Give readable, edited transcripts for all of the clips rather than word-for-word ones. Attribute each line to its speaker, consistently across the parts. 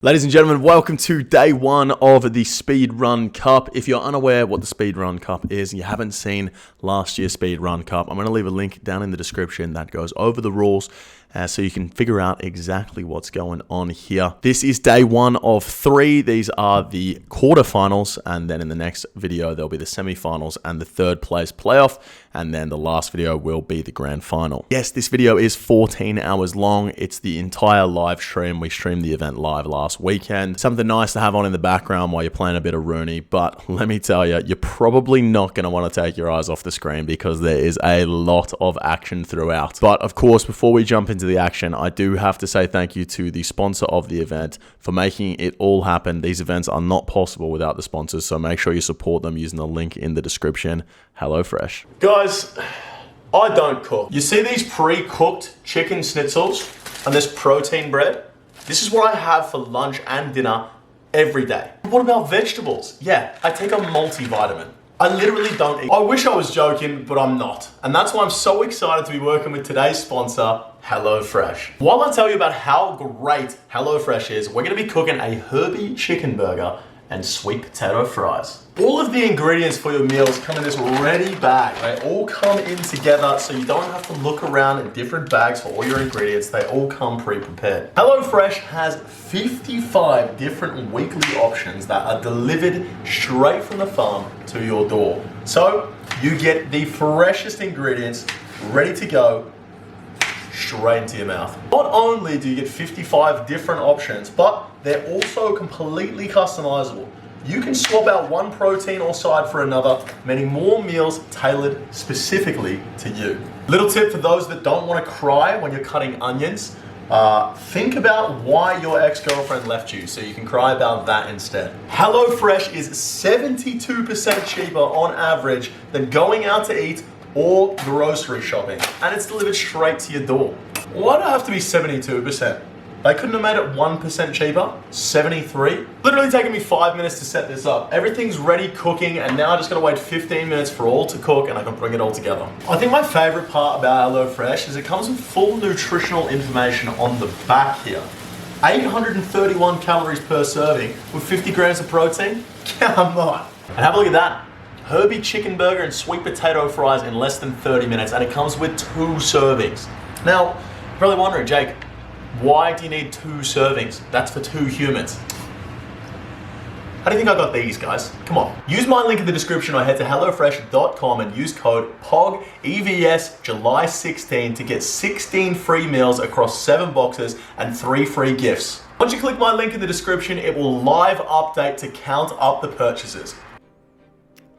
Speaker 1: Ladies and gentlemen, welcome to day one of the Speedrun Cup. If you're unaware what the Speedrun Cup is and you haven't seen last year's Speedrun Cup, I'm going to leave a link down in the description that goes over the rules so you can figure out exactly what's going on here. This is day one of 3. These are the quarterfinals, and then in the next video there'll be the semifinals and the third place playoff, and then the last video will be the grand final. Yes, this video is 14 hours long. It's the entire live stream. We streamed the event live last weekend. Something nice to have on in the background while you're playing a bit of Rooney, but let me tell you, you're probably not going to want to take your eyes off the screen because there is a lot of action throughout. But of course, before we jump into the action, I do have to say thank you to the sponsor of the event for making it all happen. These events are not possible without the sponsors, so make sure you support them using the link in the description. HelloFresh. Guys, I don't cook. You see these pre-cooked chicken schnitzels and this protein bread? This is what I have for lunch and dinner every day. What about vegetables? Yeah, I take a multivitamin. I literally don't eat. I wish I was joking, but I'm not. And that's why I'm so excited to be working with today's sponsor, HelloFresh. While I tell you about how great HelloFresh is, we're gonna be cooking a herby chicken burger and sweet potato fries. All of the ingredients for your meals come in this ready bag. They all come in together so you don't have to look around in different bags for all your ingredients. They all come pre-prepared. HelloFresh has 55 different weekly options that are delivered straight from the farm to your door. So you get the freshest ingredients ready to go straight into your mouth. Not only do you get 55 different options, but they're also completely customizable. You can swap out one protein or side for another, meaning more meals tailored specifically to you. Little tip for those that don't want to cry when you're cutting onions, think about why your ex-girlfriend left you so you can cry about that instead. HelloFresh is 72% cheaper on average than going out to eat or grocery shopping, and it's delivered straight to your door. Why do I have to be 72%? They couldn't have made it 1% cheaper, 73. Literally taking me 5 minutes to set this up. Everything's ready cooking, and now I just gotta wait 15 minutes for all to cook and I can bring it all together. I think my favorite part about HelloFresh is it comes with full nutritional information on the back here. 831 calories per serving with 50 grams of protein? Come on. And have a look at that. Herby chicken burger and sweet potato fries in less than 30 minutes, and it comes with 2 servings. Now, you're probably wondering, Jake, why do you need 2 servings? That's for 2 humans. How do you think I got these, guys? Come on. Use my link in the description or head to HelloFresh.com and use code POGEVS July 16 to get 16 free meals across 7 boxes and 3 free gifts. Once you click my link in the description, it will live update to count up the purchases.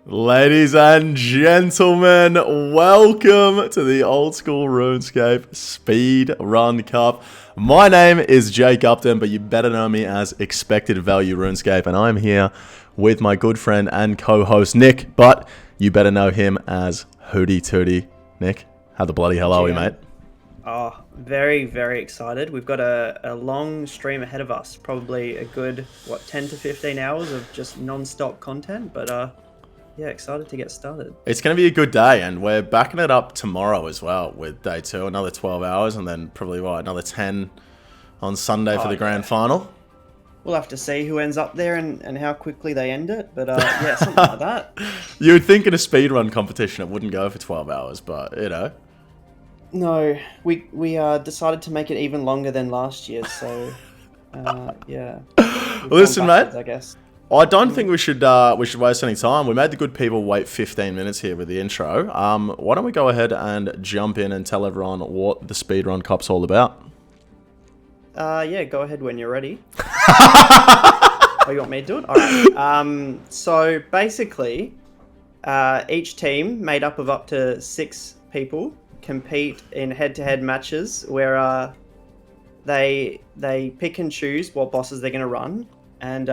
Speaker 1: Ladies and gentlemen, welcome to the old school RuneScape Speedrun Cup. My name is Jake Upton, but you better know me as Expected Value RuneScape, and I'm here with my good friend and co-host Nick, but you better know him as Hootie Tootie. Nick, how the bloody hell are we, mate?
Speaker 2: Oh, very, very excited. We've got a long stream ahead of us, probably a good, 10 to 15 hours of just non-stop content, but yeah, excited to get started. It's
Speaker 1: going to be a good day, and we're backing it up tomorrow as well with day 2, another 12 hours, and then probably, another 10 on Sunday for the grand final.
Speaker 2: We'll have to see who ends up there and how quickly they end it, but yeah, something like that.
Speaker 1: You would think in a speedrun competition it wouldn't go for 12 hours, but, you know.
Speaker 2: No, we decided to make it even longer than last year, so, yeah.
Speaker 1: Listen, mate.
Speaker 2: I guess.
Speaker 1: I don't think we should waste any time. We made the good people wait 15 minutes here with the intro. Why don't we go ahead and jump in and tell everyone what the Speedrun Cup's all about?
Speaker 2: Yeah, go ahead when you're ready. Oh, you want me to do it? All right. So basically, each team made up of up to 6 people compete in head-to-head matches where they pick and choose what bosses they're going to run. And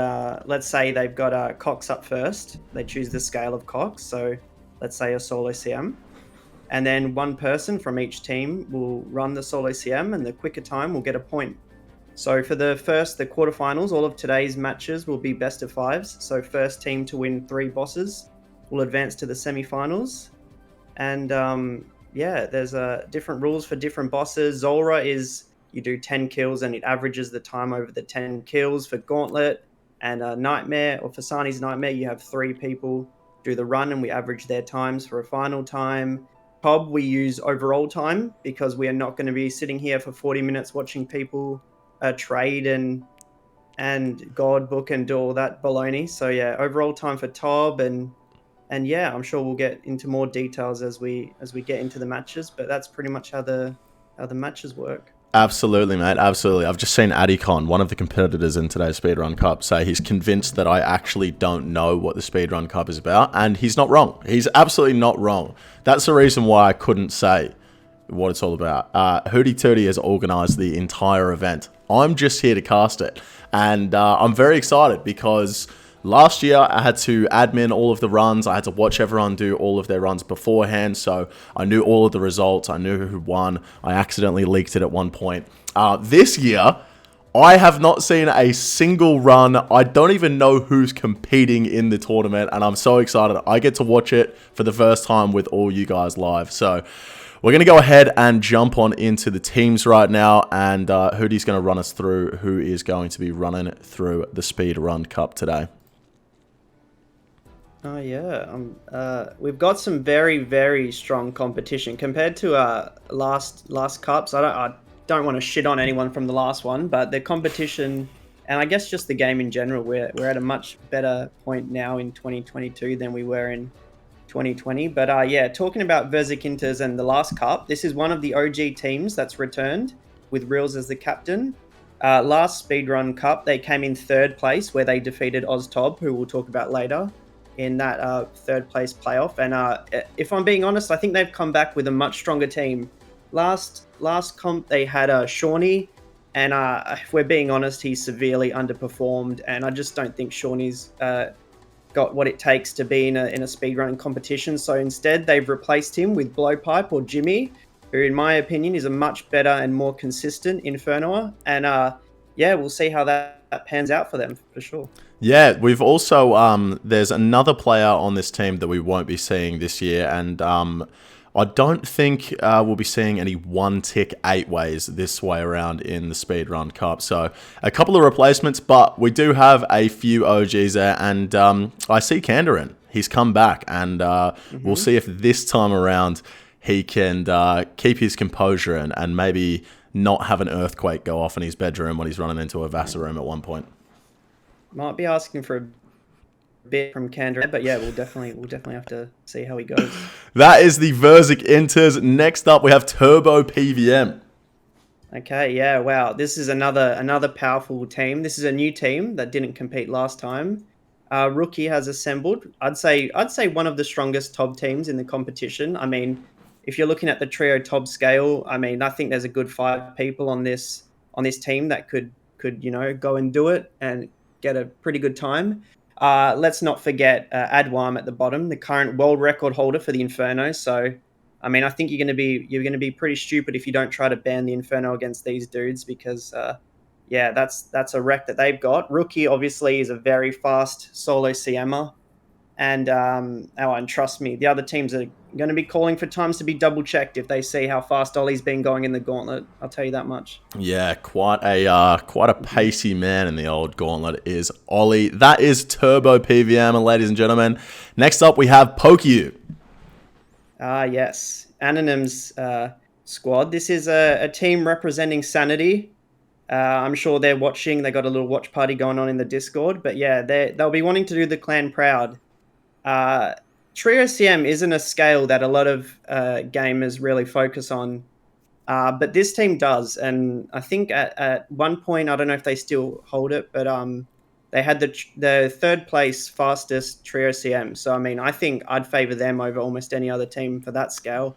Speaker 2: let's say they've got Cox up first. They choose the scale of Cox. So let's say a solo CM. And then one person from each team will run the solo CM, and the quicker time will get a point. So for the quarterfinals, all of today's matches will be best of 5s. So first team to win 3 bosses will advance to the semifinals. And yeah, there's different rules for different bosses. Zulrah is you do 10 kills and it averages the time over the 10 kills. For Gauntlet and Nightmare, or for Sani's Nightmare, you have 3 people do the run and we average their times for a final time. Cobb, we use overall time because we are not going to be sitting here for 40 minutes watching people trade and God book and do all that baloney. So yeah, overall time for Tob, and yeah, I'm sure we'll get into more details as we get into the matches, but that's pretty much how the matches work.
Speaker 1: Absolutely, mate. Absolutely. I've just seen Adicon, one of the competitors in today's Speedrun Cup, say he's convinced that I actually don't know what the Speedrun Cup is about, and he's not wrong. He's absolutely not wrong. That's the reason why I couldn't say what it's all about. Hootie Tootie has organised the entire event. I'm just here to cast it, and I'm very excited because last year, I had to admin all of the runs. I had to watch everyone do all of their runs beforehand, so I knew all of the results. I knew who won. I accidentally leaked it at one point. This year, I have not seen a single run. I don't even know who's competing in the tournament, and I'm so excited. I get to watch it for the first time with all you guys live. So we're going to go ahead and jump on into the teams right now, and Hootie's going to run us through who is going to be running through the Speedrun Cup today.
Speaker 2: Oh yeah, we've got some very, very strong competition compared to last cups. I don't want to shit on anyone from the last one, but the competition, and I guess just the game in general, we're at a much better point now in 2022 than we were in 2020. But yeah, talking about Verzikinters and the last cup, this is one of the OG teams that's returned with Reels as the captain. Last Speedrun Cup, they came in 3rd place where they defeated OzTob, who we'll talk about later, in that 3rd place playoff. And if I'm being honest, I think they've come back with a much stronger team. Last comp, they had Shawnee, and if we're being honest, he severely underperformed, and I just don't think Shawnee's got what it takes to be in a speedrunning competition. So instead, they've replaced him with Blowpipe or Jimmy, who in my opinion is a much better and more consistent Infernoer. And yeah, we'll see how that pans out for them for sure.
Speaker 1: Yeah, we've also, there's another player on this team that we won't be seeing this year, and I don't think we'll be seeing any 1-tick 8-ways this way around in the Speedrun Cup. So a couple of replacements, but we do have a few OGs there, and I see Kandarin. He's come back, and we'll see if this time around he can keep his composure and maybe not have an earthquake go off in his bedroom when he's running into a Vasa room at one point.
Speaker 2: Might be asking for a bit from Kandra, but yeah, we'll definitely have to see how he goes.
Speaker 1: That is the Verzikinters. Next up, we have Turbo PVM.
Speaker 2: Okay, yeah, wow. This is another powerful team. This is a new team that didn't compete last time. Rookie has assembled. I'd say one of the strongest TOB teams in the competition. I mean, if you're looking at the trio TOB scale, I mean, I think there's a good 5 people on this team that could go and do it and get a pretty good time. Let's not forget Adwam at the bottom, the current world record holder for the Inferno. So, I mean, I think you're going to be pretty stupid if you don't try to ban the Inferno against these dudes because, yeah, that's a wreck that they've got. Rookie obviously is a very fast solo CMer, and trust me, the other teams are going to be calling for times to be double checked if they see how fast Ollie's been going in the Gauntlet. I'll tell you that much.
Speaker 1: Yeah, quite a pacey man in the old Gauntlet is Ollie. That is Turbo PVM, ladies and gentlemen. Next up, we have Pokyu.
Speaker 2: Yes, Anonym's squad. This is a team representing Sanity. I'm sure they're watching. They got a little watch party going on in the Discord. But yeah, they'll be wanting to do the clan proud. Trio CM isn't a scale that a lot of gamers really focus on, but this team does. And I think at one point, I don't know if they still hold it, but they had the 3rd place fastest Trio CM. So, I mean, I think I'd favor them over almost any other team for that scale.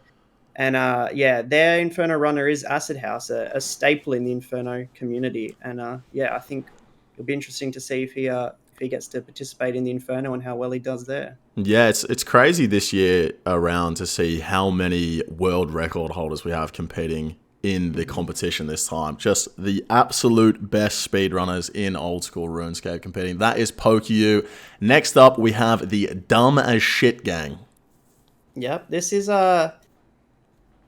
Speaker 2: And yeah, their Inferno runner is Acid House, a staple in the Inferno community. And yeah, I think it'll be interesting to see if he gets to participate in the Inferno and how well he does there.
Speaker 1: Yeah, it's crazy this year around to see how many world record holders we have competing in the competition this time. Just the absolute best speedrunners in old school RuneScape competing. That is Pokyu. Next up, we have the Dumb as Shit gang.
Speaker 2: Yep, this is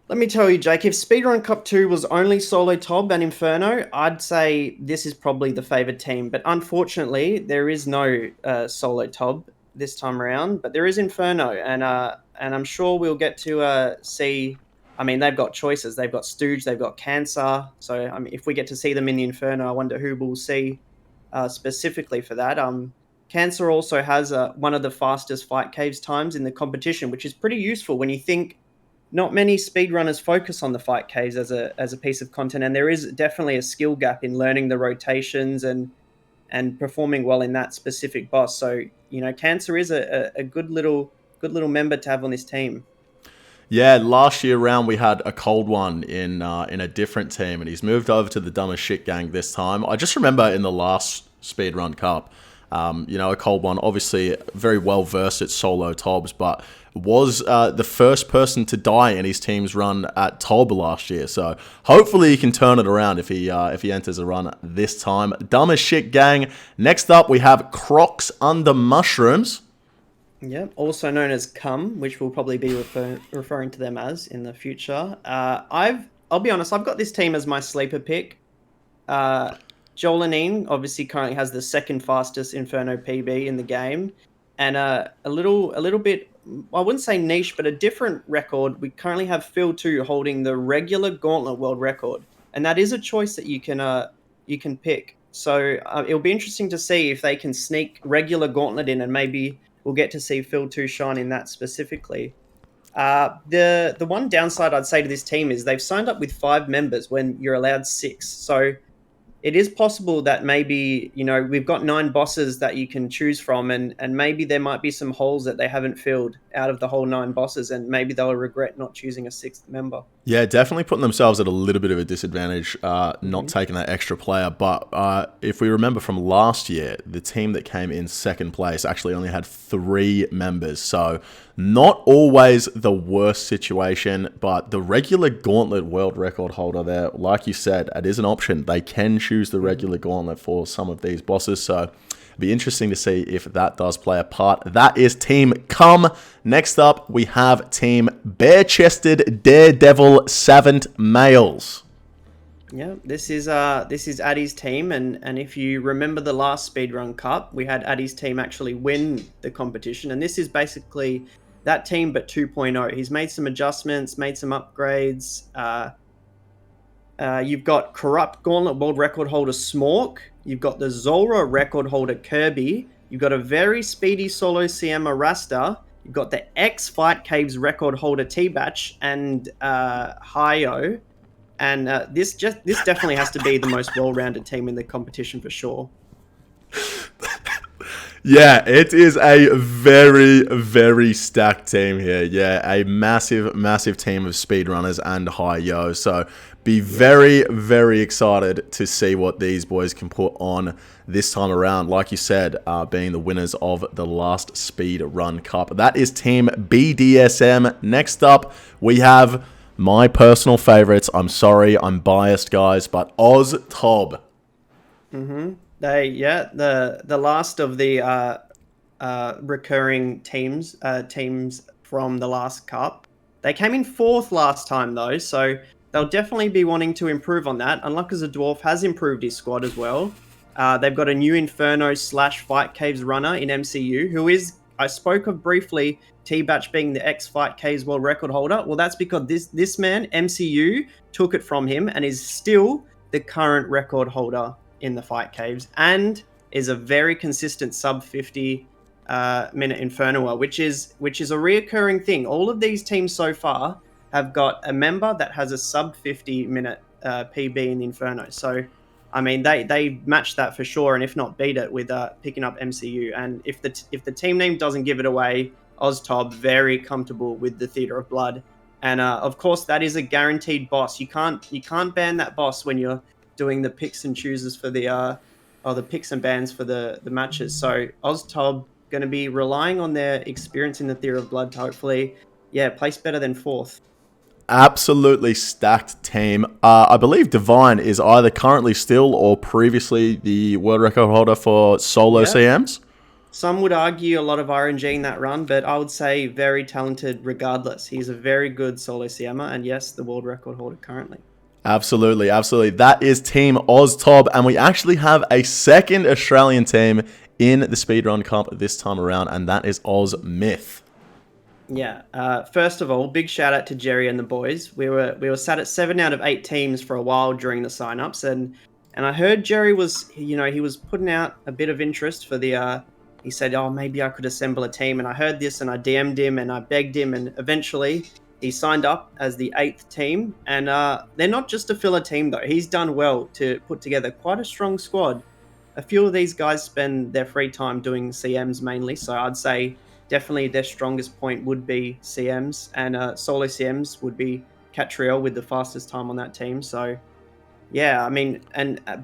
Speaker 2: Let me tell you, Jake, if Speedrun Cup 2 was only Solo Tob and Inferno, I'd say this is probably the favoured team. But unfortunately, there is no Solo Tob this time around, but there is Inferno, and I'm sure we'll get to see. I mean, they've got choices. They've got Stooge, they've got Cancer. So, I mean, if we get to see them in the Inferno, I wonder who we'll see specifically for that. Cancer also has one of the fastest fight caves times in the competition, which is pretty useful when you think not many speedrunners focus on the fight caves as a piece of content, and there is definitely a skill gap in learning the rotations and performing well in that specific boss. So Cancer is a good little member to have on this team.
Speaker 1: Yeah, last year round we had a cold one in a different team, and he's moved over to the dumbest shit gang this time. I just remember in the last Speedrun Cup, a cold one, obviously very well versed at solo tobs, but was the first person to die in his team's run at Tob last year. So hopefully he can turn it around if he enters a run this time. Dumbest shit gang. Next up we have Crocs Under Mushrooms.
Speaker 2: Yeah, also known as Cum, which we'll probably be referring to them as in the future. I'll be honest, I've got this team as my sleeper pick. Jolanine obviously currently has the second fastest Inferno PB in the game, and a little bit, I wouldn't say niche, but a different record. We currently have Phil 2 holding the regular Gauntlet world record, and that is a choice that you can pick. So it'll be interesting to see if they can sneak regular Gauntlet in, and maybe we'll get to see Phil 2 shine in that specifically. The one downside I'd say to this team is they've signed up with 5 members when you're allowed 6. So it is possible that maybe, we've got 9 bosses that you can choose from, and maybe there might be some holes that they haven't filled out of the whole 9 bosses, and maybe they'll regret not choosing a 6th member.
Speaker 1: Yeah, definitely putting themselves at a little bit of a disadvantage, not taking that extra player. But if we remember from last year, the team that came in second place actually only had 3 members. So not always the worst situation, but the regular Gauntlet world record holder there, like you said, it is an option. They can choose the regular Gauntlet for some of these bosses. So it'd be interesting to see if that does play a part. That is Team Cum. Next up, we have Team Bare-Chested Daredevil Savant Males.
Speaker 2: Yeah, this is Addy's team, and if you remember the last Speedrun Cup, we had Addy's team actually win the competition, and this is basically that team but 2.0. He's made some adjustments, made some upgrades. You've got Corrupt Gauntlet World Record holder Smork. You've got the Zulrah record holder Kirby. You've got a very speedy solo CM Rasta. You've got the X Fight Caves record holder T-Batch and Hyo. And this definitely has to be the most well-rounded team in the competition for sure.
Speaker 1: Yeah, it is a very, very stacked team here. Yeah, a massive, massive team of speedrunners and high-yo. So be very, very excited to see what these boys can put on this time around. Like you said, being the winners of the last Speedrun Cup. That is Team BDSM. Next up, we have my personal favorites. I'm sorry, I'm biased, guys, but Oz Tob.
Speaker 2: Mm-hmm. The last of the recurring teams from the last cup. They came in 4th last time though, so they'll definitely be wanting to improve on that. Unluck as a Dwarf has improved his squad as well. They've got a new Inferno / Fight Caves runner in MCU, who is, I spoke of briefly, T-Batch being the X Fight Caves world record holder. Well, that's because this man, MCU, took it from him and is still the current record holder in the Fight Caves, and is a very consistent sub 50 minute Infernoer, which is a reoccurring thing. All of these teams so far have got a member that has a sub 50 minute PB in the Inferno. So, I mean, they match that for sure, and if not beat it with picking up MCU. And if the team name doesn't give it away, OzTob very comfortable with the Theatre of Blood, and of course that is a guaranteed boss. You can't ban that boss when you're doing the picks and chooses for the picks and bans for the matches. So OzTob going to be relying on their experience in the Theatre of Blood to hopefully, place better than 4th.
Speaker 1: Absolutely stacked team. I believe Divine is either currently still or previously the world record holder for solo CMs.
Speaker 2: Some would argue a lot of RNG in that run, but I would say very talented regardless. He's a very good solo CMer, and yes, the world record holder currently.
Speaker 1: Absolutely, absolutely. That is Team OzTob, and we actually have a second Australian team in the Speedrun Cup this time around, and that is OzMyth.
Speaker 2: Yeah. First of all, big shout out to Jerry and the boys. We were sat at 7 out of 8 teams for a while during the signups, and I heard Jerry was, he was putting out a bit of interest for the. He said, "Oh, maybe I could assemble a team." And I heard this, and I DM'd him, and I begged him, and eventually he signed up as the 8th team. And they're not just a filler team though. He's done well to put together quite a strong squad. A few of these guys spend their free time doing CMs mainly, so I'd say definitely their strongest point would be CMs, and solo CMs would be Catriel with the fastest time on that team. So yeah, I mean,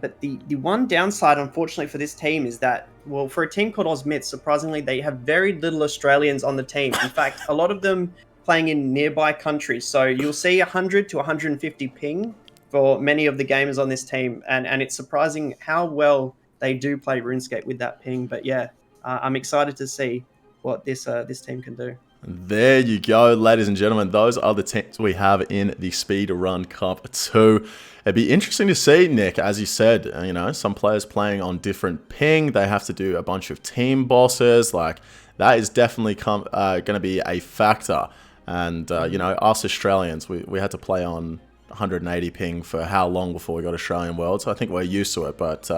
Speaker 2: but the one downside, unfortunately, for this team is that, well, for a team called OzMyth, surprisingly, they have very little Australians on the team. In fact, a lot of them playing in nearby countries. So you'll see 100 to 150 ping for many of the gamers on this team, and it's surprising how well they do play RuneScape with that ping. But yeah, I'm excited to see what this team can do.
Speaker 1: There you go, ladies and gentlemen. Those are the teams we have in the Speedrun Cup 2. It'd be interesting to see, Nick, as you said, some players playing on different ping. They have to do a bunch of team bosses. Like, that is definitely going to be a factor. And, us Australians, we had to play on 180 ping for how long before we got Australian World. So I think we're used to it. But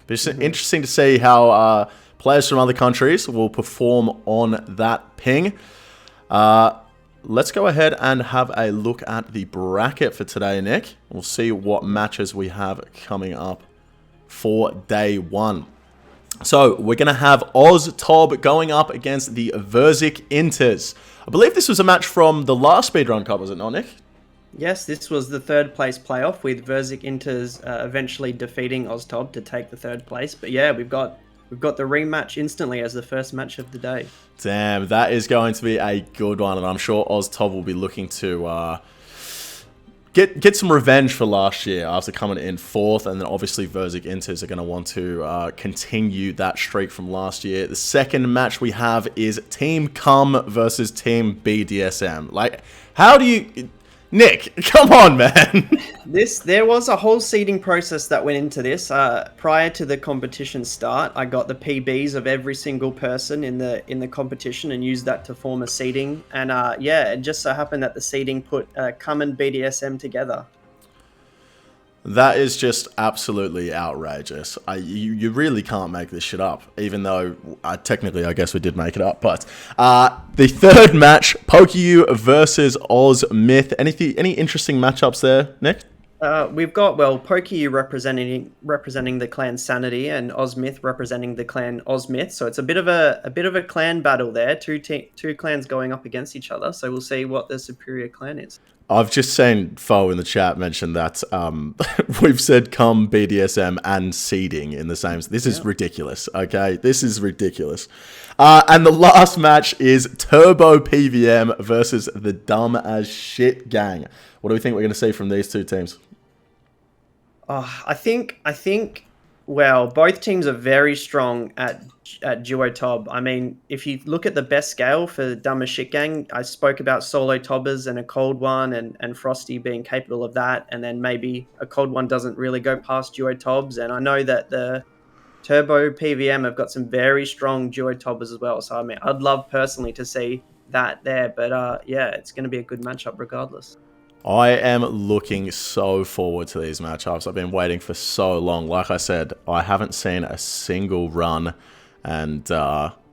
Speaker 1: it's interesting to see how players from other countries will perform on that ping. Let's go ahead and have a look at the bracket for today, Nick. We'll see what matches we have coming up for day 1. So we're going to have OzTob going up against the Verzik Inters. I believe this was a match from the last Speedrun Cup, was it not, Nick?
Speaker 2: Yes, this was the 3rd place playoff with Verzik Inters eventually defeating OzTob to take the 3rd place. But yeah, we've got the rematch instantly as the first match of the day.
Speaker 1: Damn, that is going to be a good one, and I'm sure OzTob will be looking to get some revenge for last year after coming in 4th, and then obviously Verzik Inters are going to want to continue that streak from last year. The second match we have is Team Cum versus Team BDSM. Like, how do you... Nick, come on, man.
Speaker 2: There was a whole seeding process that went into this. Prior to the competition start, I got the PBs of every single person in the competition and used that to form a seeding. And yeah, it just so happened that the seeding put Cum and BDSM together.
Speaker 1: That is just absolutely outrageous. You really can't make this shit up, even though technically I guess we did make it up. But the third match, PokeU versus OzMyth. Any interesting matchups there, Nick?
Speaker 2: We've got, well, PokeU representing the clan Sanity and OzMyth representing the clan OzMyth. So it's a bit of a clan battle there. Two clans going up against each other. So we'll see what the superior clan is.
Speaker 1: I've just seen Fo in the chat mention that we've said Cum, BDSM, and seeding in the same... This is ridiculous, okay? This is ridiculous. And the last match is Turbo PVM versus the Dumb As Shit Gang. What do we think we're going to see from these two teams?
Speaker 2: I think, well, both teams are very strong at duo tob. I mean, if you look at the best scale for the Dumb As Shit Gang, I spoke about solo tobbers and a cold one and Frosty being capable of that. And then maybe a cold one doesn't really go past duo tobs. And I know that the Turbo PVM have got some very strong duo tobbers as well. So, I mean, I'd love personally to see that there. But yeah, it's going to be a good matchup regardless.
Speaker 1: I am looking so forward to these matchups. I've been waiting for so long. Like I said, I haven't seen a single run. And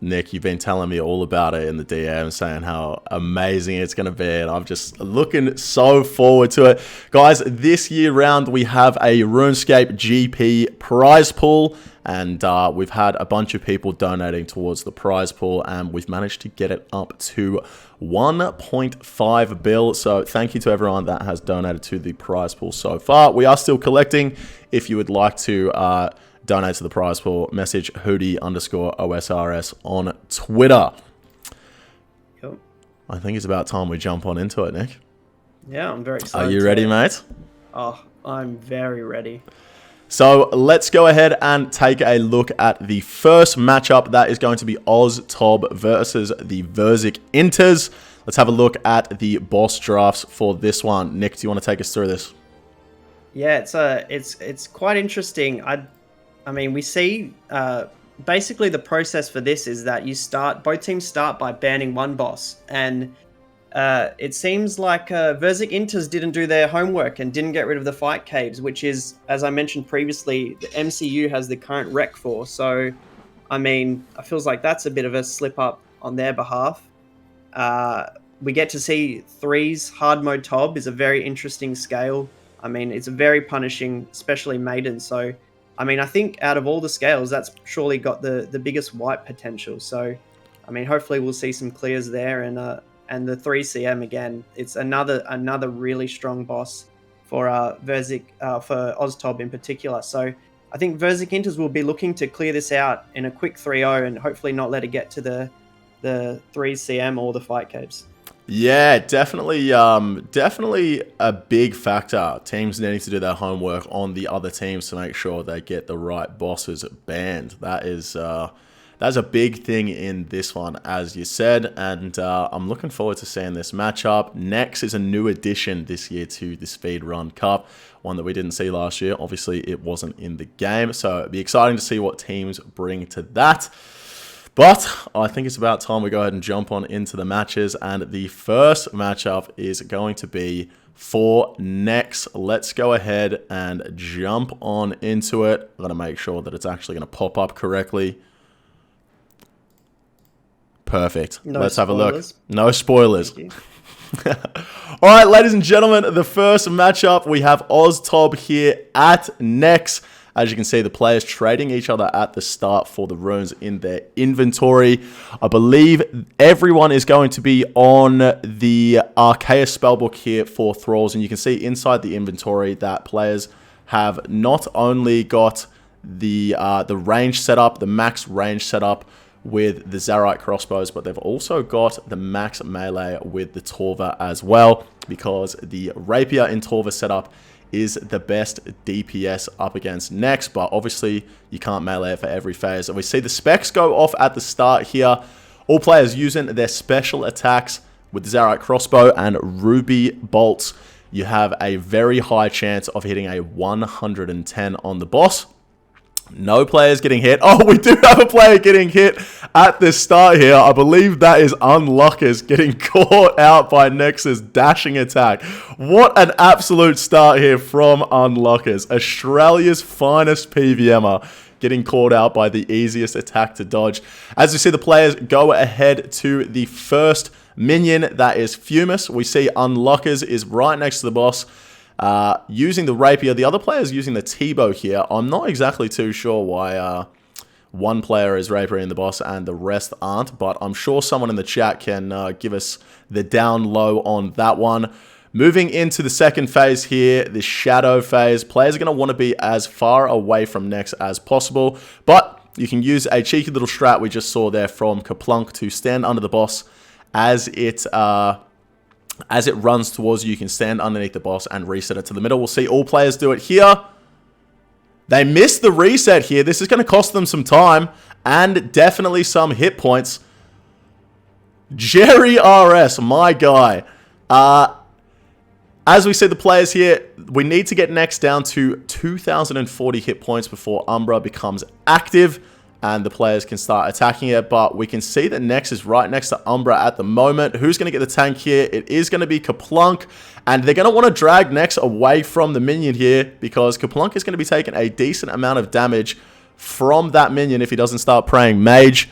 Speaker 1: Nick, you've been telling me all about it in the DM, saying how amazing it's going to be. And I'm just looking so forward to it. Guys, this year round, we have a RuneScape GP prize pool. And we've had a bunch of people donating towards the prize pool. And we've managed to get it up to 1.5 bill. So thank you to everyone that has donated to the prize pool so far. We are still collecting. If you would like to... donate to the prize pool, message Hootie_OSRS on Twitter.
Speaker 2: Yep.
Speaker 1: I think it's about time we jump on into it, Nick.
Speaker 2: Yeah, I'm very excited.
Speaker 1: Are you ready, mate?
Speaker 2: Oh, I'm very ready.
Speaker 1: So let's go ahead and take a look at the first matchup. That is going to be OzTob versus the Verzik Inters. Let's have a look at the boss drafts for this one. Nick, do you want to take us through this?
Speaker 2: Yeah, it's quite interesting. I mean, we see basically the process for this is that both teams start by banning one boss, and it seems like Verzik Inters didn't do their homework and didn't get rid of the fight caves, which is, as I mentioned previously, the MCU has the current rec for. So, I mean, it feels like that's a bit of a slip up on their behalf. We get to see 3's hard mode Tob is a very interesting scale. I mean, it's very punishing, especially Maiden. So, I mean, I think out of all the scales, that's surely got the biggest wipe potential. So, I mean, hopefully we'll see some clears there, and the 3CM again. It's another really strong boss for Verzik, for OzTob in particular. So, I think Verzik Inters will be looking to clear this out in a quick 3-0 and hopefully not let it get to the 3CM or the fight caves.
Speaker 1: Yeah, definitely a big factor. Teams needing to do their homework on the other teams to make sure they get the right bosses banned. That's a big thing in this one, as you said, and I'm looking forward to seeing this matchup. Next is a new addition this year to the Speedrun Cup, one that we didn't see last year. Obviously, it wasn't in the game, so it'd be exciting to see what teams bring to that. But I think it's about time we go ahead and jump on into the matches. And the first matchup is going to be for Nex. Let's go ahead and jump on into it. I'm going to make sure that it's actually going to pop up correctly. Perfect. Let's have a look. No spoilers. All right, ladies and gentlemen, the first matchup, we have OzTob here at Nex. As you can see, the players trading each other at the start for the runes in their inventory. I believe everyone is going to be on the Archaeus spellbook here for Thralls. And you can see inside the inventory that players have not only got the range set up, the max range set up with the Zarite crossbows, but they've also got the max melee with the Torva as well, because the Rapier in Torva setup is the best DPS up against Nex, but obviously you can't melee it for every phase. And we see the specs go off at the start here. All players using their special attacks with the Zarite crossbow and Ruby bolts. You have a very high chance of hitting a 110 on the boss. No players getting hit. Oh, we do have a player getting hit at the start here. I believe that is Unluckers getting caught out by Nex's dashing attack. What an absolute start here from Unluckers. Australia's finest PVMer getting caught out by the easiest attack to dodge. As you see, the players go ahead to the first minion. That is Fumus. We see Unluckers is right next to the boss. Using the Rapier. The other player is using the T-bow here. I'm not exactly too sure why one player is Rapiering the boss and the rest aren't, but I'm sure someone in the chat can give us the down low on that one. Moving into the second phase here, the Shadow phase. Players are going to want to be as far away from Nex as possible, but you can use a cheeky little strat we just saw there from Kaplunk to stand under the boss as it runs towards you. You can stand underneath the boss and reset it to the middle. We'll see all players do it here. They missed the reset here. This is going to cost them some time and definitely some hit points. Jerry RS, my guy. As we see the players here, we need to get Nex down to 2,040 hit points before Umbra becomes active and the players can start attacking it. But we can see that Nex is right next to Umbra at the moment. Who's going to get the tank here? It is going to be Kaplunk. And they're going to want to drag Nex away from the minion here, because Kaplunk is going to be taking a decent amount of damage from that minion if he doesn't start praying Mage.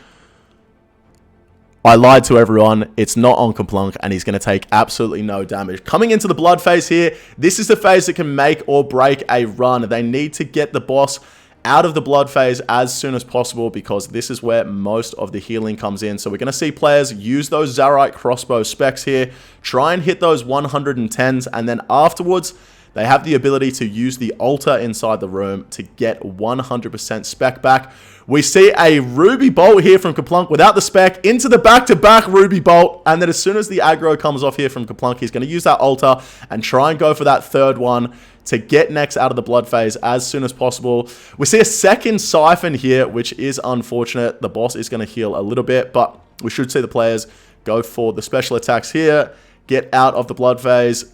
Speaker 1: I lied to everyone. It's not on Kaplunk, and he's going to take absolutely no damage. Coming into the blood phase here, this is the phase that can make or break a run. They need to get the boss out of the blood phase as soon as possible, because this is where most of the healing comes in. So we're going to see players use those Zarite crossbow specs here, try and hit those 110s, and then afterwards they have the ability to use the altar inside the room to get 100% spec back. We see a Ruby Bolt here from Kaplunk without the spec into the back-to-back Ruby Bolt, and then as soon as the aggro comes off here from Kaplunk, he's going to use that altar and try and go for that third one to get Nex out of the blood phase as soon as possible. We see a second siphon here, which is unfortunate. The boss is going to heal a little bit, but we should see the players go for the special attacks here, get out of the blood phase,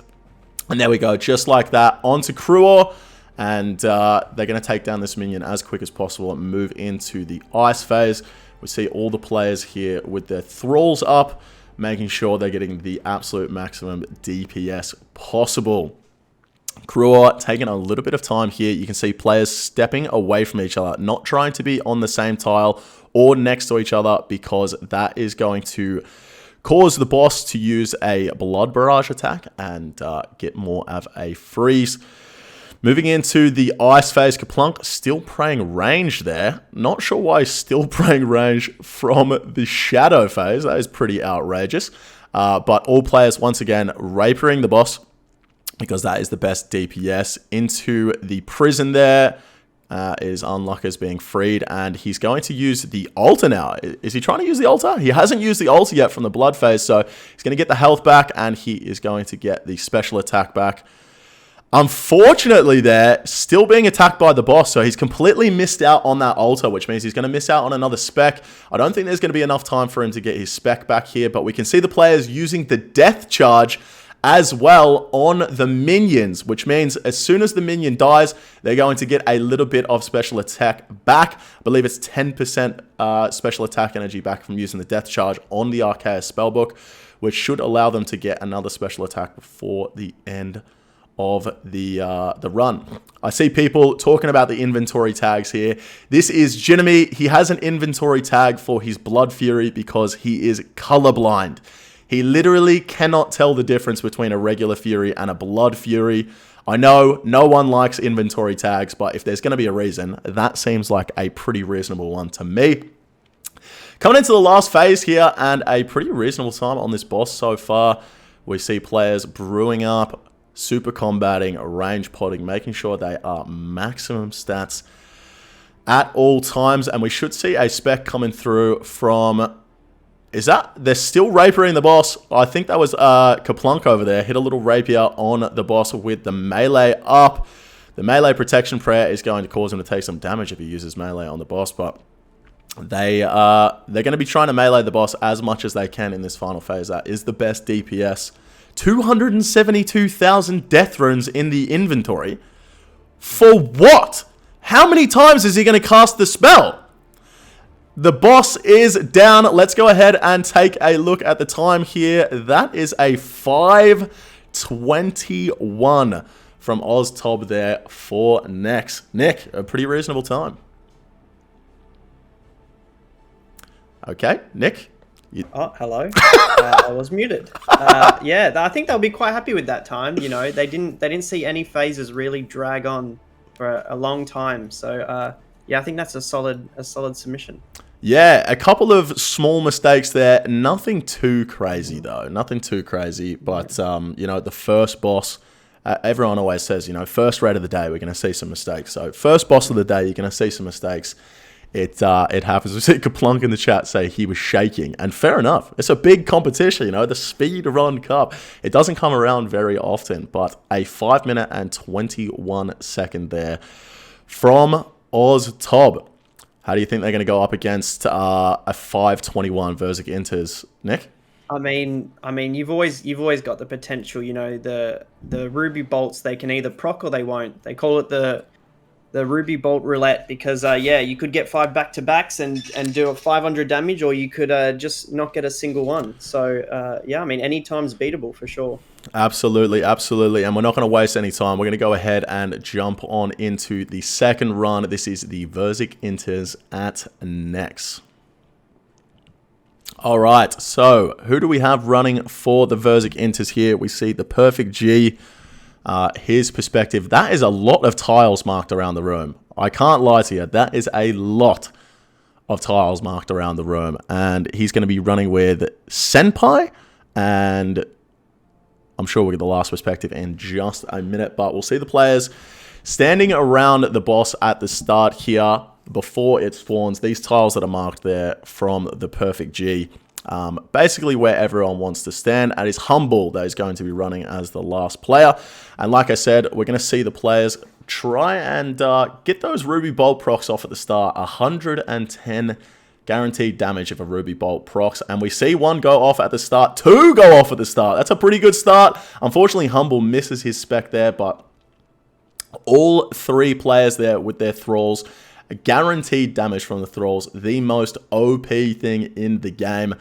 Speaker 1: and there we go, just like that, onto Cruor, and they're going to take down this minion as quick as possible and move into the ice phase. We see all the players here with their thralls up, making sure they're getting the absolute maximum DPS possible. Cruor taking a little bit of time here. You can see players stepping away from each other, not trying to be on the same tile or next to each other, because that is going to cause the boss to use a blood barrage attack and get more of a freeze. Moving into the ice phase, Kaplunk still praying range there. Not sure why he's still praying range from the shadow phase. That is pretty outrageous. But all players, once again, rapering the boss, because that is the best DPS. Into the prison there is Unluckers being freed, and he's going to use the altar now. Is he trying to use the altar? He hasn't used the altar yet from the blood phase, so he's going to get the health back, and he is going to get the special attack back. Unfortunately there, still being attacked by the boss, so he's completely missed out on that altar, which means he's going to miss out on another spec. I don't think there's going to be enough time for him to get his spec back here, but we can see the players using the death charge as well on the minions, which means as soon as the minion dies, they're going to get a little bit of special attack back. I believe it's 10% special attack energy back from using the death charge on the Archaeus spellbook, which should allow them to get another special attack before the end of the run. I see people talking about the inventory tags here. This is Jinami. He has an inventory tag for his Blood Fury because he is colorblind. He literally cannot tell the difference between a regular Fury and a Blood Fury. I know no one likes inventory tags, but if there's going to be a reason, that seems like a pretty reasonable one to me. Coming into the last phase here, and a pretty reasonable time on this boss so far. We see players brewing up, super combating, range potting, making sure they are maximum stats at all times. And we should see a spec coming through from... They're still rapering the boss. I think that was Kaplunk over there. Hit a little rapier on the boss with the melee up. The melee protection prayer is going to cause him to take some damage if he uses melee on the boss, but they're going to be trying to melee the boss as much as they can in this final phase. That is the best DPS. 272,000 death runes in the inventory. For what? How many times is he going to cast the spell? The boss is down. Let's go ahead and take a look at the time here. That is a 5:21 from OzTob there for Nex. Nick, a pretty reasonable time. Okay, Nick.
Speaker 2: Oh, hello. I was muted. Yeah, I think they'll be quite happy with that time. You know, they didn't see any phases really drag on for a long time. So yeah, I think that's a solid submission.
Speaker 1: Yeah, a couple of small mistakes there. Nothing too crazy though. Nothing too crazy. But you know, the first boss. Everyone always says, you know, first raid of the day, we're going to see some mistakes. So first boss of the day, you're going to see some mistakes. It happens. We see Kaplunk in the chat say he was shaking, and fair enough. It's a big competition, you know, the Speedrun Cup. It doesn't come around very often, but a 5 minute and 21 second there from OzTob. How do you think they're going to go up against a 5:21 Verzik Inters, Nick?
Speaker 2: I mean, you've always got the potential. You know, the Ruby bolts, they can either proc or they won't. They call it the Ruby Bolt Roulette because, yeah, you could get 5 back-to-backs and do a 500 damage, or you could just not get a single one. So, yeah, I mean, any time's beatable for sure.
Speaker 1: Absolutely, absolutely. And we're not going to waste any time. We're going to go ahead and jump on into the second run. This is the Verzik Inters at Nex. All right, so who do we have running for the Verzik Inters here? We see the Perfect G. His perspective, that is a lot of tiles marked around the room. I can't lie to you, that is a lot of tiles marked around the room. And he's going to be running with Senpai, and I'm sure we'll get the last perspective in just a minute, but we'll see the players standing around the boss at the start here before it spawns. These tiles that are marked there from the Perfect G. Basically where everyone wants to stand. And it's Humble that is going to be running as the last player. And like I said, we're going to see the players try and get those Ruby Bolt procs off at the start. 110 guaranteed damage of a Ruby Bolt procs. And we see one go off at the start. Two go off at the start. That's a pretty good start. Unfortunately, Humble misses his spec there, but all three players there with their thralls, guaranteed damage from the thralls. The most OP thing in the game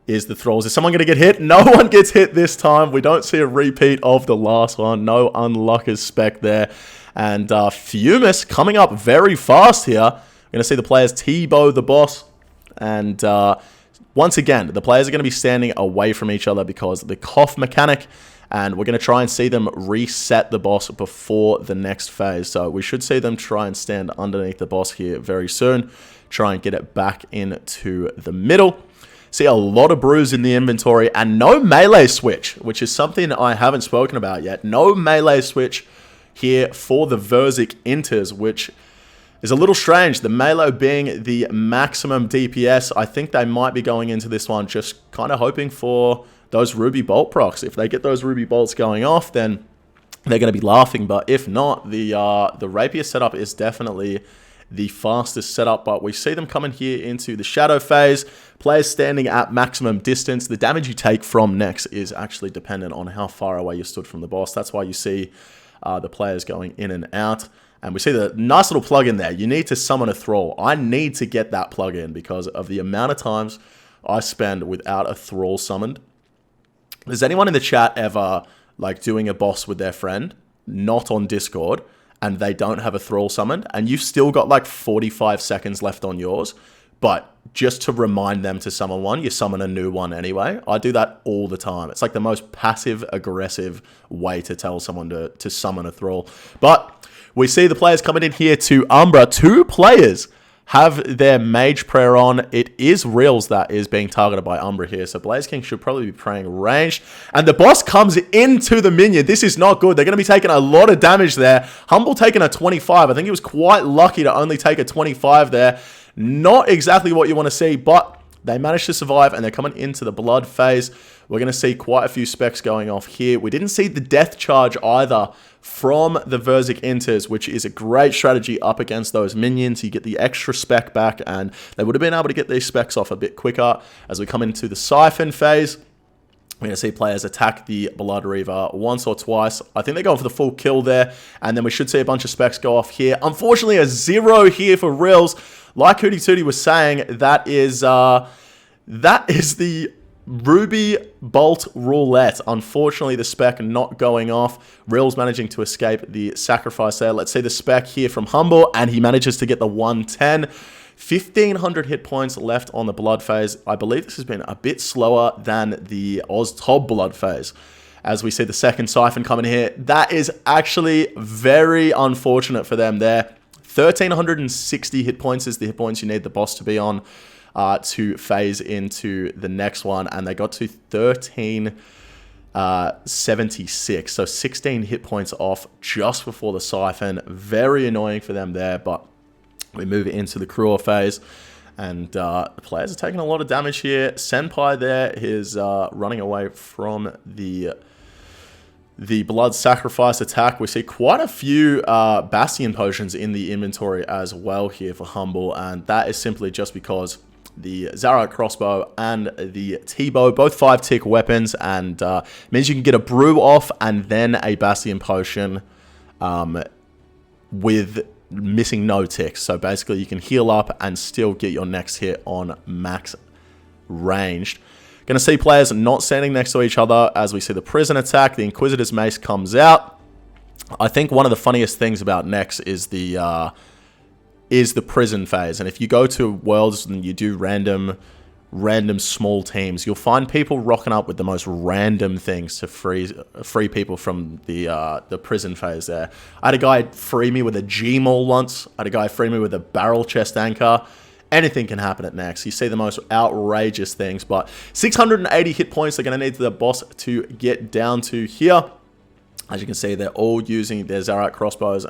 Speaker 1: is the thralls. Is someone going to get hit? No one gets hit this time. We don't see a repeat of the last one. No unluckers spec there. And Fumus coming up very fast here. We're going to see the players T-bow the boss. And once again, the players are going to be standing away from each other because of the cough mechanic. And we're going to try and see them reset the boss before the next phase. So we should see them try and stand underneath the boss here very soon. Try and get it back into the middle. See a lot of brews in the inventory and no melee switch, which is something I haven't spoken about yet. No melee switch here for the Verzik Inters, which is a little strange. The melee being the maximum DPS. I think they might be going into this one just kind of hoping for those Ruby Bolt procs. If they get those Ruby Bolts going off, then they're going to be laughing. But if not, the Rapier setup is definitely the fastest setup. But we see them coming here into the Shadow phase. Players standing at maximum distance. The damage you take from next is actually dependent on how far away you stood from the boss. That's why you see the players going in and out. And we see the nice little plug-in there. You need to summon a Thrall. I need to get that plug-in because of the amount of times I spend without a Thrall summoned. Is anyone in the chat ever like doing a boss with their friend, not on Discord, and they don't have a Thrall summoned, and you've still got like 45 seconds left on yours, but just to remind them to summon one, you summon a new one anyway? I do that all the time. It's like the most passive-aggressive way to tell someone to summon a Thrall. But we see the players coming in here to Umbra. Two players have their Mage Prayer on. It is Reels that is being targeted by Umbra here. So Blaze King should probably be praying ranged. And the boss comes into the minion. This is not good. They're going to be taking a lot of damage there. Humble taking a 25. I think he was quite lucky to only take a 25 there. Not exactly what you want to see, but they managed to survive and they're coming into the blood phase. We're going to see quite a few specs going off here. We didn't see the death charge either from the Verzik Inters, which is a great strategy up against those minions. You get the extra spec back and they would have been able to get these specs off a bit quicker. As we come into the Siphon phase, we're going to see players attack the Blood Reaver once or twice. I think they're going for the full kill there. And then we should see a bunch of specs go off here. Unfortunately, a 0 here for Reels. Like Hootie Tootie was saying, that is the Ruby Bolt Roulette. Unfortunately, the spec not going off. Reels managing to escape the sacrifice there. Let's see the spec here from Humble, and he manages to get the 110. 1,500 hit points left on the blood phase. I believe this has been a bit slower than the Oztob blood phase. As we see the second Siphon coming here, that is actually very unfortunate for them there. 1,360 hit points is the hit points you need the boss to be on to phase into the next one. And they got to 1,376. So 16 hit points off just before the Siphon. Very annoying for them there, but we move into the Cruel phase. And the players are taking a lot of damage here. Senpai there is running away from the blood sacrifice attack. We see quite a few Bastion potions in the inventory as well here for Humble, and that is simply just because the Zarite crossbow and the T-bow, both 5-tick weapons, and means you can get a brew off and then a Bastion potion with missing no ticks. So basically you can heal up and still get your next hit on max ranged. Going to see players not standing next to each other as we see the prison attack. The Inquisitor's Mace comes out. I think one of the funniest things about next is the prison phase. And if you go to worlds and you do random small teams, you'll find people rocking up with the most random things to free people from the prison phase there. I had a guy free me with a G-Maul once. I had a guy free me with a barrel chest anchor. Anything can happen at next. You see the most outrageous things, but 680 hit points they're going to need the boss to get down to here. As you can see, they're all using their Zarite crossbows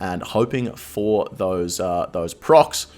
Speaker 1: and hoping for those procs.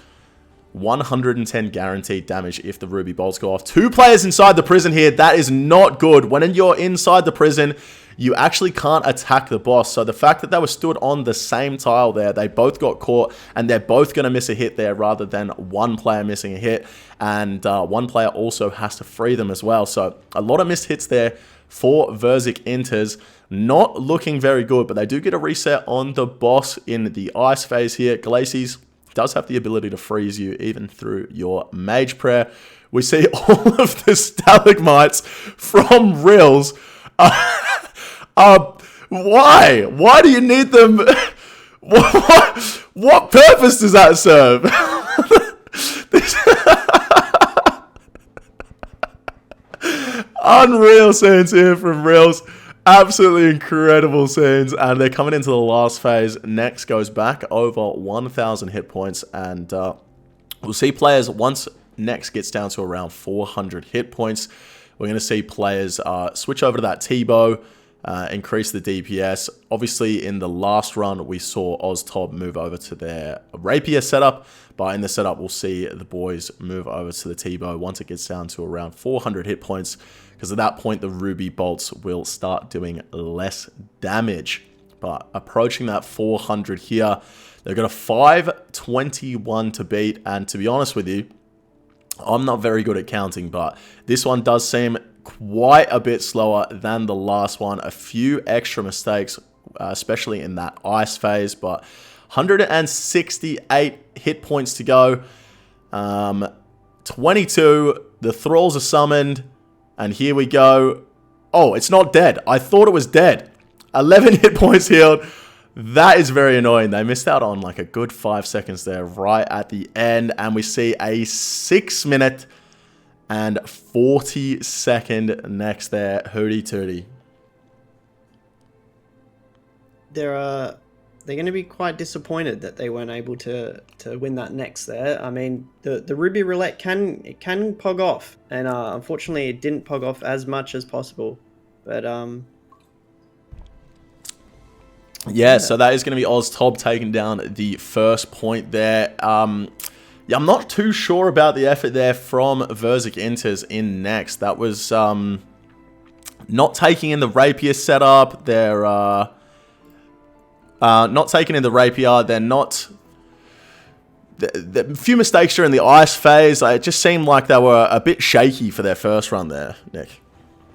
Speaker 1: 110 guaranteed damage if the ruby bolts go off. 2 players inside the prison here. That is not good. When you're inside the prison, you actually can't attack the boss. So the fact that they were stood on the same tile there, they both got caught, and they're both going to miss a hit there rather than one player missing a hit. And one player also has to free them as well. So a lot of missed hits there for Verzik Inters. Not looking very good, but they do get a reset on the boss in the ice phase here. Glacies does have the ability to freeze you even through your mage prayer. We see all of the stalagmites from Rills. Why? Why do you need them? What purpose does that serve? Unreal scenes here from Rills. Absolutely incredible scenes, and they're coming into the last phase. Next goes back over 1,000 hit points, and we'll see players, once Next gets down to around 400 hit points, we're going to see players switch over to that T-bow, increase the DPS. Obviously, in the last run, we saw OzTob move over to their Rapier setup, but in the setup, we'll see the boys move over to the T-bow once it gets down to around 400 hit points, because at that point, the Ruby Bolts will start doing less damage. But approaching that 400 here, they've got a 521 to beat, and to be honest with you, I'm not very good at counting, but this one does seem quite a bit slower than the last one. A few extra mistakes, especially in that ice phase, but 168 hit points to go. 22, the Thralls are summoned, and here we go. Oh, it's not dead. I thought it was dead. 11 hit points healed. That is very annoying. They missed out on like a good 5 seconds there right at the end, and we see a 6 minute and 40-second next there. Hootie tootie.
Speaker 2: They're going to be quite disappointed that they weren't able to win that next there. I mean, the Ruby Roulette can pog off, and unfortunately it didn't pog off as much as possible. But
Speaker 1: yeah, so that is going to be OzTob taking down the first point there. Yeah, I'm not too sure about the effort there from Verzik Inters in Next. That was not taking in the Rapier setup. They're not taking in the Rapier. They're not... A few mistakes during the ice phase. It just seemed like they were a bit shaky for their first run there, Nick.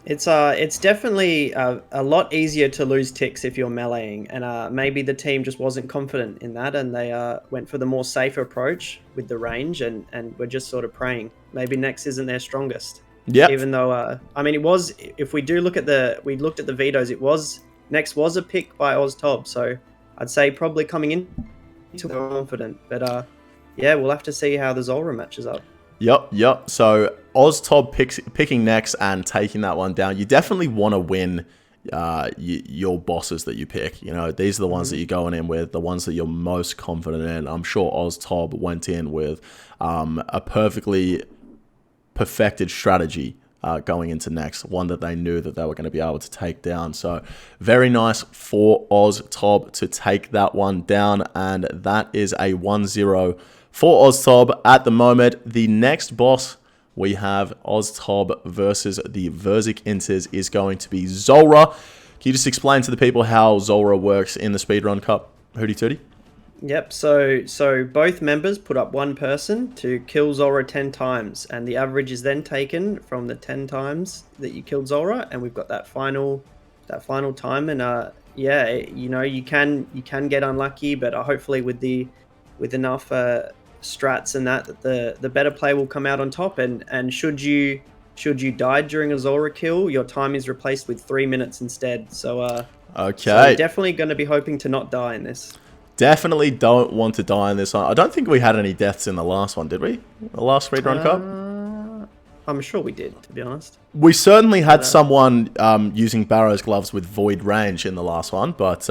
Speaker 2: It's definitely a lot easier to lose ticks if you're meleeing, and maybe the team just wasn't confident in that, and they went for the more safer approach with the range, and we're just sort of praying maybe Next isn't their strongest.
Speaker 1: Yeah.
Speaker 2: Even though I mean, it was, if we do look at we looked at the vetoes, it was Next was a pick by OzTob, so I'd say probably coming in to confident, but yeah, we'll have to see how the Zulrah matches up.
Speaker 1: Yep. So OzTob picking Next and taking that one down. You definitely want to win your bosses that you pick. You know, these are the ones that you're going in with, the ones that you're most confident in. I'm sure OzTob went in with a perfectly perfected strategy going into Next, one that they knew that they were going to be able to take down. So very nice for OzTob to take that one down, and that is a 1-0 for OzTob at the moment. The next boss we have, OzTob versus the Verzik Inters, is going to be Zulrah. Can you just explain to the people how Zulrah works in the Speedrun Cup, Hootie Tootie?
Speaker 2: Yep, so both members put up one person to kill Zulrah 10 times, and the average is then taken from the 10 times that you killed Zulrah, and we've got that final time, and yeah, you know, you can get unlucky, but hopefully with enough strats and that the better play will come out on top, and should you die during a Zulrah kill, your time is replaced with 3 minutes instead. So
Speaker 1: okay,
Speaker 2: so definitely going to be hoping to not die in this.
Speaker 1: Definitely don't want to die in this one. I don't think we had any deaths in the last one, did we? The last Speedrun Cup?
Speaker 2: I'm sure we did, to be honest.
Speaker 1: We certainly had someone using Barrow's gloves with void range in the last one, but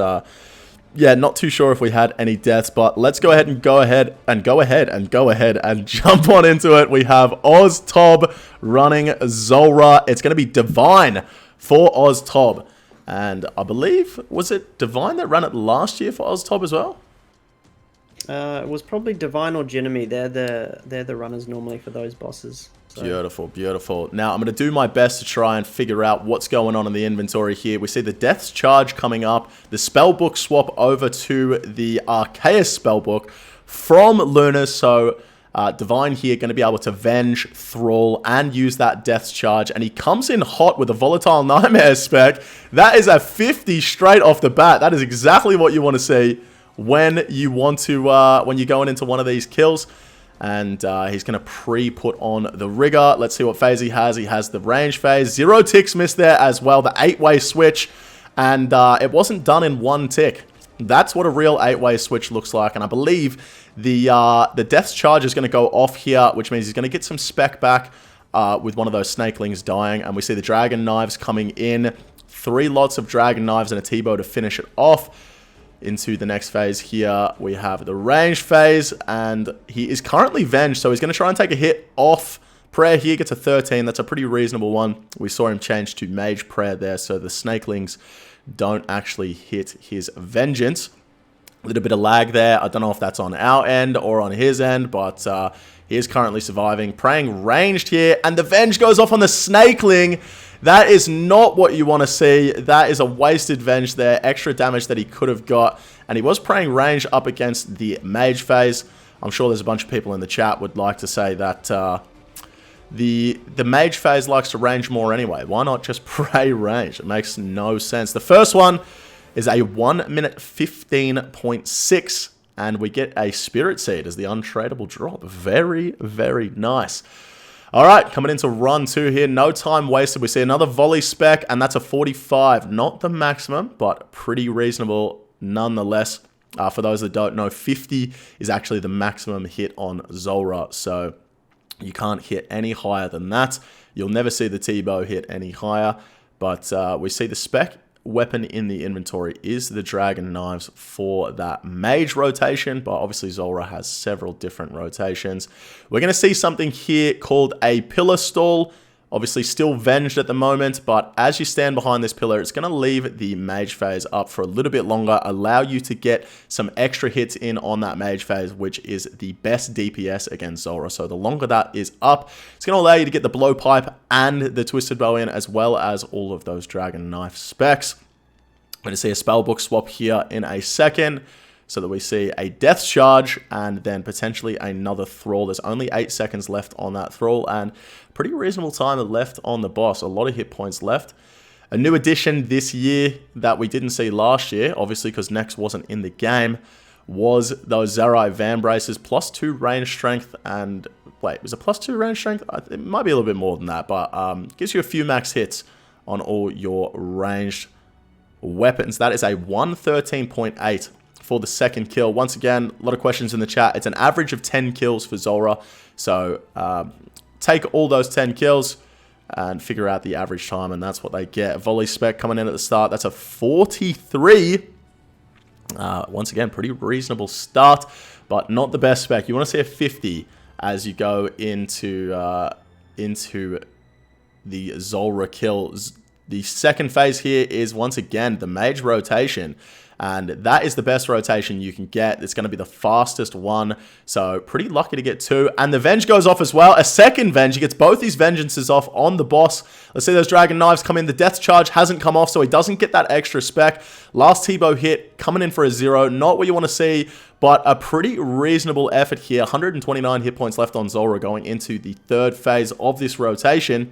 Speaker 1: yeah, not too sure if we had any deaths, but let's go ahead and go ahead and jump on into it. We have OzTob running Zulrah. It's going to be Divine for OzTob. And I believe, was it Divine that ran it last year for OzTob as well?
Speaker 2: It was probably Divine or Jinami. They're the runners normally for those bosses. So.
Speaker 1: Beautiful, beautiful. Now, I'm going to do my best to try and figure out what's going on in the inventory here. We see the Death's Charge coming up, the Spellbook swap over to the Arceus Spellbook from Luna, so Divine here going to be able to Venge, Thrall, and use that Death's Charge, and he comes in hot with a Volatile Nightmare spec. That is a 50 straight off the bat. That is exactly what you want to see when you want to, when you're going into one of these kills. And he's going to pre-put on the Rigor. Let's see what phase he has. He has the range phase. 0 ticks missed there as well. The 8-way switch. And it wasn't done in 1 tick. That's what a real 8-way switch looks like. And I believe the Death's Charge is going to go off here, which means he's going to get some spec back with one of those Snakelings dying. And we see the Dragon Knives coming in. 3 lots of Dragon Knives and a T-bow to finish it off. Into the next phase here, we have the range phase, and he is currently Venged, so he's going to try and take a hit off Prayer here, gets a 13. That's a pretty reasonable one. We saw him change to Mage Prayer there, so the Snakelings don't actually hit his Vengeance. A little bit of lag there. I don't know if that's on our end or on his end, but he is currently surviving. Praying ranged here, and the Venge goes off on the Snakeling. That is not what you want to see. That is a wasted Venge there. Extra damage that he could have got. And he was praying range up against the Mage phase. I'm sure there's a bunch of people in the chat would like to say that the Mage phase likes to range more anyway. Why not just pray range? It makes no sense. The first one is a 1 minute 15.6. And we get a Spirit Seed as the untradeable drop. Very, very nice. All right, coming into run 2 here. No time wasted. We see another volley spec, and that's a 45. Not the maximum, but pretty reasonable nonetheless. For those that don't know, 50 is actually the maximum hit on Zulrah, so you can't hit any higher than that. You'll never see the T-bow hit any higher, but we see the spec weapon in the inventory is the Dragon Knives for that Mage rotation, but obviously Zulrah has several different rotations. We're going to see something here called a Pillar Stall. Obviously still Venged at the moment, but as you stand behind this pillar, it's going to leave the Mage phase up for a little bit longer, allow you to get some extra hits in on that Mage phase, which is the best DPS against Zulrah. So the longer that is up, it's going to allow you to get the Blowpipe and the Twisted Bow in, as well as all of those Dragon Knife specs. I'm going to see a Spellbook swap here in a second, so that we see a Death's Charge and then potentially another Thrall. There's only 8 seconds left on that Thrall, and pretty reasonable time left on the boss. A lot of hit points left. A new addition this year that we didn't see last year, obviously because Nex wasn't in the game, was those Zarai Van Braces, +2 range strength, and wait, was it +2 range strength? It might be a little bit more than that, but gives you a few max hits on all your ranged weapons. That is a 113.8 for the second kill. Once again, a lot of questions in the chat. It's an average of 10 kills for Zulrah, so take all those 10 kills and figure out the average time, and that's what they get. Volley spec coming in at the start. That's a 43. Once again, pretty reasonable start, but not the best spec. You want to see a 50 as you go into the Zulrah kills. The second phase here is, once again, the Mage rotation. And that is the best rotation you can get. It's going to be the fastest one. So pretty lucky to get 2. And the Venge goes off as well. A second Venge. He gets both these Vengeances off on the boss. Let's see those Dragon Knives come in. The Death Charge hasn't come off, so he doesn't get that extra spec. Last T-bow hit coming in for a 0. Not what you want to see, but a pretty reasonable effort here. 129 hit points left on Zulrah going into the third phase of this rotation.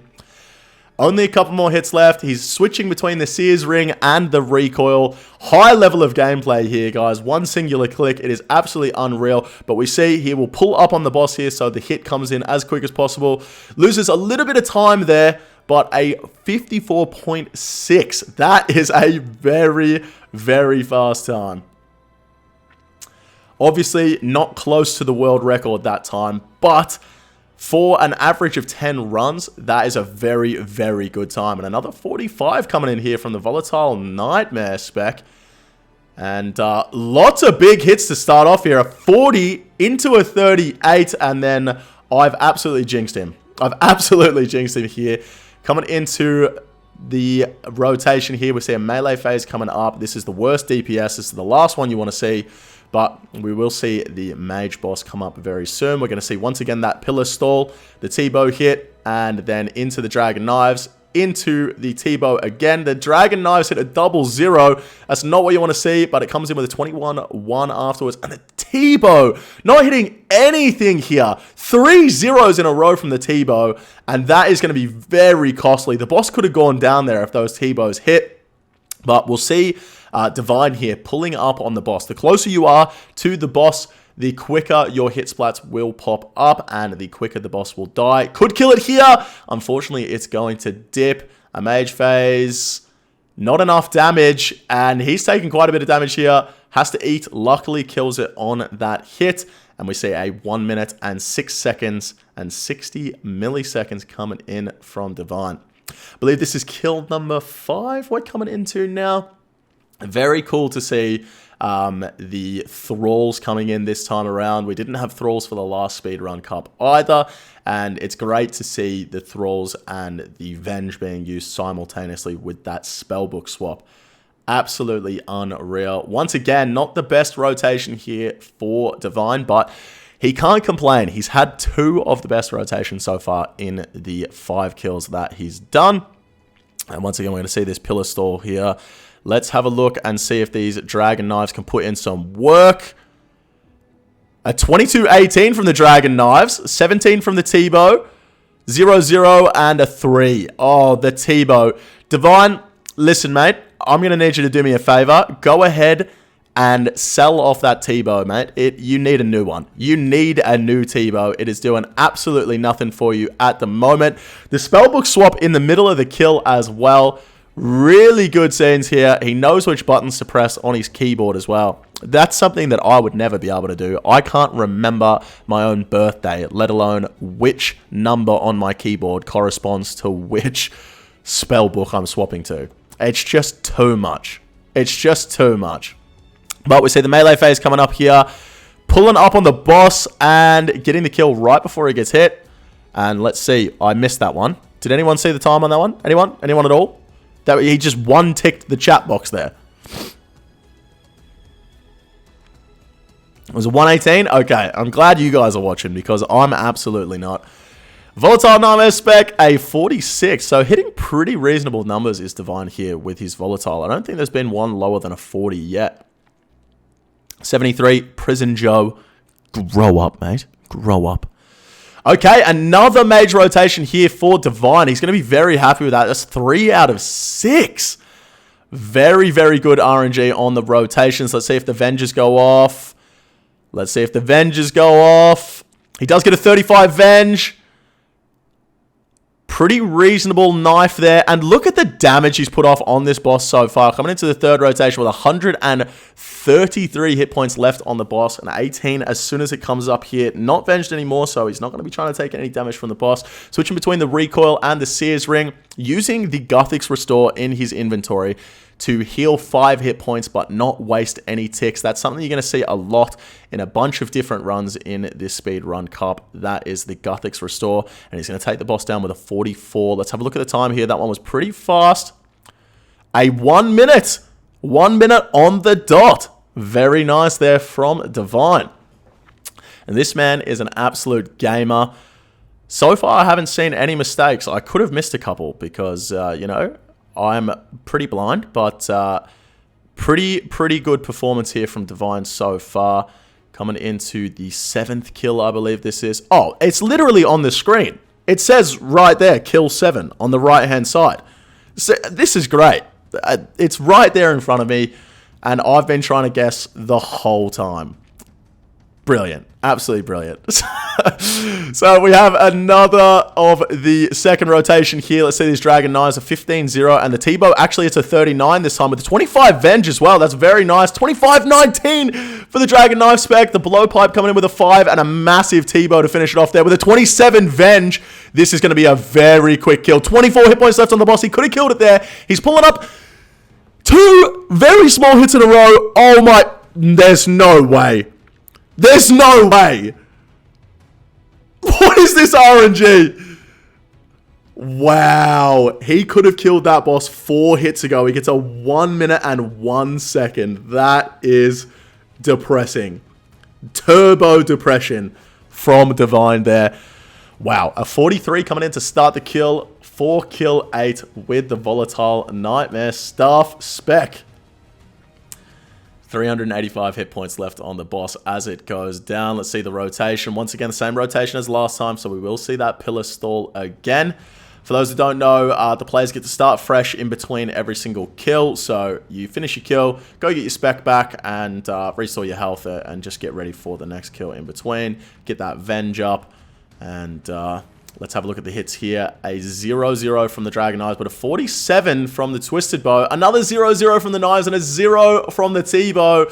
Speaker 1: Only a couple more hits left. He's switching between the Seer's Ring and the Recoil. High level of gameplay here, guys. One singular click. It is absolutely unreal. But we see he will pull up on the boss here, so the hit comes in as quick as possible. Loses a little bit of time there, but a 54.6. That is a very, very fast time. Obviously, not close to the world record that time, but for an average of 10 runs, that is a very, very good time. And another 45 coming in here from the Volatile Nightmare spec. And lots of big hits to start off here. A 40 into a 38, and then I've absolutely jinxed him. I've absolutely jinxed him here. Coming into the rotation here, we see a melee phase coming up. This is the worst DPS. This is the last one you want to see. But we will see the mage boss come up very soon. We're going to see once again that pillar stall, the T-bow hit, and then into the dragon knives, into the T-bow again. The dragon knives hit a double 0. That's not what you want to see, but it comes in with a 21-1 afterwards. And the T-bow not hitting anything here. 3 zeros in a row from the T-bow, and that is going to be very costly. The boss could have gone down there if those T-bows hit, but we'll see Divine here pulling up on the boss. The closer you are to the boss, the quicker your hit splats will pop up, and the quicker the boss will die. Could kill it here. Unfortunately, it's going to dip. A mage phase. Not enough damage, and he's taking quite a bit of damage here. Has to eat. Luckily, kills it on that hit. And we see a 1 minute and 6 seconds and 60 milliseconds coming in from Divine. I believe this is kill number 5 we're coming into now. Very cool to see the thralls coming in this time around. We didn't have thralls for the last Speedrun Cup either, and it's great to see the thralls and the Venge being used simultaneously with that spellbook swap. Absolutely unreal. Once again, not the best rotation here for Divine, but he can't complain. He's had 2 of the best rotations so far in the 5 kills that he's done. And once again, we're going to see this pillar stall here. Let's have a look and see if these dragon knives can put in some work. A 22-18 from the dragon knives. 17 from the T-bow. 0-0 and a 3. Oh, the T-bow. Divine, listen, mate. I'm going to need you to do me a favor. Go ahead and sell off that T-bow, mate. You need a new one. You need a new T-bow. It is doing absolutely nothing for you at the moment. The spellbook swap in the middle of the kill as well. Really good scenes here. He knows which buttons to press on his keyboard as well. That's something that I would never be able to do. I can't remember my own birthday, let alone which number on my keyboard corresponds to which spellbook I'm swapping to. It's just too much. It's just too much. But we see the melee phase coming up here, pulling up on the boss and getting the kill right before he gets hit. And let's see. I missed that one. Did anyone see the time on that one? Anyone? Anyone at all? That he just one-ticked the chat box there. It was a 118? Okay, I'm glad you guys are watching because I'm absolutely not. Volatile Nightmare spec, a 46. So hitting pretty reasonable numbers is Divine here with his Volatile. I don't think there's been one lower than a 40 yet. 73, Prison Joe. Grow up, mate. Grow up. Okay, another mage rotation here for Divine. He's going to be very happy with that. That's 3 out of 6. Very, very good RNG on the rotations. Let's see if the Vengers go off. Let's see if the Vengers go off. He does get a 35 Venge. Pretty reasonable knife there. And look at the damage he's put off on this boss so far. Coming into the 3rd rotation with 133 hit points left on the boss. And 18 as soon as it comes up here. Not venged anymore, so he's not going to be trying to take any damage from the boss. Switching between the recoil and the Seer's Ring. Using the Guthix Restore in his inventory to heal 5 hit points but not waste any ticks. That's something you're going to see a lot in a bunch of different runs in this Speedrun Cup. That is the Guthix Restore, and he's going to take the boss down with a 44. Let's have a look at the time here. That one was pretty fast. A 1 minute. 1 minute on the dot. Very nice there from Divine. And this man is an absolute gamer. So far, I haven't seen any mistakes. I could have missed a couple because, you know, I'm pretty blind, but pretty good performance here from Divine so far. Coming into the 7th kill, I believe this is. Oh, it's literally on the screen. It says right there, kill 7 on the right-hand side. So, this is great. It's right there in front of me, and I've been trying to guess the whole time. Brilliant. Absolutely brilliant. So we have another of the second rotation here. Let's see these Dragon Knives, a 15-0, and the T-bow, actually it's a 39 this time with the 25 Venge as well. That's very nice. 25-19 for the Dragon Knife spec. The Blowpipe coming in with a 5 and a massive T-bow to finish it off there with a 27 Venge. This is going to be a very quick kill. 24 hit points left on the boss. He could have killed it there. He's pulling up 2 very small hits in a row. Oh my, there's no way. There's no way. What is this RNG? Wow. He could have killed that boss 4 hits ago. He gets a 1 minute and 1 second. That is depressing. Turbo depression from Divine there. Wow, a 43 coming in to start the kill. 4 kill 8 with the Volatile Nightmare Staff spec. 385 hit points left on the boss as it goes down. Let's see the rotation. Once again, the same rotation as last time, so we will see that pillar stall again. For those who don't know, the players get to start fresh in between every single kill. So you finish your kill, go get your spec back, and restore your health and just get ready for the next kill in between. Get that Venge up, and let's have a look at the hits here. A 0-0 from the Dragon Knives, but a 47 from the Twisted Bow. Another 0-0 from the Knives and a 0 from the T-Bow.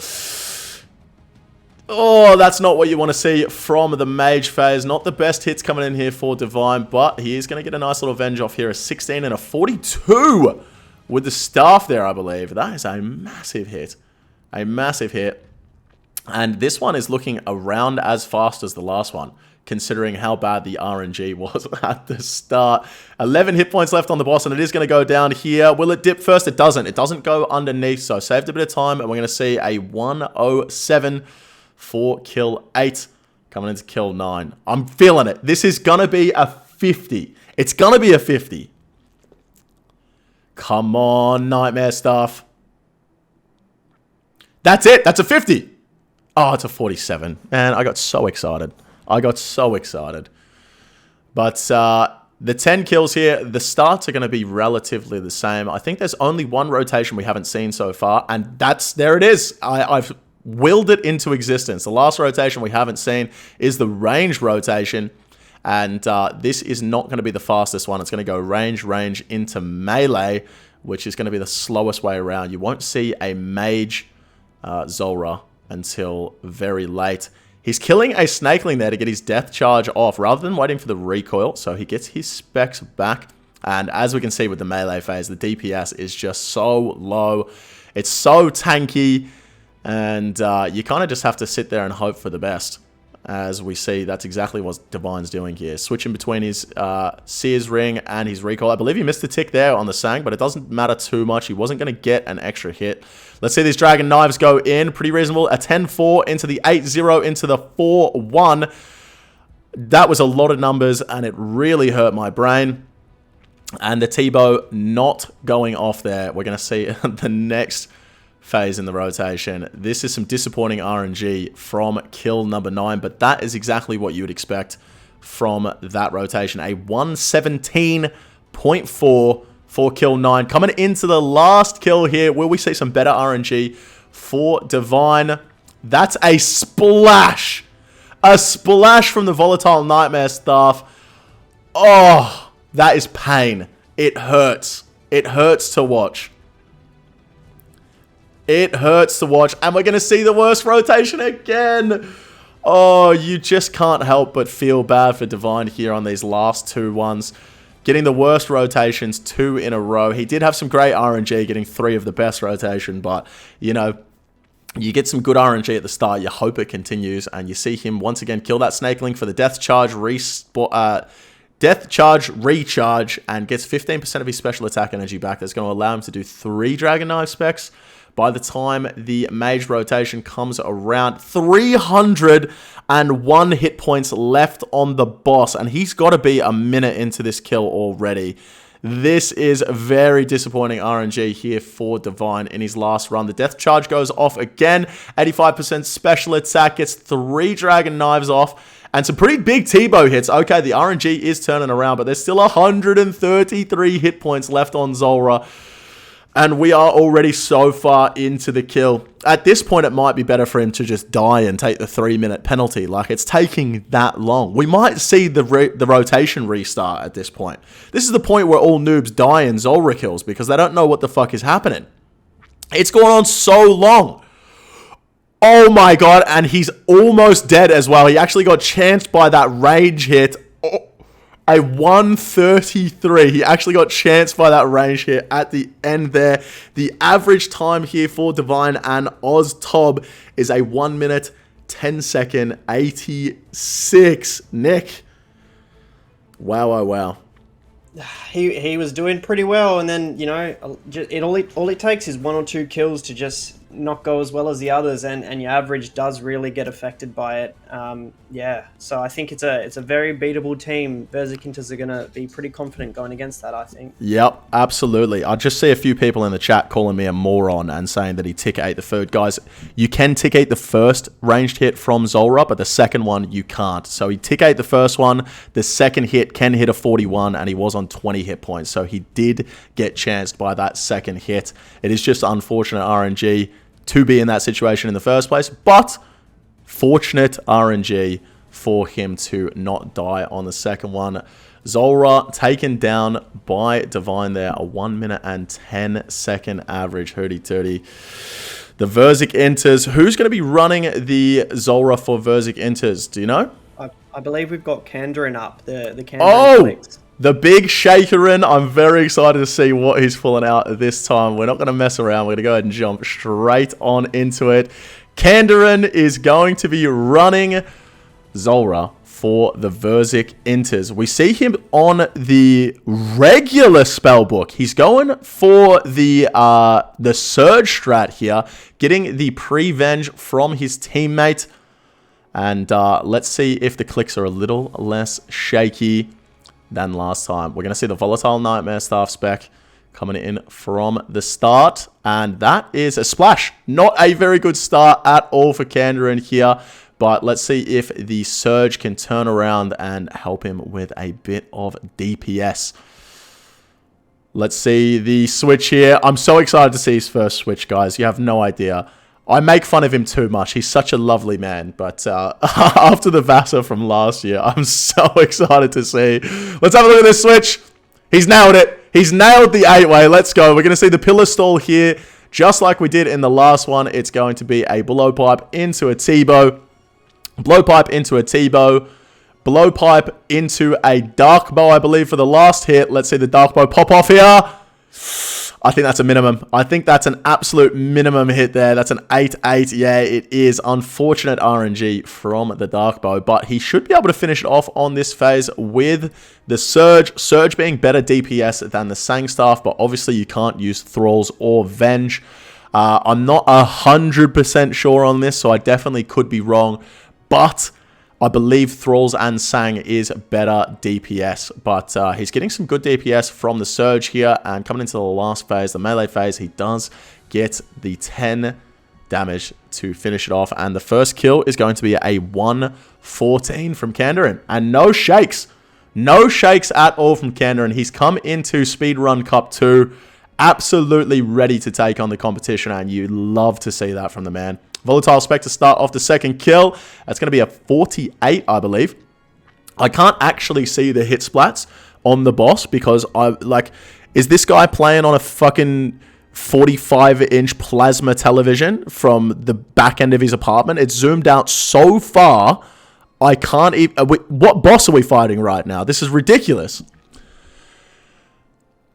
Speaker 1: Oh, that's not what you want to see from the Mage phase. Not the best hits coming in here for Divine, but he is going to get a nice little Venge off here. A 16 and a 42 with the Staff there, I believe. That is a massive hit. A massive hit. And this one is looking around as fast as the last one, considering how bad the RNG was at the start. 11 hit points left on the boss, and it is going to go down here. Will it dip first? It doesn't. It doesn't go underneath, so saved a bit of time, and we're going to see a 107 for kill 8 coming into kill 9. I'm feeling it. This is going to be a 50. It's going to be a 50. Come on, Nightmare Staff. That's it. That's a 50. Oh, it's a 47. Man, I got so excited. I got so excited. But the 10 kills here, the starts are going to be relatively the same. I think there's only one rotation we haven't seen so far, and there it is. I've willed it into existence. The last rotation we haven't seen is the range rotation, and this is not going to be the fastest one. It's going to go range into melee, which is going to be the slowest way around. You won't see a mage Zulrah until very late. He's killing a Snakeling there to get his death charge off rather than waiting for the recoil, so he gets his specs back. And as we can see with the melee phase, the DPS is just so low. It's so tanky, and you kind of just have to sit there and hope for the best. As we see, that's exactly what Divine's doing here. Switching between his Seer's Ring and his recoil. I believe he missed a tick there on the Sang, but it doesn't matter too much. He wasn't going to get an extra hit. Let's see these Dragon Knives go in. Pretty reasonable. A 10-4 into the 8-0 into the 4-1. That was a lot of numbers, and it really hurt my brain. And the T-Bow not going off there. We're going to see the next phase in the rotation. This is some disappointing RNG from kill number 9, but that is exactly what you would expect from that rotation. A 117.4 for kill 9. Coming into the last kill here, will we see some better RNG for Divine? That's a splash. A splash from the Volatile Nightmare Staff. Oh, that is pain. It hurts. It hurts to watch. It hurts to watch, and we're going to see the worst rotation again. Oh, you just can't help but feel bad for Divine here on these last two ones. Getting the worst rotations 2 in a row. He did have some great RNG, getting 3 of the best rotation, but, you know, you get some good RNG at the start. You hope it continues, and you see him once again kill that Snakeling for the Death Charge recharge, and gets 15% of his special attack energy back. That's going to allow him to do 3 Dragon Knife specs. By the time the mage rotation comes around, 301 hit points left on the boss, and he's got to be a minute into this kill already. This is very disappointing RNG here for Divine in his last run. The death charge goes off again, 85% special attack, gets 3 Dragon Knives off, and some pretty big T-Bow hits. Okay, the RNG is turning around, but there's still 133 hit points left on Zulrah. And we are already so far into the kill. At this point, it might be better for him to just die and take the 3-minute penalty. Like, it's taking that long. We might see the rotation restart at this point. This is the point where all noobs die in Zulrah kills because they don't know what the fuck is happening. It's gone on so long. Oh my god, and he's almost dead as well. He actually got chanced by that rage hit. Oh. A 133. He actually got chanced by that range hit at the end there. The average time here for Divine and OzTob is a 1 minute, 10 second, 86. Nick. Wow, oh wow.
Speaker 2: He was doing pretty well, and then, you know, all it takes is 1 or 2 kills to just not go as well as the others, and your average does really get affected by it. Yeah, so I think it's a very beatable team. Verzikinters are going to be pretty confident going against that, I think.
Speaker 1: Yep, absolutely. I just see a few people in the chat calling me a moron and saying that he tick ate the food. Guys, you can tick ate the first ranged hit from Zulrah, but the second one you can't. So he tick ate the first one. The second hit can hit a 41, and he was on 20 hit points. So he did get chanced by that second hit. It is just unfortunate RNG to be in that situation in the first place, but fortunate RNG for him to not die on the second one. Zulrah taken down by Divine there, a 1 minute and 10 second average. Hootie tootie. The Verzikinters. Who's going to be running the Zulrah for Verzikinters? Do you know?
Speaker 2: I believe we've got Kandarin up. The Kandarin.
Speaker 1: Oh! The big shakerin. I'm very excited to see what he's pulling out this time. We're not going to mess around. We're going to go ahead and jump straight on into it. Kandarin is going to be running Zulrah for the Verzikinters. We see him on the regular spellbook. He's going for the Surge strat here, getting the pre-venge from his teammate. And let's see if the clicks are a little less shaky than last time. We're going to see the Volatile Nightmare Staff spec coming in from the start. And that is a splash. Not a very good start at all for Kandarin here. But let's see if the Surge can turn around and help him with a bit of DPS. Let's see the switch here. I'm so excited to see his first switch, guys. You have no idea. I make fun of him too much. He's such a lovely man. But after the Vassar from last year, I'm so excited to see. Let's have a look at this switch. He's nailed it. He's nailed the 8-way. Let's go. We're going to see the pillar stall here. Just like we did in the last one, it's going to be a blowpipe into a T-bow. Blowpipe into a T-bow. Blowpipe into a dark bow, I believe, for the last hit. Let's see the dark bow pop off here. I think that's a minimum. I think that's an absolute minimum hit there. That's an 8-8. Yeah, it is. Unfortunate RNG from the dark bow, but he should be able to finish it off on this phase with the Surge. Surge being better DPS than the Sang Staff, but obviously you can't use Thralls or Venge. I'm not 100% sure on this, so I definitely could be wrong, but I believe Thralls and Sang is better DPS, but he's getting some good DPS from the Surge here, and coming into the last phase, the melee phase, he does get the 10 damage to finish it off, and the first kill is going to be a 114 from Kandarin, and no shakes. No shakes at all from Kandarin. He's come into Speedrun Cup 2 absolutely ready to take on the competition, and you love to see that from the man. Volatile Spec to start off the second kill. That's going to be a 48, I believe. I can't actually see the hit splats on the boss because is this guy playing on a fucking 45-inch plasma television from the back end of his apartment? It's zoomed out so far, I can't even... What boss are we fighting right now? This is ridiculous.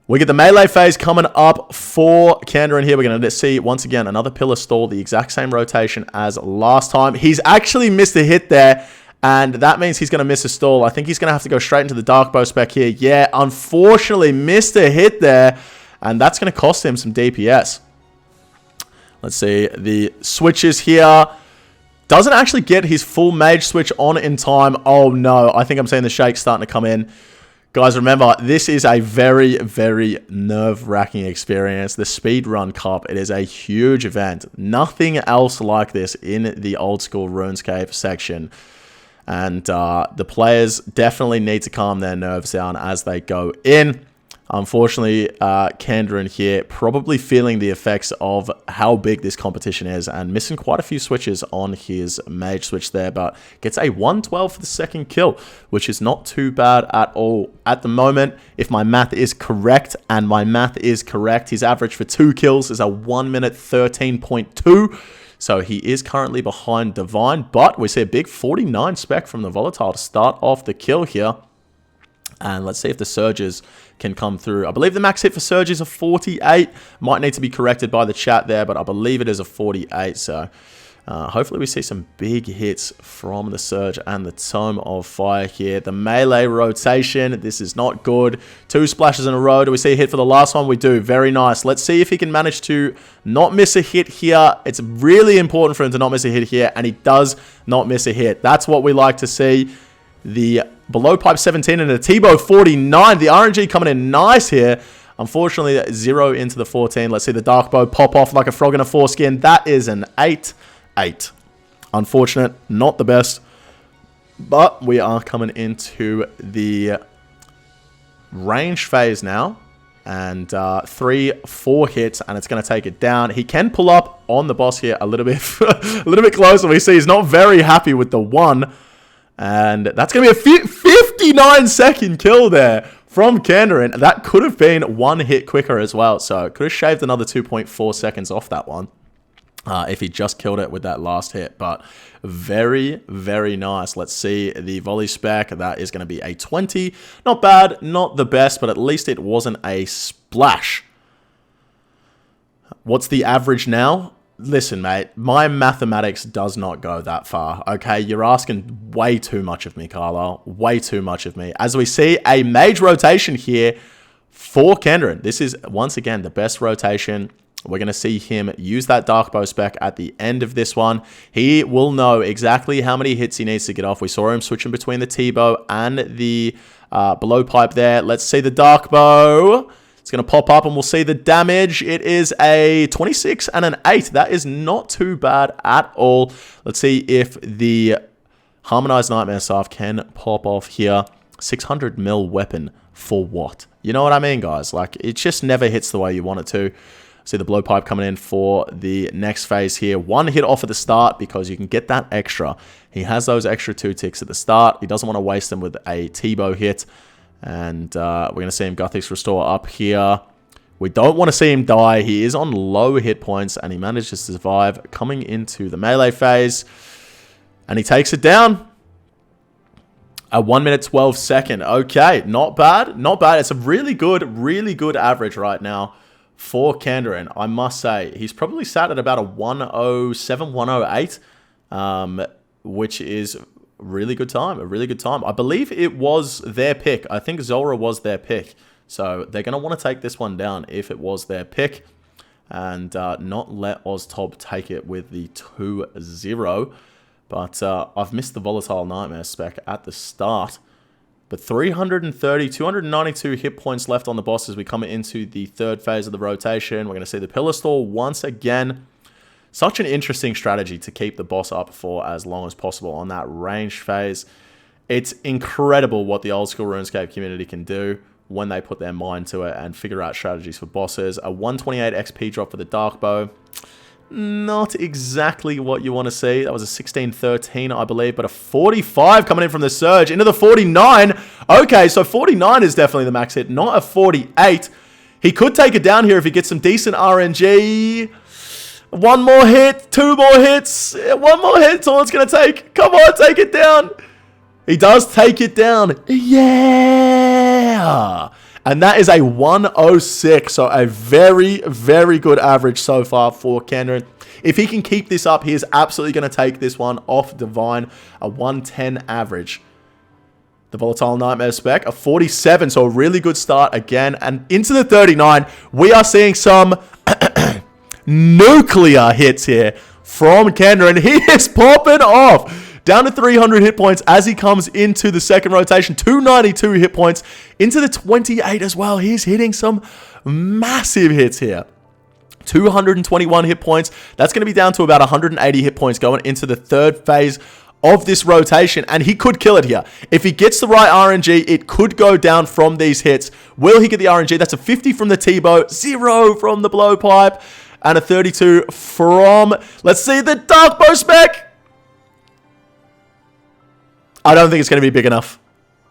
Speaker 1: We get the melee phase coming up for Kandarin here. We're going to see, once again, another pillar stall, the exact same rotation as last time. He's actually missed a hit there, and that means he's going to miss a stall. I think he's going to have to go straight into the dark bow spec here. Yeah, unfortunately, missed a hit there, and that's going to cost him some DPS. Let's see, the switches here. Doesn't actually get his full mage switch on in time. Oh, no. I think I'm seeing the shake starting to come in. Guys, remember, this is a very, very nerve-wracking experience. The Speedrun Cup, it is a huge event. Nothing else like this in the old-school RuneScape section. And the players definitely need to calm their nerves down as they go in. Unfortunately, Kandarin here probably feeling the effects of how big this competition is and missing quite a few switches on his mage switch there, but gets a 112 for the second kill, which is not too bad at all. At the moment, if my math is correct, and my math is correct, his average for 2 kills is a 1 minute 13.2. So he is currently behind Divine, but we see a big 49 spec from the Volatile to start off the kill here. And let's see if the Surges can come through. I believe the max hit for Surge is a 48. Might need to be corrected by the chat there, but I believe it is a 48. So Hopefully we see some big hits from the Surge and the Tome of Fire here. The melee rotation, this is not good. 2 splashes in a row. Do we see a hit for the last one? We do. Very nice. Let's see if he can manage to not miss a hit here. It's really important for him to not miss a hit here, and he does not miss a hit. That's what we like to see. The below pipe 17 and a T-bow 49. The RNG coming in nice here. Unfortunately, 0 into the 14. Let's see the dark bow pop off like a frog in a foreskin. That is an 8. Unfortunate, not the best, but we are coming into the range phase now, and 3-4 hits, and it's going to take it down. He can pull up on the boss here a little bit a little bit closer. We see he's not very happy with the 1, and that's going to be a 59-second kill there from Kandarin. That could have been 1 hit quicker as well, so could have shaved another 2.4 seconds off that one. If he just killed it with that last hit. But very, very nice. Let's see the volley spec. That is going to be a 20. Not bad, not the best, but at least it wasn't a splash. What's the average now? Listen, mate, my mathematics does not go that far, okay? You're asking way too much of me, Carlisle. Way too much of me. As we see a mage rotation here for Kandarin. This is, once again, the best rotation. We're going to see him use that dark bow spec at the end of this one. He will know exactly how many hits he needs to get off. We saw him switching between the T-bow and the below pipe there. Let's see the dark bow. It's going to pop up and we'll see the damage. It is a 26 and an 8. That is not too bad at all. Let's see if the Harmonized Nightmare Staff can pop off here. 600 mil weapon for what? You know what I mean, guys? Like, it just never hits the way you want it to. See the blowpipe coming in for the next phase here. 1 hit off at the start because you can get that extra. He has those extra 2 ticks at the start. He doesn't want to waste them with a T-bow hit. And we're going to see him Guthix Restore up here. We don't want to see him die. He is on low hit points and he manages to survive coming into the melee phase. And he takes it down. A 1 minute 12 second. Okay, not bad. Not bad. It's a really good average right now for Kandarin, I must say. He's probably sat at about a 107, 108, which is a really good time. I believe it was their pick. I think Zulrah was their pick. So they're going to want to take this one down if it was their pick and not let Oztob take it with the 2-0. But I've missed the Volatile Nightmare spec at the start. But 330, 292 hit points left on the boss as we come into the 3rd phase of the rotation. We're going to see the Pillar Stall once again. Such an interesting strategy to keep the boss up for as long as possible on that range phase. It's incredible what the old school RuneScape community can do when they put their mind to it and figure out strategies for bosses. A 128 XP drop for the Dark Bow. Not exactly what you want to see. That was a 16-13, I believe, but a 45 coming in from the Surge into the 49. Okay, so 49 is definitely the max hit, not a 48. He could take it down here if he gets some decent RNG. 1 more hit, 2 more hits. 1 more hit, all it's going to take. Come on, take it down. He does take it down. Yeah. And that is a 106, so a very, very good average so far for Kandarin. If he can keep this up, he is absolutely going to take this one off Divine, a 110 average. The Volatile Nightmare spec, a 47, so a really good start again. And into the 39, we are seeing some nuclear hits here from Kandarin. He is popping off. Down to 300 hit points as he comes into the 2nd rotation. 292 hit points into the 28 as well. He's hitting some massive hits here. 221 hit points. That's going to be down to about 180 hit points going into the 3rd phase of this rotation. And he could kill it here. If he gets the right RNG, it could go down from these hits. Will he get the RNG? That's a 50 from the T-bow, 0 from the blowpipe, and a 32 from, let's see, the Dark Bow spec. I don't think it's going to be big enough.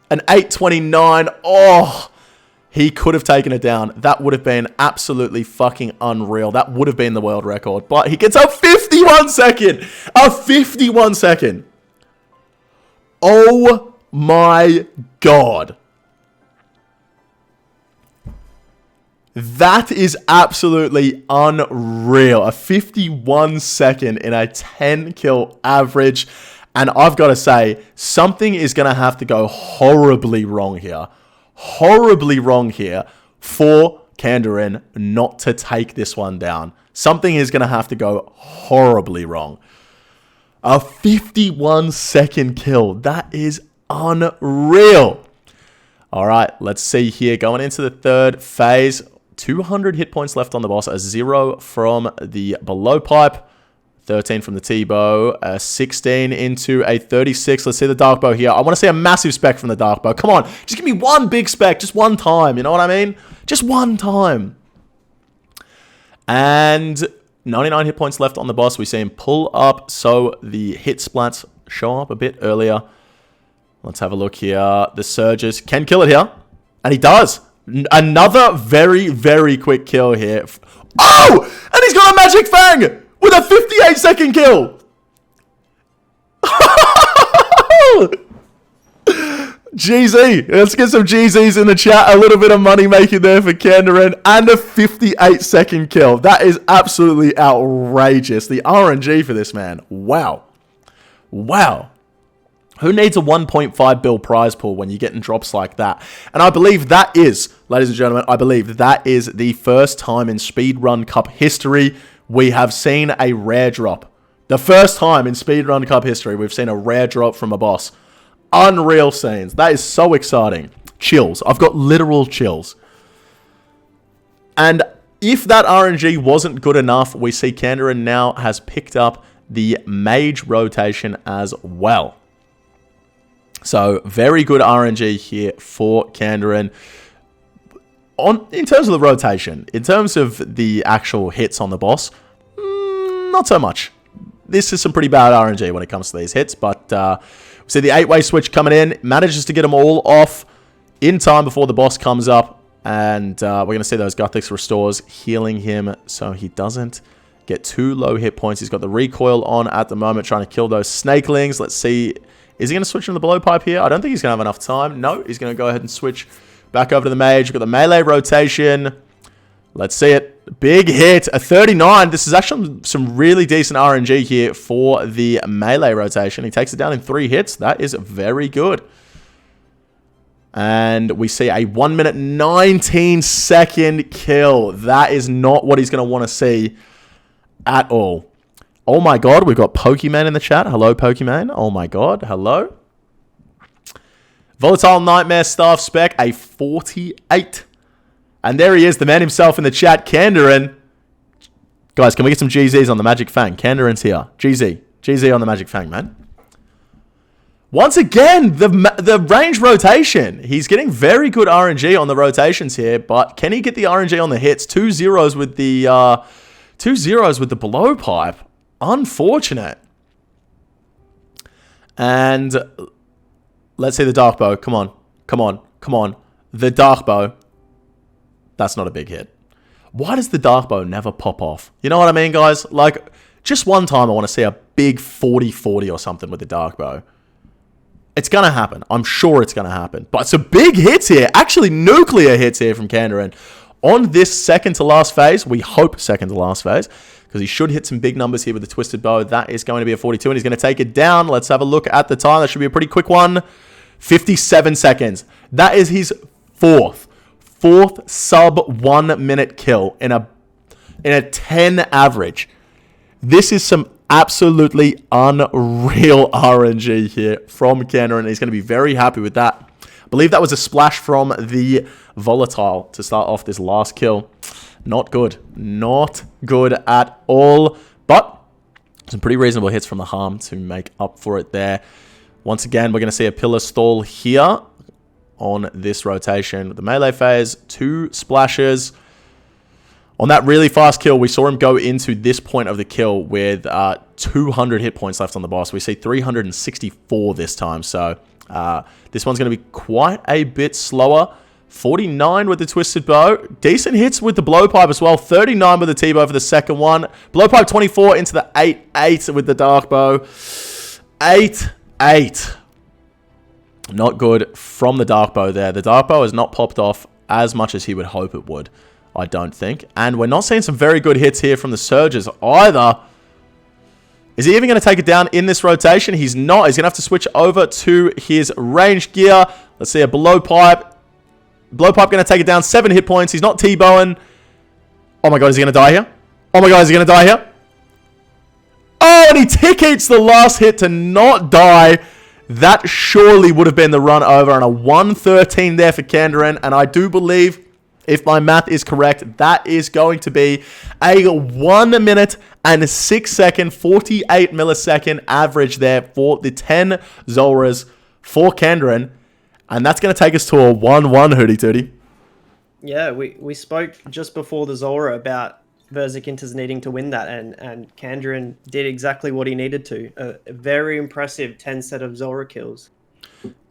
Speaker 1: An 829. Oh, he could have taken it down. That would have been absolutely fucking unreal. That would have been the world record. But he gets a 51 second. A 51 second. Oh my God. That is absolutely unreal. A 51 second in a 10 kill average. And I've got to say, something is going to have to go horribly wrong here. Horribly wrong here for Kandarin not to take this one down. Something is going to have to go horribly wrong. A 51 second kill. That is unreal. All right, let's see here. Going into the third phase. 200 hit points left on the boss. A 0 from the below pipe. 13 from the T-bow. 16 into a 36. Let's see the dark bow here. I want to see a massive spec from the dark bow. Come on, just give me one big spec. Just one time. You know what I mean? Just one time. And 99 hit points left on the boss. We see him pull up so the hit splats show up a bit earlier. Let's have a look here. The Surges can kill it here. And he does. Another very, very quick kill here. Oh! And he's got a Magic Fang with a 58 second kill. GZ. Let's get some GZs in the chat. A little bit of money making there for Kandarin. And a 58 second kill. That is absolutely outrageous. The RNG for this man. Wow. Wow. Who needs a 1.5 bill prize pool when you're getting drops like that? And I believe that is, ladies and gentlemen, I believe that is the first time in Speedrun Cup history we have seen a rare drop. The first time in Speedrun Cup history we've seen a rare drop from a boss. Unreal scenes. That is so exciting. Chills. I've got literal chills. And if that RNG wasn't good enough, we see Kandarin now has picked up the mage rotation as well. So, very good RNG here for Kandarin. In terms of the rotation, in terms of the actual hits on the boss, not so much. This is some pretty bad RNG when it comes to these hits, but we see the 8-way switch coming in, manages to get them all off in time before the boss comes up, and we're going to see those Guthix restores healing him so he doesn't get too low hit points. He's got the recoil on at the moment, trying to kill those snakelings. Let's see. Is he going to switch from the below pipe here? I don't think he's going to have enough time. No, he's going to go ahead and switch back over to the mage. We've got the melee rotation. Let's see it. Big hit. A 39. This is actually some really decent RNG here for the melee rotation. He takes it down in 3 hits. That is very good. And we see a 1 minute 19 second kill. That is not what he's going to want to see at all. Oh my god, we've got Pokemon in the chat. Hello, Pokemon. Oh my god, hello. Volatile Nightmare Staff spec, a 48. And there he is, the man himself in the chat, Kandarin. Guys, can we get some GZs on the Magic Fang? Kandarin's here. GZ on the Magic Fang, man. Once again, the range rotation. He's getting very good RNG on the rotations here, but can he get the RNG on the hits? 2 zeros with the below pipe. Unfortunate. And let's see the dark bow. Come on. Come on. Come on. The dark bow. That's not a big hit. Why does the dark bow never pop off? You know what I mean, guys? Like, just one time I want to see a big 40-40 or something with the dark bow. It's going to happen. I'm sure it's going to happen. But some big hits here. Actually, nuclear hits here from Kandarin. On this second to last phase, we hope second to last phase, because he should hit some big numbers here with the Twisted Bow. That is going to be a 42, and he's going to take it down. Let's have a look at the time. That should be a pretty quick one. 57 seconds. That is his fourth sub 1 minute kill in a 10 average. This is some absolutely unreal RNG here from Kandarin. He's going to be very happy with that. I believe that was a splash from the Volatile to start off this last kill. Not good. Not good at all. But some pretty reasonable hits from the harm to make up for it there. Once again, we're going to see a pillar stall here on this rotation. With the melee phase, 2 splashes. On that really fast kill, we saw him go into this point of the kill with 200 hit points left on the boss. We see 364 this time. So this one's going to be quite a bit slower. 49 with the Twisted Bow. Decent hits with the Blowpipe as well. 39 with the T-Bow for the second one. Blowpipe 24 into the 8-8 with the Dark Bow. 8-8. Not good from the Dark Bow there. The Dark Bow has not popped off as much as he would hope it would. I don't think. And we're not seeing some very good hits here from the Surges either. Is he even going to take it down in this rotation? He's not. He's going to have to switch over to his range gear. Let's see a blowpipe. Blowpipe going to take it down. 7 hit points. He's not T-bowing. Oh my god, is he going to die here? Oh my god, is he going to die here? Oh, and he tickets the last hit to not die. That surely would have been the run over. And a 113 there for Kandarin. And I do believe, if my math is correct, that is going to be a 1 minute and 6 second, 48 millisecond average there for the 10 Zulrahs for Kandarin. And that's going to take us to a 1-1, Hootie Tootie.
Speaker 2: Yeah, we spoke just before the Zulrah about Verzikintas needing to win that, and Kandarin did exactly what he needed to. A very impressive 10 set of Zulrah kills.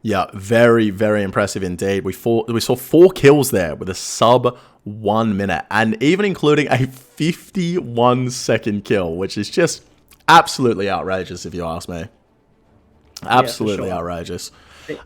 Speaker 1: Yeah, very, very impressive indeed. We saw 4 kills there with a sub 1 minute, and even including a 51-second kill, which is just absolutely outrageous if you ask me. Absolutely outrageous.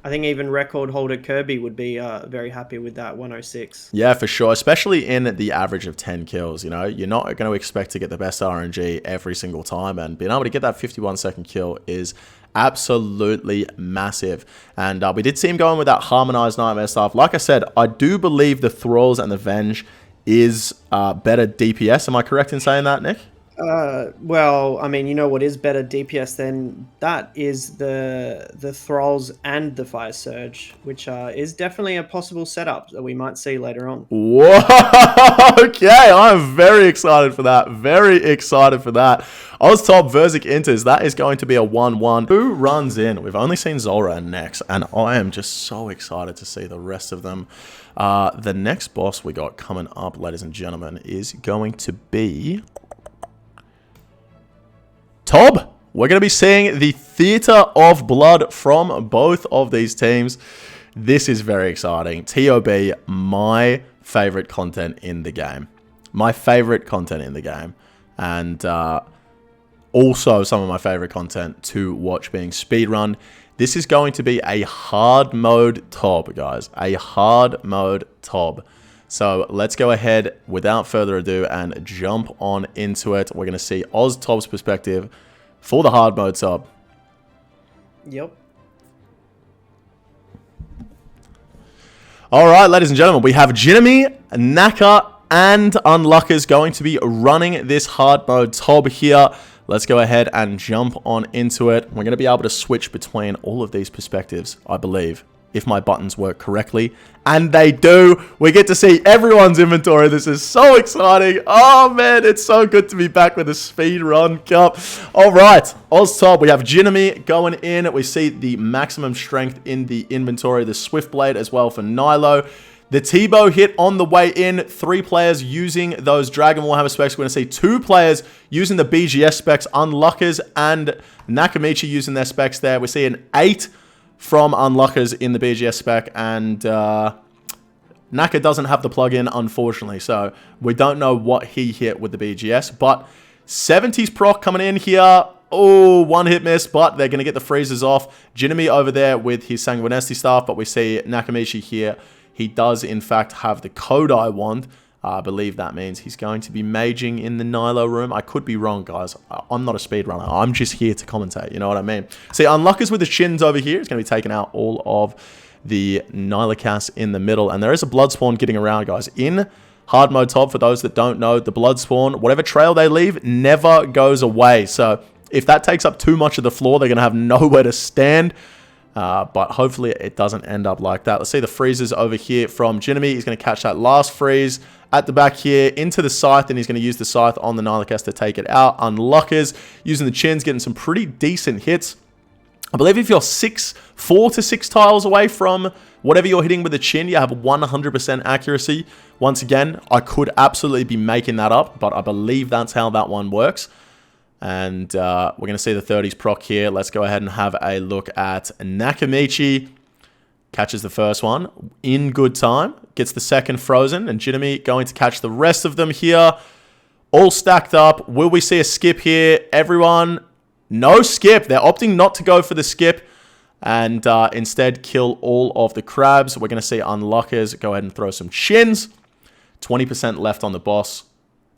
Speaker 2: I think even record holder Kirby would be very happy with that 106.
Speaker 1: Yeah, for sure. Especially in the average of 10 kills. You know, you're not going to expect to get the best RNG every single time. And being able to get that 51-second kill is absolutely massive. And we did see him going with that Harmonized Nightmare stuff. Like I said, I do believe the Thralls and the Venge is better DPS. Am I correct in saying that, Nick?
Speaker 2: Well, I mean, you know what is better DPS than that is the Thralls and the Fire Surge, which is definitely a possible setup that we might see later on.
Speaker 1: Whoa! Okay, I'm very excited for that. Very excited for that. Oztop Verzikintas, that is going to be a 1-1. Who runs in? We've only seen Zulrah and Nex, and I am just so excited to see the rest of them. The next boss we got coming up, ladies and gentlemen, is going to be Tob. We're going to be seeing the Theater of Blood from both of these teams. This is very exciting. TOB, my favorite content in the game. My favorite content in the game. And also some of my favorite content to watch being Speedrun. This is going to be a hard mode Tob, guys. A hard mode Tob. So let's go ahead without further ado and jump on into it. We're going to see Oztop's perspective for the hard mode Tob.
Speaker 2: Yep.
Speaker 1: All right, ladies and gentlemen, we have Jinami, Naka, and Unluckers going to be running this hard mode Tob here. Let's go ahead and jump on into it. We're going to be able to switch between all of these perspectives, I believe, if my buttons work correctly. And they do. We get to see everyone's inventory. This is so exciting. Oh, man, it's so good to be back with the Speedrun Cup. All right, Oztop, we have Jinami going in. We see the maximum strength in the inventory. The Swift Blade as well for Nilo. The T-Bow hit on the way in. 3 players using those Dragon Warhammer specs. We're going to see 2 players using the BGS specs. Unluckers and Nakamichi using their specs there. We're seeing 8 from Unluckers in the BGS spec, and Naka doesn't have the plugin, unfortunately, so we don't know what he hit with the BGS, but 70s proc coming in here. Oh, 1 hit miss, but they're going to get the freezes off. Jinami over there with his Sanguinesti staff, but we see Nakamichi here. He does, in fact, have the Kodai wand. I believe that means he's going to be maging in the Nilo room. I could be wrong, guys. I'm not a speedrunner. I'm just here to commentate. You know what I mean? See, Unluckers with the shins over here is going to be taking out all of the Nilocast in the middle. And there is a blood spawn getting around, guys. In hard mode Tob, for those that don't know, the blood spawn, whatever trail they leave, never goes away. So if that takes up too much of the floor, they're going to have nowhere to stand. But hopefully it doesn't end up like that. Let's see the freezes over here from Jinami. He's going to catch that last freeze at the back here into the Scythe, and he's going to use the Scythe on the Nilocast to take it out. Unluckers using the chins, getting some pretty decent hits. I believe if you're 4 to 6 tiles away from whatever you're hitting with the chin, you have 100% accuracy. Once again, I could absolutely be making that up, but I believe that's how that one works. And we're going to see the 30s proc here. Let's go ahead and have a look at Nakamichi. Catches the first one in good time. Gets the second frozen. And Jinami going to catch the rest of them here. All stacked up. Will we see a skip here? Everyone, no skip. They're opting not to go for the skip. And instead kill all of the crabs. We're going to see Unluckers go ahead and throw some chins 20% left on the boss.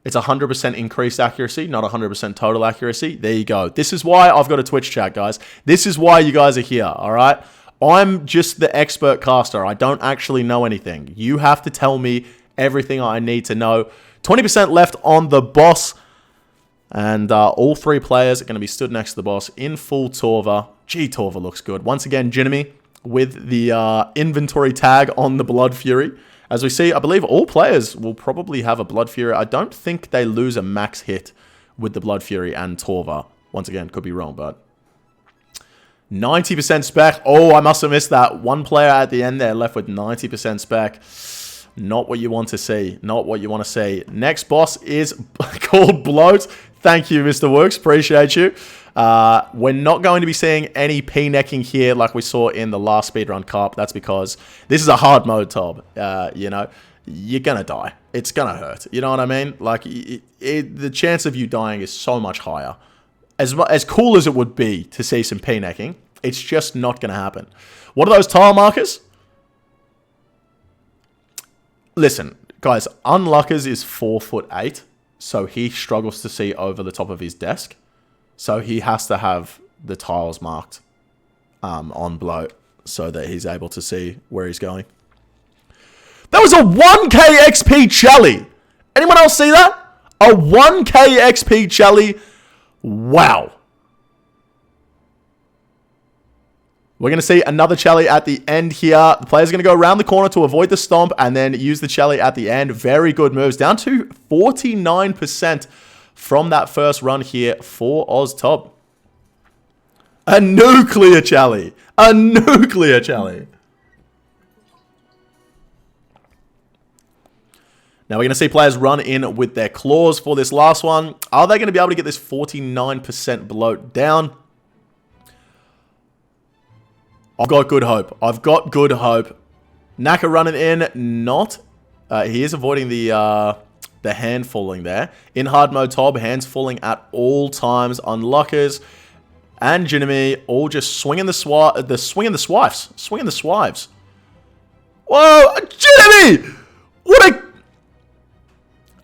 Speaker 1: It's 100% increased accuracy, not 100% total accuracy. There you go. This is why I've got a Twitch chat, guys. This is why you guys are here, all right? I'm just the expert caster. I don't actually know anything. You have to tell me everything I need to know. 20% left on the boss. And all 3 players are going to be stood next to the boss in full Torva. Gee, Torva looks good. Once again, Jinimi with the inventory tag on the Blood Fury. As we see, I believe all players will probably have a Blood Fury. I don't think they lose a max hit with the Blood Fury and Torva. Once again, could be wrong, but 90% spec. Oh, I must have missed that. One player at the end there left with 90% spec. Not what you want to see. Not what you want to see. Next boss is called Bloat. Thank you, Mr. Works. Appreciate you. We're not going to be seeing any P-necking here like we saw in the last Speedrun Cup. That's because this is a hard mode, Tob. You know, you're going to die. It's going to hurt. You know what I mean? Like, the chance of you dying is so much higher. As cool as it would be to see some P-necking, it's just not going to happen. What are those tile markers? Listen, guys, Unluckers is 4'8", so he struggles to see over the top of his desk. So he has to have the tiles marked on Bloat so that he's able to see where he's going. That was a 1k XP Chelly. Anyone else see that? A 1k XP Chelly. Wow. We're going to see another Chelly at the end here. The player's going to go around the corner to avoid the stomp and then use the Chelly at the end. Very good moves. Down to 49% from that first run here for OzTob. A nuclear Chelly. A nuclear Chelly. Now we're going to see players run in with their claws for this last one. Are they going to be able to get this 49% bloat down? I've got good hope. I've got good hope. Naka running in. Not. He is avoiding the hand falling there. In hard mode, Tob, hands falling at all times. Unluckers and Jinimi all just swinging the swinging the swipes. Swinging the swipes. Whoa! Jinimi! What a...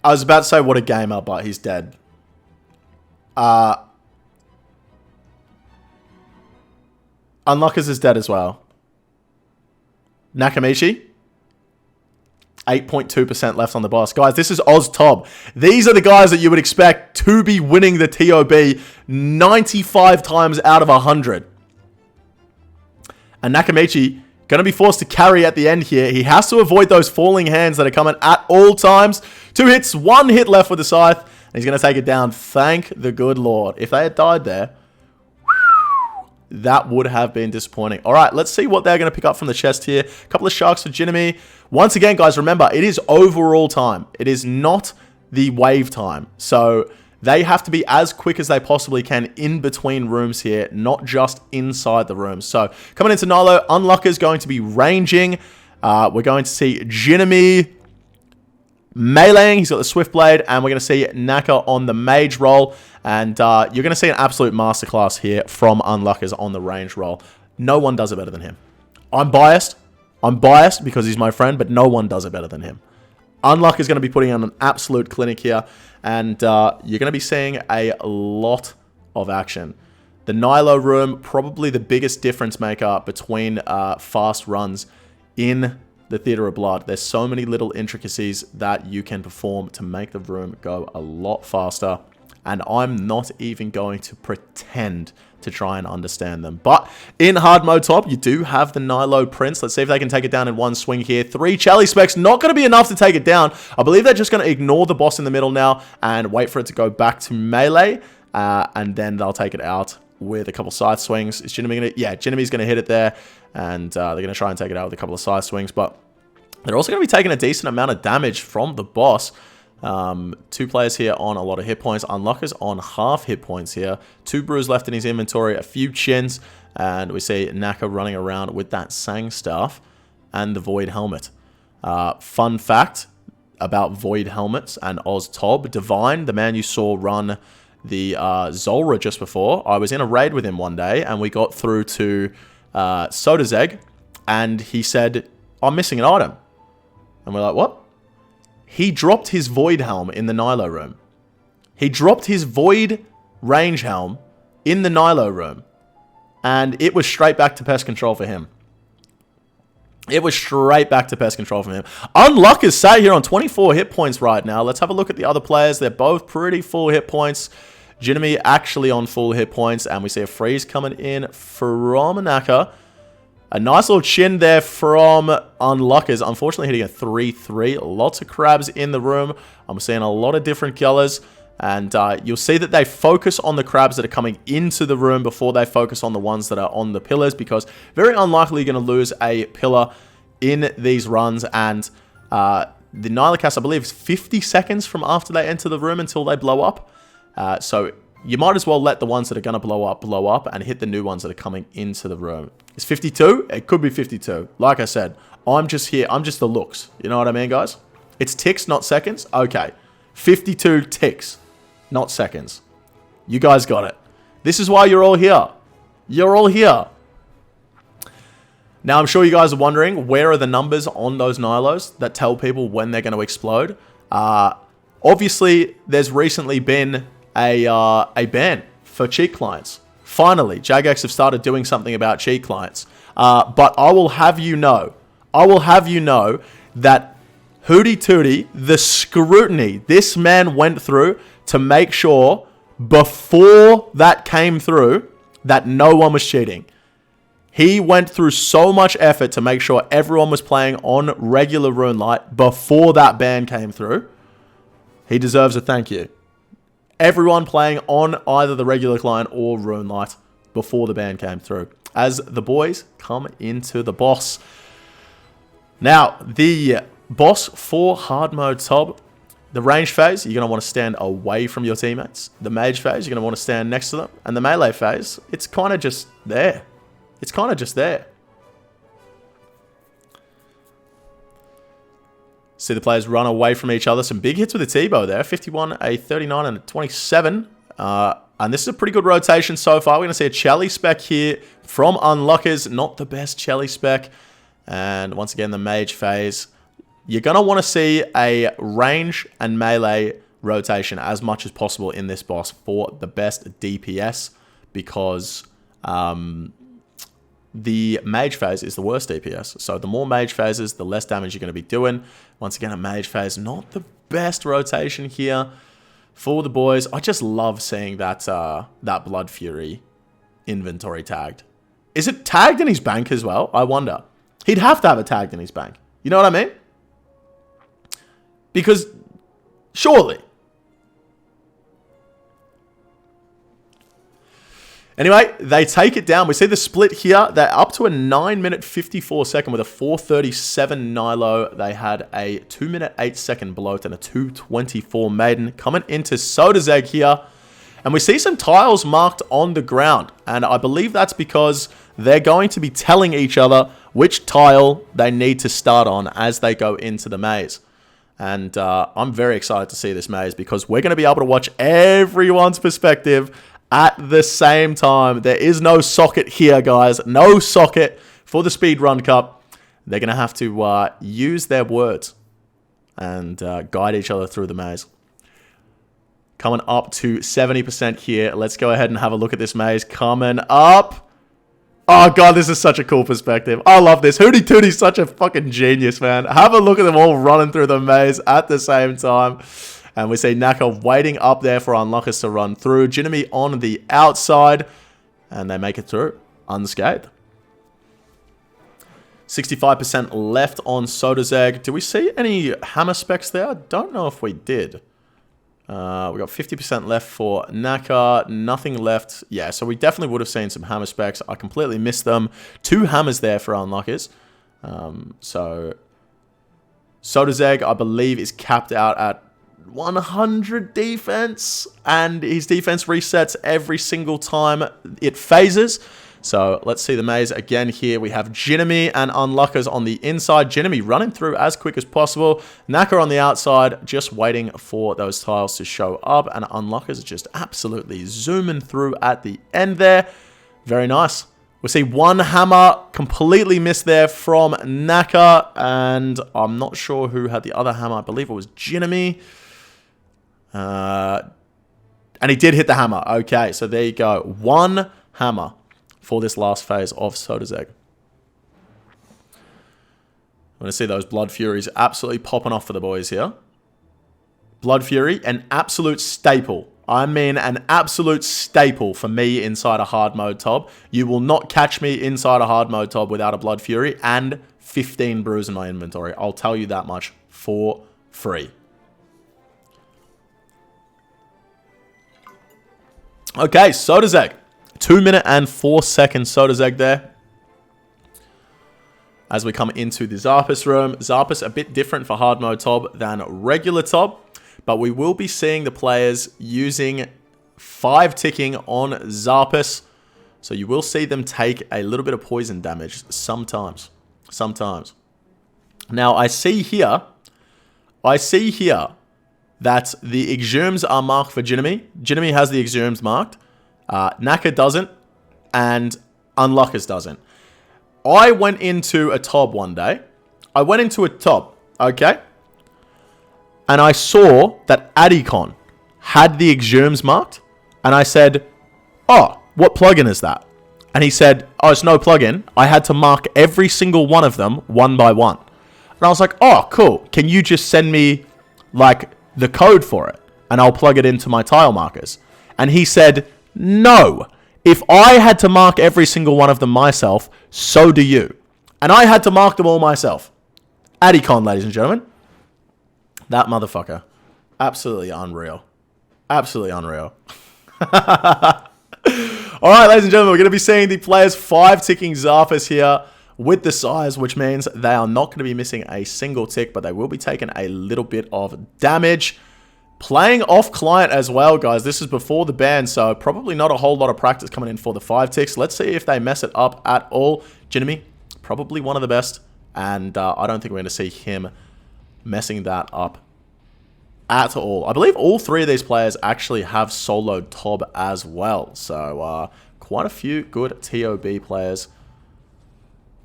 Speaker 1: I was about to say what a gamer, but he's dead. Unluckers is dead as well. Nakamichi. 8.2% left on the boss. Guys, this is OzTob. These are the guys that you would expect to be winning the TOB 95 times out of 100. And Nakamichi going to be forced to carry at the end here. He has to avoid those falling hands that are coming at all times. 2 hits, 1 hit left with the scythe. And he's going to take it down. Thank the good Lord. If they had died there, that would have been disappointing. All right, let's see what they're going to pick up from the chest here. A couple of sharks for Jinimi. Once again, guys, remember, it is overall time. It is not the wave time. So they have to be as quick as they possibly can in between rooms here, not just inside the rooms. So coming into Nilo, Unlucker is going to be ranging. We're going to see Jinimi meleeing. He's got the Swift Blade, and we're going to see Naka on the Mage roll. And you're going to see an absolute masterclass here from Unluckers on the range roll. No one does it better than him. I'm biased. I'm biased because he's my friend, but no one does it better than him. Unluck is going to be putting on an absolute clinic here, and you're going to be seeing a lot of action. The Nilo room, probably the biggest difference maker between fast runs in the Theatre of Blood. There's so many little intricacies that you can perform to make the room go a lot faster, and I'm not even going to pretend to try and understand them. But in hard mode top, you do have the Nilo Prince. Let's see if they can take it down in one swing here. 3 Chelly specs, not going to be enough to take it down. I believe they're just going to ignore the boss in the middle now and wait for it to go back to melee, and then they'll take it out with a couple side swings. Is Jinimi going to... Yeah, Jinimi's going to hit it there, and they're going to try and take it out with a couple of side swings, but they're also going to be taking a decent amount of damage from the boss. 2 players here on a lot of hit points. Unluckers on half hit points here. 2 brews left in his inventory, a few chins, and we see Naka running around with that Sang Staff and the Void Helmet. Fun fact about Void Helmets and OzTob. Divine, the man you saw run the Zulrah just before, I was in a raid with him one day, and we got through to Soda's Egg, and he said, I'm missing an item. And we're like, what? he dropped his Void Helm in the Nilo room. He dropped his Void Range Helm in the Nilo room. And it was straight back to pest control for him. It was straight back to pest control for him. Unluck is sat here on 24 hit points right now. Let's have a look at the other players. They're both pretty full hit points. Jinami actually on full hit points. And we see a freeze coming in from Naka. A nice little chin there from Unluckers. Unfortunately hitting a 3-3. Lots of crabs in the room. I'm seeing a lot of different colors. And you'll see that they focus on the crabs that are coming into the room before they focus on the ones that are on the pillars. Because very unlikely you're going to lose a pillar in these runs. And the Nilocast, I believe, is 50 seconds from after they enter the room until they blow up. So you might as well let the ones that are going to blow up and hit the new ones that are coming into the room. It's 52. It could be 52. Like I said, I'm just here. I'm just the looks. You know what I mean, guys? It's ticks, not seconds. Okay. 52 ticks, not seconds. You guys got it. This is why you're all here. You're all here. Now, I'm sure you guys are wondering, where are the numbers on those Nilos that tell people when they're going to explode? Obviously, there's recently been a ban for cheat clients. Finally, Jagex have started doing something about cheat clients. But I will have you know that Hootie Tootie, the scrutiny this man went through to make sure before that came through that no one was cheating. He went through so much effort to make sure everyone was playing on regular RuneLite before that ban came through. He deserves a thank you. Everyone playing on either the regular client or RuneLite before the ban came through. As the boys come into the boss. Now, the boss for hard mode top. The range phase, you're going to want to stand away from your teammates. The mage phase, you're going to want to stand next to them. And the melee phase, it's kind of just there. It's kind of just there. See the players run away from each other. Some big hits with the T-bow there. 51, a 39, and a 27. And this is a pretty good rotation so far. We're going to see a Chelly spec here from Unluckers. Not the best Chelly spec. And once again, the mage phase. You're going to want to see a range and melee rotation as much as possible in this boss for the best DPS. Because the mage phase is the worst DPS. So the more mage phases, the less damage you're going to be doing. Once again, a mage phase, not the best rotation here for the boys. I just love seeing that that Blood Fury inventory tagged. Is it tagged in his bank as well? I wonder. He'd have to have it tagged in his bank. You know what I mean? Because surely. Anyway, they take it down. We see the split here. They're up to a 9-minute 54-second with a 4:37 Nilo. They had a 2-minute 8-second bloat and a 2:24 maiden. Coming into Soda's Egg here. And we see some tiles marked on the ground. And I believe that's because they're going to be telling each other which tile they need to start on as they go into the maze. And I'm very excited to see this maze because we're going to be able to watch everyone's perspective at the same time. There is no socket here, guys. No socket for the Speedrun Cup. They're going to have to use their words and guide each other through the maze. Coming up to 70% here. Let's go ahead and have a look at this maze. Coming up. Oh, God, this is such a cool perspective. I love this. Hootie Tootie's such a fucking genius, man. Have a look at them all running through the maze at the same time. And we see Naka waiting up there for Unluckers to run through. Jinami on the outside. And they make it through unscathed. 65% left on Soda's Egg. Do we see any hammer specs there? I don't know if we did. We got 50% left for Naka. Nothing left. Yeah, so we definitely would have seen some hammer specs. I completely missed them. 2 hammers there for Unluckers. So Soda's Egg, I believe, is capped out at 100 defense. And his defense resets every single time it phases. So let's see the maze again here. We have Jinami and Unluckers on the inside. Jinami running through as quick as possible. Naka on the outside, just waiting for those tiles to show up. And Unluckers just absolutely zooming through at the end there. Very nice. We'll see one hammer completely missed there from Naka. And I'm not sure who had the other hammer. I believe it was Jinami. And he did hit the hammer. Okay, so there you go. One hammer for this last phase of Sodazeg. I'm going to see those Blood Furies absolutely popping off for the boys here. Blood Fury, an absolute staple. I mean, an absolute staple for me inside a hard mode Tob. You will not catch me inside a hard mode Tob without a Blood Fury and 15 brews in my inventory. I'll tell you that much for free. Okay, Sodazeg. 2 minute and 4 second Sodazeg there. As we come into the Zarpus room. Zarpus a bit different for hard mode Tob than regular Tob. But we will be seeing the players using 5 ticking on Zarpus. So you will see them take a little bit of poison damage sometimes. Sometimes. Now I see here that the Exhumes are marked for Jinami. Jinami has the Exhumes marked. Naka doesn't. And Unluckers doesn't. I went into a Tob one day. Okay? And I saw that Adicon had the Exhumes marked. And I said, oh, what plugin is that? And he said, oh, it's no plugin. I had to mark every single one of them one by one. And I was like, oh, cool. Can you just send me, like, the code for it? And I'll plug it into my tile markers. And he said, no. If I had to mark every single one of them myself, so do you. And I had to mark them all myself. Adicon, ladies and gentlemen. That motherfucker. Absolutely unreal. Absolutely unreal. Alright, ladies and gentlemen, we're going to be seeing the players 5 ticking Zarpus here with the size, which means they are not going to be missing a single tick, but they will be taking a little bit of damage. Playing off client as well, guys. This is before the ban, so probably not a whole lot of practice coming in for the 5 ticks. Let's see if they mess it up at all. Jinami, probably one of the best, and I don't think we're going to see him messing that up at all. I believe all 3 of these players actually have soloed Tob as well. So quite a few good TOB players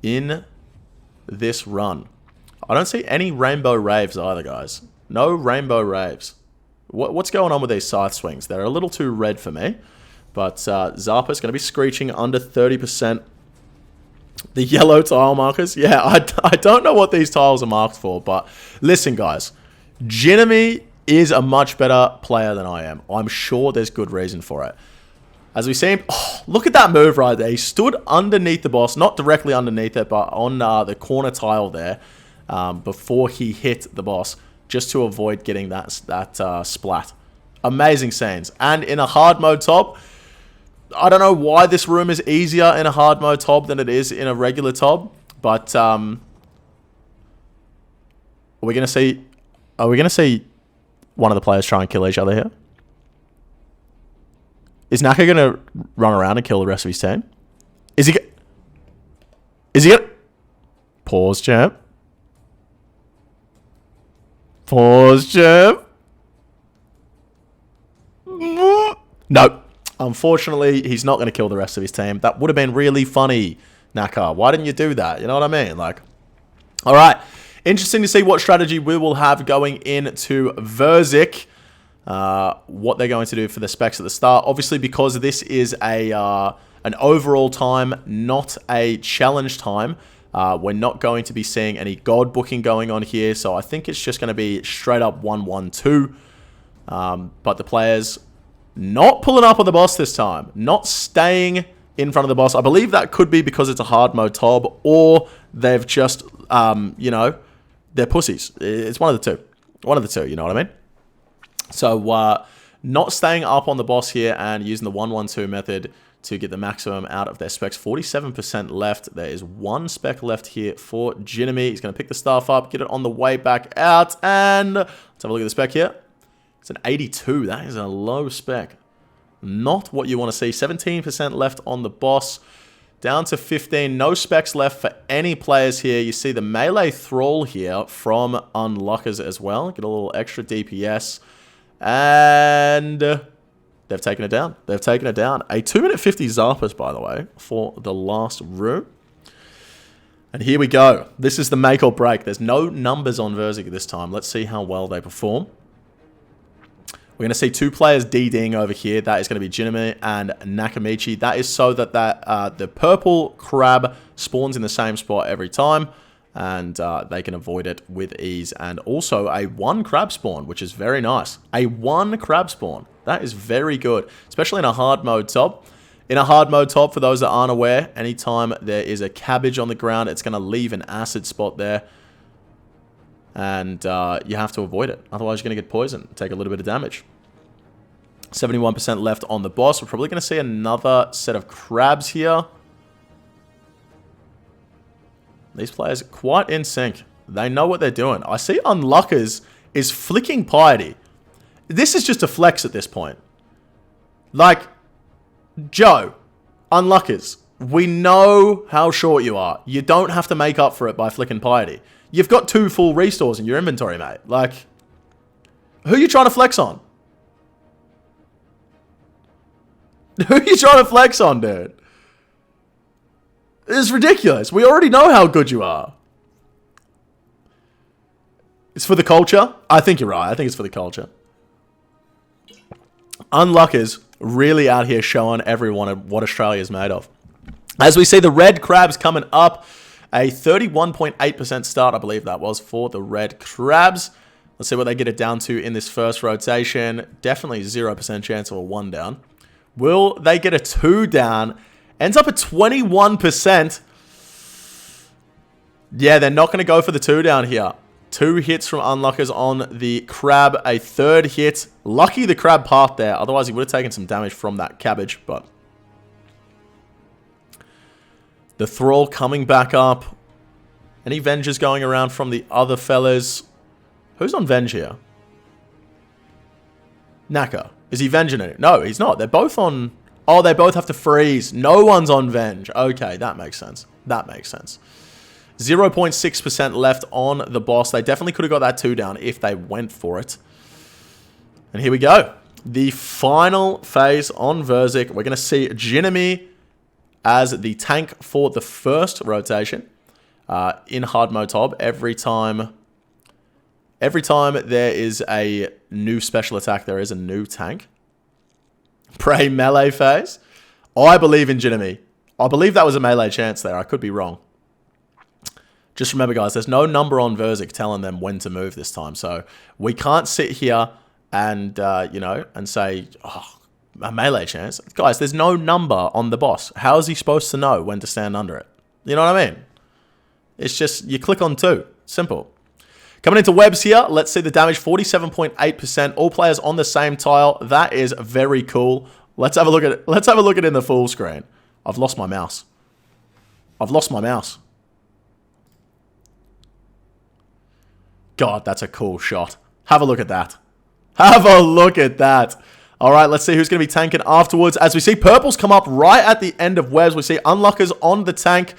Speaker 1: in this run. I don't see any Rainbow Raves either, guys. No Rainbow Raves. What's going on with these scythe swings? They're a little too red for me. But Zarpa's going to be screeching under 30%. The yellow tile markers. Yeah, I don't know what these tiles are marked for. But listen, guys. Jinami is a much better player than I am. I'm sure there's good reason for it. As we see him... Oh, look at that move right there. He stood underneath the boss. Not directly underneath it, but on the corner tile there. Before he hit the boss. Just to avoid getting that splat. Amazing scenes. And in a hard mode Tob... I don't know why this room is easier in a hard mode Tob than it is in a regular Tob. But, are we going to see one of the players try and kill each other here? Is Naka going to run around and kill the rest of his team? Is he going to... Pause, champ. Pause, champ. No. Unfortunately, he's not going to kill the rest of his team. That would have been really funny, Naka. Why didn't you do that? You know what I mean? Like, all right. Interesting to see what strategy we will have going into Verzik. What they're going to do for the specs at the start. Obviously, because this is an overall time, not a challenge time, we're not going to be seeing any god booking going on here. So I think it's just going to be straight up 1-1-2. But the players not pulling up on the boss this time. Not staying in front of the boss. I believe that could be because it's a hard mode Tob, or they've just, you know, they're pussies. It's one of the two. One of the two, you know what I mean? So, not staying up on the boss here and using the 1-1-2 method to get the maximum out of their specs. 47% left. There is 1 spec left here for Jinami. He's going to pick the staff up, get it on the way back out, and let's have a look at the spec here. It's an 82. That is a low spec. Not what you want to see. 17% left on the boss. Down to 15. No specs left for any players here. You see the melee thrall here from Unluckers as well. Get a little extra DPS. And They've taken it down. They've taken it down. A 2-minute 50 Zarpus, by the way, for the last room. And here we go. This is the make or break. There's no numbers on Verzik this time. Let's see how well they perform. We're going to see 2 players DDing over here. That is going to be Jinami and Nakamichi. That is so that the purple crab spawns in the same spot every time. And they can avoid it with ease. And also a 1 crab spawn, which is very nice. A 1 crab spawn. That is very good, especially in a hard mode top. In a hard mode top, for those that aren't aware, anytime there is a cabbage on the ground, it's going to leave an acid spot there. And you have to avoid it. Otherwise, you're going to get poisoned. Take a little bit of damage. 71% left on the boss. We're probably going to see another set of crabs here. These players are quite in sync. They know what they're doing. I see Unluckers is flicking Piety. This is just a flex at this point. Like, Joe, Unluckers, we know how short you are. You don't have to make up for it by flicking Piety. You've got 2 full restores in your inventory, mate. Like, who are you trying to flex on? Who are you trying to flex on, dude? This is ridiculous. We already know how good you are. It's for the culture? I think you're right. I think it's for the culture. Unluckers really out here showing everyone what Australia's made of. As we see the red crabs coming up, a 31.8% start, I believe that was, for the red crabs. Let's see what they get it down to in this first rotation. Definitely 0% chance of a 1 down. Will they get a 2 down? Ends up at 21%. Yeah, they're not going to go for the 2 down here. 2 hits from Unluckers on the crab. A 3rd hit. Lucky the crab path there. Otherwise, he would have taken some damage from that cabbage. But the Thrall coming back up. Any Vengers going around from the other fellas? Who's on Venge here? Naka. Is he Venging it? No, he's not. They're both on... Oh, they both have to freeze. No one's on Venge. Okay, that makes sense. That makes sense. 0.6% left on the boss. They definitely could have got that 2 down if they went for it. And here we go. The final phase on Verzik. We're going to see Jinami as the tank for the first rotation in hard mode top. Every time there is a new special attack, there is a new tank. Pray melee phase. I believe in Jinami. I believe that was a melee chance there. I could be wrong. Just remember, guys, there's no number on Verzik telling them when to move this time. So we can't sit here and, you know, and say, oh, a melee chance. Guys, there's no number on the boss. How is he supposed to know when to stand under it? You know what I mean? It's just, you click on 2. Simple. Coming into webs here, let's see the damage, 47.8%. All players on the same tile. That is very cool. Let's have a look at it. Let's have a look at it in the full screen. I've lost my mouse. I've lost my mouse. God, that's a cool shot. Have a look at that. Have a look at that. All right, let's see who's going to be tanking afterwards. As we see purples come up right at the end of webs, we see Unluckers on the tank.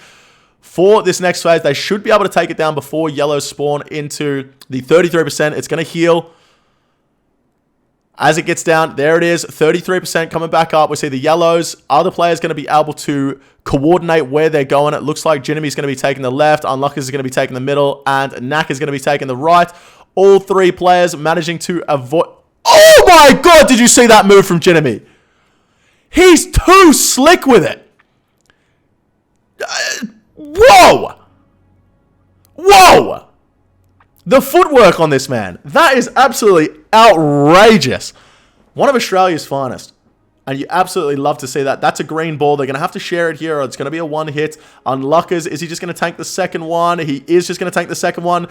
Speaker 1: For this next phase, they should be able to take it down before yellows spawn into the 33%. It's going to heal. As it gets down, there it is, 33% coming back up. We see the yellows. Other players going to be able to coordinate where they're going. It looks like Jinami's going to be taking the left, Unluckers is going to be taking the middle, and Nak is going to be taking the right. All 3 players managing to avoid... Oh my god, did you see that move from Jinami? He's too slick with it. Whoa! Whoa! The footwork on this man. That is absolutely outrageous. One of Australia's finest. And you absolutely love to see that. That's a green ball. They're going to have to share it here, or it's going to be a 1 hit. Unluckers, is he just going to tank the second one? He is just going to tank the second one.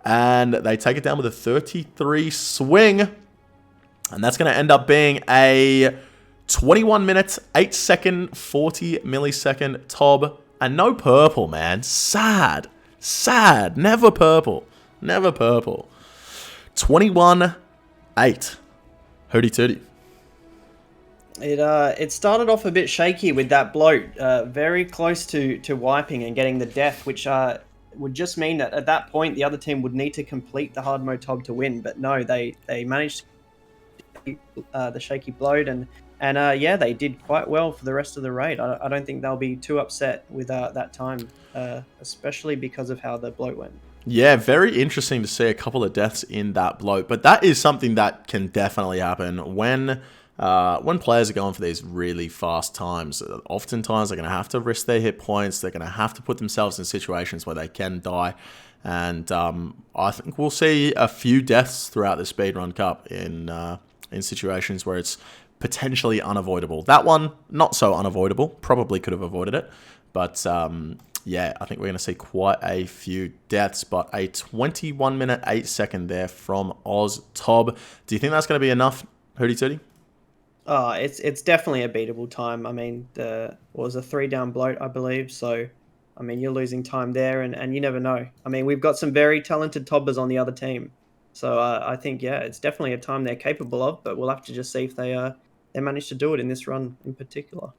Speaker 1: And they take it down with a 33 swing. And that's going to end up being a 21 minute, 8 second, 40 millisecond Tob. And no purple, man. Sad. Sad. Never purple. Never purple. 21-8. Hootie tootie.
Speaker 2: It started off a bit shaky with that bloat. Very close to wiping and getting the death, which would just mean that at that point the other team would need to complete the hard mode Tob to win. But no, they managed shaky bloat, and yeah, they did quite well for the rest of the raid. I don't think they'll be too upset with that time, especially because of how the bloat went.
Speaker 1: Yeah, very interesting to see a couple of deaths in that bloat, but that is something that can definitely happen when players are going for these really fast times. Oftentimes, they're going to have to risk their hit points. They're going to have to put themselves in situations where they can die, and I think we'll see a few deaths throughout the Speedrun Cup in situations where it's potentially unavoidable. That one, not so unavoidable. Probably could have avoided it, but yeah, I think we're going to see quite a few deaths, but a 21 minute 8 second there from OzTob. Do you think that's going to be enough, Hootie Tootie?
Speaker 2: Oh, it's definitely a beatable time. I mean, what was a 3-down bloat, I believe. So, I mean, you're losing time there, and you never know. I mean, we've got some very talented tobbers on the other team. So I think, yeah, it's definitely a time they're capable of, but we'll have to just see if they manage to do it in this run in particular.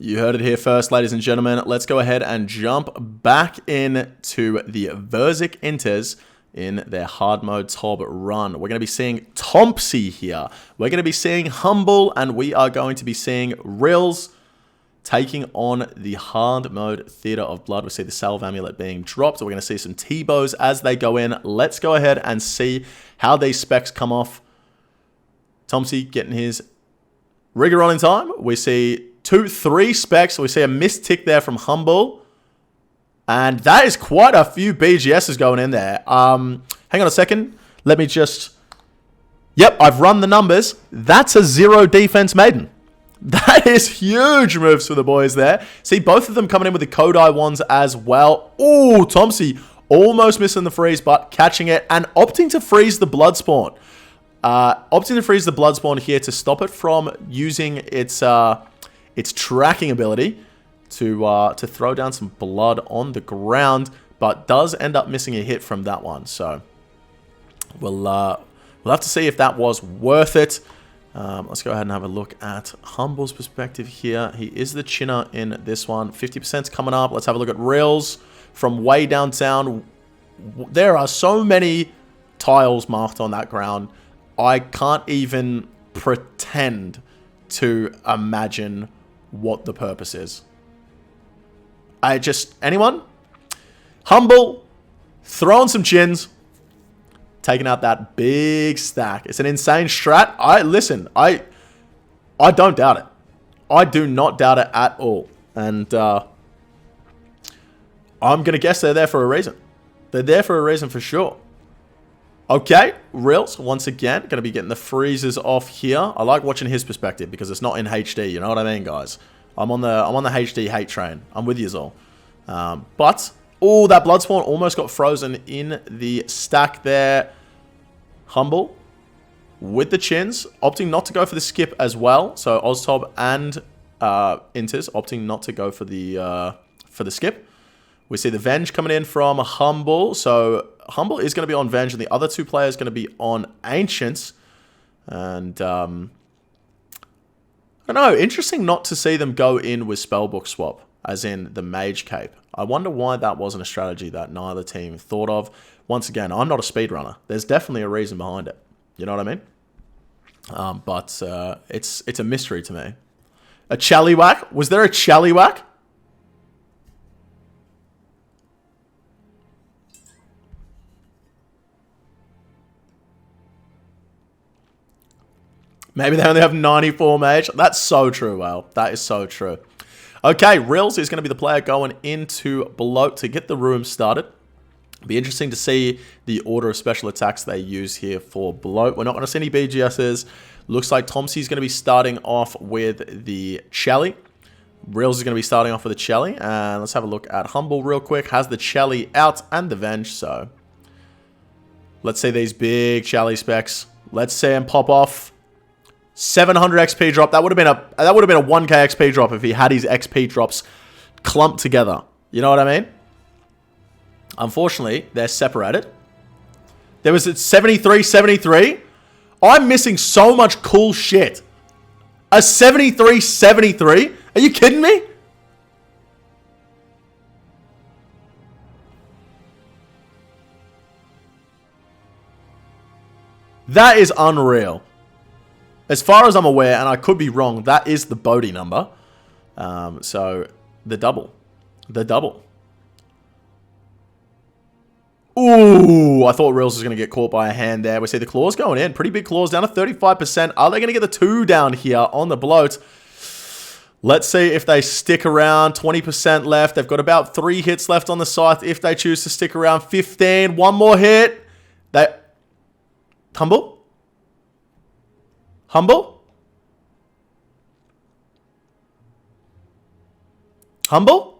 Speaker 1: You heard it here first, ladies and gentlemen. Let's go ahead and jump back into the Verzik Inters in their hard mode Tob run. We're going to be seeing Tompsy here. We're going to be seeing Humble, and we are going to be seeing Rills taking on the hard mode Theater of Blood. We see the Salve Amulet being dropped. We're going to see some T-bows as they go in. Let's go ahead and see how these specs come off. Tompsy getting his rigger on in time. We see 2-3 specs. We see a missed tick there from Humble. And that is quite a few BGSs going in there. Hang on a second. Let me just... Yep, I've run the numbers. That's a 0 defense maiden. That is huge moves for the boys there. See, both of them coming in with the Kodai ones as well. Oh, Tompsy almost missing the freeze, but catching it and opting to freeze the blood spawn. Opting to freeze the blood spawn here to stop it from using its tracking ability to throw down some blood on the ground, but does end up missing a hit from that one. So we'll have to see if that was worth it. Let's go ahead and have a look at Humble's perspective here. He is the chinner in this one. 50%'s coming up. Let's have a look at Reels from way downtown. There are so many tiles marked on that ground. I can't even pretend to imagine what the purpose is. Anyone? Humble, throwing some chins, taking out that big stack. It's an insane strat. I don't doubt it. I do not doubt it at all. And I'm going to guess they're there for a reason. They're there for a reason for sure. Okay, Reels, once again, going to be getting the freezes off here. I like watching his perspective because it's not in HD, you know what I mean, guys? I'm on the HD hate train. I'm with yous all. But, oh, that blood spawn almost got frozen in the stack there. Humble with the chins, opting not to go for the skip as well. So OzTob and Inters opting not to go for the skip. We see the Venge coming in from Humble. So Humble is going to be on Venge, and the other two players going to be on Ancients. And I don't know. Interesting not to see them go in with Spellbook swap, as in the Mage Cape. I wonder why that wasn't a strategy that neither team thought of. Once again, I'm not a speedrunner. There's definitely a reason behind it. You know what I mean? But it's a mystery to me. A Challywhack? Was there a Challywhack? Maybe they only have 94 mage. That's so true, Well. That is so true. Okay, Rills is going to be the player going into Bloat to get the room started. Be interesting to see the order of special attacks they use here for Bloat. We're not going to see any BGSs. Looks like Tompsy's going to be starting off with the Chally. Rills is going to be starting off with the Chally. And let's have a look at Humble real quick. Has the Chally out and the Venge. So let's see these big Chally specs. Let's see him pop off. 700 XP drop. That would have been a 1k XP drop if he had his XP drops clumped together. You know what I mean? Unfortunately, they're separated. There was a 73-73. I'm missing so much cool shit. A 73-73? Are you kidding me? That is unreal. As far as I'm aware, and I could be wrong, that is the Bodhi number. So, the double. The double. Ooh, I thought Reels was going to get caught by a hand there. We see the claws going in. Pretty big claws, down to 35%. Are they going to get the 2 down here on the bloat? Let's see if they stick around. 20% left. They've got about 3 hits left on the scythe if they choose to stick around. 15. One more hit. Humble? Humble? Humble?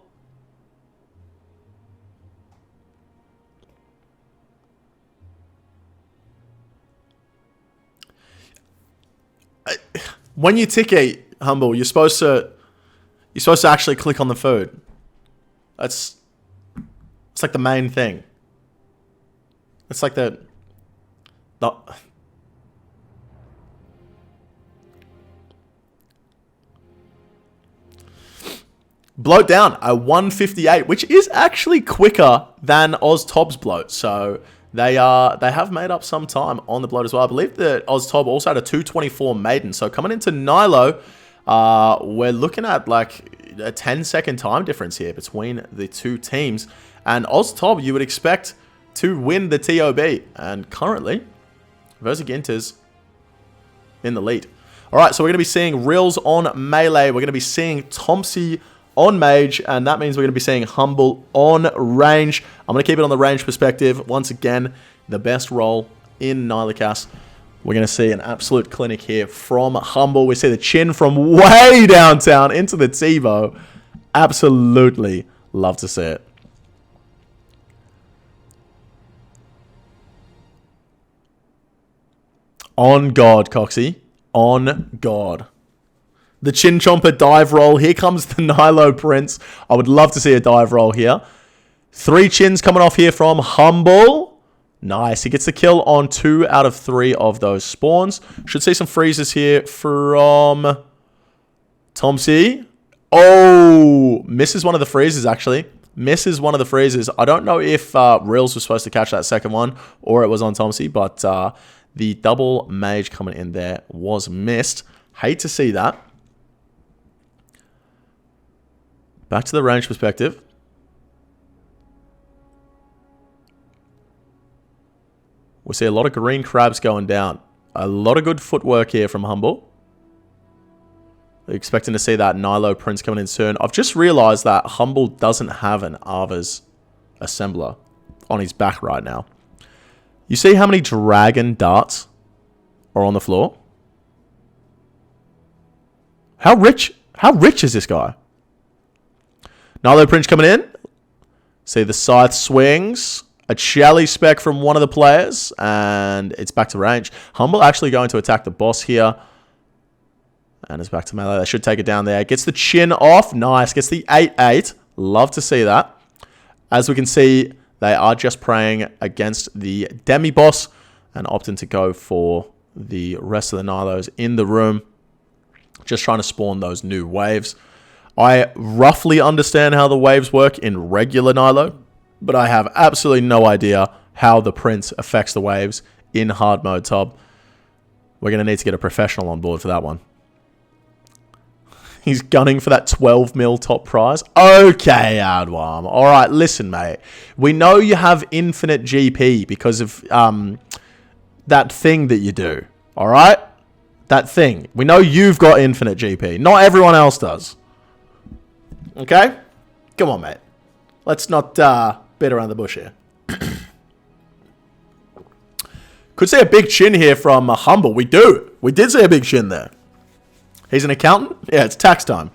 Speaker 1: When you tick a Humble, you're supposed to actually click on the food. It's like the main thing. It's like the bloat down a 158, which is actually quicker than OzTob's bloat. So they have made up some time on the bloat as well. I believe that OzTob also had a 224 maiden. So coming into Nilo, we're looking at like a 10-second time difference here between the two teams. And OzTob, you would expect to win the TOB. And currently, Verziginter's in the lead. All right, so we're going to be seeing Reels on Melee. We're going to be seeing Tomsy on Mage, and that means we're going to be seeing Humble on Range. I'm going to keep it on the range perspective. Once again, the best role in Nilokas. We're going to see an absolute clinic here from Humble. We see the chin from way downtown into the TiVo. Absolutely love to see it. On God, Coxie. On God. The Chin Chomper dive roll. Here comes the Nilo Prince. I would love to see a dive roll here. 3 chins coming off here from Humble. Nice. He gets the kill on 2 out of 3 of those spawns. Should see some freezes here from Tomsy. Oh, misses one of the freezes, actually. Misses one of the freezes. I don't know if Reels was supposed to catch that second one or it was on Tomsy, but the double mage coming in there was missed. Hate to see that. Back to the range perspective. We see a lot of green crabs going down. A lot of good footwork here from Humble. Expecting to see that Nilo Prince coming in soon. I've just realized that Humble doesn't have an Ava's assembler on his back right now. You see how many dragon darts are on the floor? How rich is this guy? Nilo Prince coming in. See the scythe swings. A Shelly spec from one of the players. And it's back to range. Humble actually going to attack the boss here. And it's back to melee. They should take it down there. Gets the chin off. Nice. Gets the 8-8. Love to see that. As we can see, they are just praying against the demi-boss. And opting to go for the rest of the Nilos in the room. Just trying to spawn those new waves. I roughly understand how the waves work in regular Nilo, but I have absolutely no idea how the Prince affects the waves in hard mode, Tob. We're going to need to get a professional on board for that one. He's gunning for that 12 mil top prize. Okay, Adwam. All right, listen, mate. We know you have infinite GP because of that thing that you do. All right? That thing. We know you've got infinite GP. Not everyone else does. Okay? Come on, mate. Let's not beat around the bush here. Could see a big chin here from Humble. We do. We did see a big chin there. He's an accountant? Yeah, it's tax time.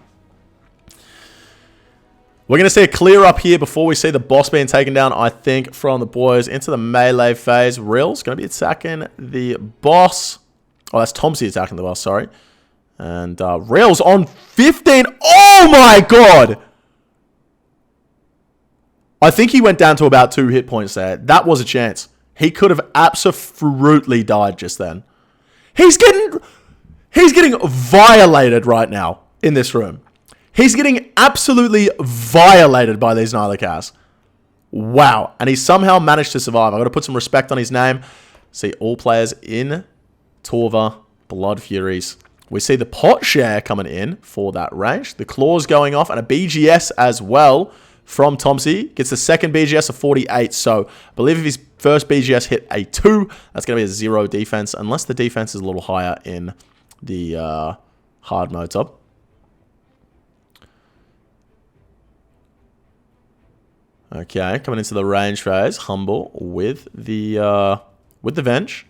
Speaker 1: We're going to see a clear up here before we see the boss being taken down, I think, from the boys into the melee phase. Real's going to be attacking the boss. Oh, that's Tomsy attacking the boss, sorry. And Real's on 15. Oh my god! I think he went down to about 2 hit points there. That was a chance. He could have absolutely died just then. He's getting violated right now in this room. He's getting absolutely violated by these Nilokas. Wow. And he somehow managed to survive. I've got to put some respect on his name. See all players in Torva Blood Furies. We see the pot share coming in for that range. The claws going off and a BGS as well from Tomsy. Gets the second BGS of 48. So I believe if his first BGS hit a 2, that's going to be a 0 defense. Unless the defense is a little higher in the hard mode top. Okay, coming into the range phase. Humble with the Venge.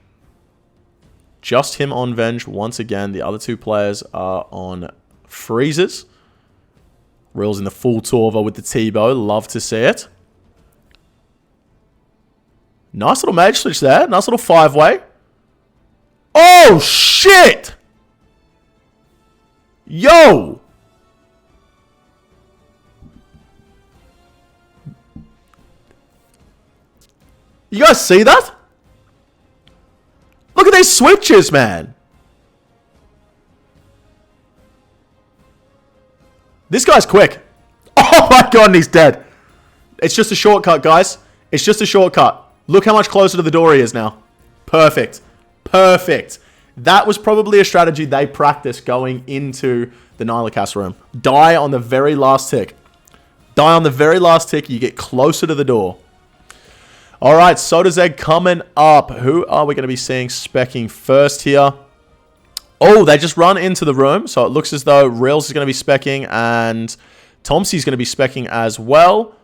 Speaker 1: Just him on Venge once again. The other two players are on freezes. Reels in the full Torva with the T-bow. Love to see it. Nice little mage switch there. Nice little 5-way. Oh, shit! Yo! You guys see that? Look at these switches, man. This guy's quick. Oh my god, and he's dead. It's just a shortcut, guys. It's just a shortcut. Look how much closer to the door he is now. Perfect. Perfect. That was probably a strategy they practiced going into the Nihilacast room. Die on the very last tick. Die on the very last tick. You get closer to the door. All right, Sodazeg coming up. Who are we going to be seeing specking first here? Oh, they just run into the room. So it looks as though Reels is going to be specking and Tomsy's going to be specking as well.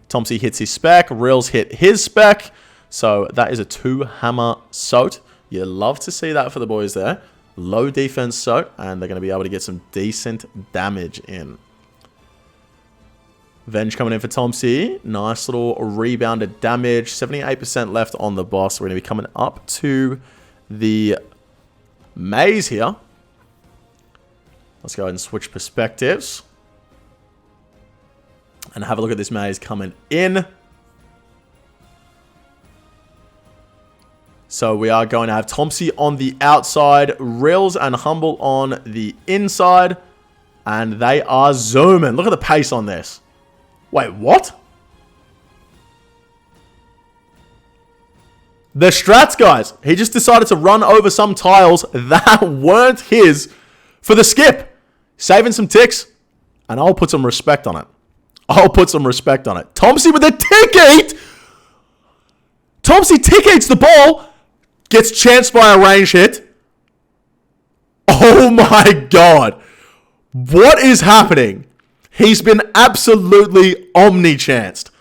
Speaker 1: Tomsy hits his spec. Reels hit his spec. So that is a 2-hammer Sot. You love to see that for the boys there. Low defense Sot, and they're going to be able to get some decent damage in. Venge coming in for Tomsy. Nice little rebounded damage. 78% left on the boss. We're going to be coming up to the maze here. Let's go ahead and switch perspectives. And have a look at this maze coming in. So we are going to have Tomsy on the outside. Rills and Humble on the inside. And they are zooming. Look at the pace on this. Wait, what? The strats, guys. He just decided to run over some tiles that weren't his for the skip. Saving some ticks. And I'll put some respect on it. I'll put some respect on it. Tomsy with the tick-eat. Tomsy tick-eats the ball. Gets chanced by a range hit. Oh my god. What is happening? He's been absolutely omni-chanced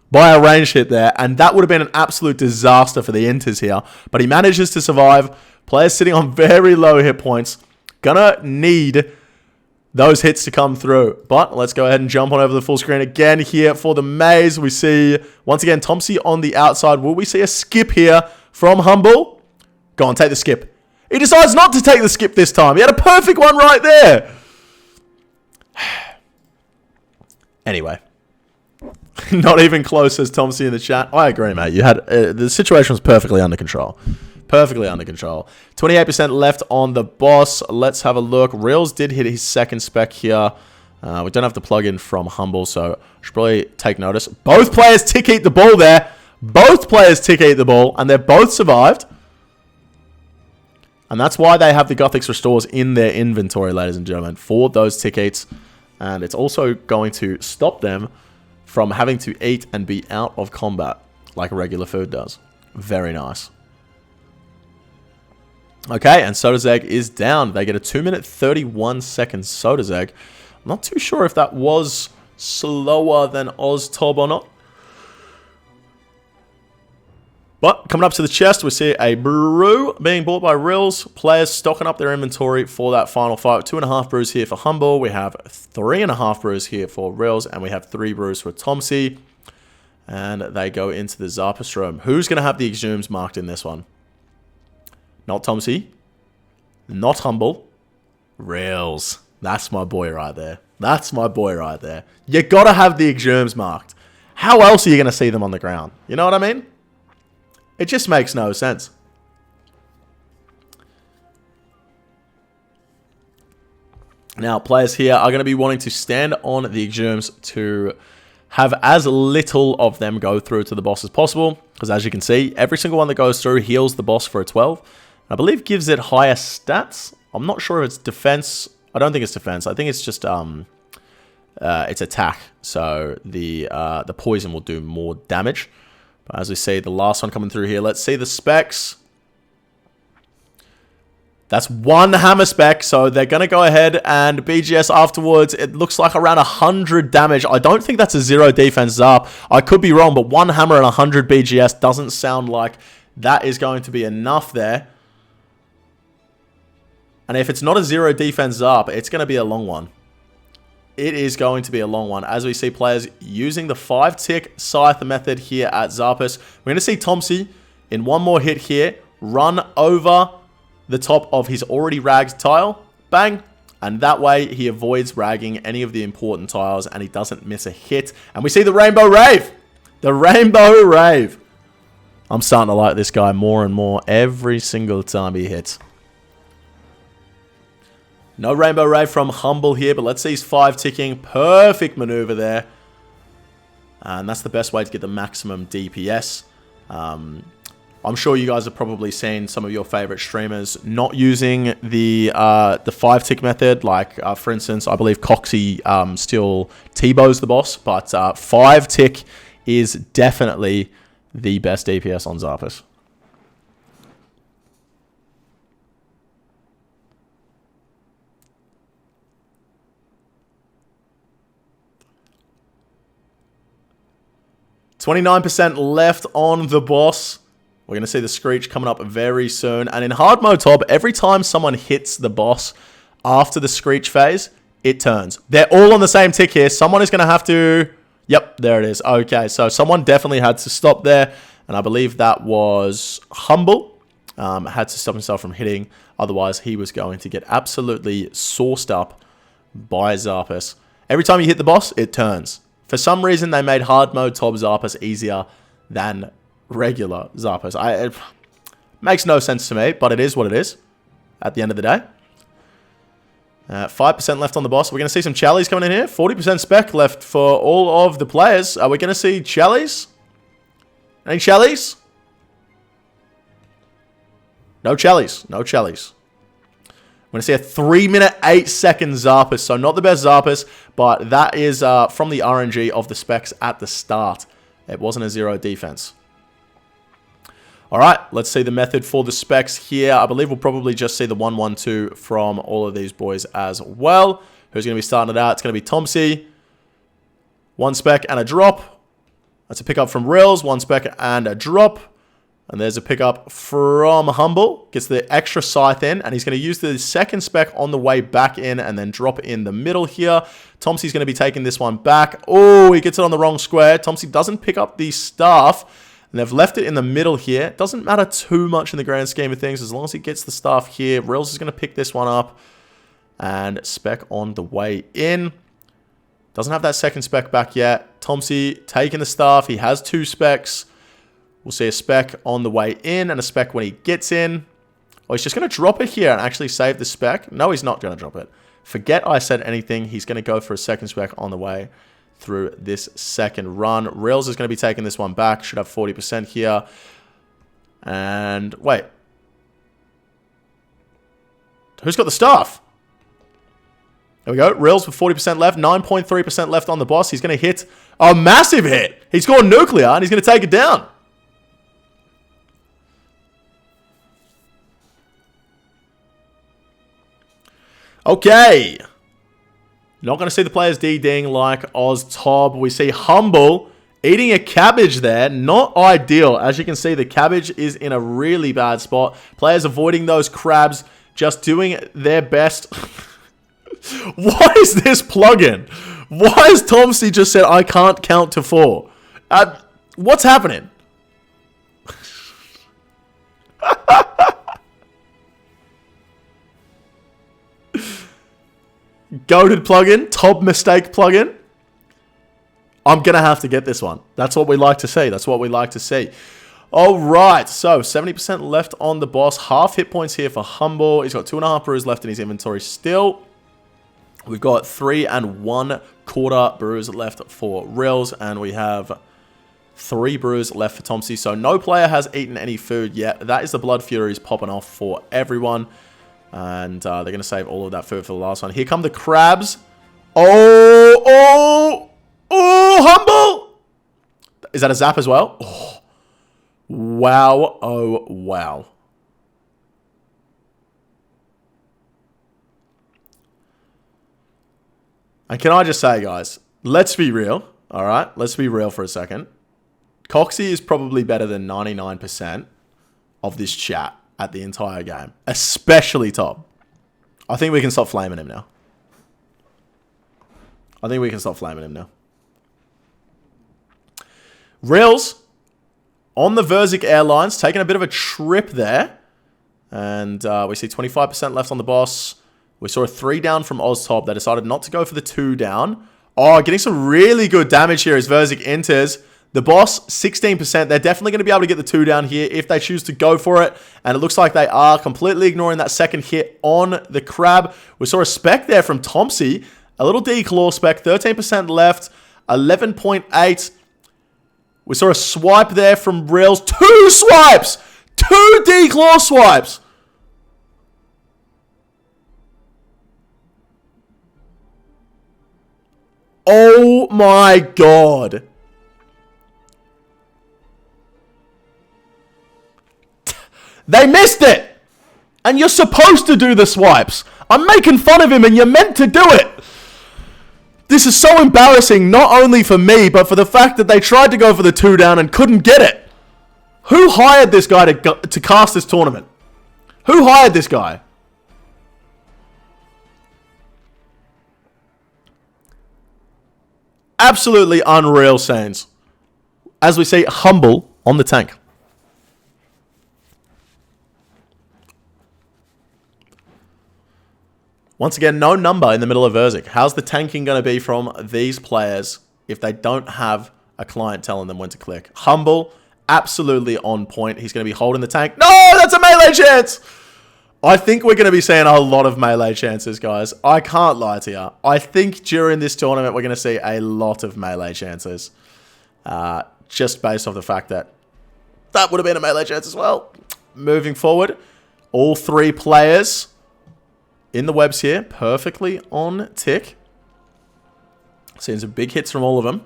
Speaker 1: by a range hit there. And that would have been an absolute disaster for the Inters here. But he manages to survive. Players sitting on very low hit points. Gonna need those hits to come through. But let's go ahead and jump on over the full screen again here for the maze. We see, once again, Tomsy on the outside. Will we see a skip here from Humble? Go on, take the skip. He decides not to take the skip this time. He had a perfect one right there. Anyway. Not even close, says Tomsy in the chat. I agree, mate. You had the situation was perfectly under control. Perfectly under control. 28% left on the boss. Let's have a look. Reels did hit his second spec here. We don't have the plug-in from Humble, so I should probably take notice. Both players tick-eat the ball there. Both players tick-eat the ball, and they've both survived. And that's why they have the Gothics Restores in their inventory, ladies and gentlemen, for those tick-eats. And it's also going to stop them from having to eat and be out of combat like regular food does. Very nice. Okay, and Sodazeg is down. They get a 2-minute 31-second Sodazeg. I'm not too sure if that was slower than Oztob or not. But coming up to the chest, we see a brew being bought by Rills. Players stocking up their inventory for that final fight. 2.5 brews here for Humble. We have 3.5 brews here for Rills. And we have 3 brews for Tomsy. And they go into the Zarpus room. Who's going to have the exhumes marked in this one? Not Tomsy. Not Humble. Rills. That's my boy right there. That's my boy right there. You got to have the exhumes marked. How else are you going to see them on the ground? You know what I mean? It just makes no sense. Now, players here are going to be wanting to stand on the exhumes to have as little of them go through to the boss as possible. Because as you can see, every single one that goes through heals the boss for a 12. I believe gives it higher stats. I'm not sure if it's defense. I don't think it's defense. I think it's just it's attack. So the poison will do more damage. But as we see, the last one coming through here. Let's see the specs. That's one hammer spec, so they're going to go ahead and BGS afterwards. It looks like around 100 damage. I don't think that's a 0 defense Zarp. I could be wrong, but one hammer and 100 BGS doesn't sound like that is going to be enough there. And if it's not a 0 defense Zarp, it's going to be a long one. It is going to be a long one. As we see players using the 5-tick Scythe method here at Zarpus. We're going to see Tomsy in one more hit here run over the top of his already ragged tile. Bang. And that way he avoids ragging any of the important tiles and he doesn't miss a hit. And we see the Rainbow Rave. The Rainbow Rave. I'm starting to like this guy more and more every single time he hits. No Rainbow Rave from Humble here, but let's see his 5-ticking. Perfect maneuver there. And that's the best way to get the maximum DPS. I'm sure you guys have probably seen some of your favorite streamers not using the 5-tick method. Like, for instance, I believe Coxie still T-bows the boss, but 5-tick is definitely the best DPS on Zarpus. %29 left on the boss. We're going to see the Screech coming up very soon. And in hard mode top, every time someone hits the boss after the Screech phase, it turns. They're all on the same tick here. Someone is going to have to... Yep, there it is. Okay, so someone definitely had to stop there. And I believe that was Humble. Had to stop himself from hitting. Otherwise, he was going to get absolutely sauced up by Zarpus. Every time you hit the boss, it turns. For some reason, they made hard mode top Zarpus easier than regular Zarpus. It makes no sense to me, but it is what it is at the end of the day. 5% left on the boss. We're going to see some Challies coming in here. 40% spec left for all of the players. Are we going to see Challies? Any Challies? No Challies. No Challies. We're going to see a 3-minute 8-second Zarpus. So not the best Zarpus, but that is from the RNG of the specs at the start. It wasn't a 0 defense. All right, let's see the method for the specs here. I believe we'll probably just see the 1-1-2 from all of these boys as well. Who's going to be starting it out? It's going to be Tomsy. 1 spec and a drop. That's a pickup from Rills. 1 spec and a drop. And there's a pickup from Humble. Gets the extra Scythe in. And he's going to use the 2nd spec on the way back in and then drop in the middle here. Tomsy's going to be taking this one back. Oh, he gets it on the wrong square. Tomsy doesn't pick up the staff. And they've left it in the middle here. It doesn't matter too much in the grand scheme of things. As long as he gets the staff here. Rills is going to pick this one up. And spec on the way in. Doesn't have that 2nd spec back yet. Tomsy taking the staff. He has 2 specs. We'll see a spec on the way in and a spec when he gets in. Oh, he's just going to drop it here and actually save the spec. No, he's not going to drop it. Forget I said anything. He's going to go for a 2nd spec on the way through this 2nd run. Rills is going to be taking this one back. Should have 40% here. And wait. Who's got the staff? There we go. Rills with 40% left. 9.3% left on the boss. He's going to hit a massive hit. He's got nuclear and he's going to take it down. Okay. Not going to see the players DDing like OzTob. We see Humble eating a cabbage there. Not ideal. As you can see, the cabbage is in a really bad spot. Players avoiding those crabs. Just doing their best. What is this plugin? Why has Tomsy just said, I can't count to 4? What's happening? Goated plugin, top mistake plugin. I'm going to have to get this one. That's what we like to see. That's what we like to see. All right, so 70% left on the boss. Half hit points here for Humble. He's got 2.5 brews left in his inventory still. We've got 3 1/4 brews left for Rills, and we have 3 brews left for Tomsy. So no player has eaten any food yet. That is the Blood Furies popping off for everyone. And they're going to save all of that food for the last one. Here come the crabs. Oh, Humble! Is that a zap as well? Oh. Wow, oh, wow. And can I just say, guys, let's be real, all right? Let's be real for a second. Coxie is probably better than 99% of this chat at the entire game, especially top. I think we can stop flaming him now. Reels on the Verzik Airlines, taking a bit of a trip there. And we see 25% left on the boss. We saw a 3 down from OzTop. They decided not to go for the 2 down. Oh, getting some really good damage here as Verzik enters. The boss, 16%. They're definitely going to be able to get the 2 down here if they choose to go for it. And it looks like they are completely ignoring that second hit on the crab. We saw a spec there from Tomsy. A little D-Claw spec, 13% left, 11.8. We saw a swipe there from Reels. 2 swipes! 2 D-Claw swipes! Oh my god. They missed it! And you're supposed to do the swipes. I'm making fun of him and you're meant to do it. This is so embarrassing, not only for me, but for the fact that they tried to go for the 2 down and couldn't get it. Who hired this guy to cast this tournament? Who hired this guy? Absolutely unreal scenes. As we see, Humble on the tank. Once again, no number in the middle of Verzik. How's the tanking going to be from these players if they don't have a client telling them when to click? Humble, absolutely on point. He's going to be holding the tank. No, that's a melee chance! I think we're going to be seeing a lot of melee chances, guys. I can't lie to you. I think during this tournament, we're going to see a lot of melee chances. Just based off the fact that that would have been a melee chance as well. Moving forward, all 3 players in the webs here, perfectly on tick. Seeing some big hits from all of them.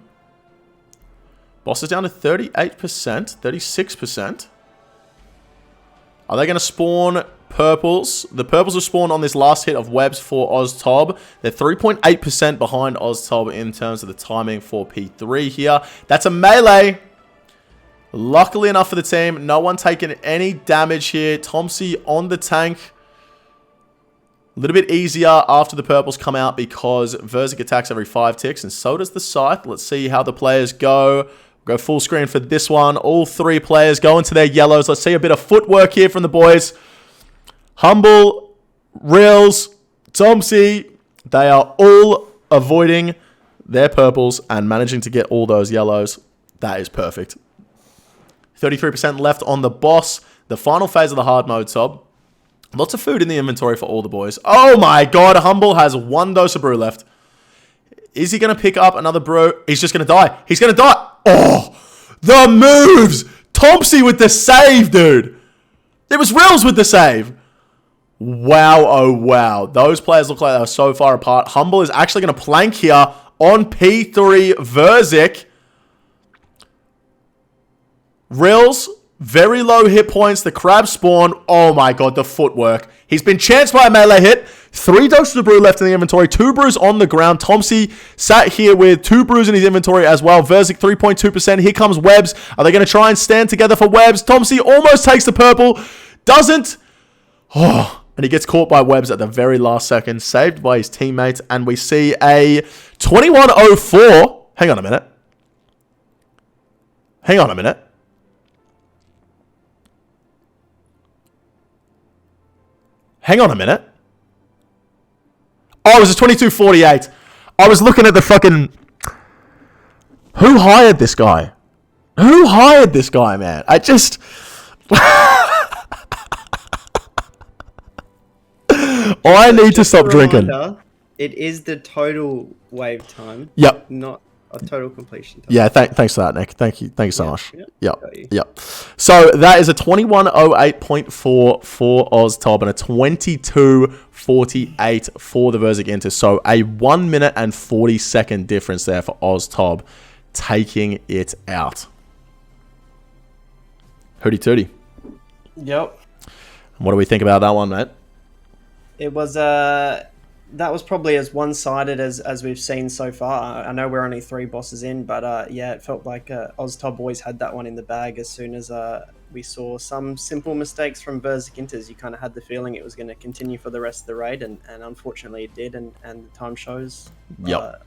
Speaker 1: Boss is down to 38%, 36%. Are they going to spawn purples? The purples have spawned on this last hit of webs for OzTob. They're 3.8% behind OzTob in terms of the timing for P3 here. That's a melee. Luckily enough for the team, no one taking any damage here. Tomsy on the tank. A little bit easier after the purples come out because Verzik attacks every 5 ticks, and so does the Scythe. Let's see how the players go. Go full screen for this one. All 3 players go into their yellows. Let's see a bit of footwork here from the boys. Humble, Reels, Tomsy, they are all avoiding their purples and managing to get all those yellows. That is perfect. 33% left on the boss. The final phase of the hard mode sub. Lots of food in the inventory for all the boys. Oh my god, Humble has 1 dose of brew left. Is he going to pick up another brew? He's just going to die. He's going to die. Oh, the moves. Tomsy with the save, dude. It was Reels with the save. Wow, oh wow. Those players look like they were so far apart. Humble is actually going to plank here on P3 Verzik. Reels, very low hit points. The crab spawn. Oh my god, the footwork. He's been chanced by a melee hit. 3 doses of brew left in the inventory. 2 brews on the ground. Tomsy sat here with 2 brews in his inventory as well. Verzik 3.2%. Here comes Webs. Are they going to try and stand together for Webs? Tomsy almost takes the purple. Doesn't. Oh, and he gets caught by Webs at the very last second. Saved by his teammates. And we see a 21:04. Hang on a minute. Hang on a minute. Hang on a minute. Oh, it was a 22:48. I was looking at the fucking... Who hired this guy? Who hired this guy, man? I just... I need to stop drinking.
Speaker 2: It is the total wave time.
Speaker 1: Yep.
Speaker 2: Not A total completion time.
Speaker 1: Yeah, thanks for that, Nick. Thank you so much.
Speaker 2: Yep.
Speaker 1: Yep. So that is a 21:08.4 for OzTob and a 22:48 for the Verzik Inter. So a 1 minute and 40-second difference there for OzTob, taking it out. Hooty tooty.
Speaker 2: Yep.
Speaker 1: What do we think about that one, mate?
Speaker 2: It was that was probably as one-sided as we've seen so far. I know we're only 3 bosses in, but yeah, it felt like OzTob always had that one in the bag. As soon as we saw some simple mistakes from Verzik Inters, you kind of had the feeling it was going to continue for the rest of the raid, and unfortunately it did, and the time shows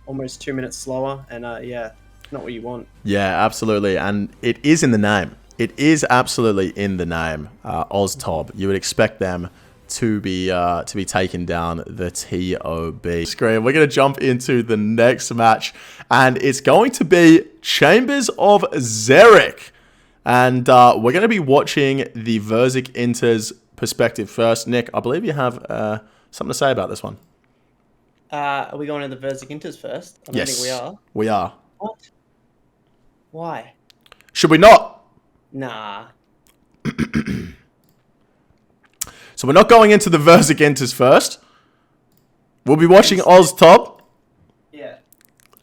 Speaker 2: almost 2 minutes slower, and yeah, not what you want.
Speaker 1: Yeah, absolutely, and it is in the name. It is absolutely in the name, OzTob. You would expect them to be taking down the TOB screen. We're going to jump into the next match, and it's going to be Chambers of Xeric. And we're going to be watching the Verzik Inter's perspective first. Nick, I believe you have something to say about this one.
Speaker 2: Are we going to the Verzik Inters first? I don't think we are.
Speaker 1: We are.
Speaker 2: What? Why?
Speaker 1: Should we not?
Speaker 2: Nah.
Speaker 1: So we're not going into the Verzik Inters first. We'll be watching OzTob.
Speaker 2: Yeah.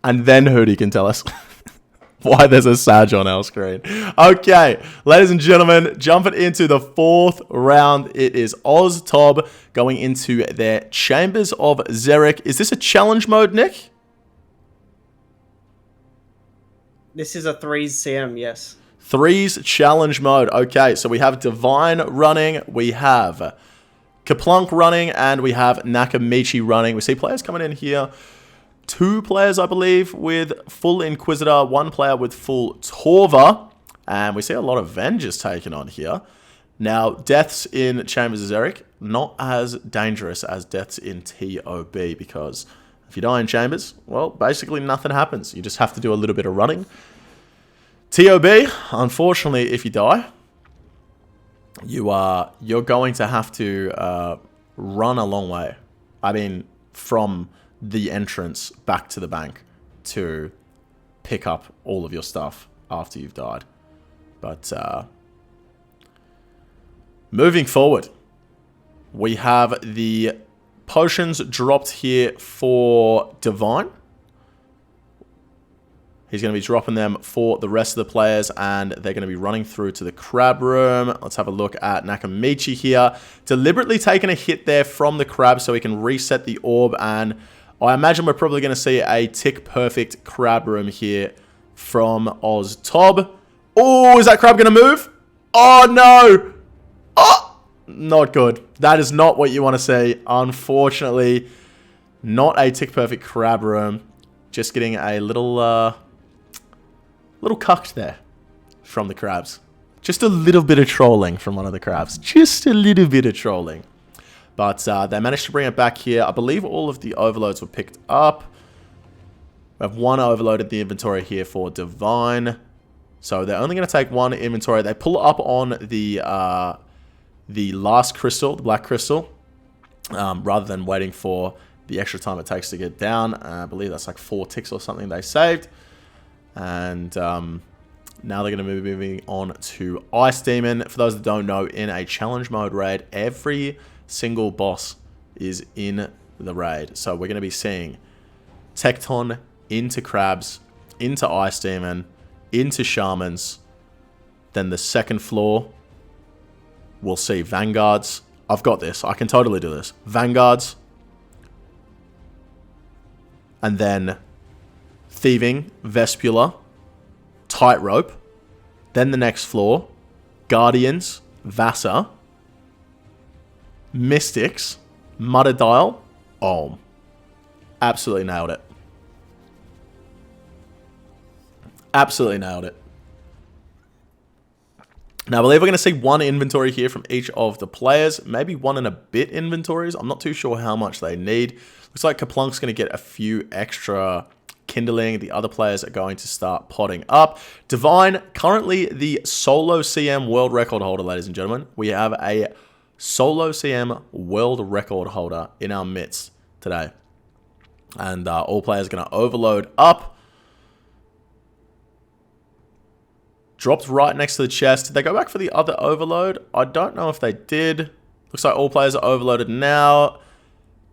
Speaker 1: And then Hootie can tell us why there's a Sag on our screen. Okay, ladies and gentlemen, jumping into the 4th round. It is OzTob going into their Chambers of Xeric. Is this a challenge mode, Nick?
Speaker 2: This is a 3's CM, yes.
Speaker 1: 3's challenge mode. Okay, so we have Divine running, we have Kaplunk running, and we have Nakamichi running. We see players coming in here. 2 players, I believe, with full Inquisitor, 1 player with full Torva, and we see a lot of Vengers taken on here. Now, deaths in Chambers of Xeric, not as dangerous as deaths in TOB, because if you die in Chambers, well, basically nothing happens. You just have to do a little bit of running. TOB, unfortunately, if you die, you're going to have to run a long way. I mean, from the entrance back to the bank to pick up all of your stuff after you've died. But moving forward, we have the potions dropped here for Divine. He's going to be dropping them for the rest of the players, and they're going to be running through to the crab room. Let's have a look at Nakamichi here. Deliberately taking a hit there from the crab so he can reset the orb, and I imagine we're probably going to see a tick-perfect crab room here from OzTob. Oh, is that crab going to move? Oh, no! Oh, not good. That is not what you want to see. Unfortunately, not a tick-perfect crab room. Just getting a little cucked there from the crabs. Just a little bit of trolling from one of the crabs. Just a little bit of trolling. But they managed to bring it back here. I believe all of the overloads were picked up. We have 1 overload at the inventory here for Divine. So they're only going to take 1 inventory. They pull up on the last crystal, the black crystal, rather than waiting for the extra time it takes to get down. I believe that's like 4 ticks or something they saved. And now they're going to be moving on to Ice Demon. For those that don't know, in a challenge mode raid, every single boss is in the raid. So we're going to be seeing Tecton into Crabs, into Ice Demon, into Shamans. Then the second floor, we'll see Vanguards. I've got this. I can totally do this. Vanguards. And then Thieving, Vespula, Tightrope. Then the next floor, Guardians, Vassa, Mystics, Mutterdile, Olm. Absolutely nailed it. Absolutely nailed it. Now, I believe we're going to see 1 inventory here from each of the players. Maybe 1 and a bit inventories. I'm not too sure how much they need. Looks like Kaplunk's going to get a few extra kindling. The other players are going to start potting up. Divine, currently the solo CM world record holder, ladies and gentlemen. We have a solo CM world record holder in our midst today. And all players are going to overload up. Dropped right next to the chest. Did they go back for the other overload? I don't know if they did. Looks like all players are overloaded now.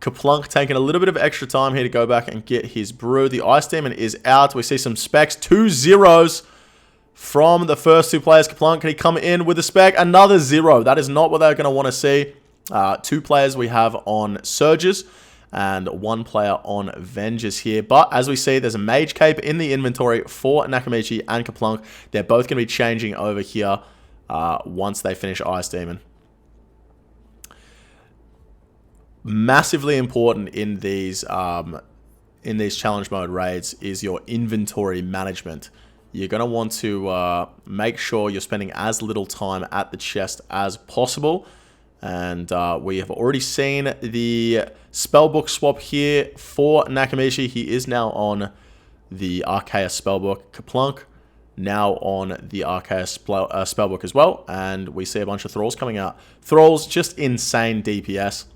Speaker 1: Kaplunk taking a little bit of extra time here to go back and get his brew. The Ice Demon is out. We see some specs. 2 zeros from the first two players. Kaplunk, can he come in with a spec? Another 0. That is not what they're going to want to see. 2 players we have on Surges and 1 player on Vengers here. But as we see, there's a Mage Cape in the inventory for Nakamichi and Kaplunk. They're both going to be changing over here once they finish Ice Demon. Massively important in these challenge mode raids is your inventory management. You're going to want to make sure you're spending as little time at the chest as possible. And we have already seen the spellbook swap here for Nakamichi. He is now on the Archaeus spellbook. Kaplunk now on the Archaeus spellbook as well. And we see a bunch of Thralls coming out. Thralls, just insane DPS.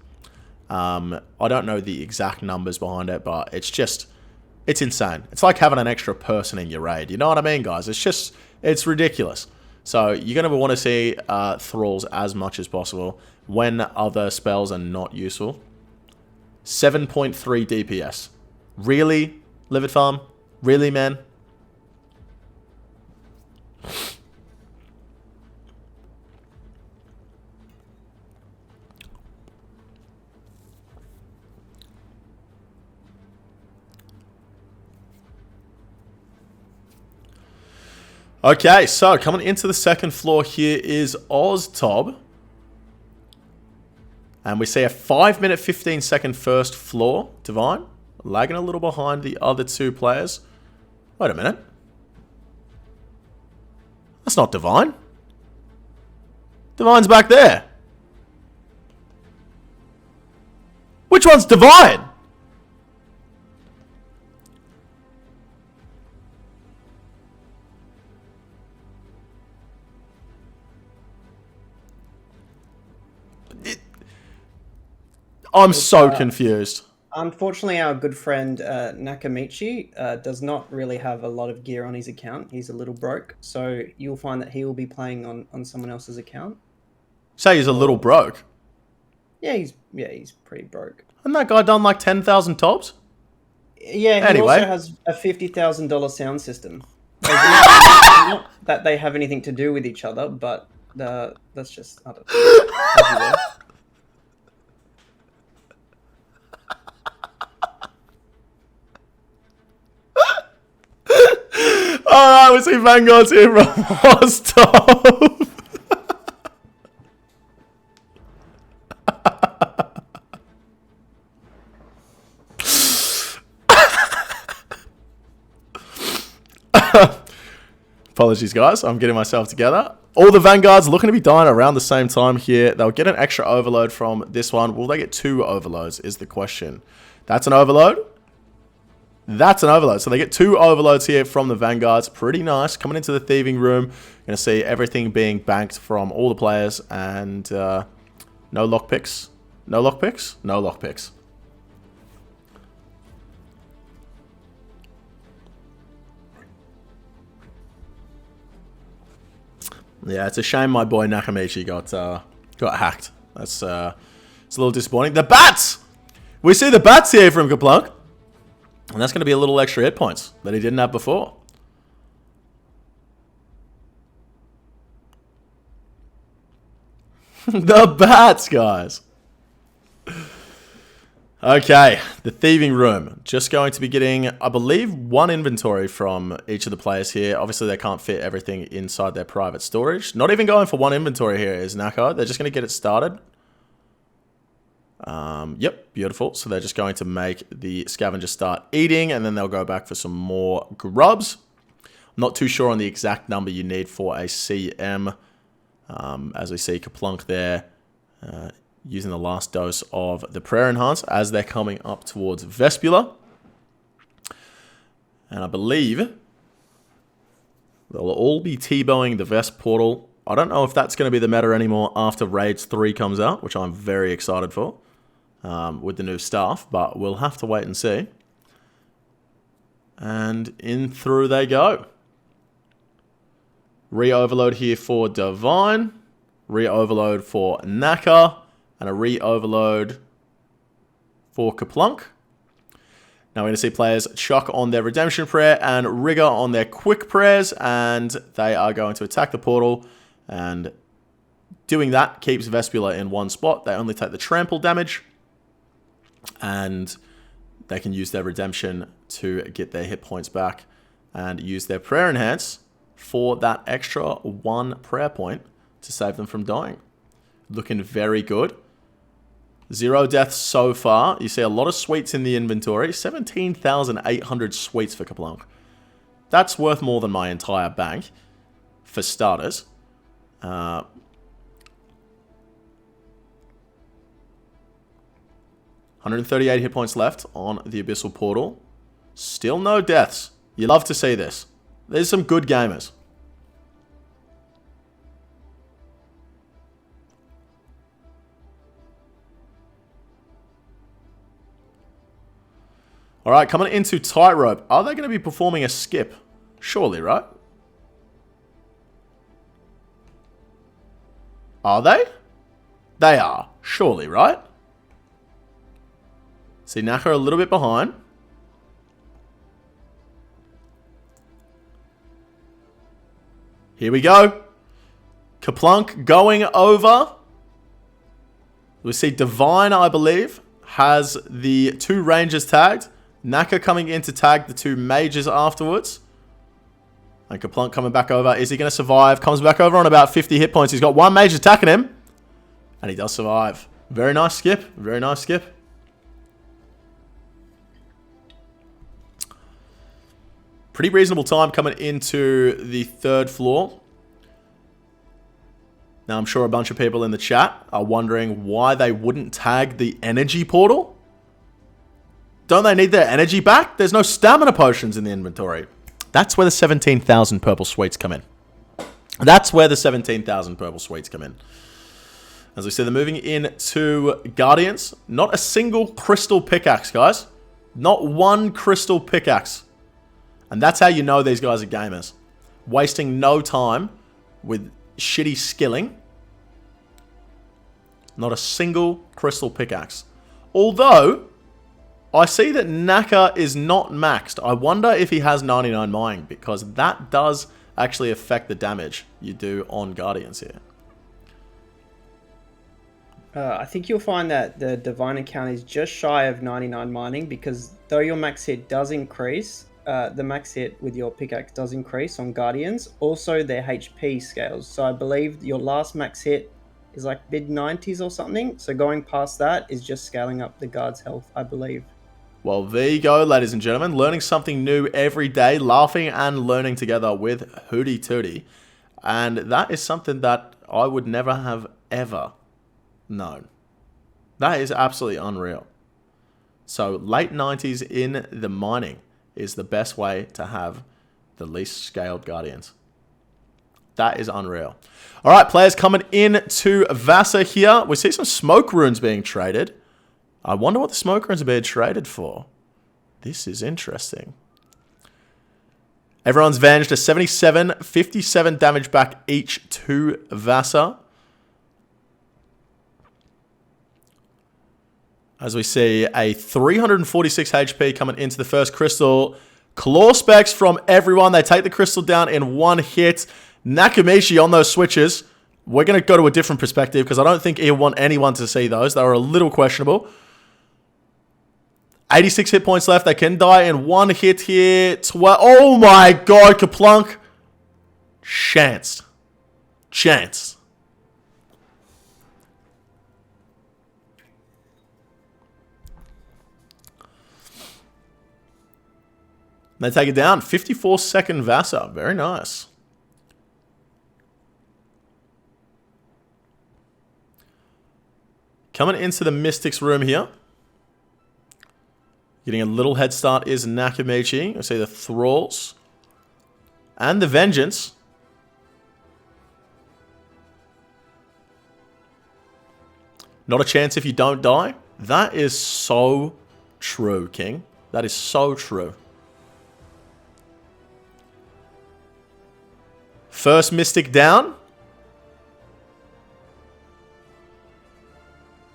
Speaker 1: I don't know the exact numbers behind it, but it's insane. It's like having an extra person in your raid. You know what I mean, guys? It's ridiculous. So you're going to want to see Thralls as much as possible when other spells are not useful. 7.3 DPS. Really, Livid Farm? Really, man? Okay, so coming into the second floor here is Oztob. And we see a 5-minute, 15-second first floor. Divine, lagging a little behind the other 2 players. Wait a minute. That's not Divine. Divine's back there. Which one's Divine? I'm so confused.
Speaker 2: Unfortunately, our good friend Nakamichi does not really have a lot of gear on his account. He's a little broke, so you'll find that he will be playing on someone else's account.
Speaker 1: Say he's a little broke.
Speaker 2: Yeah, he's pretty broke.
Speaker 1: Hasn't that guy done like 10,000 tops?
Speaker 2: Yeah, he
Speaker 1: Anyway.
Speaker 2: also has a $50,000 sound system. Not that they have anything to do with each other, but that's just I don't know.
Speaker 1: Alright, we see Vanguard's here from Oztob. Apologies, guys. I'm getting myself together. All the Vanguards looking to be dying around the same time here. They'll get an extra overload from this one. Will they get 2 overloads is the question. That's an overload. That's an overload. So they get 2 overloads here from the Vanguards. Pretty nice. Coming into the thieving room. Going to see everything being banked from all the players. And no lockpicks. No lockpicks? No lockpicks. Yeah, it's a shame my boy Nakamichi got hacked. It's a little disappointing. The bats! We see the bats here from Kaplunk. And that's going to be a little extra hit points that he didn't have before. The bats, guys. Okay, the thieving room. Just going to be getting, I believe, 1 inventory from each of the players here. Obviously, they can't fit everything inside their private storage. Not even going for 1 inventory here is Nako. They're just going to get it started. Yep, beautiful. So they're just going to make the scavenger start eating, and then they'll go back for some more grubs. I'm not too sure on the exact number you need for a CM. As we see Kaplunk there, using the last dose of the Prayer Enhance as they're coming up towards Vespula. And I believe they'll all be T-bowing the Vesp portal. I don't know if that's going to be the meta anymore after Raids 3 comes out, which I'm very excited for. With the new staff, but we'll have to wait and see. And in through they go. Re-overload here for Divine. Re-overload for Naka. And a re-overload for Kaplunk. Now we're going to see players chuck on their Redemption Prayer and Rigor on their Quick Prayers. And they are going to attack the portal. And doing that keeps Vespula in one spot. They only take the trample damage. And they can use their Redemption to get their hit points back. And use their Prayer Enhance for that extra 1 prayer point to save them from dying. Looking very good. 0 deaths so far. You see a lot of sweets in the inventory. 17,800 sweets for Kaplunk. That's worth more than my entire bank, for starters. 138 hit points left on the Abyssal Portal. Still no deaths. You love to see this. There's some good gamers. Alright, coming into Tightrope. Are they going to be performing a skip? Surely, right? Are they? They are. Surely, right? See, Naka a little bit behind. Here we go. Kaplunk going over. We see Divine, I believe, has the 2 Rangers tagged. Naka coming in to tag the 2 Mages afterwards. And Kaplunk coming back over. Is he going to survive? Comes back over on about 50 hit points. He's got 1 Mage attacking him. And he does survive. Very nice skip. Very nice skip. Pretty reasonable time coming into the 3rd floor. Now, I'm sure a bunch of people in the chat are wondering why they wouldn't tag the energy portal. Don't they need their energy back? There's no stamina potions in the inventory. That's where the 17,000 purple sweets come in. That's where the 17,000 purple sweets come in. As we see, they're moving in to Guardians. Not a single crystal pickaxe, guys. Not 1 crystal pickaxe. And that's how you know these guys are gamers. Wasting no time with shitty skilling. Not a single crystal pickaxe. Although, I see that Naka is not maxed. I wonder if he has 99 mining, because that does actually affect the damage you do on Guardians here.
Speaker 2: I think you'll find that the Divine account is just shy of 99 mining, because though your max hit does increase, the max hit with your pickaxe does increase on Guardians. Also, their HP scales. So I believe your last max hit is like mid-90s or something. So going past that is just scaling up the guard's health, I believe.
Speaker 1: Well, there you go, ladies and gentlemen. Learning something new every day. Laughing and learning together with Hootie Tootie. And that is something that I would never have ever known. That is absolutely unreal. So, late 90s in the mining is the best way to have the least scaled Guardians. That is unreal. All right, players coming in to Vasa here. We see some smoke runes being traded. I wonder what the smoke runes are being traded for. This is interesting. Everyone's vanished a 77, 57 damage back each to Vasa. As we see a 346 HP coming into the first crystal. Claw specs from everyone. They take the crystal down in 1 hit. Nakamichi on those switches. We're going to go to a different perspective because I don't think he'll want anyone to see those. They were a little questionable. 86 hit points left. They can die in 1 hit here. Oh my god, Kaplunk. Chanced. Chance. They take it down. 54-second Vasa. Very nice. Coming into the Mystics room here. Getting a little head start is Nakamichi. I see the Thralls. And the Vengeance. Not a chance if you don't die. That is so true, King. That is so true. First Mystic down.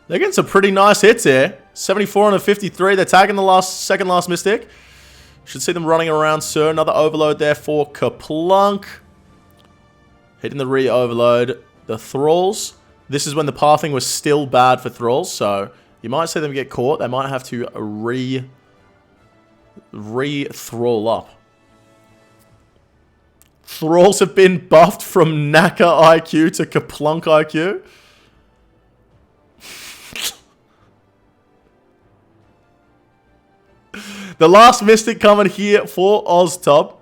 Speaker 1: They're getting some pretty nice hits here. 74 and a 53. They're tagging the second last Mystic. Should see them running around, sir. Another overload there for Kaplunk. Hitting the re-overload. The Thralls. This is when the pathing was still bad for Thralls, so you might see them get caught. They might have to re-thrall up. Thralls have been buffed from Naka IQ to Kaplunk IQ. The last Mystic coming here for OzTop.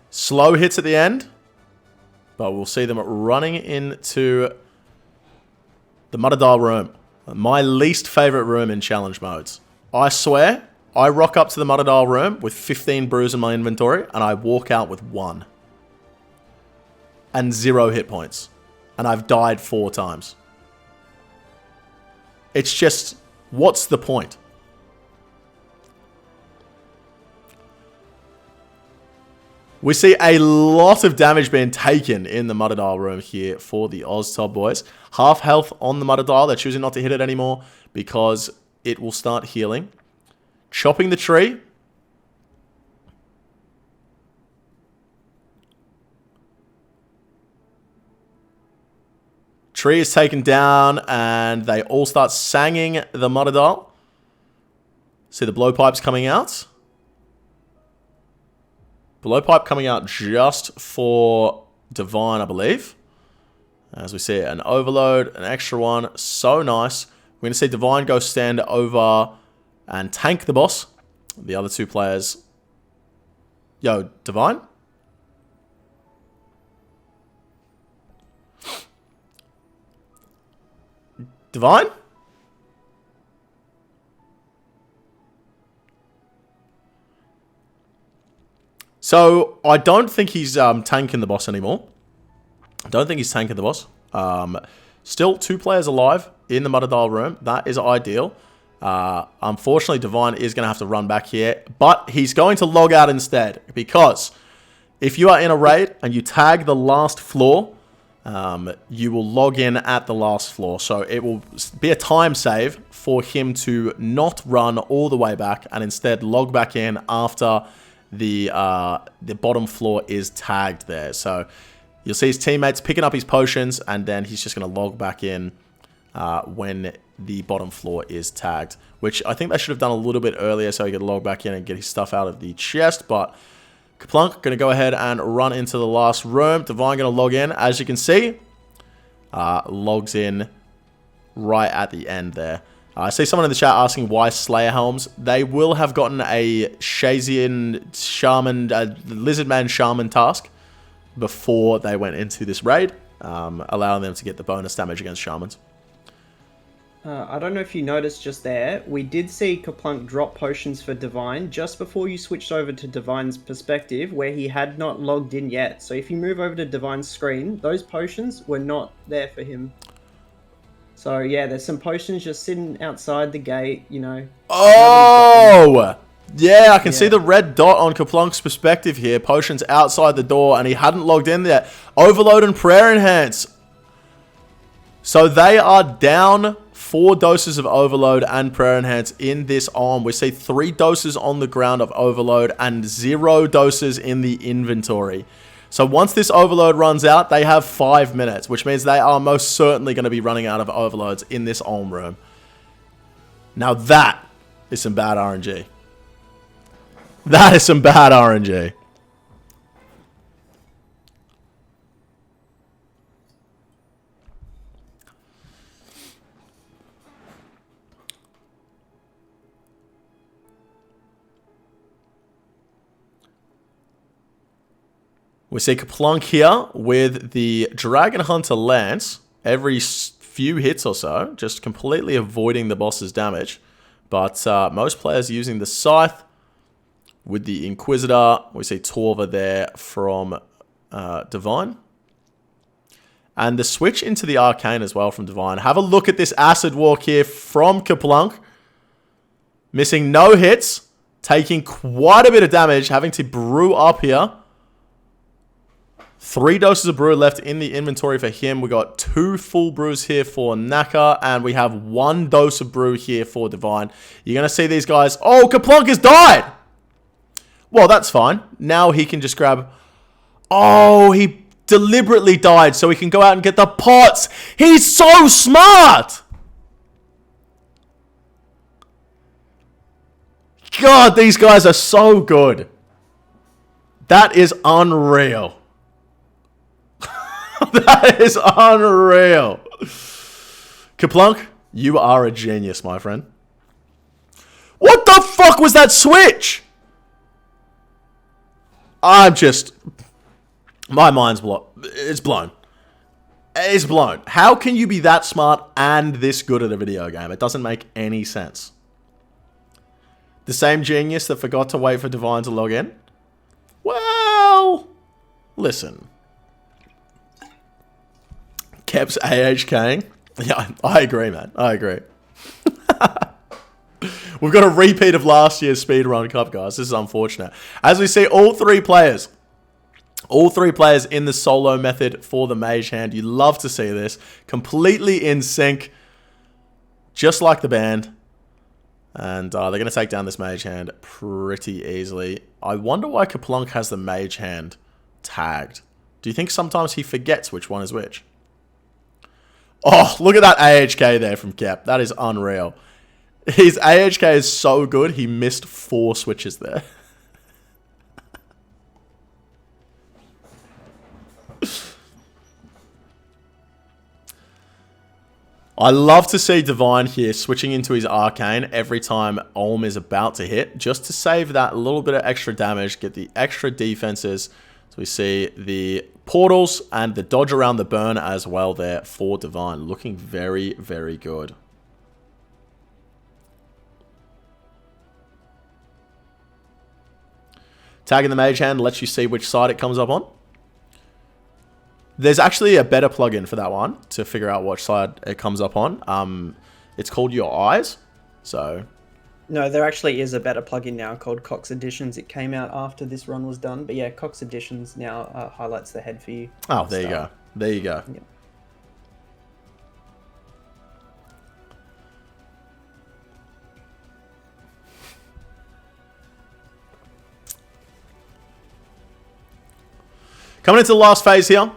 Speaker 1: Slow hits at the end. But we'll see them running into the Muttadile room. My least favorite room in challenge modes. I swear, I rock up to the Muttadile room with 15 brews in my inventory, and I walk out with 1. And 0 hit points. And I've died 4 times. It's just, what's the point? We see a lot of damage being taken in the Muttadile room here for the OzTop boys. Half health on the Muttadile. They're choosing not to hit it anymore because it will start healing. Chopping the tree. Tree is taken down and they all start sanging the Muttadile. See the blowpipes coming out. Blowpipe coming out just for Divine, I believe. As we see an overload, an extra one. So nice. We're going to see Divine go stand over and tank the boss. The other 2 players. Yo, Divine? Divine? So, I don't think he's tanking the boss anymore. I don't think he's tanking the boss. Still 2 players alive in the Muttadile room. That is ideal. Unfortunately, Divine is going to have to run back here. But he's going to log out instead. Because if you are in a raid and you tag the last floor, you will log in at the last floor. So, it will be a time save for him to not run all the way back and instead log back in after the bottom floor is tagged there. So you'll see his teammates picking up his potions, and then he's just going to log back in when the bottom floor is tagged, which I think they should have done a little bit earlier so he could log back in and get his stuff out of the chest. But Kaplunk going to go ahead and run into the last room. Divine going to log in. As you can see, logs in right at the end there. I see someone in the chat asking why Slayer Helms. They will have gotten a Shazian Shaman, Lizardman Shaman task before they went into this raid, allowing them to get the bonus damage against Shamans.
Speaker 2: I don't know if you noticed just there, we did see Kaplunk drop potions for Divine just before you switched over to Divine's perspective, where he had not logged in yet. So if you move over to Divine's screen, those potions were not there for him. So, yeah, there's some potions just sitting outside the gate, you know.
Speaker 1: Oh! Yeah, I can see the red dot on Kaplunk's perspective here. Potions outside the door, and he hadn't logged in there. Overload and Prayer Enhance. So, they are down 4 doses of Overload and Prayer Enhance in this arm. We see 3 doses on the ground of Overload and 0 doses in the inventory. So once this overload runs out, they have 5 minutes, which means they are most certainly going to be running out of overloads in this Olm room. Now that is some bad RNG. That is some bad RNG. We see Kaplunk here with the Dragon Hunter Lance every few hits or so, just completely avoiding the boss's damage. But most players using the Scythe with the Inquisitor. We see Torva there from Divine. And the switch into the Arcane as well from Divine. Have a look at this Acid Walk here from Kaplunk. Missing no hits. Taking quite a bit of damage. Having to brew up here. 3 doses of brew left in the inventory for him. We got 2 full brews here for Naka. And we have 1 dose of brew here for Divine. You're going to see these guys. Oh, Kaplunk has died! Well, that's fine. Now he can just grab... Oh, he deliberately died so he can go out and get the pots. He's so smart! God, these guys are so good. That is unreal. That is unreal. Kaplunk, you are a genius, my friend. What the fuck was that switch? I'm just... My mind's blown. It's blown. It's blown. How can you be that smart and this good at a video game? It doesn't make any sense. The same genius that forgot to wait for Divine to log in? Well, listen. Kep's AHKing. Yeah, I agree, man. I agree. We've got a repeat of last year's Speedrun Cup, guys. This is unfortunate. As we see, all three players in the solo method for the Mage Hand. You love to see this. Completely in sync. Just like the band. And they're going to take down this Mage Hand pretty easily. I wonder why Kaplunk has the Mage Hand tagged. Do you think sometimes he forgets which one is which? Oh, look at that AHK there from Kep. That is unreal. His AHK is so good, he missed 4 switches there. I love to see Divine here switching into his Arcane every time Olm is about to hit, just to save that little bit of extra damage, get the extra defenses. So we see the portals and the dodge around the burn as well there for Divine. Looking very, very good. Tagging the Mage Hand lets you see which side it comes up on. There's actually a better plugin for that one to figure out which side it comes up on. It's called Your Eyes. So,
Speaker 2: no, there actually is a better plugin now called Cox Editions. It came out after this run was done, but yeah, Cox Editions now highlights the head for you.
Speaker 1: Oh, there you go. There you go.
Speaker 2: Yep.
Speaker 1: Coming into the last phase here.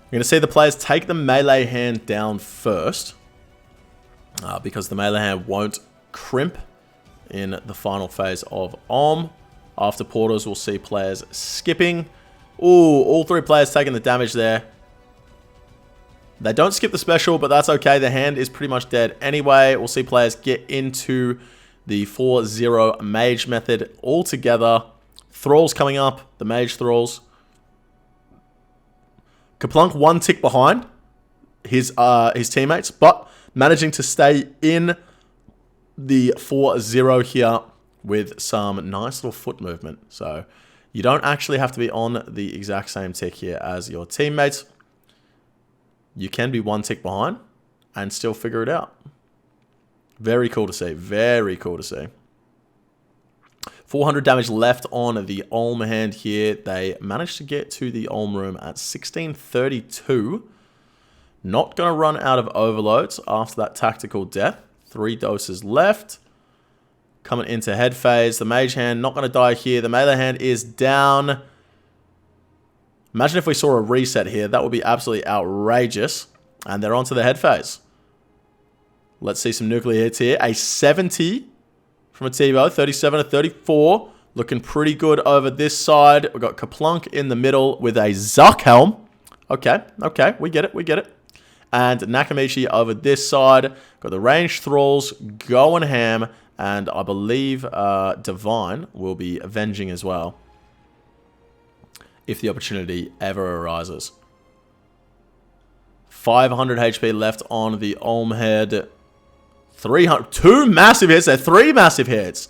Speaker 1: You're going to see the players take the melee hand down first. Because the melee hand won't crimp in the final phase of Om. After portals, we'll see players skipping. Ooh, all 3 players taking the damage there. They don't skip the special, but that's okay. The hand is pretty much dead anyway. We'll see players get into the 4-0 mage method all together. Thralls coming up, the mage thralls. Kaplunk 1 tick behind his teammates, but managing to stay in the 4-0 here with some nice little foot movement. So you don't actually have to be on the exact same tick here as your teammates. You can be 1 tick behind and still figure it out. Very cool to see. Very cool to see. 400 damage left on the Olm hand here. They managed to get to the Olm room at 1632. Not going to run out of overloads after that tactical death. 3 doses left. Coming into head phase. The mage hand not going to die here. The melee hand is down. Imagine if we saw a reset here. That would be absolutely outrageous. And they're onto the head phase. Let's see some nuclear hits here. A 70 from a T-Bow. 37 to 34. Looking pretty good over this side. We've got Kaplunk in the middle with a Zuck helm. Okay, okay. We get it, we get it. And Nakamichi over this side. Got the ranged thralls going ham. And I believe Divine will be avenging as well, if the opportunity ever arises. 500 HP left on the Olm head. 300, 2 massive hits there. 3 massive hits.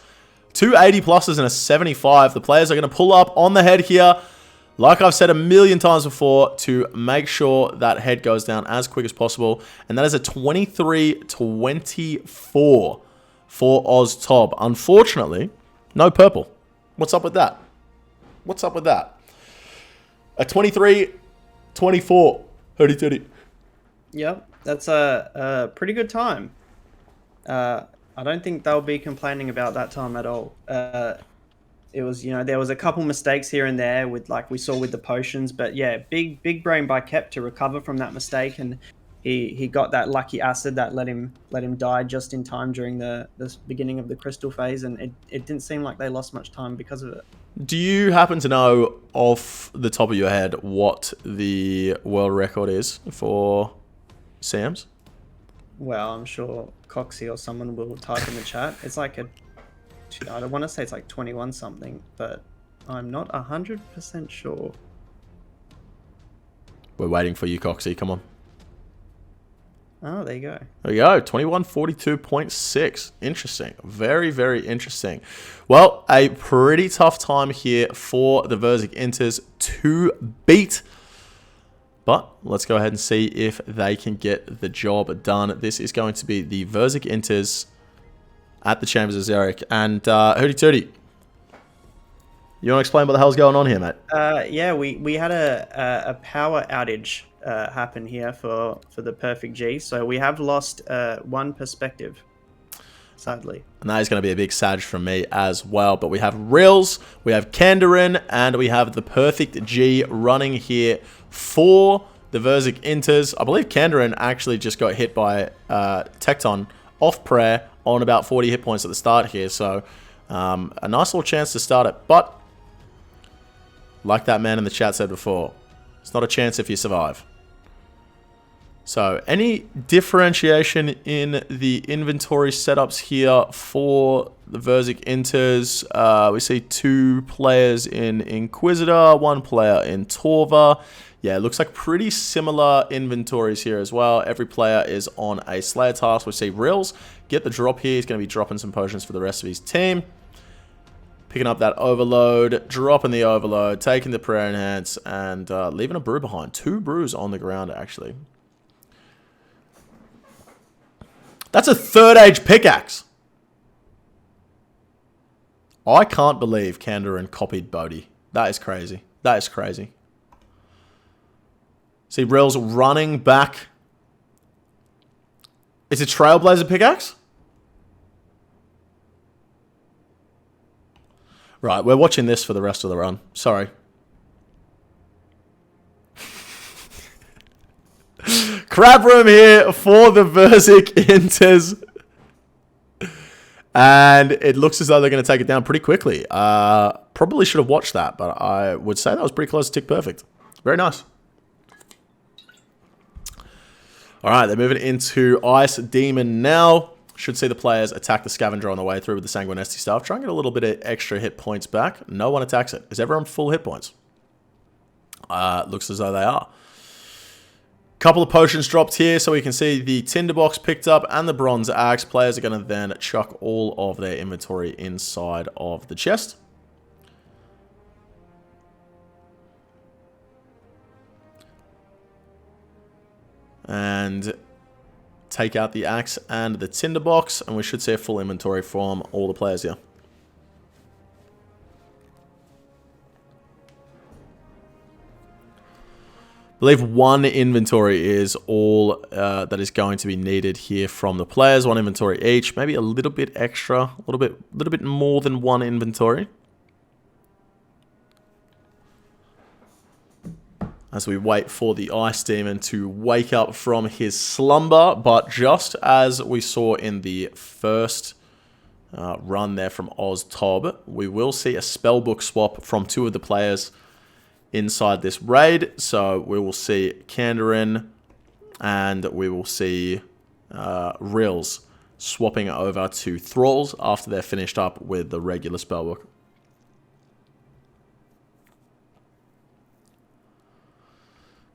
Speaker 1: 2 80 pluses and a 75. The players are going to pull up on the head here. Like I've said a million times before, to make sure that head goes down as quick as possible. And that is a 23-24 for OzTob. Unfortunately, no purple. What's up with that? What's up with that? A 23-24. Hurdy-tooty.
Speaker 2: Yep, that's a pretty good time. I don't think they'll be complaining about that time at all. It was, there was a couple mistakes here and there with, like we saw with the potions, but yeah, big brain by Kep to recover from that mistake, and he got that lucky acid that let him die just in time during the beginning of the crystal phase, and it didn't seem like they lost much time because of it.
Speaker 1: Do you happen to know off the top of your head what the world record is for Sam's?
Speaker 2: Well, I'm sure Coxie or someone will type in the chat. It's like I don't want to say it's like 21 something, but I'm not 100% sure.
Speaker 1: We're waiting for you, Coxie. Come on.
Speaker 2: Oh, there you go.
Speaker 1: There you go. 2142.6. Interesting. Very, very interesting. Well, a pretty tough time here for the Verzik Inters to beat. But let's go ahead and see if they can get the job done. This is going to be the Verzik Inters at the Chambers of Xeric. And Hooty Tooty, you want to explain what the hell's going on here, mate?
Speaker 2: Yeah, we had a power outage happen here for the Perfect G. So we have lost one perspective, sadly.
Speaker 1: And that is going to be a big sag from me as well. But we have Rills, we have Kandarin, and we have the Perfect G running here for the Verzik Inters. I believe Kandarin actually just got hit by Tecton off prayer on about 40 hit points at the start here. So a nice little chance to start it. But like that man in the chat said before, it's not a chance if you survive. So any differentiation in the inventory setups here for the Verzik Inters? We see 2 players in Inquisitor, 1 player in Torva. Yeah, it looks like pretty similar inventories here as well. Every player is on a Slayer task. We see Rills get the drop here. He's going to be dropping some potions for the rest of his team. Picking up that overload, dropping the overload, taking the prayer enhance, and leaving a brew behind. 2 brews on the ground, actually. That's a 3rd age pickaxe. I can't believe Kandarin copied Bodhi. That is crazy. That is crazy. See Rills running back. It's a Trailblazer pickaxe? Right, we're watching this for the rest of the run. Sorry. Crab room here for the Verzik Inters. And it looks as though they're going to take it down pretty quickly. Probably should have watched that, but I would say that was pretty close to tick perfect. Very nice. All right, they're moving into Ice Demon now. Should see the players attack the Scavenger on the way through with the Sanguinesti stuff. Try and get a little bit of extra hit points back. No one attacks it. Is everyone full hit points? Looks as though they are. Couple of potions dropped here, so we can see the Tinderbox picked up and the Bronze Axe. Players are going to then chuck all of their inventory inside of the chest. And take out the axe and the Tinderbox, and we should see a full inventory from all the players here. I believe 1 inventory is all that is going to be needed here from the players. 1 inventory each, maybe a little bit extra, a little bit more than 1 inventory. As we wait for the Ice Demon to wake up from his slumber. But just as we saw in the first run there from OzTob, we will see a spellbook swap from 2 of the players inside this raid. So we will see Kandarin and we will see Rills swapping over to Thralls after they're finished up with the regular spellbook.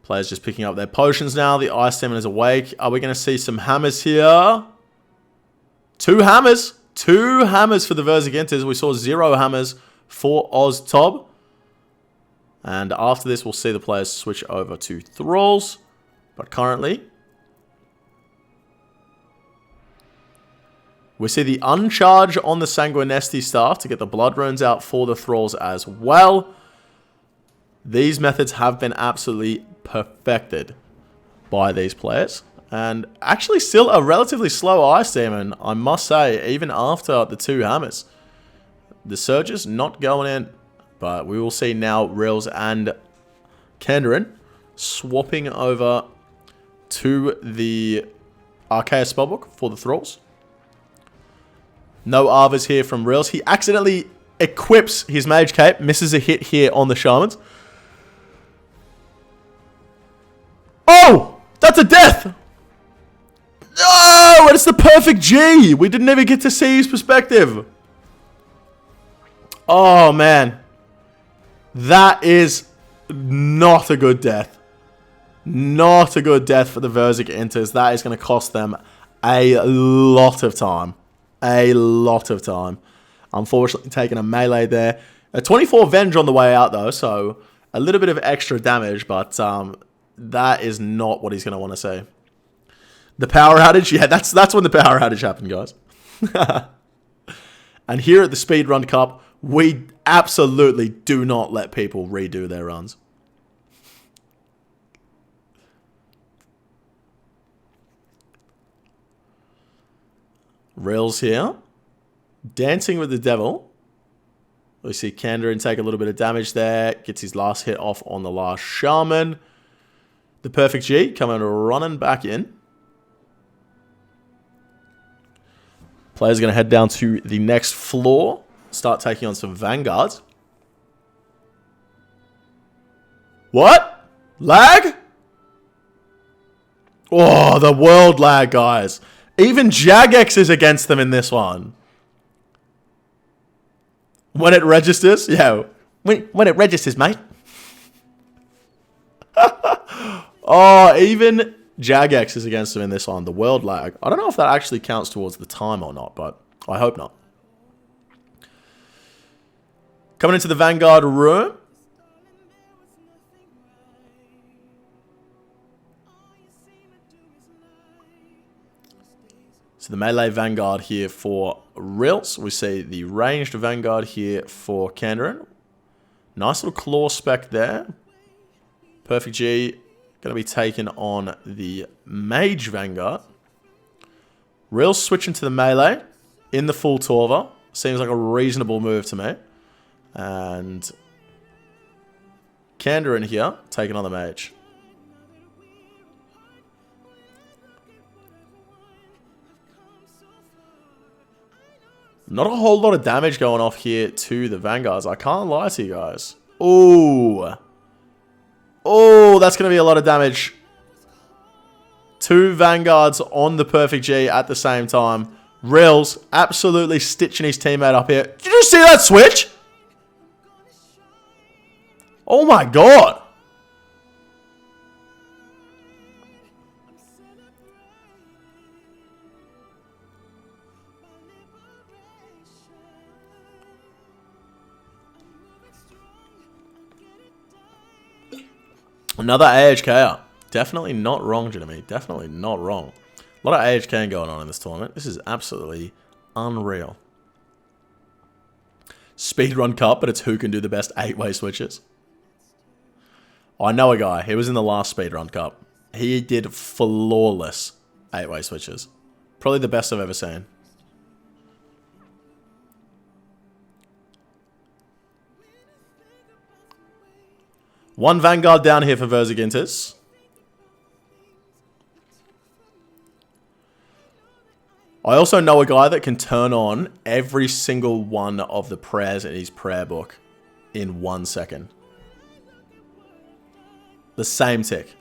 Speaker 1: Players just picking up their potions now. The Ice Demon is awake. Are we going to see some hammers here? 2 hammers. 2 hammers for the Verzik Inters. We saw 0 hammers for OzTob. And after this, we'll see the players switch over to Thralls. But currently, we see the uncharge on the Sanguinesti staff to get the blood runes out for the Thralls as well. These methods have been absolutely perfected by these players. And actually still a relatively slow Ice Demon, I must say, even after the 2 hammers. The Surges not going in, but we will see now Rills and Kandarin swapping over to the Archaea Spellbook for the Thralls. No Arvas here from Rills. He accidentally equips his Mage Cape, misses a hit here on the Shamans. Oh! That's a death! No! It's the perfect G! We didn't even get to see his perspective. Oh, man. That is not a good death. Not a good death for the Verzik Enters. That is going to cost them a lot of time. A lot of time. Unfortunately, taking a melee there. A 24 Venge on the way out, though, so a little bit of extra damage, but that is not what he's going to want to see. The power outage? Yeah, that's when the power outage happened, guys. And here at the Speedrun Cup, we absolutely do not let people redo their runs. Rills here. Dancing with the Devil. We see Kandarin take a little bit of damage there. Gets his last hit off on the last Shaman. The Perfect G coming running back in. Players going to head down to the next floor. Start taking on some Vanguards. What? Lag? Oh, the world lag, guys. Even Jagex is against them in this one. When it registers? Yeah. When it registers, mate. Oh, even Jagex is against them in this one. The world lag. I don't know if that actually counts towards the time or not, but I hope not. Coming into the Vanguard room. So the melee Vanguard here for Rills. We see the ranged Vanguard here for Kandarin. Nice little claw spec there. Perfect G going to be taken on the Mage Vanguard. Rills switching to the melee in the full Torva. Seems like a reasonable move to me. And Kandarin here taking on the Mage. Not a whole lot of damage going off here to the Vanguards. I can't lie to you guys. Ooh. Oh, that's going to be a lot of damage. 2 Vanguards on the Perfect G at the same time. Rills absolutely stitching his teammate up here. Did you see that switch? Oh my god. Another AHKer. Definitely not wrong, Jeremy. Definitely not wrong. A lot of AHK going on in this tournament. This is absolutely unreal. Speedrun Cup, but it's who can do the best 8-way switches. I know a guy. He was in the last Speedrun Cup. He did flawless 8-way switches. Probably the best I've ever seen. One Vanguard down here for Verzigintis. I also know a guy that can turn on every single one of the prayers in his prayer book in 1 second. The same tick.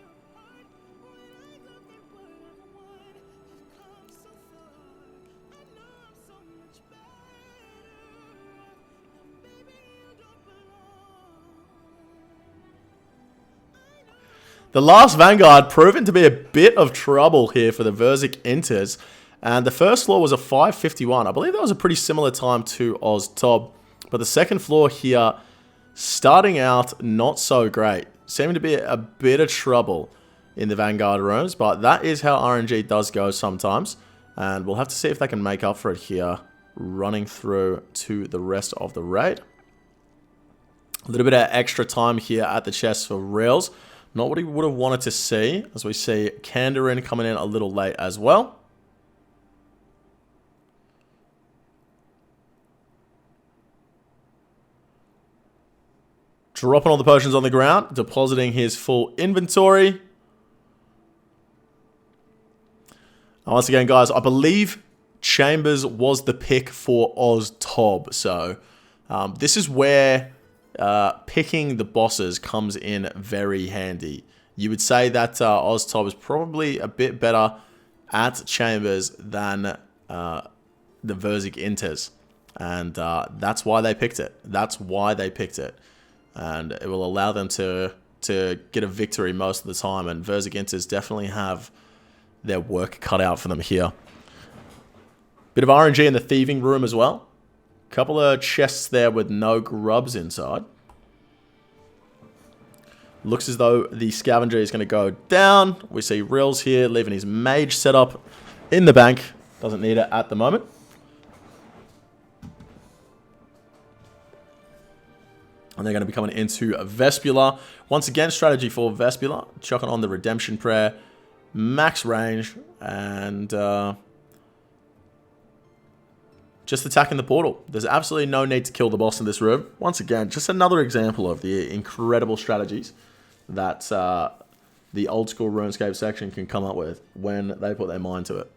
Speaker 1: The last Vanguard proven to be a bit of trouble here for the Verzik Enters. And the first floor was a 5:51. I believe that was a pretty similar time to Oz Tob. But the second floor here starting out not so great. Seeming to be a bit of trouble in the Vanguard rooms, but that is how RNG does go sometimes. And we'll have to see if they can make up for it here, running through to the rest of the raid. A little bit of extra time here at the chest for Rails. Not what he would have wanted to see, as we see Kandarin coming in a little late as well. Dropping all the potions on the ground, depositing his full inventory. And once again, guys, I believe Chambers was the pick for OzTob. So this is where picking the bosses comes in very handy. You would say that OzTob is probably a bit better at Chambers than the Verzik Inters. And that's why they picked it. That's why they picked it. And it will allow them to get a victory most of the time. And Verzik Inters definitely have their work cut out for them here. Bit of RNG in the thieving room as well. Couple of chests there with no grubs inside. Looks as though the scavenger is going to go down. We see Rills here leaving his mage setup in the bank. Doesn't need it at the moment. And they're going to be coming into Vespula. Once again, strategy for Vespula. Chucking on the Redemption Prayer. Max range. And just attacking the portal. There's absolutely no need to kill the boss in this room. Once again, just another example of the incredible strategies that the old school RuneScape section can come up with when they put their mind to it.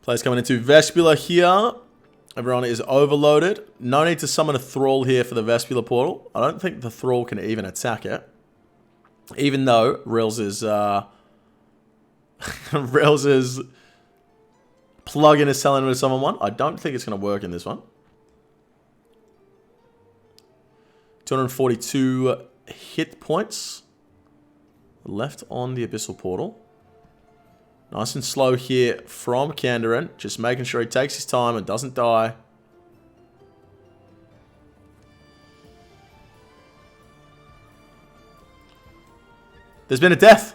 Speaker 1: Players coming into Vespula here. Everyone is overloaded. No need to summon a Thrall here for the Vespula portal. I don't think the Thrall can even attack it. Even though Rills is Rills is plug-in is selling with someone one. I don't think it's going to work in this one. 242 hit points left on the Abyssal portal. Nice and slow here from Kandarin. Just making sure he takes his time and doesn't die. There's been a death.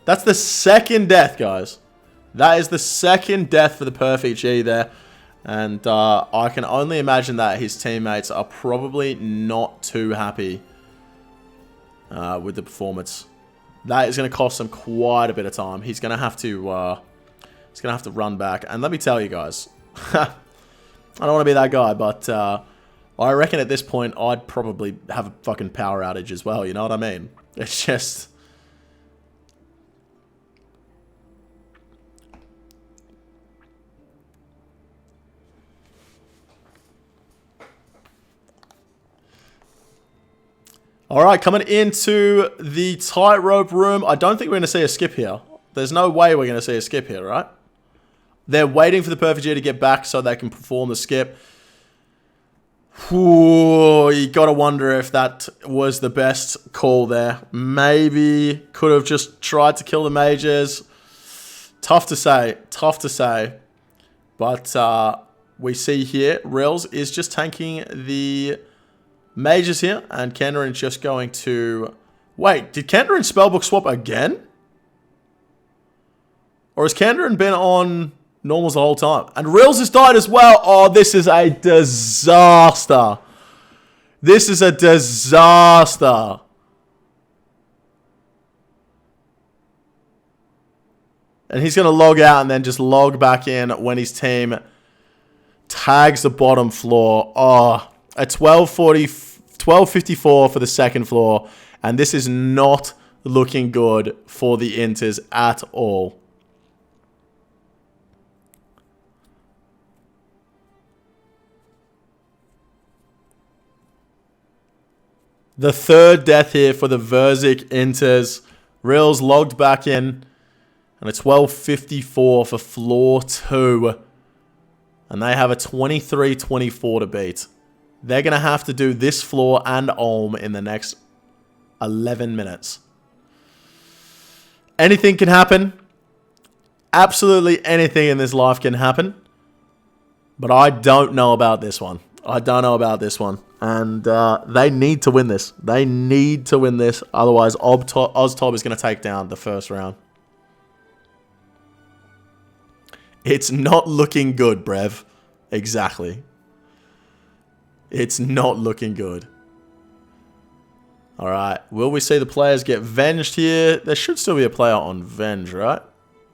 Speaker 1: That's the second death, guys. That is the second death for the Perfect G there. And I can only imagine that his teammates are probably not too happy with the performance. That is going to cost him quite a bit of time. He's going to have to run back. And let me tell you guys, I don't want to be that guy, but I reckon at this point I'd probably have a fucking power outage as well. You know what I mean? It's just... Alright, coming into the tightrope room. I don't think we're going to see a skip here. There's no way we're going to see a skip here, right? They're waiting for the Perfect G to get back so they can perform the skip. Ooh, you got to wonder if that was the best call there. Maybe could have just tried to kill the mages. Tough to say. Tough to say. But we see here, Rills is just tanking the... mages here, and Kandarin's just going to... Wait, did Kandarin spellbook swap again? Or has Kandarin been on normals the whole time? And Rills has died as well. Oh, this is a disaster. This is a disaster. And he's going to log out and then just log back in when his team tags the bottom floor. Oh, a 12:54 for the second floor. And this is not looking good for the Inters at all. The third death here for the Verzik Inters. Rills logged back in. And a 12:54 for floor 2. And they have a 23-24 to beat. They're going to have to do this floor and Ulm in the next 11 minutes. Anything can happen. Absolutely anything in this life can happen. But I don't know about this one. I don't know about this one. And they need to win this. They need to win this. Otherwise, Oztob is going to take down the first round. It's not looking good, Brev. Exactly. It's not looking good. Alright. Will we see the players get venged here? There should still be a player on Venge, right?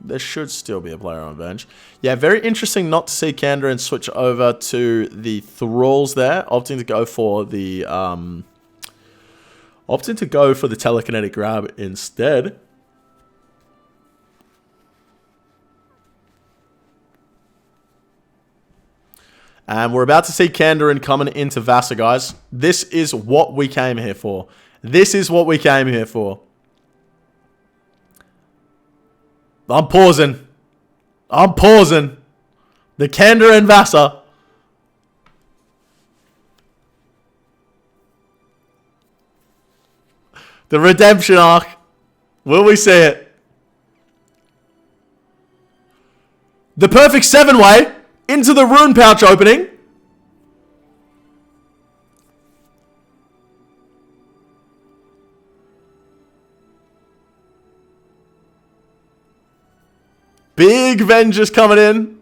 Speaker 1: There should still be a player on Venge. Yeah, very interesting not to see Kandarin switch over to the Thralls there. Opting to go for the telekinetic grab instead. And we're about to see Kandarin coming into Vasa, guys. This is what we came here for. This is what we came here for. I'm pausing. I'm pausing. The Kandarin Vasa. The redemption arc. Will we see it? The perfect 7-way into the rune pouch opening. Big Vengeance coming in.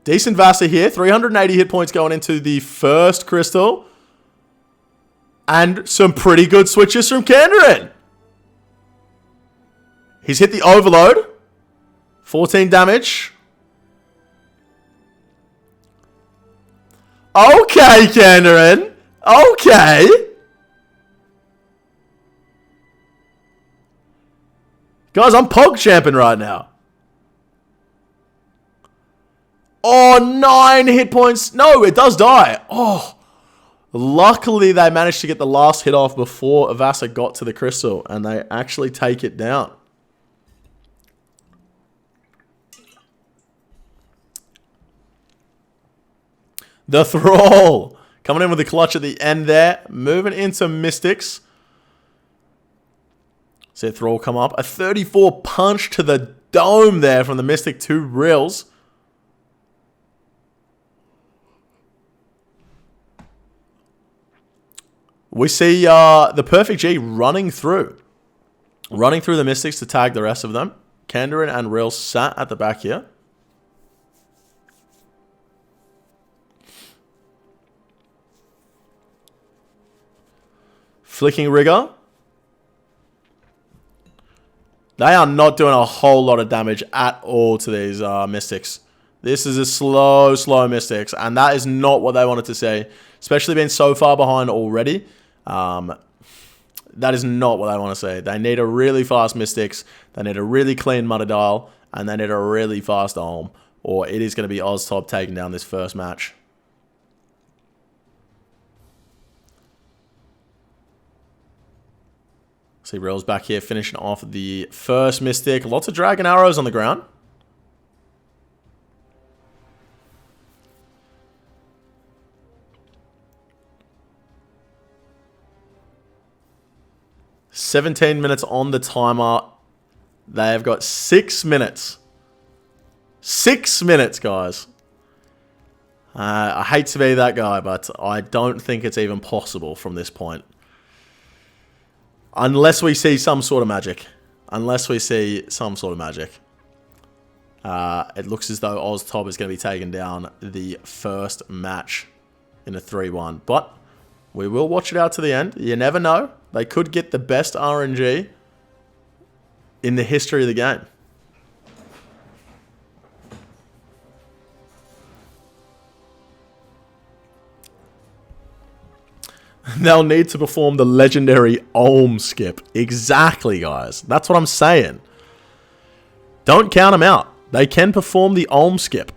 Speaker 1: Decent Vasa here. 380 hit points going into the first crystal. And some pretty good switches from Kandarin. He's hit the overload. 14 damage. Okay, Kandarin. Okay. Guys, I'm pog champing right now. Oh, 9 hit points. No, it does die. Oh, luckily they managed to get the last hit off before Vasa got to the crystal, and they actually take it down. The Thrall coming in with the clutch at the end there. Moving into Mystics. See Thrall come up. A 34 punch to the dome there from the Mystic to Rills. We see the Perfect G running through. Running through the Mystics to tag the rest of them. Kandarin and Rills sat at the back here. Flicking Rigger. They are not doing a whole lot of damage at all to these Mystics. This is a slow Mystics, and that is not what they wanted to see, especially being so far behind already. That is not what they want to see. They need a really fast Mystics, they need a really clean Mutterdile, and they need a really fast Olm, or it is going to be Oztob taking down this first match. See Rills back here finishing off the first Mystic. Lots of Dragon Arrows on the ground. "17 minutes on the timer. They have got 6 minutes. 6 minutes, guys. I hate to be that guy, but I don't think it's even possible from this point. Unless we see some sort of magic. Unless we see some sort of magic. It looks as though Oztob is going to be taking down the first match in a 3-1. But we will watch it out to the end. You never know. They could get the best RNG in the history of the game. They'll need to perform the legendary Olm skip. Exactly, guys. That's what I'm saying. Don't count them out. They can perform the Olm skip.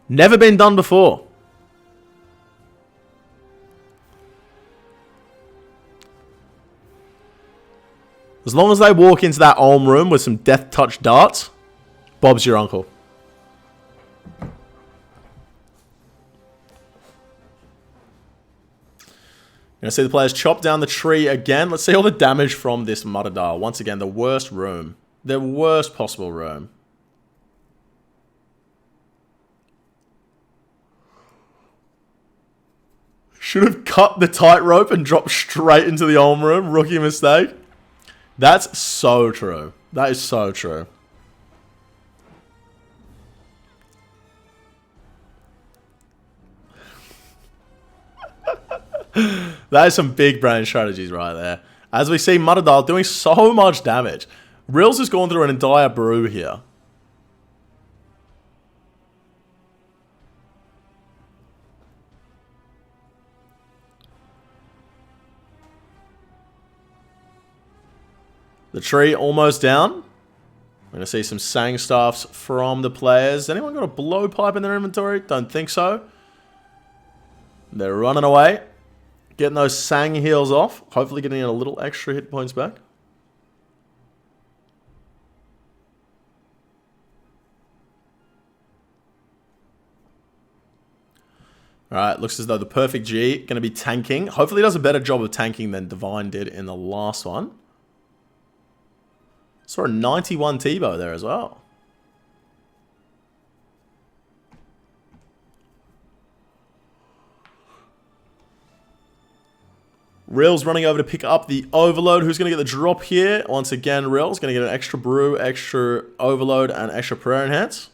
Speaker 1: Never been done before. As long as they walk into that Olm room with some death touch darts, Bob's your uncle. Gonna see the players chop down the tree again. Let's see all the damage from this Mutterdale. Once again, the worst room. The worst possible room. Should have cut the tightrope and dropped straight into the Olm room. Rookie mistake. That's so true. That is so true. That is some big brain strategies right there. As we see Mutterdale doing so much damage. Rills has gone through an entire brew here. The tree almost down. I'm going to see some sang staffs from the players. Anyone got a blowpipe in their inventory? Don't think so. They're running away. Getting those sang heals off. Hopefully getting a little extra hit points back. Alright, looks as though the Perfect G going to be tanking. Hopefully he does a better job of tanking than Divine did in the last one. Saw a 91 T-bow there as well. Rills running over to pick up the Overload. Who's going to get the drop here? Once again, Rills going to get an extra Brew, extra Overload, and extra Prayer Enhance.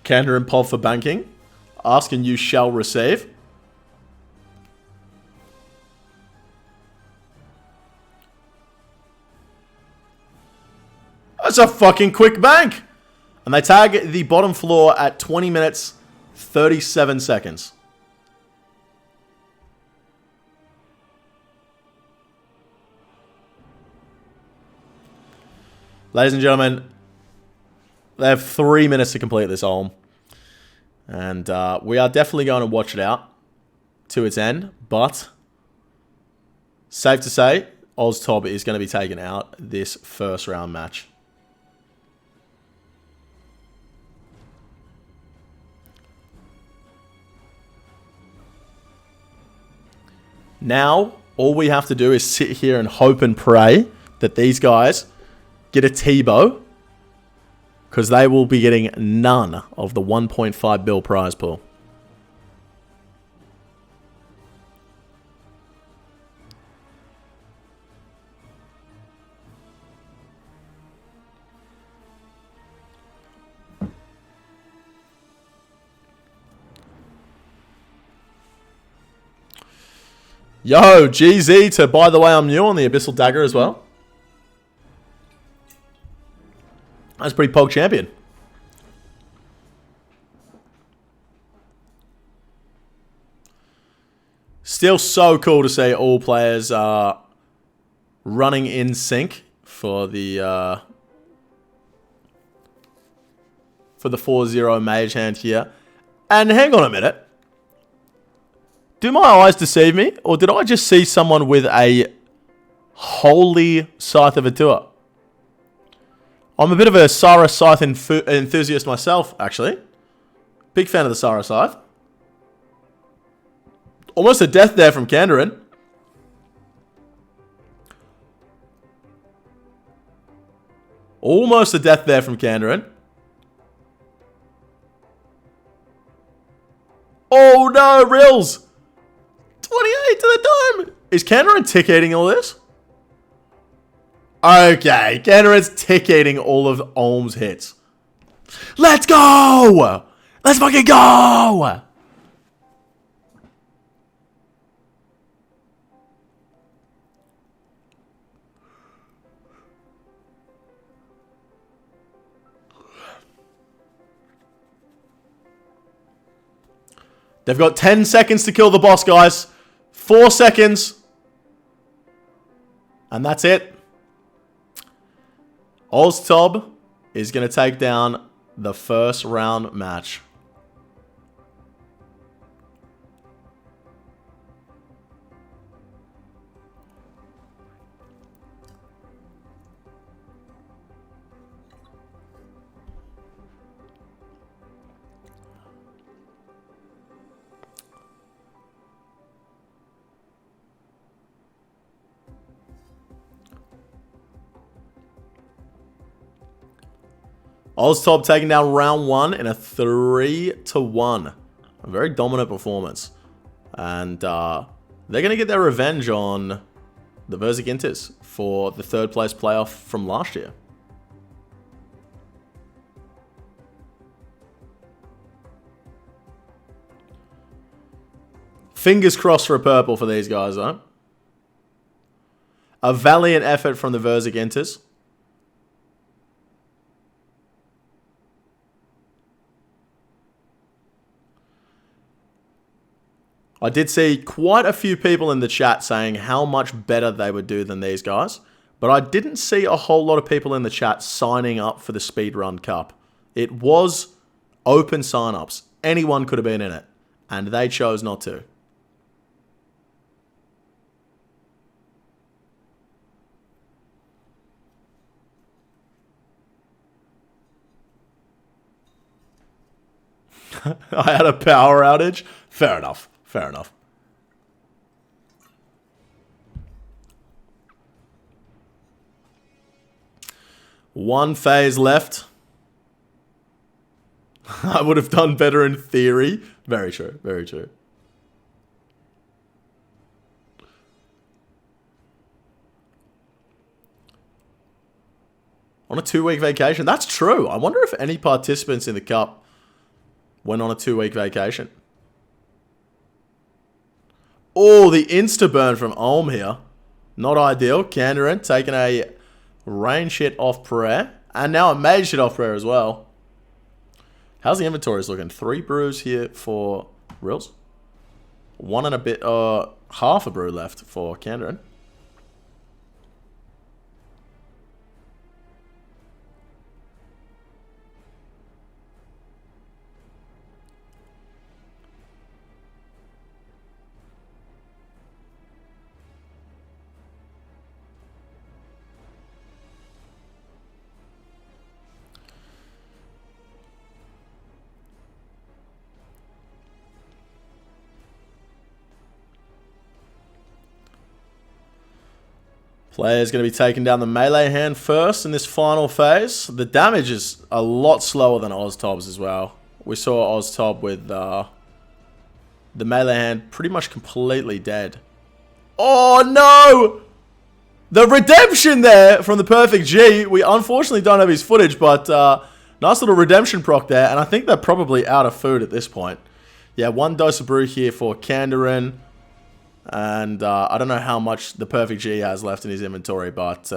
Speaker 1: Kander and Pod for banking. Ask and you shall receive. That's a fucking quick bank. And they tag the bottom floor at 20 minutes, 37 seconds. Ladies and gentlemen, they have 3 minutes to complete this Olm. And we are definitely going to watch it out to its end. But safe to say, OzTob is going to be taken out this first round match. Now, all we have to do is sit here and hope and pray that these guys get a T-bow. Because they will be getting none of the 1.5 bill prize pool. Yo, GZ to, by the way, I'm new on the Abyssal Dagger as well. That's pretty pog champion. Still so cool to see all players running in sync for the 4-0 mage hand here. And hang on a minute. Do my eyes deceive me? Or did I just see someone with a holy Scythe of Atua? I'm a bit of a Sara Scythe enthusiast myself, actually. Big fan of the Sara Scythe. Almost a death there from Kandarin. Almost a death there from Kandarin. Oh no, Rills! 28 to the dome! Is Kandarin tick-eating all this? Okay, Kandarin's tick-eating all of Olm's hits. Let's go! Let's fucking go! They've got 10 seconds to kill the boss, guys. 4 seconds. And that's it. OzTob is going to take down the first round match. Oztop taking down round 1 in a 3-1. A very dominant performance. And they're going to get their revenge on the Verzigintis for the 3rd place playoff from last year. Fingers crossed for a purple for these guys, though. A valiant effort from the Verzigintis. I did see quite a few people in the chat saying how much better they would do than these guys. But I didn't see a whole lot of people in the chat signing up for the Speedrun Cup. It was open sign-ups. Anyone could have been in it. And they chose not to. I had a power outage. Fair enough. Fair enough. One phase left. I would have done better in theory. Very true. Very true. On a 2-week vacation. That's true. I wonder if any participants in the Cup went on a 2-week vacation. Oh, the insta-burn from Olm here. Not ideal. Kandarin taking a rain shit off prayer. And now a mage shit off prayer as well. How's the inventories looking? 3 brews here for Rills. 1 and a bit, half a brew left for Kandarin. Player's going to be taking down the melee hand first in this final phase. The damage is a lot slower than Oztob's as well. We saw Oztob with the melee hand pretty much completely dead. Oh no! The redemption there from the Perfect G. We unfortunately don't have his footage, but nice little redemption proc there. And I think they're probably out of food at this point. Yeah, 1 dose of brew here for Kandarin. And I don't know how much the Perfect G has left in his inventory, but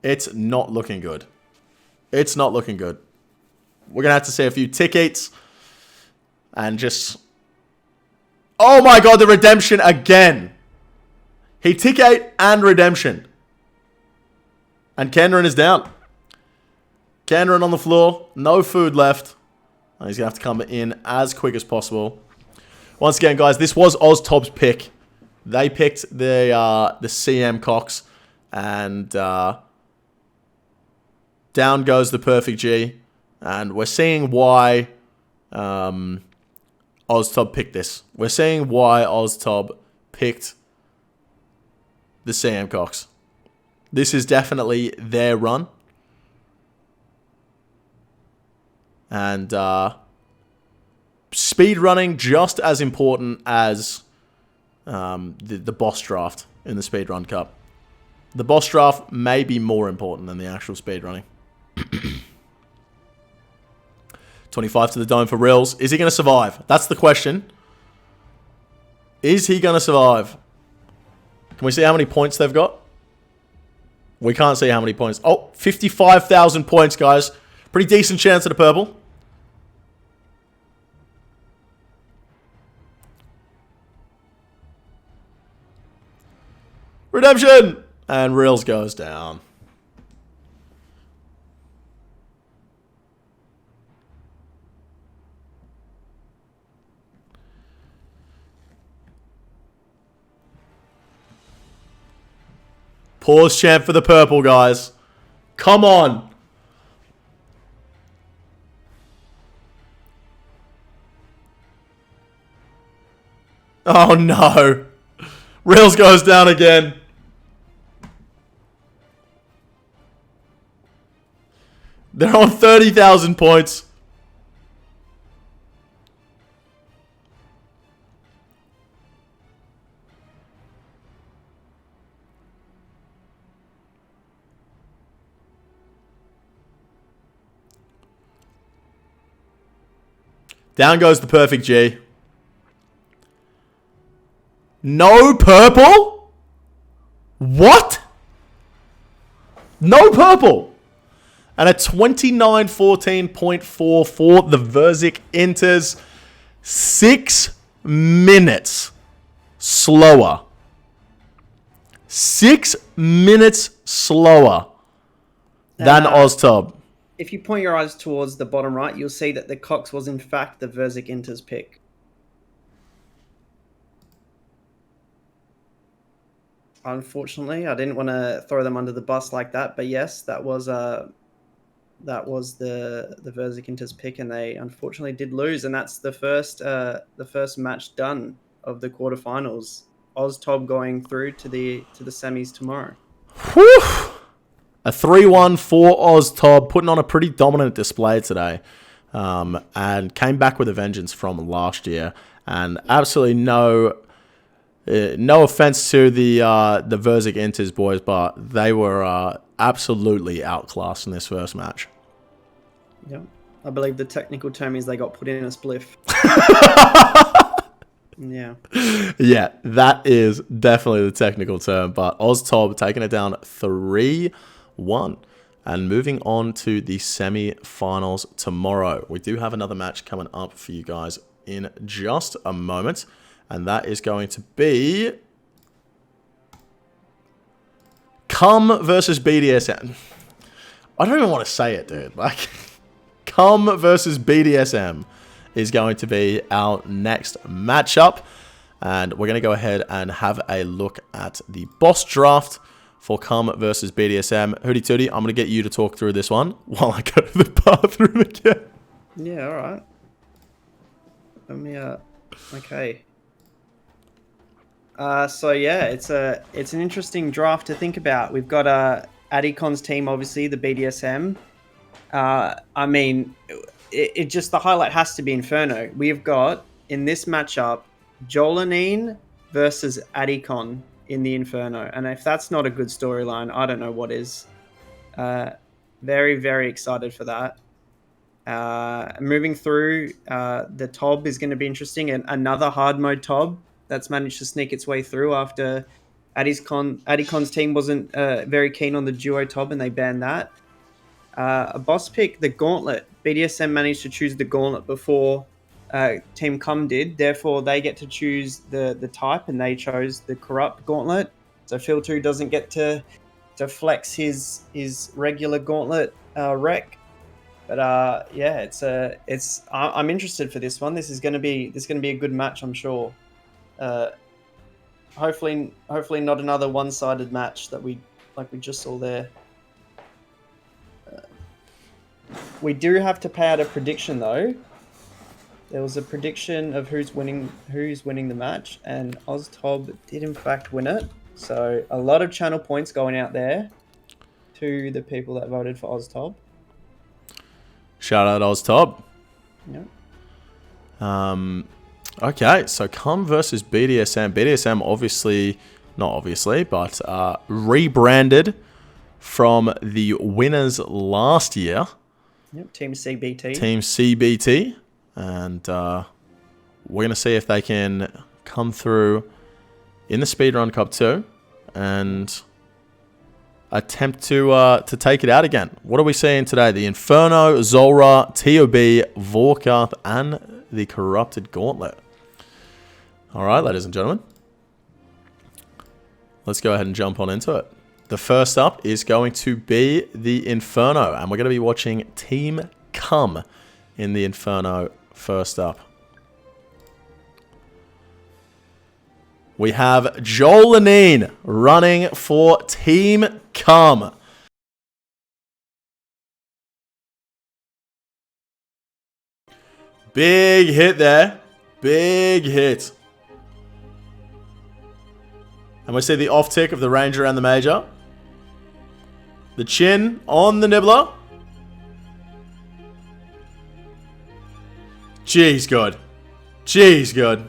Speaker 1: it's not looking good. It's not looking good. We're going to have to see a few tickets and just... Oh my god, the redemption again. He tick 8 and redemption. And Kandarin is down. Kandarin on the floor. No food left. And he's going to have to come in as quick as possible. Once again, guys, this was Oztob's pick. They picked the CM Cox. And down goes the Perfect G. And we're seeing why Oztob picked this. We're seeing why Oztob picked the CM Cox. This is definitely their run. And speed running just as important as the boss draft in the Speedrun Cup. The boss draft may be more important than the actual speed running. 25 to the dome for Rills. Is he going to survive? That's the question. Is he going to survive? Can we see how many points they've got? We can't see how many points. Oh, 55,000 points, guys. Pretty decent chance at a purple. Redemption! And Reels goes down. Pause chant for the purple, guys. Come on. Oh no. Reels goes down again. They're on 30,000 points. Down goes the perfect G. No purple? What? No purple. And a 29-14.4 for the Verzik enters 6 minutes slower. 6 minutes slower than Oztob.
Speaker 2: If you point your eyes towards the bottom right, you'll see that the Cox was in fact the Verzik Inter's pick. Unfortunately, I didn't want to throw them under the bus like that, but yes, that was the Verzik Inter's pick, and they unfortunately did lose, and that's the first match done of the quarterfinals. Oztob going through to the semis tomorrow.
Speaker 1: Whew. A 3-1 for Oztob, putting on a pretty dominant display today, and came back with a vengeance from last year. And absolutely no offense to the Verzik Inters boys, but they were absolutely outclassed in this first match.
Speaker 2: Yeah, I believe the technical term is they got put in a spliff. Yeah.
Speaker 1: Yeah, that is definitely the technical term. But Oztob taking it down 3-1 and moving on to the semi-finals tomorrow. We do have another match coming up for you guys in just a moment, and that is going to be Cum versus BDSM. I don't even want to say it, dude. Like, Cum versus BDSM is going to be our next matchup, and we're going to go ahead and have a look at the boss draft for Cum versus BDSM. Hootie Tootie, I'm going to get you to talk through this one while I go to the bathroom again.
Speaker 2: Yeah, all right. Let me, okay. So yeah, it's an interesting draft to think about. We've got Adicon's team, obviously, the BDSM. I mean, it just, the highlight has to be Inferno. We've got, in this matchup, Jolanine versus Adicon in the Inferno. And if that's not a good storyline, I don't know what is. Very, very excited for that. Moving through, the Tob is going to be interesting. And another hard mode Tob that's managed to sneak its way through after Adicon's team wasn't very keen on the duo Tob and they banned that. A boss pick, the Gauntlet. BDSM managed to choose the Gauntlet before Team Cum did. Therefore, they get to choose the type, and they chose the Corrupt Gauntlet. So Phil 2 doesn't get to flex his regular Gauntlet rec. But yeah, I'm interested for this one. This is going to be a good match, I'm sure. Hopefully not another one-sided match that we just saw there. We do have to pay out a prediction though. There was a prediction of who's winning the match, and Oztob did in fact win it. So a lot of channel points going out there to the people that voted for Oztob.
Speaker 1: Shout out Oztob.
Speaker 2: Yep.
Speaker 1: Okay, so Cum versus BDSM. BDSM but rebranded from the winners last year.
Speaker 2: Yep, Team CBT.
Speaker 1: Team CBT. And we're going to see if they can come through in the Speedrun Cup 2 and attempt to take it out again. What are we seeing today? The Inferno, Zulrah, TOB, Vorkath, and the Corrupted Gauntlet. All right, ladies and gentlemen. Let's go ahead and jump on into it. The first up is going to be the Inferno, and we're going to be watching Team Cum in the Inferno first up. We have Jolanine running for Team Cum. Big hit there. Big hit. And we see the off tick of the Ranger and the Major. The chin on the Nibbler. Jeez, good. Jeez, good.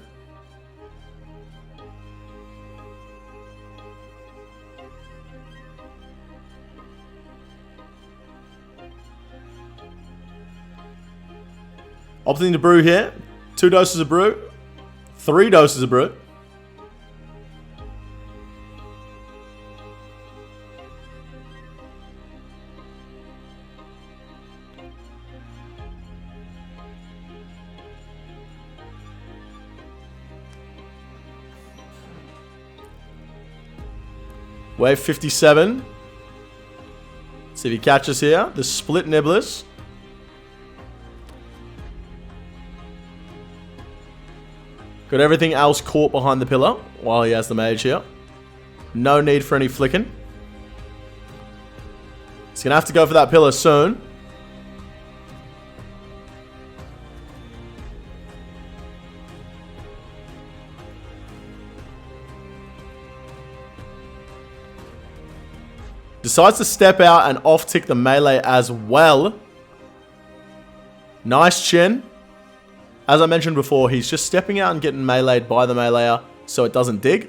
Speaker 1: Opting to brew here. 2 doses of brew. 3 doses of brew. Wave 57. See if he catches here. The split nibblers. Got everything else caught behind the pillar while he has the mage here. No need for any flicking. He's going to have to go for that pillar soon. Decides to step out and off-tick the melee as well. Nice chin. As I mentioned before, he's just stepping out and getting meleeed by the meleeer so it doesn't dig.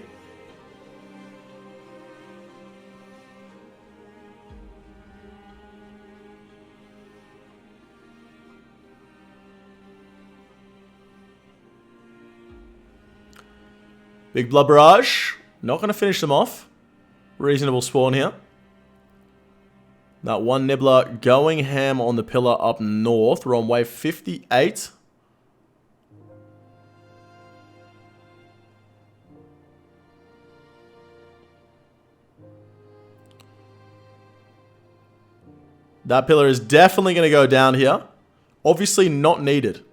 Speaker 1: Big blood barrage. Not going to finish them off. Reasonable spawn here. That one nibbler going ham on the pillar up north. We're on wave 58. That pillar is definitely going to go down here. Obviously not needed.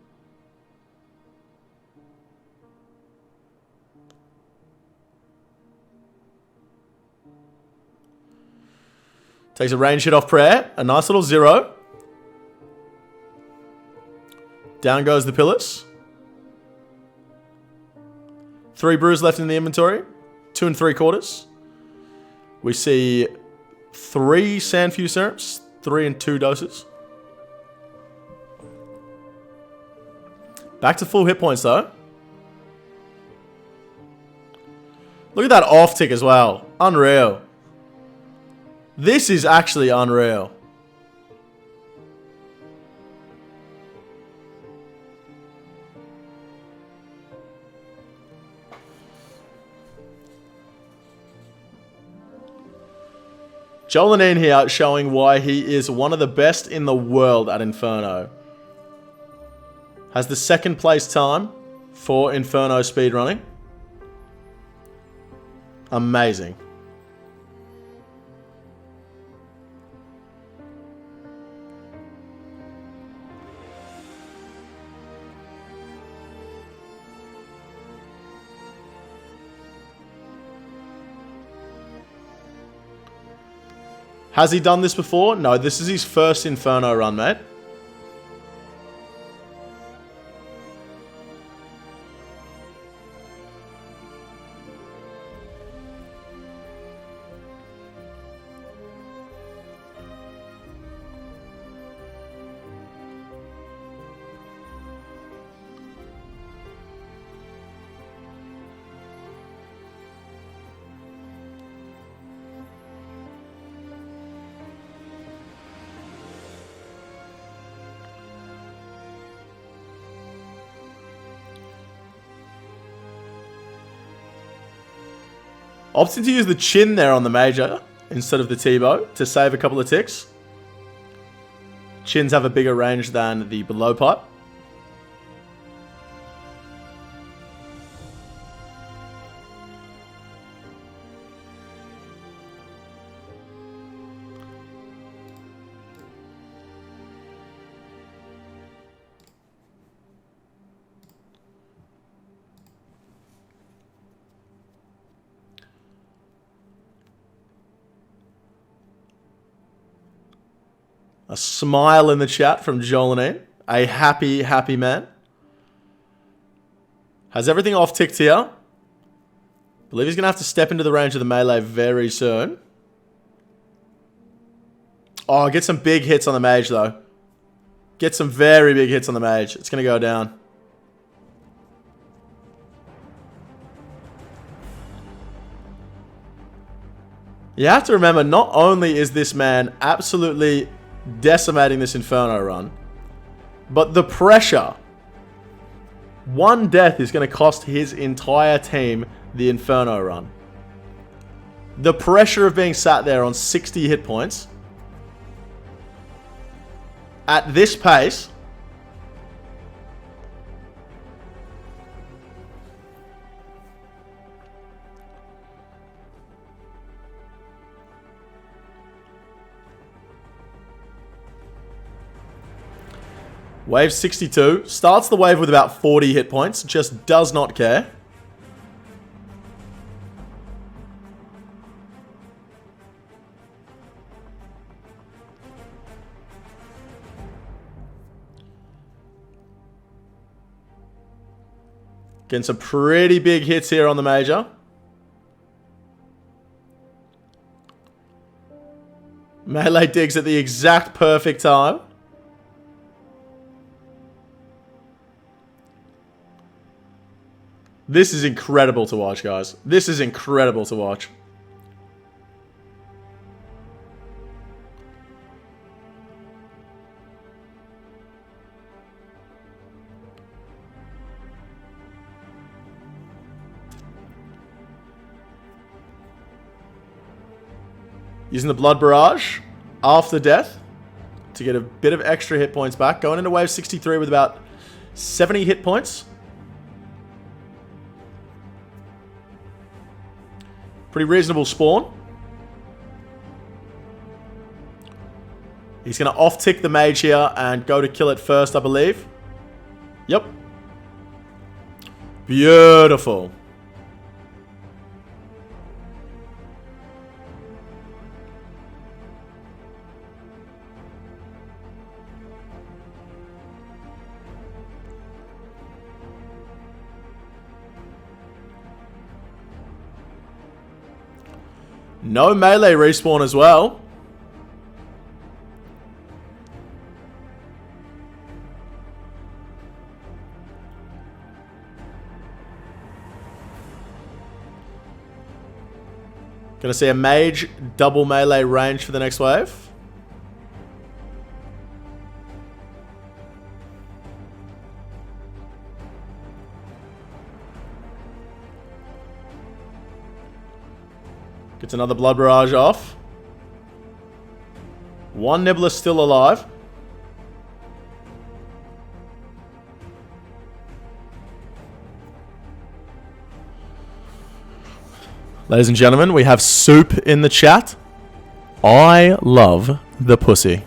Speaker 1: Takes a range hit off prayer. A nice little 0. Down goes the pillars. 3 brews left in the inventory. 2 3/4. We see 3 Sandfuse syrups. 3 and 2 doses. Back to full hit points though. Look at that off tick as well. Unreal. This is actually unreal. Jolanin here showing why he is one of the best in the world at Inferno. Has the 2nd place time for Inferno speedrunning. Amazing. Has he done this before? No, this is his first Inferno run, mate. Opting to use the chin there on the major instead of the T-bow to save a couple of ticks. Chins have a bigger range than the below pipe. A smile in the chat from Jolanin. A happy, happy man. Has everything off ticked here. Believe he's going to have to step into the range of the melee very soon. Oh, get some big hits on the mage though. Get some very big hits on the mage. It's going to go down. You have to remember, not only is this man absolutely decimating this Inferno run, but the pressure. One death is going to cost his entire team the Inferno run. The pressure of being sat there on 60 hit points at this pace. Wave 62. Starts the wave with about 40 hit points. Just does not care. Getting some pretty big hits here on the major. Melee digs at the exact perfect time. This is incredible to watch, guys. This is incredible to watch. Using the Blood Barrage after death to get a bit of extra hit points back. Going into wave 63 with about 70 hit points. Pretty reasonable spawn. He's going to off-tick the mage here and go to kill it first, I believe. Yep. Beautiful. No melee respawn as well. Gonna see a mage double melee range for the next wave. Gets another Blood Barrage off. One Nibbler still alive. Ladies and gentlemen, we have Soup in the chat. I love the pussy.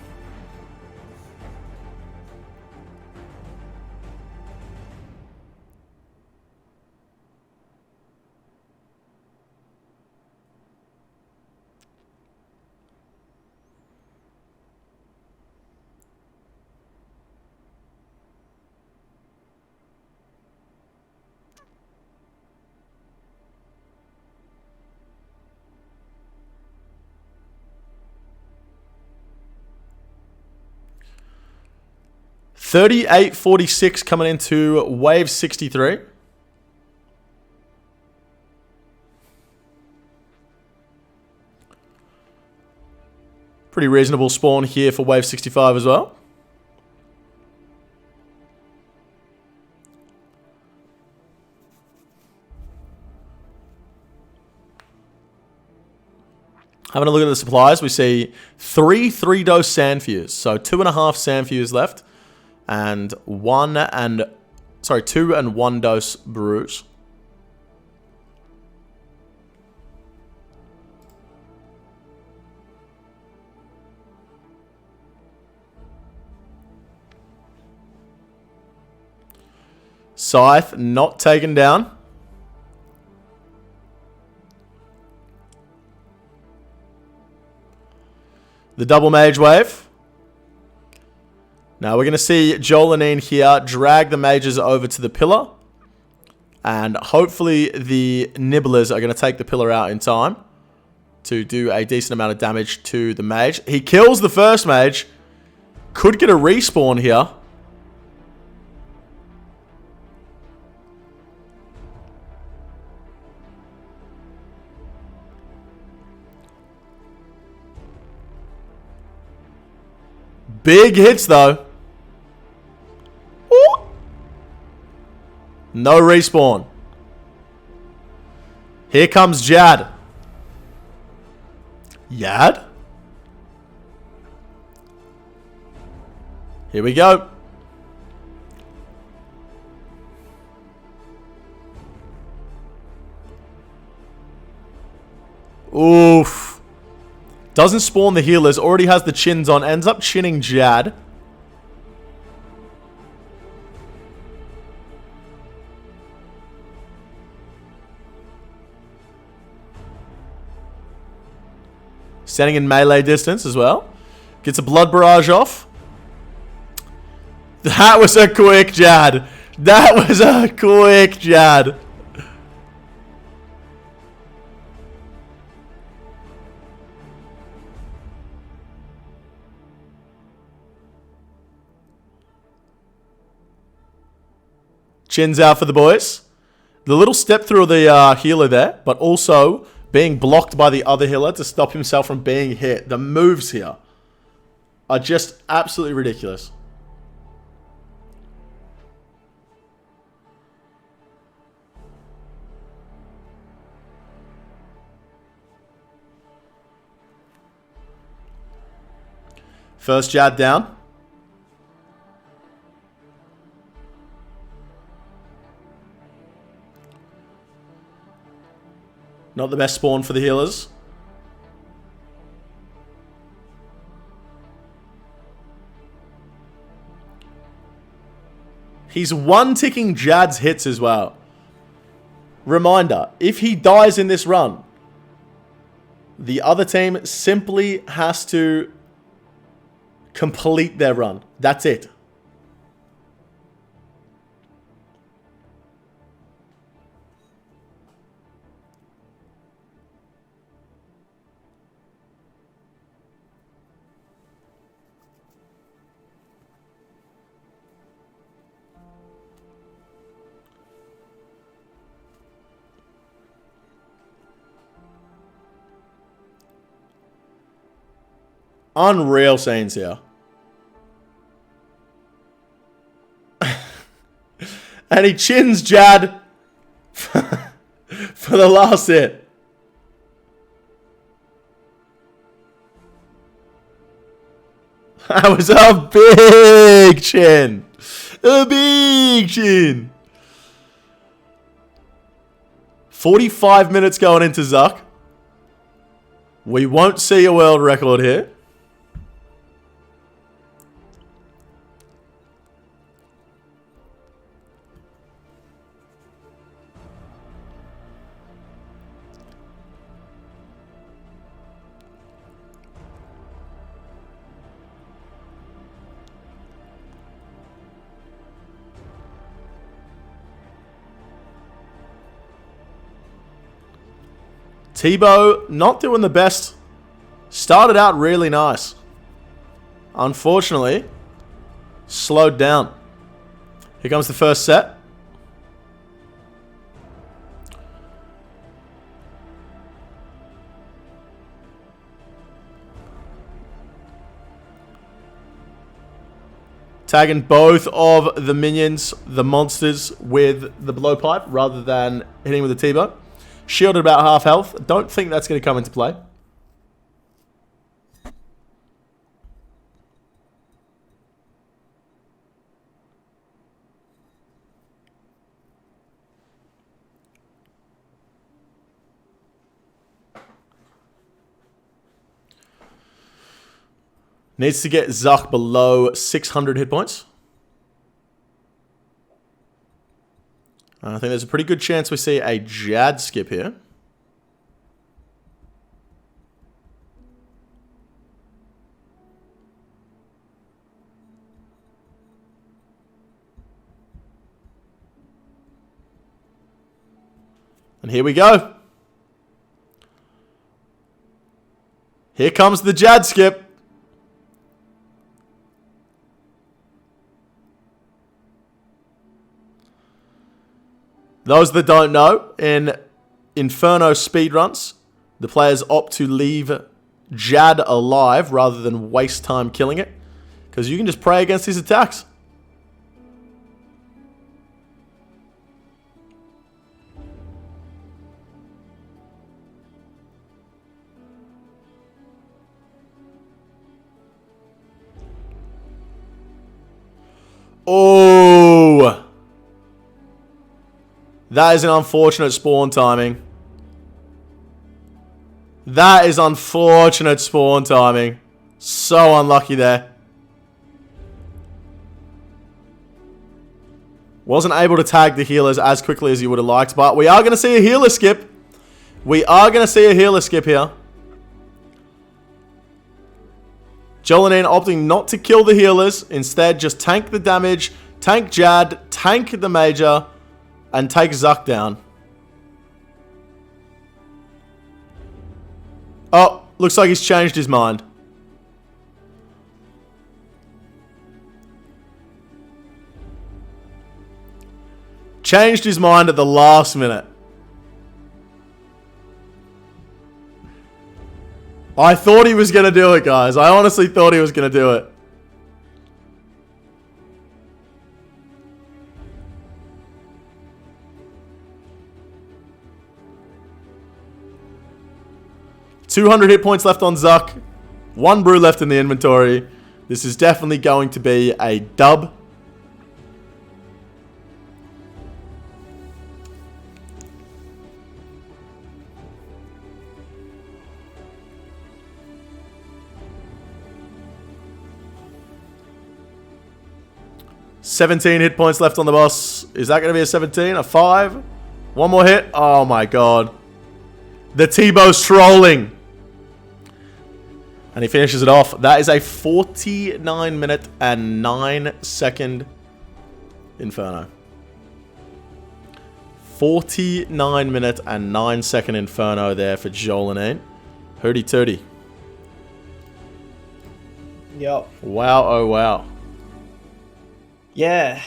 Speaker 1: $38.46 coming into wave 63. Pretty reasonable spawn here for wave 65 as well. Having a look at the supplies, we see 3 3-dose Sandfuse. So 2.5 Sandfuse left. And 2 and 1 dose brews. Scythe not taken down. The double mage wave. Now we're going to see Jolanine here drag the mages over to the pillar. And hopefully the Nibblers are going to take the pillar out in time to do a decent amount of damage to the mage. He kills the first mage. Could get a respawn here. Big hits, though. Ooh. No respawn. Here comes Jad. Yad? Here we go. Oof. Doesn't spawn the healers. Already has the chins on. Ends up chinning Jad. Standing in melee distance as well. Gets a blood barrage off. That was a quick Jad. That was a quick Jad. Chins out for the boys. The little step through the healer there, but also being blocked by the other healer to stop himself from being hit. The moves here are just absolutely ridiculous. First Jad down. Not the best spawn for the healers. He's one-ticking Jad's hits as well. Reminder, if he dies in this run, the other team simply has to complete their run. That's it. Unreal scenes here. And he chins Jad for the last hit. That was a big chin. A big chin. 45 minutes going into Zuck. We won't see a world record here. Tebow not doing the best. Started out really nice. Unfortunately, slowed down. Here comes the first set. Tagging both of the minions, the monsters, with the blowpipe rather than hitting with the Tebow. Shielded about half health. Don't think that's going to come into play. Needs to get Zuck below 600 hit points. I think there's a pretty good chance we see a Jad skip here. And here we go. Here comes the Jad skip. Those that don't know, in Inferno speedruns, the players opt to leave Jad alive rather than waste time killing it. Because you can just pray against his attacks. Oh! That is an unfortunate spawn timing. That is unfortunate spawn timing. So unlucky there. Wasn't able to tag the healers as quickly as you would have liked, but we are going to see a healer skip. We are going to see a healer skip here. Jolanin opting not to kill the healers. Instead, just tank the damage, tank Jad, tank the Major, and take Zuck down. Oh, looks like he's changed his mind. Changed his mind at the last minute. I thought he was going to do it, guys. I honestly thought he was going to do it. $200 hit points left on Zuck. 1 brew left in the inventory. This is definitely going to be a dub. $17 hit points left on the boss. Is that going to be a 17? A 5? One more hit? Oh my god. The T-Bow's trolling. And he finishes it off. That is a 49-minute and 9-second Inferno. 49-minute and 9-second Inferno there for Jolanin. Hooty tooty.
Speaker 2: Yep.
Speaker 1: Wow, oh wow.
Speaker 2: Yeah,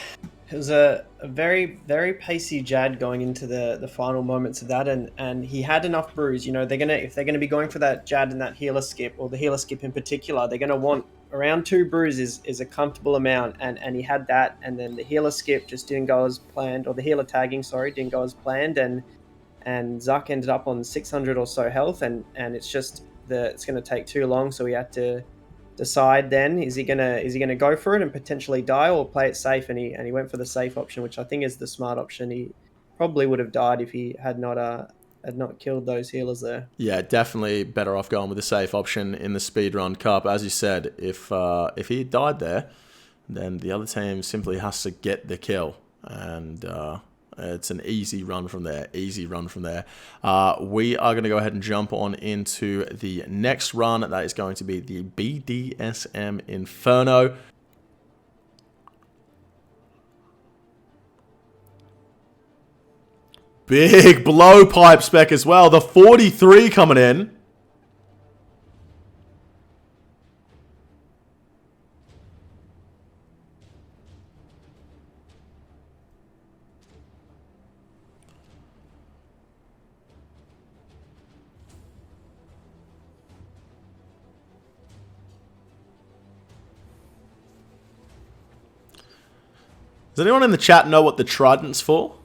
Speaker 2: it was a very, very pacey Jad going into the final moments of that, and he had enough brews. You know, if they're gonna be going for that Jad and that healer skip, or the healer skip in particular, they're gonna want around 2 brews is a comfortable amount, and he had that, and then the healer skip just didn't go as planned, or the healer tagging, sorry, didn't go as planned, and Zuck ended up on 600 or so health, and it's just it's gonna take too long, so we had to decide then, is he gonna go for it and potentially die, or play it safe, and he went for the safe option, which I think is the smart option. He probably would have died if he had not killed those healers there.
Speaker 1: Yeah, definitely better off going with the safe option in the Speedrun Cup. As you said, if he died there, then the other team simply has to get the kill, and it's an easy run from there. Easy run from there. We are going to go ahead and jump on into the next run. That is going to be the BDSM Inferno. Big blowpipe spec as well. The 43 coming in. Does anyone in the chat know what the trident's for?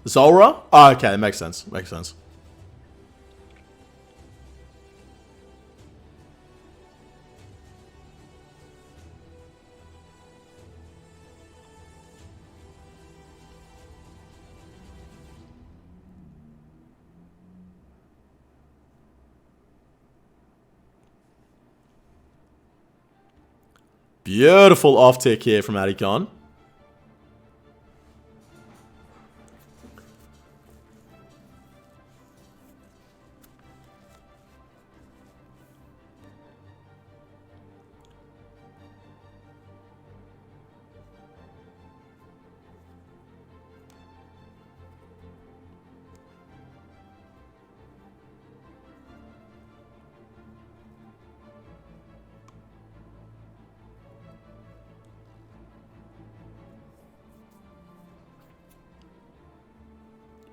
Speaker 1: Zulrah? Oh, okay, that makes sense. Makes sense. Beautiful off tick here from Adicon.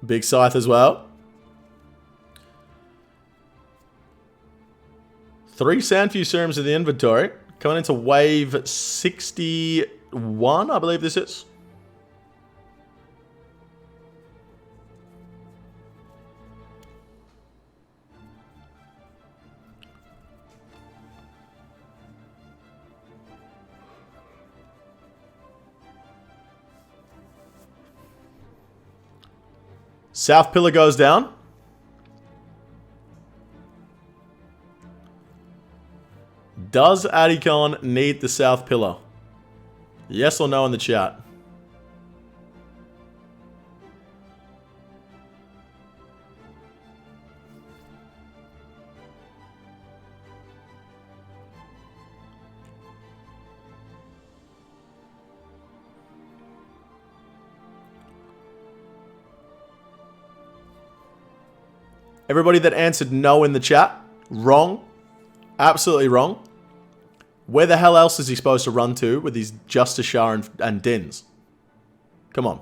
Speaker 1: Big scythe as well. 3 Sandfew serums in the inventory. Coming into wave 61, I believe this is. South pillar goes down. Does Adicon need the south pillar? Yes or no in the chat? Everybody that answered no in the chat, wrong. Absolutely wrong. Where the hell else is he supposed to run to with these Justiciar and Dins? Come on.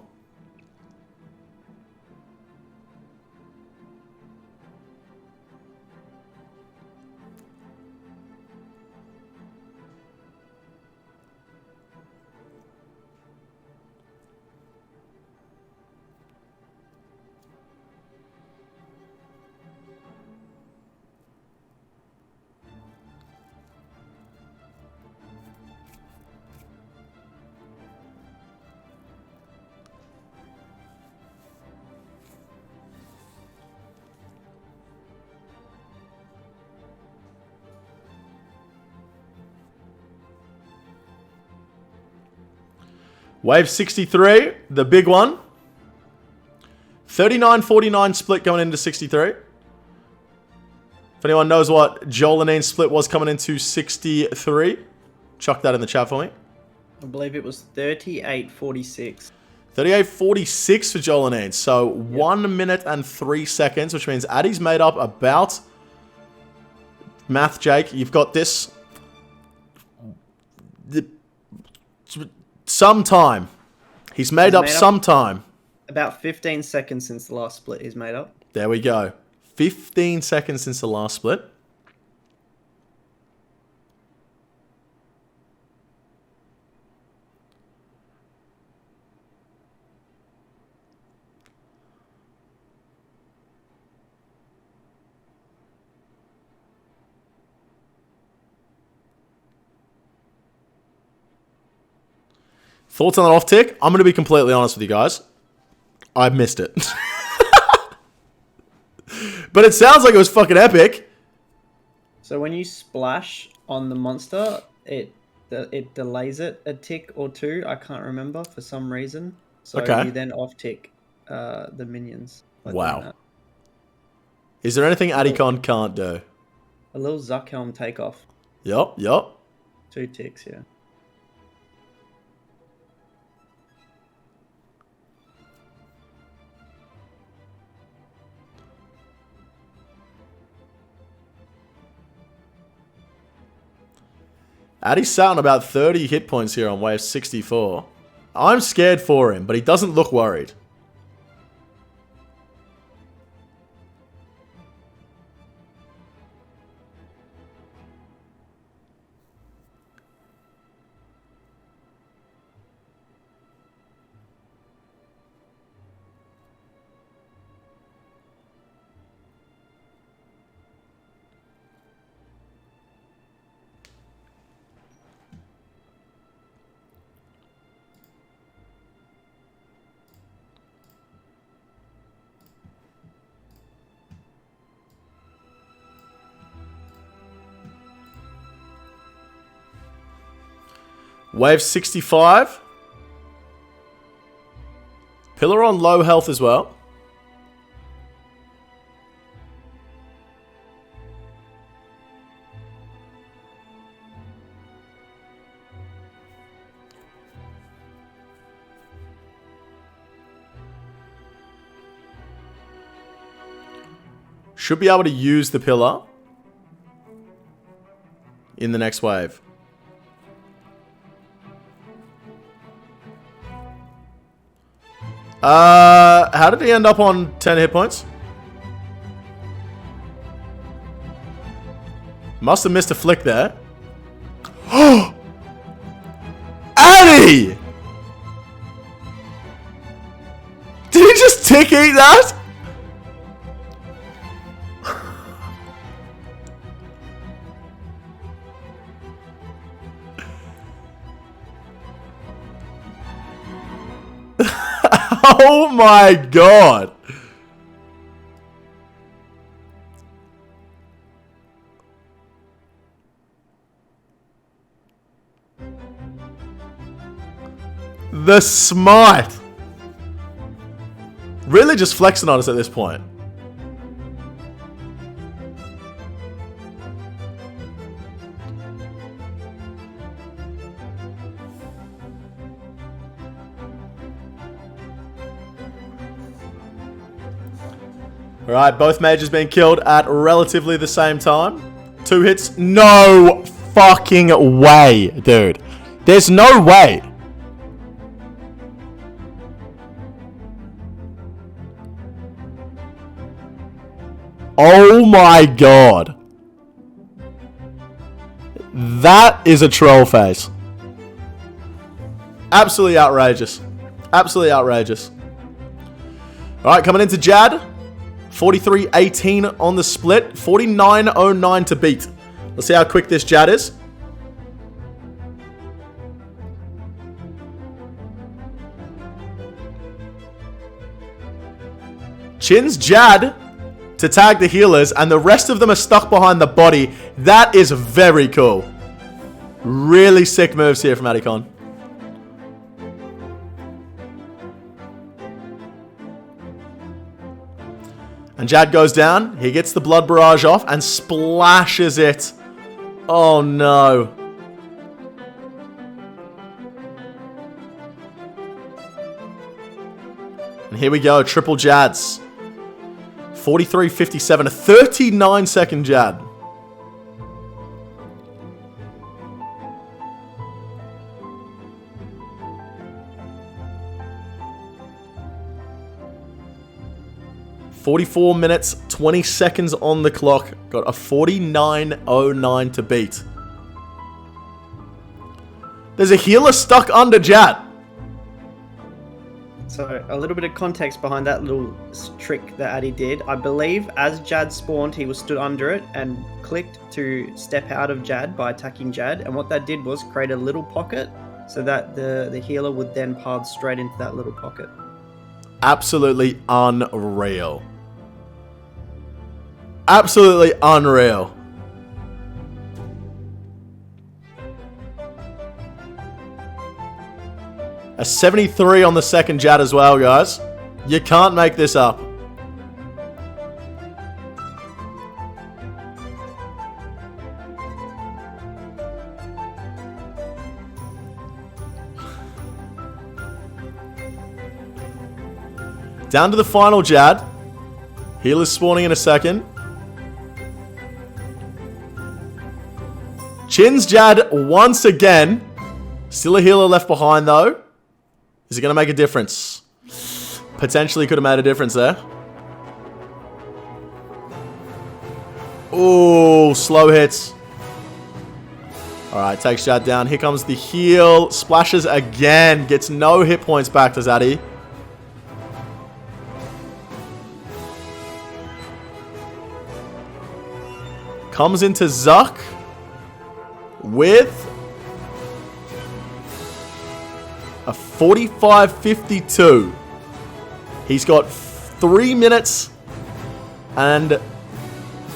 Speaker 1: Wave 63, the big one. 39-49 split going into 63. If anyone knows what Jolanin's split was coming into 63, chuck that in the chat for me.
Speaker 2: I believe it was 38-46.
Speaker 1: 38-46 for Jolanin. So 1 minute and 3 seconds, which means Addy's made up about... Math, Jake, you've got this... Some time. He's made up some time.
Speaker 2: About 15 seconds since the last split he's made up.
Speaker 1: There we go. 15 seconds since the last split. Thoughts on that off tick? I'm going to be completely honest with you guys. I missed it. But it sounds like it was fucking epic.
Speaker 2: So when you splash on the monster, it delays it a tick or two. I can't remember for some reason. So you then off tick the minions.
Speaker 1: Wow. Is there anything Adicon can't do?
Speaker 2: A little Zuckhelm takeoff.
Speaker 1: Yup.
Speaker 2: 2 ticks, yeah.
Speaker 1: Addy's sat on about 30 hit points here on wave 64. I'm scared for him, but he doesn't look worried. Wave 65. Pillar on low health as well. Should be able to use the pillar in the next wave. How did he end up on 10 hit points? Must have missed a flick there. Addy! Did he just tick eat that? Oh my god. The smite. Really just flexing on us at this point. Alright, both mages being killed at relatively the same time. 2 hits. No fucking way, dude. There's no way. Oh my god. That is a troll face. Absolutely outrageous. Absolutely outrageous. Alright, coming into Jad. 43-18 on the split. 49-09 to beat. Let's see how quick this Jad is. Chin's Jad to tag the healers, and the rest of them are stuck behind the body. That is very cool. Really sick moves here from Adicon. And Jad goes down. He gets the blood barrage off and splashes it. Oh no. And here we go. Triple Jads. 43-57. A 39-second Jad. $44 minutes, 20 seconds on the clock. Got a 49.09 to beat. There's a healer stuck under Jad.
Speaker 2: So, a little bit of context behind that little trick that Addy did. I believe as Jad spawned, he was stood under it and clicked to step out of Jad by attacking Jad. And what that did was create a little pocket so that the healer would then path straight into that little pocket.
Speaker 1: Absolutely unreal. Absolutely unreal. A 73 on the second Jad as well, guys. You can't make this up. Down to the final Jad. Healer's spawning in a second. Chin's Jad once again. Still a healer left behind though. Is it going to make a difference? Potentially could have made a difference there. Oh, slow hits. Alright, takes Jad down. Here comes the heal. Splashes again. Gets no hit points back to Zaddy. Comes into Zuck with a 45-52. He's got 3 minutes and a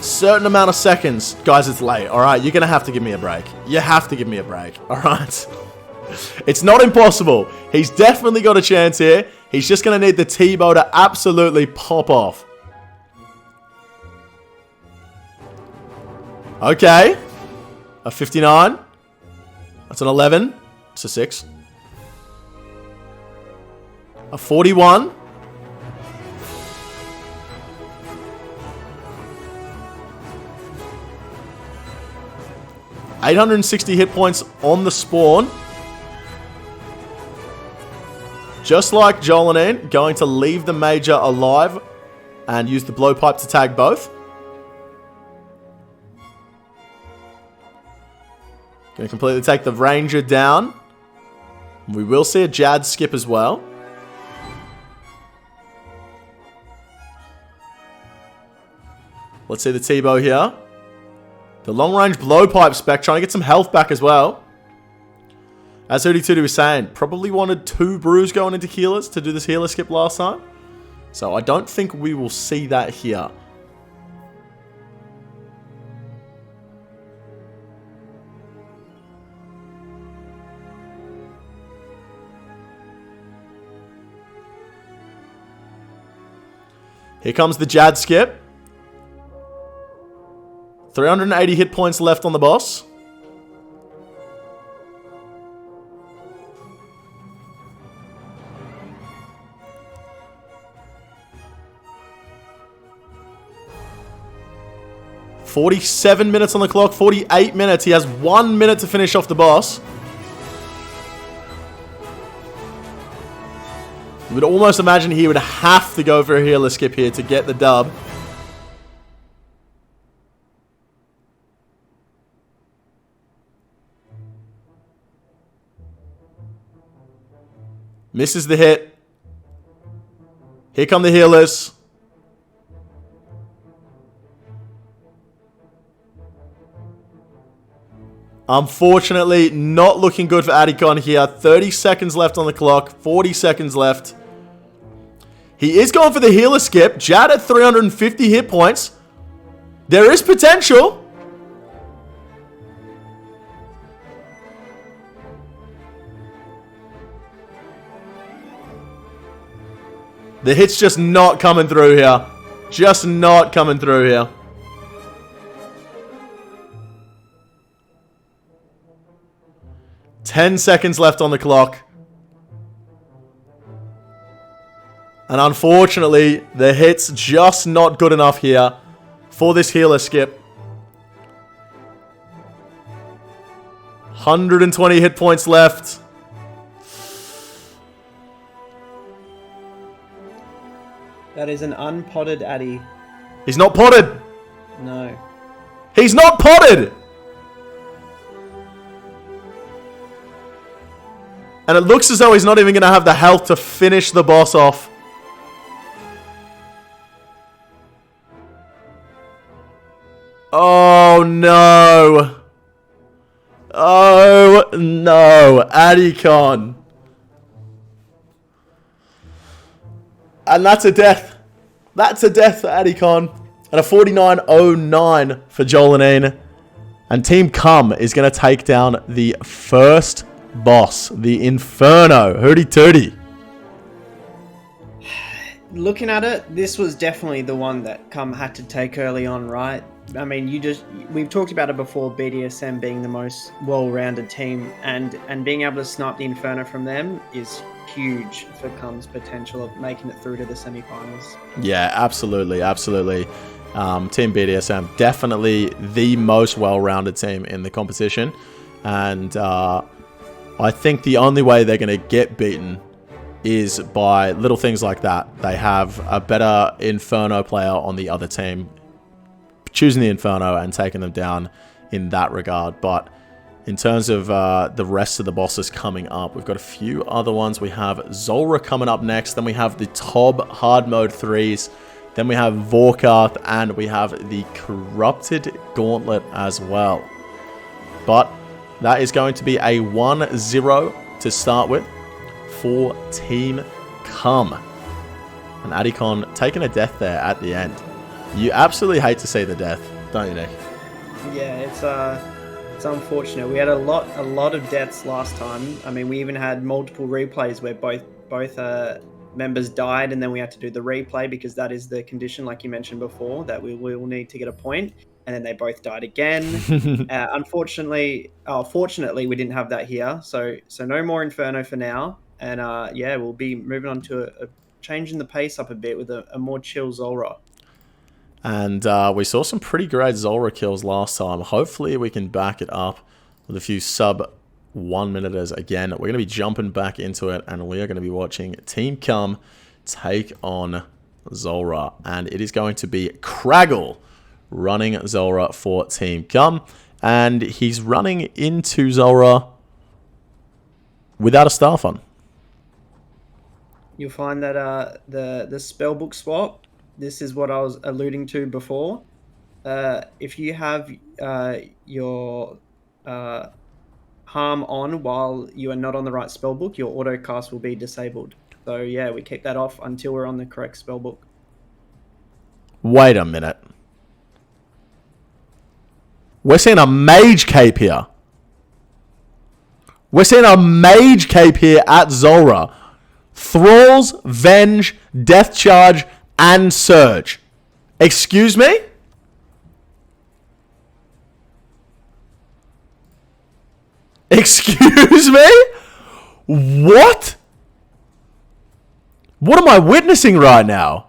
Speaker 1: certain amount of seconds. Guys, it's late, alright? You're going to have to give me a break. You have to give me a break, alright? It's not impossible. He's definitely got a chance here. He's just going to need the T-bow to absolutely pop off. Okay. A 59. That's an 11. It's a 6. A 41. $860 hit points on the spawn. Just like Jolene, going to leave the Major alive and use the blowpipe to tag both. Going to completely take the Ranger down. We will see a Jad skip as well. Let's see the T-bow here. The long-range blowpipe spec, trying to get some health back as well. As Hootie Tootie was saying, probably wanted 2 brews going into healers to do this healer skip last time. So I don't think we will see that here. Here comes the Jad skip. 380 hit points left on the boss. $47 minutes on the clock, 48 minutes. He has 1 minute to finish off the boss. You would almost imagine he would have to go for a healer skip here to get the dub. Misses the hit. Here come the healers. Unfortunately, not looking good for Adicon here. 30 seconds left on the clock. 40 seconds left. He is going for the healer skip. Jad at 350 hit points. There is potential. The hit's just not coming through here. Just not coming through here. Ten seconds left on the clock. And unfortunately, the hit's just not good enough here for this healer skip. 120 hit points left.
Speaker 2: That is an unpotted Addy.
Speaker 1: He's not potted.
Speaker 2: No.
Speaker 1: He's not potted. And it looks as though he's not even going to have the health to finish the boss off. Oh no. Oh no. Adicon. And that's a death. That's a death for Adicon. And a 49.09 for Jolene. And Team Cum is going to take down the first boss, the Inferno. Hootie Tootie.
Speaker 2: Looking at it, this was definitely the one that Cum had to take early on, right? I mean, we've talked about it before, BDSM being the most well-rounded team, and being able to snipe the Inferno from them is huge for Cum's potential of making it through to the semifinals.
Speaker 1: Yeah, absolutely, absolutely. Team BDSM, definitely the most well-rounded team in the competition. And I think the only way they're going to get beaten is by little things like that. They have a better Inferno player on the other team, choosing the Inferno and taking them down in that regard. But in terms of the rest of the bosses coming up, we've got a few other ones. We have Zulrah coming up next. Then we have the Tob Hard Mode 3s. Then we have Vorkath, and we have the Corrupted Gauntlet as well. But that is going to be a 1-0 to start with for Team Cum. And Adicon taking a death there at the end. You absolutely hate to see the death, don't you, Nick?
Speaker 2: Yeah, it's unfortunate. We had a lot of deaths last time. I mean, we even had multiple replays where both members died, and then we had to do the replay because that is the condition, like you mentioned before, that we will need to get a point. And then they both died again. Fortunately, we didn't have that here. So no more Inferno for now. And yeah, we'll be moving on to a changing the pace up a bit with a more chill Zulrah.
Speaker 1: And we saw some pretty great Zulrah kills last time. Hopefully we can back it up with a few sub 1-minuters again. We're going to be jumping back into it, and we are going to be watching Team Cum take on Zulrah. And it is going to be Craggle running Zulrah for Team Cum. And he's running into Zulrah without a Star Fun.
Speaker 2: You'll find that the spellbook swap, this is what I was alluding to before. If you have your harm on while you are not on the right spellbook, your autocast will be disabled. So yeah, we keep that off until we're on the correct spellbook.
Speaker 1: Wait a minute. We're seeing a mage cape here. We're seeing a mage cape here at Zulrah. Thralls, Venge, Death Charge, and Surge. Excuse me? Excuse me? What? What am I witnessing right now?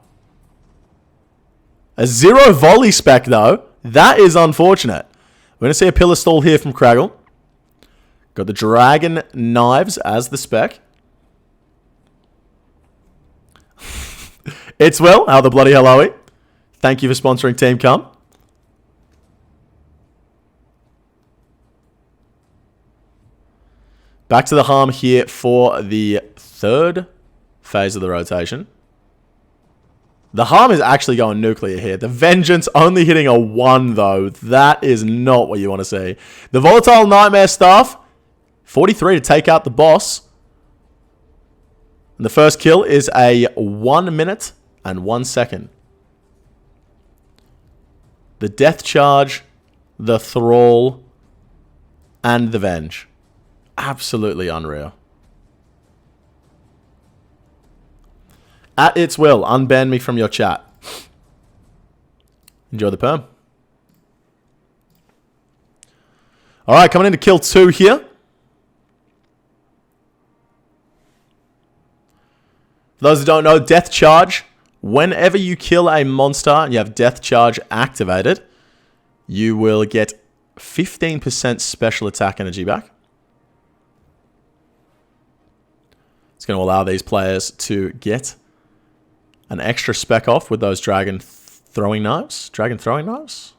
Speaker 1: A 0 volley spec, though. That is unfortunate. We're going to see a pillar stall here from Craggle. Got the dragon knives as the spec. It's Will. How the bloody hell are we? Thank you for sponsoring Team Cum. Back to the harm here for the third phase of the rotation. The harm is actually going nuclear here. The vengeance only hitting a 1, though. That is not what you want to see. The volatile nightmare staff, 43 to take out the boss. And the first kill is a 1 minute and 1 second. The death charge, the thrall, and the venge. Absolutely unreal. At its will, unban me from your chat. Enjoy the perm. Alright, coming into kill 2 here. For those who don't know, Death Charge. Whenever you kill a monster and you have Death Charge activated, you will get 15% special attack energy back. It's going to allow these players to get an extra spec off with those dragon throwing knives. Dragon throwing knives?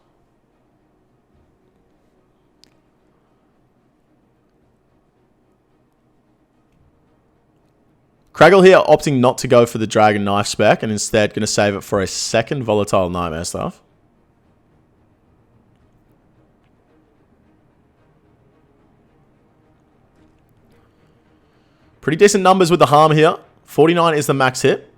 Speaker 1: Craggle here opting not to go for the dragon knife spec and instead going to save it for a second volatile nightmare stuff. Pretty decent numbers with the harm here. 49 is the max hit.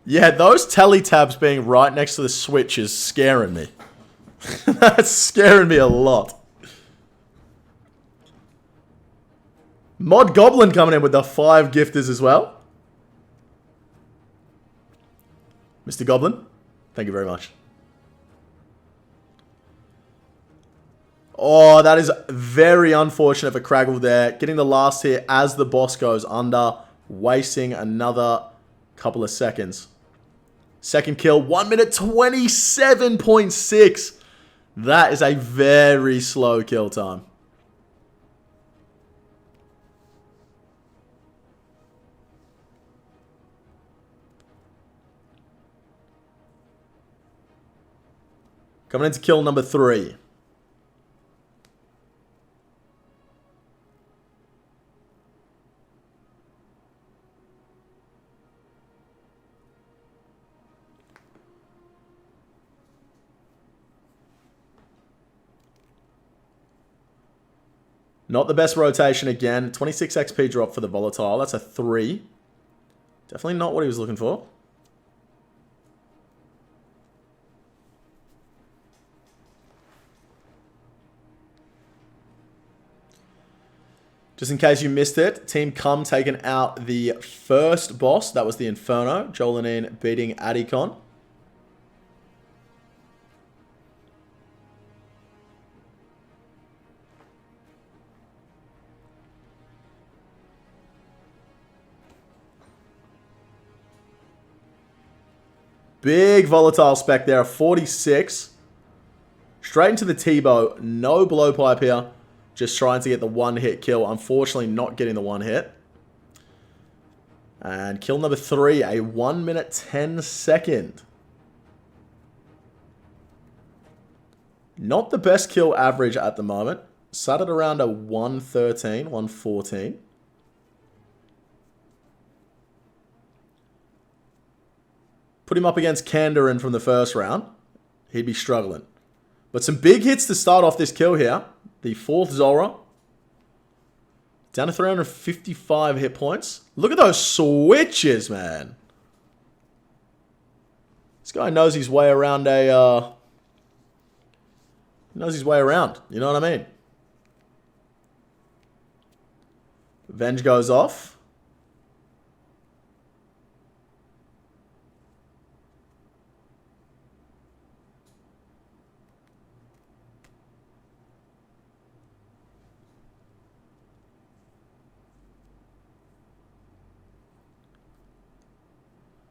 Speaker 1: Yeah, those tally tabs being right next to the switch is scaring me. That's scaring me a lot. Mod Goblin coming in with the 5 gifters as well. Mr. Goblin, thank you very much. Oh, that is very unfortunate for Craggle there. Getting the last hit as the boss goes under. Wasting another couple of seconds. Second kill, 1 minute 27.6. That is a very slow kill time. Coming into kill number 3. Not the best rotation again. 26 XP drop for the volatile. That's a 3. Definitely not what he was looking for. Just in case you missed it, Team Cum taking out the first boss. That was the Inferno. Jolanin beating Adicon. Big volatile spec there, 46. Straight into the T-bow. No blowpipe here. Just trying to get the one-hit kill. Unfortunately, not getting the one hit. And kill number 3, a 1 minute 10 second. Not the best kill average at the moment. Sat at around a 113, 114. Put him up against Kandarin from the first round. He'd be struggling. But some big hits to start off this kill here. The 4th Zulrah. Down to 355 hit points. Look at those switches, man. This guy knows his way around a... knows his way around. You know what I mean? Venge goes off.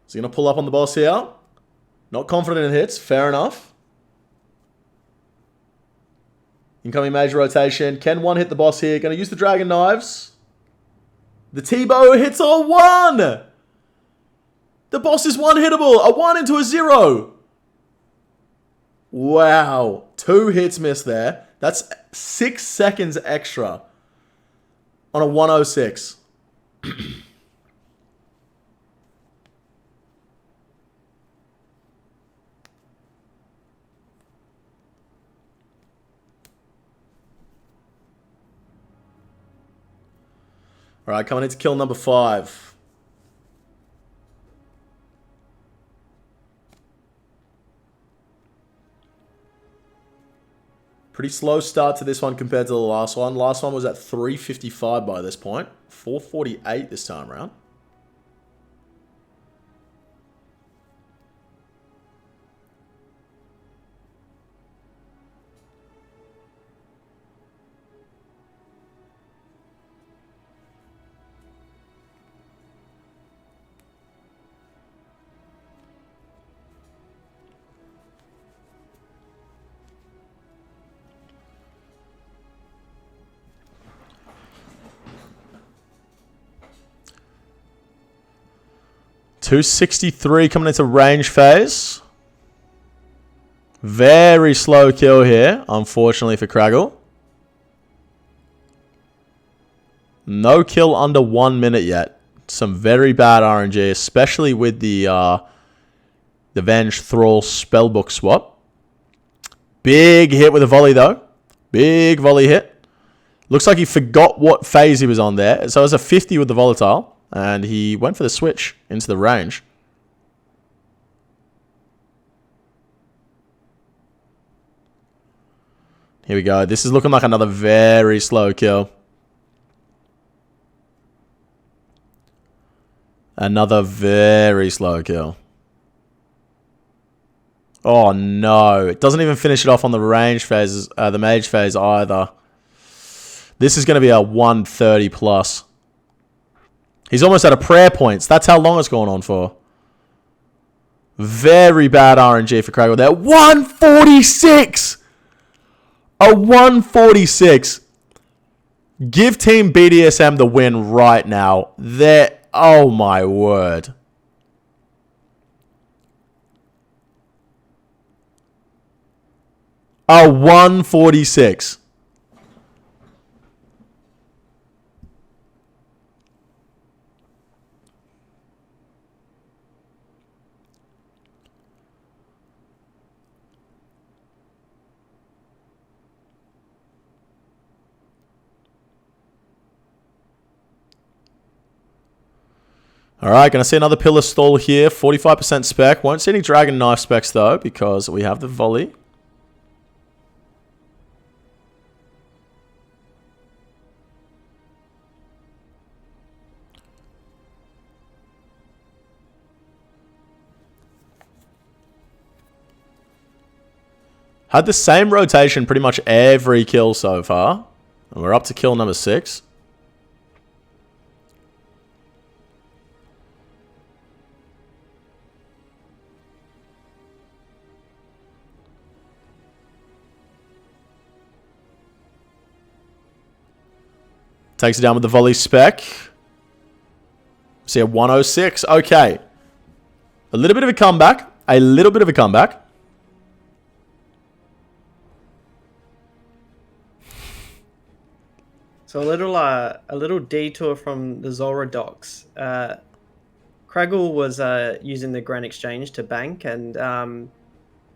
Speaker 1: So you're going to pull up on the boss here. Not confident in hits. Fair enough. Incoming major rotation. Can one hit the boss here? Going to use the dragon knives. The T-bow hits a 1. The boss is one-hittable. A 1 into a 0. Wow. 2 hits missed there. That's 6 seconds extra on a 106. All right, coming into kill number 5. Pretty slow start to this one compared to the last one. Last one was at 355 by this point. 448 this time around. .263 coming into range phase. Very slow kill here, unfortunately for Craggle. No kill under 1 minute yet. Some very bad RNG, especially with the Venge Thrall Spellbook swap. Big hit with a volley though. Big volley hit. Looks like he forgot what phase he was on there. So it was a 50 with the volatile. And he went for the switch into the range. Here we go. This is looking like another very slow kill. Another very slow kill. Oh no. It doesn't even finish it off on the range phase, the mage phase either. This is going to be a 130 plus. He's almost at a prayer points. That's how long it's going on for. Very bad RNG for Craggle there. 146! A 146. Give Team BDSM the win right now. There. Oh my word. A 146. Alright, going to see another pillar stall here. 45% spec. Won't see any dragon knife specs though, because we have the volley. Had the same rotation pretty much every kill so far. And we're up to kill number 6. Takes it down with the volley spec. See a 106. Okay. A little bit of a comeback. A little bit of a comeback.
Speaker 2: So a little detour from the Zulrah docks. Craggle was using the Grand Exchange to bank and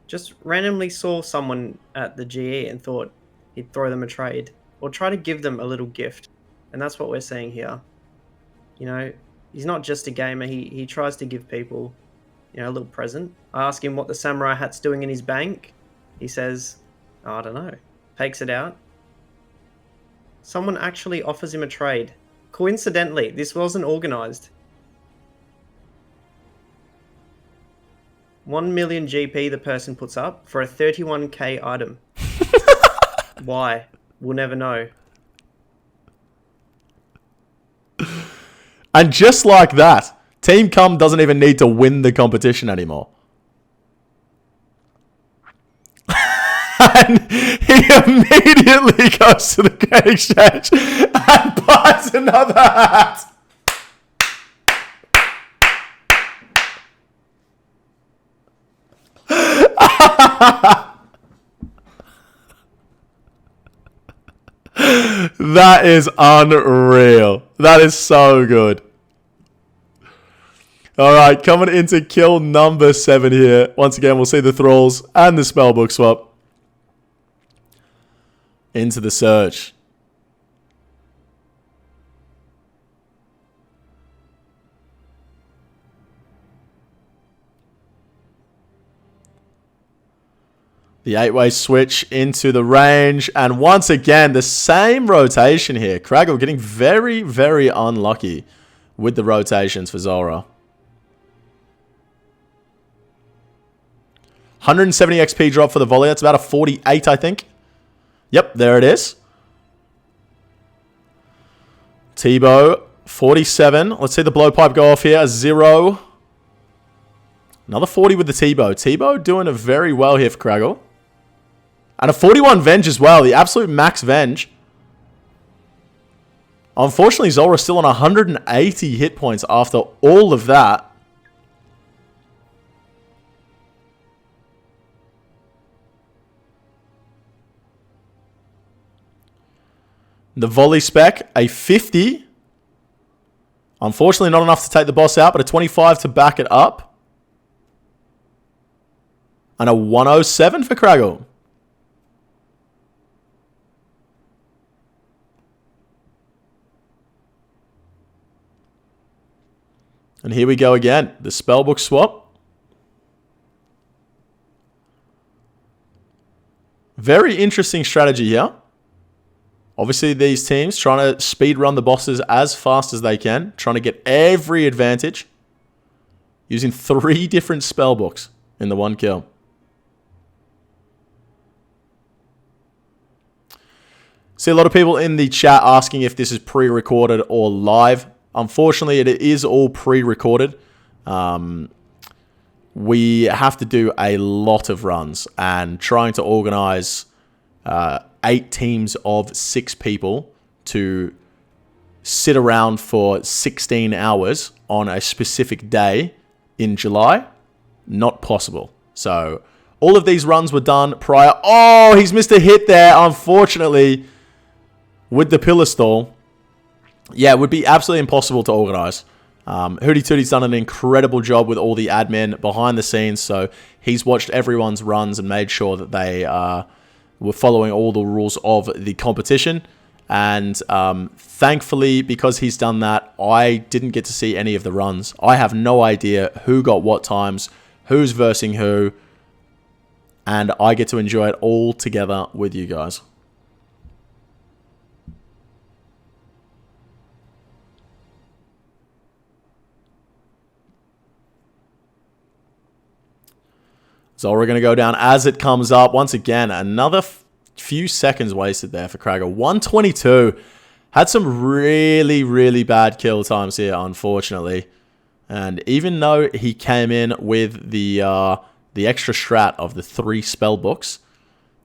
Speaker 2: just randomly saw someone at the GE and thought he'd throw them a trade or try to give them a little gift. And that's what we're seeing here. You know, he's not just a gamer. He tries to give people, you know, a little present. I ask him what the samurai hat's doing in his bank. He says, oh, I don't know. Takes it out. Someone actually offers him a trade. Coincidentally, this wasn't organized. 1 million GP the person puts up for a 31k item. Why? We'll never know.
Speaker 1: And just like that, Team Cum doesn't even need to win the competition anymore. And he immediately goes to the Great Exchange and buys another hat. That is unreal. That is so good. Alright, coming into kill number 7 here. Once again, we'll see the Thralls and the Spellbook swap. Into the search. The 8-way switch into the range. And once again, the same rotation here. Craggle getting very, very unlucky with the rotations for Zulrah. 170 XP drop for the volley. That's about a 48, I think. Yep, there it is. T-bow, 47. Let's see the blowpipe go off here. 0. Another 40 with the T-bow. T-bow doing it very well here for Craggle. And a 41 Venge as well. The absolute max Venge. Unfortunately, Zulrah still on 180 hit points after all of that. The volley spec, a 50. Unfortunately, not enough to take the boss out, but a 25 to back it up. And a 107 for Craggle. And here we go again. The spellbook swap. Very interesting strategy here. Obviously, these teams trying to speed run the bosses as fast as they can. Trying to get every advantage. Using 3 different spellbooks in the one kill. See a lot of people in the chat asking if this is pre-recorded or live. Unfortunately, it is all pre-recorded. We have to do a lot of runs. And trying to organize 8 teams of 6 people to sit around for 16 hours on a specific day in July, not possible. So all of these runs were done prior. Oh, he's missed a hit there, unfortunately, with the pillar stall. Yeah, it would be absolutely impossible to organize. Hootie Tootie's done an incredible job with all the admin behind the scenes, so he's watched everyone's runs and made sure that they were following all the rules of the competition. And thankfully, because he's done that, I didn't get to see any of the runs. I have no idea who got what times, who's versing who, and I get to enjoy it all together with you guys. So we're going to go down as it comes up. Once again, another few seconds wasted there for Craggle. 122. Had some really, really bad kill times here, unfortunately. And even though he came in with the extra strat of the 3 spell books,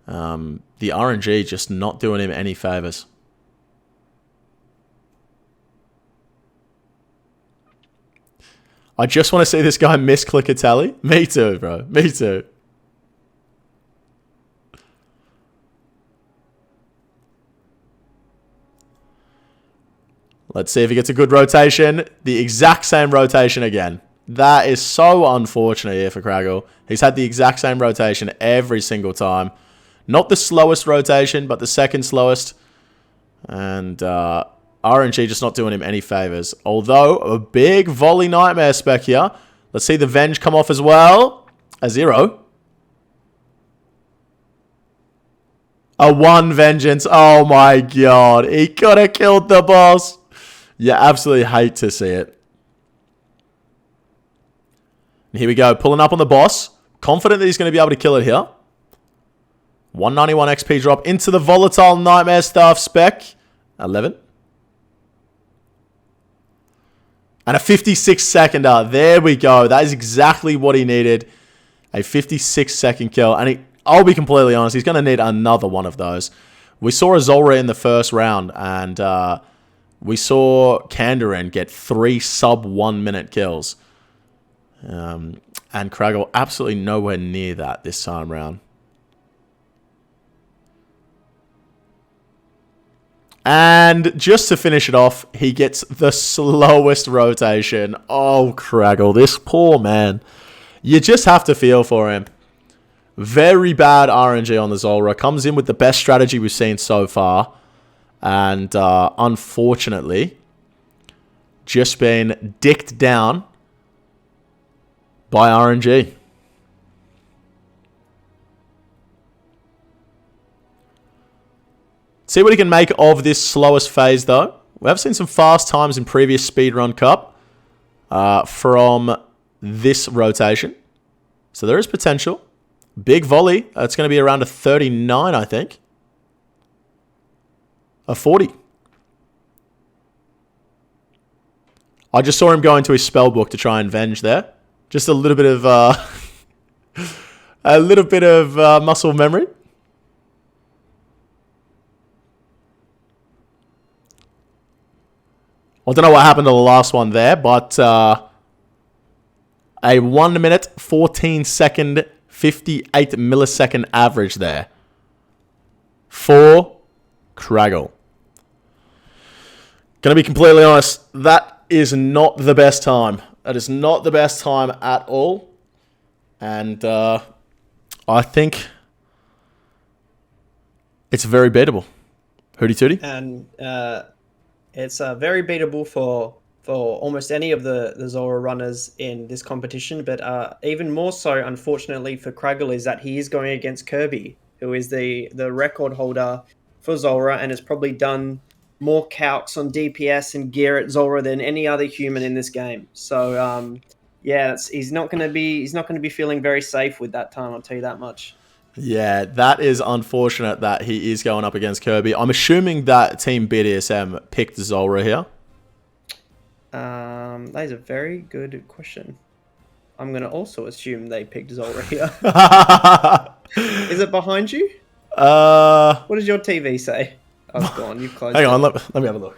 Speaker 1: the RNG just not doing him any favors. I just want to see this guy misclick a tally. Me too, bro. Me too. Let's see if he gets a good rotation. The exact same rotation again. That is so unfortunate here for Craggle. He's had the exact same rotation every single time. Not the slowest rotation, but the second slowest. And RNG just not doing him any favors. Although, a big volley nightmare spec here. Let's see the Venge come off as well. A 0. A 1 Vengeance. Oh my god. He could have killed the boss. You absolutely hate to see it. And here we go. Pulling up on the boss. Confident that he's going to be able to kill it here. 191 XP drop into the volatile nightmare staff spec. 11. And a 56 seconder. There we go. That is exactly what he needed. A 56 second kill. And I'll be completely honest, he's going to need another one of those. We saw a Zulrah in the first round. And we saw Kandarin get 3 sub 1 minute kills. And Craggle absolutely nowhere near that this time round. And just to finish it off, he gets the slowest rotation. Oh, Craggle, this poor man. You just have to feel for him. Very bad RNG on the Zulrah. Comes in with the best strategy we've seen so far. And unfortunately, just been dicked down by RNG. See what he can make of this slowest phase, though. We have seen some fast times in previous Speedrun Cup from this rotation. So there is potential. Big volley. It's going to be around a 39, I think. A 40. I just saw him go into his spell book to try and venge there. Just a little bit of muscle memory. I don't know what happened to the last one there, but a 1 minute, 14 second, 58 millisecond average there for Craggle. Gonna be completely honest, that is not the best time. That is not the best time at all. And I think it's very beatable. Hootie Tootie.
Speaker 2: And it's very beatable for almost any of the Zulrah runners in this competition, but even more so, unfortunately, for Craggle is that he is going against Kirby, who is the record holder for Zulrah and has probably done more calcs on DPS and gear at Zulrah than any other human in this game. So yeah, he's not going to be feeling very safe with that time. I'll tell you that much.
Speaker 1: Yeah, that is unfortunate that he is going up against Kirby. I'm assuming that Team BDSM picked Zulrah here.
Speaker 2: That is a very good question. I'm going to also assume they picked Zulrah here. Is it behind you? What does your TV say? Oh, go on, you've closed
Speaker 1: Hang on, let me have a look.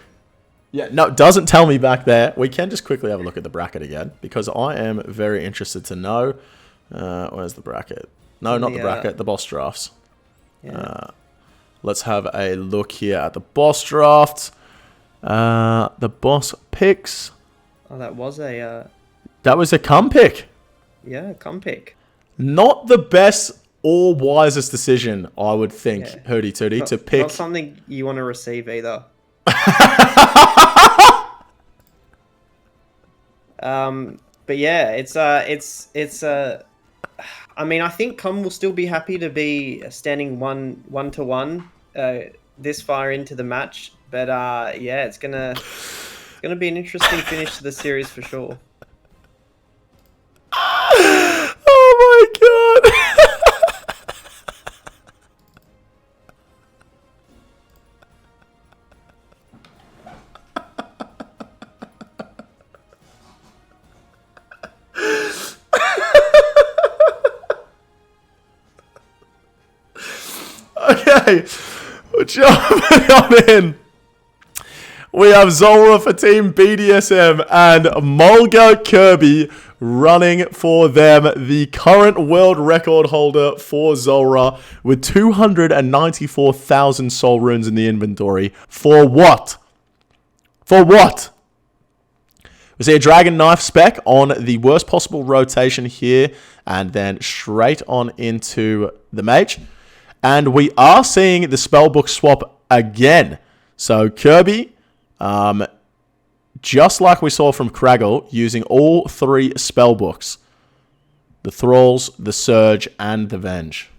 Speaker 1: Yeah, no, it doesn't tell me back there. We can just quickly have a look at the bracket again, because I am very interested to know. Where's the bracket? No, not the bracket, the boss drafts. Yeah. Let's have a look here at the boss draft. The boss picks.
Speaker 2: Oh, that was a...
Speaker 1: That was a cum pick.
Speaker 2: Yeah, cum pick.
Speaker 1: Not the best or wisest decision, I would think, Hootie Tootie, to pick...
Speaker 2: Not something you want to receive either. But yeah, it's I mean, I think Com will still be happy to be standing one to one this far into the match, but yeah, it's gonna be an interesting finish to the series for sure.
Speaker 1: Oh my god! Okay, jumping on in. We have Zulrah for Team BDSM and Mulga Kirby running for them, the current world record holder for Zulrah with 294,000 soul runes in the inventory. For what? For what? We see a dragon knife spec on the worst possible rotation here, and then straight on into the mage. And we are seeing the spellbook swap again. So Kirby, just like we saw from Craggle, using all three spellbooks. The Thralls, the Surge, and the Venge.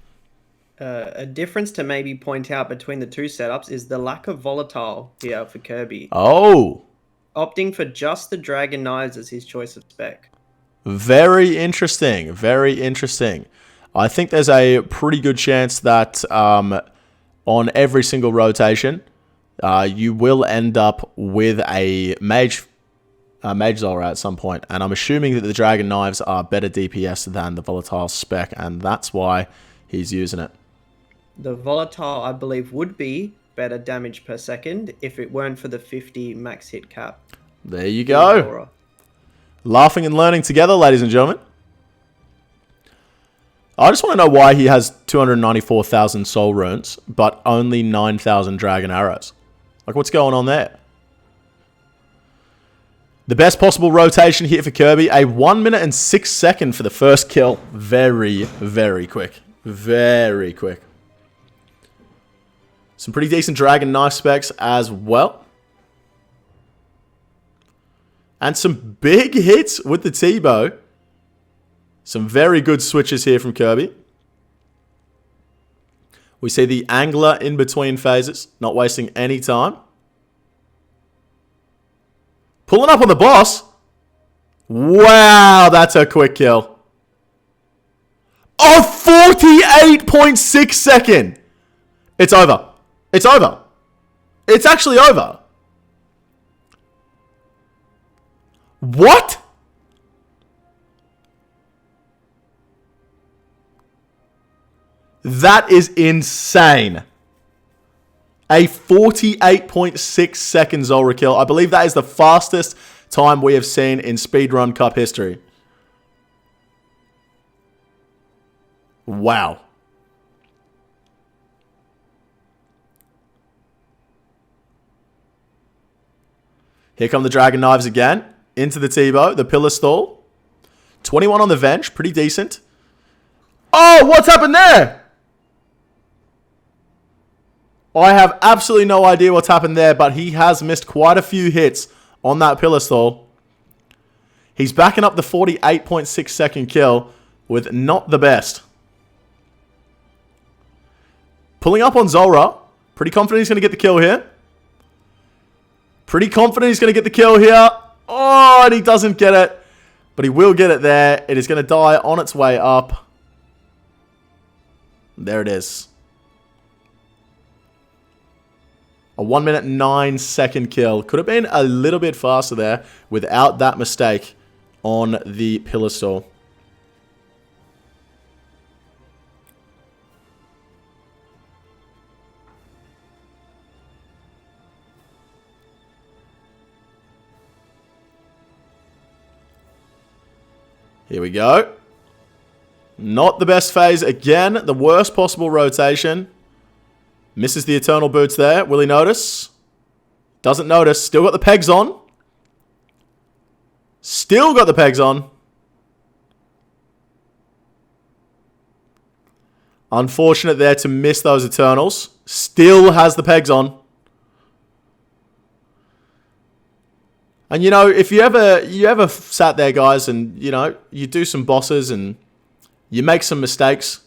Speaker 2: A difference to maybe point out between the two setups is the lack of volatile here for Kirby.
Speaker 1: Oh!
Speaker 2: Opting for just the Dragon Knives as his choice of spec.
Speaker 1: Very interesting. Very interesting. I think there's a pretty good chance that on every single rotation, you will end up with a Mage Zulrah at some point. And I'm assuming that the Dragon Knives are better DPS than the Volatile spec, and that's why he's using it.
Speaker 2: The Volatile, I believe, would be better damage per second if it weren't for the 50 max hit cap.
Speaker 1: There you go. Laughing and learning together, ladies and gentlemen. I just want to know why he has 294,000 soul runes, but only 9,000 dragon arrows. Like, what's going on there? The best possible rotation here for Kirby. A 1 minute and 6 second for the first kill. Very, very quick. Very quick. Some pretty decent dragon knife specs as well. And some big hits with the T-bow. Some very good switches here from Kirby. We see the angler in between phases, not wasting any time. Pulling up on the boss. Wow, that's a quick kill. Oh, 48.6 second. It's over. It's over. It's actually over. What? That is insane. A 48.6 second Zulrah kill. I believe that is the fastest time we have seen in Speedrun Cup history. Wow. Here come the Dragon Knives again. Into the T-bow, the Pillar Stall. 21 on the Venge, pretty decent. Oh, what's happened there? I have absolutely no idea what's happened there, but he has missed quite a few hits on that Pillar Stall. He's backing up the 48.6 second kill with not the best. Pulling up on Zulrah. Pretty confident he's going to get the kill here. Pretty confident he's going to get the kill here. Oh, and he doesn't get it. But he will get it there. It is going to die on its way up. There it is. A 1 minute 9 second kill. Could have been a little bit faster there without that mistake on the Pillar Stall. Here we go. Not the best phase again. The worst possible rotation. Misses the Eternal Boots there. Will he notice? Doesn't notice. Still got the pegs on. Still got the pegs on. Unfortunate there to miss those Eternals. Still has the pegs on. And you know, if you ever sat there, guys, and you know, you do some bosses and you make some mistakes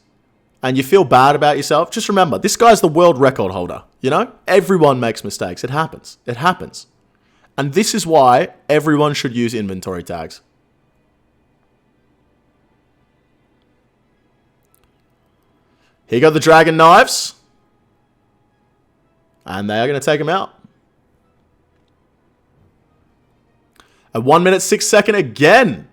Speaker 1: and you feel bad about yourself, just remember, this guy's the world record holder. You know, everyone makes mistakes. It happens. It happens. And this is why everyone should use inventory tags. Here go the Dragon Knives. And they are going to take him out. A 1 minute 6 second again.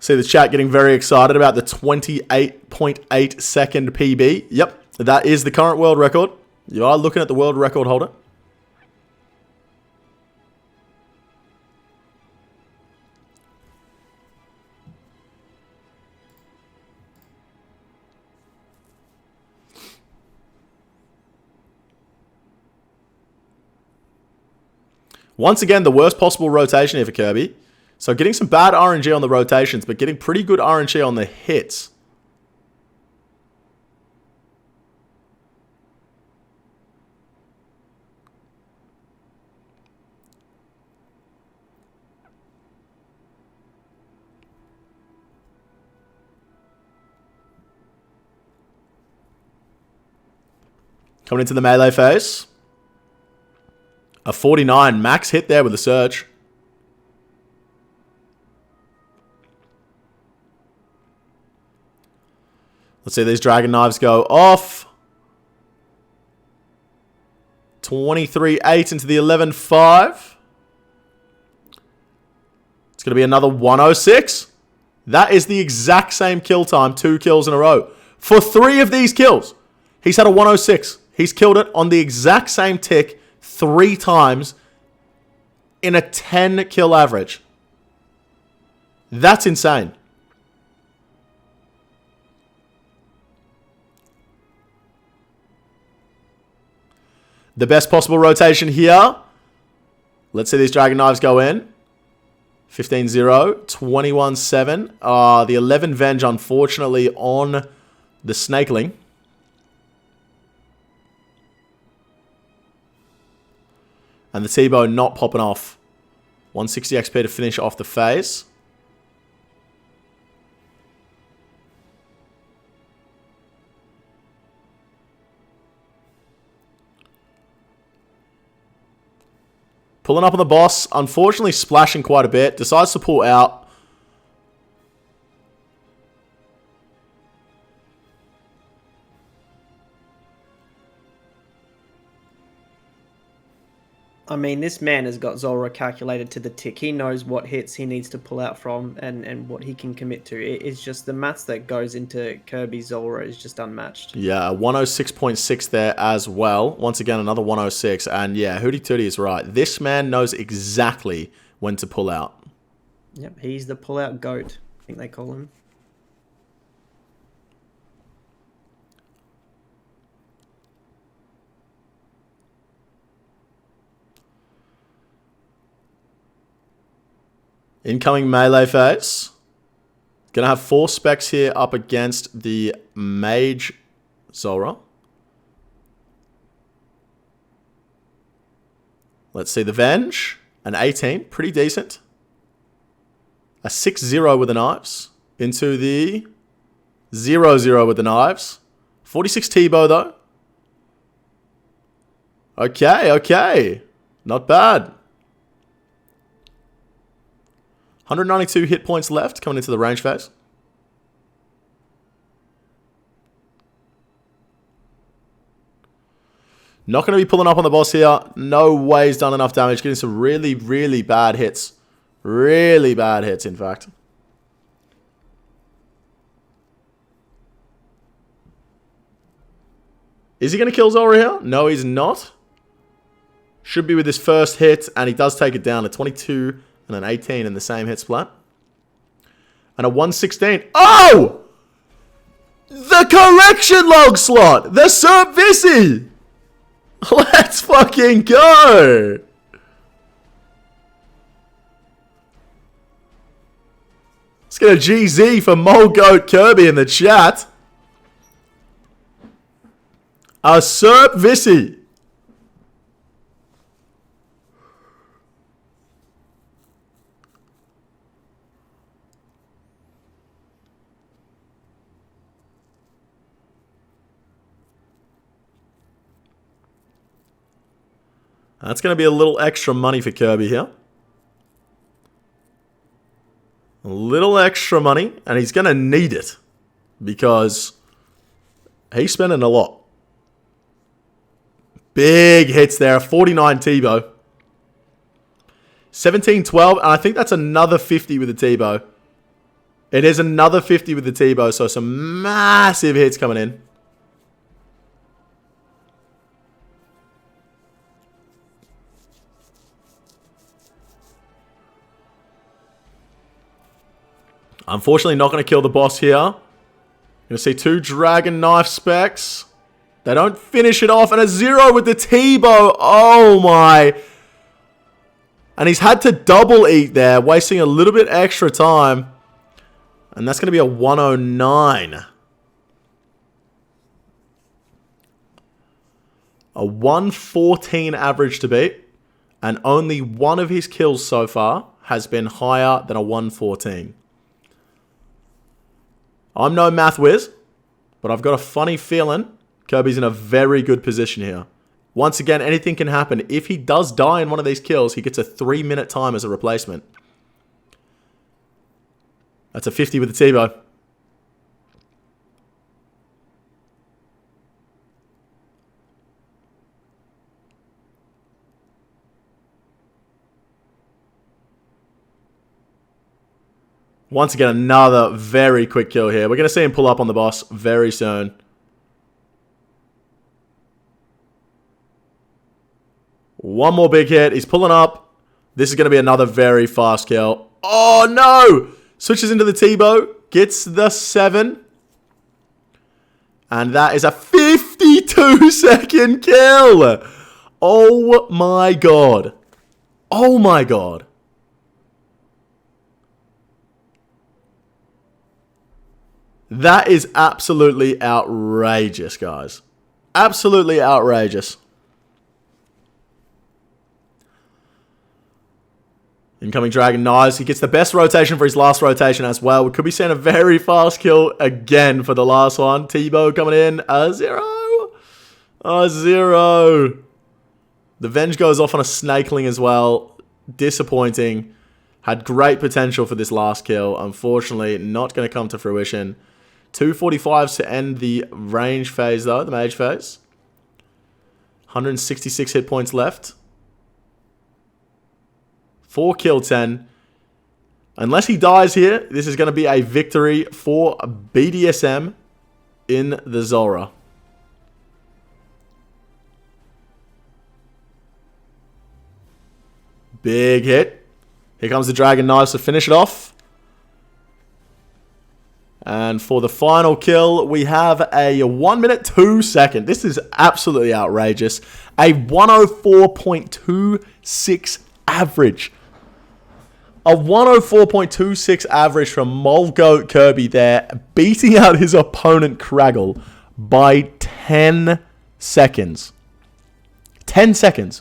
Speaker 1: See the chat getting very excited about the 28.8 second PB. Yep, that is the current world record. You are looking at the world record holder. Once again, the worst possible rotation here for Kirby. So getting some bad RNG on the rotations, but getting pretty good RNG on the hits. Coming into the melee phase. A 49 max hit there with a surge. Let's see these dragon knives go off. 23-8 into the 11-5. It's going to be another 106. That is the exact same kill time, 2 kills in a row. For 3 of these kills, he's had a 106. He's killed it on the exact same tick 3 times in a 10 kill average. That's insane. The best possible rotation here. Let's see these dragon knives go in. 15-0, 21-7. The 11 Venge, unfortunately, on the Snakeling. And the T-Bow not popping off. 160 XP to finish off the phase. Pulling up on the boss. Unfortunately, splashing quite a bit. Decides to pull out.
Speaker 2: I mean, this man has got Zulrah calculated to the tick. He knows what hits he needs to pull out from and what he can commit to. It is just the maths that goes into Kirby Zulrah is just unmatched.
Speaker 1: Yeah, 106.6 there as well. Once again, another 106. And yeah, Hootie Tootie is right. This man knows exactly when to pull out.
Speaker 2: Yep, he's the pull-out goat, I think they call him.
Speaker 1: Incoming melee phase. Gonna have 4 specs here up against the Mage Zulrah. Let's see the Venge. An 18, pretty decent. A 6-0 with the knives. Into the 0-0 with the knives. 46 T-Bow though. Okay, okay. Not bad. 192 hit points left coming into the range phase. Not going to be pulling up on the boss here. No way he's done enough damage. Getting some really, really bad hits. Really bad hits, in fact. Is he going to kill Zulrah here? No, he's not. Should be with his first hit, and he does take it down. A 22 and an 18 in the same hit splat. And a 116. Oh! The correction log slot! The Servici! Let's fucking go! Let's get a GZ for Molgoat Kirby in the chat. A Servici. That's going to be a little extra money for Kirby here. A little extra money, and he's going to need it because he's spending a lot. Big hits there. 49 T-Bow. 17-12, and I think that's another 50 with the T-Bow. It is another 50 with the T-bow, so some massive hits coming in. Unfortunately, not going to kill the boss here. Going to see 2 dragon knife specs. They don't finish it off, and a 0 with the T-bow. Oh my. And he's had to double eat there, wasting a little bit extra time. And that's going to be a 109. A 114 average to beat. And only one of his kills so far has been higher than a 114. I'm no math whiz, but I've got a funny feeling Kirby's in a very good position here. Once again, anything can happen. If he does die in one of these kills, he gets a 3-minute time as a replacement. That's a 50 with the T-bow. Once again, another very quick kill here. We're going to see him pull up on the boss very soon. One more big hit. He's pulling up. This is going to be another very fast kill. Oh, no! Switches into the T-bow. Gets the 7. And that is a 52-second kill! Oh, my God. Oh, my God. That is absolutely outrageous, guys. Absolutely outrageous. Incoming Dragon Knives. He gets the best rotation for his last rotation as well. We could be seeing a very fast kill again for the last one. T-bow coming in. A 0. A 0. The Venge goes off on a snakeling as well. Disappointing. Had great potential for this last kill. Unfortunately, not going to come to fruition. 245s to end the range phase, though, the mage phase. 166 hit points left. 4 kill 10. Unless he dies here, this is going to be a victory for BDSM in the Zulrah. Big hit. Here comes the Dragon Knives to finish it off. And for the final kill, we have a 1 minute 2 second. This is absolutely outrageous. A 104.26 average. A 104.26 average from Mulgoat Kirby there, beating out his opponent Craggle by 10 seconds. 10 seconds.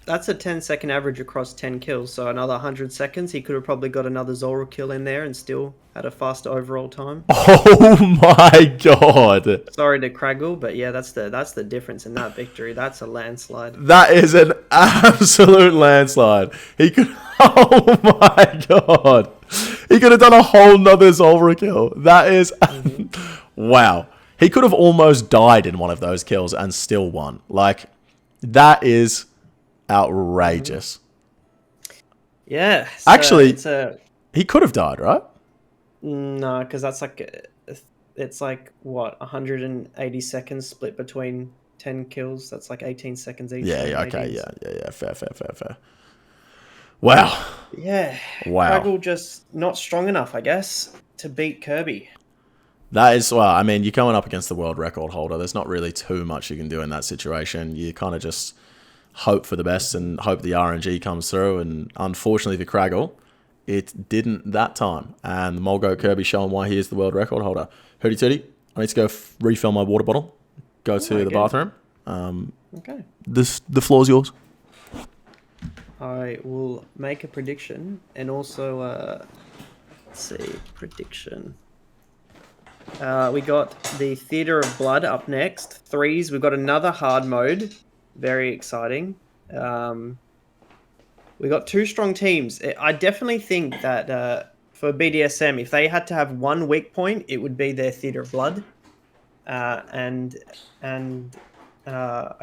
Speaker 2: That's a 10-second average across 10 kills, so another 100 seconds. He could have probably got another Zulrah kill in there and still had a faster overall time.
Speaker 1: Oh my God.
Speaker 2: Sorry to Craggle, but yeah, that's the difference in that victory. That's a landslide.
Speaker 1: That is an absolute landslide. He could... Oh my God. He could have done a whole nother Zulrah kill. That is... Wow. He could have almost died in one of those kills and still won. Like, that is... outrageous.
Speaker 2: Yeah.
Speaker 1: Actually, he could have died, right?
Speaker 2: No, because that's like... It's like, what, 180 seconds split between 10 kills? That's like 18 seconds each.
Speaker 1: Yeah, okay, yeah. Fair. Wow.
Speaker 2: Yeah.
Speaker 1: Wow.
Speaker 2: Craggle just not strong enough, I guess, to beat Kirby.
Speaker 1: That is, well, I mean, you're coming up against the world record holder. There's not really too much you can do in that situation. You kind of just hope for the best and hope the RNG comes through. And unfortunately for Craggle, it didn't that time. And the Mulgoat Kirby showing why he is the world record holder. Hooty tooty, I need to go refill my water bottle. Go to the bathroom.
Speaker 2: Okay.
Speaker 1: The floor's yours.
Speaker 2: I will make a prediction and also, let's see, prediction. We got the Theatre of Blood up next. 3s, we've got another hard mode. Very exciting. We got 2 strong teams. I definitely think that for BDSM, if they had to have one weak point, it would be their Theatre of Blood. I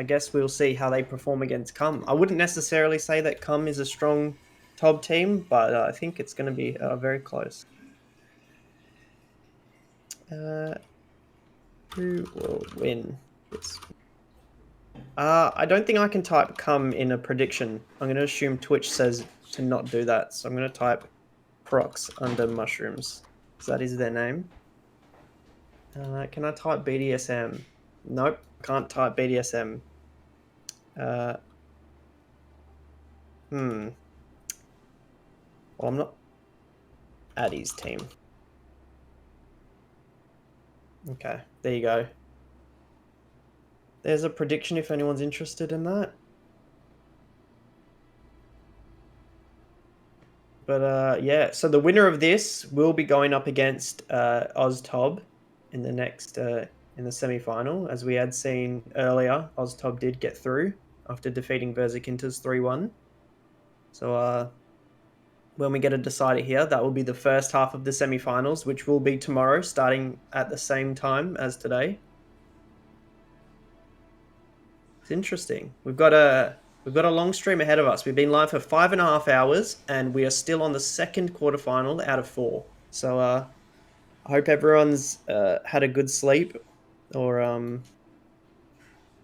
Speaker 2: guess we'll see how they perform against Cum. I wouldn't necessarily say that Cum is a strong top team, but I think it's going to be very close. Who will win this? I don't think I can type come in a prediction. I'm going to assume Twitch says to not do that. So I'm going to type Crocs under mushrooms. So that is their name. Can I type BDSM? Nope, can't type BDSM. Well, I'm not... Addy's team. Okay, there you go. There's a prediction if anyone's interested in that. But yeah, so the winner of this will be going up against OzTob in the next in the semi-final. As we had seen earlier, OzTob did get through after defeating Verzikintas 3-1. So when we get a decider here, that will be the first half of the semi-finals, which will be tomorrow, starting at the same time as today. It's interesting. We've got a long stream ahead of us. We've been live for 5.5 hours, and we are still on the second quarterfinal out of 4. So I hope everyone's had a good sleep, or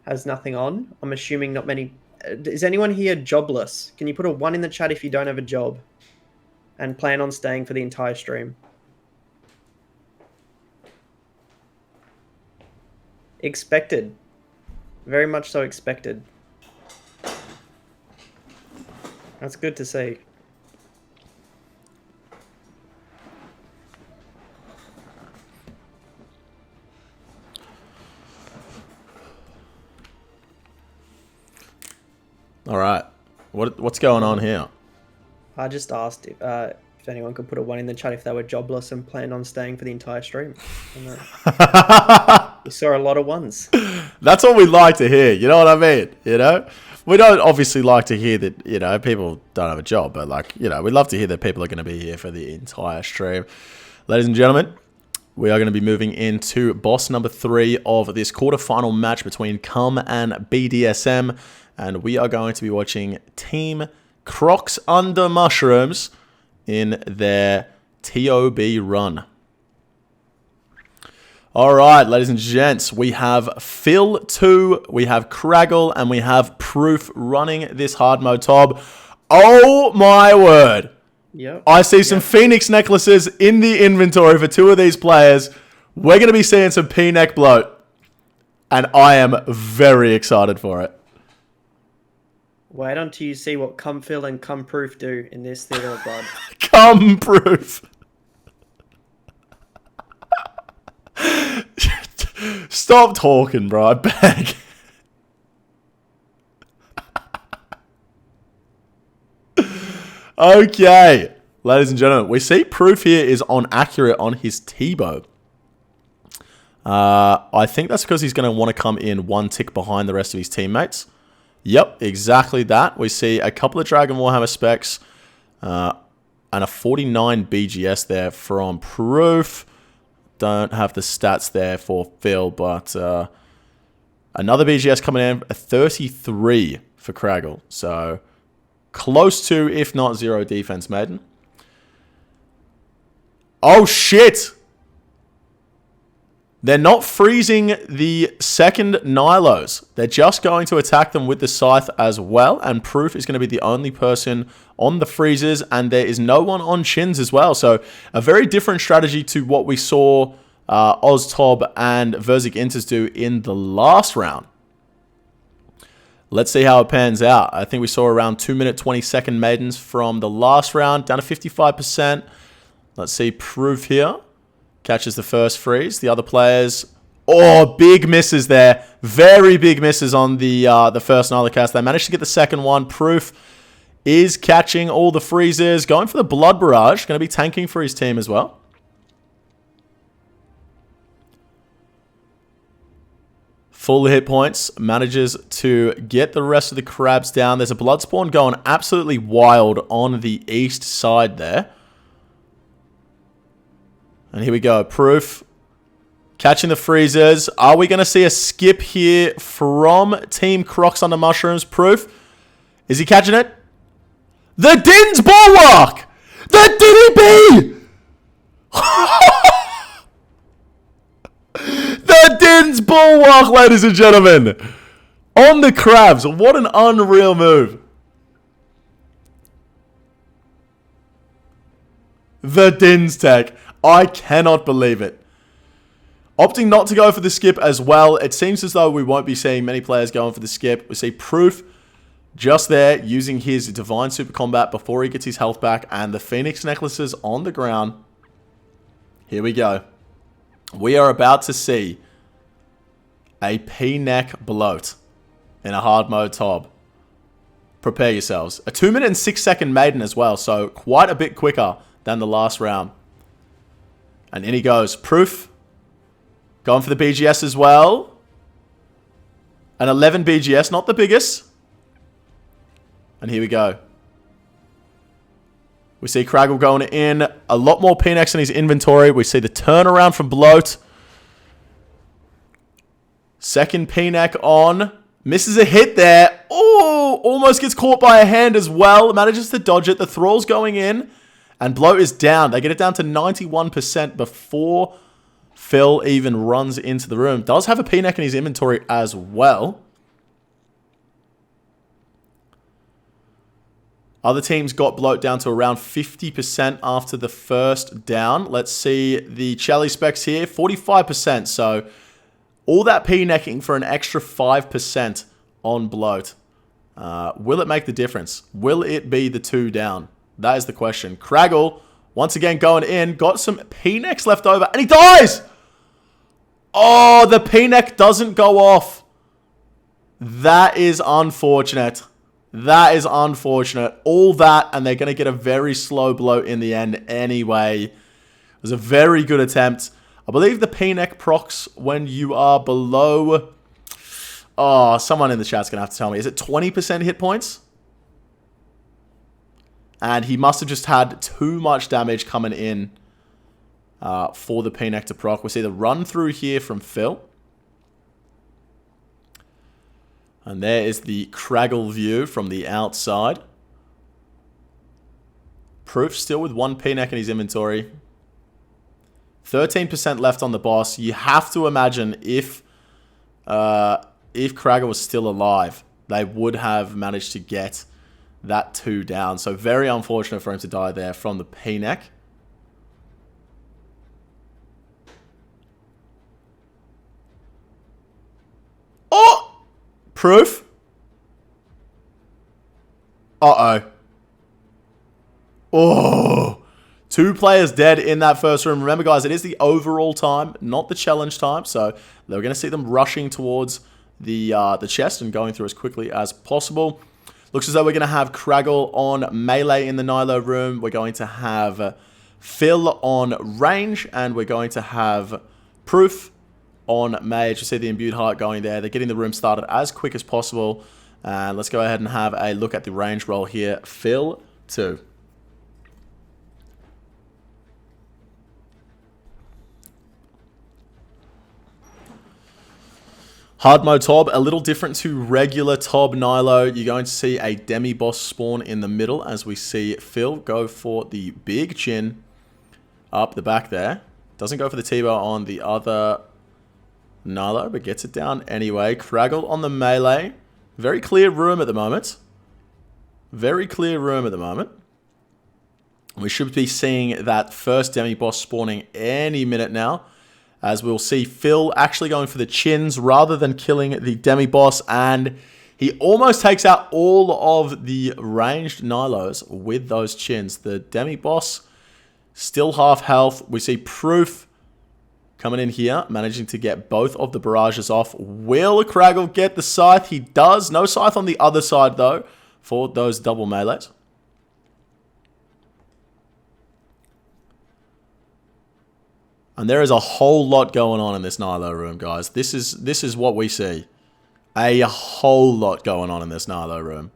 Speaker 2: has nothing on. I'm assuming not many. Is anyone here jobless? Can you put a 1 in the chat if you don't have a job, and plan on staying for the entire stream? Expected. Very much so expected. That's good to see.
Speaker 1: All right. What's going on here?
Speaker 2: I just asked if anyone could put a 1 in the chat if they were jobless and planned on staying for the entire stream. We saw a lot of 1s.
Speaker 1: That's what we like to hear. You know what I mean? You know? We don't obviously like to hear that, you know, people don't have a job, but like, you know, we love to hear that people are going to be here for the entire stream. Ladies and gentlemen, we are going to be moving into boss number 3 of this quarterfinal match between Cum and BDSM, and we are going to be watching Team Crocs Under Mushrooms in their TOB run. All right, ladies and gents, we have Phil 2, we have Craggle, and we have Proof running this hard mode Tob. Oh my word.
Speaker 2: Yep.
Speaker 1: I see some Phoenix necklaces in the inventory for 2 of these players. We're going to be seeing some P-neck bloat, and I am very excited for it.
Speaker 2: Wait until you see what Cum Phil and Cum Proof do in this Theatre of Blood.
Speaker 1: Cum Proof. Stop talking, bro. I beg. Okay. Ladies and gentlemen, we see Proof here is on accurate on his T-bow. I think that's because he's going to want to come in 1 tick behind the rest of his teammates. Yep, exactly that. We see a couple of Dragon Warhammer specs and a 49 BGS there from Proof. Don't have the stats there for Phil, but another BGS coming in, a 33 for Craggle. So close to, if not 0 defense, Maiden. Oh, shit! They're not freezing the second Nilos. They're just going to attack them with the Scythe as well. And Proof is going to be the only person on the freezes. And there is no one on Chins as well. So a very different strategy to what we saw OzTob and Verzikintas do in the last round. Let's see how it pans out. I think we saw around 2-minute 20-second Maidens from the last round. Down to 55%. Let's see Proof here. Catches the first freeze. The other players, oh, big misses there. Very big misses on the first Nyla cast. They managed to get the second one. Proof is catching all the freezes. Going for the Blood Barrage. Going to be tanking for his team as well. Full hit points. Manages to get the rest of the crabs down. There's a Bloodspawn going absolutely wild on the east side there. And here we go. Proof catching the freezers. Are we going to see a skip here from Team Crocs Under Mushrooms? Proof. Is he catching it? The Din's Bulwark! The DDB! The Din's Bulwark, ladies and gentlemen. On the crabs. What an unreal move. The Din's tech. I cannot believe it. Opting not to go for the skip as well. It seems as though we won't be seeing many players going for the skip. We see Proof just there using his Divine Super Combat before he gets his health back. And the Phoenix Necklaces on the ground. Here we go. We are about to see a P-neck bloat in a hard mode Tob. Prepare yourselves. A 2-minute and 6-second maiden as well. So quite a bit quicker than the last round. And in he goes. Proof. Going for the BGS as well. An 11 BGS, not the biggest. And here we go. We see Craggle going in. A lot more P-necks in his inventory. We see the turnaround from Bloat. Second P-neck on. Misses a hit there. Oh, almost gets caught by a hand as well. Manages to dodge it. The Thrall's going in. And Bloat is down. They get it down to 91% before Phil even runs into the room. Does have a P-neck in his inventory as well. Other teams got Bloat down to around 50% after the first down. Let's see the Chelly specs here. 45%. So all that P-necking for an extra 5% on Bloat. Will it make the difference? Will it be the 2 down? That is the question. Craggle, once again going in. Got some P-necks left over. And he dies! Oh, the P-neck doesn't go off. That is unfortunate. That is unfortunate. All that, and they're going to get a very slow Bloat in the end anyway. It was a very good attempt. I believe the P-neck procs when you are below... Oh, someone in the chat's going to have to tell me. Is it 20% hit points? And he must have just had too much damage coming in for the P-neck to proc. We see the run through here from Phil. And there is the Craggle view from the outside. Proof still with 1 P-neck in his inventory. 13% left on the boss. You have to imagine if Craggle was still alive, they would have managed to get that 2 down. So very unfortunate for him to die there from the P-neck. Oh! Proof. Uh-oh. Oh. 2 players dead in that first room. Remember, guys, it is the overall time, not the challenge time. So they're going to see them rushing towards the chest and going through as quickly as possible. Looks as though we're going to have Craggle on melee in the Nilo room. We're going to have Phil on range. And we're going to have Proof on mage. You see the imbued heart going there. They're getting the room started as quick as possible. And let's go ahead and have a look at the range roll here. Phil 2. Hard mode Tob, a little different to regular Tob Nilo. You're going to see a demi-boss spawn in the middle as we see Phil go for the big chin up the back there. Doesn't go for the T-bar on the other Nilo, but gets it down anyway. Craggle on the melee. Very clear room at the moment. Very clear room at the moment. We should be seeing that first demi-boss spawning any minute now. As we'll see Phil actually going for the chins rather than killing the demi-boss. And he almost takes out all of the ranged Nilos with those chins. The demi-boss still half health. We see Proof coming in here, managing to get both of the barrages off. Will Craggle get the scythe? He does. No scythe on the other side, though, for those double melees. And there is a whole lot going on in this Nilo room, guys. This is what we see. A whole lot going on in this Nilo room.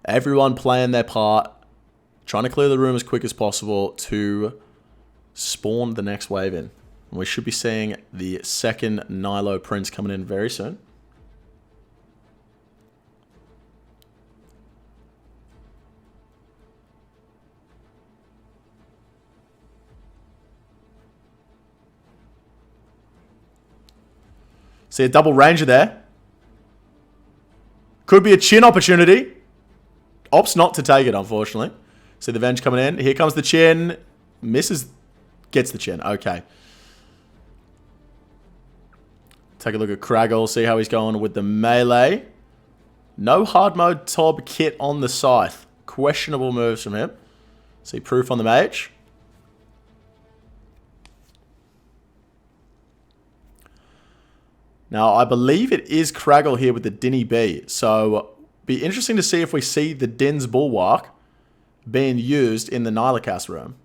Speaker 1: Everyone playing their part, trying to clear the room as quick as possible to spawn the next wave in. And we should be seeing the second Nilo Prince coming in very soon. See a double ranger there. Could be a chin opportunity. Opts not to take it, unfortunately. See the Venge coming in. Here comes the chin. Misses. Gets the chin. Okay. Take a look at Craggle. See how he's going with the melee. No hard mode Tob kit on the scythe. Questionable moves from him. See proof on the mage. Now, I believe it is Craggle here with the Dinny B. So, be interesting to see if we see the Din's Bulwark being used in the Nihilocast room.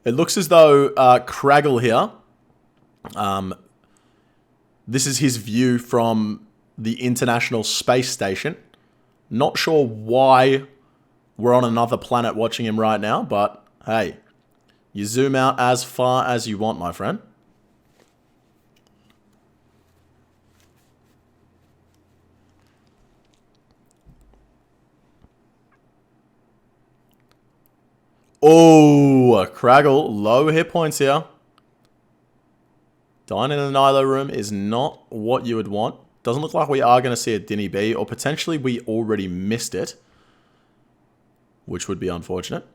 Speaker 1: It looks as though Craggle here, this is his view from the International Space Station. Not sure why we're on another planet watching him right now, but hey, you zoom out as far as you want, my friend. Oh, Craggle, low hit points here. Dying in the Nilo room is not what you would want. Doesn't look like we are going to see a Dinny B, or potentially we already missed it, which would be unfortunate.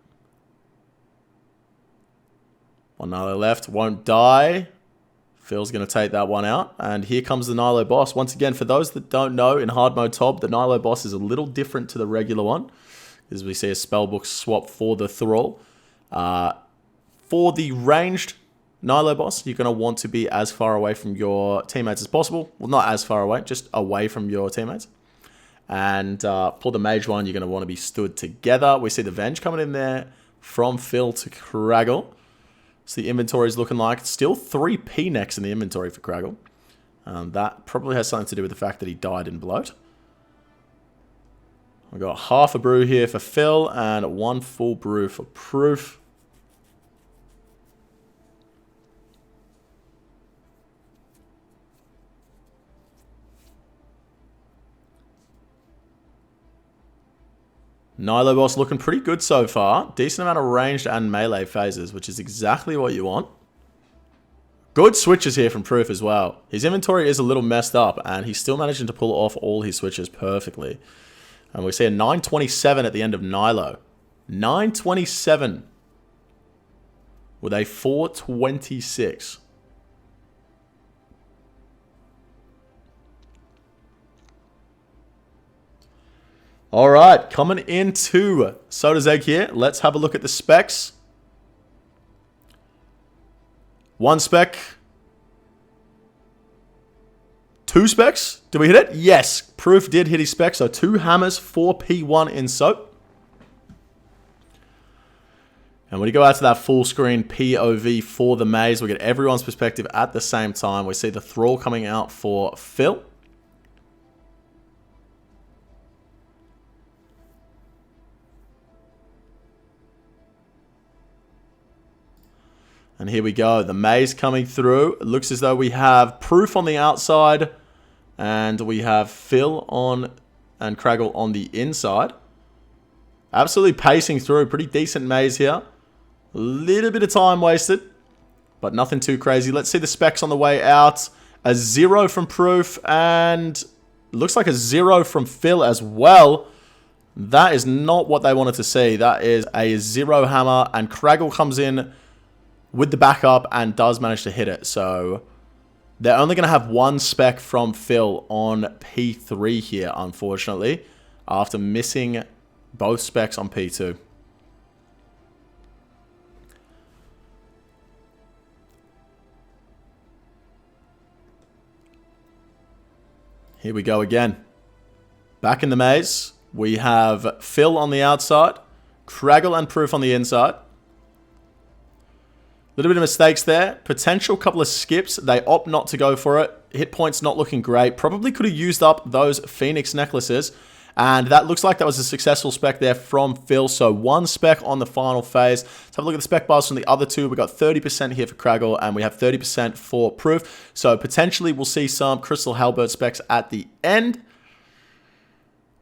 Speaker 1: One Nilo left, won't die. Phil's going to take that one out. And here comes the Nilo boss. Once again, for those that don't know, in hard mode Tob, the Nilo boss is a little different to the regular one, as we see a spellbook swap for the Thrall. For the ranged Nilo boss, you're going to want to be as far away from your teammates as possible. Well, not as far away, just away from your teammates. And for the mage one, you're going to want to be stood together. We see the Venge coming in there from Phil to Craggle. So the inventory is looking like still 3 P-necks in the inventory for Craggle. That probably has something to do with the fact that he died in bloat. We've got half a brew here for Phil and 1 full brew for Proof. Nilo boss looking pretty good so far. Decent amount of ranged and melee phases, which is exactly what you want. Good switches here from Proof as well. His inventory is a little messed up, and he's still managing to pull off all his switches perfectly. And we see a 927 at the end of Nilo. 927 with a 426. All right, coming into Soda's Egg here. Let's have a look at the specs. 1 spec. 2 specs. Did we hit it? Yes. Proof did hit his spec. So 2 hammers, 4 P1 in soap. And when you go out to that full screen POV for the maze, we get everyone's perspective at the same time. We see the Thrall coming out for Phil. And here we go. The maze coming through. It looks as though we have Proof on the outside. And we have Phil on and Craggle on the inside. Absolutely pacing through. Pretty decent maze here. A little bit of time wasted, but nothing too crazy. Let's see the specs on the way out. A 0 from Proof, and looks like a 0 from Phil as well. That is not what they wanted to see. That is a 0 hammer, and Craggle comes in with the backup and does manage to hit it. So they're only going to have 1 spec from Phil on P3 here, unfortunately, after missing both specs on P2. Here we go again. Back in the maze, we have Phil on the outside, Craggle and Proof on the inside. Little bit of mistakes there. Potential couple of skips. They opt not to go for it. Hit points not looking great. Probably could have used up those Phoenix necklaces. And that looks like that was a successful spec there from Phil. So 1 spec on the final phase. Let's have a look at the spec bars from the other 2. We got 30% here for Craggle and we have 30% for Proof. So potentially we'll see some Crystal Halberd specs at the end.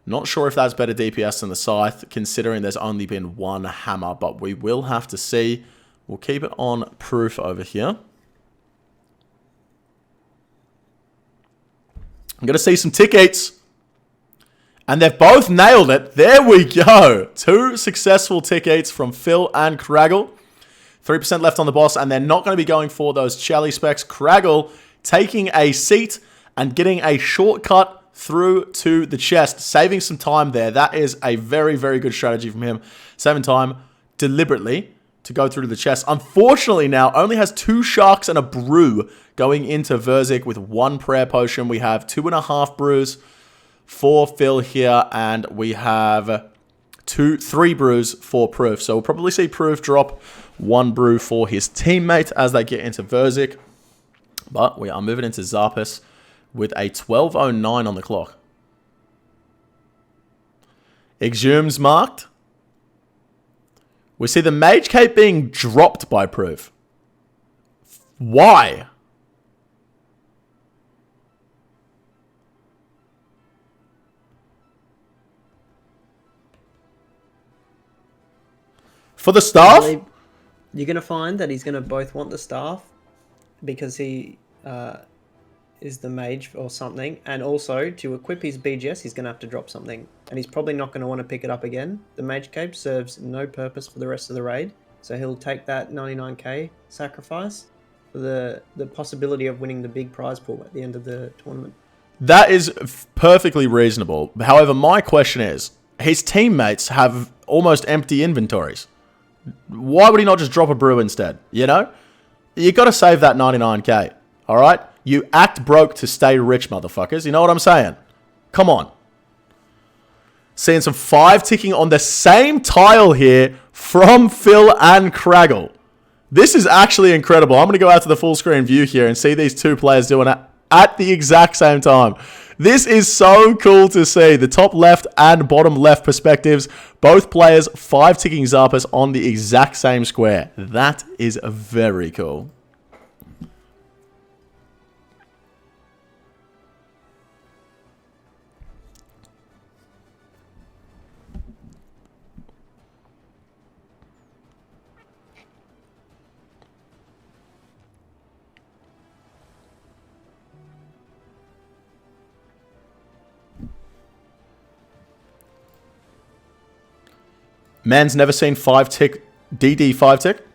Speaker 1: Not sure if that's better DPS than the Scythe, considering there's only been one hammer, but we will have to see. We'll keep it on proof over here. I'm going to see some tickets. And they've both nailed it. There we go. 2 successful tickets from Phil and Craggle. 3% left on the boss, and they're not going to be going for those Chelly specs. Craggle taking a seat and getting a shortcut through to the chest, saving some time there. That is a very, very good strategy from him. Saving time deliberately to go through to the chest. Unfortunately now, only has 2 sharks and a brew going into Verzik with 1 prayer potion. We have 2.5 brews for Phil here, and we have 3 brews for Proof. So we'll probably see Proof drop 1 brew for his teammate as they get into Verzik. But we are moving into Zarpus with a 12:09 on the clock. Exhumes marked. We see the Mage Cape being dropped by Proof. Why? For the staff?
Speaker 2: You're going to find that he's going to both want the staff because he is the mage or something. And also, to equip his BGS, he's going to have to drop something. And he's probably not going to want to pick it up again. The Mage Cape serves no purpose for the rest of the raid. So he'll take that 99k sacrifice for the possibility of winning the big prize pool at the end of the tournament.
Speaker 1: That is perfectly reasonable. However, my question is, his teammates have almost empty inventories. Why would he not just drop a brew instead? You know? You got to save that 99k. All right? You act broke to stay rich, motherfuckers. You know what I'm saying? Come on. Seeing some 5 ticking on the same tile here from Phil and Craggle. This is actually incredible. I'm going to go out to the full screen view here and see these 2 players doing it at the exact same time. This is so cool to see. The top left and bottom left perspectives. Both players 5 ticking Zarpus on the exact same square. That is very cool. Man's never seen 5 tick, DD 5 tick.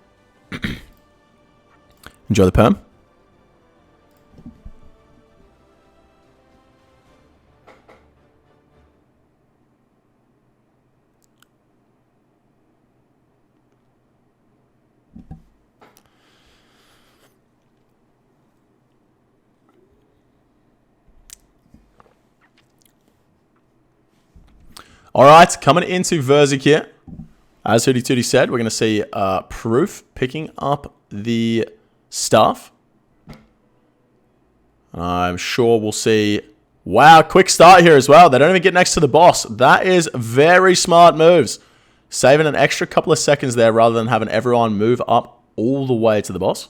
Speaker 1: Enjoy the perm. All right, coming into Verzik here. As Hootie Tootie said, we're going to see Proof picking up the staff. I'm sure we'll see... Wow, quick start here as well. They don't even get next to the boss. That is very smart moves. Saving an extra couple of seconds there rather than having everyone move up all the way to the boss.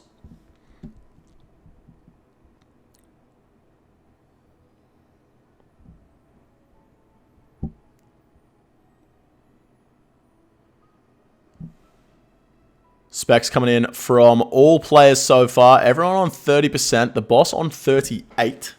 Speaker 1: Specs coming in from all players so far. Everyone on 30%. The boss on 38%.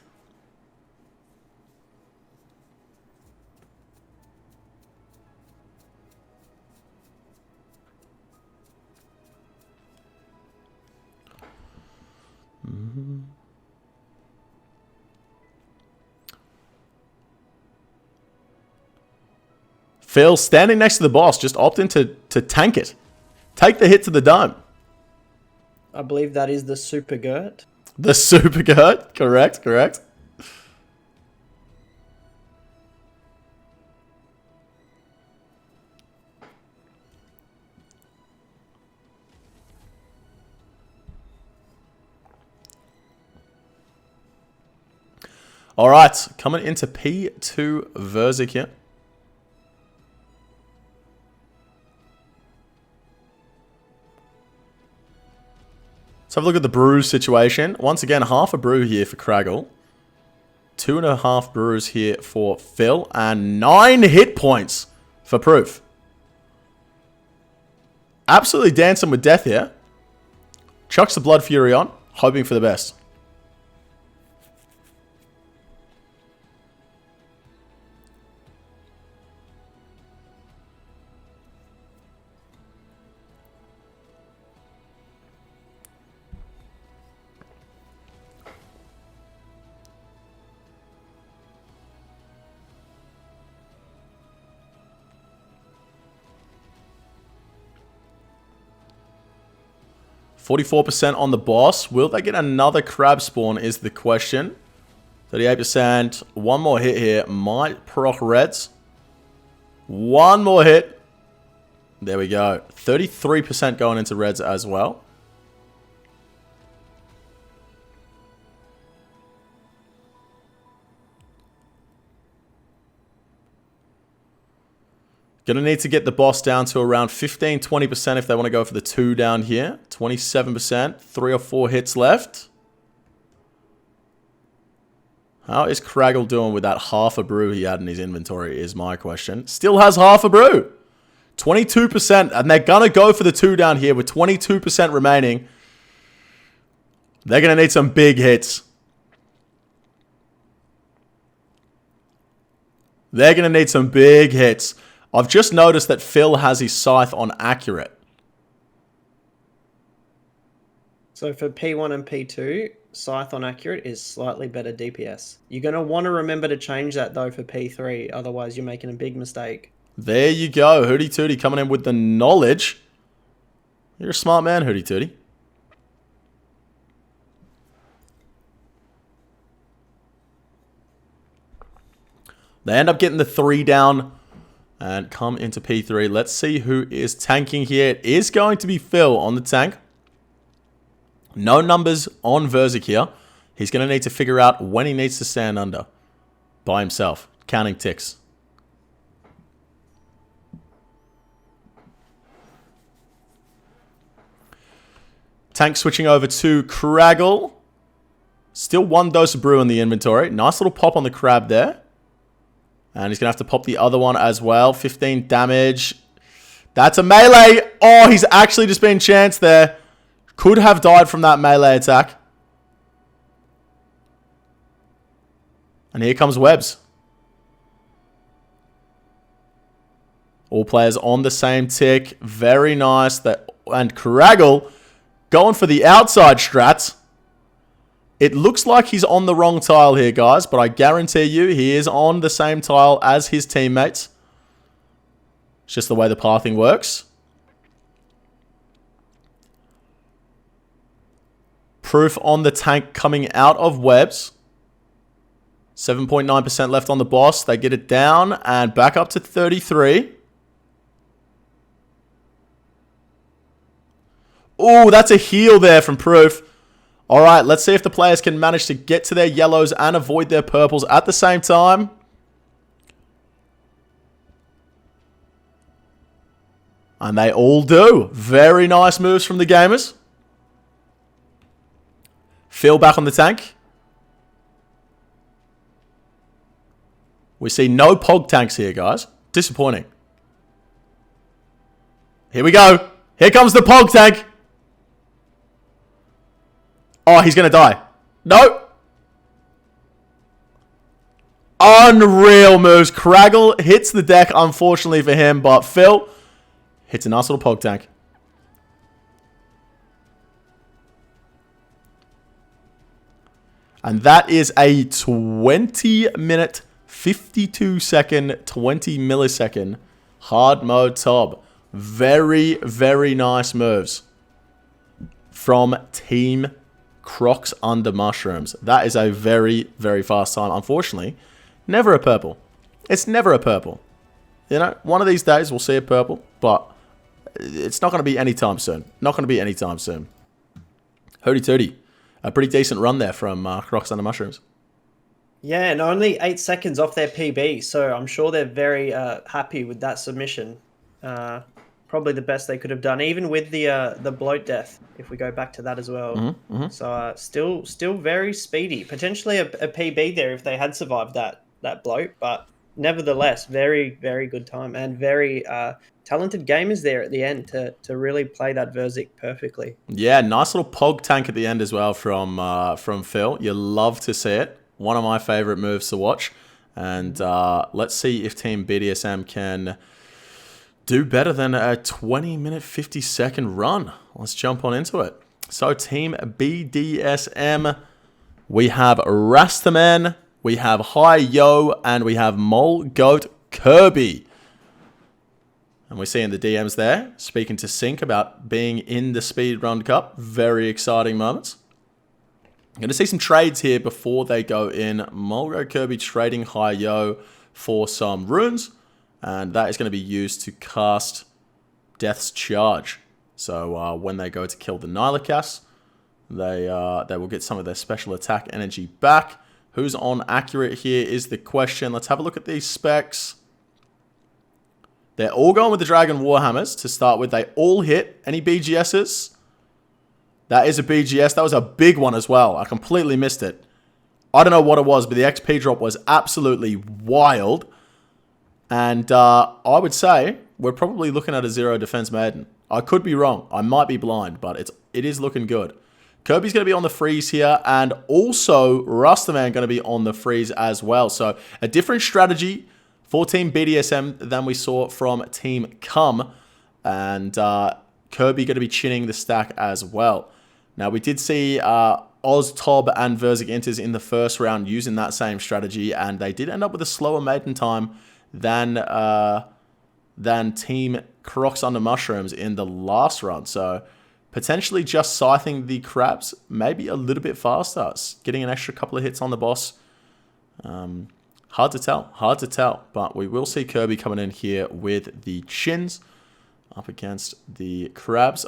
Speaker 1: Phil standing next to the boss, just opting to tank it. Take the hit to the dome.
Speaker 2: I believe that is the Super Gert.
Speaker 1: The Super Gert, correct, correct. All right, coming into P2 Verzik here. Let's have a look at the brew situation. Once again, half a brew here for Craggle. 2.5 brews here for Phil. And 9 hit points for Proof. Absolutely dancing with death here. Chucks the Blood Fury on, hoping for the best. %44% on the boss. Will they get another crab spawn is the question. 38%. One more hit here. Might proc reds. One more hit. There we go. 33% going into reds as well. Going to need to get the boss down to around 15-20% if they want to go for the 2 down here. 27%. 3 or 4 hits left. How is Craggle doing with that half a brew he had in his inventory is my question. Still has half a brew. 22%. And they're going to go for the 2 down here with 22% remaining. They're going to need some big hits. They're going to need some big hits. I've just noticed that Phil has his scythe on accurate.
Speaker 2: So for P1 and P2, scythe on accurate is slightly better DPS. You're going to want to remember to change that though for P3, otherwise you're making a big mistake.
Speaker 1: There you go. Hootie Tootie coming in with the knowledge. You're a smart man, Hootie Tootie. They end up getting the 3 down. And come into P3. Let's see who is tanking here. It is going to be Phil on the tank. No numbers on Verzik here. He's going to need to figure out when he needs to stand under. By himself. Counting ticks. Tank switching over to Craggle. Still 1 dose of brew in the inventory. Nice little pop on the crab there. And he's going to have to pop the other one as well. 15 damage. That's a melee. Oh, he's actually just been chanced there. Could have died from that melee attack. And here comes Webbs. All players on the same tick. Very nice. And Craggle going for the outside strats. It looks like he's on the wrong tile here, guys, but I guarantee you he is on the same tile as his teammates. It's just the way the pathing works. Proof on the tank coming out of Webbs. 7.9% left on the boss. They get it down and back up to 33. Oh, that's a heal there from Proof. All right, let's see if the players can manage to get to their yellows and avoid their purples at the same time. And they all do. Very nice moves from the gamers. Phil back on the tank. We see no Pog tanks here, guys. Disappointing. Here we go. Here comes the Pog tank. Oh, he's going to die. No. Unreal moves. Craggle hits the deck, unfortunately for him. But Phil hits a nice little Pog tank. And that is a 20-minute, 52-second, 20 millisecond hard mode top. Very, very nice moves from Team Crocs Under Mushrooms. That is a very, very fast time. Unfortunately, never a purple. It's never a purple. You know, one of these days we'll see a purple, but it's not going to be anytime soon. Not going to be anytime soon. Hootie Tootie. A pretty decent run there from Crocs Under Mushrooms.
Speaker 2: Yeah, and only 8 seconds off their PB, so I'm sure they're very happy with that submission. probably the best they could have done, even with the bloat death. If we go back to that as well, so still very speedy. Potentially a PB there if they had survived that bloat, but nevertheless, very very good time and very talented gamers there at the end to really play that Verzik perfectly.
Speaker 1: Yeah, nice little pog tank at the end as well from Phil. You love to see it. One of my favorite moves to watch. And let's see if Team BDSM can do better than a 20-minute, 50-second run. Let's jump on into it. So Team BDSM, we have Rastaman, we have Hi Yo, and we have Mole Goat Kirby. And we see in the DMs there, speaking to Sync about being in the Speedrun Cup. Very exciting moments. I'm going to see some trades here before they go in. Mole Goat Kirby trading Hi Yo for some runes. And that is going to be used to cast Death's Charge. So when they go to kill the Nilokas, they will get some of their special attack energy back. Who's on accurate here is the question. Let's have a look at these specs. They're all going with the Dragon Warhammers to start with. They all hit. Any BGSs? That is a BGS. That was a big one as well. I completely missed it. I don't know what it was, but the XP drop was absolutely wild. And I would say we're probably looking at a 0 defense maiden. I could be wrong. I might be blind, but it is looking good. Kirby's going to be on the freeze here, and also Rastaman going to be on the freeze as well. So a different strategy for Team BDSM than we saw from Team Cum. And Kirby going to be chinning the stack as well. Now, we did see Oz, Tob, and Verzik enters in the first round using that same strategy, and they did end up with a slower maiden time than Team Crocs Under Mushrooms in the last run. So potentially just scything the crabs maybe a little bit faster, getting an extra couple of hits on the boss. Hard to tell, but we will see Kirby coming in here with the chins up against the crabs.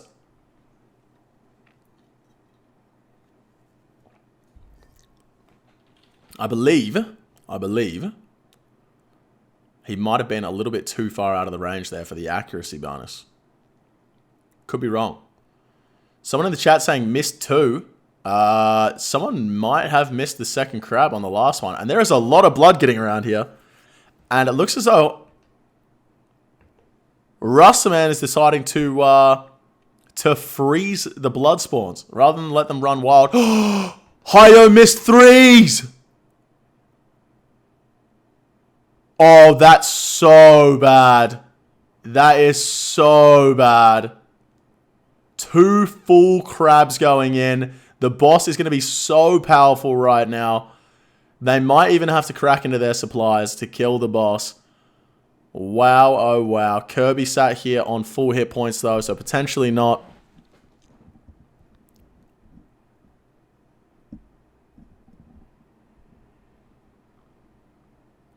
Speaker 1: I believe he might have been a little bit too far out of the range there for the accuracy bonus. Could be wrong. Someone in the chat saying missed 2. Someone might have missed the second crab on the last one. And there is a lot of blood getting around here. And it looks as though Rastaman is deciding to freeze the blood spawns rather than let them run wild. Hi-Yo missed 3s! Oh, that's so bad. That is so bad. 2 full crabs going in. The boss is going to be so powerful right now. They might even have to crack into their supplies to kill the boss. Wow, oh wow. Kirby sat here on full hit points though, so potentially not.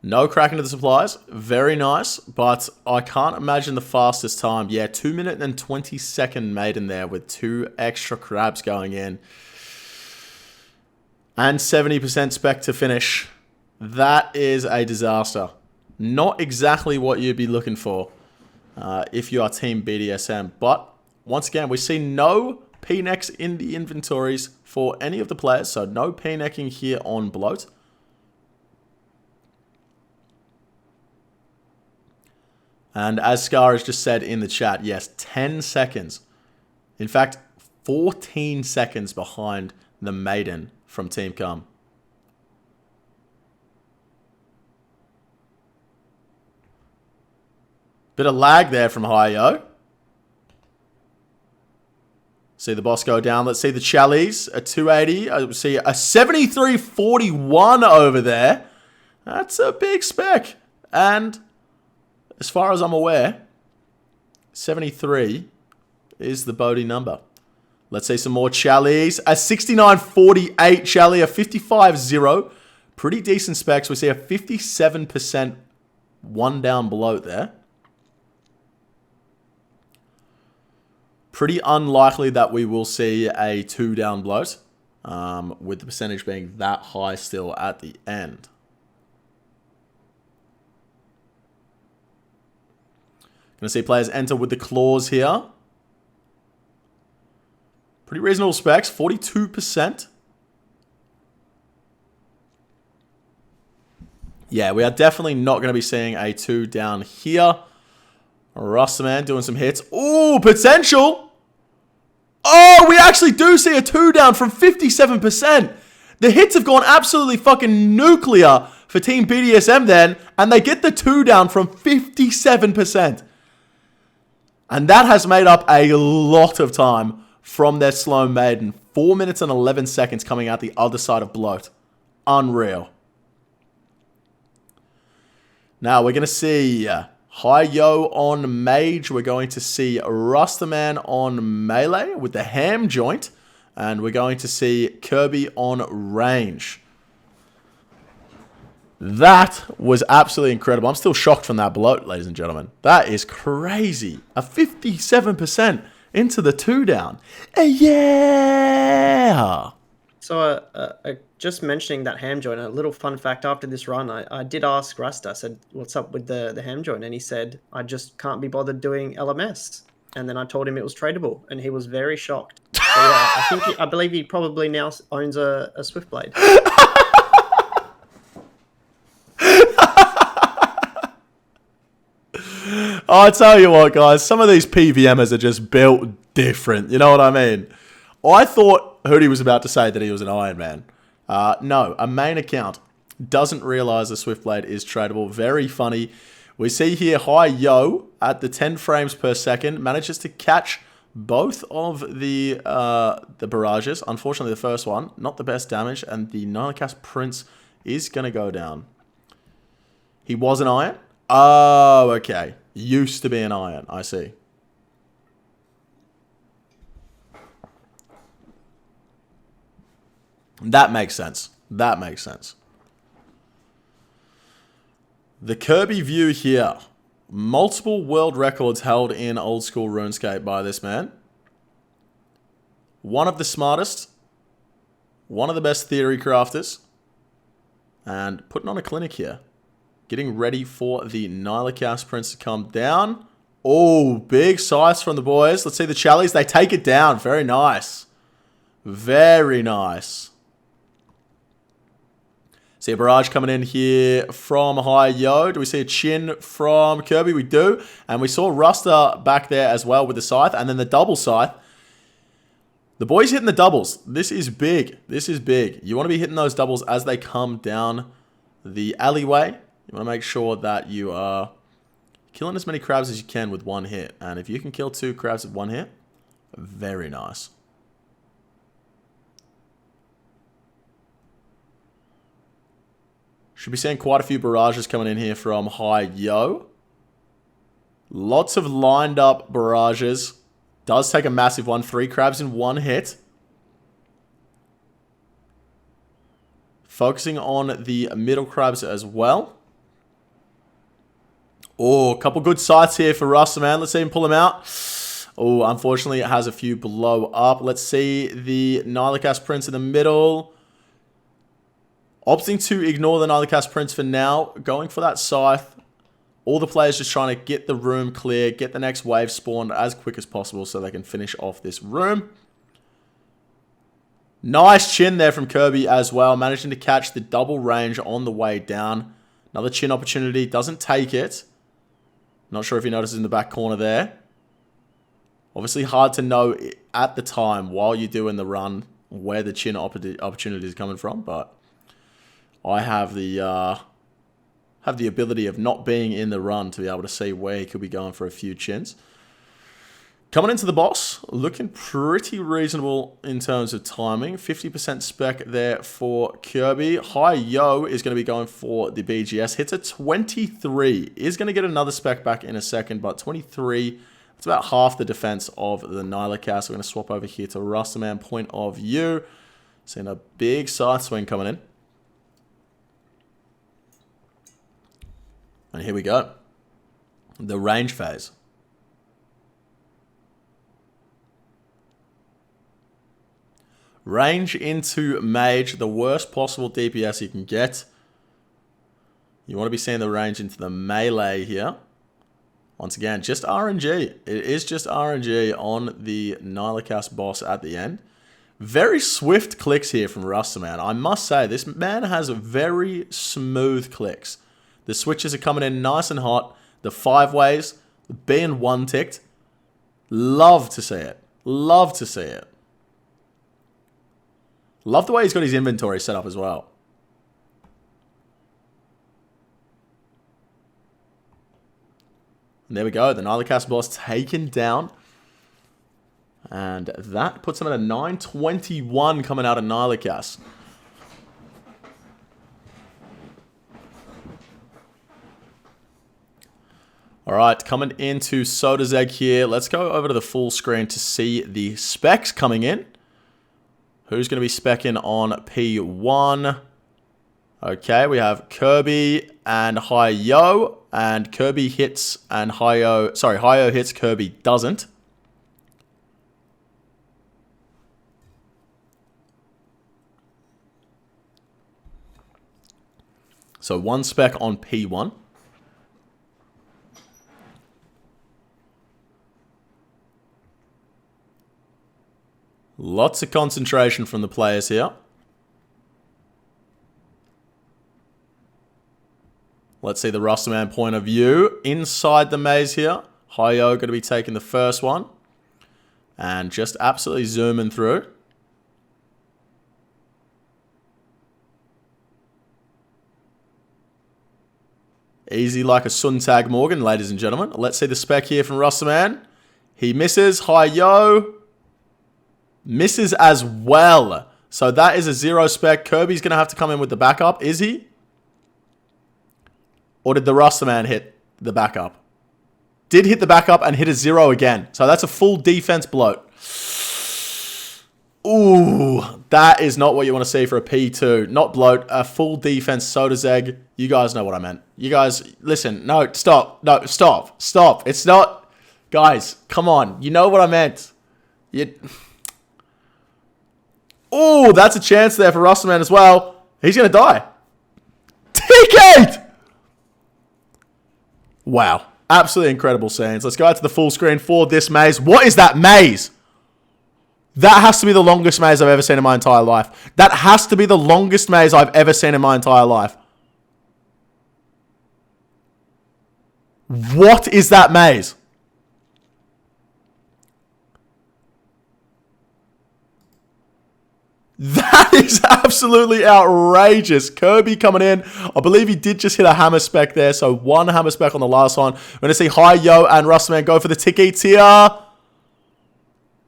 Speaker 1: No crack into the supplies. Very nice. But I can't imagine the fastest time. Yeah, 2 minute and 20-second maiden there with 2 extra crabs going in. And 70% spec to finish. That is a disaster. Not exactly what you'd be looking for if you are Team BDSM. But once again, we see no P-necks in the inventories for any of the players. So no P-necking here on Bloat. And as Scar has just said in the chat, yes, 10 seconds. In fact, 14 seconds behind the maiden from Team Cum. Bit of lag there from Hi-Yo. See the boss go down. Let's see the Chalice, a 280. I see a 73.41 over there. That's a big spec. And as far as I'm aware, 73 is the Bodhi number. Let's see some more Chalice. A 69.48 Chalice, a 55.0. Pretty decent specs. We see a 57% one down bloat there. Pretty unlikely that we will see a 2 down bloat, with the percentage being that high still at the end. Gonna see players enter with the claws here. Pretty reasonable specs, 42%. Yeah, we are definitely not going to be seeing a 2 down here. Rusterman doing some hits. Ooh, potential! Oh, we actually do see a 2 down from 57%. The hits have gone absolutely fucking nuclear for Team BDSM then, and they get the 2 down from 57%. And that has made up a lot of time from their slow maiden. 4 minutes and 11 seconds coming out the other side of bloat. Unreal. Now we're going to see Hi-Yo on Mage. We're going to see Rusterman on Melee with the ham joint. And we're going to see Kirby on Range. That was absolutely incredible. I'm still shocked from that bloat, ladies and gentlemen. That is crazy. A 57% into the 2 down. Yeah!
Speaker 2: So, just mentioning that ham joint, a little fun fact after this run, I did ask Rasta, I said, what's up with the ham joint? And he said, I just can't be bothered doing LMS. And then I told him it was tradable, and he was very shocked. So, yeah, I believe he probably now owns a Swiftblade.
Speaker 1: I tell you what, guys, some of these PVMers are just built different. You know what I mean? I thought Hootie was about to say that he was an Iron Man. No, a main account doesn't realize the Swiftblade is tradable. Very funny. We see here Hi-Yo at the 10 frames per second manages to catch both of the barrages. Unfortunately, the first one, not the best damage, and the Nihilcast Prince is going to go down. He was an Iron? Oh, okay. Used to be an Iron. I see. That makes sense. That makes sense. The Kirby view here. Multiple world records held in old school RuneScape by this man. One of the smartest. One of the best theory crafters. And putting on a clinic here. Getting ready for the Nihilcast Prince to come down. Oh, big size from the boys. Let's see the Challies. They take it down. Very nice. Very nice. See a barrage coming in here from Hi-Yo. Do we see a chin from Kirby? We do. And we saw Ruster back there as well with the scythe. And then the double scythe. The boys hitting the doubles. This is big. This is big. You want to be hitting those doubles as they come down the alleyway. You want to make sure that you are killing as many crabs as you can with one hit. And if you can kill 2 crabs with one hit, very nice. Should be seeing quite a few barrages coming in here from Hi-Yo. Lots of lined up barrages. Does take a massive one. 3 crabs in one hit. Focusing on the middle crabs as well. Oh, a couple good sights here for Ruster, man. Let's see him pull him out. Oh, unfortunately, it has a few blow up. Let's see the Nihilcast Prince in the middle. Opting to ignore the Nihilcast Prince for now. Going for that scythe. All the players just trying to get the room clear. Get the next wave spawned as quick as possible so they can finish off this room. Nice chin there from Kirby as well. Managing to catch the double range on the way down. Another chin opportunity. Doesn't take it. Not sure if he notices in the back corner there. Obviously hard to know at the time while you're doing the run where the chin opportunity is coming from. But I have the ability of not being in the run to be able to see where he could be going for a few chins. Coming into the boss, looking pretty reasonable in terms of timing. 50% spec there for Kirby. Hi-Yo is going to be going for the BGS. Hits a 23. Is going to get another spec back in a second, but 23, it's about half the defense of the Nihilcast. We're going to swap over here to Rusterman point of view. Seeing a big side swing coming in. And here we go. The range phase. Range into Mage, the worst possible DPS you can get. You want to be seeing the range into the melee here. Once again, just RNG. It is just RNG on the Nihilacast boss at the end. Very swift clicks here from Ruster, man. I must say, this man has very smooth clicks. The switches are coming in nice and hot. The 5 ways, the B and 1 ticked. Love to see it. Love to see it. Love the way he's got his inventory set up as well. And there we go. The Nihilacast boss taken down. And that puts him at a 921 coming out of Nihilacast. Alright, coming into Soda's Egg here. Let's go over to the full screen to see the specs coming in. Who's going to be specking on P1? Okay, we have Kirby and Hi-Yo. And Kirby hits and Hi-Yo... Sorry, Hi-Yo hits, Kirby doesn't. So 1 spec on P1. Lots of concentration from the players here. Let's see the Rusterman point of view. Inside the maze here. Hi-Yo going to be taking the first one. And just absolutely zooming through. Easy like a Suntag Morgan, ladies and gentlemen. Let's see the spec here from Rusterman. He misses. Hi-Yo. Misses as well. So that is a 0 spec. Kirby's going to have to come in with the backup. Is he? Or did the Rusterman hit the backup? Did hit the backup and hit a 0 again. So that's a full defense bloat. Ooh, that is not what you want to see for a P2. Not bloat, a full defense Soda's Egg. You guys know what I meant. You guys, listen. No, stop. No, stop. Stop. It's not... Guys, come on. You know what I meant. Ooh, that's a chance there for Rusterman as well. He's going to die. TK! Wow. Absolutely incredible scenes. Let's go out to the full screen for this maze. What is that maze? That has to be the longest maze I've ever seen in my entire life. That has to be the longest maze I've ever seen in my entire life. What is that maze? That is absolutely outrageous. Kirby coming in. I believe he did just hit a hammer spec there. So 1 hammer spec on the last one. We're going to see Hi-Yo and Rusterman go for the tick eats here.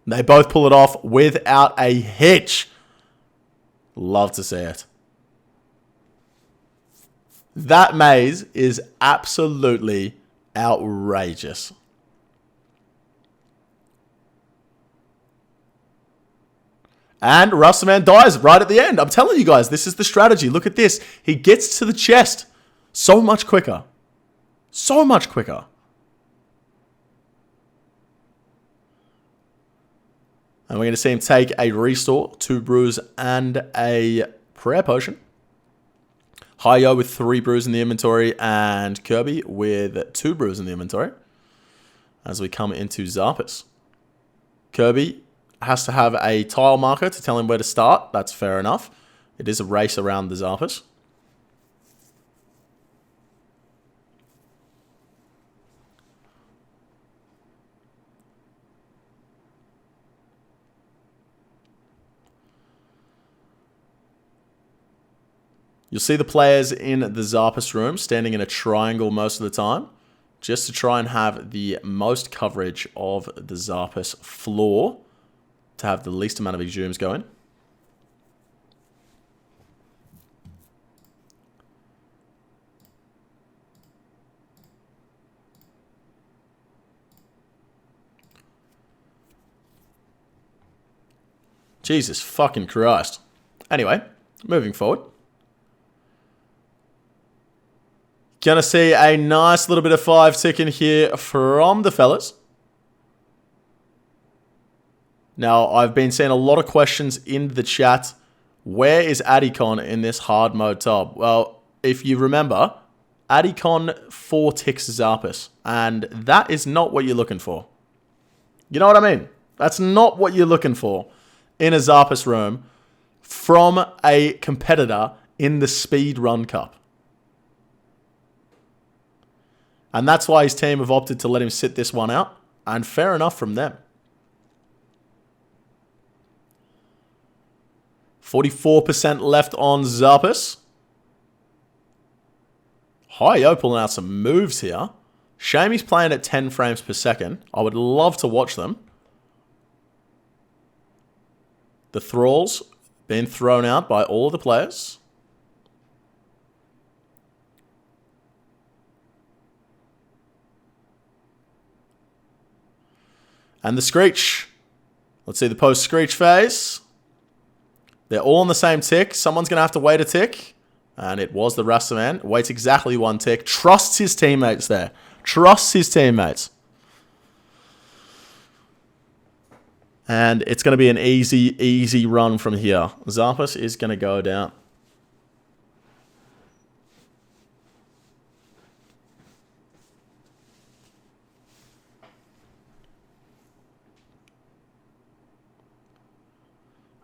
Speaker 1: They both pull it off without a hitch. Love to see it. That maze is absolutely outrageous. And Rusterman dies right at the end. I'm telling you guys, this is the strategy. Look at this. He gets to the chest so much quicker. So much quicker. And we're going to see him take a restore, 2 brews, and a prayer potion. Hi-Yo with 3 brews in the inventory, and Kirby with 2 brews in the inventory. As we come into Zarpus. Kirby has to have a tile marker to tell him where to start. That's fair enough. It is a race around the Zarpus. You'll see the players in the Zarpus room standing in a triangle most of the time, just to try and have the most coverage of the Zarpus floor, to have the least amount of exhumes going. Jesus fucking Christ. Anyway, moving forward. Gonna see a nice little bit of 5 ticking here from the fellas. Now, I've been seeing a lot of questions in the chat. Where is Adicon in this hard mode tab? Well, if you remember, Adicon 4 ticks Zarpus. And that is not what you're looking for. You know what I mean? That's not what you're looking for in a Zarpus room from a competitor in the Speedrun Cup. And that's why his team have opted to let him sit this one out. And fair enough from them. 44% left on Zarpus. Hi-Yo pulling out some moves here. Shame he's playing at 10 frames per second. I would love to watch them. The Thralls being thrown out by all of the players. And the Screech. Let's see the post-Screech phase. They're all on the same tick. Someone's going to have to wait a tick. And it was the Rastaman. Waits exactly one tick. Trusts his teammates there. Trusts his teammates. And it's going to be an easy run from here. Zarpus is going to go down.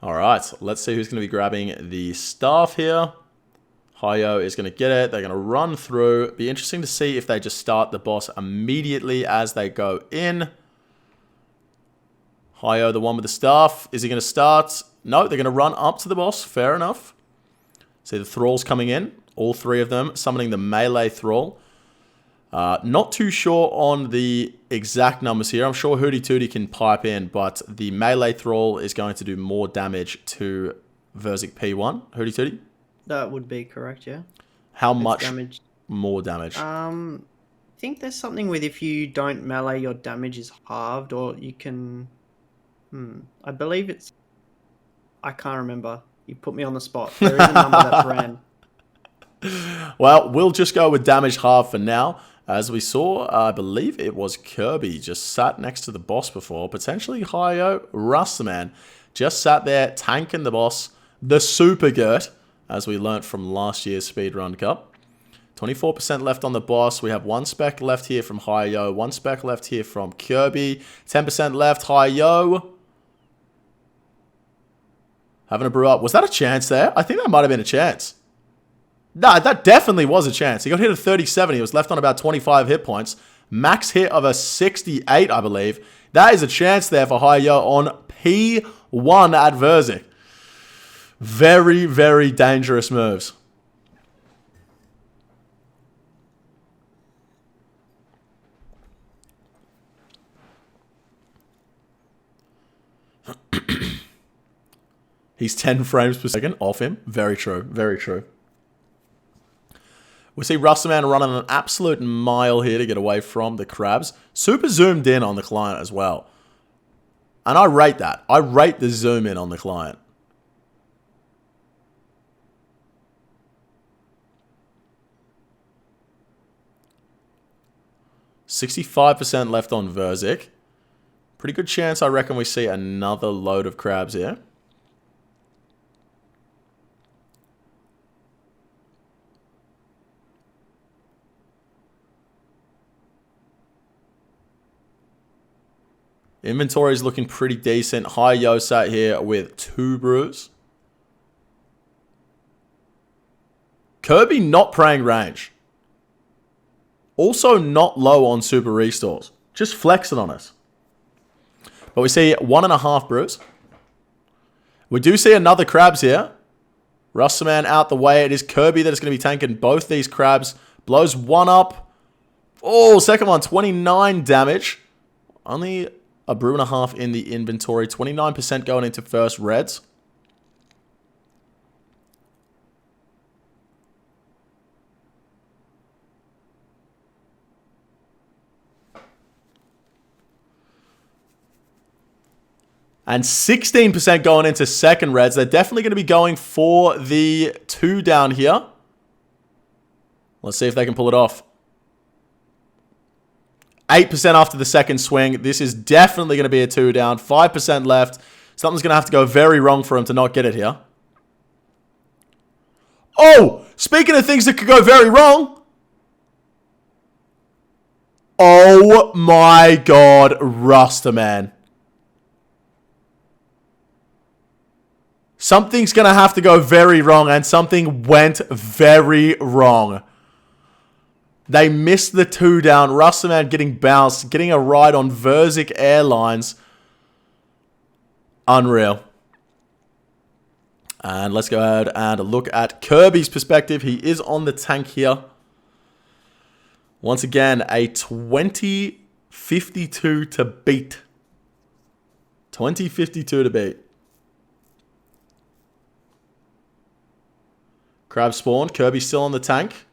Speaker 1: All right, let's see who's going to be grabbing the staff here. Hi-Yo is going to get it. They're going to run through. Be interesting to see if they just start the boss immediately as they go in. Hi-Yo, the one with the staff. Is he going to start? No, they're going to run up to the boss. Fair enough. See the Thralls coming in. All three of them summoning the melee Thrall. Not too sure on the exact numbers here. I'm sure Hootie Tootie can pipe in, but the melee Thrall is going to do more damage to Verzik P1. Hootie Tootie?
Speaker 2: That would be correct, yeah.
Speaker 1: How much more damage?
Speaker 2: I think there's something with if you don't melee, your damage is halved, or you can... I believe it's... I can't remember. You put me on the spot. There is a number that's ran.
Speaker 1: Well, we'll just go with damage half for now. As we saw, I believe it was Kirby just sat next to the boss before. Potentially Hi-Yo, Rastaman just sat there tanking the boss. The Super Gert, as we learnt from last year's Speedrun Cup. 24% left on the boss. We have one spec left here from Hi-Yo. One spec left here from Kirby. 10% left, Hi-Yo. Having a brew up. Was that a chance there? I think that might have been a chance. Nah, that definitely was a chance. He got hit at 37. He was left on about 25 hit points. Max hit of a 68, I believe. That is a chance there for Hi-Yo on P1 at Verzik. Very, very dangerous moves. He's 10 frames per second off him. Very true. Very true. We see Rastaman running an absolute mile here to get away from the crabs. Super zoomed in on the client as well. And I rate that. I rate the zoom in on the client. %65% left on Verzik. Pretty good chance, I reckon, we see another load of crabs here. Inventory is looking pretty decent. Hi-Yo sat here with 2 brews. Kirby not praying range. Also not low on super restores. Just flexing on us. But we see 1.5 brews. We do see another crabs here. Rastaman out the way. It is Kirby that is going to be tanking both these crabs. Blows one up. Oh, second one, 29 damage. Only a brew and a half in the inventory. 29% going into first reds. And 16% going into second reds. They're definitely going to be going for the 2 down here. Let's see if they can pull it off. 8% after the second swing. This is definitely going to be a 2 down. 5% left. Something's going to have to go very wrong for him to not get it here. Oh! Speaking of things that could go very wrong. Oh my god, Rasta, man. Something's going to have to go very wrong, and something went very wrong. They missed the 2 down. Rustaman getting bounced, getting a ride on Verzik Airlines. Unreal. And let's go ahead and look at Kirby's perspective. He is on the tank here. Once again, a 20-52 to beat. 20-52 to beat. Crab spawned. Kirby's still on the tank.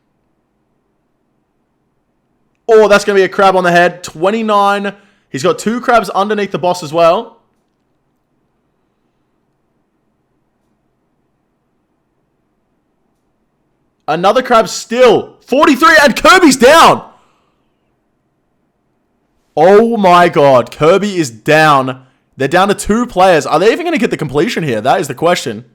Speaker 1: Oh, that's going to be a crab on the head. 29. He's got 2 crabs underneath the boss as well. Another crab still. 43, and Kirby's down. Oh my god. Kirby is down. They're down to 2 players. Are they even going to get the completion here? That is the question.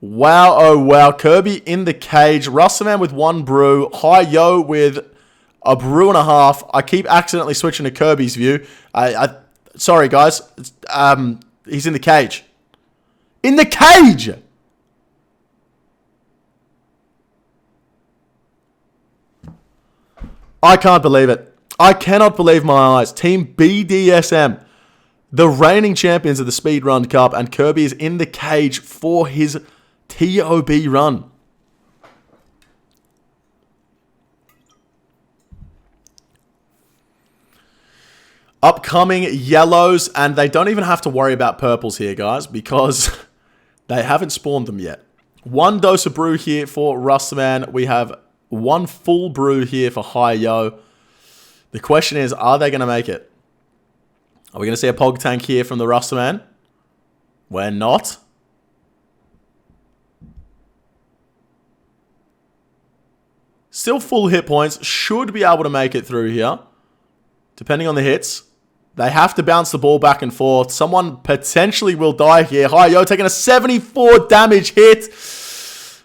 Speaker 1: Wow, oh wow. Kirby in the cage. Rustaman with 1 brew. Hi-Yo with a brew and a half. I keep accidentally switching to Kirby's view. Sorry, guys. He's in the cage. In the cage! I can't believe it. I cannot believe my eyes. Team BDSM, the reigning champions of the Speedrun Cup, and Kirby is in the cage for his TOB run. Upcoming yellows, and they don't even have to worry about purples here, guys, because they haven't spawned them yet. 1 dose of brew here for Rustaman. We have 1 full brew here for Hi-Yo. The question is, are they going to make it? Are we going to see a Pog tank here from the Rustaman? We're not. Still full hit points. Should be able to make it through here. Depending on the hits. They have to bounce the ball back and forth. Someone potentially will die here. Hi-Yo taking a 74 damage hit.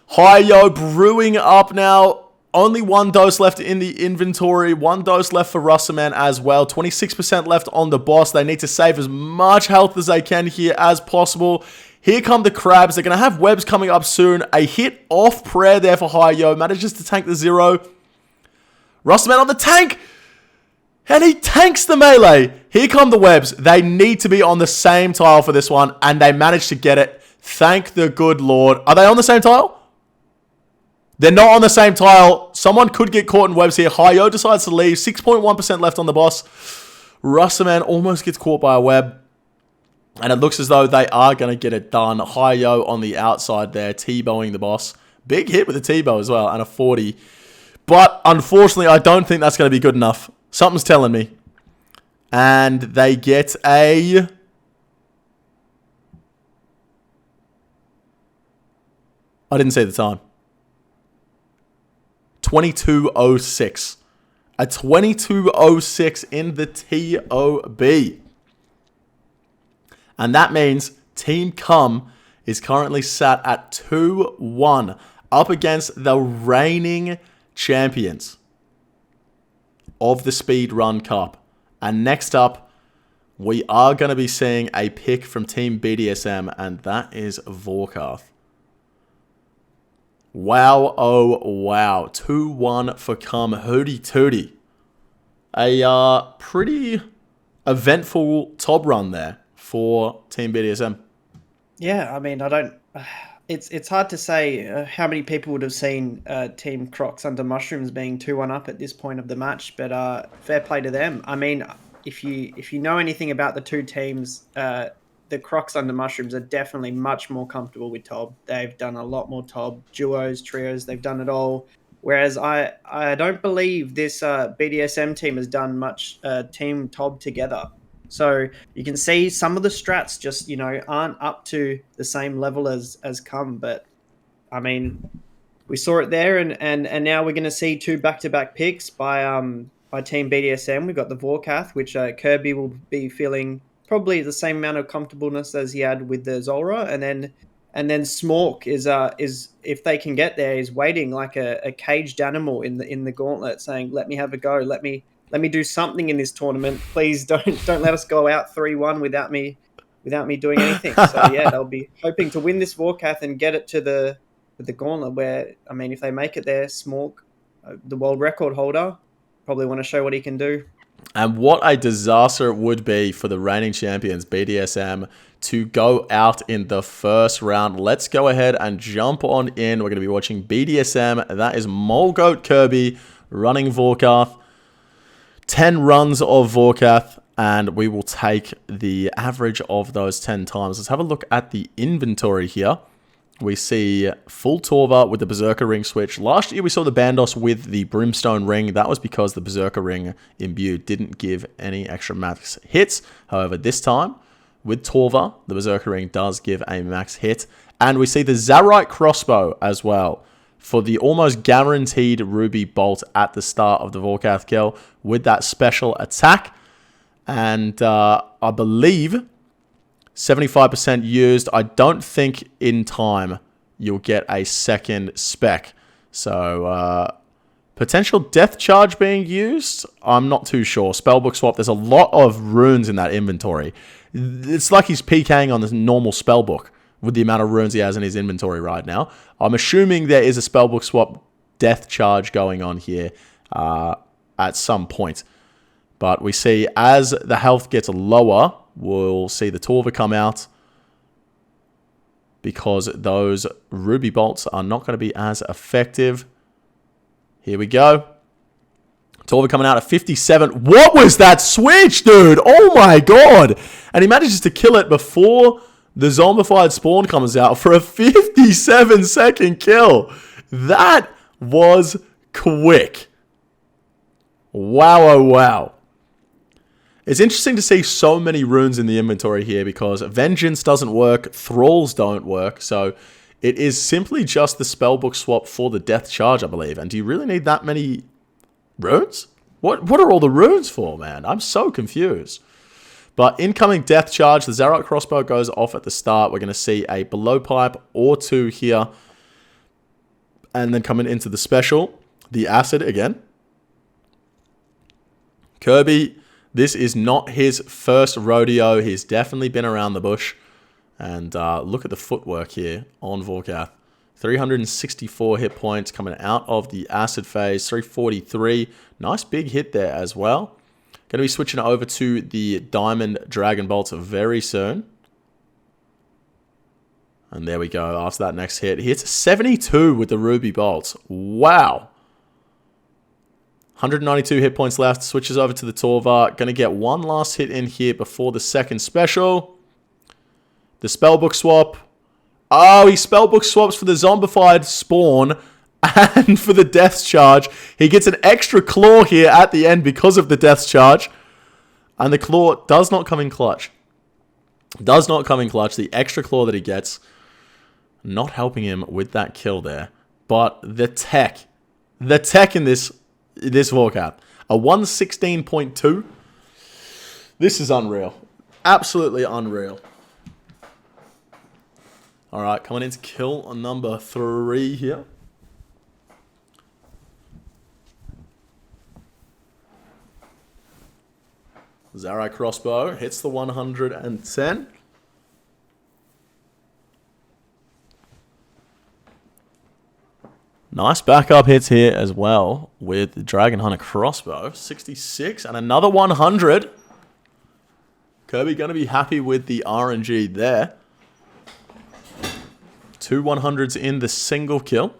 Speaker 1: Hi-Yo brewing up now. Only 1 dose left in the inventory. 1 dose left for Rustaman as well. 26% left on the boss. They need to save as much health as they can here as possible. Here come the crabs. They're going to have webs coming up soon. A hit off prayer there for Hi-Yo. Manages to tank the 0. Rustaman on the tank. And he tanks the melee. Here come the webs. They need to be on the same tile for this one. And they managed to get it. Thank the good Lord. Are they on the same tile? They're not on the same tile. Someone could get caught in webs here. Hi-Yo decides to leave. 6.1% left on the boss. Rustaman almost gets caught by a web. And it looks as though they are going to get it done. Hi-Yo on the outside there, T-bowing the boss. Big hit with a T-bow as well, and a 40. But unfortunately, I don't think that's going to be good enough. Something's telling me. And they get a... I didn't see the time. 22:06. A 22:06 in the TOB. And that means Team Cum is currently sat at 2-1 up against the reigning champions of the Speedrun Cup. And next up, we are going to be seeing a pick from Team BDSM, and that is Vorkath. Wow, oh wow. 2-1 for Cum. Hootie tootie. A pretty eventful top run there for Team BDSM.
Speaker 2: Yeah, I mean, I don't... It's hard to say how many people would have seen Team Crocs Under Mushrooms being 2-1 up at this point of the match, but fair play to them. I mean, if you know anything about the 2 teams, the Crocs Under Mushrooms are definitely much more comfortable with Tob. They've done a lot more Tob, duos, trios, they've done it all. Whereas I don't believe this BDSM team has done much Team Tob together. So you can see some of the strats just, aren't up to the same level as Cum. But, I mean, we saw it there, and now we're going to see 2 back-to-back picks by Team BDSM. We've got the Vorkath, which Kirby will be feeling probably the same amount of comfortableness as he had with the Zulrah. And then And then Smork is if they can get there, is waiting like a caged animal in the gauntlet, saying, "Let me have a go. Let me do something in this tournament. Please don't let us go out 3-1 without me doing anything." So yeah, they'll be hoping to win this Vorkath and get it to the gauntlet. Where, I mean, if they make it there, Smork, the world record holder, probably want to show what he can do.
Speaker 1: And what a disaster it would be for the reigning champions, BDSM, to go out in the first round. Let's go ahead and jump on in. We're going to be watching BDSM. That is Molgoat Kirby running Vorkath. 10 runs of Vorkath, and we will take the average of those 10 times. Let's have a look at the inventory here. We see full Torva with the Berserker Ring switch. Last year we saw the Bandos with the Brimstone Ring. That was because the Berserker Ring imbued didn't give any extra max hits. However, this time with Torva, the Berserker Ring does give a max hit. And we see the Zarite Crossbow as well for the almost guaranteed Ruby Bolt at the start of the Vorkath kill with that special attack. And I believe 75% used. I don't think in time you'll get a second spec. So, potential death charge being used? I'm not too sure. Spellbook swap. There's a lot of runes in that inventory. It's like he's PKing on the normal spellbook with the amount of runes he has in his inventory right now. I'm assuming there is a spellbook swap death charge going on here at some point. But we see as the health gets lower, we'll see the Torva come out because those Ruby Bolts are not going to be as effective. Here we go. Torva coming out at 57. What was that switch, dude? Oh my god. And he manages to kill it before the zombified spawn comes out for a 57-second kill. That was quick. Wow, oh wow. It's interesting to see so many runes in the inventory here because Vengeance doesn't work, Thralls don't work, so it is simply just the spellbook swap for the death charge, I believe. And do you really need that many runes? What are all the runes for, man? I'm so confused. But incoming death charge, the Zarite Crossbow goes off at the start. We're going to see a blowpipe or two here. And then coming into the special, the Acid again. Kirby, this is not his first rodeo. He's definitely been around the bush. And look at the footwork here on Vorkath. 364 hit points coming out of the acid phase. 343. Nice big hit there as well. Going to be switching over to the Diamond Dragon Bolts very soon. And there we go. After that next hit, he hits 72 with the Ruby Bolts. Wow. 192 hit points left. Switches over to the Torva. Going to get one last hit in here before the second special. The Spellbook swap. Oh, he Spellbook swaps for the zombified spawn and for the Death charge. He gets an extra claw here at the end because of the Death charge. And the claw does not come in clutch. Does not come in clutch. The extra claw that he gets, not helping him with that kill there. But the tech in this Vorkath. A 116.2. This is unreal. Absolutely unreal. Alright, coming into kill number 3 here. Zarite Crossbow hits the 110. Nice backup hits here as well with the Dragon Hunter Crossbow. 66 and another 100. Kirby going to be happy with the RNG there. 2 100s in the single kill.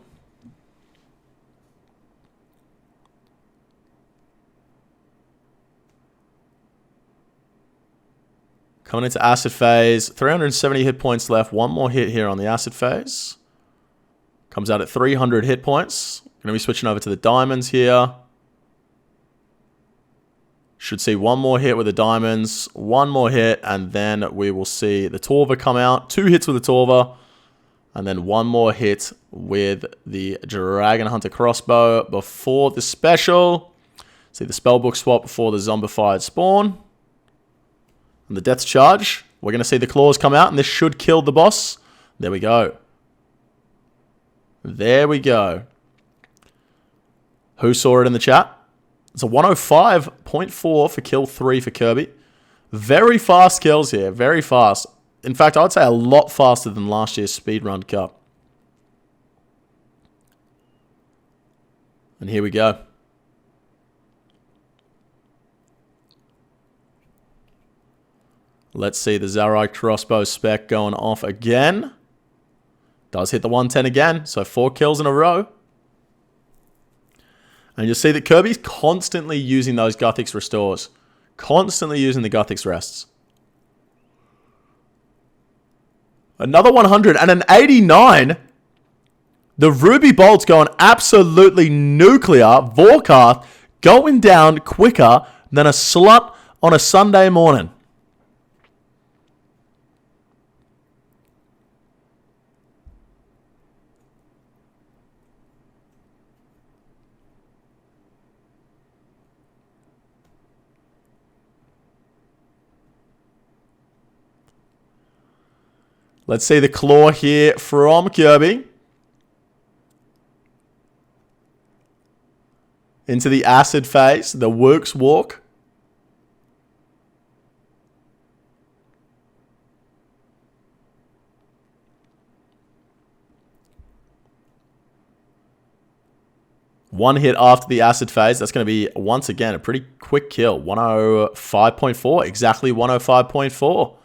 Speaker 1: Coming into acid phase. 370 hit points left. One more hit here on the acid phase. Comes out at 300 hit points. Going to be switching over to the diamonds here. Should see one more hit with the diamonds. One more hit. And then we will see the Torva come out. 2 hits with the Torva. And then one more hit with the Dragon Hunter Crossbow before the special. See the Spellbook swap before the zombified spawn. And the Death charge. We're going to see the claws come out, and this should kill the boss. There we go. There we go. Who saw it in the chat? It's a 105.4 for kill 3 for Kirby. Very fast kills here. Very fast. In fact, I would say a lot faster than last year's Speedrun Cup. And here we go. Let's see the Zarite crossbow spec going off again. Does hit the 110 again, so 4 kills in a row. And you'll see that Kirby's constantly using those Guthix restores. Constantly using the Guthix rests. Another 100 and an 89. The Ruby Bolt's going absolutely nuclear. Vorkath going down quicker than a slut on a Sunday morning. Let's see the claw here from Kirby. Into the acid phase, the works walk. One hit after the acid phase. That's going to be, once again, a pretty quick kill. 105.4, exactly 105.4.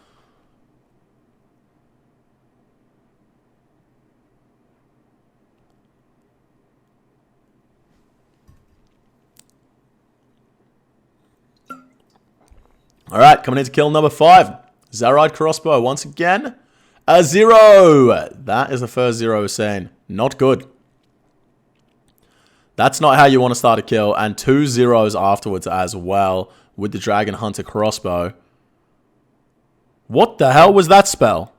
Speaker 1: All right, coming into kill number 5. Zarite crossbow once again. A 0. That is the first 0 we're seeing. Not good. That's not how you want to start a kill. And 2 zeros afterwards as well with the Dragon Hunter crossbow. What the hell was that spell?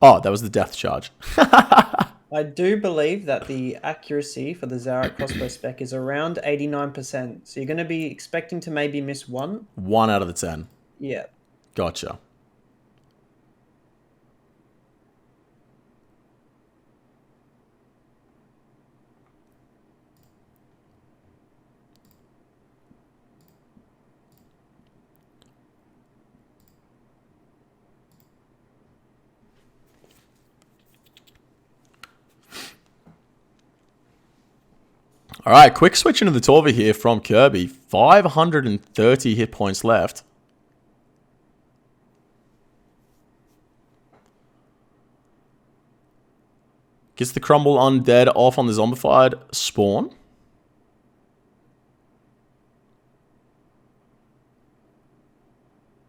Speaker 1: Oh, that was the death charge.
Speaker 2: I do believe that the accuracy for the Zarite crossbow spec is around 89%. So you're going to be expecting to maybe miss 1.
Speaker 1: 1 out of the 10.
Speaker 2: Yeah.
Speaker 1: Gotcha. All right, quick switch into the Torva here from Kirby. 530 hit points left. Gets the Crumble Undead off on the Zombified spawn.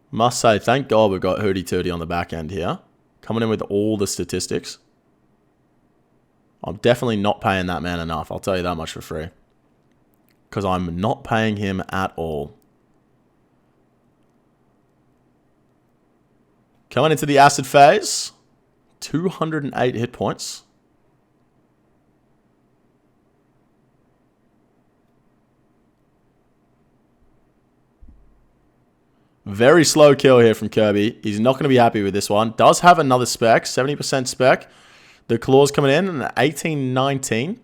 Speaker 1: Must say, thank God we've got Hootie Tootie on the back end here. Coming in with all the statistics. I'm definitely not paying that man enough. I'll tell you that much for free. Because I'm not paying him at all. Coming into the acid phase. 208 hit points. Very slow kill here from Kirby. He's not going to be happy with this one. Does have another spec. 70% spec. The claws coming in at 18-19.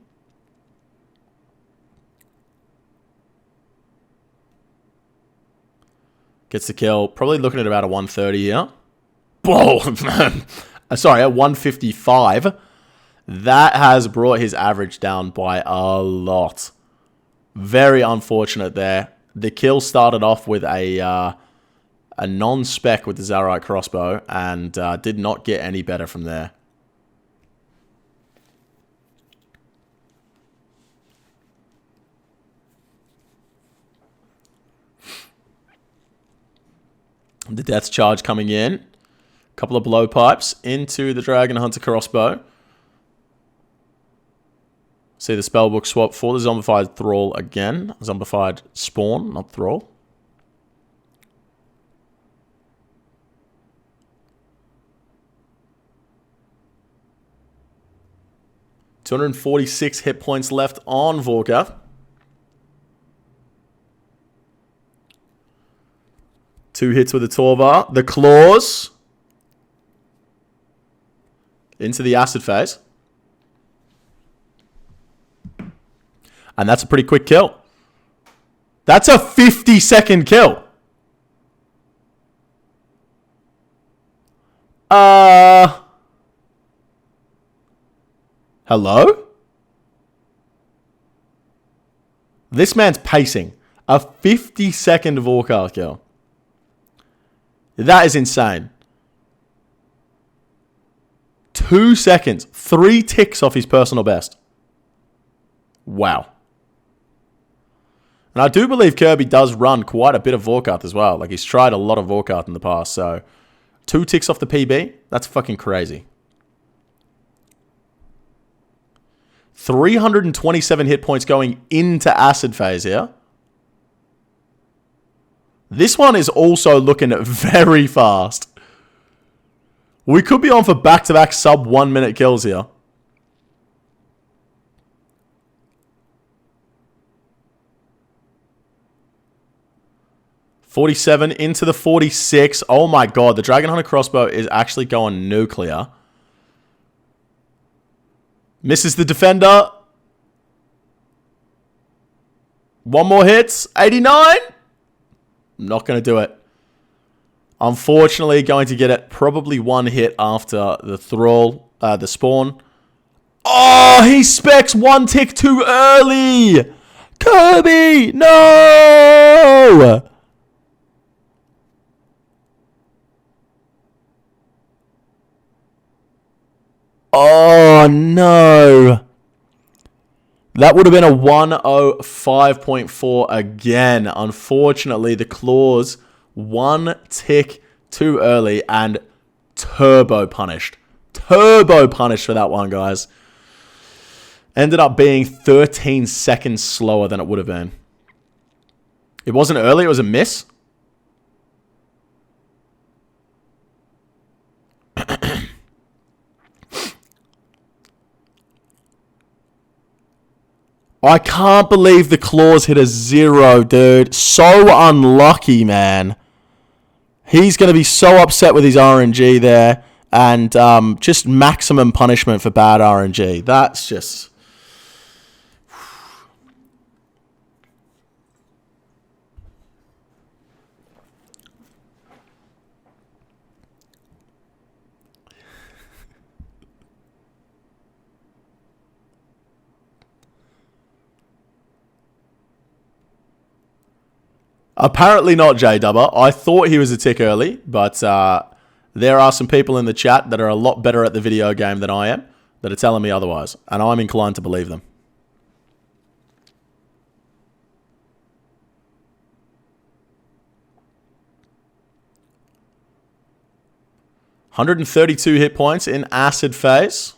Speaker 1: Gets the kill. Probably looking at about a 130 here. Whoa! Sorry, at 155. That has brought his average down by a lot. Very unfortunate there. The kill started off with a non-spec with the Zarite crossbow and did not get any better from there. The death charge coming in. Couple of blowpipes into the Dragon Hunter crossbow. See the spellbook swap for the Zombified Thrall again. Zombified Spawn, not Thrall. $246 hit points left on Vorkath. 2 hits with the Torva. The claws. into the acid phase. And that's a pretty quick kill. That's a 50-second kill. Hello? This man's pacing. A 50-second Vorkath kill. That is insane. 2 seconds. 3 ticks off his personal best. Wow. And I do believe Kirby does run quite a bit of Vorkath as well. Like, he's tried a lot of Vorkath in the past. So, 2 ticks off the PB? That's fucking crazy. 327 hit points going into acid phase here. This one is also looking very fast. We could be on for back-to-back sub 1 minute kills here. $47 into the 46. Oh my god, the Dragon Hunter crossbow is actually going nuclear. Misses the defender. 1 more hits. 89. Not going to do it. Unfortunately, going to get it probably 1 hit after the thrall, the spawn. Oh, he specs 1 tick too early. Kirby, no. Oh, no. That would have been a 105.4 again. Unfortunately, the claws 1 tick too early and turbo punished. Turbo punished for that one, guys. Ended up being 13 seconds slower than it would have been. It wasn't early, it was a miss. I can't believe the claws hit a 0, dude. So unlucky, man. He's going to be so upset with his RNG there. And just maximum punishment for bad RNG. That's just... Apparently not, J-Dubber. I thought he was a tick early, but there are some people in the chat that are a lot better at the video game than I am that are telling me otherwise, and I'm inclined to believe them. $132 hit points in acid phase.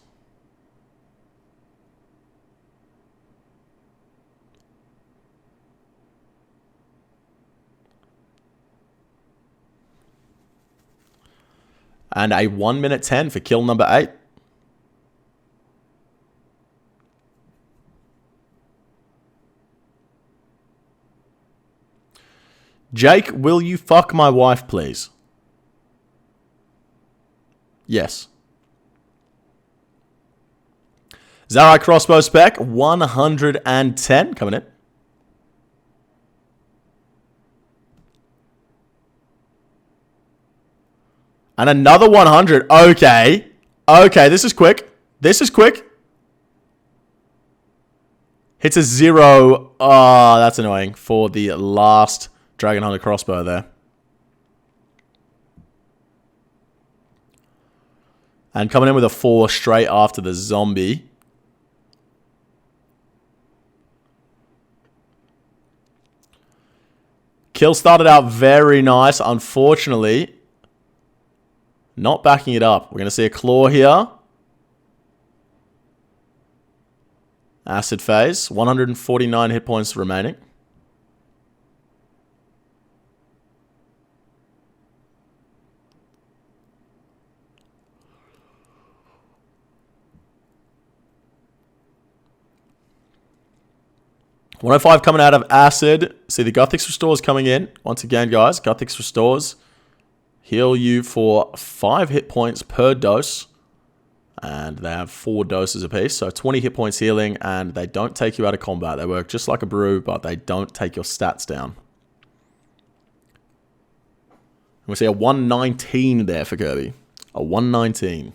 Speaker 1: And a 1 minute 10 for kill number 8. Jake, will you fuck my wife, please? Yes. Zulrah crossbow spec, 110 coming in. And another 100. Okay. Okay, this is quick. This is quick. Hits a 0. Oh, that's annoying for the last Dragon Hunter crossbow there. And coming in with a 4 straight after the zombie. Kill started out very nice. Unfortunately, not backing it up. We're going to see a claw here. Acid phase. 149 hit points remaining. $105 coming out of acid. See the Guthix restores coming in. Once again, guys, Guthix restores heal you for 5 hit points per dose. And they have 4 doses apiece, so 20 hit points healing, and they don't take you out of combat. They work just like a brew, but they don't take your stats down. We see a 119 there for Kirby. A 119.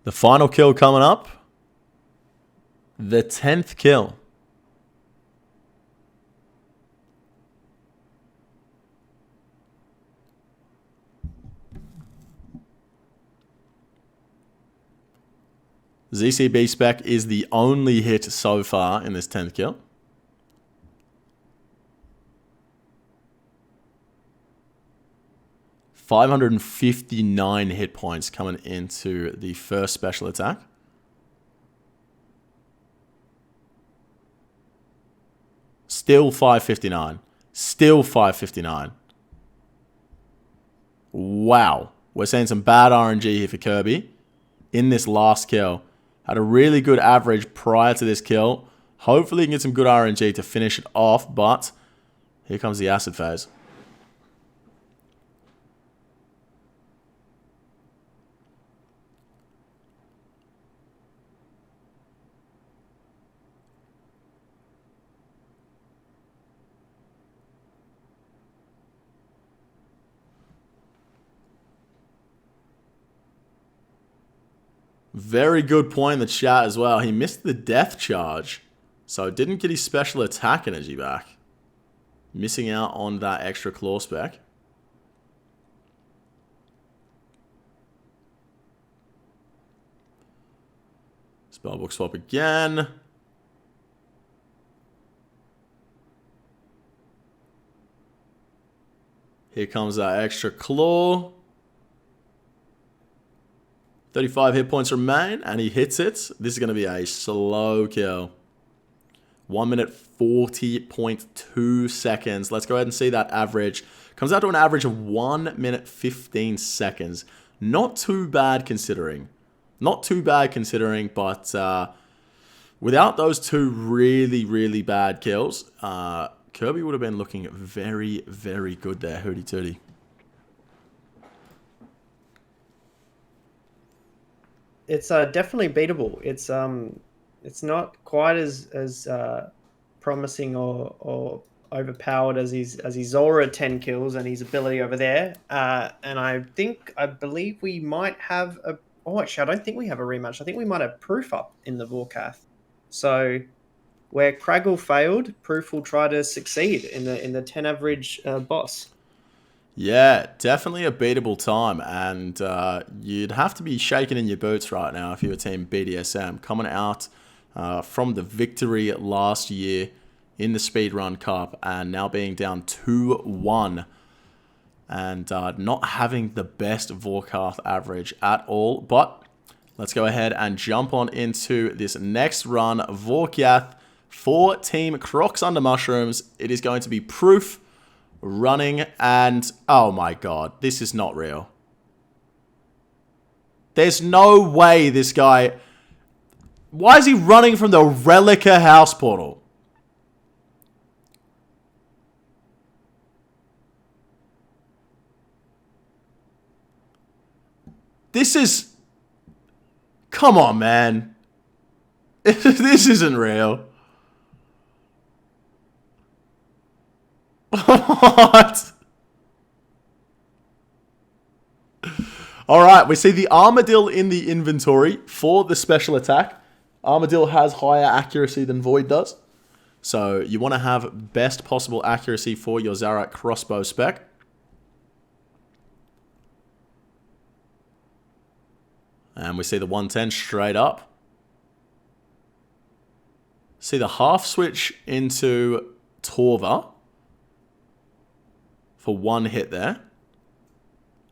Speaker 1: The final kill coming up. The 10th kill. ZCB spec is the only hit so far in this 10th kill. $559 hit points coming into the first special attack. Still 559. Still 559. Wow. We're seeing some bad RNG here for Kirby in this last kill. Had a really good average prior to this kill. Hopefully he can get some good RNG to finish it off, but here comes the acid phase. Very good point in the chat as well. He missed the death charge, so didn't get his special attack energy back. Missing out on that extra claw spec. Spellbook swap again. Here comes that extra claw. 35 hit points remain, and he hits it. This is going to be a slow kill. 1 minute 40.2 seconds. Let's go ahead and see that average. Comes out to an average of 1 minute 15 seconds. Not too bad considering. Not too bad considering, but without those 2 really, really bad kills, Kirby would have been looking very, very good there. Hootie tootie.
Speaker 2: It's definitely beatable. It's not quite as promising or overpowered as his Zulrah 10 kills and his ability over there. And I believe we might have a. Oh, actually, I don't think we have a rematch. I think we might have Proof up in the Vorkath. So where Craggle failed, Proof will try to succeed in the 10 average boss.
Speaker 1: Yeah, definitely a beatable time, and you'd have to be shaking in your boots right now if you were Team BDSM, coming out from the victory last year in the Speedrun Cup, and now being down 2-1, and not having the best Vorkath average at all. But let's go ahead and jump on into this next run. Vorkath for Team Crocs Under Mushrooms. It is going to be Proof running, and oh my god, this is not real. There's no way this guy... Why is he running from the Relica house portal? This is... Come on, man. This isn't real. What? Alright, we see the Armadillo in the inventory for the special attack. Armadillo has higher accuracy than Void does. So you want to have best possible accuracy for your Zarak crossbow spec. And we see the 110 straight up. See the half switch into Torva for 1 hit there.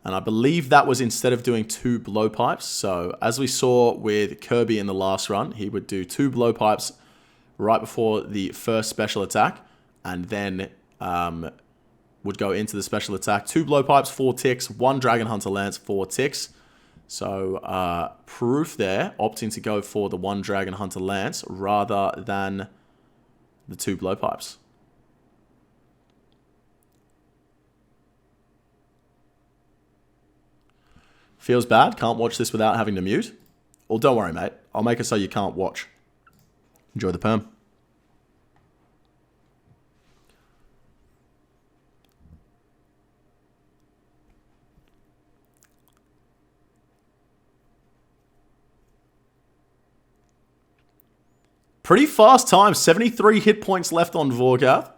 Speaker 1: And I believe that was instead of doing 2 blowpipes. So as we saw with Kirby in the last run, he would do 2 blowpipes right before the first special attack, and then would go into the special attack. 2 blowpipes, 4 ticks, 1 Dragon Hunter Lance, 4 ticks. So Proof there, opting to go for the 1 Dragon Hunter Lance rather than the 2 blowpipes. Feels bad. Can't watch this without having to mute. Well, don't worry, mate. I'll make it so you can't watch. Enjoy the perm. Pretty fast time. 73 hit points left on Vorkath.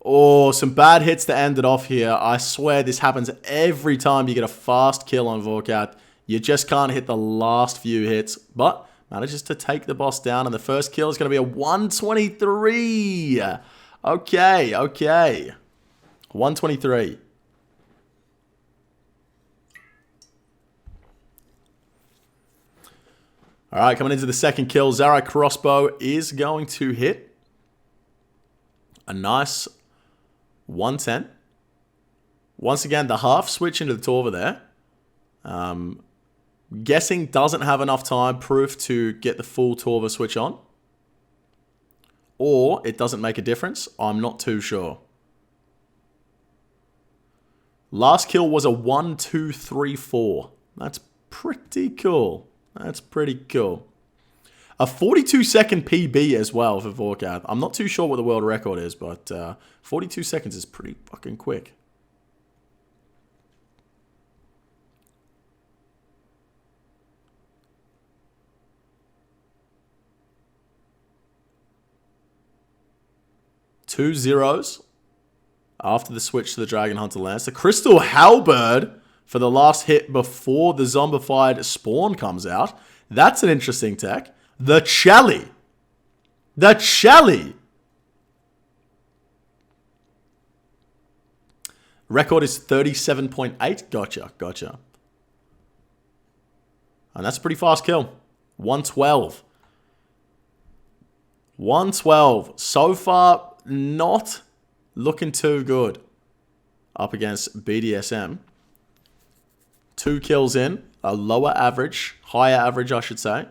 Speaker 1: Oh, some bad hits to end it off here. I swear this happens every time you get a fast kill on Vorkath. You just can't hit the last few hits, but manages to take the boss down, and the first kill is going to be a 123. Okay, okay. 123. All right, coming into the second kill, Zulrah crossbow is going to hit. A nice 110. Once again, the half switch into the Torva there. Guessing doesn't have enough time proof to get the full Torva switch on. Or it doesn't make a difference. I'm not too sure. Last kill was a 1, 2, 3, 4. That's pretty cool. That's pretty cool. A 42-second PB as well for Vorkath. I'm not too sure what the world record is, but 42 seconds is pretty fucking quick. Two zeros after the switch to the Dragon Hunter Lance. The Crystal Halberd for the last hit before the zombified spawn comes out. That's an interesting tech. The Chelly. The Chelly. Record is 37.8. Gotcha, gotcha. And that's a pretty fast kill. 112. 112. So far, not looking too good up against BDSM. 2 kills in. A lower average. Higher average, I should say.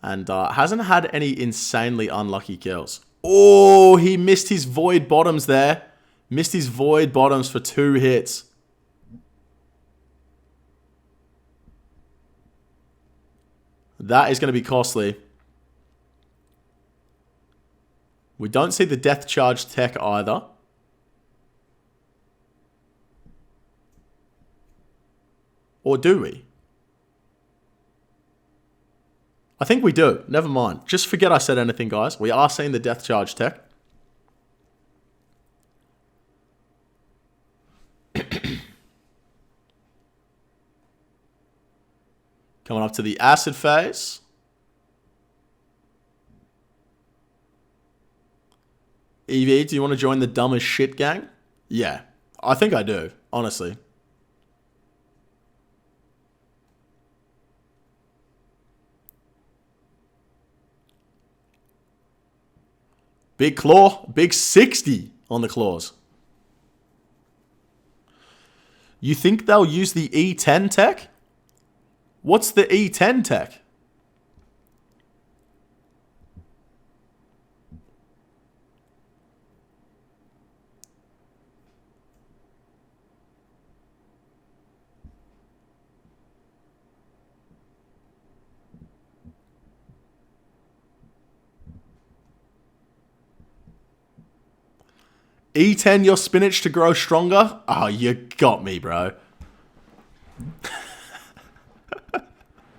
Speaker 1: And hasn't had any insanely unlucky kills. Oh, he missed his void bottoms there. Missed his void bottoms for 2 hits. That is going to be costly. We don't see the death charge tech either. Or do we? I think we do. Never mind. Just forget I said anything, guys. We are seeing the death charge tech. Coming up to the acid phase. Evie, do you want to join the dumb as shit gang? Yeah, I think I do, honestly. Big claw, big 60 on the claws. You think they'll use the E10 tech? What's the E10 tech? E10 your spinach to grow stronger? Oh, you got me, bro.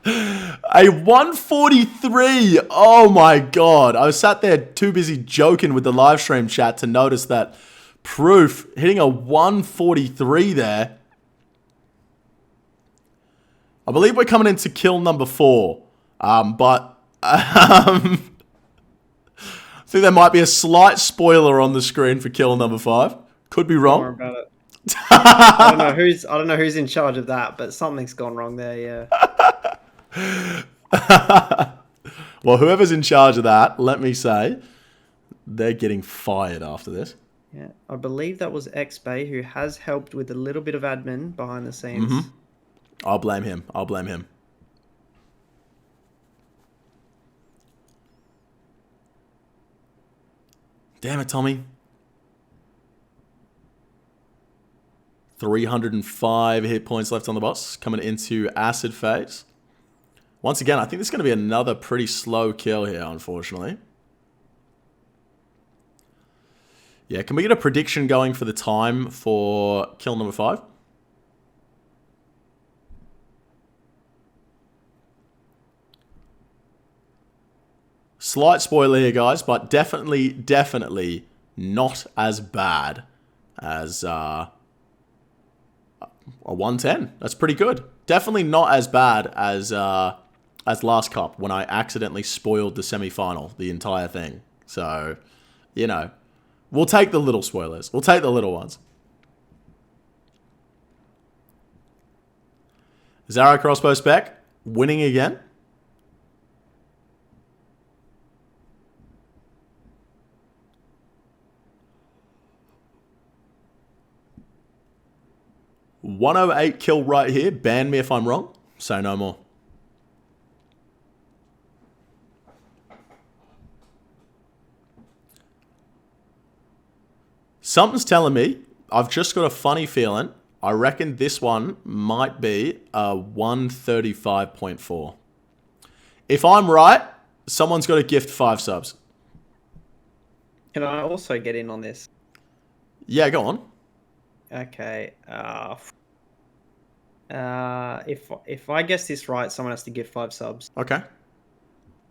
Speaker 1: A 143. Oh my god. I was sat there too busy joking with the live stream chat to notice that proof hitting a 143 there. I believe we're coming into kill number 4. I think there might be a slight spoiler on the screen for kill number 5. Could be wrong.
Speaker 2: Don't worry about it. I don't know who's in charge of that, but something's gone wrong there, yeah.
Speaker 1: Well, whoever's in charge of that, let me say, they're getting fired after this.
Speaker 2: Yeah, I believe that was X-Bay, who has helped with a little bit of admin behind the scenes.
Speaker 1: Mm-hmm. I'll blame him. I'll blame him. Damn it, Tommy. 305 hit points left on the boss, coming into acid phase. Once again, I think this is going to be another pretty slow kill here, unfortunately. Yeah, can we get a prediction going for the time for kill number 5? Slight spoiler here, guys, but definitely not as bad as a 110. That's pretty good. Definitely not as bad as last cup when I accidentally spoiled the semi-final, the entire thing. So, you know, we'll take the little spoilers. We'll take the little ones. Zulrah crossbow spec winning again. .108 kill right here. Ban me if I'm wrong. Say no more. Something's telling me, I've just got a funny feeling, I reckon this one might be a 135.4. If I'm right, someone's got to gift 5 subs.
Speaker 2: Can I also get in on this?
Speaker 1: Yeah, go on.
Speaker 2: Okay. If I guess this right, someone has to give 5 subs.
Speaker 1: Okay.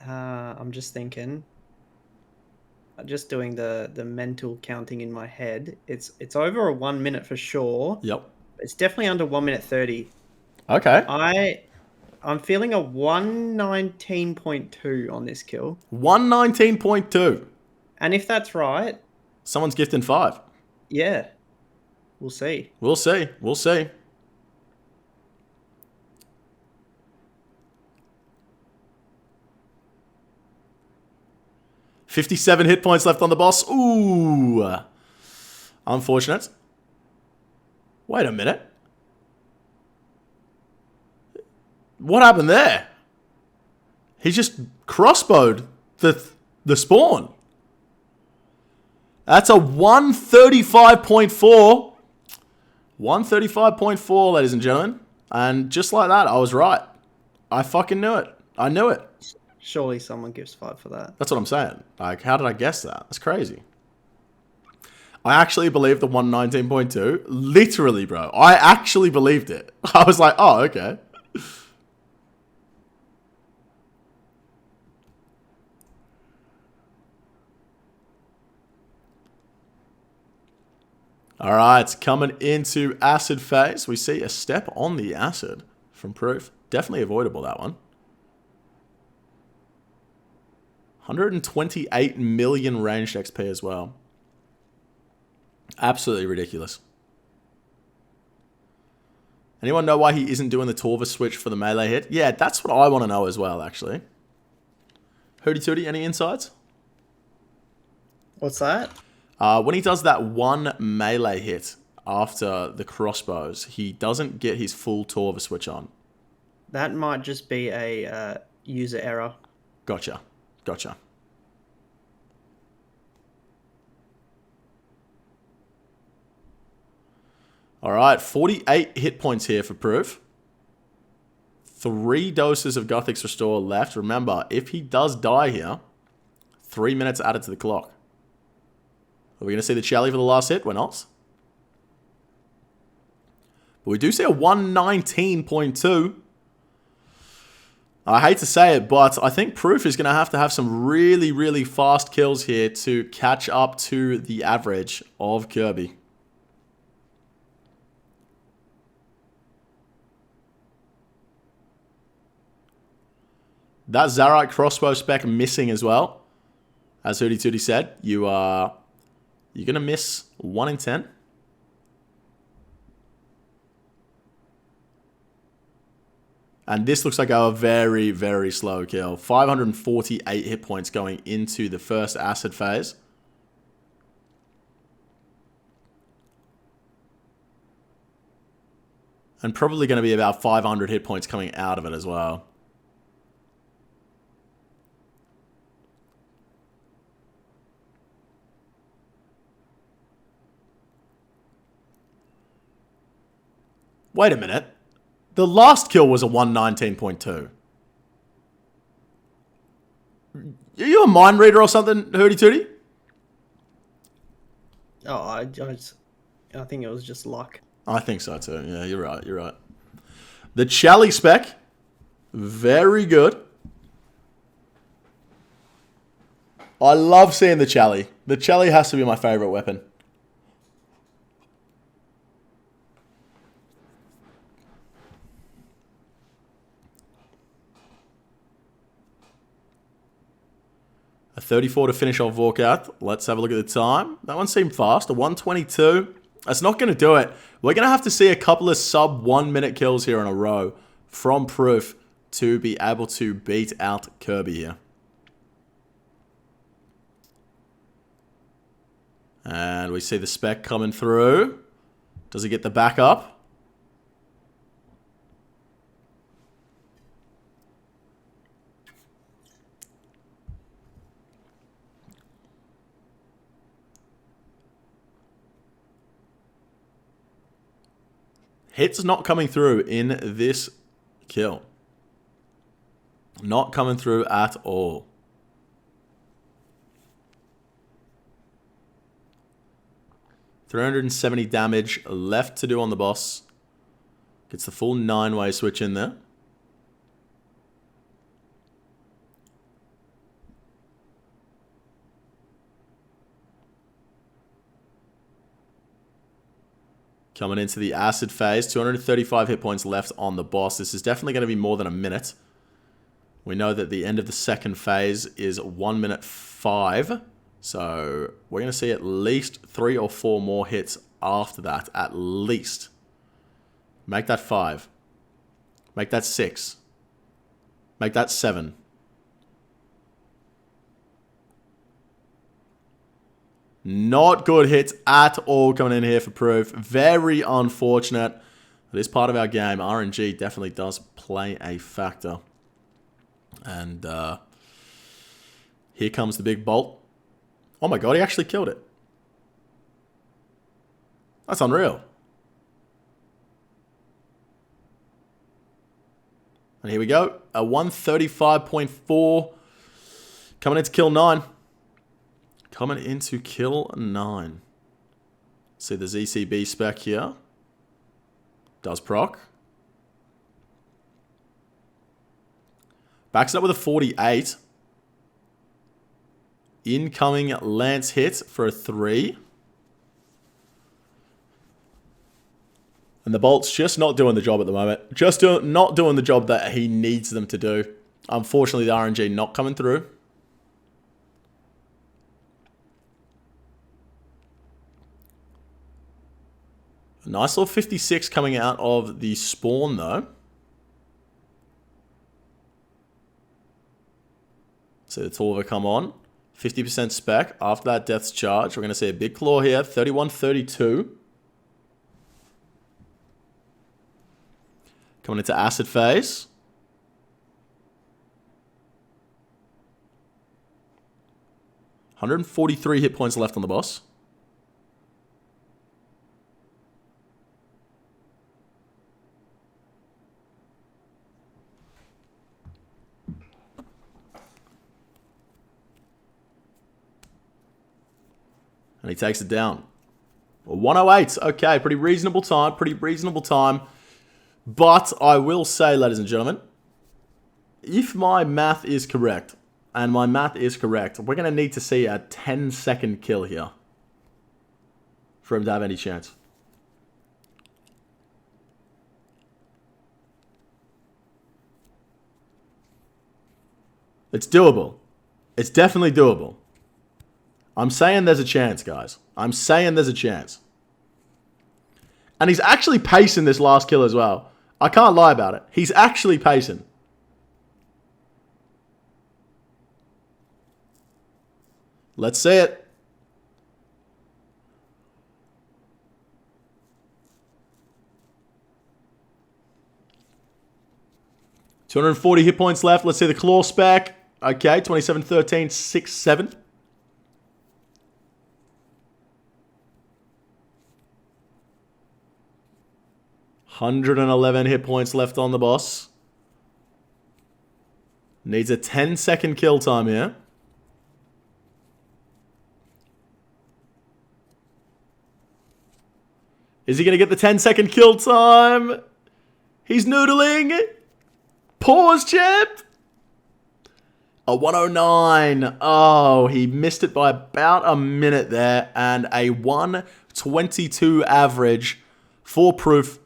Speaker 2: I'm just thinking. Just doing the mental counting in my head. It's over a 1 minute for sure.
Speaker 1: Yep.
Speaker 2: It's definitely under 1 minute 30.
Speaker 1: Okay.
Speaker 2: I'm feeling a 119.2 on this kill.
Speaker 1: 119.2.
Speaker 2: And if that's right,
Speaker 1: someone's gifting 5.
Speaker 2: Yeah. We'll see.
Speaker 1: We'll see. We'll see. $57 hit points left on the boss. Ooh. Unfortunate. Wait a minute. What happened there? He just crossbowed the spawn. That's a 135.4. 135.4, ladies and gentlemen. And just like that, I was right. I fucking knew it. I knew it.
Speaker 2: Surely someone gives 5 for that.
Speaker 1: That's what I'm saying. Like, how did I guess that? That's crazy. I actually believed the 119.2. Literally, bro. I actually believed it. I was like, oh, okay. All right, coming into acid phase. We see a step on the acid from Proof. Definitely avoidable, that one. 128 million ranged XP as well. Absolutely ridiculous. Anyone know why he isn't doing the Torva switch for the melee hit? Yeah, that's what I want to know as well, actually. Hootie Tootie, any insights?
Speaker 2: What's that?
Speaker 1: When he does that one melee hit after the crossbows, he doesn't get his full Torva switch on.
Speaker 2: That might just be a user error.
Speaker 1: Gotcha. Gotcha. All right, 48 hit points here for Proof. 3 doses of Gothic's Restore left. Remember, if he does die here, 3 minutes added to the clock. Are we going to see the Chally for the last hit? We're not. But we do see a 119.2. I hate to say it, but I think Proof is going to have some really, really fast kills here to catch up to the average of Kirby. That Zarite crossbow spec missing as well. As Hootie Tootie said, you're going to miss 1 in 10. And this looks like a very, very slow kill. 548 hit points going into the first acid phase. And probably going to be about 500 hit points coming out of it as well. Wait a minute. The last kill was a 119.2. Are you a mind reader or something, Hootie Tootie?
Speaker 2: Oh, I think it was just luck.
Speaker 1: I think so too. Yeah, you're right. You're right. The Chally spec. Very good. I love seeing the Chally. The Chally has to be my favorite weapon. A 34 to finish off Vorkath. Let's have a look at the time. That one seemed fast. A 122. That's not going to do it. We're going to have to see a couple of sub 1 minute kills here in a row from Proof to be able to beat out Kirby here. And we see the spec coming through. Does he get the backup? Hits not coming through in this kill. Not coming through at all. $370 damage left to do on the boss. Gets the full 9-way switch in there. Coming into the acid phase, 235 hit points left on the boss. This is definitely going to be more than a minute. We know that the end of the second phase is 1 minute 5. So we're going to see at least 3 or 4 more hits after that, at least. Make that 5. Make that 6. Make that 7. Not good hits at all coming in here for Proof. Very unfortunate. It is part of our game. RNG definitely does play a factor. And here comes the big bolt. Oh my god, he actually killed it. That's unreal. And here we go. A 135.4 coming into kill 9. Coming into kill 9. See the ZCB spec here. Does proc. Backs it up with a 48. Incoming Lance hit for a 3. And the bolts just not doing the job at the moment. Just not doing the job that he needs them to do. Unfortunately, the RNG not coming through. A nice little 56 coming out of the spawn, though. So the Zulrah come on. 50% spec. After that Death's Charge, we're going to see a big claw here. 31-32. Coming into acid phase. $143 hit points left on the boss. And he takes it down. 108. Okay, pretty reasonable time. Pretty reasonable time. But I will say, ladies and gentlemen, if my math is correct, and my math is correct, we're going to need to see a 10-second kill here for him to have any chance. It's doable. It's definitely doable. I'm saying there's a chance, guys. I'm saying there's a chance. And he's actually pacing this last kill as well. I can't lie about it. He's actually pacing. Let's see it. $240 hit points left. Let's see the claw spec. Okay, 27-13, 6-7. 111 hit points left on the boss. Needs a 10-second kill time here. Is he going to get the 10-second kill time? He's noodling. Pause, champ. A 109. Oh, he missed it by about a minute there. And a 122 average for proof.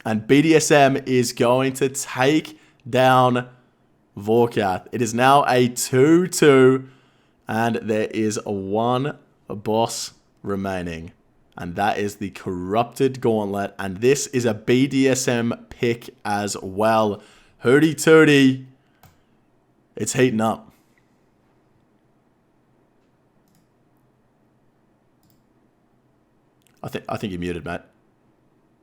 Speaker 1: And BDSM is going to take down Vorkath. It is now a 2-2. And there is one boss remaining. And that is the Corrupted Gauntlet. And this is a BDSM pick as well. Hootie tootie. It's heating up. I think you're muted, mate.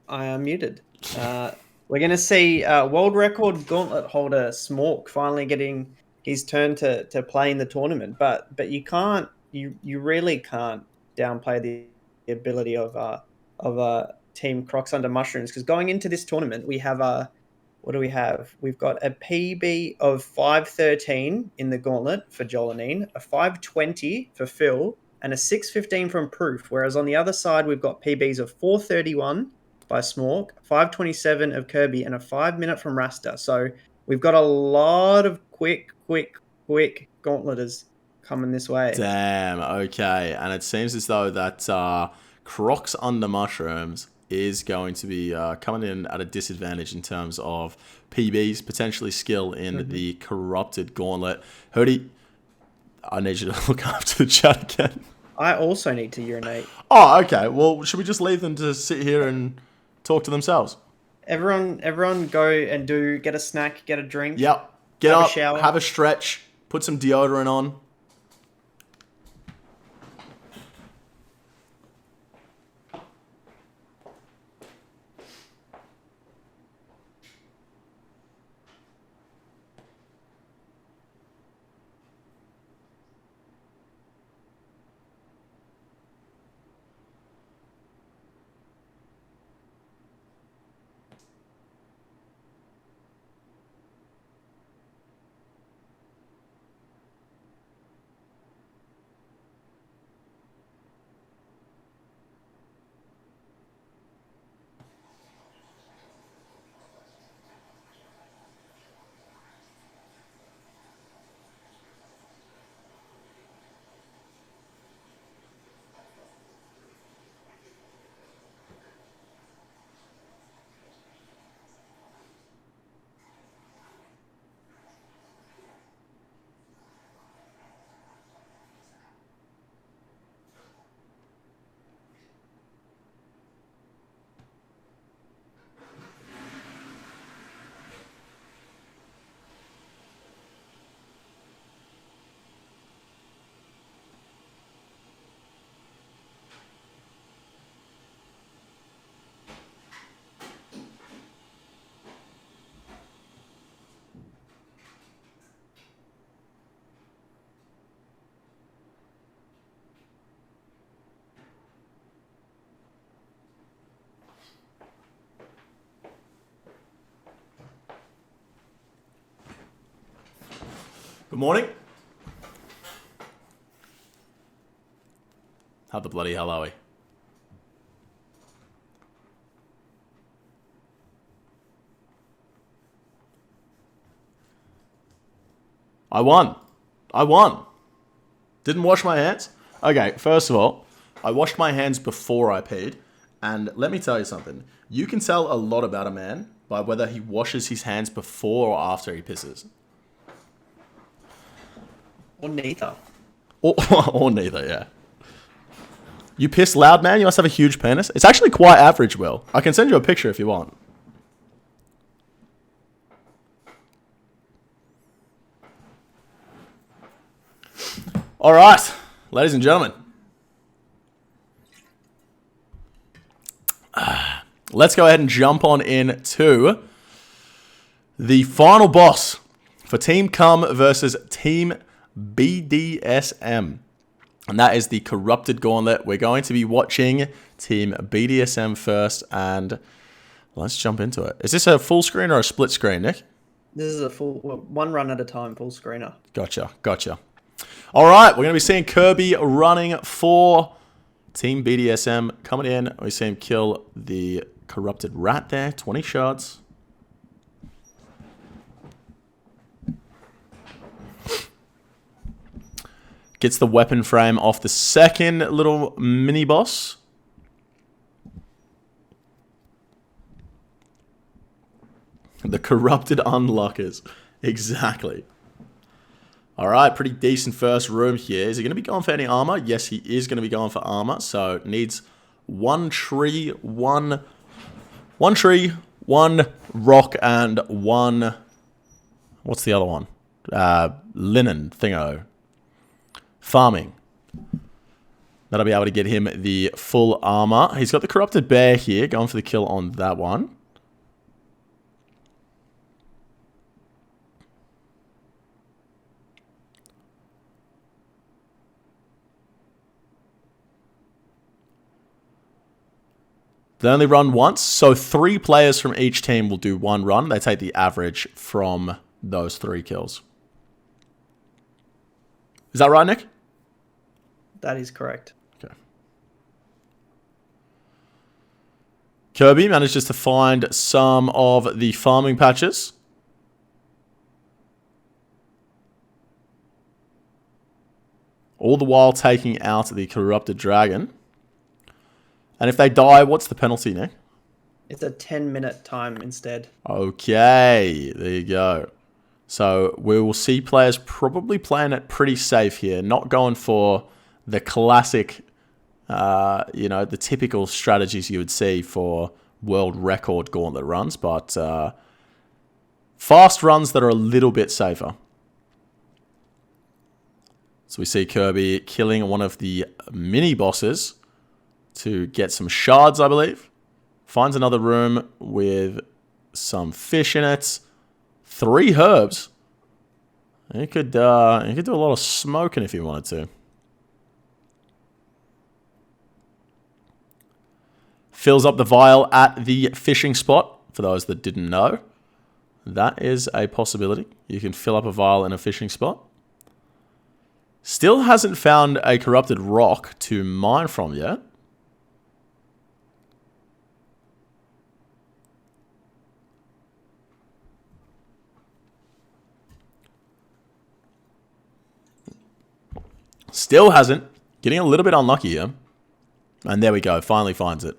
Speaker 2: I am muted. We're going to see world record gauntlet holder Smork finally getting his turn to play in the tournament. But you can't, you really can't downplay the ability of Team Crocs Under Mushrooms, because going into this tournament we have what do we have? We've got a PB of 513 in the gauntlet for Jolanine, a 520 for Phil, and a 615 from Proof. Whereas on the other side we've got PBs of 431 by Smork, 527 of Kirby, and a 5 minute from Rasta. So we've got a lot of quick gauntleters coming this way.
Speaker 1: Damn, okay. And it seems as though that Crocs Under Mushrooms is going to be coming in at a disadvantage in terms of PBs, potentially skill in the Corrupted Gauntlet. Hootie, I need you to look after the chat again.
Speaker 2: I also need to urinate.
Speaker 1: Oh, okay. Well, should we just leave them to sit here and talk to themselves?
Speaker 2: Everyone go and get a snack, get a drink.
Speaker 1: Yep. Get up,
Speaker 2: a shower.
Speaker 1: have a stretch, put some deodorant on. Good morning. How the bloody hell are we? I won. Didn't wash my hands? Okay, first of all, I washed my hands before I peed. And let me tell you something. You can tell a lot about a man by whether he washes his hands before or after he pisses.
Speaker 2: Or neither.
Speaker 1: Or neither, yeah. You piss loud, man? You must have a huge penis. It's actually quite average, Will. I can send you a picture if you want. All right, ladies and gentlemen. Let's go ahead and jump on into the final boss for Team Cum versus Team BDSM. And that is the Corrupted Gauntlet. We're going to be watching Team BDSM first. And Let's jump into it. Is this a full screen or a split screen, Nick?
Speaker 2: This is a one run at a time, full screener.
Speaker 1: Gotcha. All right, we're going to be seeing Kirby running for Team BDSM coming in. We see him kill the corrupted rat there. 20 shots. Gets the weapon frame off the second little mini boss. The corrupted unlockers. Exactly. All right, pretty decent first room here. Is he going to be going for any armor? Yes, he is going to be going for armor. So needs one tree, one rock, and one... What's the other one? Linen thingo. Farming. That'll be able to get him the full armor. He's got the corrupted bear here, going for the kill on that one. They only run once, so 3 players from each team will do 1 run. They take the average from those 3 kills. Is that right, Nick?
Speaker 2: That is correct.
Speaker 1: Okay. Kirby manages to find some of the farming patches. All the while taking out the corrupted dragon. And if they die, what's the penalty, Nick?
Speaker 2: It's a 10-minute time instead.
Speaker 1: Okay, there you go. So we will see players probably playing it pretty safe here, not going for the classic, the typical strategies you would see for world record gauntlet runs, but fast runs that are a little bit safer. So we see Kirby killing one of the mini bosses to get some shards, I believe. Finds another room with some fish in it. 3 herbs. He could do a lot of smoking if he wanted to. Fills up the vial at the fishing spot. For those that didn't know, that is a possibility. You can fill up a vial in a fishing spot. Still hasn't found a corrupted rock to mine from yet. Still hasn't. Getting a little bit unlucky here. And there we go. Finally finds it.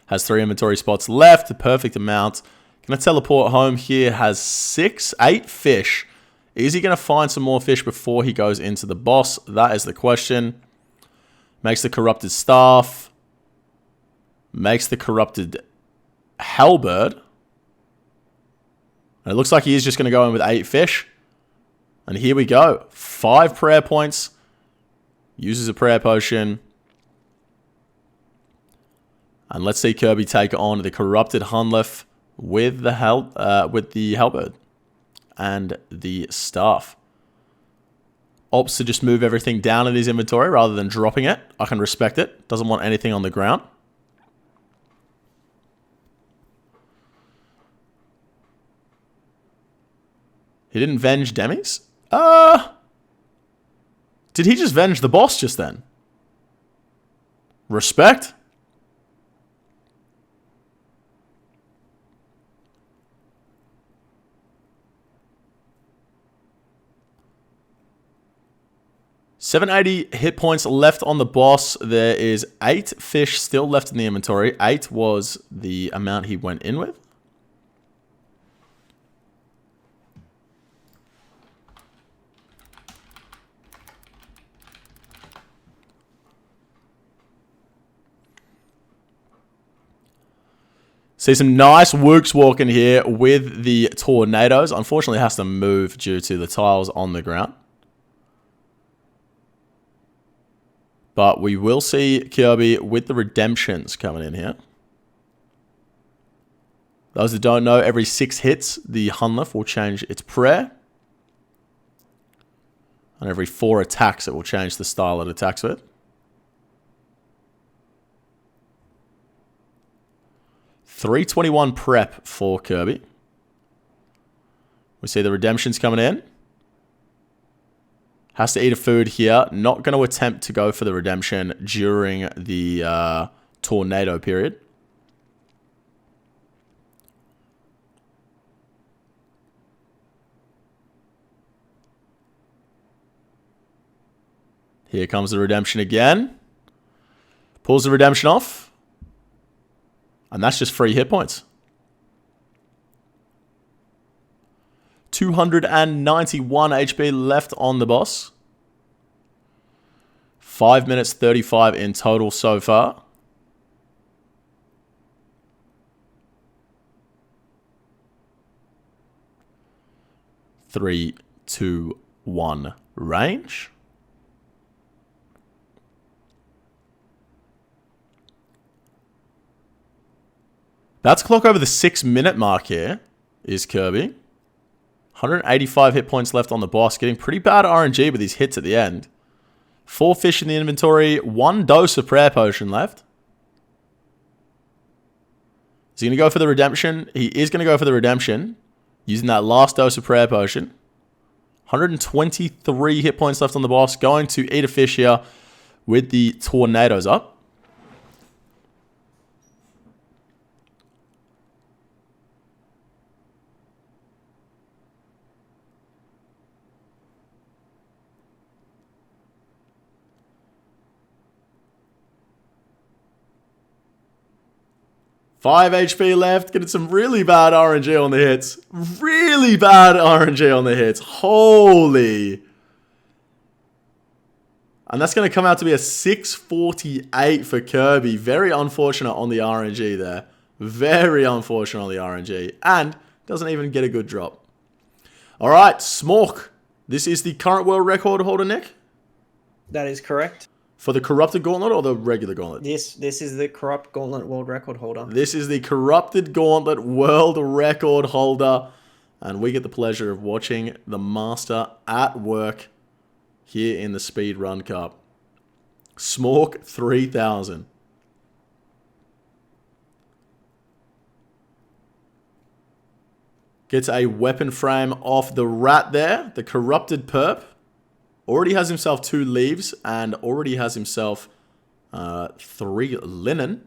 Speaker 1: Has 3 inventory spots left. The perfect amount. Gonna teleport home here. Has 8 fish. Is he gonna find some more fish before he goes into the boss? That is the question. Makes the corrupted staff. Makes the corrupted halberd. And it looks like he is just gonna go in with 8 fish. And here we go. 5 prayer points. Uses a prayer potion. And let's see Kirby take on the corrupted Hunlef with the halberd and the staff. Opts to just move everything down in his inventory rather than dropping it. I can respect it. Doesn't want anything on the ground. He didn't venge Demis? Did he just venge the boss just then? Respect? $780 hit points left on the boss. There is 8 fish still left in the inventory. 8 was the amount he went in with. See some nice wooks walking here with the tornadoes. Unfortunately, has to move due to the tiles on the ground. But we will see Kirby with the redemptions coming in here. Those that don't know, every 6 hits, the Hunlef will change its prayer. And every 4 attacks, it will change the style it attacks with. 321 prep for Kirby. We see the redemptions coming in. Has to eat a food here. Not going to attempt to go for the redemption during the tornado period. Here comes the redemption again. Pulls the redemption off. And that's just 3 hit points. 291 HP left on the boss. 5 minutes 35 in total so far. Three, two, one, range. That's clock over the 6-minute mark here, is Kirby. 185 hit points left on the boss. Getting pretty bad RNG with these hits at the end. 4 fish in the inventory. 1 dose of prayer potion left. Is he going to go for the redemption? He is going to go for the redemption. Using that last dose of prayer potion. 123 hit points left on the boss. Going to eat a fish here with the tornadoes up. 5 HP left. Getting some really bad RNG on the hits. Really bad RNG on the hits. Holy. And that's going to come out to be a 648 for Kirby. Very unfortunate on the RNG there. Very unfortunate on the RNG. And doesn't even get a good drop. All right, Smork. This is the current world record holder, Nick?
Speaker 2: That is correct.
Speaker 1: For the Corrupted Gauntlet or the regular Gauntlet?
Speaker 2: This is the Corrupt Gauntlet world record holder.
Speaker 1: This is the Corrupted Gauntlet world record holder. And we get the pleasure of watching the master at work here in the Speedrun Cup. Smork 3000. Gets a weapon frame off the rat there. The Corrupted Perp. Already has himself 2 leaves and already has himself 3 linen.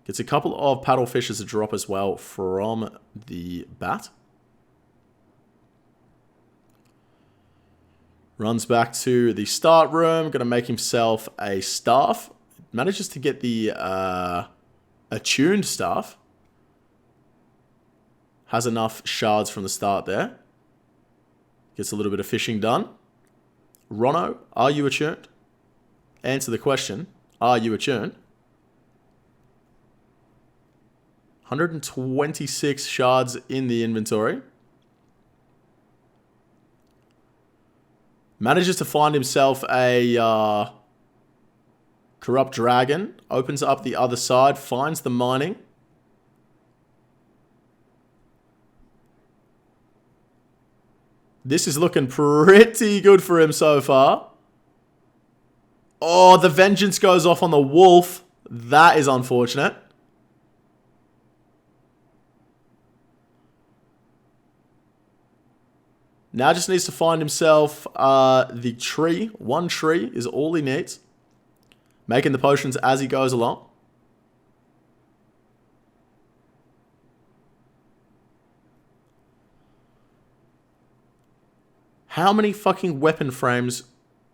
Speaker 1: Gets a couple of paddlefish as a drop as well from the bat. Runs back to the start room. Going to make himself a staff. Manages to get the attuned staff. Has enough shards from the start there. Gets a little bit of fishing done. Rono, are you attuned? Answer the question. Are you attuned? 126 shards in the inventory. Manages to find himself a corrupt dragon. Opens up the other side. Finds the mining. This is looking pretty good for him so far. Oh, the vengeance goes off on the wolf. That is unfortunate. Now just needs to find himself the tree. 1 tree is all he needs. Making the potions as he goes along. How many fucking weapon frames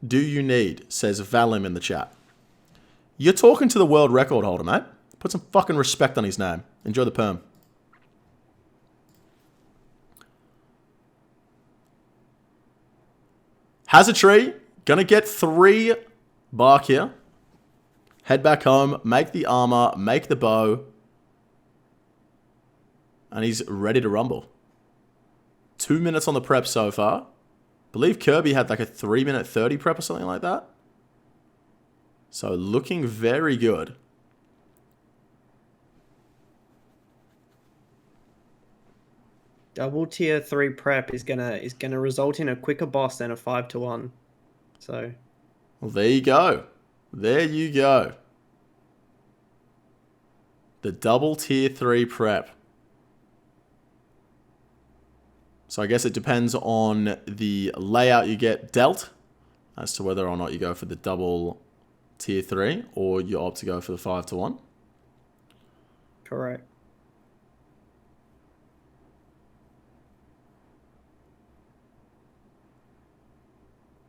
Speaker 1: do you need? Says Valim in the chat. You're talking to the world record holder, mate. Put some fucking respect on his name. Enjoy the perm. Has a tree. Gonna get 3 bark here. Head back home. Make the armor. Make the bow. And he's ready to rumble. 2 minutes on the prep so far. I believe Kirby had like a 3-minute 30 prep or something like that. So looking very good.
Speaker 2: Double tier 3 prep is gonna result in a quicker boss than a 5-to-1. So
Speaker 1: well, there you go. There you go. The double tier 3 prep. So I guess it depends on the layout you get dealt as to whether or not you go for the double tier 3 or you opt to go for the 5-to-1.
Speaker 2: Correct.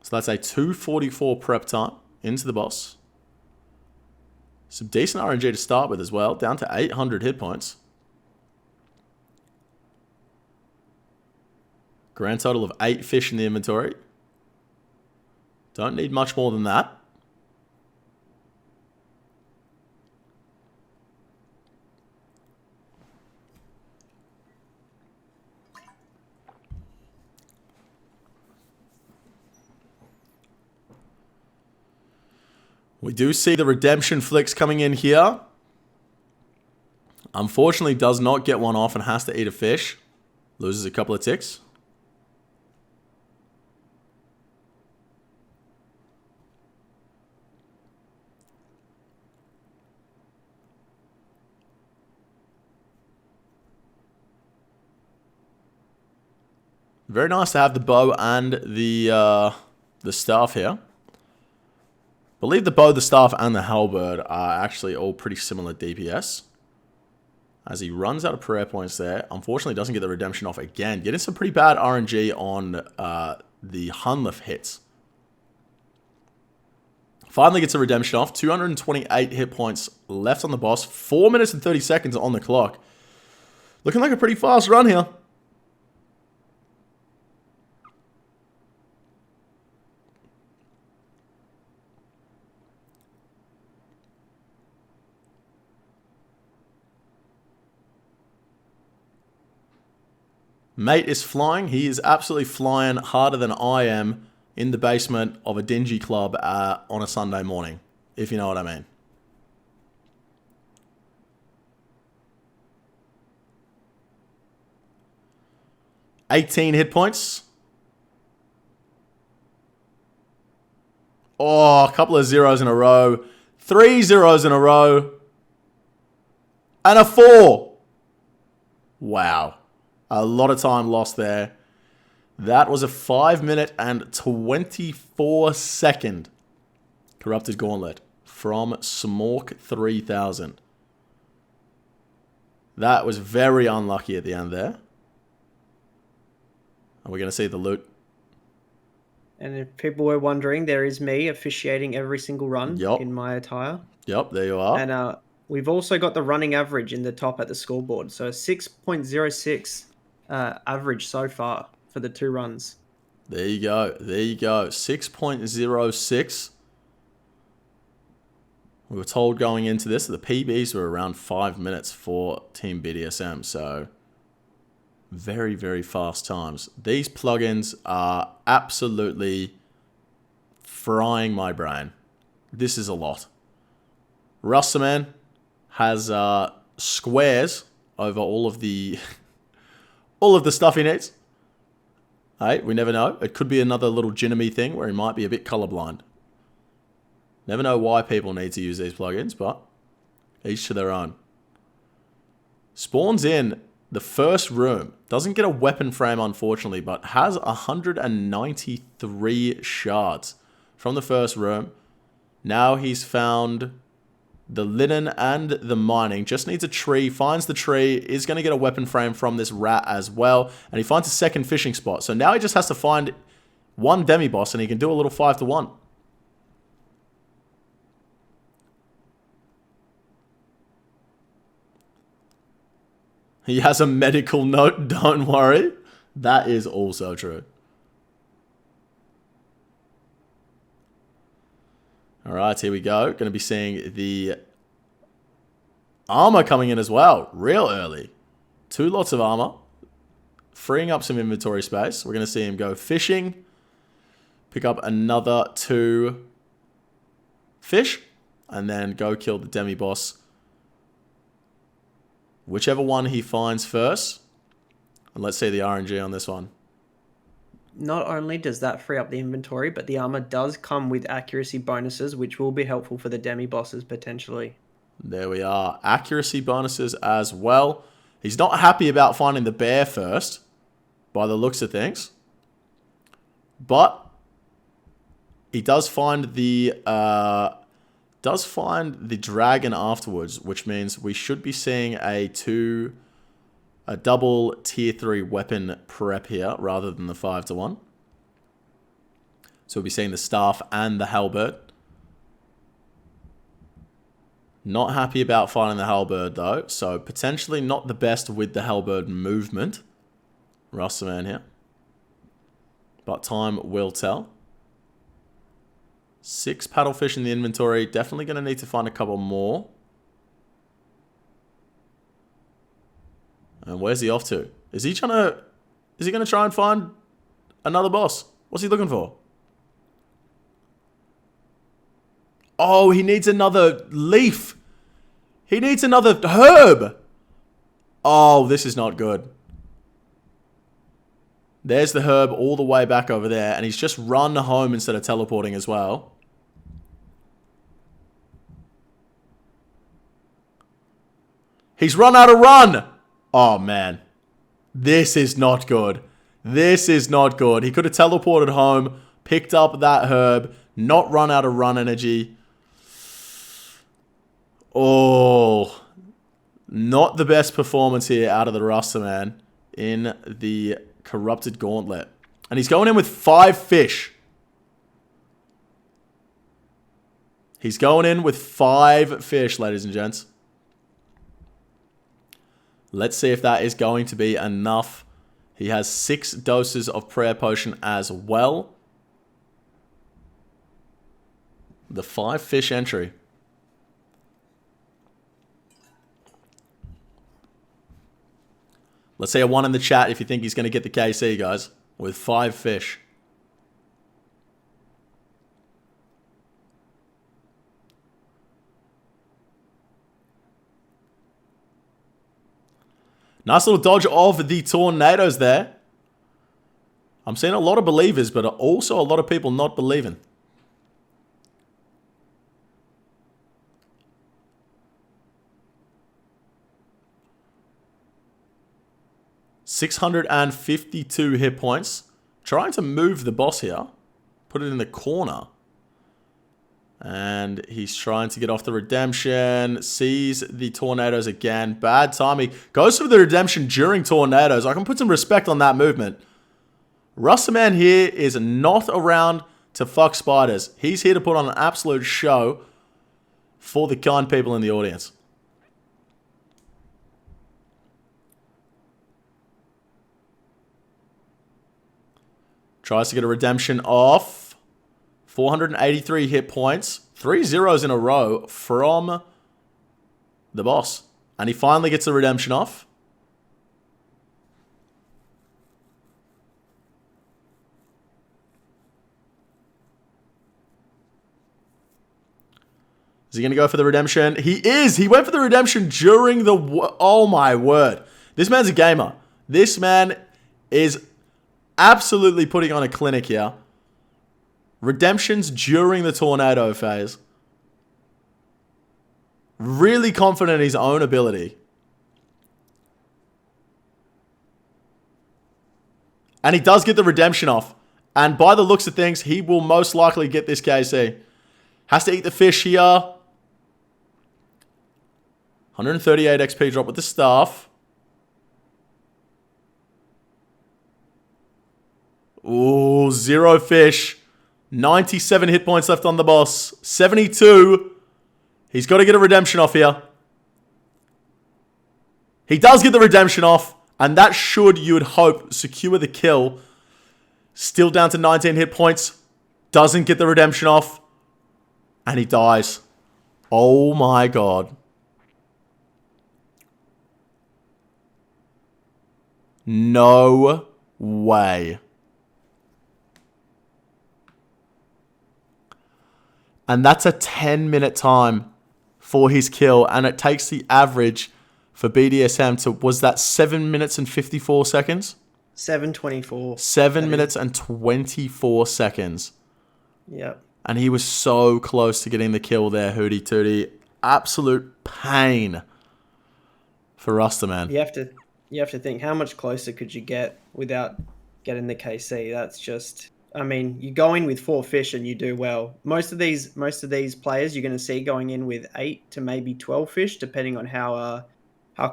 Speaker 1: So that's a 244 prep time into the boss. Some decent RNG to start with as well, down to 800 hit points. Grand total of 8 fish in the inventory. Don't need much more than that. We do see the redemption flicks coming in here. Unfortunately, does not get one off and has to eat a fish. Loses a couple of ticks. Very nice to have the bow and the staff here. I believe the bow, the staff, and the halberd are actually all pretty similar DPS. As he runs out of prayer points there. Unfortunately, doesn't get the redemption off again. Getting some pretty bad RNG on the Hunlef hits. Finally gets a redemption off. 228 hit points left on the boss. 4 minutes and 30 seconds on the clock. Looking like a pretty fast run here. Mate is flying. He is absolutely flying harder than I am in the basement of a dingy club on a Sunday morning, if you know what I mean. $18 hit points. Oh, a couple of zeros in a row. 3 zeros in a row. And a 4. Wow. A lot of time lost there. That was a 5 minute and 24 second corrupted gauntlet from Smork 3000. That was very unlucky at the end there. And we're going to see the loot.
Speaker 2: And if people were wondering, there is me officiating every single run in my attire.
Speaker 1: Yep, there you are.
Speaker 2: And we've also got the running average in the top at the scoreboard. So 6.06 average so far for the 2 runs.
Speaker 1: There you go. There you go. 6.06. We were told going into this that the PBs were around 5 minutes for Team BDSM. So very, very fast times. These plugins are absolutely frying my brain. This is a lot. Rustaman has squares over all of the stuff he needs. Hey, we never know. It could be another little Jinami thing where he might be a bit colorblind. Never know why people need to use these plugins, but each to their own. Spawns in the first room. Doesn't get a weapon frame, unfortunately, but has 193 shards from the first room. Now he's found the linen and the mining. Just needs a tree. Finds the tree. Is going to get a weapon frame from this rat as well. And he finds a second fishing spot. So now he just has to find one demi-boss and he can do a little 5-to-1. He has a medical note. Don't worry. That is also true. All right, here we go. Going to be seeing the armor coming in as well. Real early. 2 lots of armor. Freeing up some inventory space. We're going to see him go fishing. Pick up another 2 fish. And then go kill the demi-boss. Whichever one he finds first. And let's see the RNG on this one.
Speaker 2: Not only does that free up the inventory, but the armor does come with accuracy bonuses, which will be helpful for the demi-bosses potentially.
Speaker 1: There we are. Accuracy bonuses as well. He's not happy about finding the bear first, by the looks of things. But he does find the dragon afterwards, which means we should be seeing a double tier 3 weapon prep here rather than the 5-to-1. So we'll be seeing the staff and the halberd. Not happy about finding the halberd though, so potentially not the best with the halberd movement. Russman here. But time will tell. 6 paddlefish in the inventory. Definitely going to need to find a couple more. And where's he off to? Is he going to try and find another boss? What's he looking for? Oh, he needs another leaf. He needs another herb. Oh, this is not good. There's the herb all the way back over there. And he's just run home instead of teleporting as well. He's run out of run. Oh, man. This is not good. This is not good. He could have teleported home, picked up that herb, not run out of run energy. Oh, not the best performance here out of the Rasta man in the corrupted gauntlet. And he's going in with 5 fish. He's going in with 5 fish, ladies and gents. Let's see if that is going to be enough. He has 6 doses of prayer potion as well. The 5 fish entry. Let's say a 1 in the chat if you think he's going to get the KC, guys. With 5 fish. Nice little dodge of the tornadoes there. I'm seeing a lot of believers, but also a lot of people not believing. $652 hit points. Trying to move the boss here. Put it in the corner. And he's trying to get off the redemption. Sees the tornadoes again. Bad timing. Goes for the redemption during tornadoes. I can put some respect on that movement. Rustaman here is not around to fuck spiders. He's here to put on an absolute show for the kind people in the audience. Tries to get a redemption off. 483 hit points. 3 zeros in a row from the boss. And he finally gets the redemption off. Is he going to go for the redemption? He is! He went for the redemption during the... Oh my word. This man's a gamer. This man is absolutely putting on a clinic here. Redemptions during the tornado phase. Really confident in his own ability. And he does get the redemption off. And by the looks of things, he will most likely get this KC. Has to eat the fish here. 138 XP drop with the staff. Ooh, 0 fish. 97 hit points left on the boss. 72. He's got to get a redemption off here. He does get the redemption off. And that should, you would hope, secure the kill. Still down to 19 hit points. Doesn't get the redemption off. And he dies. Oh my god. No way. And that's a 10-minute time for his kill. And it takes the average for BDSM to... Was that 7 minutes and 54 seconds?
Speaker 2: 7:24.
Speaker 1: 7 minutes and 24 seconds.
Speaker 2: Yep.
Speaker 1: And he was so close to getting the kill there, Hootie Tootie. absolute pain for Rasta, man.
Speaker 2: You have to think, how much closer could you get without getting the KC? That's just, I mean, you go in with 4 fish and you do well. Most of these players you're going to see going in with 8 to maybe 12 fish, depending on how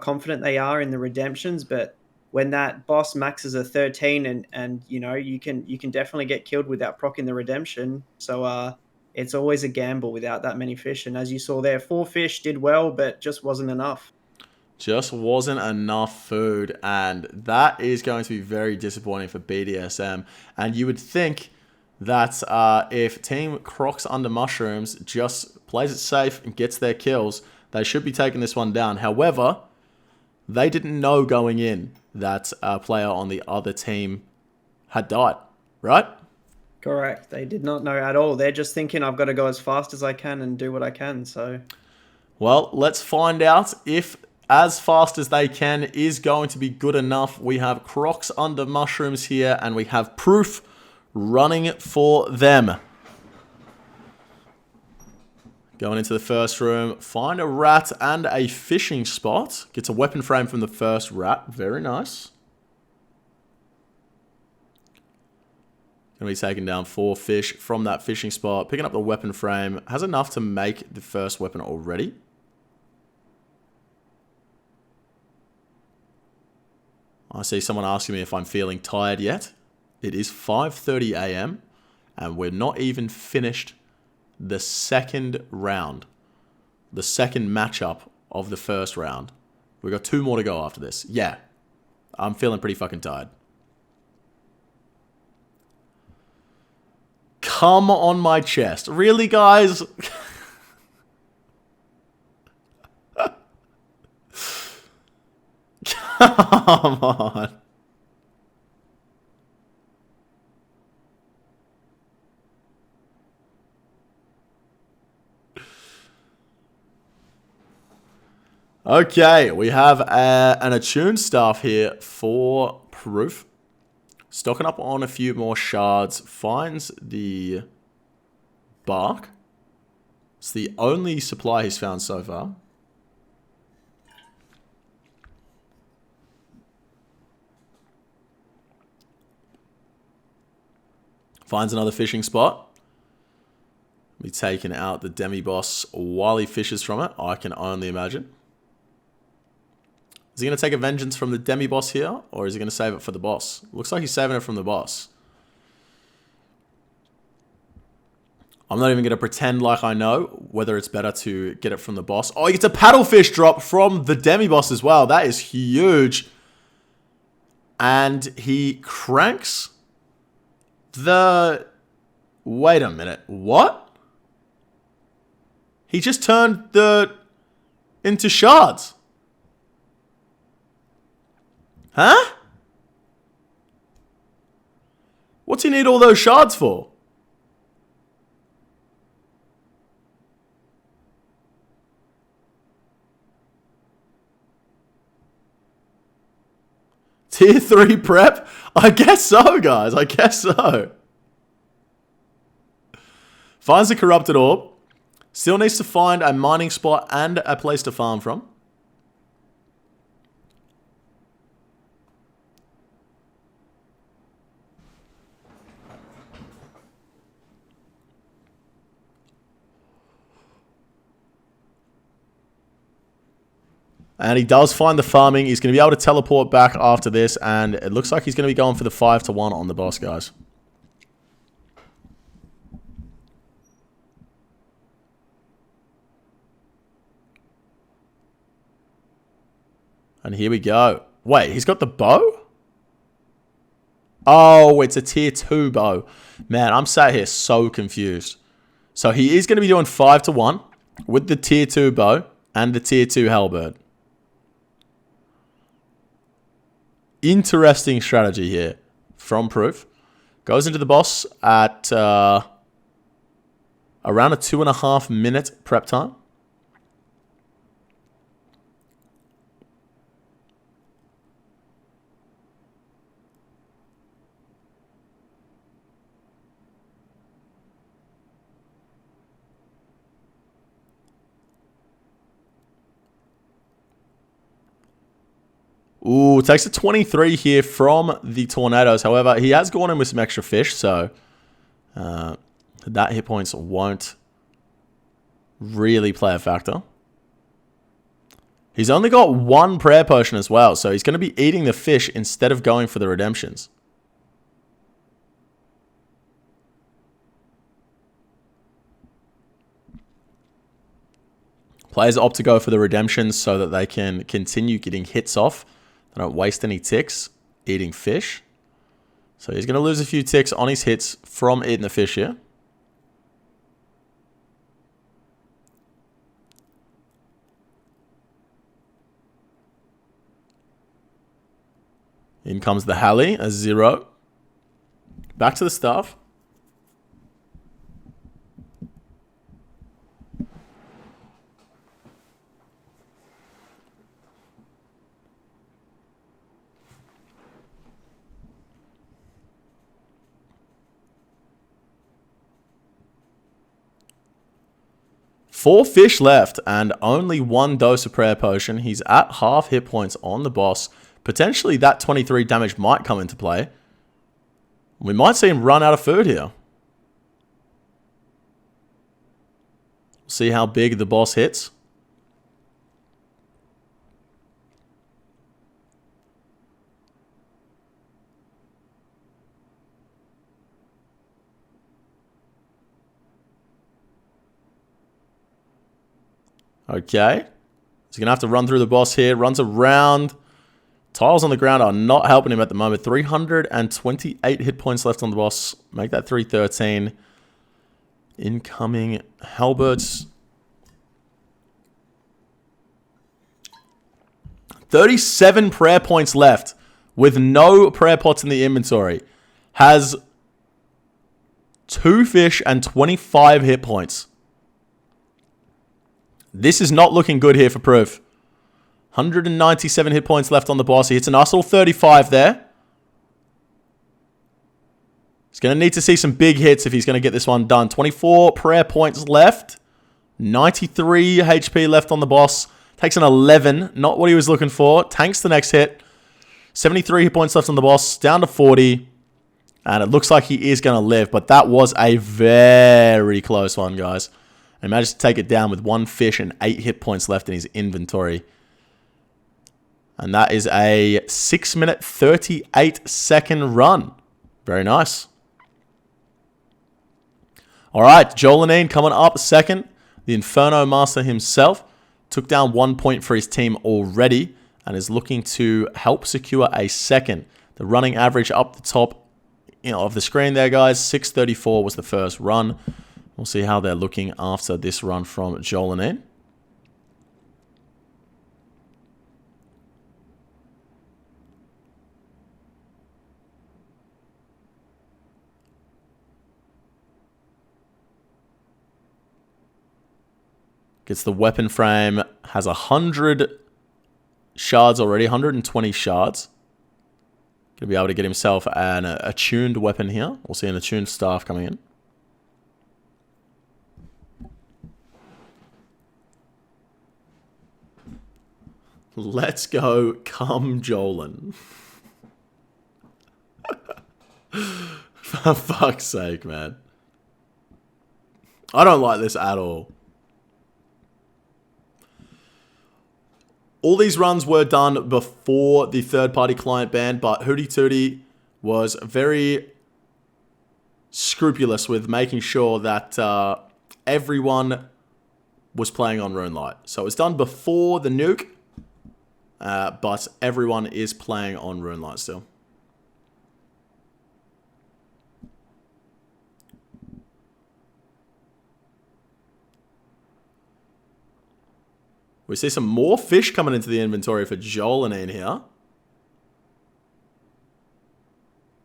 Speaker 2: confident they are in the redemptions. But when that boss maxes a 13, and you know, you can definitely get killed without proccing the redemption. So it's always a gamble without that many fish. And as you saw there, 4 fish did well, but just wasn't enough.
Speaker 1: Just wasn't enough food, and that is going to be very disappointing for BDSM. And you would think that if Team Crocs Under Mushrooms just plays it safe and gets their kills, they should be taking this one down. However, they didn't know going in that a player on the other team had died, right?
Speaker 2: Correct. They did not know at all. They're just thinking, I've got to go as fast as I can and do what I can. So,
Speaker 1: well, let's find out if as fast as they can is going to be good enough. We have Crocs Under Mushrooms here, and we have Proof running for them. Going into the first room, find a rat and a fishing spot. Gets a weapon frame from the first rat. Very nice. Going to be taking down 4 fish from that fishing spot. Picking up the weapon frame. Has enough to make the first weapon already. I see someone asking me if I'm feeling tired yet. It is 5:30 a.m. and we're not even finished the second round. The second matchup of the first round. We've got 2 more to go after this. Yeah, I'm feeling pretty fucking tired. Come on my chest. Really, guys? Come on. Okay, we have an attuned staff here for Proof. Stocking up on a few more shards. Finds the bark. It's the only supply he's found so far. Finds another fishing spot. Be taking out the demi-boss while he fishes from it. I can only imagine. Is he going to take a vengeance from the demi-boss here? Or is he going to save it for the boss? Looks like he's saving it from the boss. I'm not even going to pretend like I know whether it's better to get it from the boss. Oh, he gets a paddlefish drop from the demi-boss as well. That is huge. And he cranks the... Wait a minute. What? He just turned the... into shards. Huh? What's he need all those shards for? Tier 3 prep? I guess so, guys. I guess so. Finds a corrupted orb. Still needs to find a mining spot and a place to farm from. And he does find the farming. He's going to be able to teleport back after this. And it looks like he's going to be going for the 5-1 on the boss, guys. And here we go. Wait, he's got the bow? Oh, it's a tier 2 bow. Man, I'm sat here so confused. So he is going to be doing 5-1 with the tier 2 bow and the tier 2 halberd. Interesting strategy here from Proof. Goes into the boss at around a 2.5 minute prep time. Ooh, takes a 23 here from the Tornadoes. However, he has gone in with some extra fish, so that hit points won't really play a factor. He's only got one prayer potion as well, so he's going to be eating the fish instead of going for the redemptions. Players opt to go for the redemptions so that they can continue getting hits off. They don't waste any ticks eating fish. So he's going to lose a few ticks on his hits from eating the fish here. In comes the Halley, a 0. Back to the staff. Four fish left and only one dose of prayer potion. He's at half hit points on the boss. Potentially that 23 damage might come into play. We might see him run out of food here. See how big the boss hits. Okay. He's going to have to run through the boss here. Runs around. Tiles on the ground are not helping him at the moment. 328 hit points left on the boss. Make that 313. Incoming halberds. 37 prayer points left with no prayer pots in the inventory. Has 2 fish and 25 hit points. This is not looking good here for Proof. 197 hit points left on the boss. He hits an Hustle 35 there. He's going to need to see some big hits if he's going to get this one done. 24 prayer points left. 93 HP left on the boss. Takes an 11. Not what he was looking for. Tanks the next hit. 73 hit points left on the boss. Down to 40. And it looks like he is going to live. But that was a very close one, guys. And managed to take it down with 1 fish and 8 hit points left in his inventory. And that is a 6-minute, 38-second run. Very nice. All right, Jolanine coming up second. The Inferno Master himself took down 1 point for his team already and is looking to help secure a second. The running average up the top of the screen there, guys. 634 was the first run. We'll see how they're looking after this run from Jolanine. Gets the weapon frame. Has 100 shards already. 120 shards. Gonna be able to get himself an attuned weapon here. We'll see an attuned staff coming in. Let's go, come Jolan. For fuck's sake, man. I don't like this at all. All these runs were done before the third-party client ban, but Hootie Tootie was very scrupulous with making sure that everyone was playing on RuneLite. So it was done before the nuke. But everyone is playing on RuneLite still. We see some more fish coming into the inventory for Jolanine here.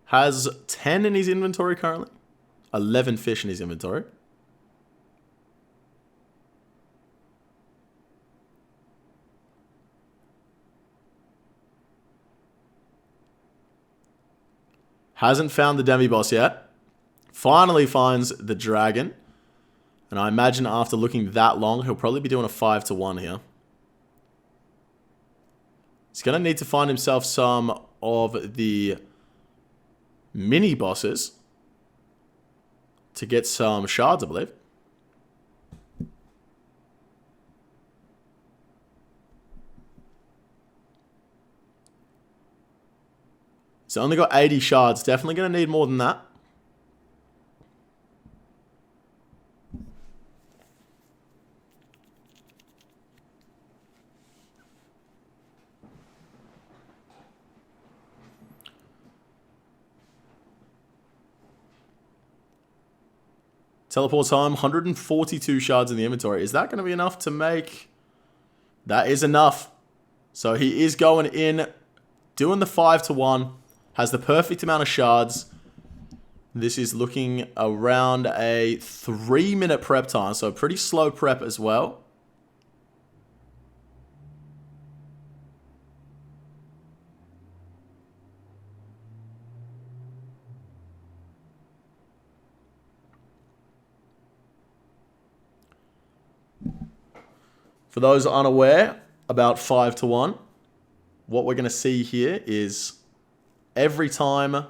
Speaker 1: Has 10 in his inventory currently. 11 fish in his inventory. Hasn't found the demi-boss yet. Finally finds the dragon. And I imagine after looking that long, he'll probably be doing a 5-to-1 here. He's going to need to find himself some of the mini bosses to get some shards, I believe. He's only got 80 shards. Definitely going to need more than that. Teleport time, 142 shards in the inventory. Is that going to be enough to make... That is enough. So he is going in, doing the 5-to-1. Has the perfect amount of shards. This is looking around a 3-minute prep time. So pretty slow prep as well. For those unaware about 5-to-1, what we're going to see here is every time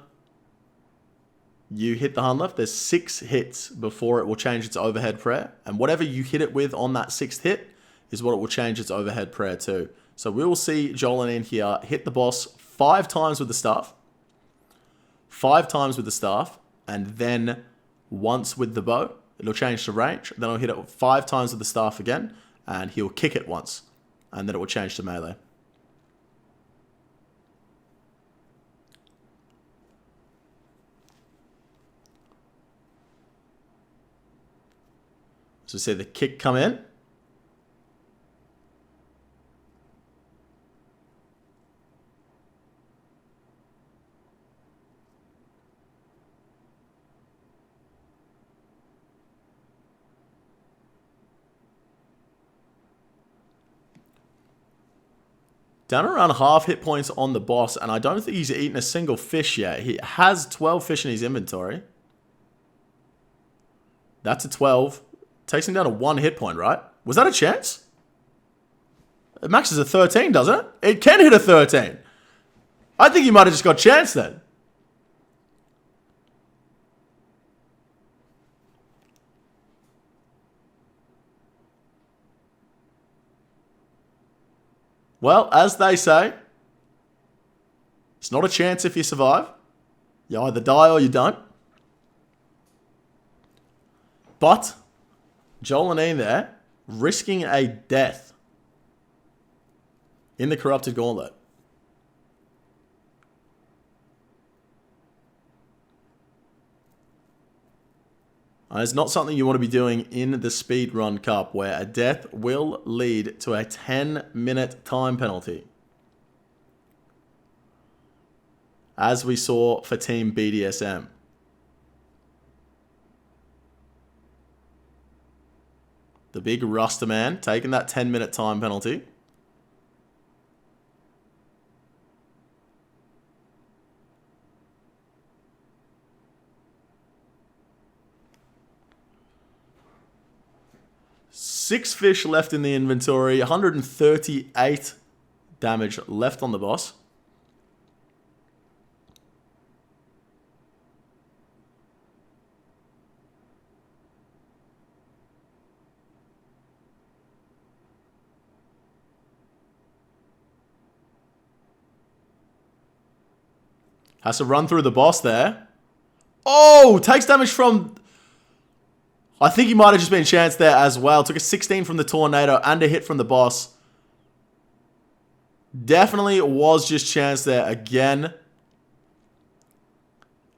Speaker 1: you hit the Hunlef, there's 6 hits before it will change its overhead prayer. And whatever you hit it with on that 6th hit is what it will change its overhead prayer to. So we will see Joel in here hit the boss 5 times with the staff, 5 times with the staff, and then once with the bow. It'll change to range. Then I'll hit it 5 times with the staff again, and he'll kick it once, and then it will change to melee. So see the kick come in. Down around half hit points on the boss, and I don't think he's eaten a single fish yet. He has 12 fish in his inventory. That's a 12. Takes him down to 1 hit point, right? Was that a chance? It maxes a 13, doesn't it? It can hit a 13. I think he might have just got chance then. Well, as they say, it's not a chance if you survive. You either die or you don't. But Joel and Ian there, risking a death in the Corrupted Gauntlet. It's not something you want to be doing in the Speedrun Cup, where a death will lead to a 10-minute time penalty. As we saw for Team BDSM. The big Rasta man taking that 10-minute time penalty. Six fish left in the inventory. 138 damage left on the boss. Has to run through the boss there. Oh, takes damage from... I think he might have just been chanced there as well. Took a 16 from the tornado and a hit from the boss. Definitely was just chanced there again.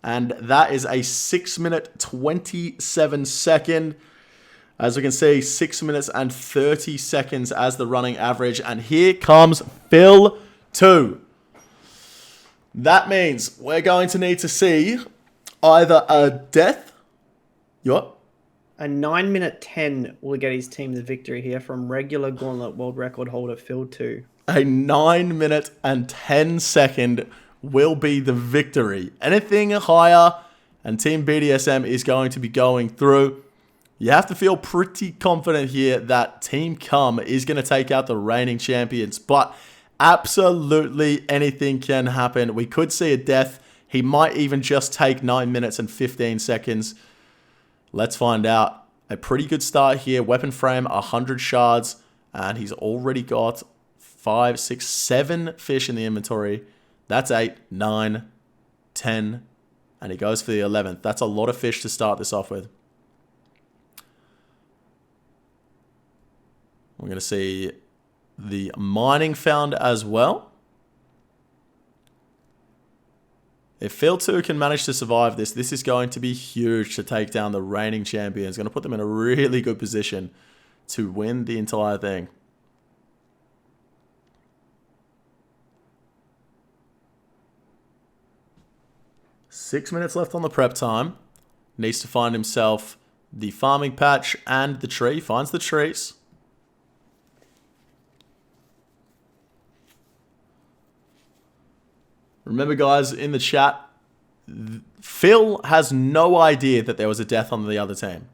Speaker 1: And that is a 6-minute 27-second. As we can see, 6 minutes and 30 seconds as the running average. And here comes Phil 2. That means we're going to need to see either a death. You what?
Speaker 2: A 9-minute 10 will get his team the victory here from regular Gauntlet world record holder Phil 2.
Speaker 1: A 9-minute and 10-second will be the victory. Anything higher, and Team BDSM is going to be going through. You have to feel pretty confident here that Team Cum is going to take out the reigning champions. But Absolutely anything can happen. We could see a death. He might even just take 9 minutes and 15 seconds. Let's find out. A pretty good start here. Weapon frame, 100 shards. And he's already got 5, 6, 7 fish in the inventory. That's 8, 9, 10. And he goes for the 11th. That's a lot of fish to start this off with. We're going to see the mining found as well. If Phil 2 can manage to survive this, this is going to be huge to take down the reigning champions. It's going to put them in a really good position to win the entire thing. Six minutes left on the prep time. Needs to find himself the farming patch and the tree. Finds the trees. Remember, guys, in the chat, Phil has no idea that there was a death on the other team.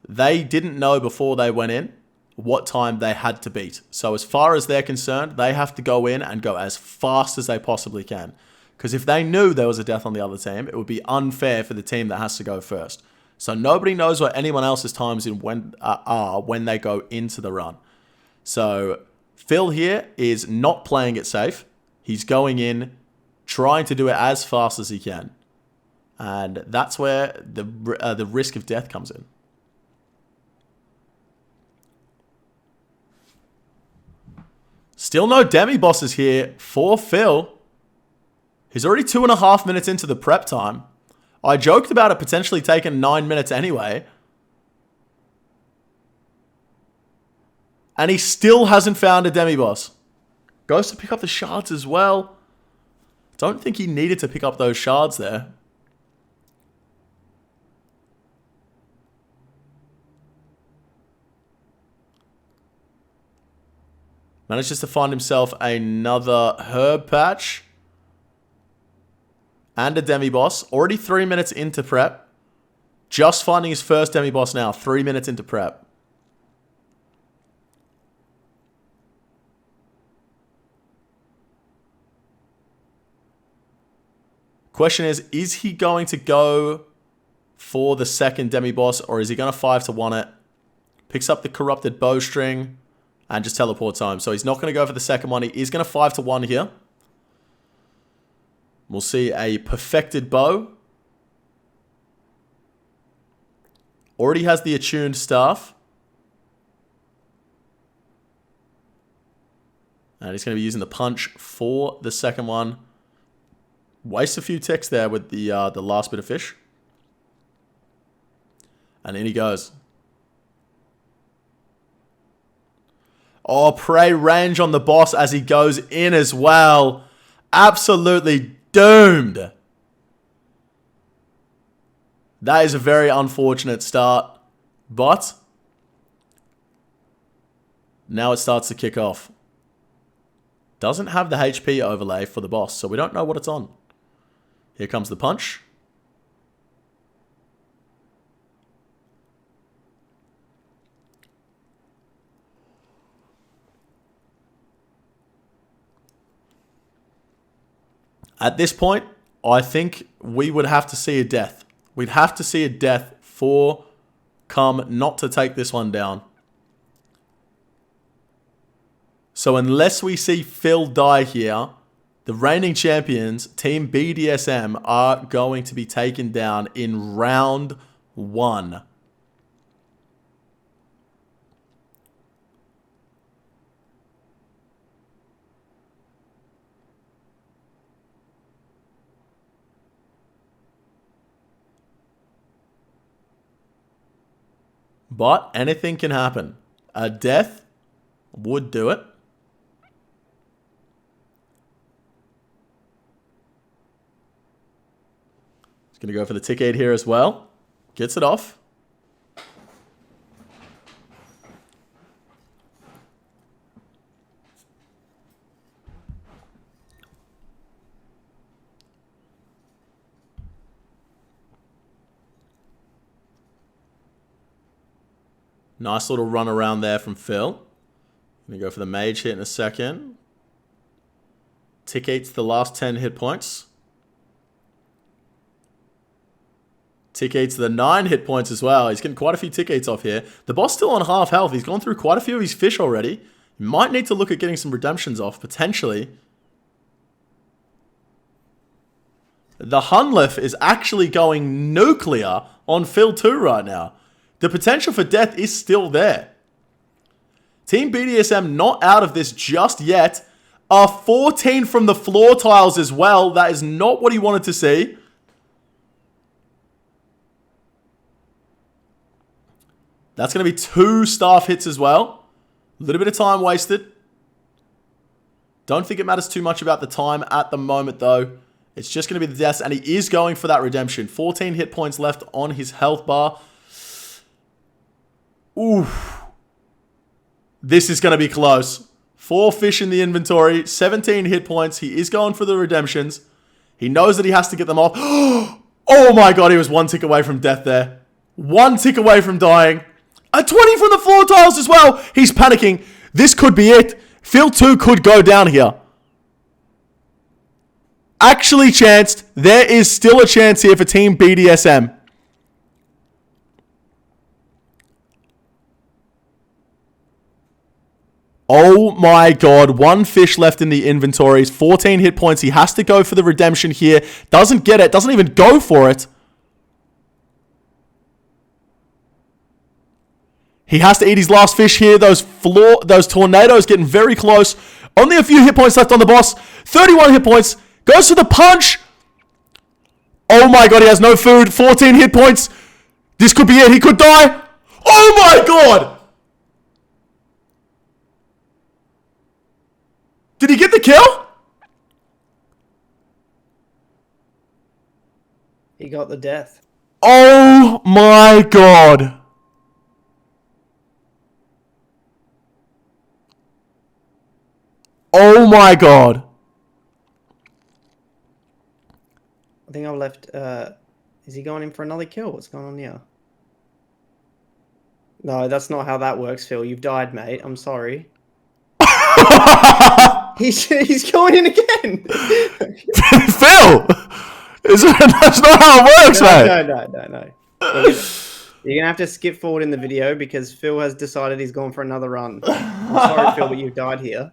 Speaker 1: They didn't know before they went in what time they had to beat. So as far as they're concerned, they have to go in and go as fast as they possibly can. Because if they knew there was a death on the other team, it would be unfair for the team that has to go first. So nobody knows what anyone else's times are when they go into the run. So Phil here is not playing it safe. He's going in, trying to do it as fast as he can. And that's where the risk of death comes in. Still no demi-bosses here for Phil. He's already 2.5 minutes into the prep time. I joked about it potentially taking 9 minutes anyway. And he still hasn't found a demi-boss. Goes to pick up the shards as well. Don't think he needed to pick up those shards there. Manages to find himself another herb patch. And a demi-boss. Already 3 minutes into prep. Just finding his first demi-boss now. 3 minutes into prep. Question is he going to go for the second demi-boss, or is he going to 5-1 it? Picks up the corrupted bowstring and just teleports home. So he's not going to go for the second one. He is going to 5-1 here. We'll see a perfected bow. Already has the attuned staff. And he's going to be using the punch for the second one. Waste a few ticks there with the last bit of fish. And in he goes. Oh, prey range on the boss as he goes in as well. Absolutely doomed. That is a very unfortunate start. But now it starts to kick off. Doesn't have the HP overlay for the boss, so we don't know what it's on. Here comes the punch. At this point, I think we would have to see a death. We'd have to see a death for Come not to take this one down. So unless we see Phil die here, the reigning champions, Team BDSM, are going to be taken down in round 1. But anything can happen. A death would do it. Going to go for the tick aid here as well. Gets it off. Nice little run around there from Phil. Going to go for the mage hit in a second. Tick eats the last 10 hit points. Tick eats the 9 hit points as well. He's getting quite a few tick eats off here. The boss still on half health. He's gone through quite a few of his fish already. He might need to look at getting some redemptions off, potentially. The Hunlef is actually going nuclear on Phil 2 right now. The potential for death is still there. Team BDSM not out of this just yet. A 14 from the floor tiles as well. That is not what he wanted to see. That's going to be 2 staff hits as well. A little bit of time wasted. Don't think it matters too much about the time at the moment, though. It's just going to be the deaths, and he is going for that redemption. 14 hit points left on his health bar. Oof. This is going to be close. 4 fish in the inventory, 17 hit points. He is going for the redemptions. He knows that he has to get them off. Oh my god, he was 1 tick away from death there. 1 tick away from dying. A 20 from the floor tiles as well. He's panicking. This could be it. Phil 2 could go down here. Actually chanced. There is still a chance here for Team BDSM. Oh my god. 1 fish left in the inventories. 14 hit points. He has to go for the redemption here. Doesn't get it. Doesn't even go for it. He has to eat his last fish here. Those tornadoes getting very close. Only a few hit points left on the boss. 31 hit points. Goes for the punch. Oh my god, he has no food. 14 hit points. This could be it. He could die. Oh my god. Did he get the kill?
Speaker 2: He got the death.
Speaker 1: Oh my god. Oh my god.
Speaker 2: I think I've left... is he going in for another kill? What's going on here? No, that's not how that works, Phil. You've died, mate. I'm sorry. he's going in again.
Speaker 1: Phil! That's not how it works, mate.
Speaker 2: No. You're going to have to skip forward in the video because Phil has decided he's gone for another run. I'm sorry, Phil, but you've died here.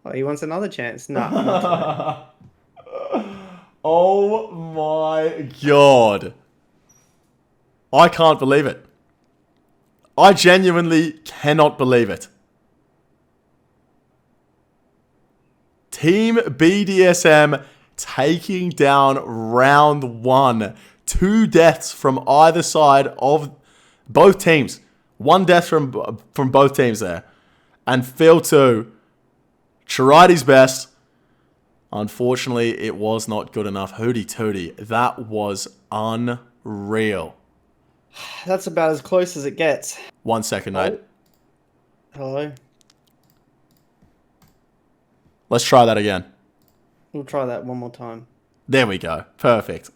Speaker 2: Oh, he wants another chance. No.
Speaker 1: Oh my god. I can't believe it. I genuinely cannot believe it. Team BDSM taking down round 1. 2 deaths from either side of both teams. 1 death from both teams there. And Phil 2 tried his best. Unfortunately, it was not good enough. Hootie tootie. That was unreal.
Speaker 2: That's about as close as it gets.
Speaker 1: 1 second, mate.
Speaker 2: Hello.
Speaker 1: Let's try that again.
Speaker 2: We'll try that one more time.
Speaker 1: There we go. Perfect.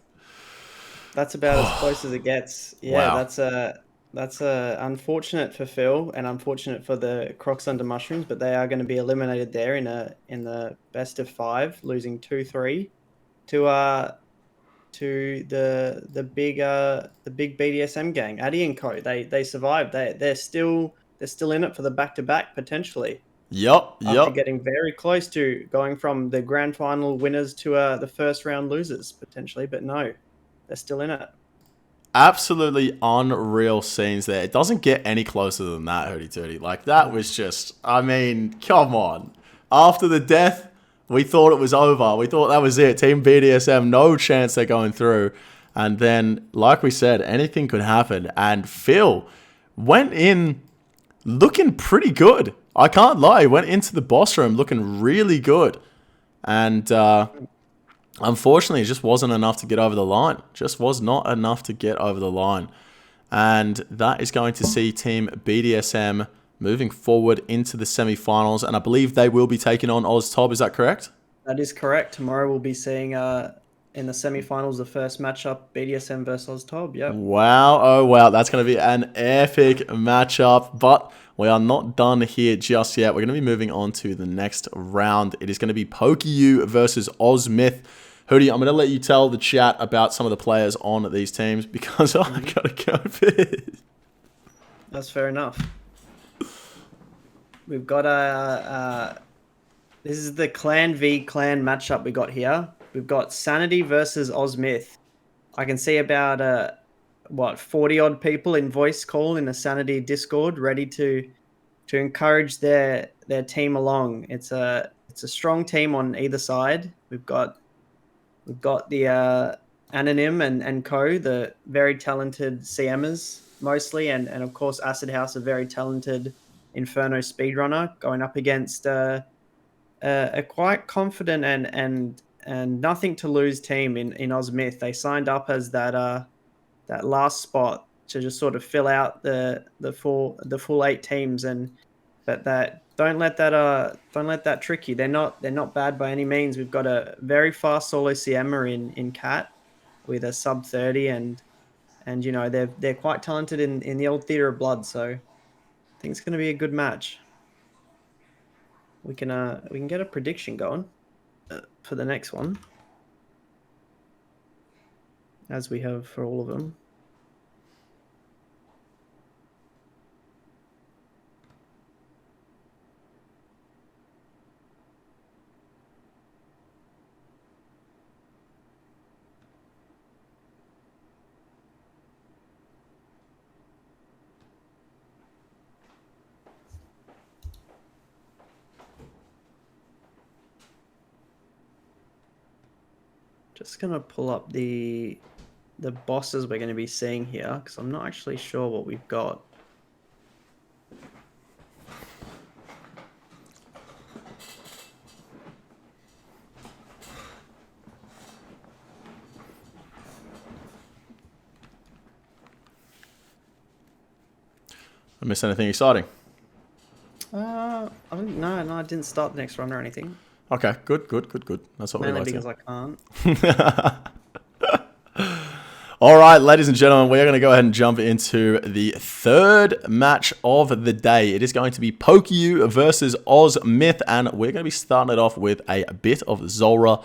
Speaker 2: That's about as close as it gets. Yeah,
Speaker 1: wow.
Speaker 2: that's unfortunate for Phil and unfortunate for the Crocs Under Mushrooms, but they are going to be eliminated there in the best of 5, losing 2-3 to the big BDSM gang, Addy and Co. They survived. They're still in it for the back-to-back potentially.
Speaker 1: Yep.
Speaker 2: After getting very close to going from the grand final winners to the first round losers potentially, but no, they're still in it.
Speaker 1: Absolutely unreal scenes there. It doesn't get any closer than that, Hootie Tootie. Like, that was just, I mean, come on. After the death, we thought it was over. We thought that was it. Team BDSM, no chance they're going through. And then, like we said, anything could happen. And Phil went in looking pretty good. I can't lie. He went into the boss room looking really good. And unfortunately, it just wasn't enough to get over the line. Just was not enough to get over the line. And that is going to see Team BDSM moving forward into the semi-finals. And I believe they will be taking on OzTob. Is that correct?
Speaker 2: That is correct. Tomorrow we'll be seeing in the semi-finals, the first matchup, BDSM versus Oztob. Yep.
Speaker 1: Wow, oh wow, that's going to be an epic matchup, but we are not done here just yet. We're going to be moving on to the next round. It is going to be PokeU versus Ozmyth. Hootie, I'm going to let you tell the chat about some of the players on these teams because I got to go first.
Speaker 2: That's fair enough. We've got this is the Clan v Clan matchup we got here. We've got Sanity versus Ozmyth. I can see about 40 odd people in voice call in the Sanity Discord, ready to encourage their team along. It's a strong team on either side. We've got the Anonym and Co, the very talented CMers mostly, and of course Acid House, a very talented Inferno speedrunner, going up against a quite confident and nothing to lose team in Ozmyth. They signed up as that last spot to just sort of fill out the full 8 teams, but don't let that trick you. They're not bad by any means. We've got a very fast solo CMer in Cat with a sub 30, and you know they're quite talented in the old Theatre of Blood. So I think it's going to be a good match. We can get a prediction going for the next one, as we have for all of them. Just gonna pull up the bosses we're going to be seeing here, because I'm not actually sure what we've got.
Speaker 1: I missed anything exciting?
Speaker 2: No, I didn't start the next run or anything.
Speaker 1: Okay, good. That's what we like to.
Speaker 2: Mainly because I can't.
Speaker 1: All right, ladies and gentlemen, we are going to go ahead and jump into the third match of the day. It is going to be PokeU versus Ozmyth, and we're going to be starting it off with a bit of Zulrah.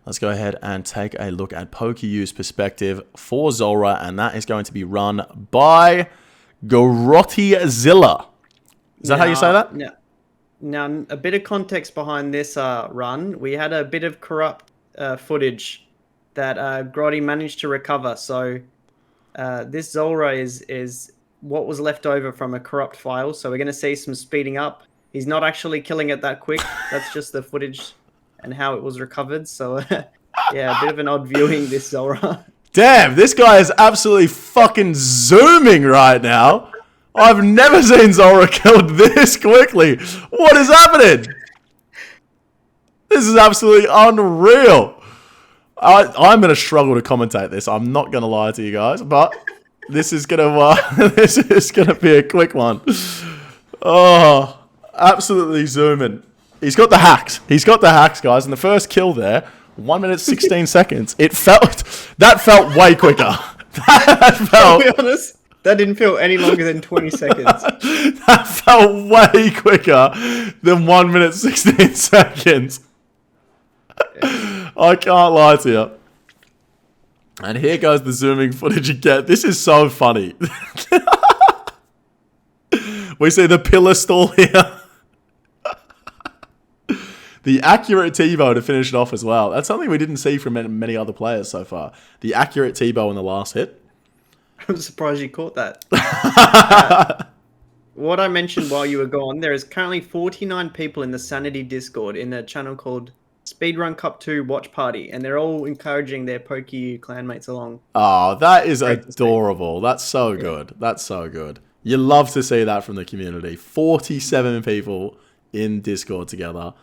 Speaker 1: Let's go ahead and take a look at PokeU's perspective for Zulrah, and that is going to be run by Garotizilla. Is that how you say that?
Speaker 2: Yeah. Now, a bit of context behind this run. We had a bit of corrupt footage that Grotty managed to recover. So this Zulrah is what was left over from a corrupt file. So we're going to see some speeding up. He's not actually killing it that quick. That's just the footage and how it was recovered. So yeah, a bit of an odd viewing, this Zulrah.
Speaker 1: Damn, this guy is absolutely fucking zooming right now. I've never seen Zulrah killed this quickly. What is happening? This is absolutely unreal. I'm going to struggle to commentate this. I'm not going to lie to you guys, but this is going to be a quick one. Oh, absolutely zooming. He's got the hacks. He's got the hacks, guys. And the first kill there, 1 minute 16 seconds. That felt way quicker.
Speaker 2: I'll be honest. That didn't feel any longer than 20 seconds.
Speaker 1: That felt way quicker than 1 minute 16 seconds. Yeah. I can't lie to you. And here goes the zooming footage again. This is so funny. We see the pillar stall here. The accurate T-bow to finish it off as well. That's something we didn't see from many other players so far. The accurate T-bow in the last hit.
Speaker 2: I'm surprised you caught that. What I mentioned while you were gone, there is currently 49 people in the Sanity Discord in a channel called Speedrun Cup 2 Watch Party, and they're all encouraging their PokeU clanmates along.
Speaker 1: Oh, that is adorable. That's so good. That's so good. You love to see that from the community. 47 people in Discord together.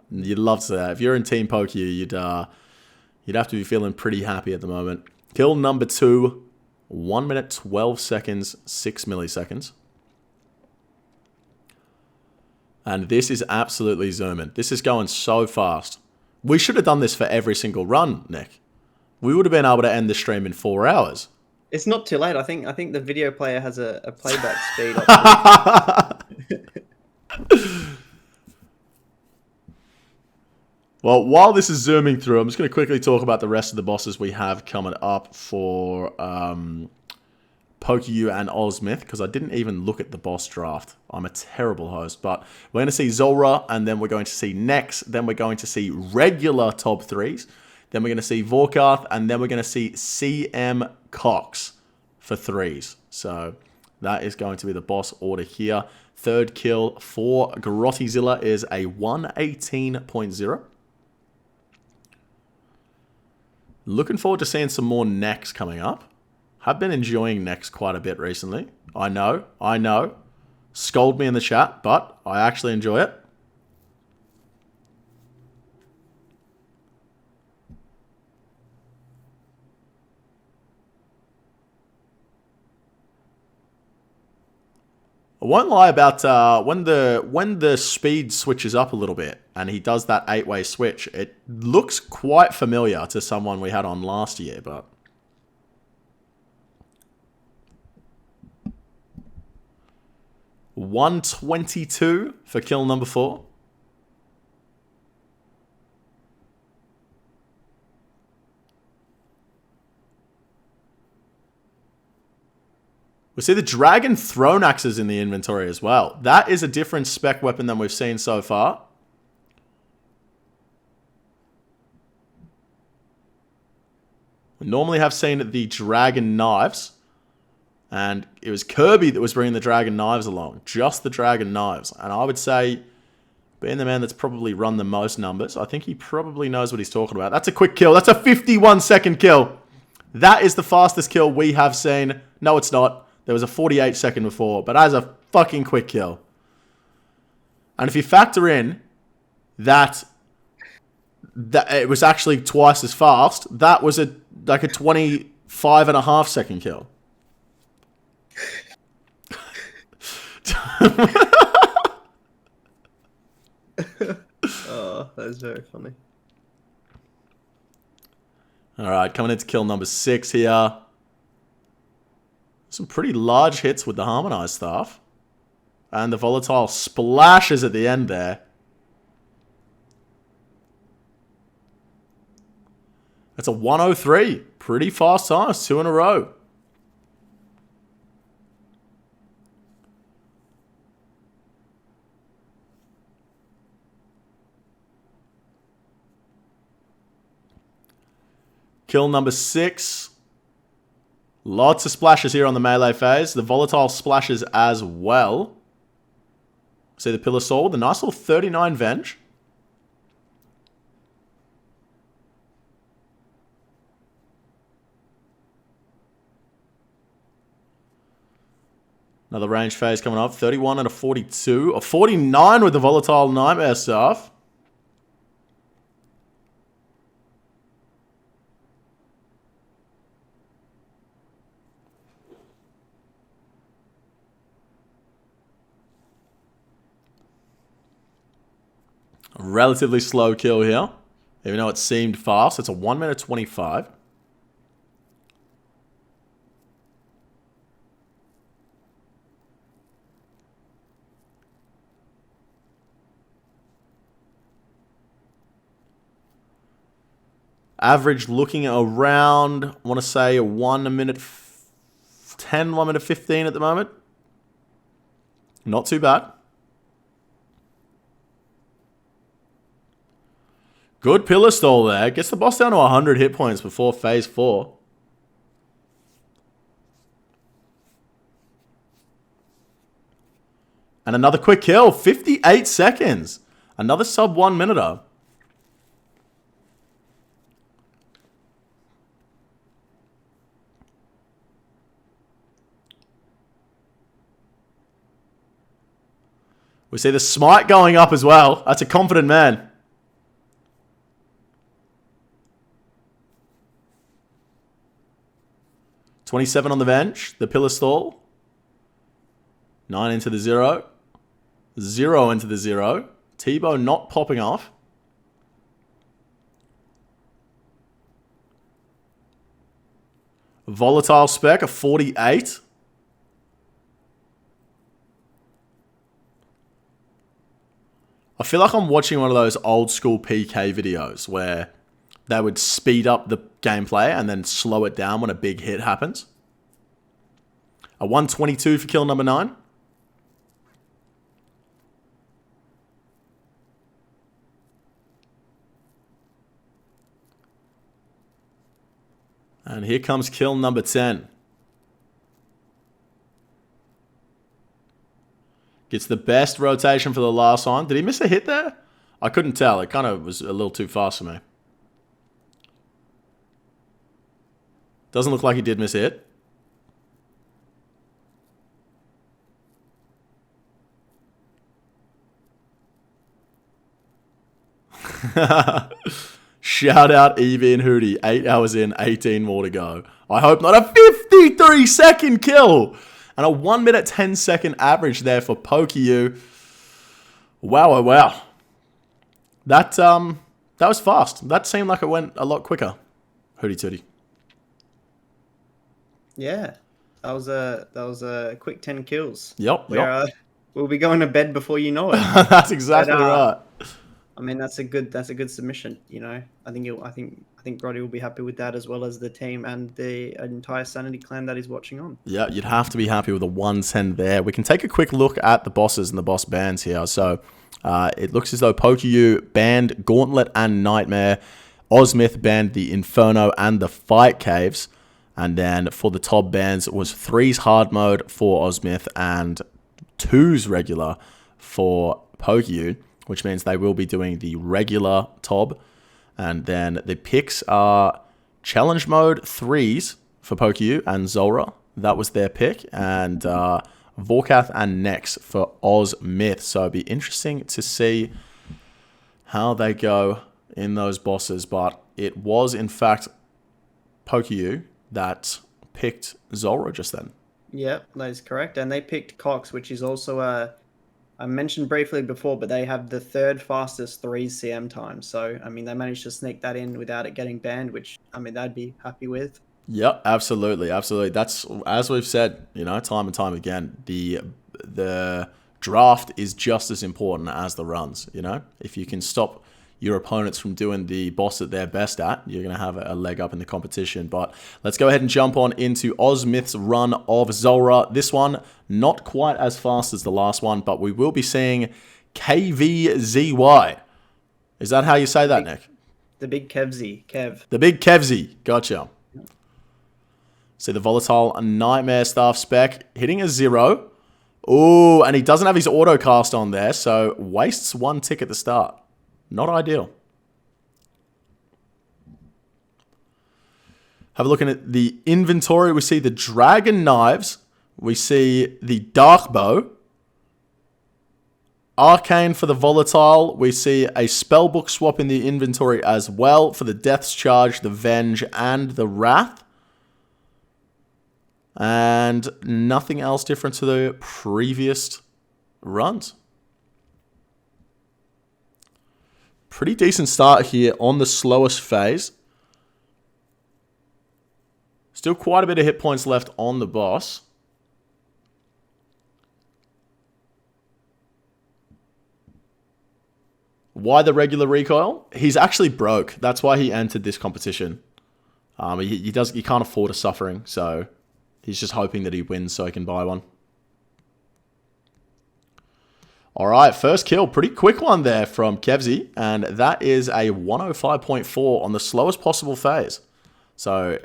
Speaker 1: You'd love to see that. If you're in Team PokeU, you'd have to be feeling pretty happy at the moment. Kill number 2. 1 minute, 12 seconds, 6 milliseconds. And this is absolutely zooming. This is going so fast. We should have done this for every single run, Nick. We would have been able to end the stream in 4 hours.
Speaker 2: It's not too late. I think the video player has a playback speed up to...
Speaker 1: Well, while this is zooming through, I'm just going to quickly talk about the rest of the bosses we have coming up for PokeU and Ozmith, because I didn't even look at the boss draft. I'm a terrible host, but we're going to see Zulrah, and then we're going to see Nex, then we're going to see regular top 3s, then we're going to see Vorkath, and then we're going to see CM Cox for 3s. So that is going to be the boss order here. Third kill for Grottyzilla is a 118.0. Looking forward to seeing some more Nex coming up. Have been enjoying Nex quite a bit recently. I know. Scold me in the chat, but I actually enjoy it. I won't lie about when the speed switches up a little bit and he does that 8-way switch. It looks quite familiar to someone we had on last year, but 122 for kill number 4. We see the Dragon Throne Axes in the inventory as well. That is a different spec weapon than we've seen so far. We normally have seen the Dragon Knives. And it was Kirby that was bringing the Dragon Knives along. Just the Dragon Knives. And I would say, being the man that's probably run the most numbers, I think he probably knows what he's talking about. That's a quick kill. That's a 51-second kill. That is the fastest kill we have seen. No, it's not. There was a 48-second before, but as a fucking quick kill. And if you factor in that it was actually twice as fast, that was like a 25.5-second kill.
Speaker 2: Oh, that is very funny.
Speaker 1: All right, coming into kill number 6 here. Some pretty large hits with the Harmonized Staff. And the volatile splashes at the end there. That's a 103. Pretty fast times, 2 in a row. Kill number 6. Lots of splashes here on the melee phase. The volatile splashes as well. See the Pillar Soul, the nice little 39 Venge. Another range phase coming up. 31 and a 42. A 49 with the volatile Nightmare Staff. A relatively slow kill here. Even though it seemed fast. It's a 1 minute 25. Average looking around, I want to say a 1 minute 10, 1 minute 15 at the moment. Not too bad. Good pillar stall there. Gets the boss down to 100 hit points before phase 4. And another quick kill. 58 seconds. Another sub 1 minute. We see the smite going up as well. That's a confident man. $27 on the bench. The pillar stall. 9 into the 0. 0 into the 0. T-Bow not popping off. Volatile spec, a 48. I feel like I'm watching one of those old school PK videos where they would speed up the gameplay and then slow it down when a big hit happens. A 122 for kill number 9. And here comes kill number 10. Gets the best rotation for the last one. Did he miss a hit there? I couldn't tell. It kind of was a little too fast for me. Doesn't look like he did miss a hit. Shout out Evie and Hootie. 8 hours in, 18 more to go. I hope not. A 53-second kill. And a 1 minute 10-second average there for PokeU. Wow, oh wow. That was fast. That seemed like it went a lot quicker. Hootie tootie.
Speaker 2: Yeah, that was a quick 10 kills.
Speaker 1: Yep.
Speaker 2: We'll be going to bed before you know it.
Speaker 1: That's exactly right.
Speaker 2: I mean, that's a good submission. You know, I think Roddy will be happy with that, as well as the team and the entire Sanity clan that he's watching on.
Speaker 1: Yeah, you'd have to be happy with a 110 there. We can take a quick look at the bosses and the boss bans here. So it looks as though PokeU banned Gauntlet and Nightmare. Ozmyth banned the Inferno and the Fight Caves. And then for the top bans, it was 3's hard mode for Ozmyth and 2's regular for PokeU, which means they will be doing the regular Tob. And then the picks are challenge mode 3's for PokeU and Zulrah. That was their pick. And Vorkath and Nex for Ozmyth. So it'd be interesting to see how they go in those bosses. But it was, in fact, PokeU that picked Zulrah just then.
Speaker 2: Yep, that is correct. And they picked Cox, which is also I mentioned briefly before, but they have the 3rd fastest 3's CM time. So, I mean, they managed to sneak that in without it getting banned, which, I mean, they'd be happy with.
Speaker 1: Yep, absolutely, absolutely. That's, as we've said, you know, time and time again, the draft is just as important as the runs, you know? If you can stop your opponents from doing the boss that they're best at, you're going to have a leg up in the competition. But let's go ahead and jump on into Ozmyth's run of Zulrah. This one, not quite as fast as the last one, but we will be seeing KVZY. Is that how you say that, Nick?
Speaker 2: The big Kevzy. Kev.
Speaker 1: The big Kevzy. Gotcha. See the Volatile Nightmare Staff spec hitting a 0. Ooh, and he doesn't have his auto cast on there, so wastes 1 tick at the start. Not ideal. Have a look at the inventory. We see the Dragon Knives. We see the Dark Bow. Arcane for the Volatile. We see a Spellbook swap in the inventory as well for the Death's Charge, the Venge, and the Wrath. And nothing else different to the previous runs. Pretty decent start here on the slowest phase. Still quite a bit of hit points left on the boss. Why the regular recoil? He's actually broke. That's why he entered this competition. He can't afford a suffering, so he's just hoping that he wins so he can buy one. All right, first kill. Pretty quick one there from Kevzy. And that is a 105.4 on the slowest possible phase. So,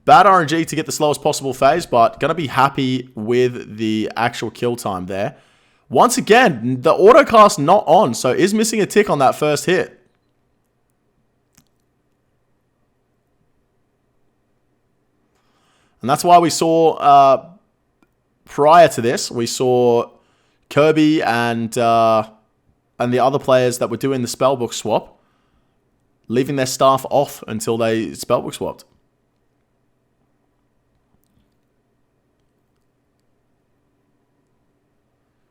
Speaker 1: bad RNG to get the slowest possible phase, but going to be happy with the actual kill time there. Once again, the autocast not on, so is missing a tick on that first hit. And that's why we saw, prior to this, we saw Kirby and the other players that were doing the spellbook swap leaving their staff off until they spellbook swapped.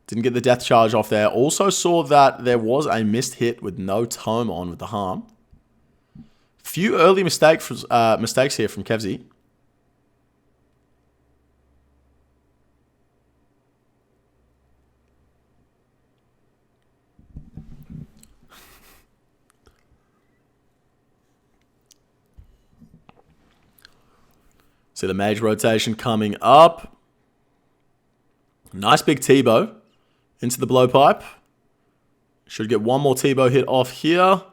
Speaker 1: Didn't get the death charge off there. Also saw that there was a missed hit with no tome on with the harm. Few early mistakes here from Kevzy. See the mage rotation coming up. Nice big T-bow into the blowpipe. Should get one more T-bow hit off here.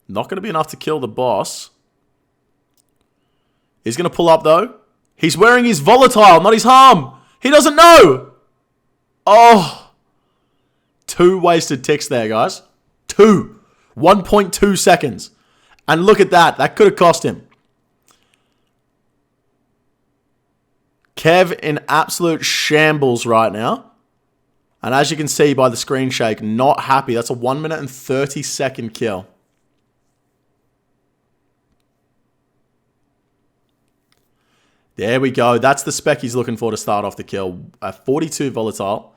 Speaker 1: Not going to be enough to kill the boss. He's going to pull up though. He's wearing his volatile, not his harm. He doesn't know. Oh. 2 wasted ticks there, guys. 2. 1.2 seconds. And look at that. That could have cost him. Kev in absolute shambles right now. And as you can see by the screen shake, not happy. That's a 1 minute and 30 second kill. There we go. That's the spec he's looking for to start off the kill. A 42 volatile.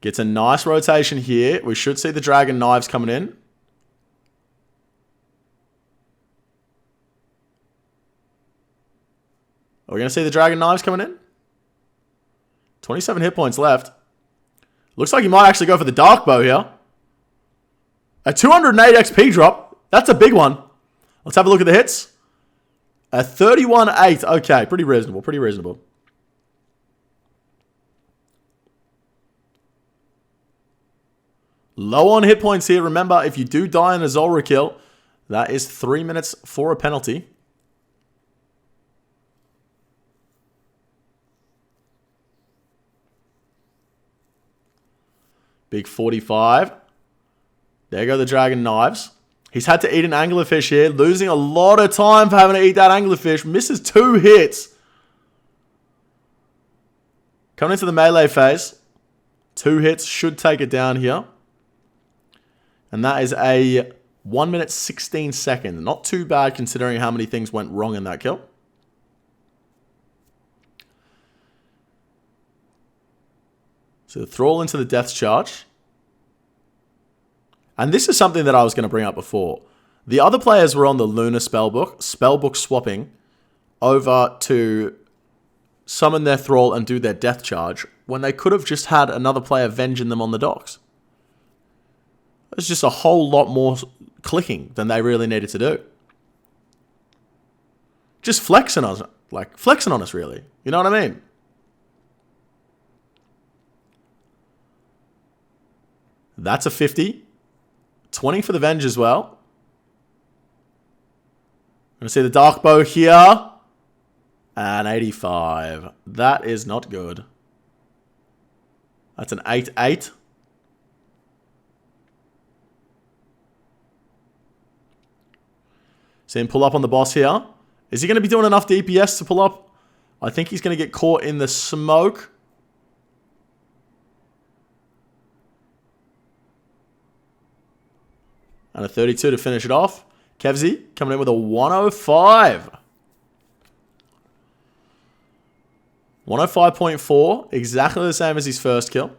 Speaker 1: Gets a nice rotation here. We should see the dragon knives coming in. Are we going to see the dragon knives coming in? 27 hit points left. Looks like he might actually go for the dark bow here. A 208 XP drop. That's a big one. Let's have a look at the hits. A 31-8. Okay, pretty reasonable. Pretty reasonable. Low on hit points here. Remember, if you do die in a Zulrah kill, that is 3 minutes for a penalty. Big 45. There go the dragon knives. He's had to eat an anglerfish here. Losing a lot of time for having to eat that anglerfish. Misses 2 hits. Coming into the melee phase. 2 hits should take it down here. And that is a 1 minute 16 seconds. Not too bad considering how many things went wrong in that kill. So the thrall into the death charge. And this is something that I was going to bring up before. The other players were on the Lunar spellbook swapping over to summon their thrall and do their death charge when they could have just had another player venging them on the docks. There's just a whole lot more clicking than they really needed to do. Just flexing on us, like flexing on us really. You know what I mean? That's a 50. 20 for the Venge as well. I'm going to see the Dark Bow here. And 85. That is not good. That's an 8-8. See him pull up on the boss here. Is he going to be doing enough DPS to pull up? I think he's going to get caught in the smoke. And a 32 to finish it off. Kevzy coming in with a 105. 105.4. Exactly the same as his first kill.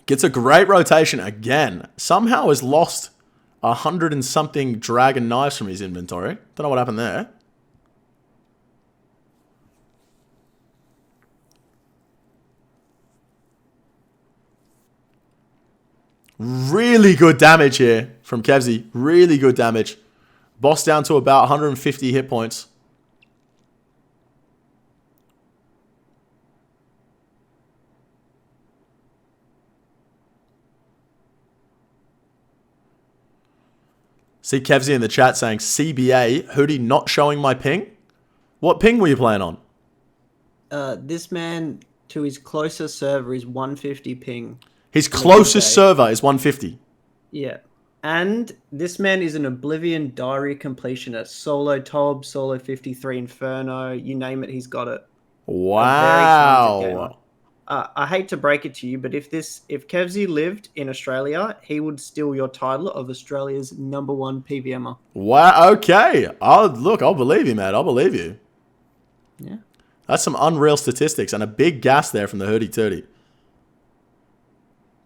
Speaker 1: Gets a great rotation again. Somehow has lost 100 and something dragon knives from his inventory. Don't know what happened there. Really good damage here from Kevzy. Really good damage. Boss down to about 150 hit points. See Kevzy in the chat saying, CBA, Hootie not showing my ping? What ping were you playing on?
Speaker 2: This man to his closest server is 150 ping.
Speaker 1: His closest server is 150.
Speaker 2: Yeah. And this man is an Oblivion Diary completionist. Solo Tob, Solo 53 Inferno, you name it, he's got it.
Speaker 1: Wow.
Speaker 2: I hate to break it to you, but if Kevzy lived in Australia, he would steal your title of Australia's #1 PVMer.
Speaker 1: Wow, okay. I'll believe you, man. I'll believe you.
Speaker 2: Yeah.
Speaker 1: That's some unreal statistics and a big gas there from the Hurdy Turdy.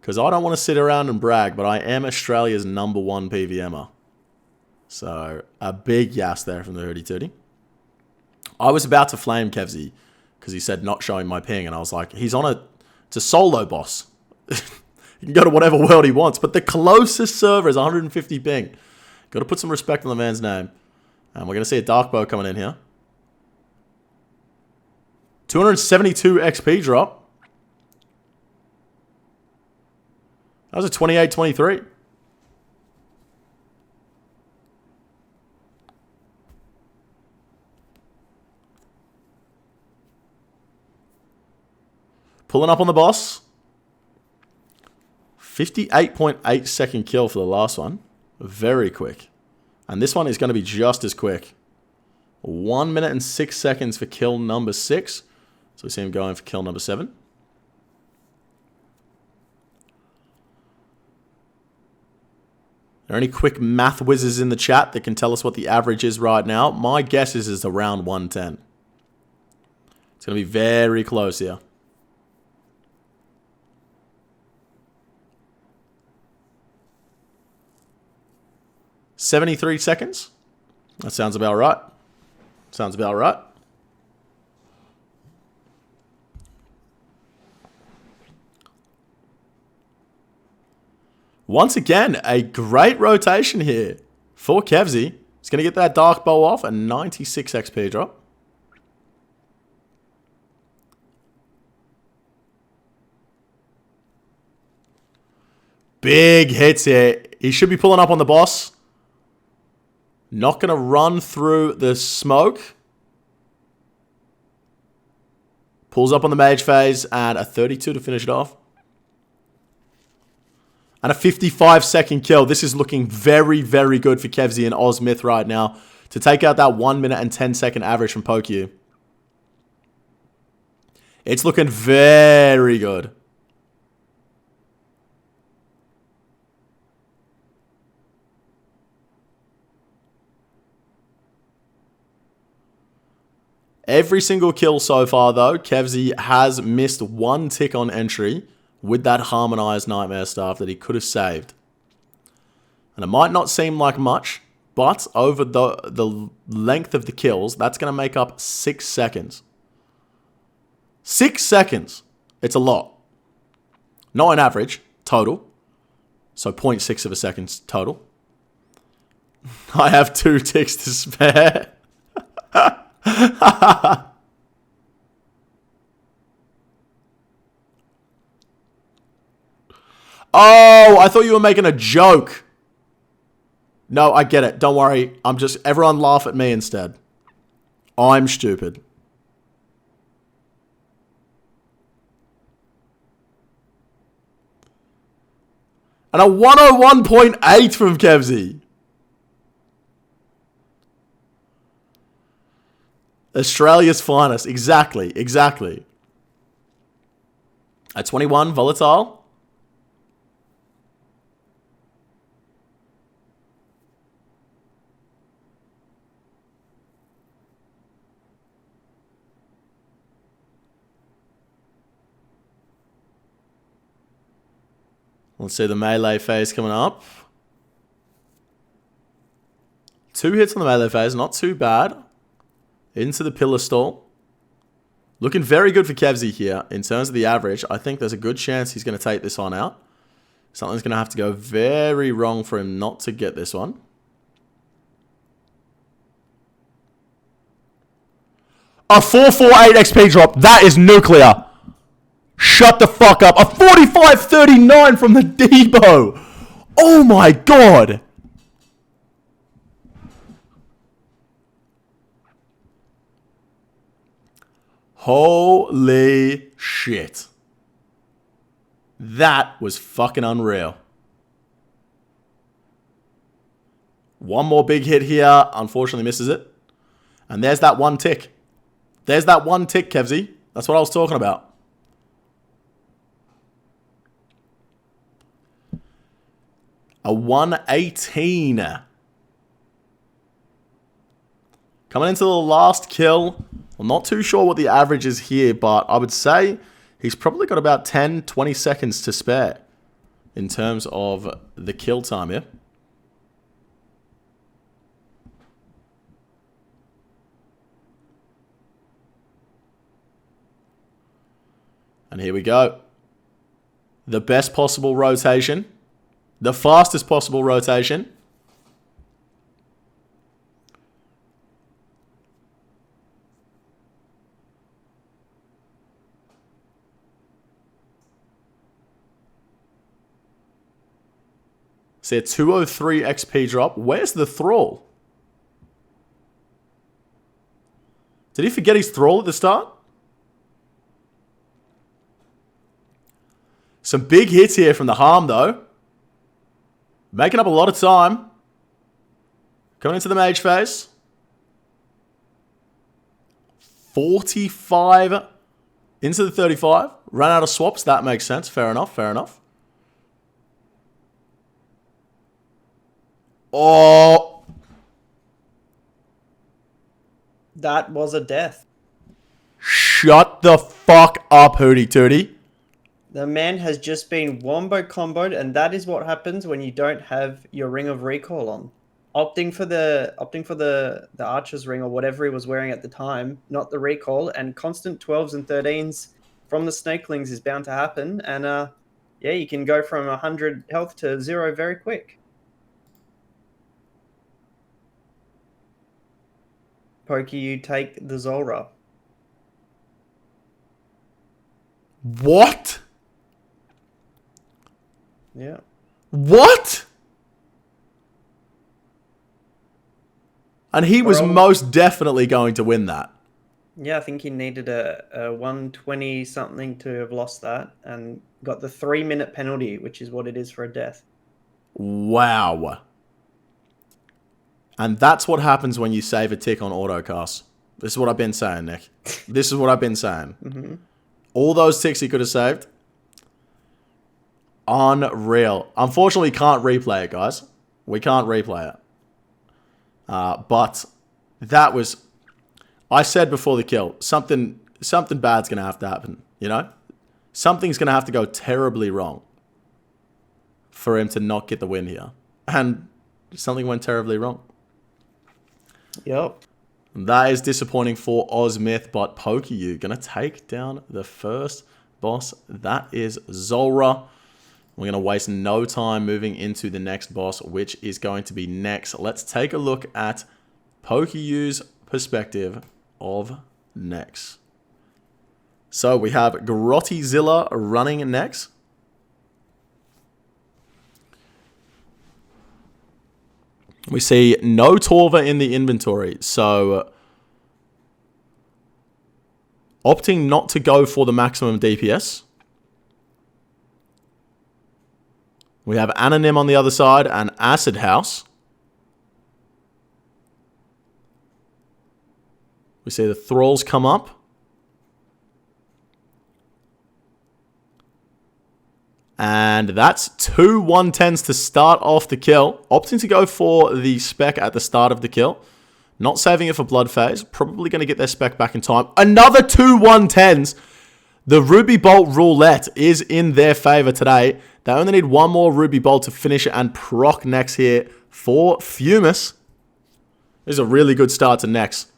Speaker 1: Because I don't want to sit around and brag, but I am Australia's #1 PVMer. So, a big gas there from the Hurdy Turdy. I was about to flame Kevzy because he said not showing my ping, and I was like, it's a solo boss. He can go to whatever world he wants, but the closest server is 150 ping. Got to put some respect on the man's name. And we're going to see a Dark Bow coming in here. 272 XP drop. That was a 28-23. Pulling up on the boss. 58.8 second kill for the last one. Very quick. And this one is going to be just as quick. 1 minute and 6 seconds for kill number 6. So we see him going for kill number 7. Are there any quick math whizzes in the chat that can tell us what the average is right now? My guess is around 110. It's going to be very close here. $73 seconds. That sounds about right. Sounds about right. Once again, a great rotation here for Kevzy. He's going to get that Dark Bow off, a 96 XP drop. Big hits here. He should be pulling up on the boss. Not going to run through the smoke. Pulls up on the mage phase and a 32 to finish it off. And a 55-second kill. This is looking very, very good for Kevzy and Ozmyth right now to take out that 1 minute and 10-second average from PokeU. It's looking very good. Every single kill so far, though, Kevzy has missed 1 tick on entry with that Harmonized Nightmare Staff that he could have saved. And it might not seem like much, but over the length of the kills, that's going to make up 6 seconds. 6 seconds! It's a lot. Not an average, total. So 0.6 of a second total. I have 2 ticks to spare. Oh, I thought you were making a joke. No, I get it. Don't worry. Everyone laugh at me instead. I'm stupid. And a 101.8 from Kevzy. Australia's finest. Exactly. Exactly. A 21 volatile. Let's see the melee phase coming up. 2 hits on the melee phase. Not too bad. Into the pillar stall. Looking very good for Kevzy here. In terms of the average, I think there's a good chance he's going to take this on out. Something's going to have to go very wrong for him not to get this one. A 448 XP drop. That is nuclear. Shut the fuck up. A 45-39 from the Debo. Oh my god. Holy shit. That was fucking unreal. One more big hit here. Unfortunately misses it. And there's that 1 tick. There's that 1 tick, Kevzy. That's what I was talking about. A 118. Coming into the last kill. I'm not too sure what the average is here, but I would say he's probably got about 10, 20 seconds to spare in terms of the kill time here. And here we go. The best possible rotation. The fastest possible rotation. See a 203 XP drop. Where's the thrall? Did he forget his thrall at the start? Some big hits here from the harm, though. Making up a lot of time. Coming into the mage phase. 45 into the 35. Run out of swaps. That makes sense. Fair enough. Fair enough. Oh.
Speaker 2: That was a death.
Speaker 1: Shut the fuck up, Hootie Tootie.
Speaker 2: The man has just been wombo comboed, and that is what happens when you don't have your Ring of Recall on. Opting for the Archer's Ring or whatever he was wearing at the time, not the Recall, and constant 12s and 13s from the Snakelings is bound to happen. And yeah, you can go from 100 health to 0 very quick. Pokey, you take the Zulrah.
Speaker 1: What?
Speaker 2: Yeah.
Speaker 1: What? And he was most definitely going to win that.
Speaker 2: Yeah, I think he needed a 120 something to have lost that and got the 3-minute penalty, which is what it is for a death.
Speaker 1: Wow. And that's what happens when you save a tick on autocast. This is what I've been saying, Nick. This is what I've been saying.
Speaker 2: Mm-hmm.
Speaker 1: All those ticks he could have saved. Unreal. Unfortunately, we can't replay it, guys. We can't replay it. But that was... I said before the kill, something bad's going to have to happen, you know? Something's going to have to go terribly wrong for him to not get the win here. And something went terribly wrong.
Speaker 2: Yep.
Speaker 1: That is disappointing for Ozmyth, but PokeU going to take down the first boss. That is Zulrah. We're going to waste no time moving into the next boss, which is going to be next. Let's take a look at PokeU's perspective of next. So we have Grottyzilla running next. We see no Torva in the inventory, so opting not to go for the maximum DPS. We have Anonym on the other side and Acid House. We see the Thralls come up. And that's 2 110s to start off the kill. Opting to go for the spec at the start of the kill. Not saving it for blood phase. Probably going to get their spec back in time. Another 2 110s. The Ruby Bolt roulette is in their favor today. They only need one more Ruby Bolt to finish it and proc next here for Fumus. This is a really good start to next.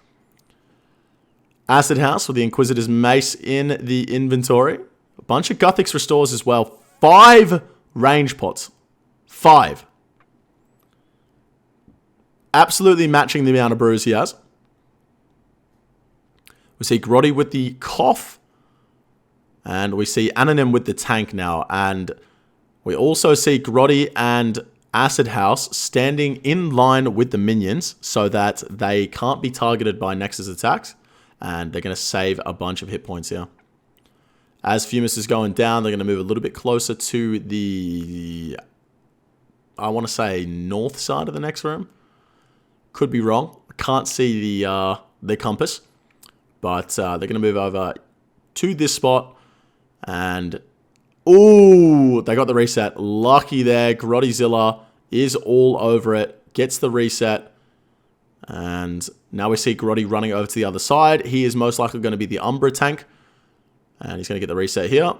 Speaker 1: Acid House with the Inquisitor's Mace in the inventory. A bunch of Guthix restores as well. 5 range pots. 5. Absolutely matching the amount of brews he has. We see Grotty with the Cough. And we see Anonym with the Tank now. And we also see Grotty and Acid House standing in line with the minions so that they can't be targeted by Nexus attacks. And they're going to save a bunch of hit points here. As Fumus is going down, they're going to move a little bit closer to the, I want to say, north side of the next room. Could be wrong. I can't see the compass. But they're going to move over to this spot. And, ooh, they got the reset. Lucky there. Grottyzilla is all over it. Gets the reset. And now we see Grotty running over to the other side. He is most likely going to be the Umbra tank. And he's going to get the reset here.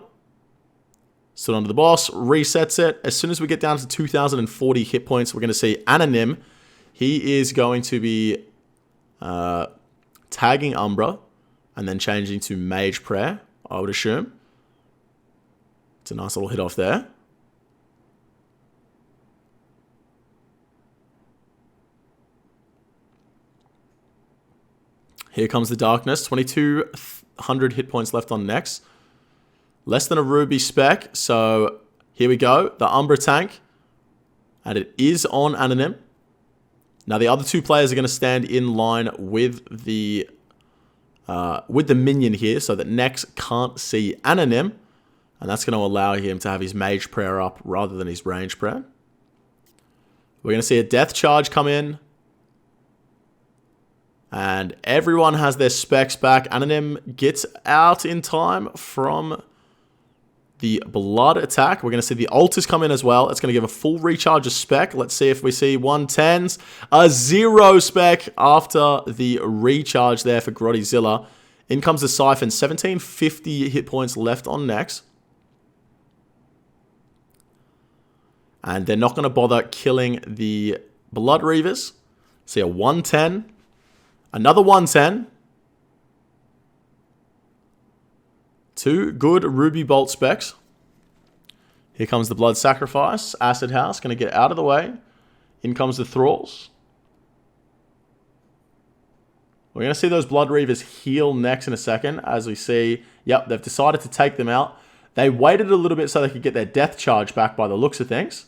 Speaker 1: Stood onto the boss, resets it. As soon as we get down to 2,040 hit points, we're going to see Anonym. He is going to be tagging Umbra and then changing to Mage Prayer, I would assume. It's a nice little hit off there. Here comes the darkness. 2,200 hit points left on next. Less than a ruby spec. So here we go. The Umbra tank. And it is on Anonym. Now the other two players are going to stand in line with the minion here so that Nex can't see Anonym. And that's going to allow him to have his Mage Prayer up rather than his Range Prayer. We're going to see a Death Charge come in. And everyone has their specs back. Anonym gets out in time from the blood attack. We're going to see the altars come in as well. It's going to give a full recharge of spec. Let's see if we see 110s. A 0 spec after the recharge there for Grottyzilla. In comes the Siphon. 1,750 hit points left on Nex. And they're not going to bother killing the Blood Reavers. See a 110. Another 110. Two good Ruby Bolt specs. Here comes the Blood Sacrifice. Acid House going to get out of the way. In comes the Thralls. We're going to see those Blood Reavers heal next in a second. As we see, yep, they've decided to take them out. They waited a little bit so they could get their Death Charge back by the looks of things.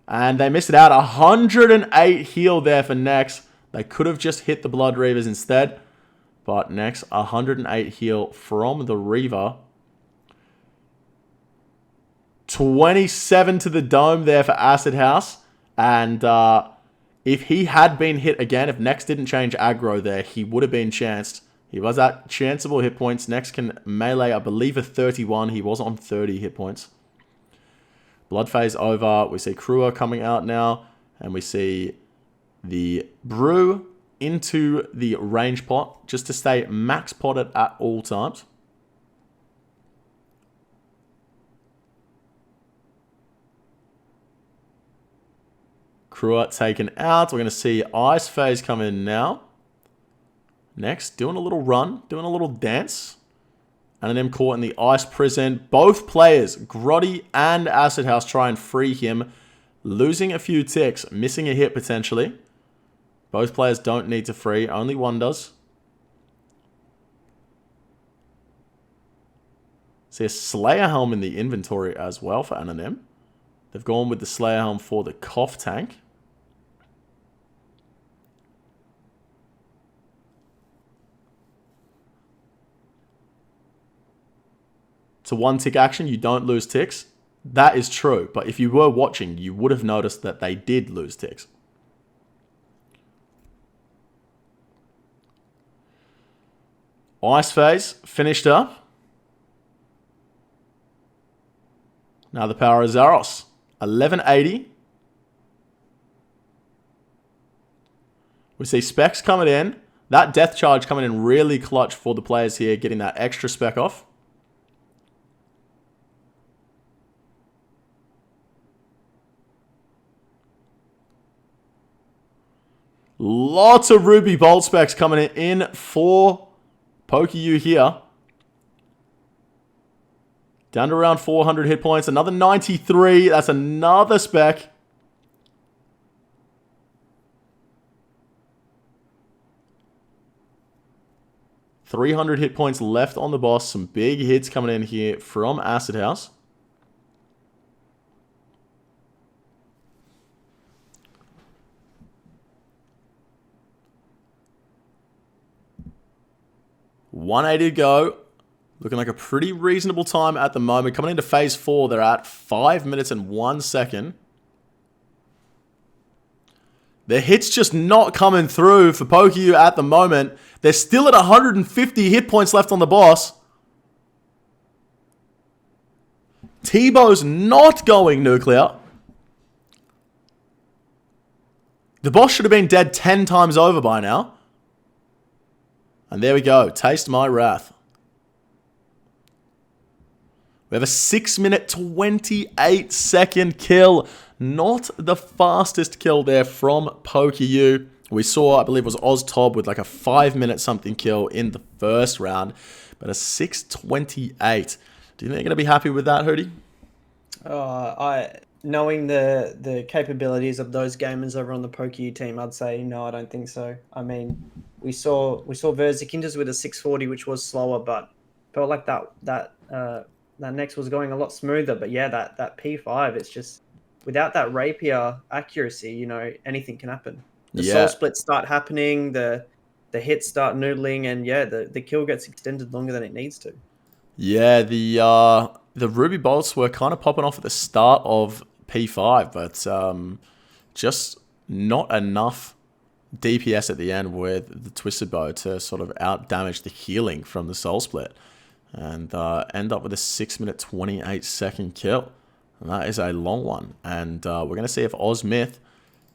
Speaker 1: And they missed it out. 108 heal there for Nex. They could have just hit the Blood Reavers instead. But Nex, 108 heal from the Reaver. 27 to the dome there for Acid House. And if he had been hit again, if Nex didn't change aggro there, he would have been chanced. He was at chanceable hit points. Nex can melee, I believe, a 31. He was on 30 hit points. Blood phase over. We see Krua coming out now. And we see the Brew into the range pot. Just to stay max potted at all times. Krua taken out. We're going to see Ice phase come in now. Next, doing a little run. Doing a little dance. And then caught in the ice prison. Both players, Grotty and Acid House, try and free him. Losing a few ticks. Missing a hit potentially. Both players don't need to free. Only one does. See a Slayer Helm in the inventory as well for Anonym. They've gone with the Slayer Helm for the Cough tank. It's a one tick action, you don't lose ticks. That is true, but if you were watching, you would have noticed that they did lose ticks. Ice phase, finished up. Now the power of Zaros. 1180. We see specs coming in. That death charge coming in really clutch for the players here, getting that extra spec off. Lots of Ruby Bolt specs coming in for PokeU here. Down to around 400 hit points. Another 93. That's another spec. $300 hit points left on the boss. Some big hits coming in here from Acid House. $180 to go. Looking like a pretty reasonable time at the moment. Coming into phase 4, they're at 5 minutes and 1 second. The hit's just not coming through for PokeU at the moment. They're still at 150 hit points left on the boss. Tebow's not going nuclear. The boss should have been dead 10 times over by now. And there we go. Taste my wrath. We have a 6-minute 28-second kill. Not the fastest kill there from PokeU. We saw, I believe it was OzTob with like a 5-minute something kill in the first round. But a 6:28. Do you think they're going to be happy with that, Hootie?
Speaker 2: Knowing the capabilities of those gamers over on the PokeU team, I'd say no, I don't think so. I mean, we saw Verzikindas with a 640, which was slower, but felt like that next was going a lot smoother. But yeah, that P5, it's just without that rapier accuracy, you know, anything can happen. The soul splits start happening, the hits start noodling, and yeah, the kill gets extended longer than it needs to.
Speaker 1: Yeah, the Ruby Bolts were kind of popping off at the start of P5, but just not enough DPS at the end with the Twisted Bow to sort of out-damage the healing from the Soul Split. And end up with a 6-minute 28-second kill. And that is a long one. And we're going to see if Ozmyth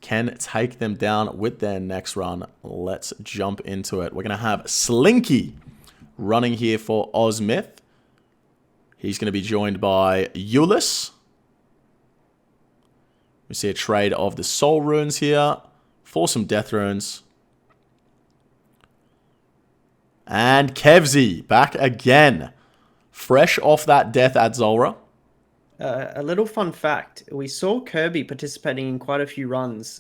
Speaker 1: can take them down with their next run. Let's jump into it. We're going to have Slinky running here for Ozmyth. He's going to be joined by Euless. We see a trade of the Soul Runes here for some Death Runes. And Kevzy back again. Fresh off that death at Zulrah.
Speaker 2: A little fun fact. We saw Kirby participating in quite a few runs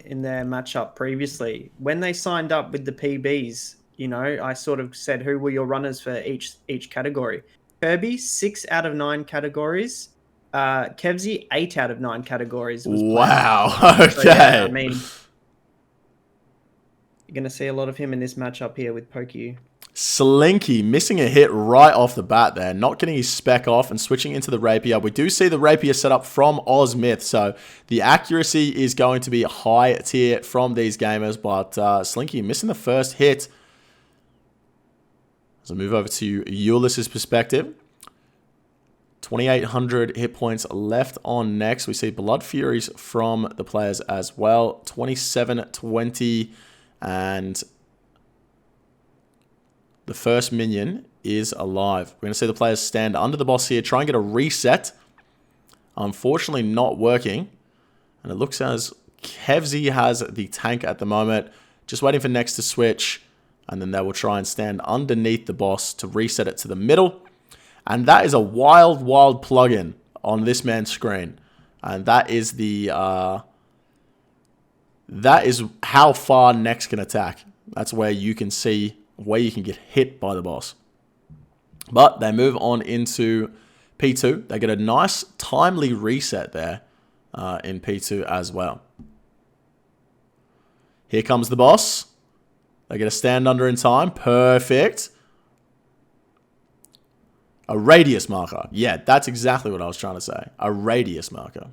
Speaker 2: in their matchup previously. When they signed up with the PBs, you know, I sort of said, who were your runners for each category? Kirby, 6 out of 9 categories. Kevzy, 8 out of 9 categories.
Speaker 1: Wow. Okay.
Speaker 2: So, yeah, I mean, you're going to see a lot of him in this matchup here with PokeU.
Speaker 1: Slinky missing a hit right off the bat there. Not getting his spec off and switching into the Rapier. We do see the Rapier set up from Ozmyth, so the accuracy is going to be high tier from these gamers, but Slinky missing the first hit. As I move over to Euless' perspective. 2,800 hit points left on next. We see Blood Furies from the players as well. 27-20, and the first minion is alive. We're going to see the players stand under the boss here, try and get a reset. Unfortunately, not working. And it looks as Kevzy has the tank at the moment. Just waiting for next to switch. And then they will try and stand underneath the boss to reset it to the middle. And that is a wild, wild plugin on this man's screen. And that is the... that is how far next can attack. That's where you can see where you can get hit by the boss. But they move on into P2. They get a nice, timely reset there in P2 as well. Here comes the boss. They get a stand under in time. Perfect. A radius marker. Yeah, that's exactly what I was trying to say. A radius marker.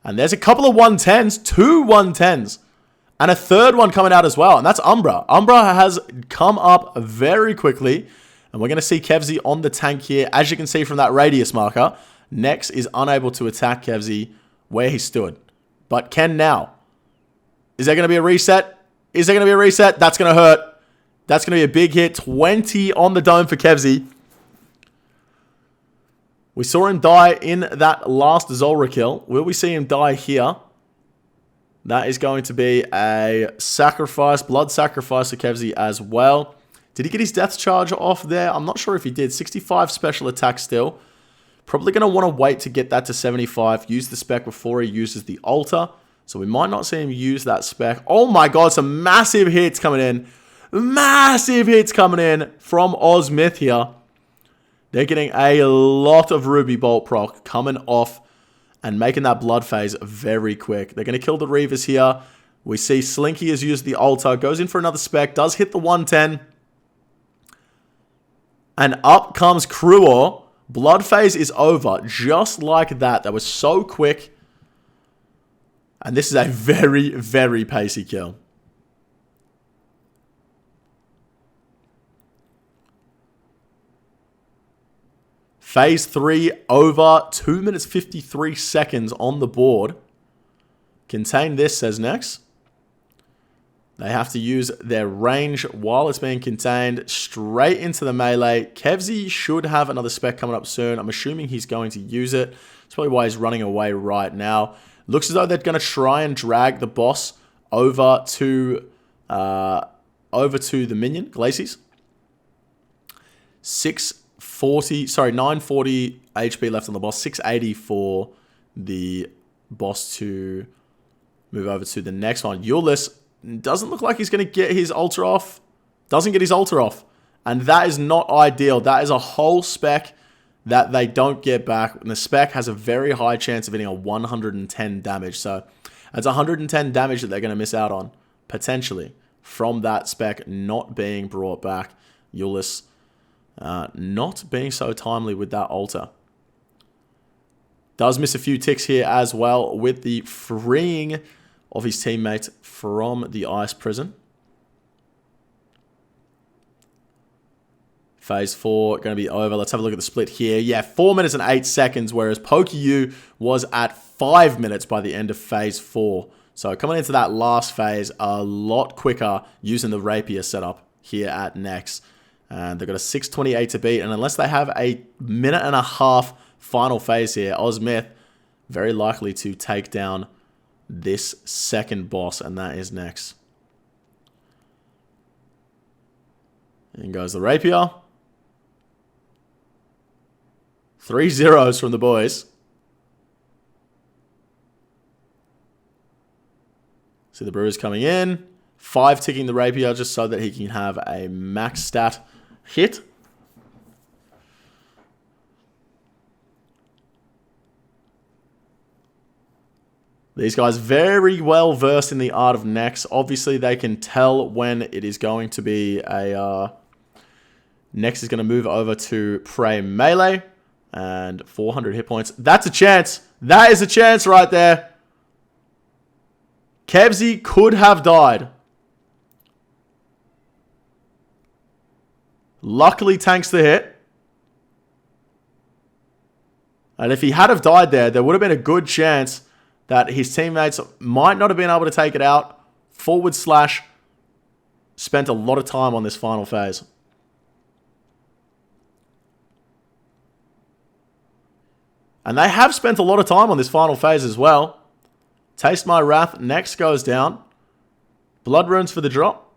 Speaker 1: And there's a couple of 110s. 2 110s. And a third one coming out as well. And that's Umbra. Umbra has come up very quickly. And we're going to see Kevzy on the tank here. As you can see from that radius marker, Nex is unable to attack Kevzy where he stood. But can now. Is there going to be a reset? Is there going to be a reset? That's going to hurt. That's going to be a big hit. 20 on the dome for Kevzy. We saw him die in that last Zulrah kill. Will we see him die here? That is going to be a sacrifice, blood sacrifice for Kevzy as well. Did he get his death charge off there? I'm not sure if he did. 65 special attack still. Probably going to want to wait to get that to 75. Use the spec before he uses the altar. So we might not see him use that spec. Oh my god, some massive hits coming in. Massive hits coming in from Ozmyth here. They're getting a lot of Ruby Bolt proc coming off and making that blood phase very quick. They're going to kill the Reavers here. We see Slinky has used the altar. Goes in for another spec. Does hit the 110. And up comes Cruor. Blood phase is over. Just like that. That was so quick. And this is a very, very pacey kill. Phase 3 over 2 minutes 53 seconds on the board. Contain this, says next. They have to use their range while it's being contained straight into the melee. Kevzy should have another spec coming up soon. I'm assuming he's going to use it. That's probably why he's running away right now. Looks as though they're going to try and drag the boss over to the minion, Glacies. 940 HP left on the boss. 680 for the boss to move over to the next one. Ulysses doesn't look like he's going to get his ultra off. Doesn't get his ultra off. And that is not ideal. That is a whole spec that they don't get back. And the spec has a very high chance of hitting a 110 damage. So that's 110 damage that they're going to miss out on, potentially, from that spec not being brought back. Ulysses not being so timely with that ultra. Does miss a few ticks here as well with the freeing of his teammate from the ice prison. Phase 4 going to be over. Let's have a look at the split here. Yeah, 4 minutes and 8 seconds, whereas PokeU was at 5 minutes by the end of Phase 4. So coming into that last phase a lot quicker using the Rapier setup here at Nex. And they've got a 6:28 to beat. And unless they have a minute and a half final phase here, Ozmith very likely to take down this second boss, and that is Nex. In goes the Rapier. 3 zeros from the boys. See the Brewers coming in. 5 ticking the Rapier just so that he can have a max stat hit. These guys very well versed in the art of Nex. Obviously, they can tell when it is going to be a... Nex is going to move over to Prey Melee. And 400 hit points. That's a chance. That is a chance right there. Kevzy could have died. Luckily tanks the hit. And if he had have died there, there would have been a good chance that his teammates might not have been able to take it out. / spent a lot of time on this final phase. And they have spent a lot of time on this final phase as well. Taste My Wrath next goes down. Blood Runes for the drop.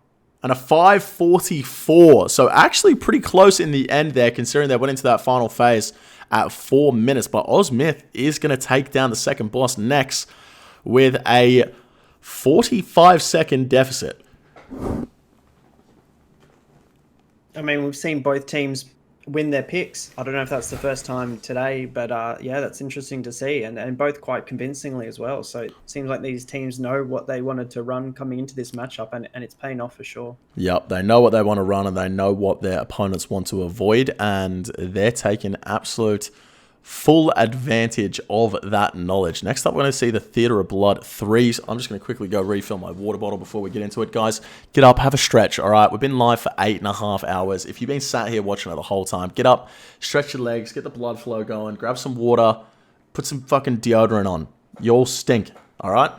Speaker 1: And a 544. So actually pretty close in the end there, considering they went into that final phase at 4 minutes. But Ozmith is going to take down the second boss next with a 45-second deficit.
Speaker 2: I mean, we've seen both teams win their picks. I don't know if that's the first time today, but yeah, that's interesting to see, and both quite convincingly as well. So it seems like these teams know what they wanted to run coming into this matchup, and it's paying off for sure.
Speaker 1: Yep, they know what they want to run, and they know what their opponents want to avoid, and they're taking absolute full advantage of that knowledge. Next up, we're going to see the Theatre of Blood 3s. I'm just going to quickly go refill my water bottle before we get into it. Guys, get up, have a stretch, all right? We've been live for 8.5 hours. If you've been sat here watching it the whole time, get up, stretch your legs, get the blood flow going, grab some water, put some fucking deodorant on. You all stink, all right?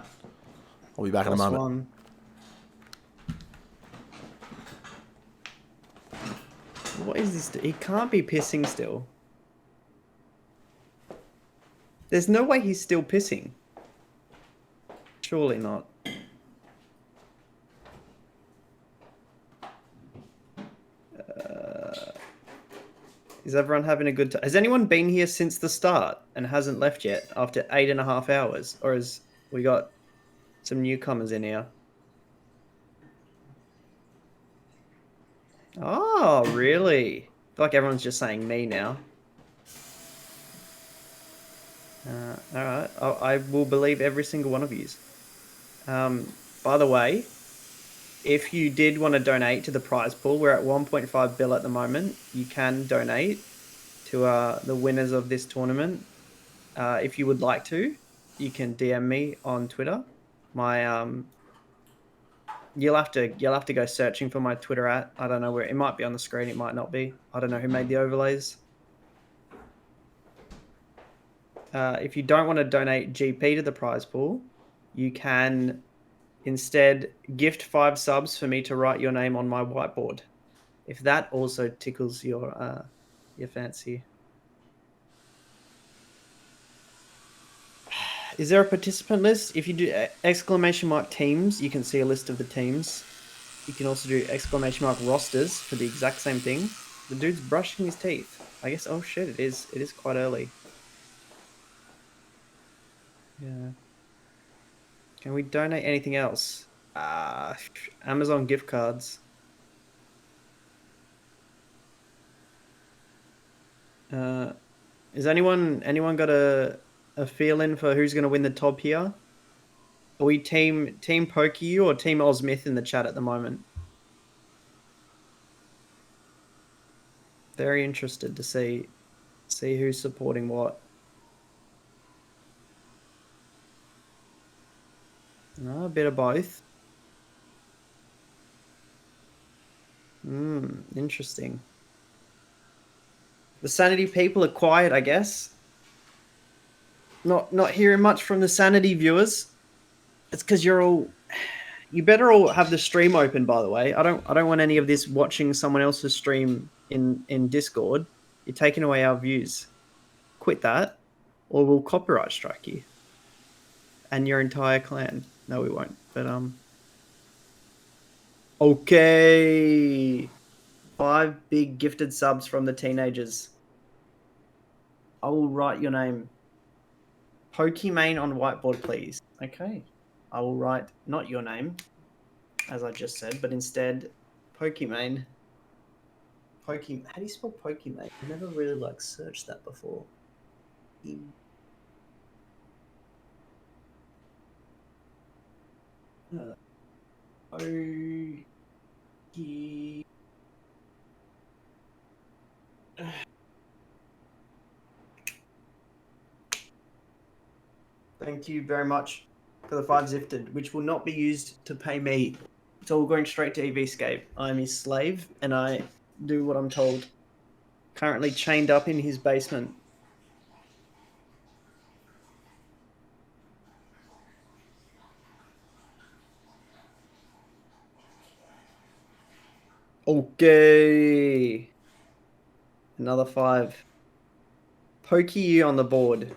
Speaker 1: I'll be back in a moment.
Speaker 2: What is this? He can't be pissing still. There's no way he's still pissing. Surely not. Is everyone having a good time? Has anyone been here since the start and hasn't left yet after 8.5 hours? Or has we got some newcomers in here? Oh, really? I feel like everyone's just saying me now. Alright, I will believe every single one of you. By the way, if you did want to donate to the prize pool, we're at 1.5 bill at the moment. You can donate to the winners of this tournament. If you would like to, you can DM me on Twitter. My you'll have to go searching for my Twitter at. I don't know where it might be on the screen. It might not be. I don't know who made the overlays. if you don't want to donate GP to the prize pool, you can instead gift 5 subs for me to write your name on my whiteboard. If that also tickles your fancy. Is there a participant list? If you do ! teams, you can see a list of the teams. You can also do ! rosters for the exact same thing. The dude's brushing his teeth. I guess, oh shit, it is quite early. Yeah. Can we donate anything else? Amazon gift cards. Is anyone got a feel-in for who's going to win the top here? Are we team PokeU or team Ozmyth in the chat at the moment? Very interested to see who's supporting what. A bit of both. Interesting. The Sanity people are quiet, I guess. Not hearing much from the Sanity viewers. It's because you better all have the stream open, by the way. I don't want any of this watching someone else's stream in Discord. You're taking away our views. Quit that, or we'll copyright strike you and your entire clan. No, we won't. But okay. 5 big gifted subs from the teenagers. I will write your name. Pokimane on whiteboard, please. Okay. I will write not your name, as I just said, but instead Pokimane. How do you spell Pokimane? I never really searched that before. Thank you very much for the 5 Zifted, which will not be used to pay me. It's all going straight to RuneScape. I'm his slave, and I do what I'm told. Currently chained up in his basement. Okay. Another 5. PokeU on the board.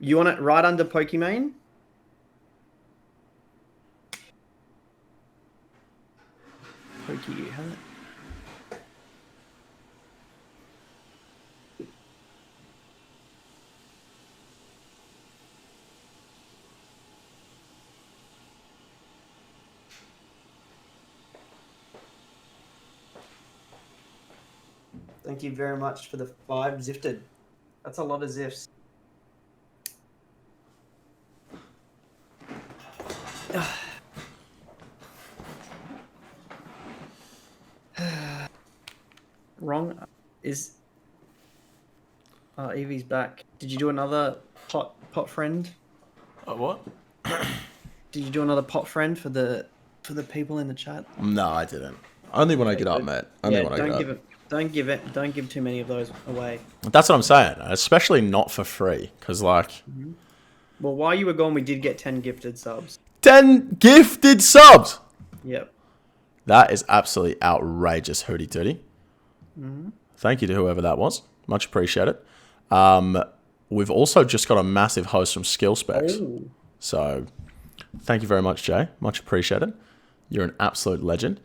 Speaker 2: You want it right under Pokimane? PokeU, huh? Thank you very much for the 5 Zifted. That's a lot of Zifs. Wrong is Evie's back. Did you do another pot friend?
Speaker 1: What?
Speaker 2: Did you do another pot friend for the people in the chat?
Speaker 1: No, I didn't. Only when I get up, mate. Only when I get up.
Speaker 2: Don't give too many of those away.
Speaker 1: That's what I'm saying. Especially not for free, because
Speaker 2: Well, while you were gone, we did get 10 gifted subs.
Speaker 1: 10 gifted subs.
Speaker 2: Yep.
Speaker 1: That is absolutely outrageous, Hootie Tootie. Thank you to whoever that was. Much appreciated. We've also just got a massive host from Skill Specs.
Speaker 2: Oh.
Speaker 1: So thank you very much, Jay. Much appreciated. You're an absolute legend.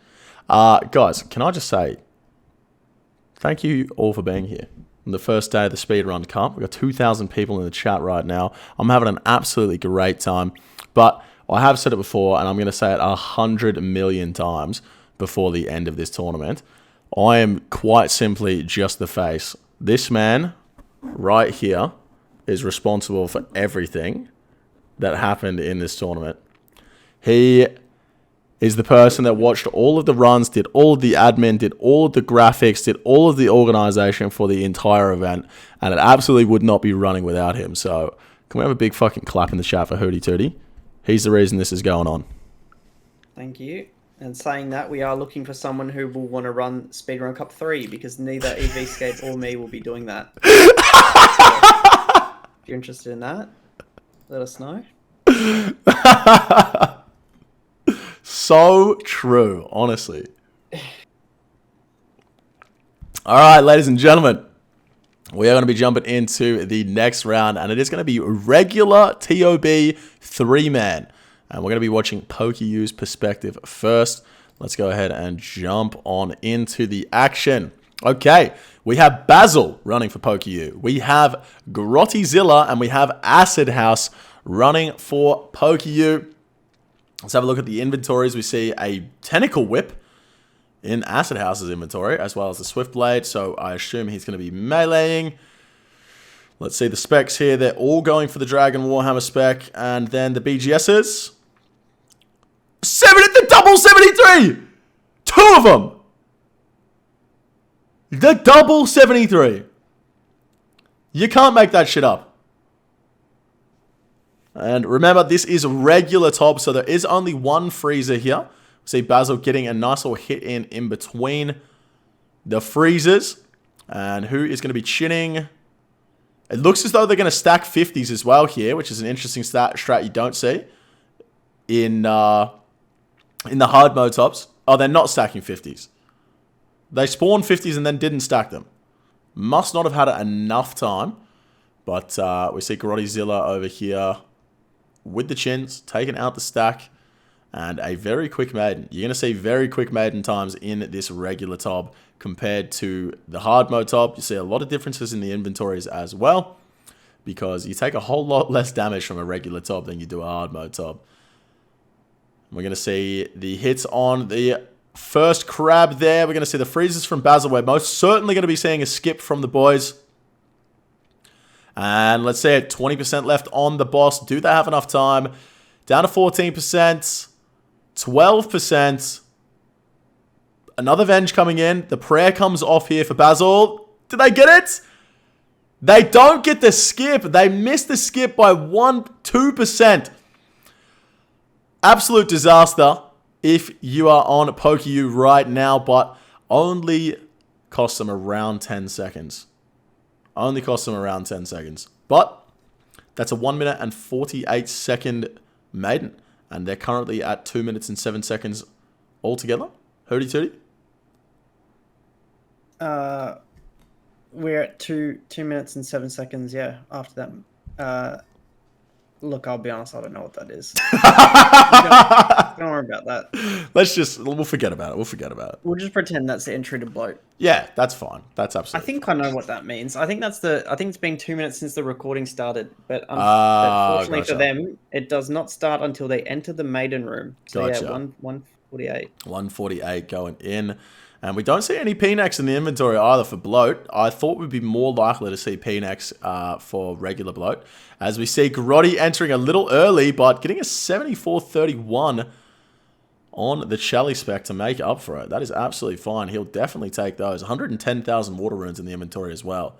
Speaker 1: Guys, can I just say thank you all for being here. On the first day of the Speedrun Cup, we've got 2,000 people in the chat right now. I'm having an absolutely great time. But I have said it before, and I'm going to say it 100 million times before the end of this tournament. I am quite simply just the face. This man right here is responsible for everything that happened in this tournament. He is the person that watched all of the runs, did all of the admin, did all of the graphics, did all of the organization for the entire event, and it absolutely would not be running without him. So can we have a big fucking clap in the chat for Hootie Tootie? He's the reason this is going on.
Speaker 2: Thank you. And saying that, we are looking for someone who will want to run Speedrun Cup 3, because neither RuneScape or me will be doing that. So, if you're interested in that, let us know.
Speaker 1: So true, honestly. All right, ladies and gentlemen, we are going to be jumping into the next round, and it is going to be regular TOB 3-man. And we're going to be watching PokeU's perspective first. Let's go ahead and jump on into the action. Okay, we have Basil running for PokeU. We have Grottyzilla and we have Acid House running for PokeU. Let's have a look at the inventories. We see a Tentacle Whip in Acid House's inventory, as well as the Swift Blade, so I assume he's going to be meleeing. Let's see the specs here. They're all going for the Dragon Warhammer spec, and then the BGSs. The double 73! 2 of them! The double 73. You can't make that shit up. And remember, this is regular top, so there is only one freezer here. See Basil getting a nice little hit in between the freezers. And who is going to be chinning? It looks as though they're going to stack 50s as well here, which is an interesting strat you don't see in the hard mode tops. Oh, they're not stacking 50s. They spawned 50s and then didn't stack them. Must not have had enough time. But we see Grottyzilla over here with the chins, taking out the stack. And a very quick maiden. You're going to see very quick maiden times in this regular top compared to the hard mode top. You see a lot of differences in the inventories as well, because you take a whole lot less damage from a regular top than you do a hard mode top. We're going to see the hits on the first crab there. We're going to see the freezes from Basil. We're most certainly going to be seeing a skip from the boys. And let's say 20% left on the boss. Do they have enough time? Down to 14%. 12%. Another Venge coming in. The prayer comes off here for Basil. Did they get it? They don't get the skip. They missed the skip by 2%. Absolute disaster if you are on PokeU right now, but only costs them around 10 seconds. Only costs them around 10 seconds. But that's a 1 minute and 48 second maiden. And they're currently at 2 minutes and 7 seconds altogether. Hooty tooty.
Speaker 2: We're at 2 minutes and 7 seconds, yeah, after that. Look, I'll be honest, I don't know what that is. Don't worry about that.
Speaker 1: We'll forget about it.
Speaker 2: We'll just pretend that's the entry to bloat.
Speaker 1: Yeah, that's fine. That's absolutely
Speaker 2: I think I know what that means. I think it's been 2 minutes since the recording started, but unfortunately for them, it does not start until they enter the maiden room. So
Speaker 1: gotcha.
Speaker 2: yeah, 148.
Speaker 1: 148 going in. And we don't see any Pnex in the inventory either for bloat. I thought we'd be more likely to see Pnex for regular bloat. As we see Grotty entering a little early, but getting a 74.31 on the Chally spec to make up for it. That is absolutely fine. He'll definitely take those. 110,000 water runes in the inventory as well.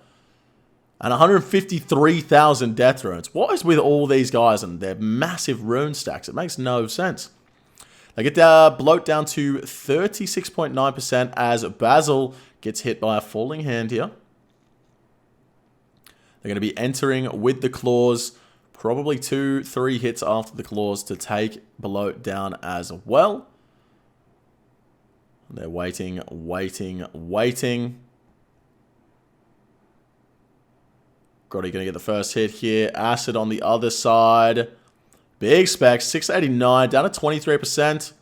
Speaker 1: And 153,000 death runes. What is with all these guys and their massive rune stacks? It makes no sense. They get the bloat down to 36.9% as Basil gets hit by a falling hand here. They're going to be entering with the claws. Probably 2-3 hits after the claws to take bloat down as well. They're waiting. Grotty going to get the first hit here. Acid on the other side. Big spec, 689, down to 23%.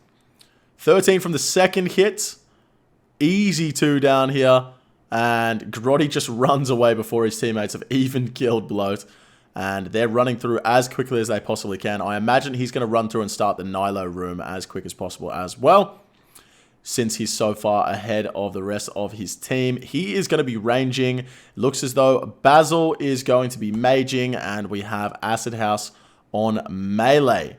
Speaker 1: 13 from the second hit. Easy 2 down here. And Grotty just runs away before his teammates have even killed bloat. And they're running through as quickly as they possibly can. I imagine he's going to run through and start the Nilo room as quick as possible as well, since he's so far ahead of the rest of his team. He is going to be ranging. Looks as though Basil is going to be maging, and we have Acid House on melee.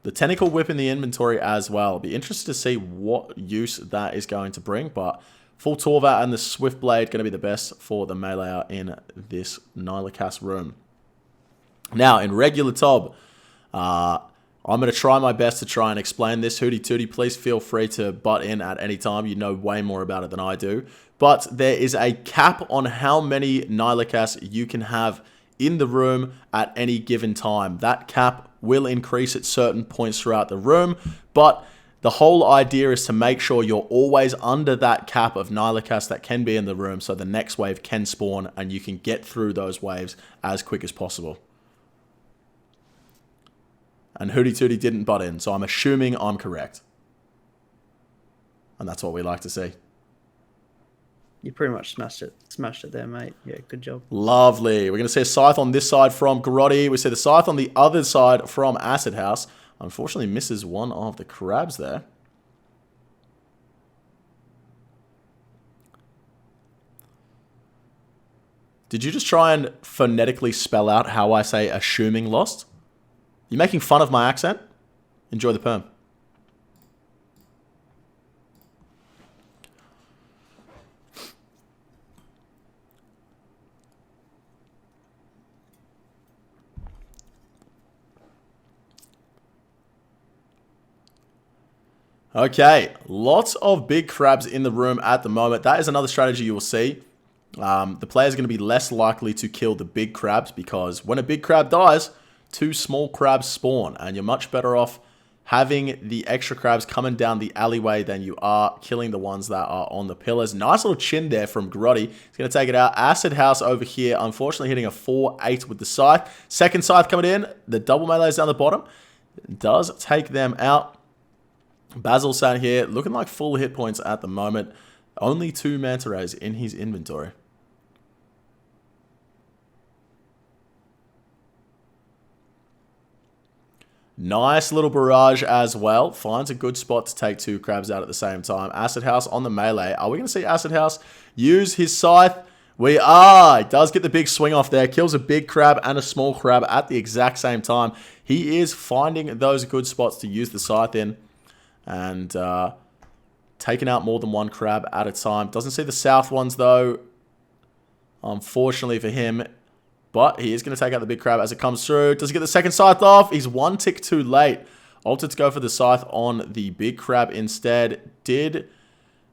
Speaker 1: The Tentacle Whip in the inventory as well. Be interested to see what use that is going to bring, but Full Torva and the Swift Blade going to be the best for the melee in this Nilacast room. Now, in regular Tob, I'm going to try my best to try and explain this. Hooty Tooty, please feel free to butt in at any time. You know way more about it than I do. But there is a cap on how many Nilacasts you can have in the room at any given time. That cap will increase at certain points throughout the room, but the whole idea is to make sure you're always under that cap of Nihilocast that can be in the room so the next wave can spawn and you can get through those waves as quick as possible. And Hootie Tootie didn't butt in, so I'm assuming I'm correct. And that's what we like to see.
Speaker 2: You pretty much smashed it there, mate. Yeah, good job.
Speaker 1: Lovely. We're going to see a Scythe on this side from Grotti. We see the Scythe on the other side from Acid House. Unfortunately, misses one of the crabs there. Did you just try and phonetically spell out how I say assuming lost? You making fun of my accent? Enjoy the perm. Okay, lots of big crabs in the room at the moment. That is another strategy you will see. The players are going to be less likely to kill the big crabs because when a big crab dies, 2 small crabs spawn, and you're much better off having the extra crabs coming down the alleyway than you are killing the ones that are on the pillars. Nice little chin there from Grotti. He's going to take it out. Acid House over here, unfortunately hitting a 4-8 with the Scythe. Second Scythe coming in. The double melees down the bottom. Does take them out. Basil sat here, looking like full hit points at the moment. Only 2 Manta Rays in his inventory. Nice little barrage as well. Finds a good spot to take 2 crabs out at the same time. Acid House on the melee. Are we going to see Acid House use his Scythe? We are. He does get the big swing off there. Kills a big crab and a small crab at the exact same time. He is finding those good spots to use the Scythe in. And taking out more than 1 crab at a time. Doesn't see the south ones though, unfortunately for him. But he is going to take out the big crab as it comes through. Does he get the second Scythe off? He's 1 tick too late. Opted to go for the Scythe on the big crab instead.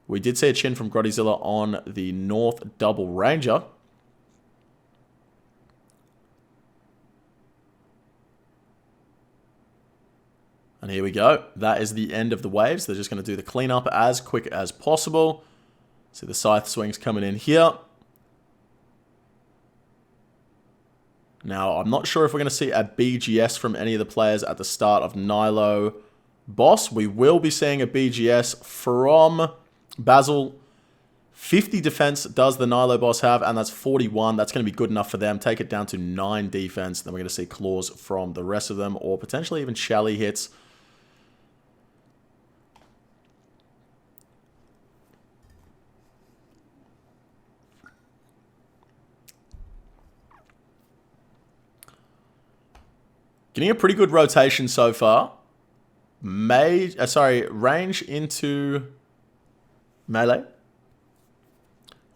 Speaker 1: We did see a chin from Grottyzilla on the North Double Ranger. And here we go. That is the end of the waves. They're just going to do the cleanup as quick as possible. See the Scythe swings coming in here. Now, I'm not sure if we're going to see a BGS from any of the players at the start of Nilo Boss. We will be seeing a BGS from Basil. 50 defense does the Nilo Boss have, and that's 41. That's going to be good enough for them. Take it down to 9 defense. Then we're going to see claws from the rest of them, or potentially even Shelly hits. Getting a pretty good rotation so far. Range into melee.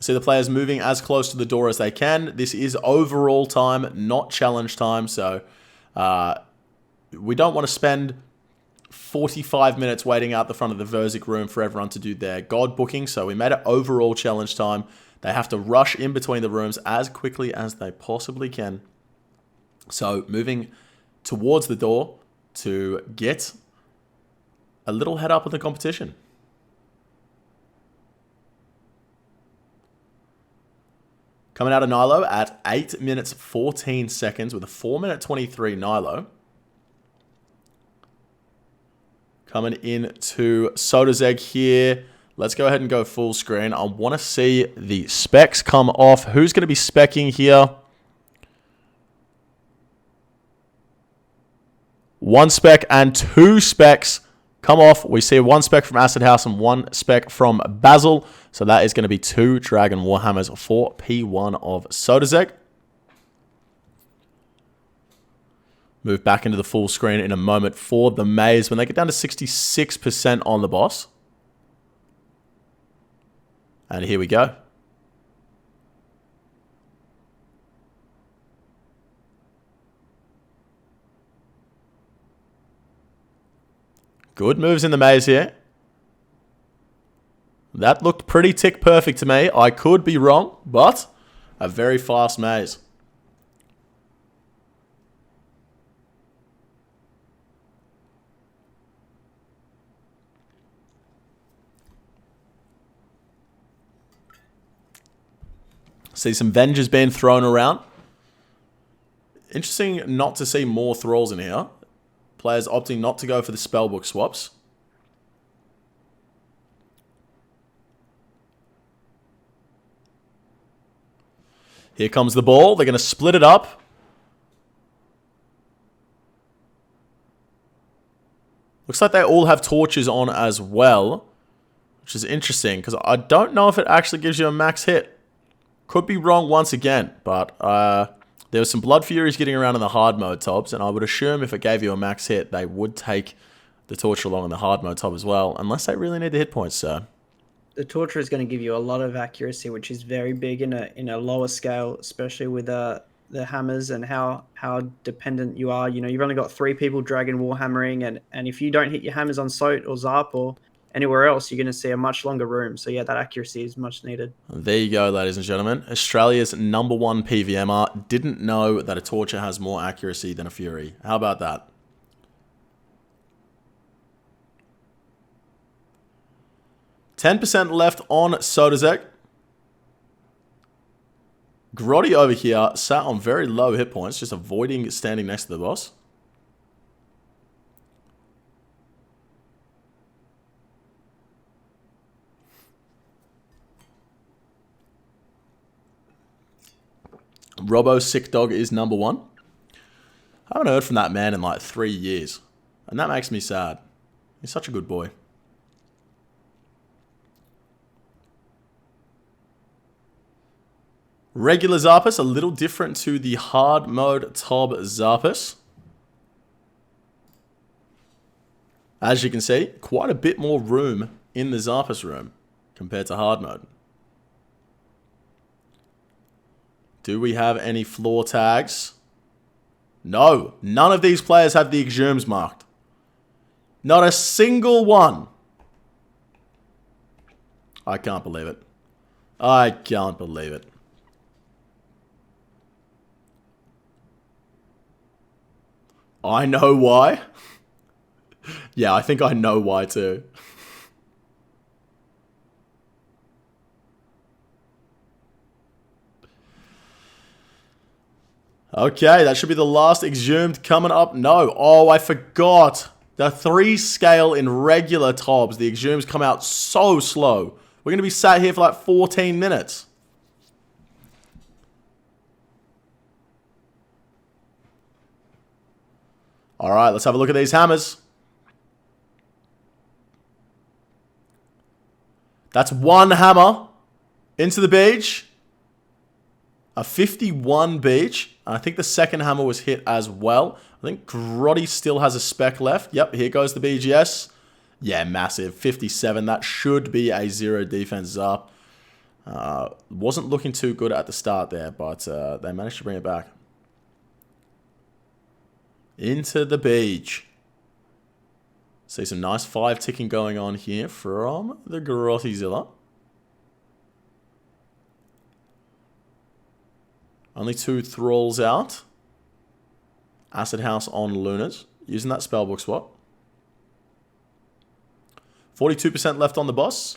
Speaker 1: See the players moving as close to the door as they can. This is overall time, not challenge time. So we don't want to spend 45 minutes waiting out the front of the Verzik room for everyone to do their god booking. So we made it overall challenge time. They have to rush in between the rooms as quickly as they possibly can. So moving towards the door to get a little head up on the competition. Coming out of Nilo at 8 minutes 14 seconds with a 4-minute 23 Nilo. Coming into Sodazeg here. Let's go ahead and go full screen. I want to see the specs come off. Who's going to be speccing here? 1 spec and 2 specs come off. We see 1 spec from Acid House and 1 spec from Basil. So that is going to be 2 Dragon Warhammers for P1 of Sodazeg. Move back into the full screen in a moment for the maze when they get down to 66% on the boss. And here we go. Good moves in the maze here. That looked pretty tick perfect to me. I could be wrong, but a very fast maze. See some Vengers being thrown around. Interesting not to see more Thralls in here. Players opting not to go for the spellbook swaps. Here comes the ball. They're going to split it up. Looks like they all have torches on as well, which is interesting because I don't know if it actually gives you a max hit. Could be wrong once again, but there was some Blood Furies getting around in the hard mode tobs, and I would assume if it gave you a max hit, they would take the torture along in the hard mode tob as well, unless they really need the hit points, so.
Speaker 2: The torture is going to give you a lot of accuracy, which is very big in a lower scale, especially with the hammers and how dependent you are. You know, you've only got 3 people dragging warhammering, and if you don't hit your hammers on Soat or Zarp or anywhere else, you're going to see a much longer room. So yeah, that accuracy is much needed.
Speaker 1: There you go, ladies and gentlemen. Australia's #1 PVMer didn't know that a torture has more accuracy than a Fury. How about that? %10 left on Sodazek. Grotty over here sat on very low hit points, just avoiding standing next to the boss. Robo Sick Dog is #1. I haven't heard from that man in like 3 years, and that makes me sad. He's such a good boy. Regular Zarpus, a little different to the hard mode Tob Zarpus. As you can see, quite a bit more room in the Zarpus room compared to hard mode. Do we have any floor tags? No, none of these players have the exhumes marked. Not a single one. I can't believe it. I can't believe it. I know why. Yeah, I think I know why too. Okay, that should be the last exhumed coming up. No. Oh, I forgot. The 3 scale in regular tobs, the exhumes come out so slow. We're going to be sat here for like 14 minutes. All right, let's have a look at these hammers. That's 1 hammer into the beach. A 51 beach. I think the second hammer was hit as well. I think Grotty still has a spec left. Yep, here goes the BGS. Yeah, massive. 57. That should be a 0 defense Zarp. Wasn't looking too good at the start there, but they managed to bring it back. Into the beach. See some nice 5 ticking going on here from the Grottyzilla. Only 2 Thralls out. Acid House on Lunas. Using that spellbook swap. 42% left on the boss.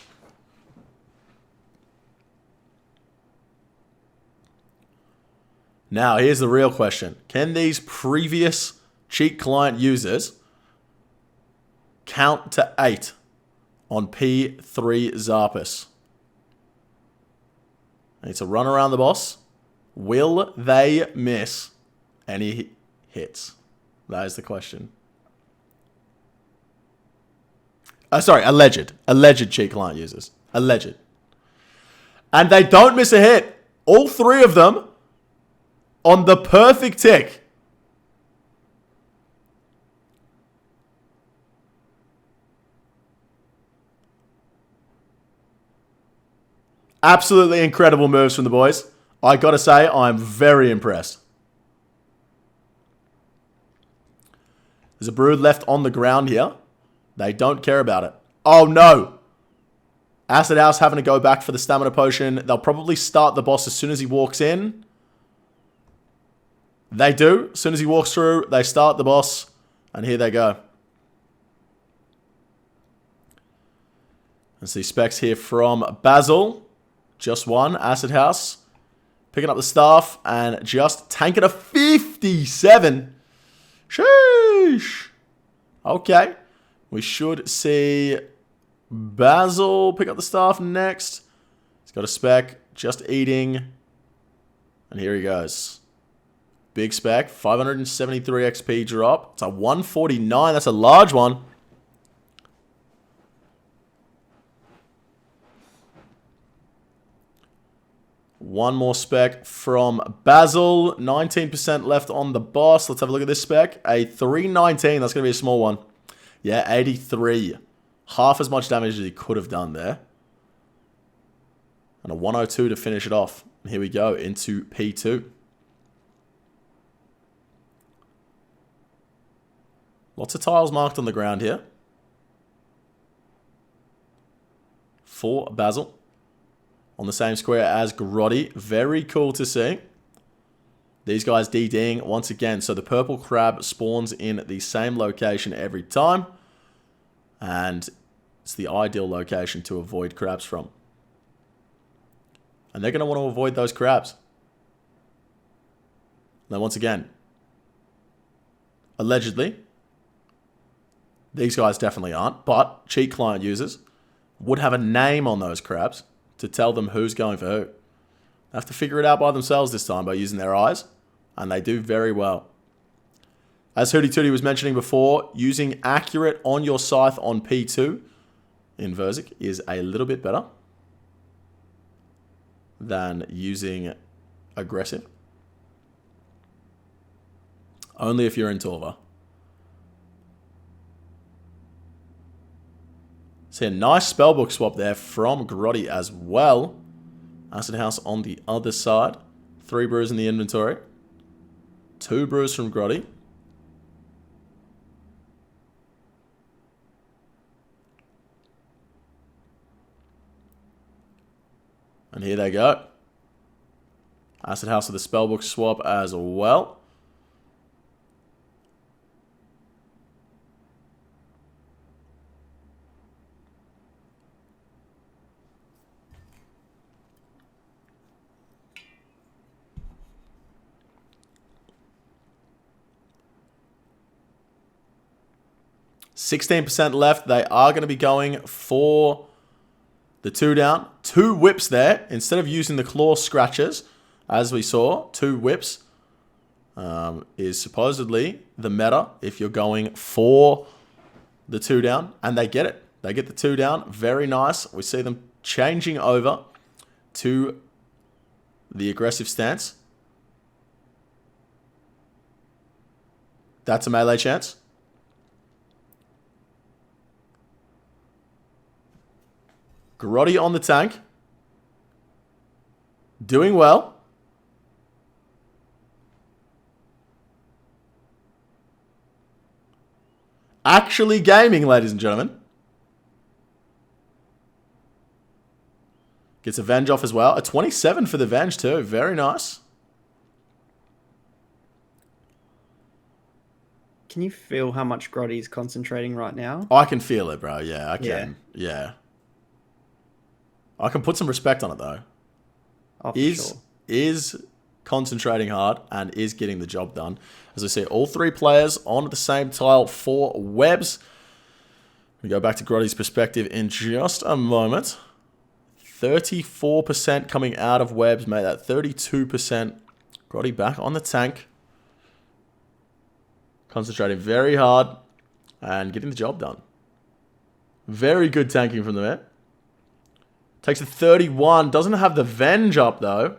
Speaker 1: Now, here's the real question. Can these previous cheat client users count to 8 on P3 Zarpus? I need to run around the boss. Will they miss any hits? That is the question. Sorry, alleged. Alleged cheat client users. Alleged. And they don't miss a hit. All 3 of them on the perfect tick. Absolutely incredible moves from the boys. I gotta say, I'm very impressed. There's a brood left on the ground here. They don't care about it. Oh no! Acid House having to go back for the stamina potion. They'll probably start the boss as soon as he walks in. They do. As soon as he walks through, they start the boss. And here they go. And see specs here from Basil. Just 1. Acid House. Picking up the staff and just tanking a 57. Sheesh. Okay. We should see Basil pick up the staff next. He's got a spec. Just eating. And here he goes. Big spec. 573 XP drop. It's a 149. That's a large one. One more spec from Basil. 19% left on the boss. Let's have a look at this spec. A 319. That's going to be a small one. Yeah, 83. Half as much damage as he could have done there. And a 102 to finish it off. And here we go into P2. Lots of tiles marked on the ground here. For Basil. On the same square as Grotty. Very cool to see. These guys DDing once again. So the purple crab spawns in the same location every time. And it's the ideal location to avoid crabs from. And they're going to want to avoid those crabs. Now once again. Allegedly. These guys definitely aren't. But cheat client users would have a name on those crabs. To tell them who's going for who. They have to figure it out by themselves this time by using their eyes. And they do very well. As Hootie Tootie was mentioning before, using accurate on your scythe on P2 in Verzik is a little bit better than using aggressive. Only if you're in Torva. See a nice spellbook swap there from Grotty as well. Acid House on the other side. 3 brews in the inventory. 2 brews from Grotty. And here they go. Acid House with the spellbook swap as well. %16 left. They are going to be going for the 2 down. 2 whips there. Instead of using the claw scratches, as we saw, 2 whips is supposedly the meta if you're going for the 2 down. And they get it. They get the 2 down. Very nice. We see them changing over to the aggressive stance. That's a melee chance. Grotty on the tank. Doing well. Actually gaming, ladies and gentlemen. Gets a Venge off as well. A 27 for the Venge too. Very nice.
Speaker 2: Can you feel how much Grotty's concentrating right now?
Speaker 1: I can feel it, bro. Yeah, I can. Yeah. I can put some respect on it, though.
Speaker 2: Oh,
Speaker 1: Is concentrating hard and is getting the job done. As I say, all 3 players on the same tile for webs. We go back to Grotty's perspective in just a moment. 34% coming out of webs, made that 32%. Grotty back on the tank. Concentrating very hard and getting the job done. Very good tanking from the man. Takes a 31. Doesn't have the Venge up, though.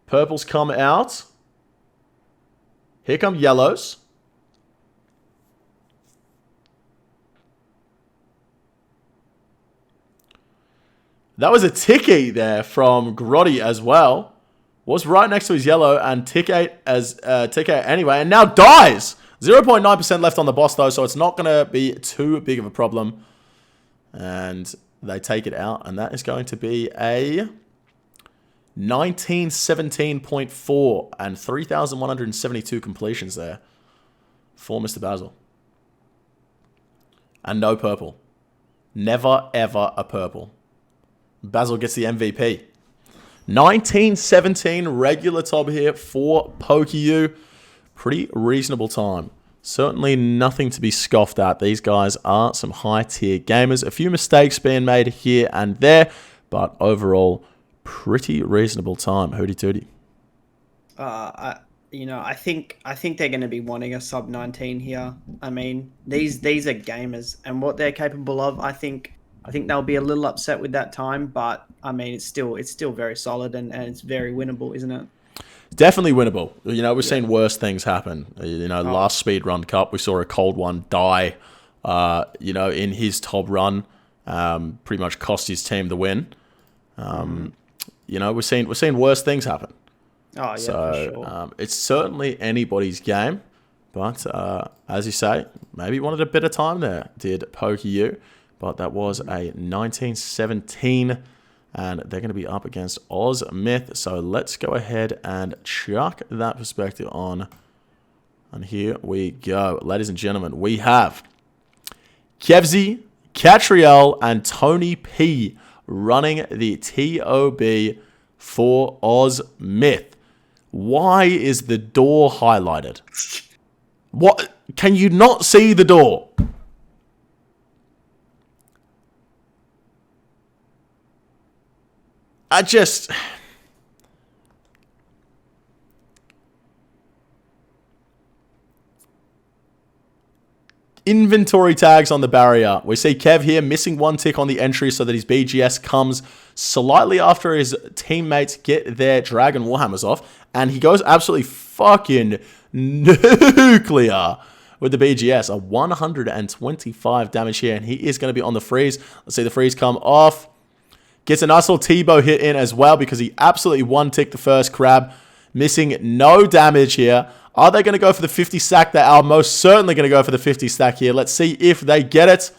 Speaker 1: Purples come out. Here come yellows. That was a ticky there from Grotty as well. Was right next to his yellow and tick 8 anyway. And now dies. 0.9% left on the boss, though, so it's not going to be too big of a problem. And they take it out, and that is going to be a 1917.4 and 3,172 completions there for Mr. Basil. And no purple. Never, ever a purple. Basil gets the MVP. 1917 regular top here for PokeU. Pretty reasonable time. Certainly nothing to be scoffed at. These guys are some high-tier gamers. A few mistakes being made here and there, but overall, pretty reasonable time. Hooty tooty.
Speaker 2: I think they're going to be wanting a sub 19 here. I mean, these are gamers, and what they're capable of, I think they'll be a little upset with that time, but I mean, it's still very solid and it's very winnable, isn't it?
Speaker 1: Definitely winnable. You know, we've seen worse things happen. You know, last Speedrun Cup, we saw a cold one die, in his top run, pretty much cost his team the win. We're seeing worse things happen.
Speaker 2: Oh, yeah,
Speaker 1: so,
Speaker 2: for sure.
Speaker 1: It's certainly anybody's game, but as you say, maybe wanted a bit of time there, did PokeU, but that was a 1917, and they're going to be up against OzMyth, so let's go ahead and chuck that perspective on, and here we go. Ladies and gentlemen, we have Kevzy, Catriel, and Tony P running the TOB for OzMyth. Why is the door highlighted? What? Can you not see the door? Inventory tags on the barrier. We see Kev here missing one tick on the entry so that his BGS comes slightly after his teammates get their Dragon Warhammers off. And he goes absolutely fucking nuclear with the BGS. A 125 damage here. And he is going to be on the freeze. Let's see the freeze come off. Gets a nice little T-bow hit in as well because he absolutely one-ticked the first crab. Missing no damage here. Are they going to go for the 50 stack? They are most certainly going to go for the 50 stack here. Let's see if they get it.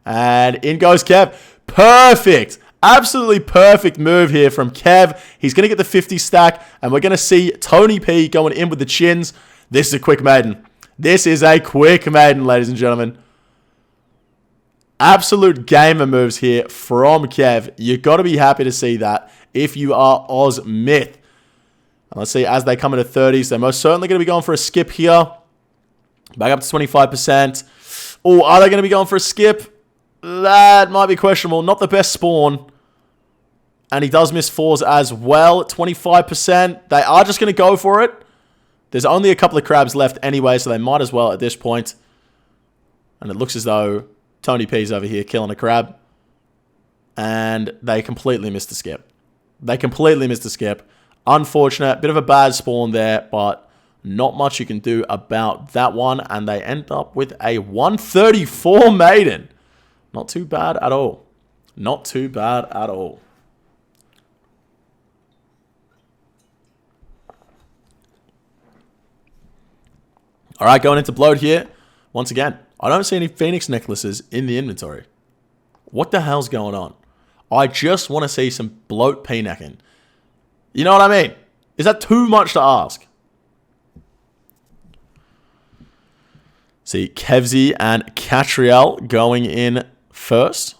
Speaker 1: And in goes Kev. Perfect. Absolutely perfect move here from Kev. He's going to get the 50 stack. And we're going to see Tony P going in with the chins. This is a quick maiden. This is a quick maiden, ladies and gentlemen. Absolute gamer moves here from Kev. You've got to be happy to see that if you are OzMyth. And let's see, as they come into 30s, they're most certainly going to be going for a skip here. Back up to 25%. Oh, are they going to be going for a skip? That might be questionable. Not the best spawn. And he does miss fours as well. 25%. They are just going to go for it. There's only a couple of crabs left anyway, so they might as well at this point. And it looks as though Tony P's over here killing a crab. And they completely missed the skip. Unfortunate. Bit of a bad spawn there, but not much you can do about that one. And they end up with a 134 maiden. Not too bad at all. Not too bad at all. All right, going into Bloat here. Once again, I don't see any Phoenix necklaces in the inventory. What the hell's going on? I just want to see some Bloat P-necking. You know what I mean? Is that too much to ask? See, Kevzy and Catriel going in first.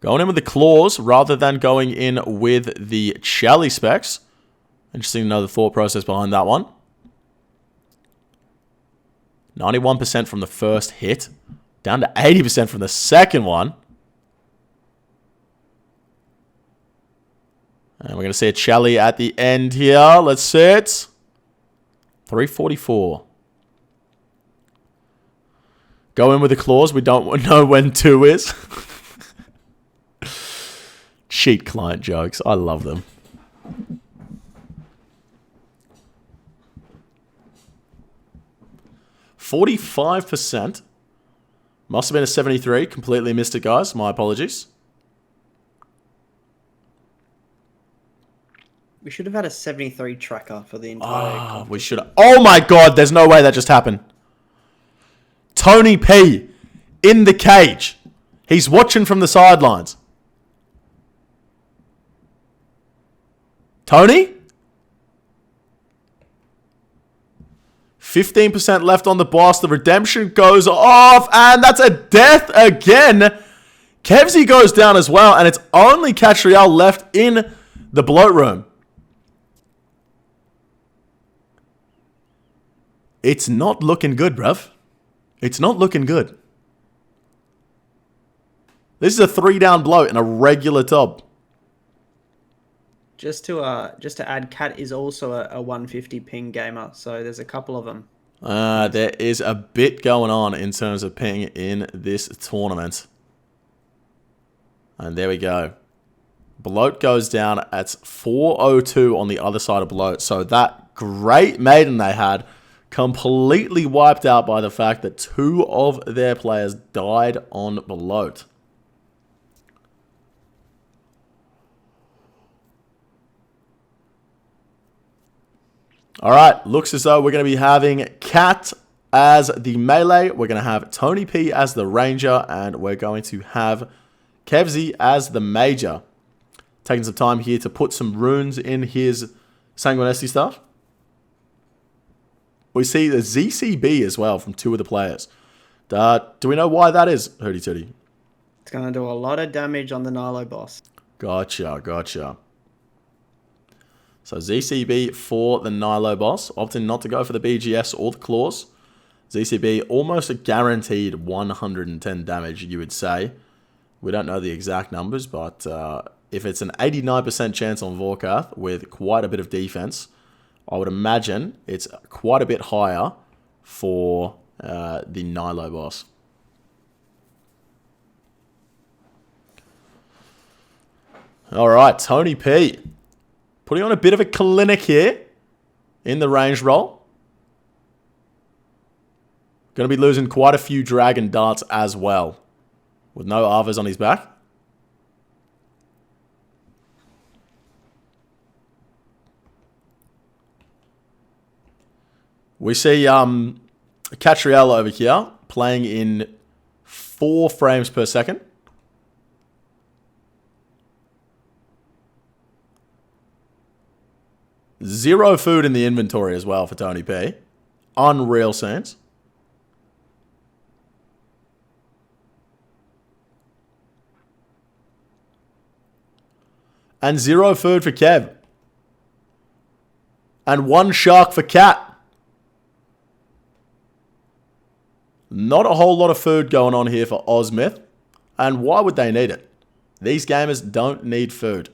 Speaker 1: Going in with the claws rather than going in with the Chally specs. Interesting to know the thought process behind that one. 91% from the first hit. Down to 80% from the second one. And we're going to see a Chally at the end here. Let's see it. 344. Go in with the claws. We don't know when 2 is. Cheat client jokes. I love them. %. Must have been a 73. Completely missed it, guys. My apologies.
Speaker 2: We should have had a 73 tracker for the entire
Speaker 1: We should have. Oh my god, there's no way that just happened. Tony P in the cage. He's watching from the sidelines. Tony? 15% left on the boss. The redemption goes off, and that's a death again. Kevzy goes down as well, and it's only Catriel left in the bloat room. It's not looking good, bruv. It's not looking good. This is a 3-down bloat in a regular top.
Speaker 2: Just to add, Cat is also a 150 ping gamer, so there's a couple of them.
Speaker 1: There is a bit going on in terms of ping in this tournament. And there we go. Bloat goes down at 402 on the other side of Bloat. So that great maiden they had completely wiped out by the fact that 2 of their players died on Bloat. All right, looks as though we're going to be having Cat as the melee. We're going to have Tony P as the ranger, and we're going to have Kevzy as the major. Taking some time here to put some runes in his Sanguinesti stuff. We see the ZCB as well from 2 of the players. Do we know why that is, Hootie Tootie?
Speaker 2: It's going to do a lot of damage on the Nilo boss.
Speaker 1: Gotcha. So ZCB for the Nilo boss, opting not to go for the BGS or the claws. ZCB almost a guaranteed 110 damage, you would say. We don't know the exact numbers, but if it's an 89% chance on Vorkath with quite a bit of defense, I would imagine it's quite a bit higher for the Nilo boss. All right, Tony P. Putting on a bit of a clinic here in the range roll. Going to be losing quite a few dragon darts as well, with no Arvas on his back. We see Catriel over here playing in 4 frames per second. Zero food in the inventory as well for Tony P. Unreal scenes. And 0 food for Kev. And 1 shark for Cat. Not a whole lot of food going on here for Ozmyth. And why would they need it? These gamers don't need food.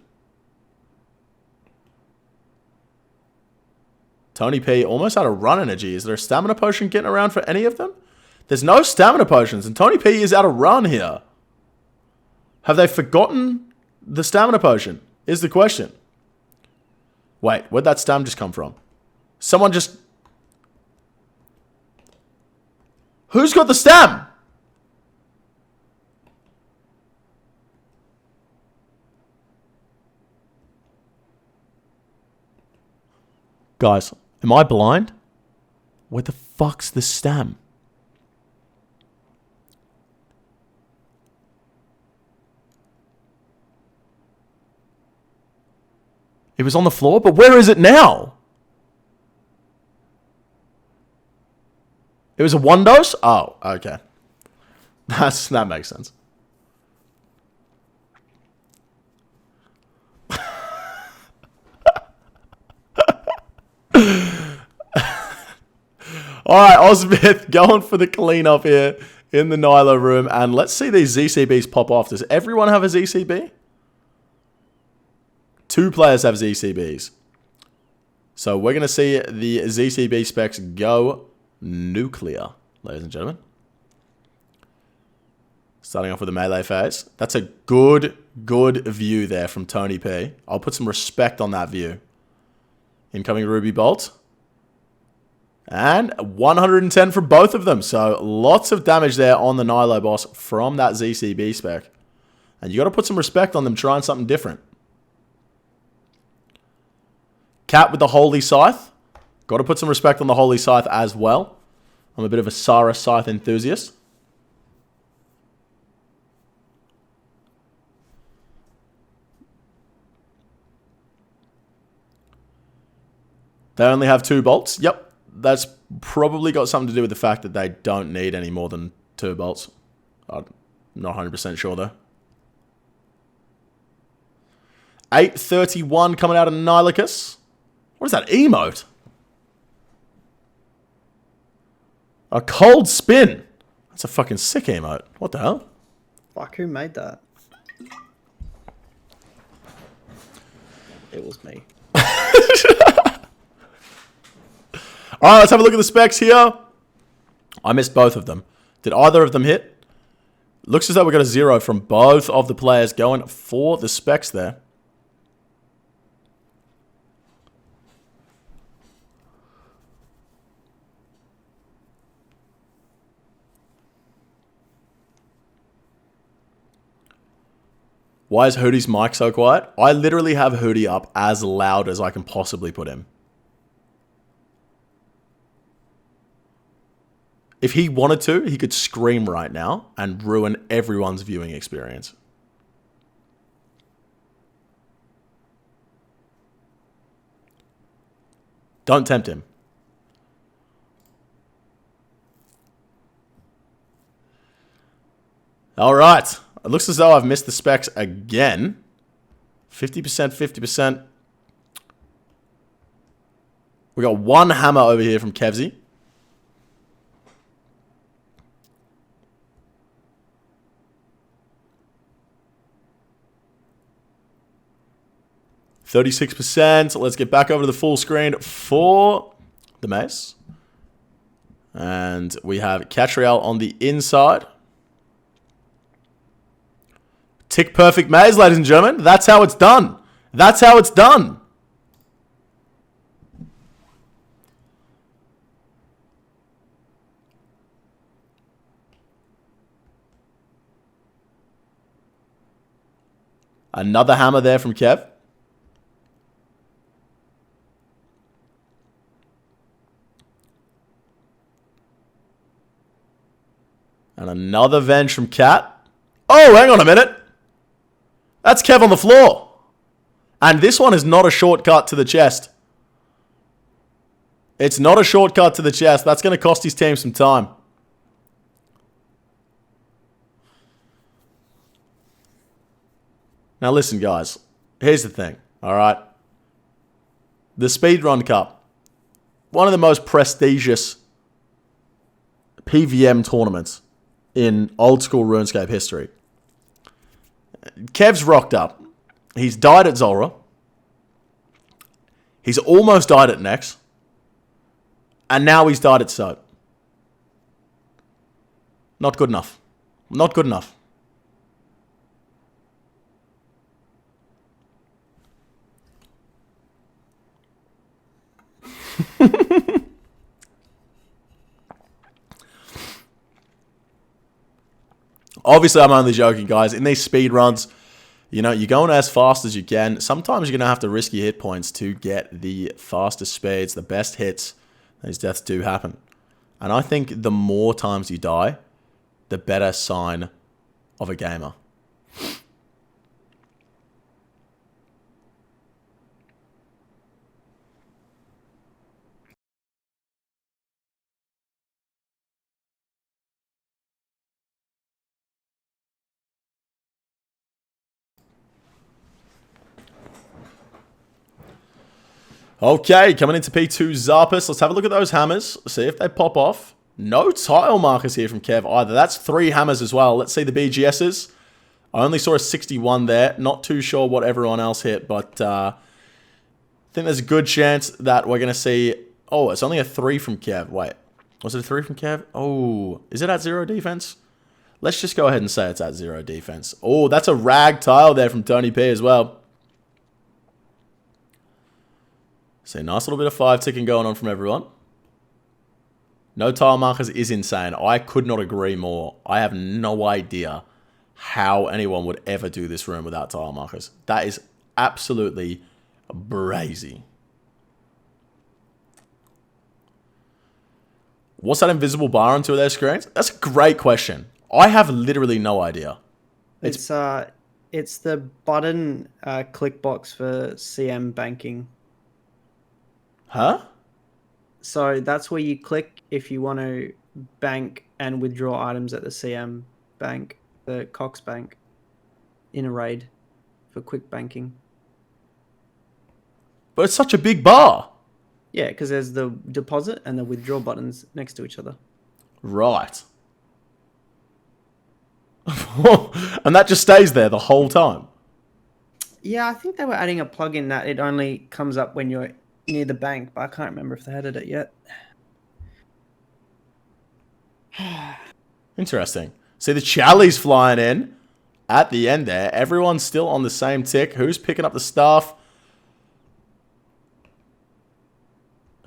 Speaker 1: Tony P almost out of run energy. Is there a stamina potion getting around for any of them? There's no stamina potions, and Tony P is out of run here. Have they forgotten the stamina potion? Is the question. Wait, where'd that stam just come from? Someone just... Who's got the stam? Guys, am I blind? Where the fuck's the stam? It was on the floor, but where is it now? It was a 1 dose? Oh, okay. That makes sense. Alright, Ozmyth going for the cleanup here in the Nilo room. And let's see these ZCBs pop off. Does everyone have a ZCB? 2 players have ZCBs. So we're going to see the ZCB specs go nuclear, ladies and gentlemen. Starting off with the melee phase. That's a good view there from Tony P. I'll put some respect on that view. Incoming Ruby Bolt. And 110 for both of them. So lots of damage there on the Nilo boss from that ZCB spec. And you got to put some respect on them trying something different. Cat with the Holy Scythe. Got to put some respect on the Holy Scythe as well. I'm a bit of a Sarah Scythe enthusiast. They only have 2 bolts. Yep. That's probably got something to do with the fact that they don't need any more than 2 bolts. I'm not 100% sure though. 831 coming out of Nilicus. What is that emote? A cold spin. That's a fucking sick emote. What the hell?
Speaker 2: Fuck, who made that? It was me.
Speaker 1: Alright, let's have a look at the specs here. I missed both of them. Did either of them hit? Looks as though we got a 0 from both of the players going for the specs there. Why is Hootie's mic so quiet? I literally have Hootie up as loud as I can possibly put him. If he wanted to, he could scream right now and ruin everyone's viewing experience. Don't tempt him. All right. It looks as though I've missed the specs again. 50%, 50%. We got one hammer over here from Kevsy. %. Let's get back over to the full screen for the mace. And we have Catriel on the inside. Tick perfect maze, ladies and gentlemen. That's how it's done. That's how it's done. Another hammer there from Kev. And another venge from Cat. Oh, hang on a minute. That's Kev on the floor. And this one is not a shortcut to the chest. It's not a shortcut to the chest. That's going to cost his team some time. Now listen, guys. Here's the thing, all right? The Speedrun Cup, one of the most prestigious PVM tournaments in old school RuneScape history. Kev's rocked up. He's died at Zulrah. He's almost died at Nex. And now he's died at Soap. Not good enough. Not good enough. Obviously, I'm only joking, guys. In these speed runs, you know, you're going as fast as you can. Sometimes you're going to have to risk your hit points to get the fastest speeds, the best hits. These deaths do happen. And I think the more times you die, the better sign of a gamer. Okay, coming into P2 Zarpus. Let's have a look at those hammers. See if they pop off. No tile markers here from Kev either. That's 3 hammers as well. Let's see the BGSs. I only saw a 61 there. Not too sure what everyone else hit, but I think there's a good chance that we're going to see... Oh, it's only a 3 from Kev. Wait, was it a 3 from Kev? Oh, is it at 0 defense? Let's just go ahead and say it's at 0 defense. Oh, that's a rag tile there from Tony P as well. So nice little bit of 5 ticking going on from everyone. No tile markers is insane. I could not agree more. I have no idea how anyone would ever do this room without tile markers. That is absolutely brazy. What's that invisible bar on 2 of their screens? That's a great question. I have literally no idea.
Speaker 2: It's the button click box for CM banking.
Speaker 1: Huh?
Speaker 2: So that's where you click if you want to bank and withdraw items at the CM bank, the Cox bank, in a raid for quick banking.
Speaker 1: But it's such a big bar.
Speaker 2: Yeah, because there's the deposit and the withdraw buttons next to each other.
Speaker 1: Right. And that just stays there the whole time.
Speaker 2: Yeah, I think they were adding a plugin that it only comes up when you're near the bank, but I can't remember if they added it yet.
Speaker 1: Interesting. See the Charlie's flying in at the end there. Everyone's still on the same tick. Who's picking up the staff?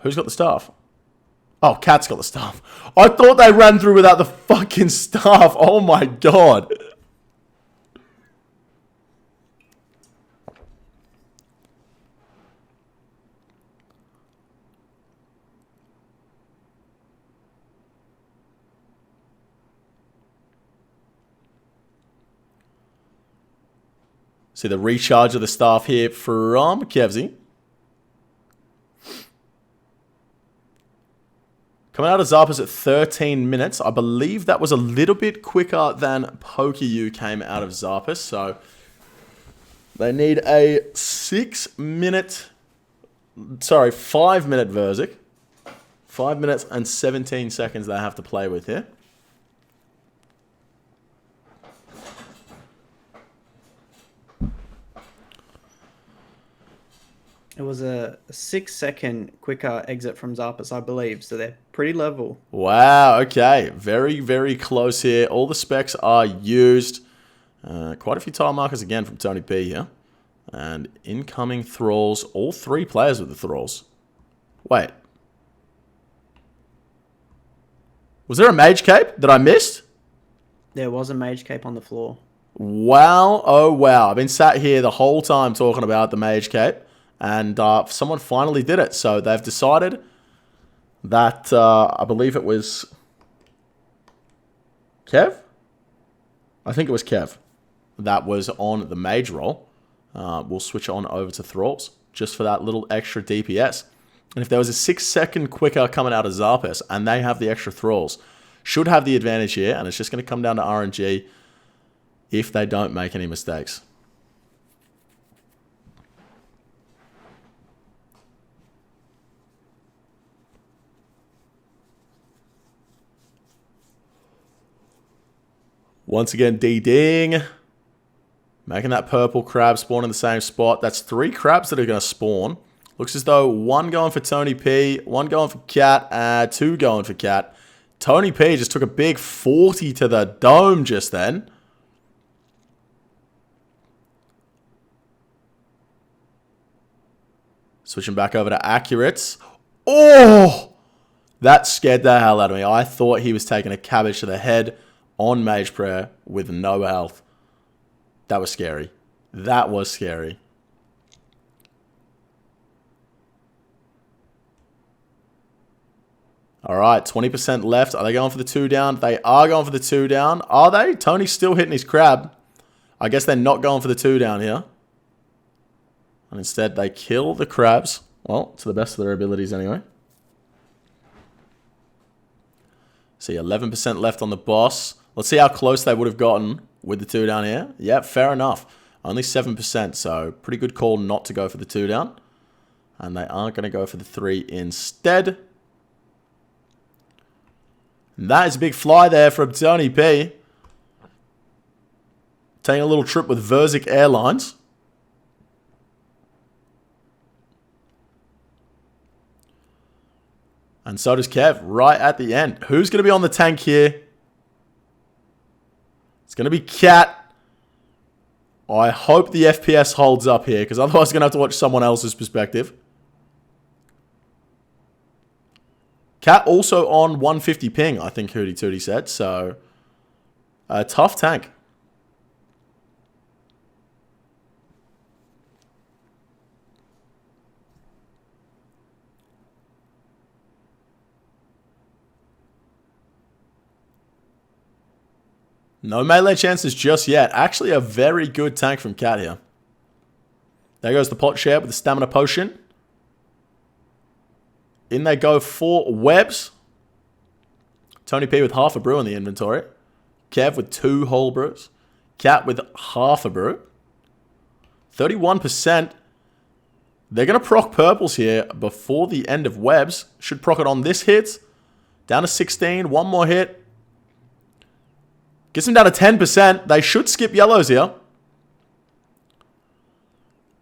Speaker 1: Who's got the staff? Oh, Cat's got the staff. I thought they ran through without the fucking staff. Oh my god. See the recharge of the staff here from Kevsy. Coming out of Zarpas at 13 minutes. I believe that was a little bit quicker than PokeU came out of Zarpas. So they need a 5-minute Verzik. 5 minutes and 17 seconds they have to play with here.
Speaker 2: It was a 6-second quicker exit from Zarpas, I believe, so they're pretty level.
Speaker 1: Wow, okay. Very, very close here. All the specs are used. Quite a few tile markers again from Tony P here. And incoming thralls. All 3 players with the thralls. Wait. Was there a mage cape that I missed?
Speaker 2: There was a mage cape on the floor.
Speaker 1: Wow, oh wow. I've been sat here the whole time talking about the mage cape. And someone finally did it. So they've decided that, I believe it was Kev? I think it was Kev. That was on the mage roll. We'll switch on over to thralls just for that little extra DPS. And if there was a 6-second quicker coming out of Zarpas and they have the extra thralls, should have the advantage here. And it's just going to come down to RNG if they don't make any mistakes. Once again, DDing. Making that purple crab spawn in the same spot. That's 3 crabs that are going to spawn. Looks as though 1 going for Tony P, 1 going for Cat, 2 going for Cat. Tony P just took a big 40 to the dome just then. Switching back over to accurates. Oh! That scared the hell out of me. I thought he was taking a cabbage to the head on Mage Prayer with no health. That was scary. That was scary. Alright, 20% left. Are they going for the 2 down? They are going for the 2 down. Are they? Tony's still hitting his crab. I guess they're not going for the 2 down here. And instead they kill the crabs. Well, to the best of their abilities anyway. See, 11% left on the boss. Let's see how close they would have gotten with the 2 down here. Yeah, fair enough. Only 7%, so pretty good call not to go for the 2 down. And they are going to go for the 3 instead. And that is a big fly there from Tony P. Taking a little trip with Verzik Airlines. And so does Kev right at the end. Who's going to be on the tank here? It's going to be Cat. I hope the FPS holds up here, because otherwise I'm going to have to watch someone else's perspective. Cat also on 150 ping, I think Hootie Tootie said. So, a tough tank. No melee chances just yet. Actually, a very good tank from Cat here. There goes the pot share with the stamina potion. In they go for webs. Tony P with half a brew in the inventory. Kev with 2 whole brews. Cat with half a brew. 31%. They're going to proc purples here before the end of webs. Should proc it on this hit. Down to 16. One more hit. Gets them down to 10%. They should skip yellows here.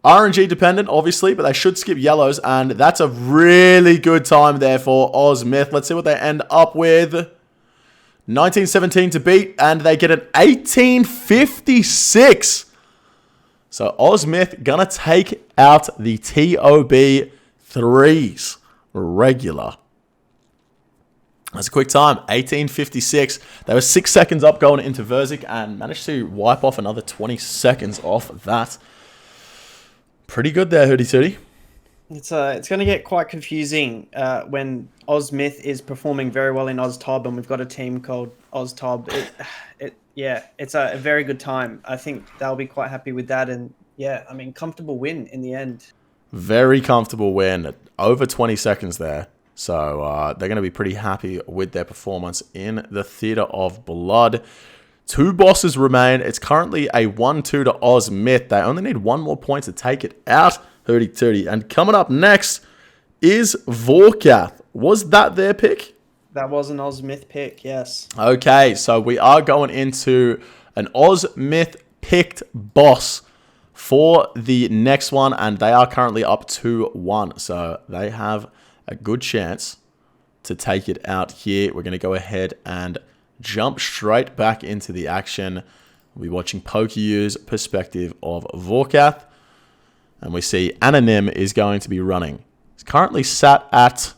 Speaker 1: RNG dependent, obviously, but they should skip yellows. And that's a really good time there for Ozmyth. Let's see what they end up with. 1917 to beat. And they get an 1856. So Ozmyth gonna take out the TOB 3s regular. That's a quick time, 1856. They were 6 seconds up going into Verzik and managed to wipe off another 20 seconds off that. Pretty good there, Hootie Tootie.
Speaker 2: It's going to get quite confusing when Ozmyth is performing very well in OzTob and we've got a team called OzTob. Yeah, it's a very good time. I think they'll be quite happy with that. And yeah, I mean, comfortable win in the end.
Speaker 1: Very comfortable win. Over 20 seconds there. So they're going to be pretty happy with their performance in the Theatre of Blood. 2 bosses remain. It's currently a 1-2 to Ozmyth. They only need 1 more point to take it out. Hootie Tootie. And coming up next is Vorkath. Was that their pick?
Speaker 2: That was an Ozmyth pick, yes.
Speaker 1: Okay, so we are going into an Ozmyth picked boss for the next one, and they are currently up 2-1. So they have a good chance to take it out here. We're going to go ahead and jump straight back into the action. We'll be watching PokeU's perspective of Vorkath. And we see Anonym is going to be running. He's currently sat at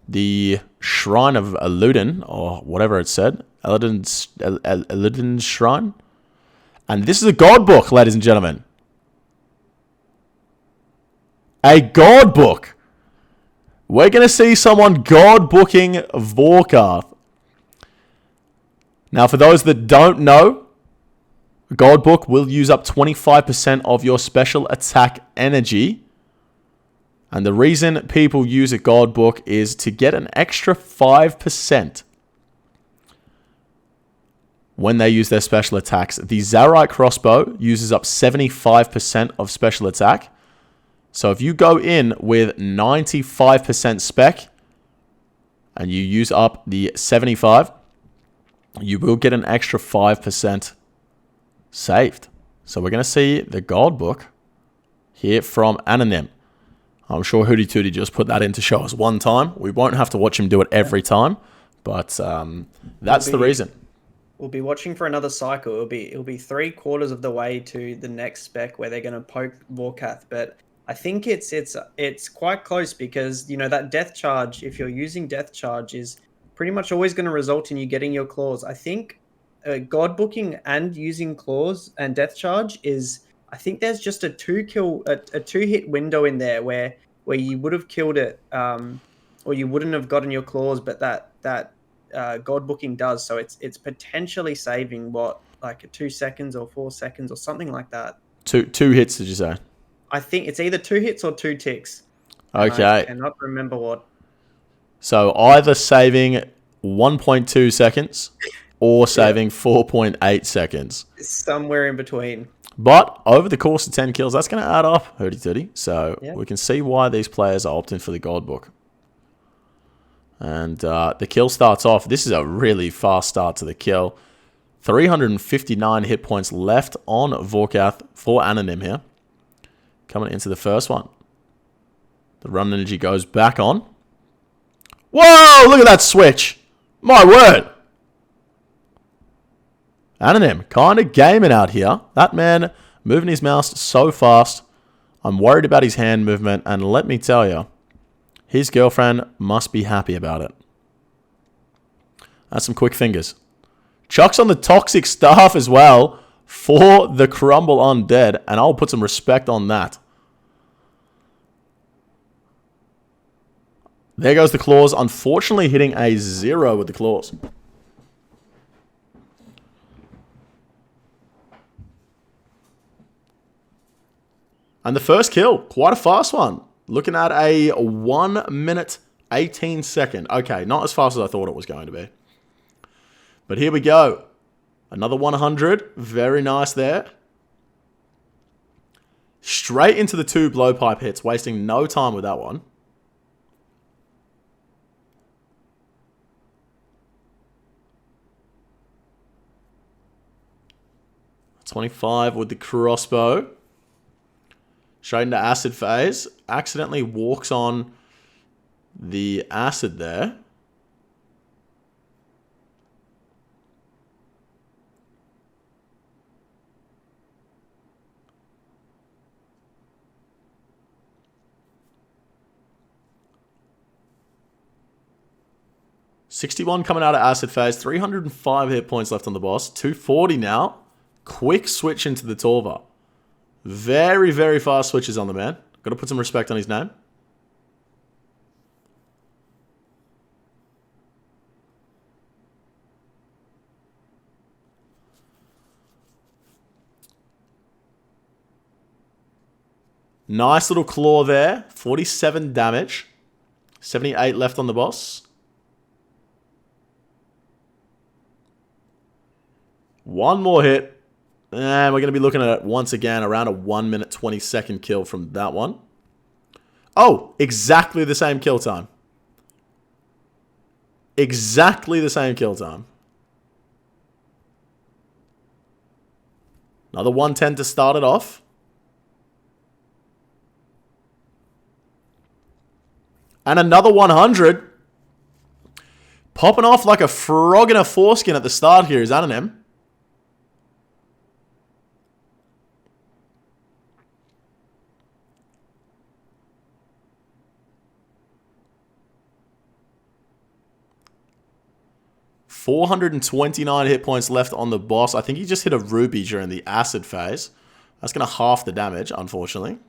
Speaker 1: the Shrine of Eludin, or whatever it said. Eludin's Shrine. And this is a God book, ladies and gentlemen. A God book. We're going to see someone God booking Vorkath. Now, for those that don't know, a God book will use up 25% of your special attack energy. And the reason people use a God book is to get an extra 5% when they use their special attacks. The Zarite crossbow uses up 75% of special attack. So if you go in with 95% spec and you use up the 75, you will get an extra 5% saved. So we're going to see the God book here from Anonym. I'm sure Hootie Tootie just put that in to show us one time. We won't have to watch him do it every time, but that's the reason.
Speaker 2: We'll be watching for another cycle. It'll be 3/4 of the way to the next spec where they're going to poke Vorkath, but I think it's quite close because, you know, that death charge, if you're using death charge, is pretty much always going to result in you getting your claws. I think God booking and using claws and death charge is, I think there's just a 2-hit window in there where you would have killed it, or you wouldn't have gotten your claws, but that God booking does. So it's potentially saving like 2 seconds or 4 seconds or something like that.
Speaker 1: Two hits, did you say?
Speaker 2: I think it's either 2 hits or 2 ticks.
Speaker 1: Okay.
Speaker 2: I cannot remember what.
Speaker 1: So either saving 1.2 seconds or saving 4.8 seconds.
Speaker 2: Somewhere in between.
Speaker 1: But over the course of 10 kills, that's going to add up, Hootie Tootie. So we can see why these players are opting for the God book. And the kill starts off. This is a really fast start to the kill. 359 hit points left on Vorkath for Anonym here. Coming into the first one. The run energy goes back on. Whoa! Look at that switch. My word. Anonym kind of gaming out here. That man moving his mouse so fast. I'm worried about his hand movement. And let me tell you, his girlfriend must be happy about it. That's some quick fingers. Chucks on the toxic staff as well for the Crumble Undead. And I'll put some respect on that. There goes the claws. Unfortunately hitting a 0 with the claws. And the first kill, quite a fast one. Looking at a 1 minute 18-second. Okay, not as fast as I thought it was going to be. But here we go. Another 100. Very nice there. Straight into the 2 blowpipe hits, wasting no time with that one. $25 with the crossbow. Straight into acid phase. Accidentally walks on the acid there. $61 coming out of acid phase. 305 hit points left on the boss. 240 now. Quick switch into the Torva. Very, very fast switches on the man. Got to put some respect on his name. Nice little claw there. 47 damage. 78 left on the boss. One more hit. And we're going to be looking at, once again, around a 1 minute 20-second kill from that one. Oh, exactly the same kill time. Exactly the same kill time. Another 110 to start it off. And another 100. Popping off like a frog in a foreskin at the start here is Anonym. $429 hit points left on the boss. I think he just hit a ruby during the acid phase. That's going to half the damage, unfortunately.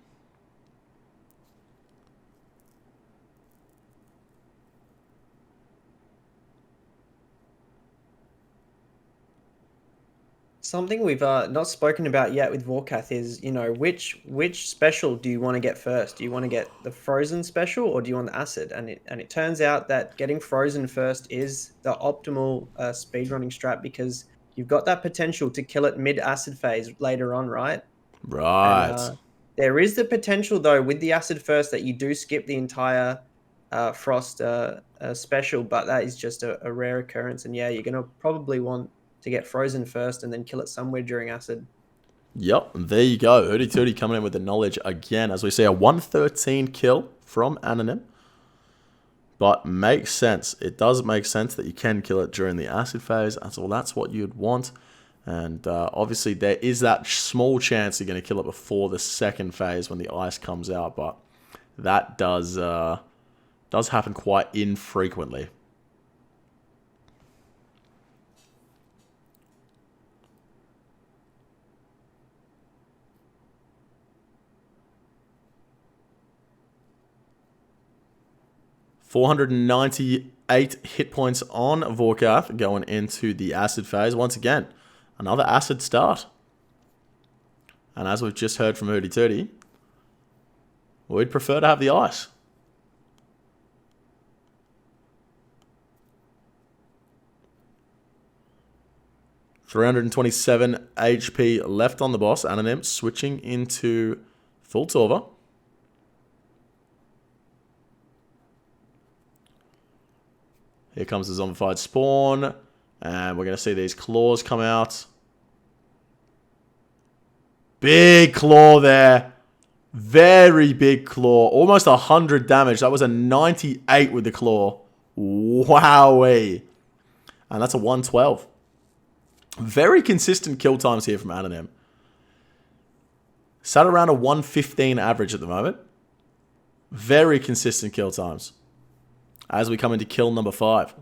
Speaker 2: Something we've not spoken about yet with Vorkath is, you know, which special do you want to get first? Do you want to get the frozen special or do you want the acid? And it turns out that getting frozen first is the optimal speedrunning strat because you've got that potential to kill it mid-acid phase later on, right?
Speaker 1: Right.
Speaker 2: And, there is the potential, though, with the acid first that you do skip the entire frost special, but that is just a rare occurrence. And yeah, you're going to probably want to get frozen first and then kill it somewhere during acid.
Speaker 1: Yep, there you go. Hooty Tooty coming in with the knowledge again. As we see, a 113 kill from Anonym. But makes sense. It does make sense that you can kill it during the acid phase. Well, that's what you'd want. And obviously, there is that small chance you're going to kill it before the second phase when the ice comes out. But that does happen quite infrequently. $498 hit points on Vorkath going into the acid phase. Once again, another acid start. And as we've just heard from Hooty Tooty, we'd prefer to have the ice. $327 HP left on the boss. Anonym switching into full Torva. Here comes the zombified spawn. And we're going to see these claws come out. Big claw there. Very big claw. Almost 100 damage. That was a 98 with the claw. Wowee. And that's a 112. Very consistent kill times here from Anonym. Sat around a 115 average at the moment. Very consistent kill times. As we come into kill number 5.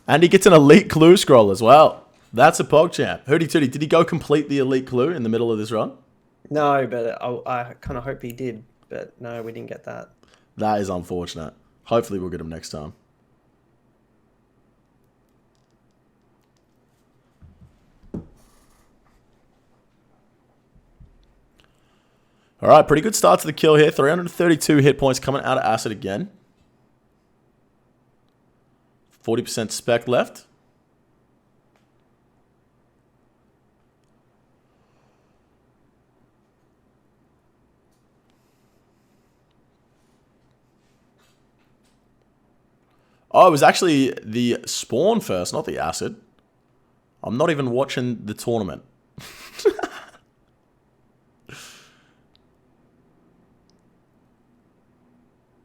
Speaker 1: And he gets an elite clue scroll as well. That's a PogChamp. Hooty Tooty, did he go complete the elite clue in the middle of this run?
Speaker 2: No, but I kind of hope he did. But no, we didn't get that.
Speaker 1: That is unfortunate. Hopefully we'll get him next time. All right, pretty good start to the kill here. 332 hit points coming out of Acid again. 40% spec left. Oh, it was actually the spawn first, not the Acid. I'm not even watching the tournament.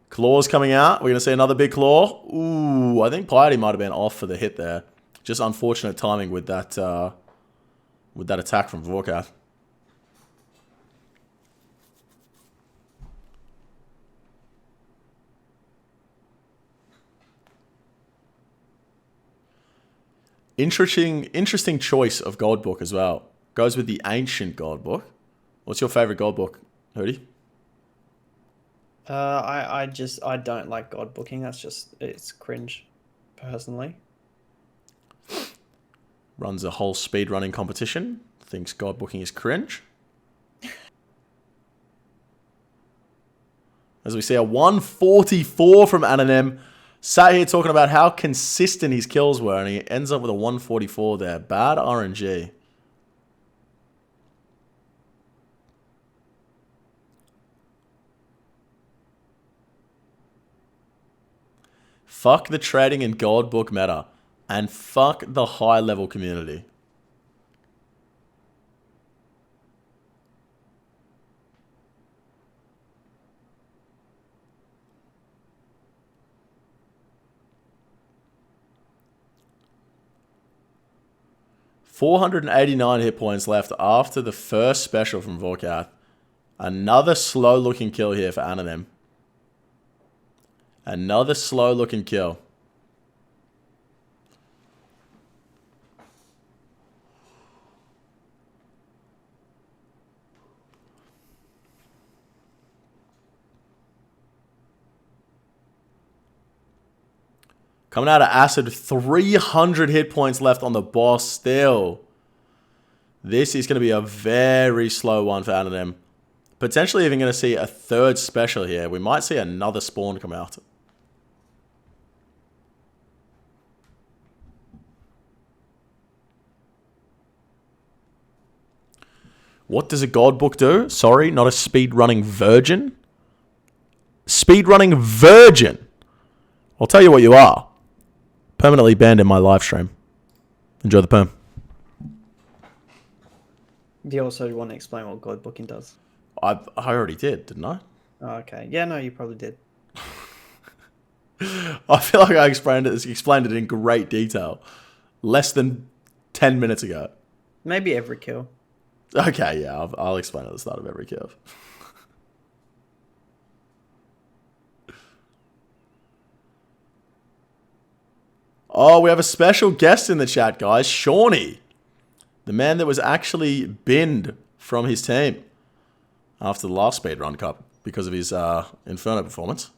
Speaker 1: Claw's coming out. We're going to see another big claw. Ooh, I think Piety might have been off for the hit there. Just unfortunate timing with that attack from Vorkath. Interesting choice of gold book as well. Goes with the ancient gold book. What's your favorite gold book, Hootie?
Speaker 2: I don't like god booking. It's cringe, personally.
Speaker 1: Runs a whole speedrunning competition. Thinks god booking is cringe. As we see a 144 from Anonym. Sat here talking about how consistent his kills were, and he ends up with a 144 there. Bad RNG. Fuck the trading and gold book meta. And fuck the high level community. $489 hit points left after the first special from Vorkath. Another slow looking kill here for Anonym. Another slow looking kill. Coming out of Acid, 300 hit points left on the boss still. This is going to be a very slow one for Anonym. Potentially even going to see a third special here. We might see another spawn come out. What does a god book do? Sorry, not a speedrunning virgin. Speedrunning virgin. I'll tell you what you are. Permanently banned in my live stream. Enjoy the perm.
Speaker 2: Do you also want to explain what god booking does?
Speaker 1: I already did, didn't I?
Speaker 2: Oh, okay. Yeah, no, you probably did.
Speaker 1: I feel like I explained it in great detail. Less than 10 minutes ago.
Speaker 2: Maybe every kill.
Speaker 1: Okay, yeah, I'll explain at the start of every kill. Oh, we have a special guest in the chat, guys. Shawnee. The man that was actually binned from his team after the last Speedrun Cup because of his Inferno performance.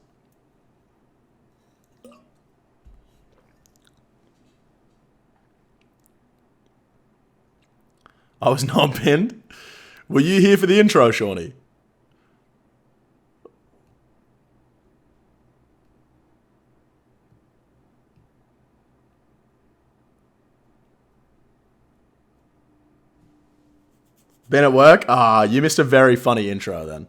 Speaker 1: I was not pinned. Were you here for the intro, Shawnee? Been at work? Ah, you missed a very funny intro then.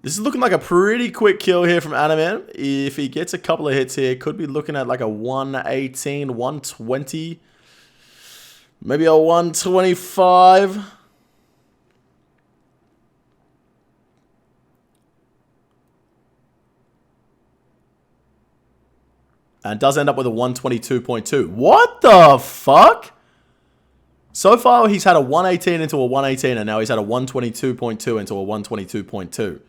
Speaker 1: This is looking like a pretty quick kill here from Animan. If he gets a couple of hits here, could be looking at like a 118, 120. Maybe a 125. And does end up with a 122.2. What the fuck? So far, he's had a 118 into a 118, and now he's had a 122.2 into a 122.2.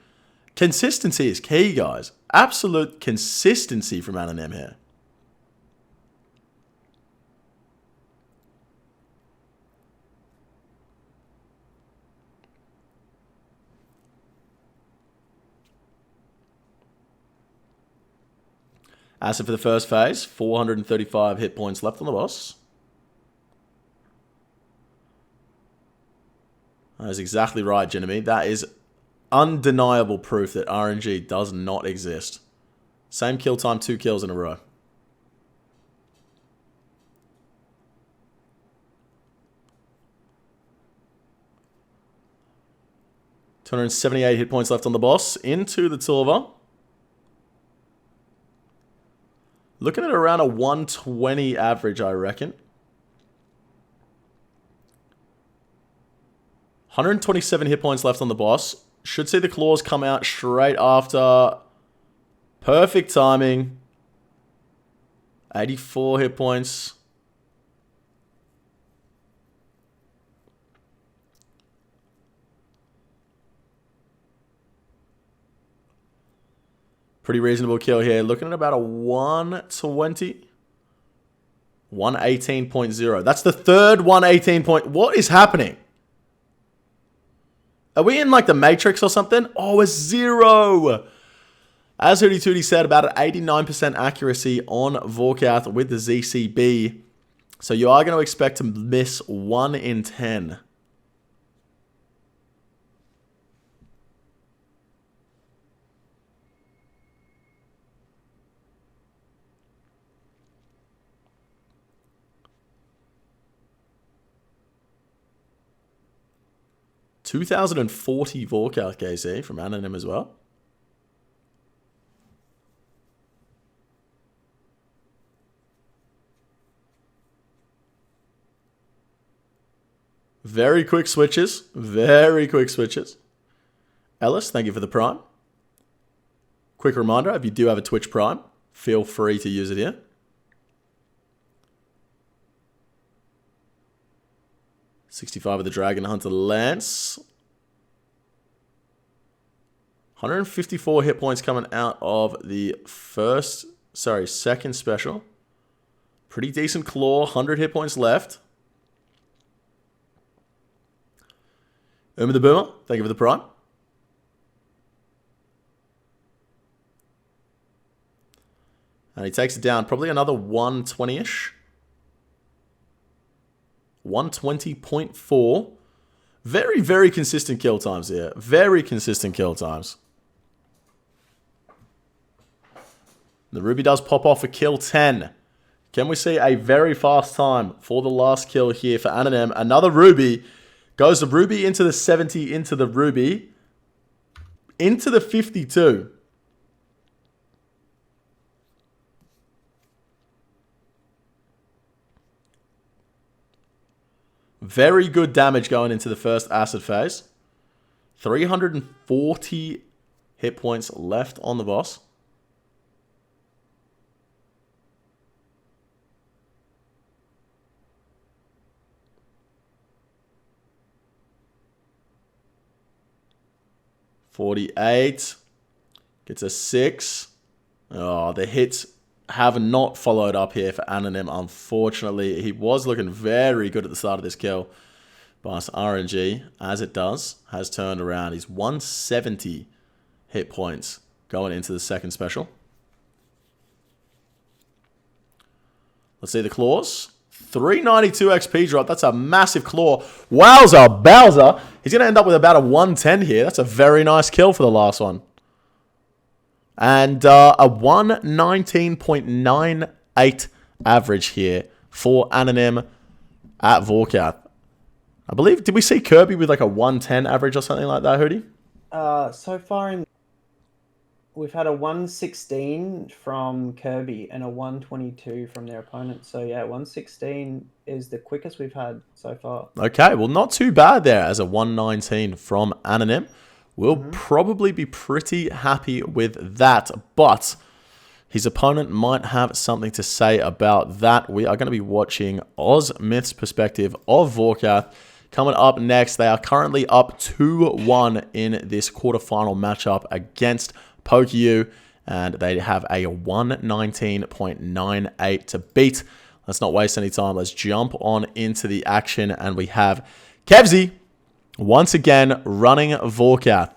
Speaker 1: Consistency is key, guys. Absolute consistency from Anonym here. Acid for the first phase, 435 hit points left on the boss. That is exactly right, Jinami. That is undeniable proof that RNG does not exist. Same kill time, 2 kills in a row. $278 hit points left on the boss. Into the Zulrah. Looking at around a 120 average, I reckon. 127 hit points left on the boss. Should see the claws come out straight after. Perfect timing. 84 hit points. Pretty reasonable kill here. Looking at about a 120. 118.0. That's the third 118 point. What is happening? Are we in like the Matrix or something? Oh, a 0. As Hootie Tootie said, about an 89% accuracy on Vorkath with the ZCB. So you are going to expect to miss 1 in 10. $2,040 Vorkath KC from Anonym as well. Very quick switches. Very quick switches. Ellis, thank you for the Prime. Quick reminder, if you do have a Twitch Prime, feel free to use it here. $65 of the Dragon Hunter Lance. 154 hit points coming out of the second special. Pretty decent claw, 100 hit points left. Uma the Boomer, thank you for the Prime. And he takes it down, probably another 120-ish. 120.4. Very, very consistent kill times here. Very consistent kill times. The Ruby does pop off for kill 10. Can we see a very fast time for the last kill here for Anonym? Another Ruby. Goes the Ruby into the 70, into the Ruby. Into the 52. Very good damage going into the first acid phase. 340 hit points left on the boss. $48. Gets a 6. Oh, the hits have not followed up here for Anonym, unfortunately. He was looking very good at the start of this kill. But RNG, as it does, has turned around. He's 170 hit points going into the second special. Let's see the claws. 392 XP drop. That's a massive claw. Wowza, Bowser. He's going to end up with about a 110 here. That's a very nice kill for the last one. And a 119.98 average here for Anonym at Vorkath. I believe, did we see Kirby with like a 110 average or something like that, Hootie?
Speaker 2: So far we've had a 116 from Kirby and a 122 from their opponent. So yeah, 116 is the quickest we've had so far.
Speaker 1: Okay, well not too bad there as a 119 from Anonym. We'll probably be pretty happy with that, but his opponent might have something to say about that. We are going to be watching Ozmyth's perspective of Vorkath. Coming up next, they are currently up 2-1 in this quarterfinal matchup against PokeU, and they have a 119.98 to beat. Let's not waste any time. Let's jump on into the action, and we have Kevzy once again running Vorkath.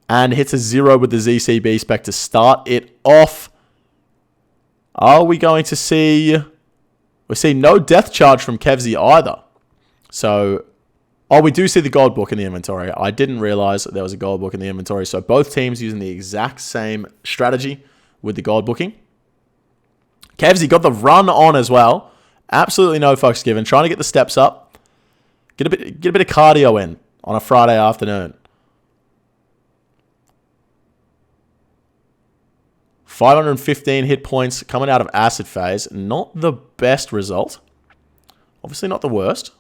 Speaker 1: And hits a 0 with the ZCB spec to start it off. Are we going to see... We see no death charge from Kevzy either. So, Oh, we do see the gold book in the inventory. I didn't realize that there was a gold book in the inventory. So both teams using the exact same strategy with the gold booking. Kevsy got the run on as well. Absolutely no fucks given. Trying to get the steps up. Get a bit of cardio in on a Friday afternoon. 515 hit points coming out of acid phase. Not the best result. Obviously not the worst.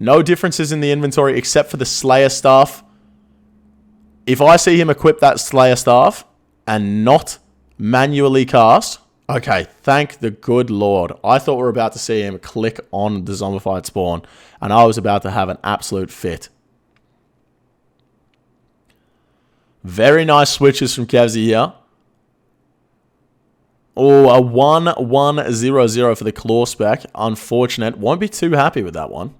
Speaker 1: No differences in the inventory except for the Slayer staff. If I see him equip that Slayer staff and not manually cast, okay, thank the good Lord. I thought we were about to see him click on the zombified spawn, and I was about to have an absolute fit. Very nice switches from Kevsy here. Oh, a 1-1-0-0 for the claw spec. Unfortunate. Won't be too happy with that one.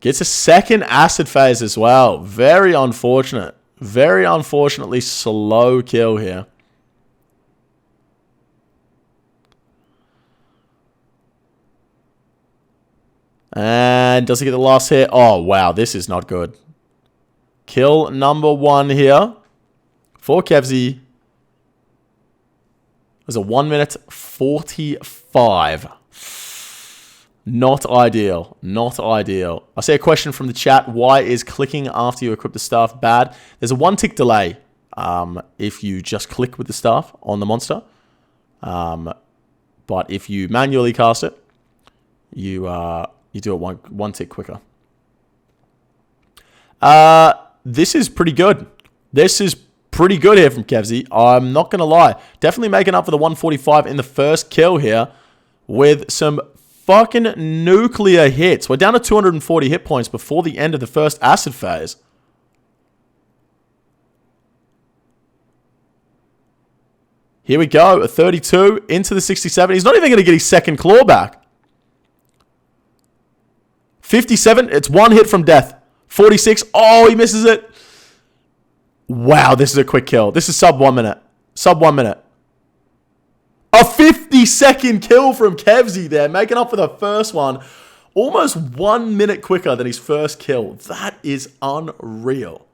Speaker 1: Gets a second acid phase as well. Very unfortunate. Very unfortunately slow kill here. And does he get the last hit? Oh, wow. This is not good. Kill number 1 here for Kevsy. There's a 1 minute 45. Not ideal. Not ideal. I see a question from the chat. Why is clicking after you equip the staff bad? There's a 1 tick delay if you just click with the staff on the monster. But if you manually cast it, you do it one tick quicker. This is pretty good. This is pretty good here from Kevsy. I'm not going to lie. Definitely making up for the 145 in the first kill here with some fucking nuclear hits. We're down to 240 hit points before the end of the first acid phase. Here we go. A 32 into the 67. He's not even going to get his second claw back. 57. It's 1 hit from death. 46. Oh, he misses it. Wow, this is a quick kill. This is sub 1 minute. Sub 1 minute. A 50-second kill from Kevsy there, making up for the first one. Almost 1 minute quicker than his first kill. That is unreal.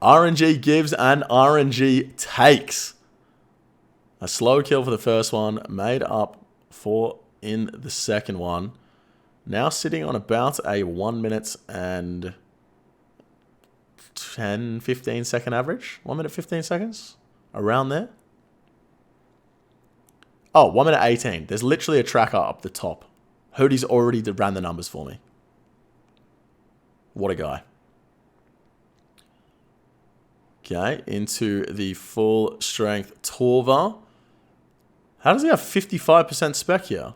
Speaker 1: RNG gives and RNG takes. A slow kill for the first one, made up for in the second one. Now sitting on about a 1 minute and 15 second average. 1 minute, 15 seconds? Around there. Oh, 1 minute 18. There's literally a tracker up the top. Hoodie's already ran the numbers for me. What a guy. Okay, into the full strength Torva. How does he have 55% spec here?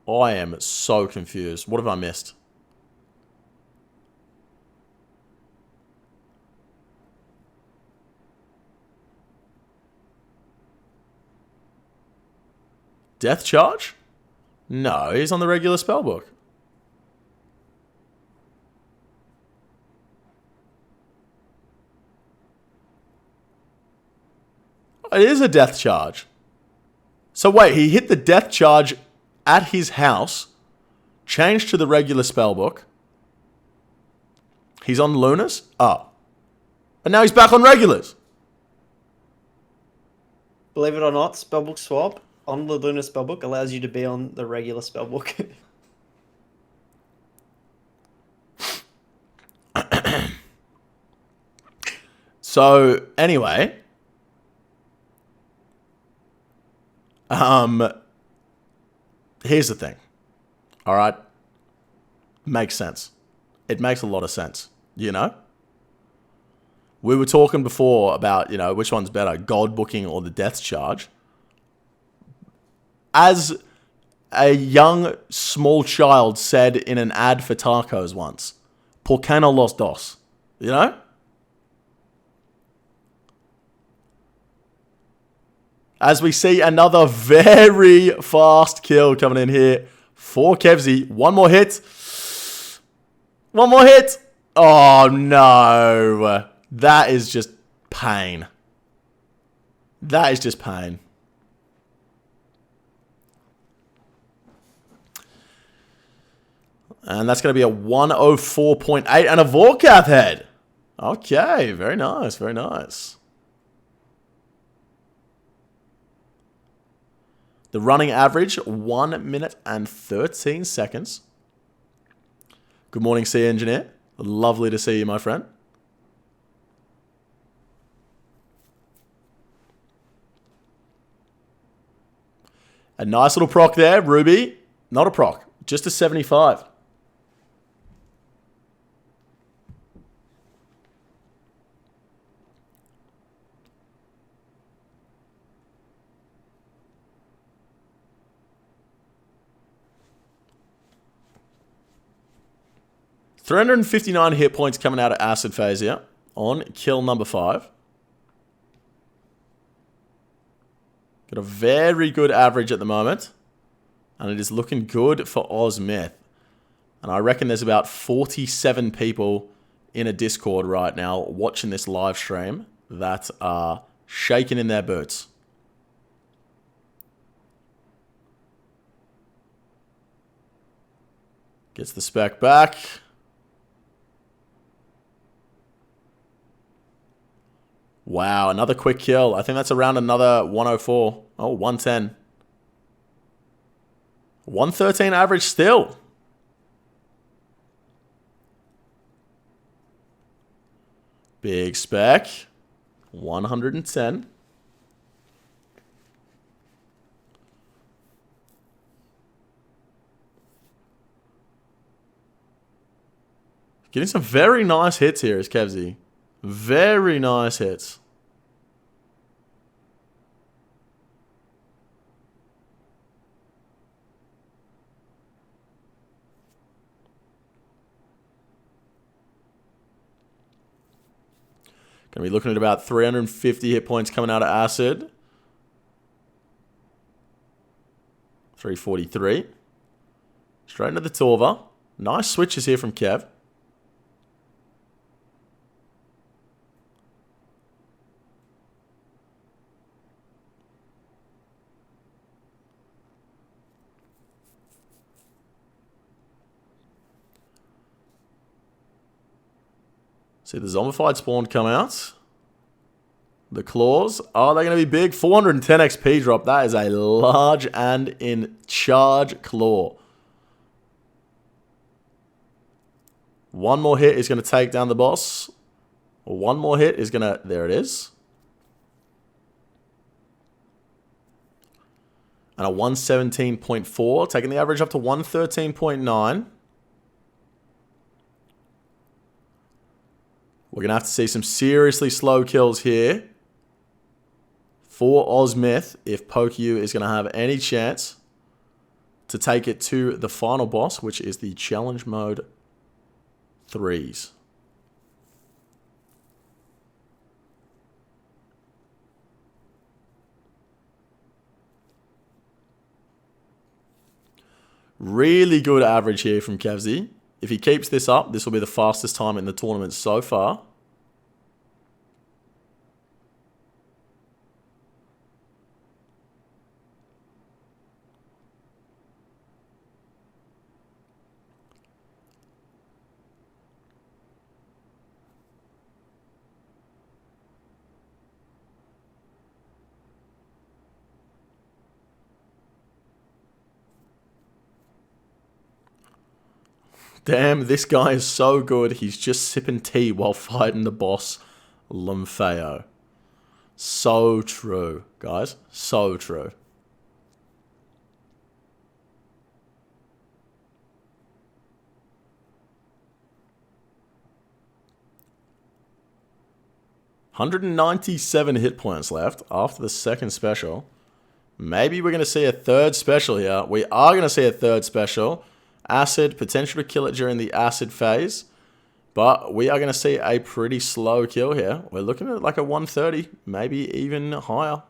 Speaker 1: I am so confused. What have I missed? Death charge? No, he's on the regular spellbook. It is a death charge. So wait, he hit the death charge at his house, changed to the regular spellbook. He's on Lunas? Oh. And now he's back on regulars.
Speaker 2: Believe it or not, spellbook swap on the Luna spellbook allows you to be on the regular spellbook.
Speaker 1: So, anyway. Here's the thing. All right? Makes sense. It makes a lot of sense. You know? We were talking before about, you know, which one's better, gold booking or the death charge. As a young, small child said in an ad for tacos once, ¿Por qué no los dos? You know? As we see another very fast kill coming in here for Kevzy. One more hit. One more hit. Oh, no. That is just pain. That is just pain. And that's going to be a 104.8 and a Vorkath head. Okay, very nice, very nice. The running average, 1 minute and 13 seconds. Good morning, Sea Engineer. Lovely to see you, my friend. A nice little proc there, Ruby. Not a proc, just a 75. $359 hit points coming out of Acid Phase here on kill number 5. Got a very good average at the moment. And it is looking good for Ozmyth. And I reckon there's about 47 people in a Discord right now watching this live stream that are shaking in their boots. Gets the spec back. Wow, another quick kill. I think that's around another 104. Oh, 110. 113 average still. Big spec. 110. Getting some very nice hits here is Kevzy. Very nice hits. Going to be looking at about 350 hit points coming out of Acid. 343. Straight into the Torva. Nice switches here from Kev. See the zombified spawn come out. The claws. Are they going to be big? 410 XP drop. That is a large and in charge claw. One more hit is going to take down the boss. One more hit is going to... There it is. And a 117.4. Taking the average up to 113.9. We're going to have to see some seriously slow kills here for Ozmyth if PokeU is going to have any chance to take it to the final boss, which is the Challenge Mode 3s. Really good average here from Kevzy. If he keeps this up, this will be the fastest time in the tournament so far. Damn, this guy is so good. He's just sipping tea while fighting the boss, Lumpheo. So true, guys. So true. $197 hit points left after the second special. Maybe we're going to see a third special here. We are going to see a third special. Acid, potential to kill it during the acid phase. But we are going to see a pretty slow kill here. We're looking at like a 130, maybe even higher.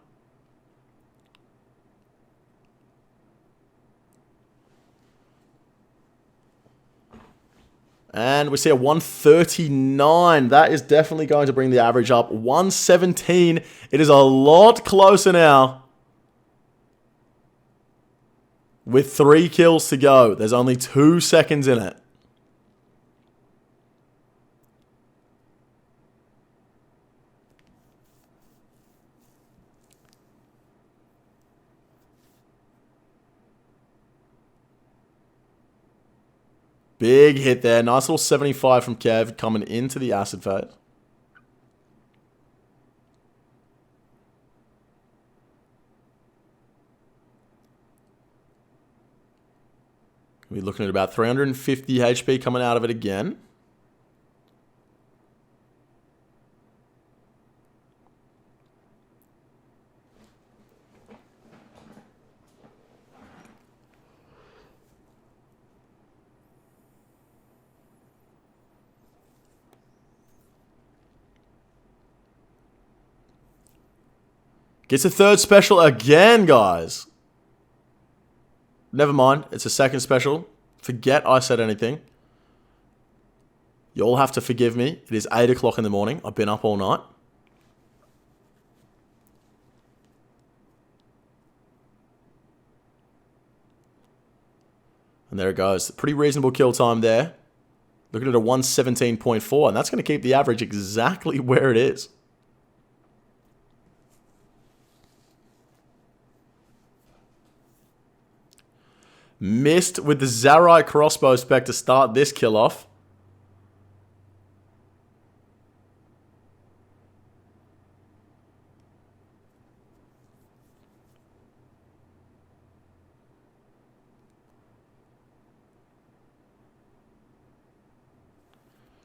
Speaker 1: And we see a 139. That is definitely going to bring the average up. 117. It is a lot closer now. With 3 kills to go. There's only 2 seconds in it. Big hit there. Nice little 75 from Kev coming into the acid phase. We're looking at about 350 HP coming out of it again. Gets a third special again, guys. Never mind. It's a second special. Forget I said anything. You all have to forgive me. It is 8 o'clock in the morning. I've been up all night. And there it goes. Pretty reasonable kill time there. Looking at a 117.4. And that's going to keep the average exactly where it is. Missed with the Zarite crossbow spec to start this kill off.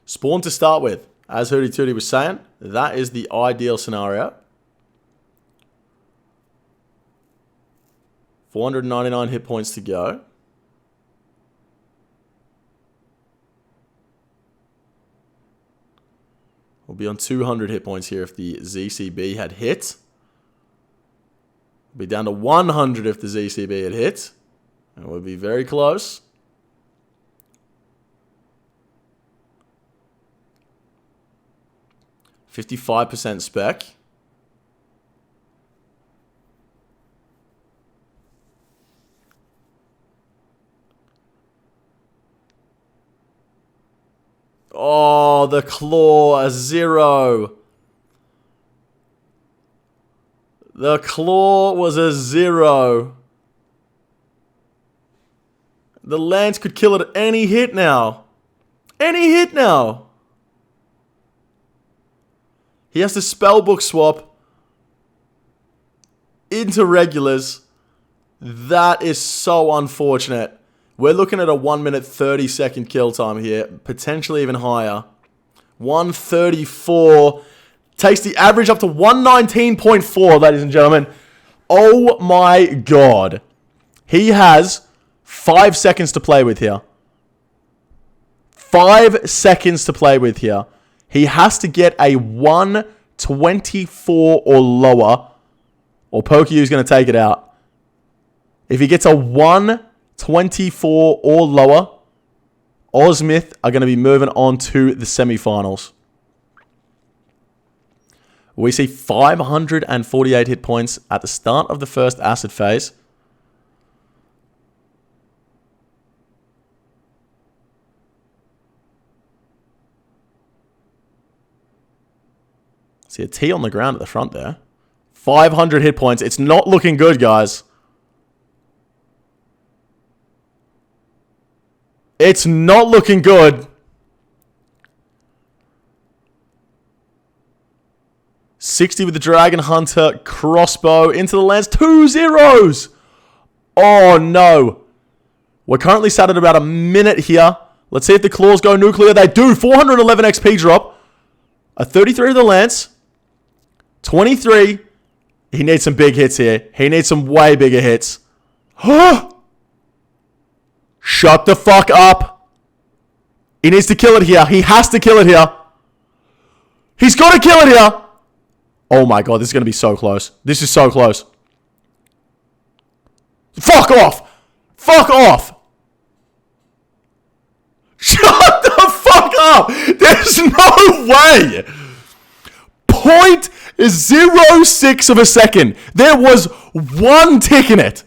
Speaker 1: Spawn to start with. As Hootie Tootie was saying, that is the ideal scenario. 499 hit points to go. We'll be on 200 hit points here if the ZCB had hit. We'll be down to 100 if the ZCB had hit. And we'll be very close. %55 spec. Oh, the claw, a 0. The claw was a 0. The lance could kill it at any hit now. Any hit now. He has to spellbook swap into regulars. That is so unfortunate. We're looking at a 1 minute 30 second kill time here. Potentially even higher. 134. Takes the average up to 119.4, ladies and gentlemen. Oh my god. He has 5 seconds to play with here. 5 seconds to play with here. He has to get a 124 or lower, or Pokeyu's going to take it out. If he gets a 124 or lower, Ozmith are going to be moving on to the semifinals. We see 548 hit points at the start of the first acid phase. See a T on the ground at the front there. 500 hit points. It's not looking good, guys. It's not looking good. 60 with the Dragon Hunter crossbow into the lance. 2 zeros. Oh, no. We're currently sat at about a minute here. Let's see if the claws go nuclear. They do. 411 XP drop. A 33 of the lance. 23. He needs some big hits here. He needs some way bigger hits. Shut the fuck up. He needs to kill it here. He has to kill it here. He's got to kill it here. Oh my god, this is going to be so close. This is so close. Fuck off. Fuck off. Shut the fuck way! 0.06 of a second. There was one tick in it.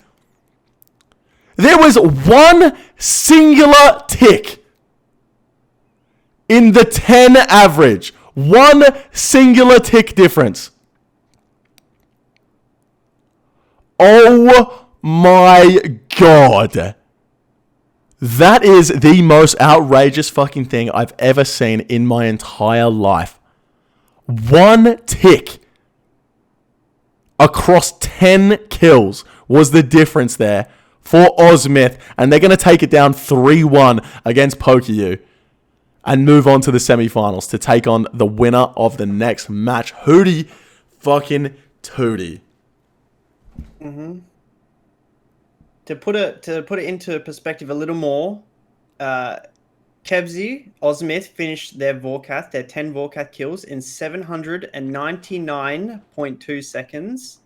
Speaker 1: There was one singular tick in the 10 average. One singular tick difference. Oh my god. That is the most outrageous fucking thing I've ever seen in my entire life. One tick across 10 kills was the difference there for Ozmyth, and they're going to take it down 3-1 against PokeU and move on to the semifinals to take on the winner of the next match. Hootie fucking tootie.
Speaker 2: Mm-hmm. To put it into perspective a little more, Kevzi, Ozmyth finished their 10 Vorkath kills in 799.2 seconds,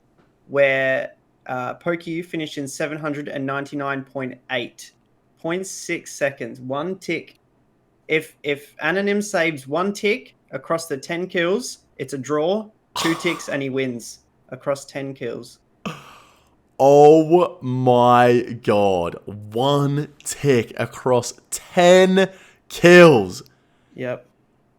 Speaker 2: where PokeU finished in 799.8. 0.6 seconds, one tick. If Anonym saves one tick across the 10 kills, it's a draw. 2 ticks and he wins across 10 kills.
Speaker 1: Oh my god. One tick across 10 kills.
Speaker 2: Yep.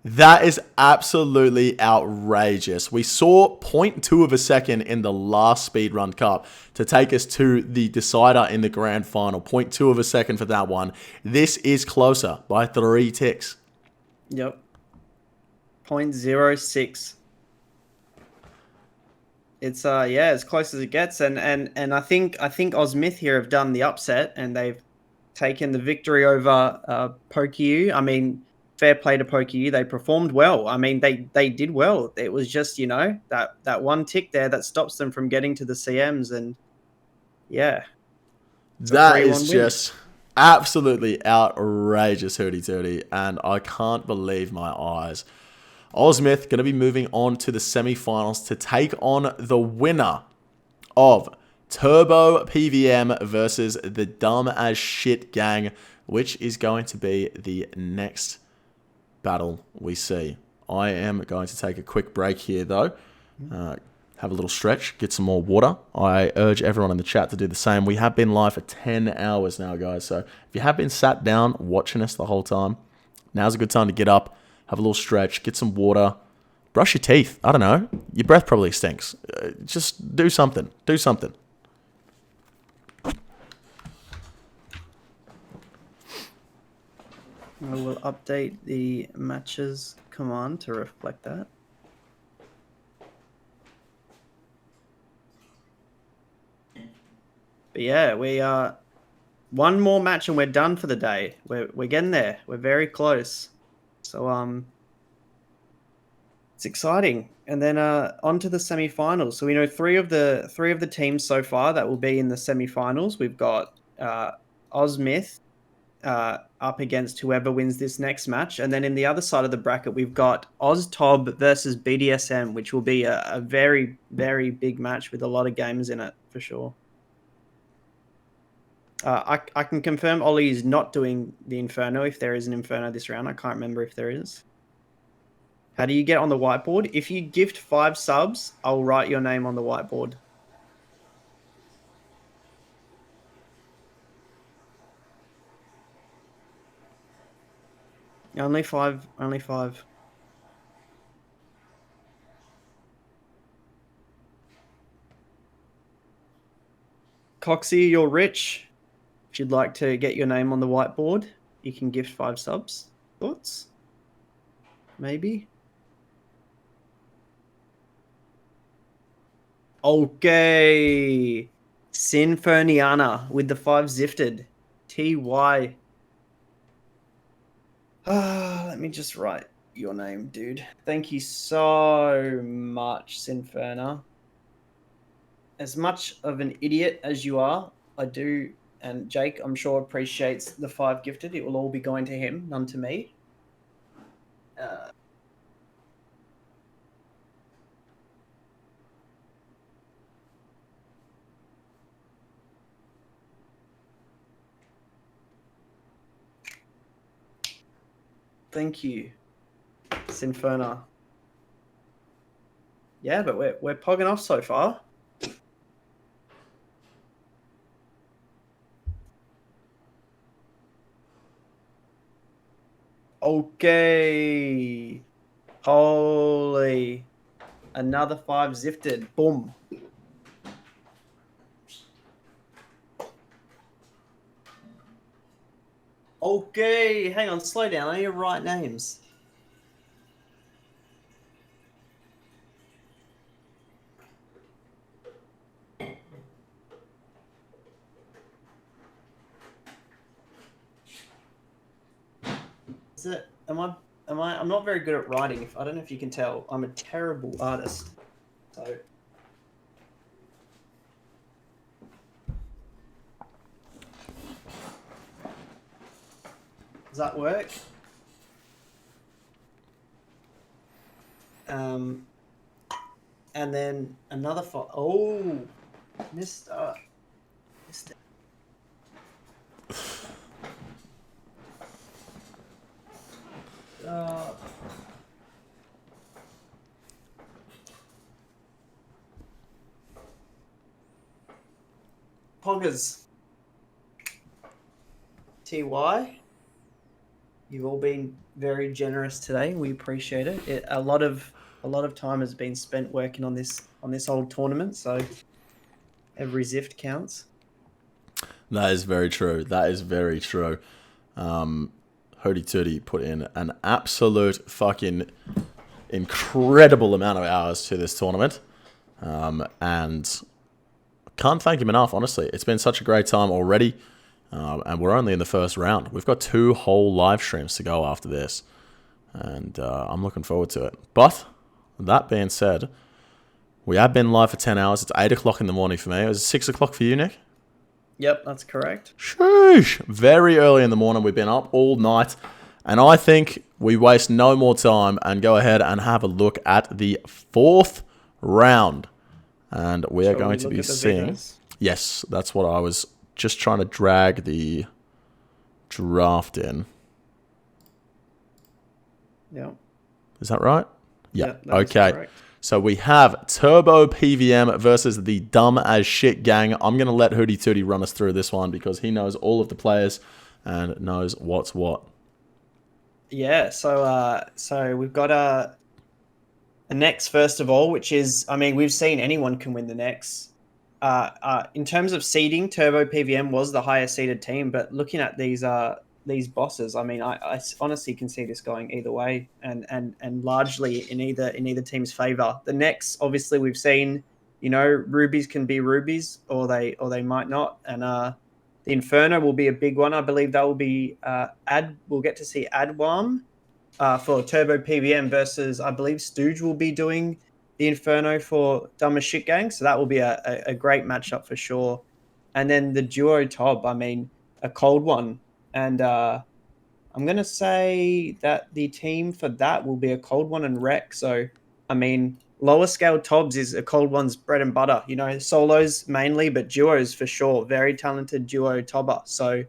Speaker 1: That is absolutely outrageous. We saw 0.2 of a second in the last Speedrun Cup to take us to the decider in the grand final. 0.2 of a second for that one. This is closer by 3 ticks.
Speaker 2: Yep. 0.06. It's as close as it gets, and I think Ozmyth here have done the upset, and they've taken the victory over PokeU. I mean, fair play to PokeU. They performed well. I mean, they did well. It was just, that one tick there that stops them from getting to the CMs, and yeah.
Speaker 1: That is just absolutely outrageous, Hootie Tootie, and I can't believe my eyes. Ozmyth going to be moving on to the semifinals to take on the winner of Turbo PVM versus the Dumb as Shit Gang, which is going to be the next battle we see. I am going to take a quick break here, though. Have a little stretch, get some more water. I urge everyone in the chat to do the same. We have been live for 10 hours now, guys. So if you have been sat down watching us the whole time, now's a good time to get up, have a little stretch, get some water, brush your teeth. I don't know. Your breath probably stinks. Just do something. Do something.
Speaker 2: I will update the matches command to reflect that. But yeah, we are one more match and we're done for the day. We're getting there. We're very close. So it's exciting. And then on to the semifinals. So we know three of the teams so far that will be in the semifinals. We've got Ozmyth up against whoever wins this next match. And then in the other side of the bracket, we've got Oztob versus BDSM, which will be a very, very big match with a lot of games in it for sure. I can confirm Ollie is not doing the Inferno if there is an Inferno this round. I can't remember if there is. How do you get on the whiteboard? If you gift 5 subs, I'll write your name on the whiteboard. Only 5. Only 5. Coxie, you're rich. If you'd like to get your name on the whiteboard, you can gift 5 subs. Thoughts? Maybe? Okay. Sinferniana with the 5 zifted. TY. Let me just write your name, dude. Thank you so much, Sinferna. As much of an idiot as you are, I do, and Jake, I'm sure, appreciates the 5 gifted. It will all be going to him, none to me. Thank you, Sinferna. Yeah, but we're pogging off so far. Okay. Holy. Another 5 zifted. Boom. Okay. Hang on. Slow down. I need to write names. Is it? I'm not very good at writing. I don't know if you can tell. I'm a terrible artist. So. Does that work? And then another 5. Oh, Mr. Poggers. TY. You've all been very generous today. We appreciate it. A lot of time has been spent working on this old tournament, so every zift counts.
Speaker 1: That is very true. That is very true. Hody Tooty put in an absolute fucking incredible amount of hours to this tournament. And can't thank him enough, honestly. It's been such a great time already. And we're only in the first round. We've got 2 whole live streams to go after this. And I'm looking forward to it. But, that being said, we have been live for 10 hours. It's 8 o'clock in the morning for me. It was 6 o'clock for you, Nick?
Speaker 2: Yep, that's correct.
Speaker 1: Sheesh. Very early in the morning. We've been up all night. And I think we waste no more time and go ahead and have a look at the 4th round. And we are going to be seeing... Yes, that's what I was just trying to drag the draft in.
Speaker 2: Yeah.
Speaker 1: Is that right?
Speaker 2: Yeah.
Speaker 1: Okay. So we have Turbo PVM versus the Dumb as Shit gang. I'm going to let Hootie Tootie run us through this one because he knows all of the players and knows what's what.
Speaker 2: Yeah, so we've got a Nex first of all, which is, I mean, we've seen anyone can win the Nex. In terms of seeding, Turbo PVM was the highest seeded team, but looking at these bosses, I mean, I honestly can see this going either way, and largely in either team's favor. The Nex, obviously, we've seen, you know, rubies can be rubies, or they might not, and the Inferno will be a big one. I believe that will be we'll get to see Adwam for Turbo PVM versus, I believe Stooge will be doing the Inferno for Dumb as Shit Gang. So that will be a great matchup for sure. And then the duo Tob, I mean, a cold one. And I'm going to say that the team for that will be a cold one and Wreck. So, I mean, lower scale Tobs is a cold one's bread and butter. You know, solos mainly, but duos for sure. Very talented duo Tobber. So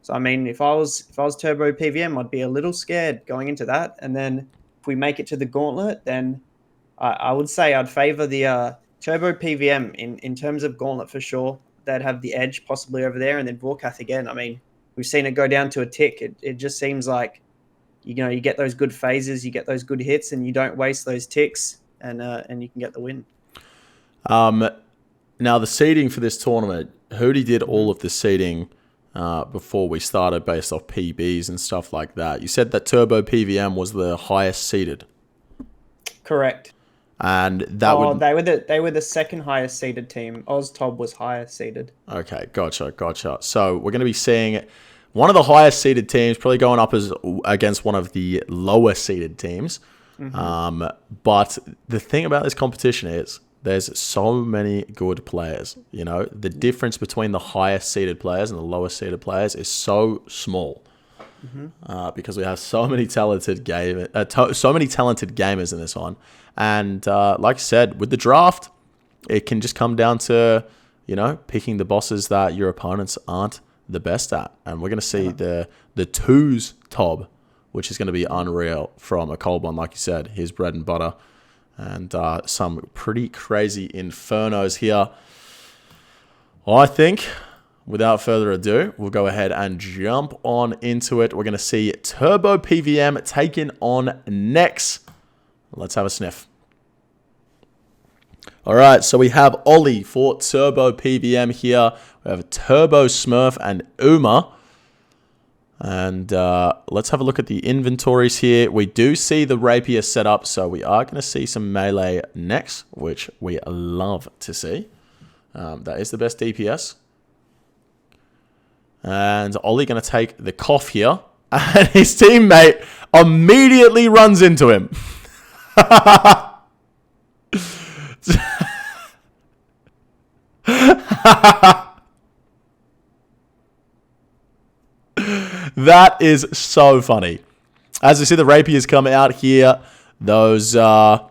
Speaker 2: I mean, if I was Turbo PVM, I'd be a little scared going into that. And then if we make it to the Gauntlet, then I would say I'd favor the Turbo PVM in terms of Gauntlet for sure. They'd have the edge possibly over there, and then Vorkath again. I mean, we've seen it go down to a tick. It just seems like, you know, you get those good phases, you get those good hits, and you don't waste those ticks, and you can get the win.
Speaker 1: Now the seeding for this tournament, Hootie did all of the seeding before we started based off PBs and stuff like that. You said that Turbo PVM was the highest seeded.
Speaker 2: Correct.
Speaker 1: And that
Speaker 2: they were the second highest seeded team. OzTob was highest seeded.
Speaker 1: Okay, gotcha. So we're going to be seeing one of the highest seeded teams probably going up against one of the lower seeded teams. Mm-hmm. But the thing about this competition is there's so many good players. You know, the difference between the highest seeded players and the lowest seeded players is so small. Mm-hmm. Because we have so many talented gamers in this one. And like I said, with the draft, it can just come down to, you know, picking the bosses that your opponents aren't the best at. And we're going to see the twos Tob which is going to be unreal from a cold one, like you said, his bread and butter. And some pretty crazy infernos here. I think, without further ado, we'll go ahead and jump on into it. We're going to see Turbo PVM taking on Nex. Let's have a sniff. All right, so we have Ollie for Turbo PVM here. We have Turbo Smurf and Uma. And let's have a look at the inventories here. We do see the rapier set up, so we are going to see some melee next, which we love to see. That is the best DPS. And Ollie going to take the cough here, and his teammate immediately runs into him. That is so funny. As you see the rapiers come out here, those Zarite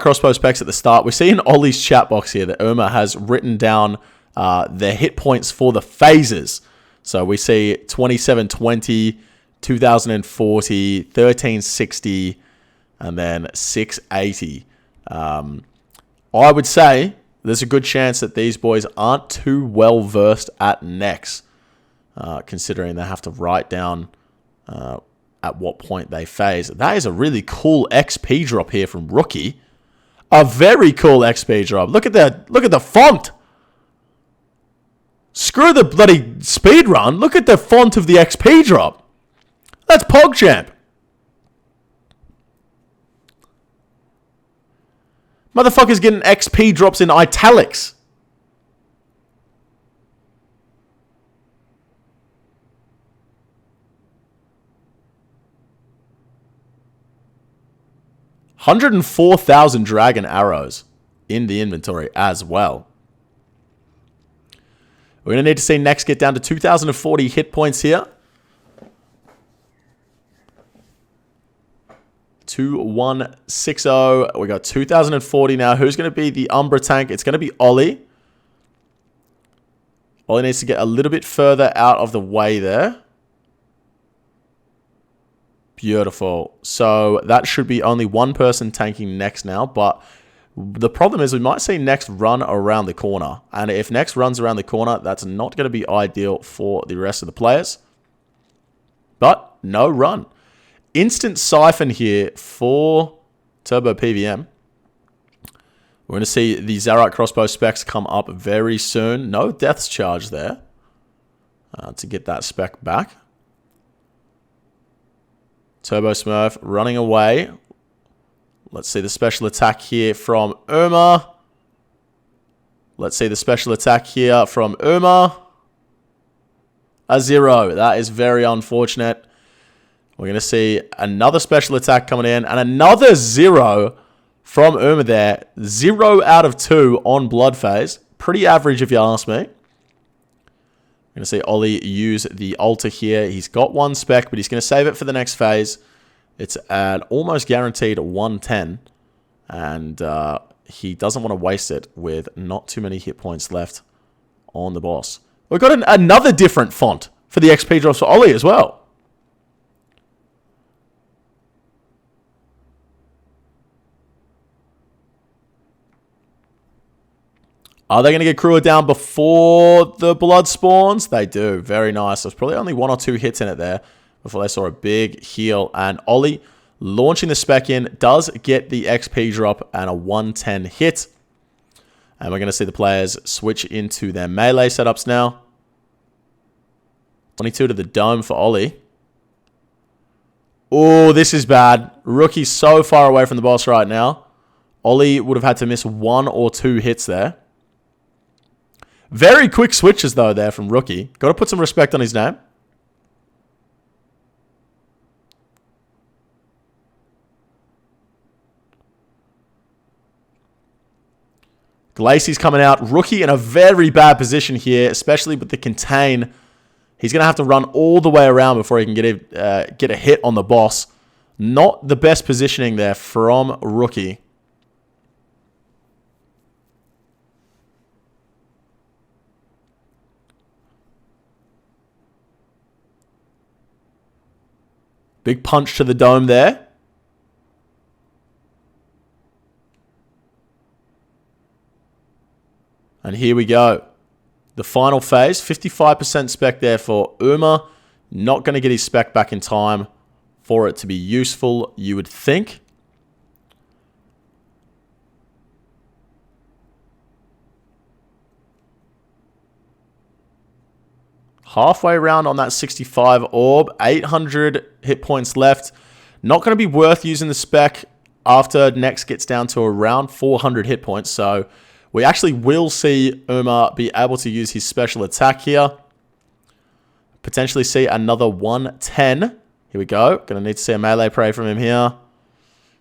Speaker 1: crossbow specs at the start. We see in Ollie's chat box here that Uma has written down their hit points for the phases. So we see 2720, 2040, 1360, and then 680. I would say there's a good chance that these boys aren't too well versed at Nex, considering they have to write down at what point they phase. That is a really cool XP drop here from Rookie. A very cool XP drop. Look at the font. Screw the bloody speedrun. Look at the font of the XP drop. That's PogChamp. Motherfucker's getting XP drops in italics. $104,000 dragon arrows in the inventory as well. We're going to need to see Nex get down to 2,040 hit points here. 2160. We got 2040 now. Who's going to be the Umbra tank? It's going to be Ollie. Ollie needs to get a little bit further out of the way there. Beautiful. So that should be only one person tanking Nex now, but the problem is we might see Nex run around the corner. And if Nex runs around the corner, that's not going to be ideal for the rest of the players. But no run. Instant siphon here for Turbo PVM. We're going to see the Zarite crossbow specs come up very soon. No deaths charge there to get that spec back. Turbo Smurf running away. Let's see the special attack here from Uma. Let's see the special attack here from Uma. A 0. That is very unfortunate. We're going to see another special attack coming in. And another 0 from Uma there. 0 out of 2 on blood phase. Pretty average if you ask me. We're going to see Ollie use the altar here. He's got one spec, but he's going to save it for the next phase. It's at almost guaranteed 110. And he doesn't want to waste it with not too many hit points left on the boss. We've got another different font for the XP drops for Ollie as well. Are they going to get Crewer down before the blood spawns? They do. Very nice. There's probably only 1 or 2 hits in it there before they saw a big heal. And Ollie, launching the spec in, does get the XP drop and a 110 hit. And we're going to see the players switch into their melee setups now. 22 to the dome for Ollie. Oh, this is bad. Rookie's so far away from the boss right now. Ollie would have had to miss 1 or 2 hits there. Very quick switches, though, there from Rookie. Got to put some respect on his name. Glacey's coming out. Rookie in a very bad position here, especially with the contain. He's going to have to run all the way around before he can get a hit on the boss. Not the best positioning there from Rookie. Big punch to the dome there. And here we go. The final phase, 55% spec there for Uma. Not going to get his spec back in time for it to be useful, you would think. Halfway around on that 65 orb. 800 hit points left. Not going to be worth using the spec after Nex gets down to around 400 hit points. So we actually will see Uma be able to use his special attack here. Potentially see another 110. Here we go. Going to need to see a melee prey from him here.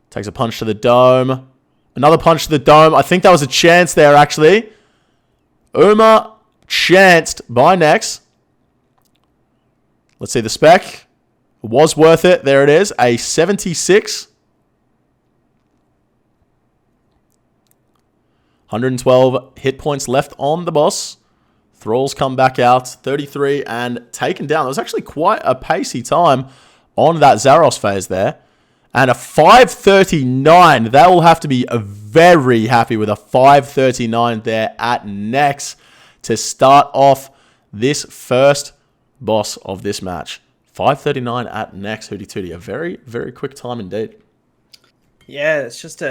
Speaker 1: Takes a punch to the dome. Another punch to the dome. I think that was a chance there, actually. Uma chanced by Nex. Let's see the spec. Was worth it. There it is. A 76. 112 hit points left on the boss. Thralls come back out. 33 and taken down. It was actually quite a pacey time on that Zaros phase there. And a 539. They will have to be very happy with a 539 there at Nex to start off this first boss of this match. 539 at Nex, Hootie Tootie. A very, very quick time indeed.
Speaker 2: Yeah, it's just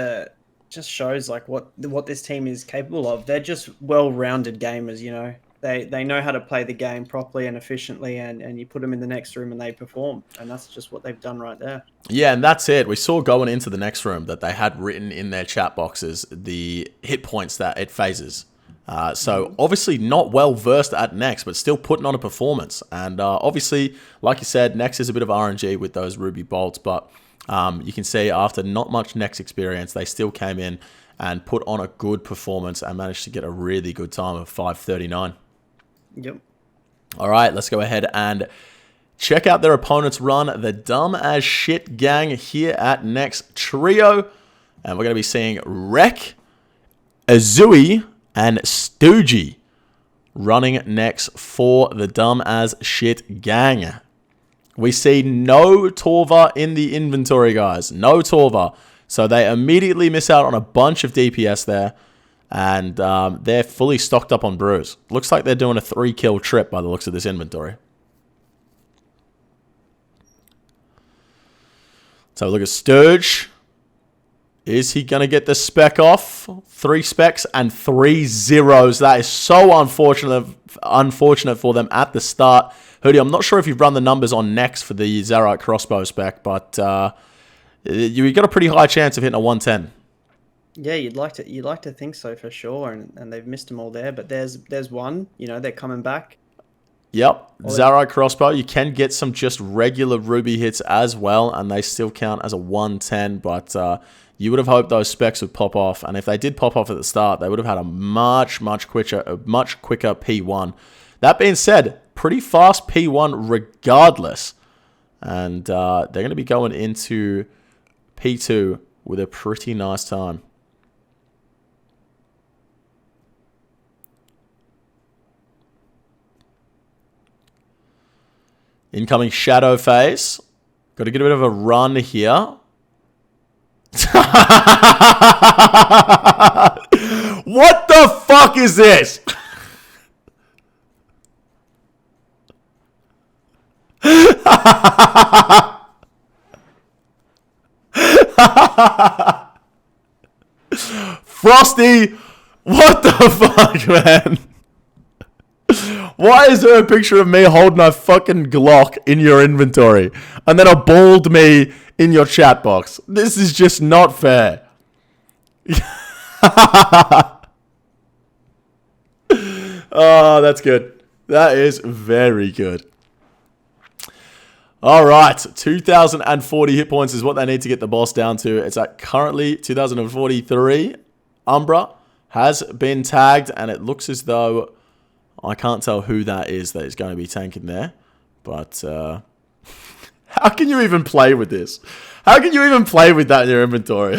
Speaker 2: shows like what this team is capable of. They're just well-rounded gamers, you know. They know how to play the game properly and efficiently, and you put them in the next room and they perform. And that's just what they've done right there.
Speaker 1: Yeah, and that's it. We saw going into the next room that they had written in their chat boxes the hit points that it phases. So obviously not well versed at Nex, but still putting on a performance. And obviously, like you said, Nex is a bit of RNG with those Ruby bolts, but you can see after not much Nex experience, they still came in and put on a good performance and managed to get a really good time of 539.
Speaker 2: Yep.
Speaker 1: All right, let's go ahead and check out their opponent's run, the Dumb As Shit gang here at Nex Trio. And we're going to be seeing Rek, Azui, and Stoogie running Nex for the Dumb As Shit gang. We see no Torva in the inventory, guys. No Torva. So they immediately miss out on a bunch of DPS there. And they're fully stocked up on brews. Looks like they're doing a 3-kill trip by the looks of this inventory. So look at Sturge. Is he going to get the spec off? 3 specs and 3 zeros. That is so unfortunate for them at the start. Hootie, I'm not sure if you've run the numbers on Nex for the Zarite crossbow spec, but you got a pretty high chance of hitting a 110.
Speaker 2: Yeah, you'd like to think so for sure, and they've missed them all there. But there's one, you know, they're coming back.
Speaker 1: Yep, Zarite crossbow. You can get some just regular ruby hits as well, and they still count as a 110. But you would have hoped those specs would pop off, and if they did pop off at the start, they would have had a much quicker P1. That being said, pretty fast P1 regardless, and they're going to be going into P2 with a pretty nice time. Incoming shadow phase. Got to get a bit of a run here. What the fuck is this? Frosty, what the fuck, man? Why is there a picture of me holding a fucking Glock in your inventory and then a bald me in your chat box? This is just not fair. Oh, that's good. That is very good. All right, 2,040 hit points is what they need to get the boss down to. It's at currently 2,043. Umbra has been tagged, and it looks as though I can't tell who that is going to be tanking there. But how can you even play with this? How can you even play with that in your inventory?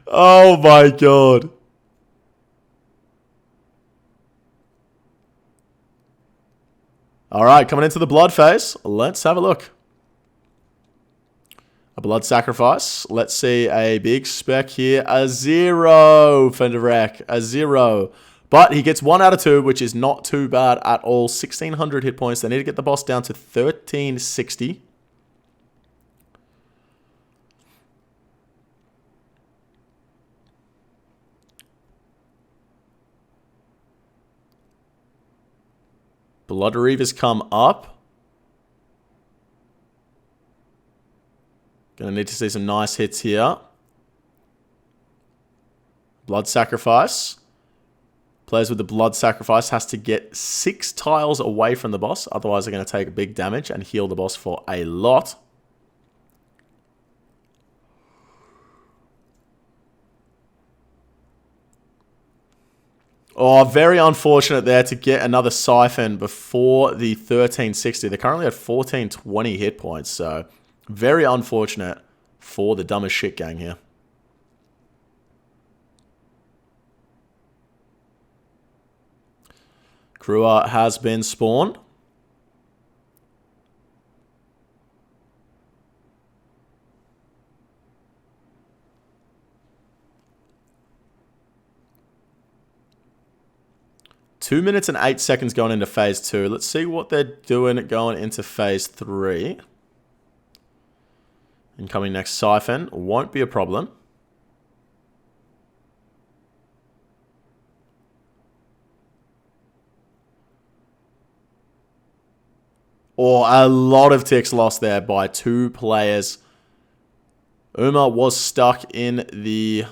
Speaker 1: Oh my god. All right, coming into the blood phase. Let's have a look. A blood sacrifice. Let's see a big spec here. A 0 for Direct. A 0. But he gets 1 out of 2, which is not too bad at all. 1,600 hit points. They need to get the boss down to 1,360. Blood Reavers come up. Gonna need to see some nice hits here. Blood Sacrifice. Players with the Blood Sacrifice has to get 6 tiles away from the boss. Otherwise, they're going to take big damage and heal the boss for a lot. Oh, very unfortunate there to get another Siphon before the 1360. They're currently at 1420 hit points, so very unfortunate for the dumbest shit gang here. Crewer has been spawned. Two minutes and 8 seconds going into phase 2. Let's see what they're doing going into phase 3. Incoming next Siphon. Won't be a problem. Or a lot of ticks lost there by 2 players. Uma was stuck in the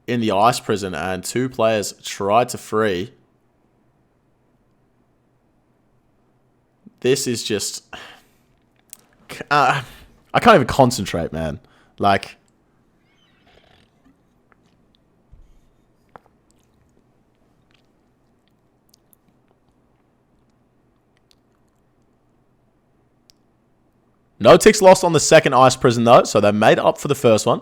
Speaker 1: ice prison and 2 players tried to free. This is just... I can't even concentrate, man. Like... No ticks lost on the second ice prison, though, so they made up for the first one.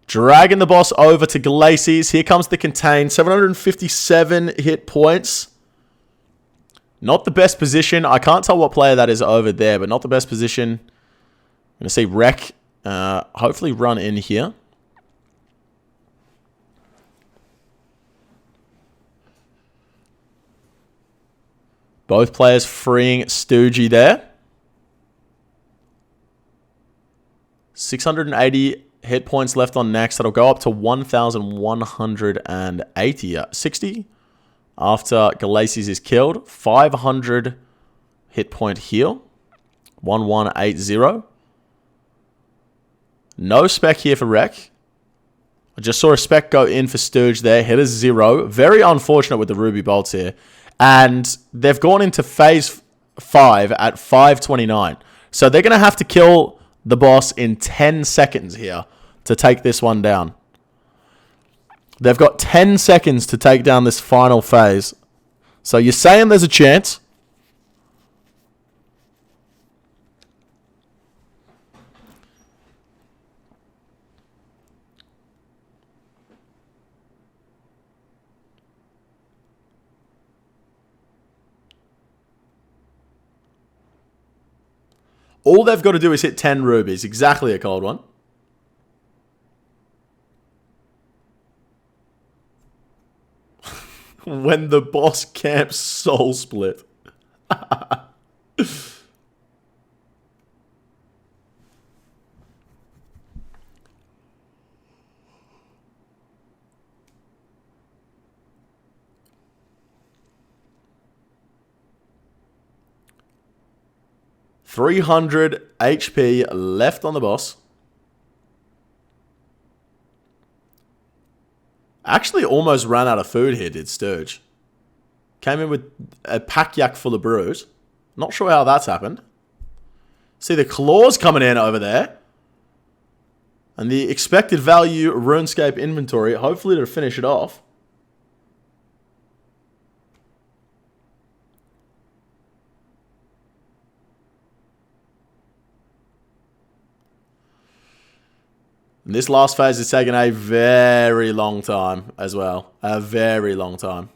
Speaker 1: Dragging the boss over to Glacies. Here comes the Contain. 757 hit points. Not the best position. I can't tell what player that is over there, but not the best position. I'm going to see Wreck hopefully run in here. Both players freeing Stoogie there. 680 hit points left on next. That'll go up to 1,160 after Glacies is killed. 500 hit point heal. 1180. No spec here for Wreck. I just saw a spec go in for Stooge there. Hit a 0. Very unfortunate with the Ruby Bolts here. And they've gone into phase 5 at 529. So they're going to have to kill the boss in 10 seconds here to take this one down. They've got 10 seconds to take down this final phase. So you're saying there's a chance. All they've got to do is hit 10 rubies. Exactly a cold one. When the boss camps soul split. $300 HP left on the boss. Actually almost ran out of food here, did Sturge. Came in with a pack yak full of brews. Not sure how that's happened. See the claws coming in over there. And the expected value RuneScape inventory, hopefully to finish it off. And this last phase is taking a very long time as well. A very long time.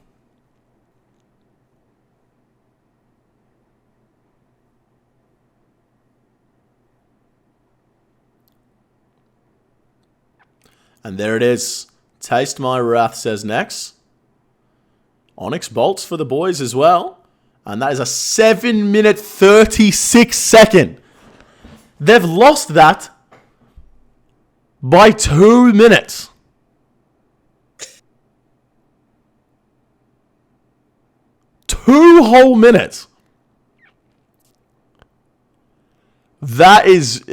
Speaker 1: And there it is. Taste My Wrath says next. Onyx Bolts for the boys as well. And that is a 7-minute 36-second. They've lost that by 2 minutes. Two whole minutes. That is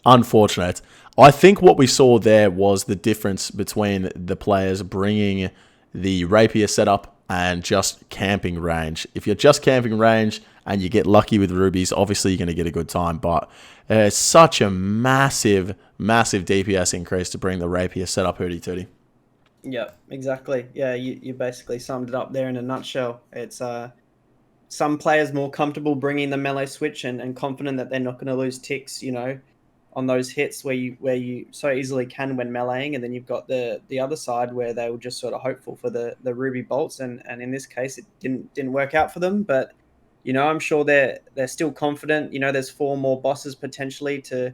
Speaker 1: unfortunate. I think what we saw there was the difference between the players bringing the rapier setup and just camping range. If you're just camping range and you get lucky with rubies, obviously you're going to get a good time. But it's such a massive, massive DPS increase to bring the rapier setup hooty tooty.
Speaker 2: Yeah, exactly. Yeah, you basically summed it up there in a nutshell. It's some players more comfortable bringing the melee switch and confident that they're not going to lose ticks, you know, on those hits where you so easily can when meleeing, and then you've got the other side where they were just sort of hopeful for the ruby bolts, and in this case it didn't work out for them. But you know, I'm sure they're still confident. You know, there's 4 more bosses potentially to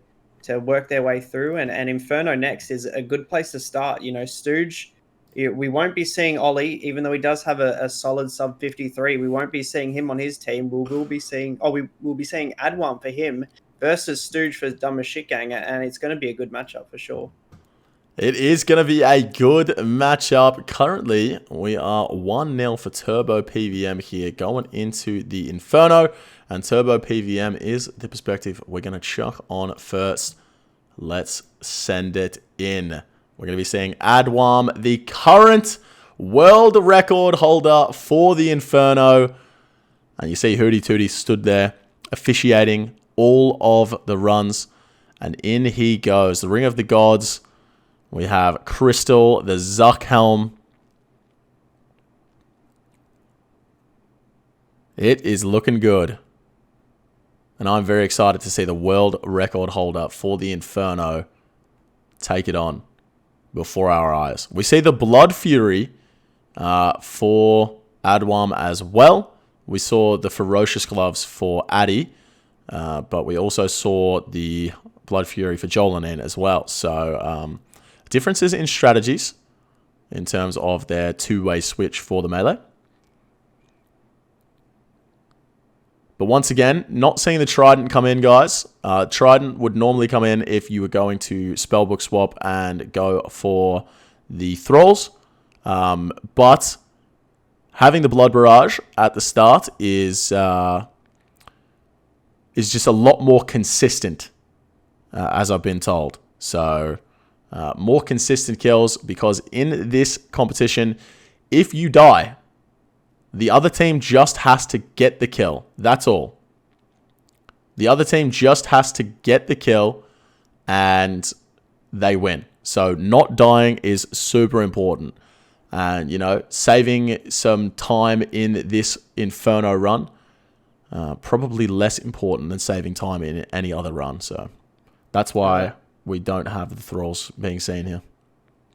Speaker 2: work their way through, and Inferno next is a good place to start. You know, Stooge, we won't be seeing Ollie, even though he does have a solid sub 53. We won't be seeing him on his team. We'll be seeing we'll be seeing Adwan for him versus Stooge for Dumb Shit Gang, and it's going to be a good matchup for sure.
Speaker 1: It is going to be a good matchup. Currently, we are 1-0 for Turbo PVM here going into the Inferno. And Turbo PVM is the perspective we're going to chuck on first. Let's send it in. We're going to be seeing Adwam, the current world record holder for the Inferno. And you see Hootie Tootie stood there officiating all of the runs. And in he goes. The Ring of the Gods. We have Crystal, the Zuck Helm. It is looking good. And I'm very excited to see the world record holder for the Inferno take it on before our eyes. We see the Blood Fury for Adwam as well. We saw the Ferocious Gloves for Addy. But we also saw the Blood Fury for Jolanin as well. So, differences in strategies in terms of their two-way switch for the melee. But once again, not seeing the Trident come in, guys. Trident would normally come in if you were going to Spellbook swap and go for the Thralls. But having the Blood Barrage at the start is just a lot more consistent, as I've been told. So, more consistent kills, because in this competition, if you die, the other team just has to get the kill. That's all. The other team just has to get the kill and they win. So not dying is super important. And, you know, saving some time in this Inferno run, probably less important than saving time in any other run. So that's why we don't have the Thralls being seen here.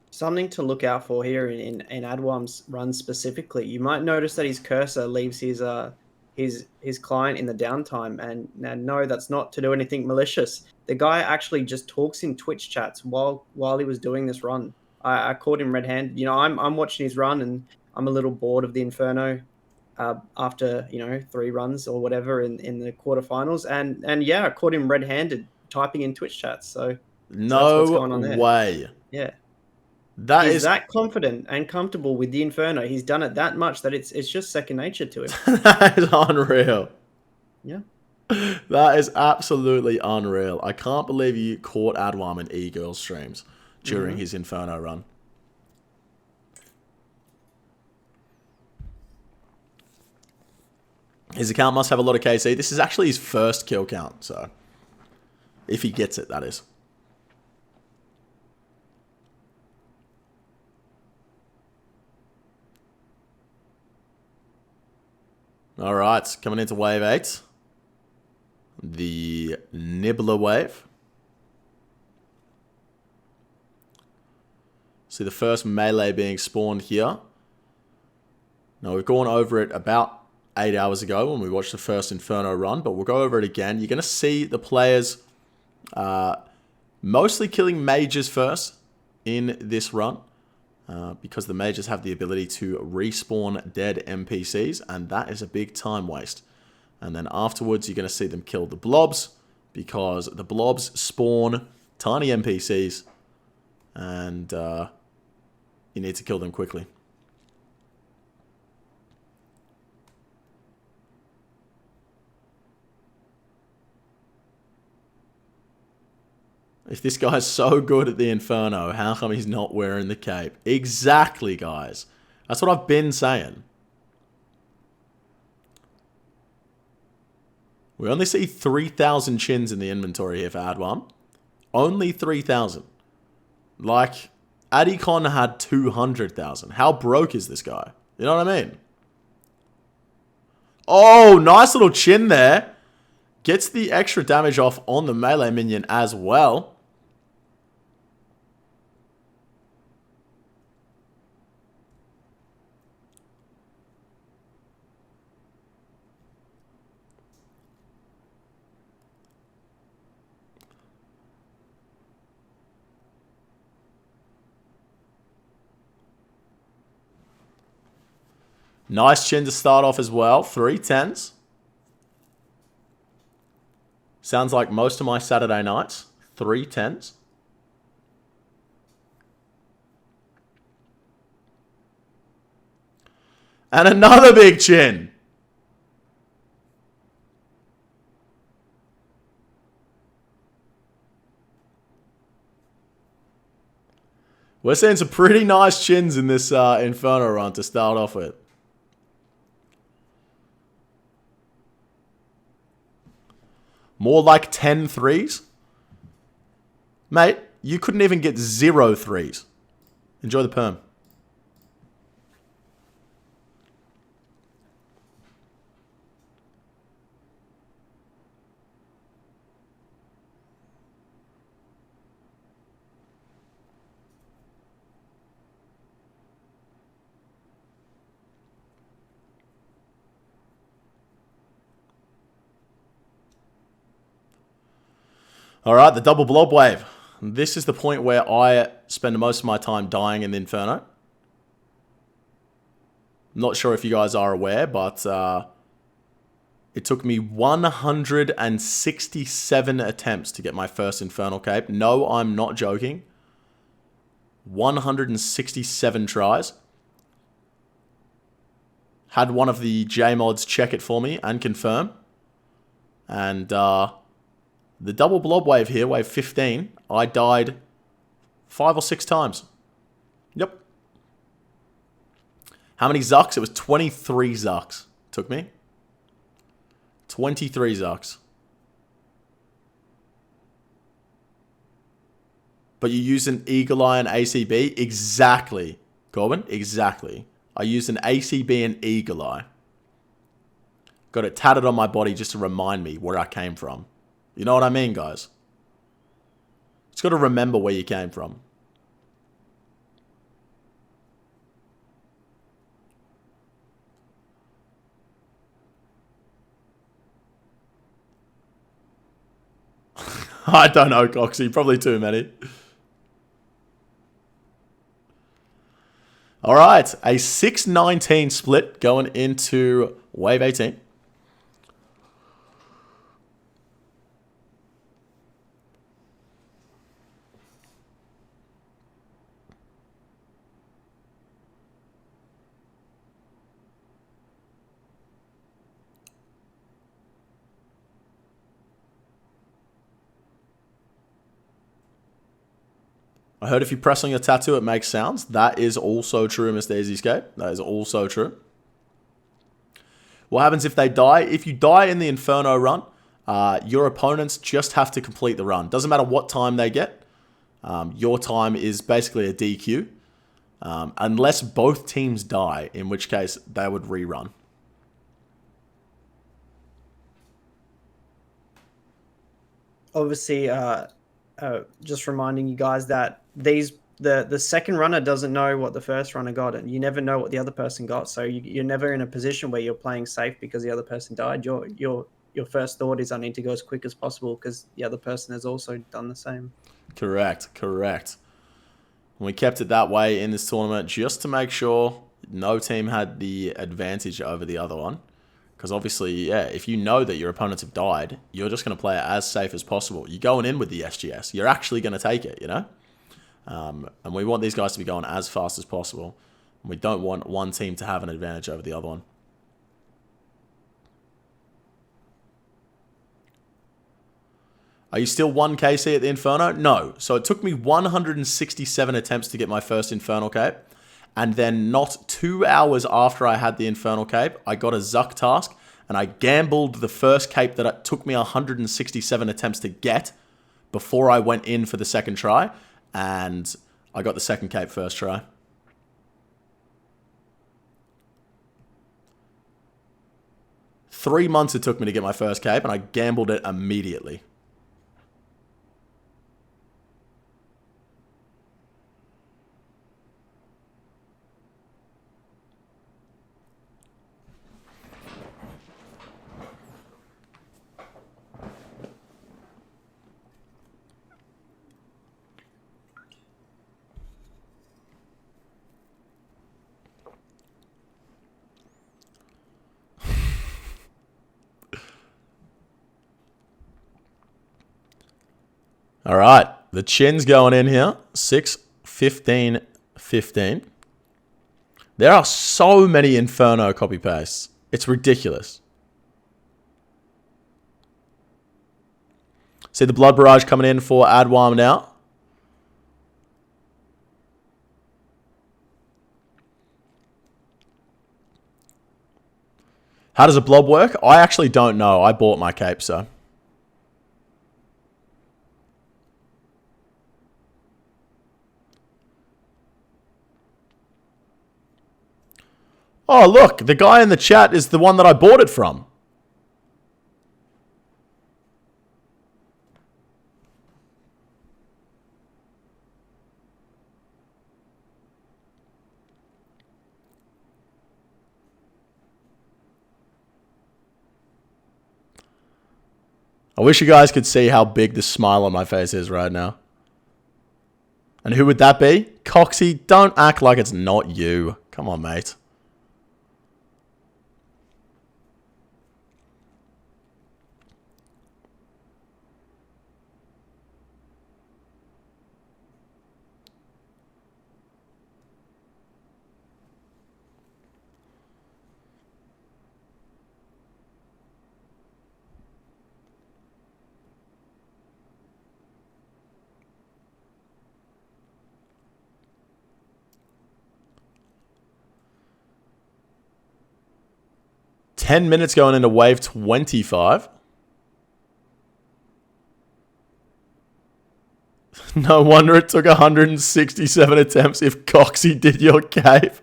Speaker 2: Something to look out for here in Adwam's run specifically. You might notice that his cursor leaves his client in the downtime, and no, that's not to do anything malicious. The guy actually just talks in Twitch chats while he was doing this run. I caught him red-handed. You know, I'm watching his run, and I'm a little bored of the Inferno after, you know, 3 runs or whatever in the quarterfinals, and yeah, I caught him red-handed typing in Twitch chats. So that's what's going on there.
Speaker 1: Way.
Speaker 2: Yeah.
Speaker 1: He's
Speaker 2: that confident and comfortable with the Inferno. He's done it that much that it's just second nature to him.
Speaker 1: That is unreal.
Speaker 2: Yeah.
Speaker 1: That is absolutely unreal. I can't believe you caught Adwam in e-girl streams during his Inferno run. His account must have a lot of KC. This is actually his first kill count, so if he gets it, that is. All right, coming into wave 8. The Nibbler wave. See the first melee being spawned here. Now, we've gone over it about 8 hours ago when we watched the first Inferno run, but we'll go over it again. You're going to see the players mostly killing mages first in this run because the mages have the ability to respawn dead NPCs, and that is a big time waste. And then afterwards, you're going to see them kill the blobs because the blobs spawn tiny NPCs, and you need to kill them quickly. If this guy's so good at the Inferno, how come he's not wearing the cape? Exactly, guys. That's what I've been saying. We only see 3,000 chins in the inventory here for Ad 1. Only 3,000. Like, Adicon had 200,000. How broke is this guy? You know what I mean? Oh, nice little chin there. Gets the extra damage off on the melee minion as well. Nice chin to start off as well. 3 10s. Sounds like most of my Saturday nights. 3 10s. And another big chin. We're seeing some pretty nice chins in this Inferno run to start off with. More like 10 threes? Mate, you couldn't even get 0 threes. Enjoy the perm. Alright, the double blob wave. This is the point where I spend most of my time dying in the Inferno. Not sure if you guys are aware, but it took me 167 attempts to get my first Infernal Cape. No, I'm not joking. 167 tries. Had one of the JMods check it for me and confirm. And the double blob wave here, wave 15, I died 5 or 6 times. Yep. How many Zucks? It was 23 Zucks. Took me. 23 Zucks. But you use an Eagle Eye and ACB? Exactly. Corbin? Exactly. I used an ACB and Eagle Eye. Got it tatted on my body just to remind me where I came from. You know what I mean, guys? Just got to remember where you came from. I don't know, Coxie. Probably too many. All right. A 6-19 split going into wave 18. I heard if you press on your tattoo, it makes sounds. That is also true, Mr. EasyScape. That is also true. What happens if they die? If you die in the Inferno run, your opponents just have to complete the run. Doesn't matter what time they get. Your time is basically a DQ. Unless both teams die, in which case they would rerun.
Speaker 2: Obviously, just reminding you guys that these the second runner doesn't know what the first runner got, and you never know what the other person got. So you're never in a position where you're playing safe because the other person died. Your first thought is I need to go as quick as possible because the other person has also done the same.
Speaker 1: Correct. And we kept it that way in this tournament just to make sure no team had the advantage over the other one. Because obviously, yeah, if you know that your opponents have died, you're just going to play it as safe as possible. You're going in with the SGS. You're actually going to take it, you know? And we want these guys to be going as fast as possible. And we don't want one team to have an advantage over the other one. Are you still 1 KC at the Inferno? No. So it took me 167 attempts to get my first Infernal Cape. And then not 2 hours after I had the Infernal Cape, I got a Zuck task. And I gambled the first cape that it took me 167 attempts to get before I went in for the second try. And I got the second cape first try. Three months it took me to get my first cape, and I gambled it immediately. All right, the chin's going in here. 6, 15, 15. There are so many Inferno copy pastes. It's ridiculous. See the Blood Barrage coming in for Adwam now. How does a blob work? I actually don't know. I bought my cape, so. Oh, look, the guy in the chat is the one that I bought it from. I wish you guys could see how big the smile on my face is right now. And who would that be? Coxie, don't act like it's not you. Come on, mate. Ten minutes going into wave 25. No wonder it took 167 attempts if Coxie did your cave.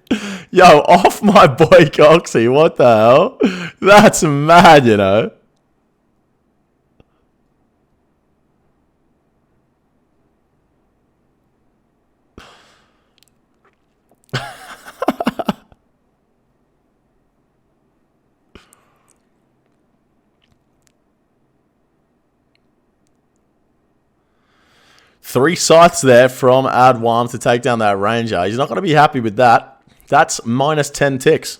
Speaker 1: Yo, off my boy Coxie. What the hell? That's mad, you know. Three scythes there from Adwam to take down that Ranger. He's not going to be happy with that. That's minus 10 ticks.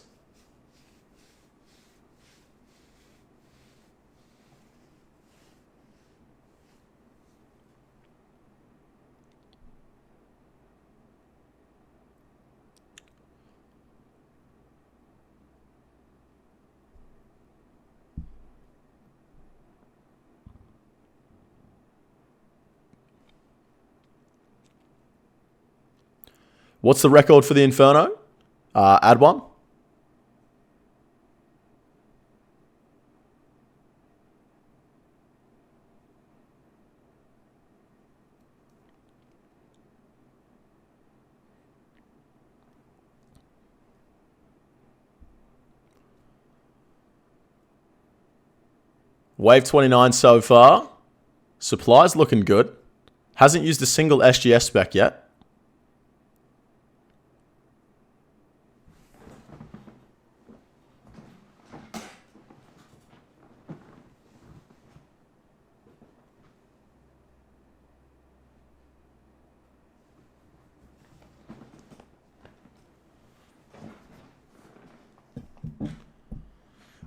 Speaker 1: What's the record for the Inferno? Adwam? Wave 29 so far. Supplies looking good. Hasn't used a single SGS spec yet.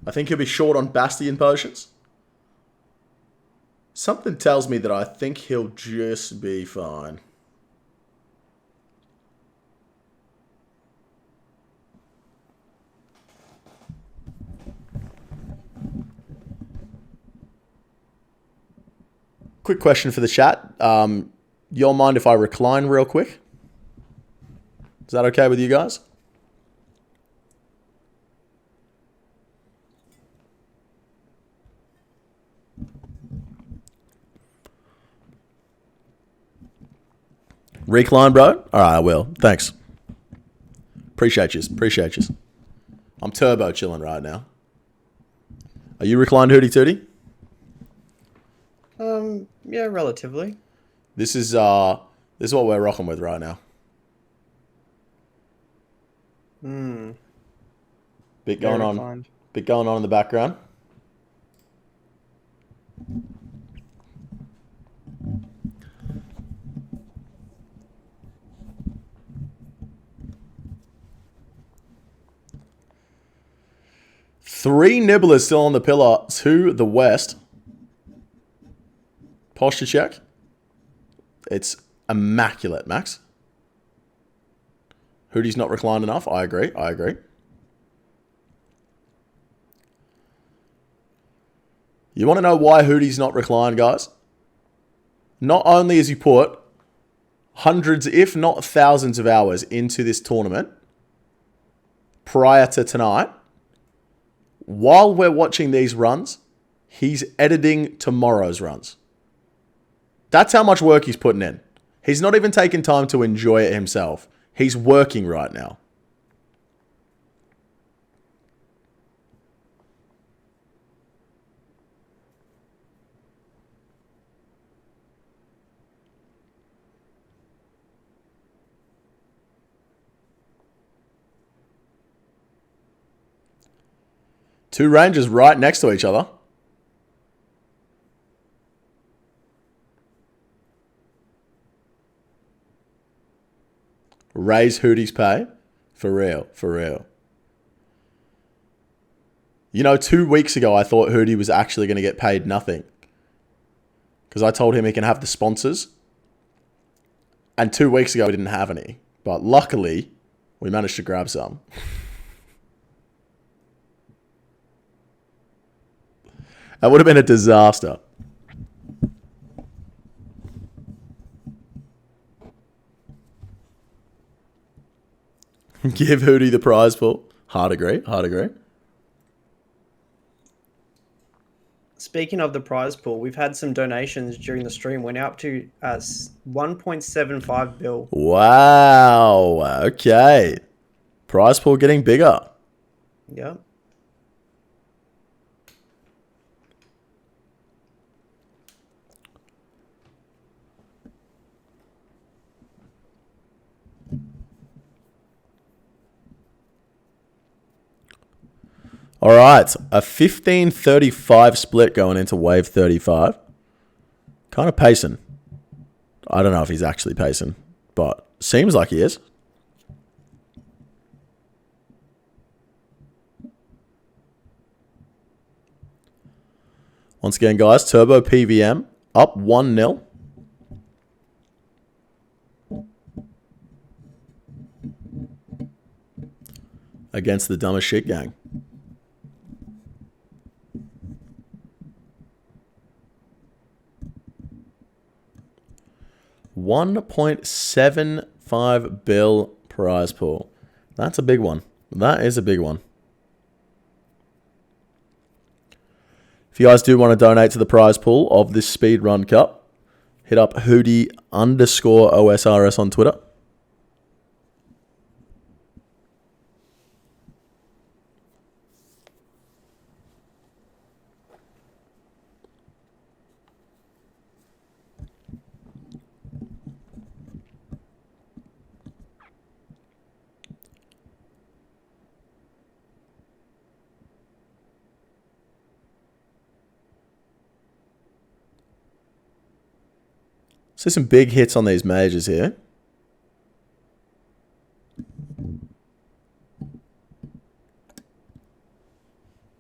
Speaker 1: I think he'll be short on Bastion potions. Something tells me that I think he'll just be fine. Quick question for the chat. Y'all mind if I recline real quick? Is that okay with you guys? Recline, bro? All right, I will. Thanks. Appreciate you. Appreciate you. I'm turbo chilling right now. Are you reclined, Hootie Tootie?
Speaker 2: Yeah, relatively.
Speaker 1: This is what we're rocking with right now. Bit going on. Bit going on in the background. Three nibblers still on the pillar to the west. Posture check. It's immaculate, Max. Hootie's not reclined enough. I agree. I agree. You want to know why Hootie's not reclined, guys? Not only has he put hundreds, if not thousands of hours into this tournament prior to tonight, while we're watching these runs, he's editing tomorrow's runs. That's how much work he's putting in. He's not even taking time to enjoy it himself. He's working right now. Two rangers right next to each other. Raise Hootie's pay. For real, for real. You know, 2 weeks ago, I thought Hootie was actually going to get paid nothing. Because I told him he can have the sponsors. And 2 weeks ago, we didn't have any. But luckily, we managed to grab some. That would have been a disaster. Give Hootie the prize pool. Hard agree. Hard agree.
Speaker 2: Speaking of the prize pool, we've had some donations during the stream. We're now up to 1.75 bill.
Speaker 1: Wow. Okay. Prize pool getting bigger.
Speaker 2: Yep.
Speaker 1: All right, a 15-35 split going into wave 35. Kind of pacing. I don't know if he's actually pacing, but seems like he is. Once again, guys, Turbo PVM up 1-0. Against the dumbest shit gang. $1.75 bill prize pool. That's a big one. That is a big one. If you guys do want to donate to the prize pool of this Speedrun Cup, hit up Hootie_OSRS on Twitter. So some big hits on these majors here.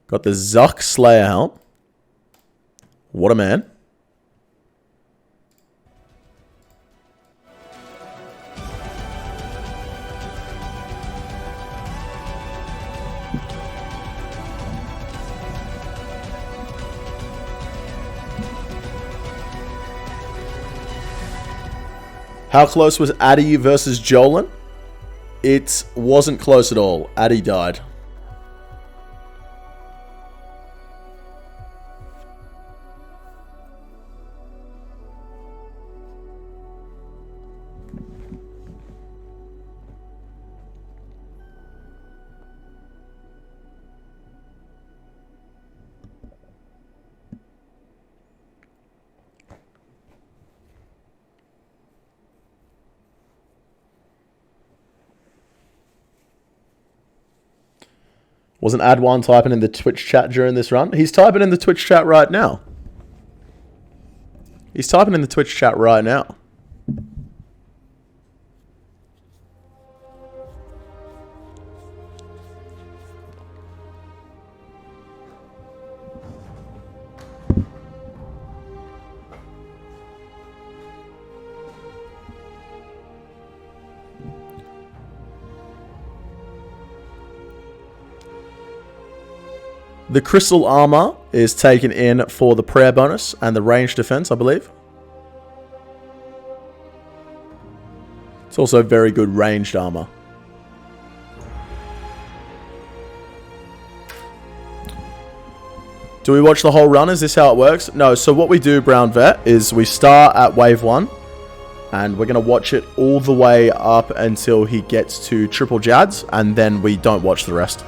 Speaker 1: Got the Zuck Slayer helm. What a man. How close was Addy versus Jolin? It wasn't close at all. Addy died. Wasn't Adwan typing in the Twitch chat during this run? He's typing in the Twitch chat right now. He's typing in the Twitch chat right now. The crystal armor is taken in for the prayer bonus and the range defense, I believe. It's also very good ranged armor. Do we watch the whole run? Is this how it works? No, so what we do, Brown Vet, is we start at wave 1. And we're going to watch it all the way up until he gets to triple Jads. And then we don't watch the rest.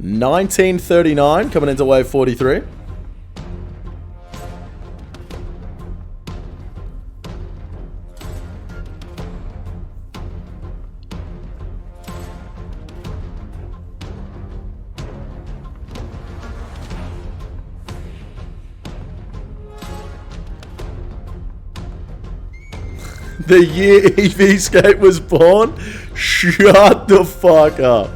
Speaker 1: $19.39 coming into wave 43. The year RuneScape was born? Shut the fuck up.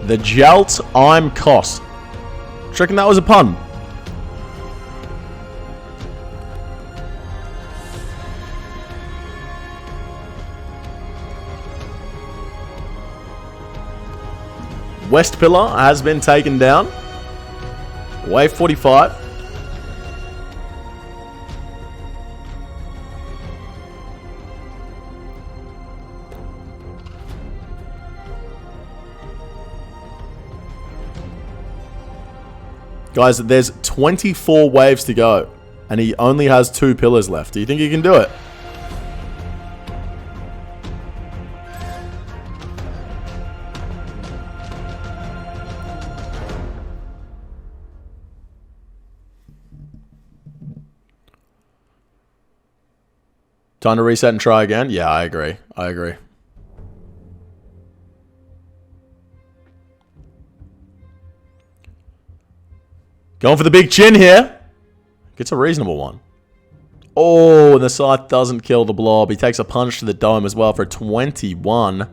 Speaker 1: The Jalt I'm Koss. Do you reckon that was a pun? West Pillar has been taken down. Wave 45. Guys, there's 24 waves to go, and he only has 2 pillars left. Do you think he can do it? Time to reset and try again? Yeah, I agree. I agree. Going for the big chin here. Gets a reasonable one. Oh, and the scythe doesn't kill the blob. He takes a punch to the dome as well for 21.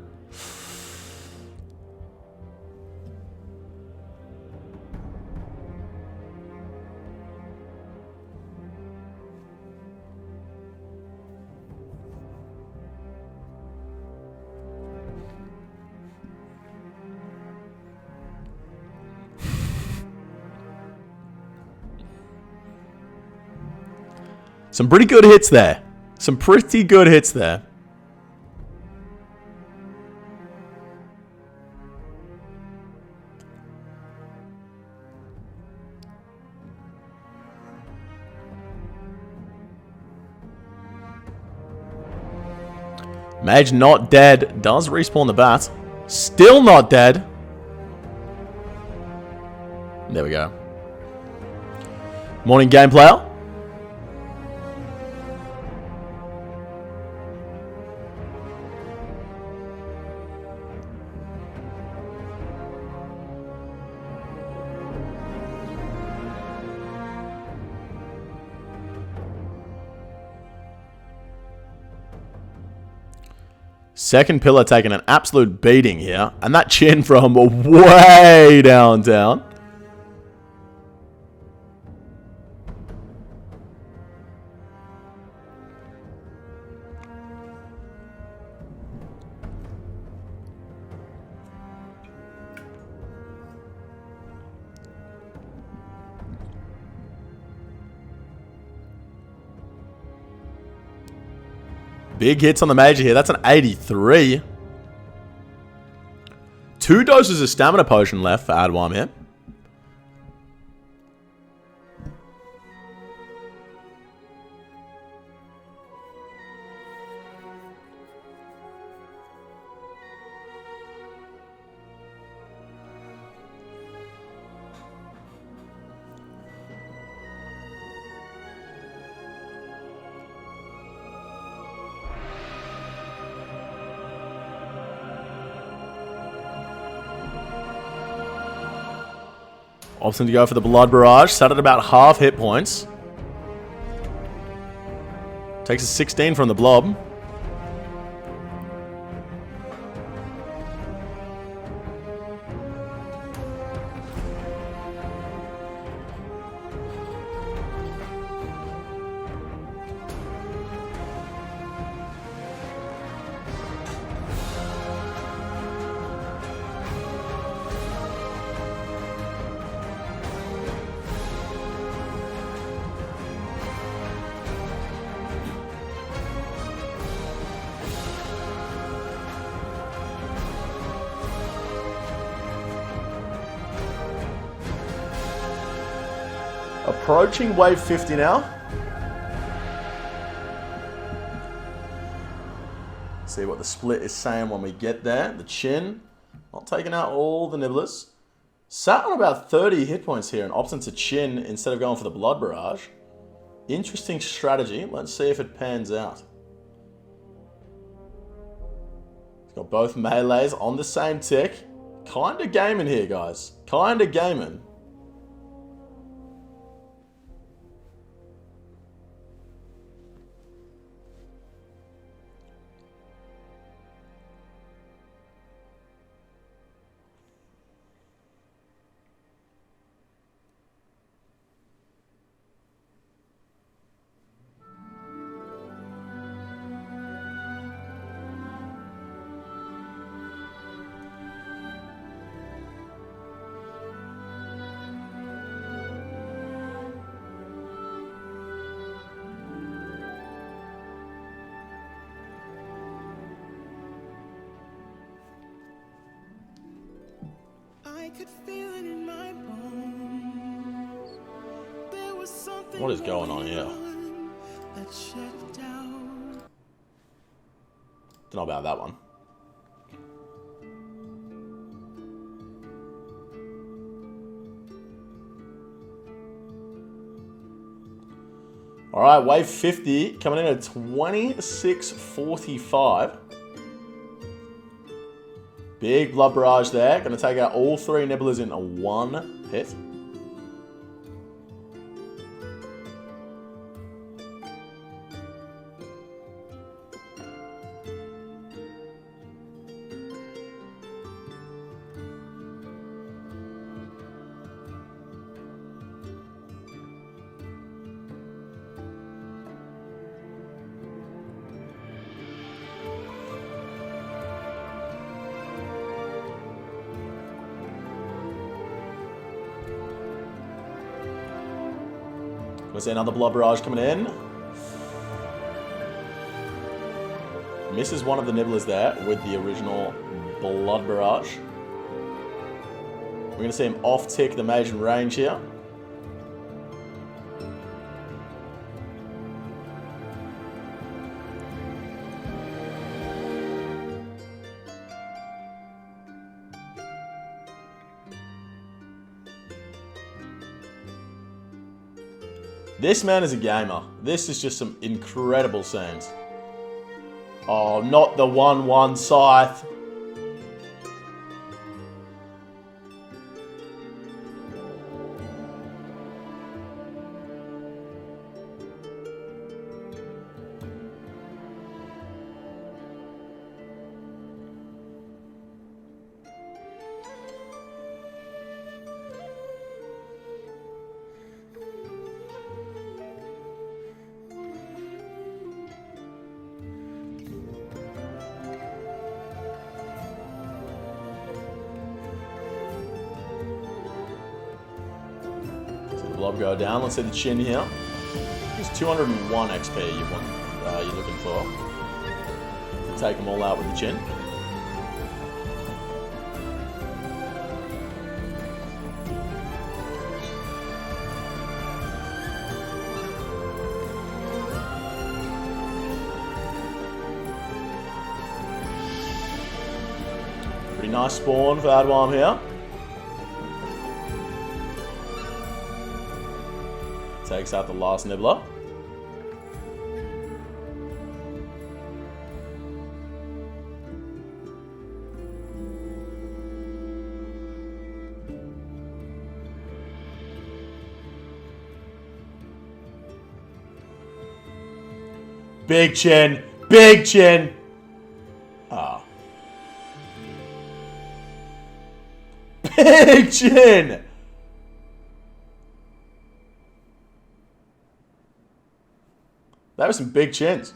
Speaker 1: Some pretty good hits there. Some pretty good hits there. Mage not dead. Does respawn the bat. Still not dead. There we go. Morning, game player. Second pillar taking an absolute beating here. And that chin from way downtown. Big hits on the major here. That's an 83. 2 doses of stamina potion left for Adwam here. Opting to go for the Blood Barrage. Sat at about half hit points. Takes a 16 from the Blob. Approaching wave 50 now. See what the split is saying when we get there. The chin, not taking out all the nibblers. Sat on about 30 hit points here and opting to chin instead of going for the Blood Barrage. Interesting strategy. Let's see if it pans out. He's got both melees on the same tick. Kind of gaming here, guys. Kind of gaming. What is going on here? Don't know about that one. All right, wave 50 coming in at 26.45. Big Blood Barrage there. Going to take out all 3 nibblers in one hit. We'll see another Blood Barrage coming in. Misses one of the nibblers there with the original Blood Barrage. We're going to see him off-tick the mage in range here. This man is a gamer. This is just some incredible scenes. Oh, not the 1-1 scythe. Blob go down. Let's see the chin here. It's 201 XP you're looking for. Take them all out with the chin. Pretty nice spawn for Adwam here. Takes out the last nibbler. Big chin. Big chin. Ah. Big chin. That was some big chins.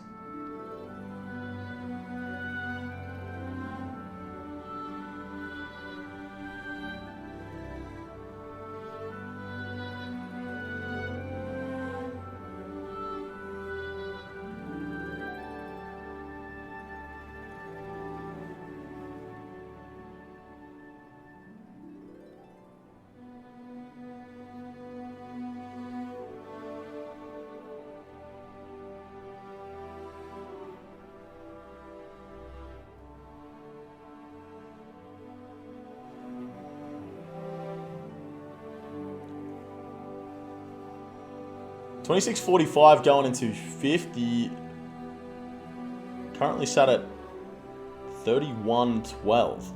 Speaker 1: $26.45 going into 50. Currently sat at 31.12.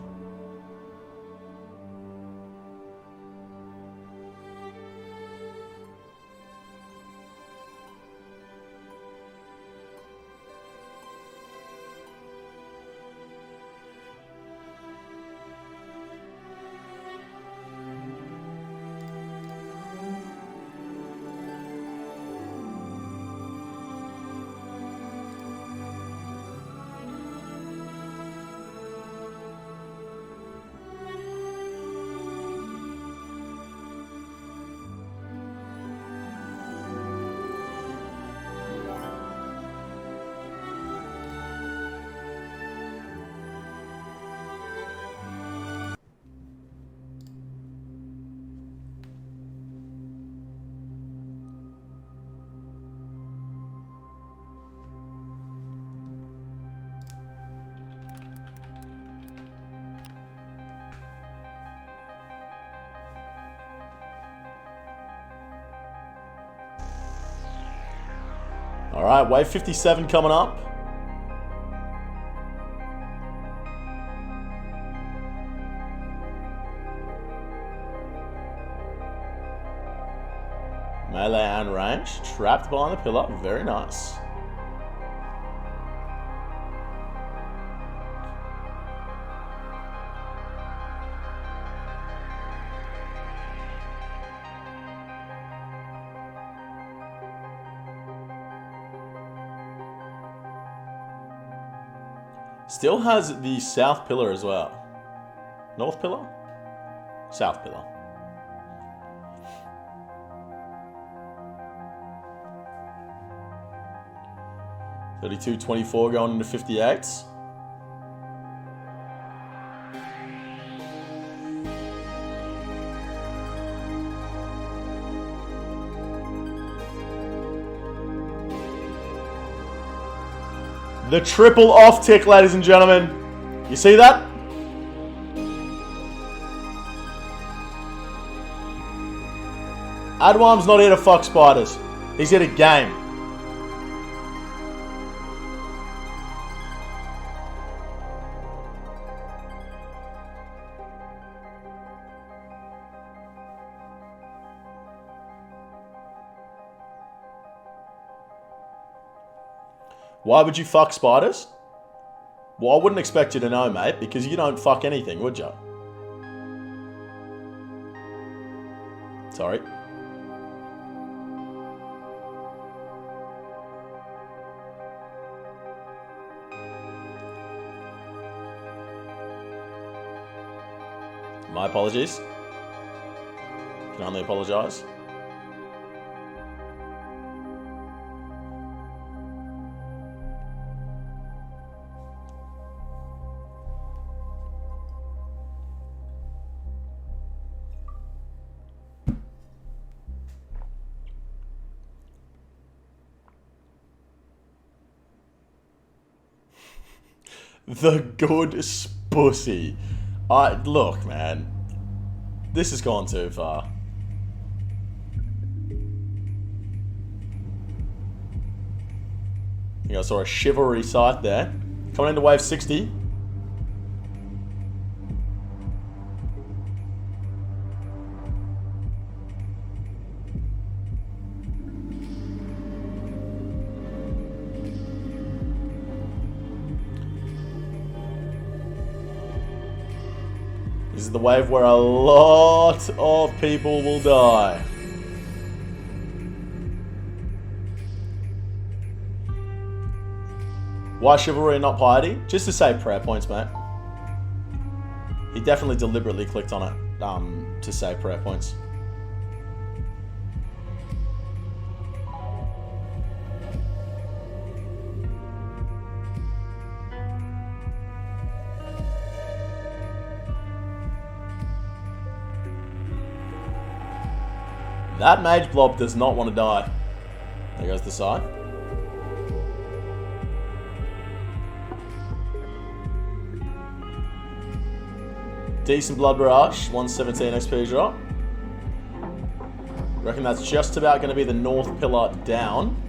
Speaker 1: All right, wave 57 coming up. Melee and range. Trapped behind the pillar. Very nice. Still has the south pillar as well. North pillar? South pillar. 32-24 going into 58s. The triple off tick, ladies and gentlemen. You see that? Adwam's not here to fuck spiders. He's here to game. Why would you fuck spiders? Well, I wouldn't expect you to know, mate, because you don't fuck anything, would you? Sorry. My apologies. Can only apologise. The good pussy. Look, man. This has gone too far. I think I saw a chivalry sight there. Coming into wave 60. This is the wave where a lot of people will die. Why chivalry and not piety? Just to save prayer points, mate. He definitely deliberately clicked on it to save prayer points. That mage blob does not want to die. There goes the side. Decent blood barrage, 117 XP drop. Reckon that's just about going to be the north pillar down.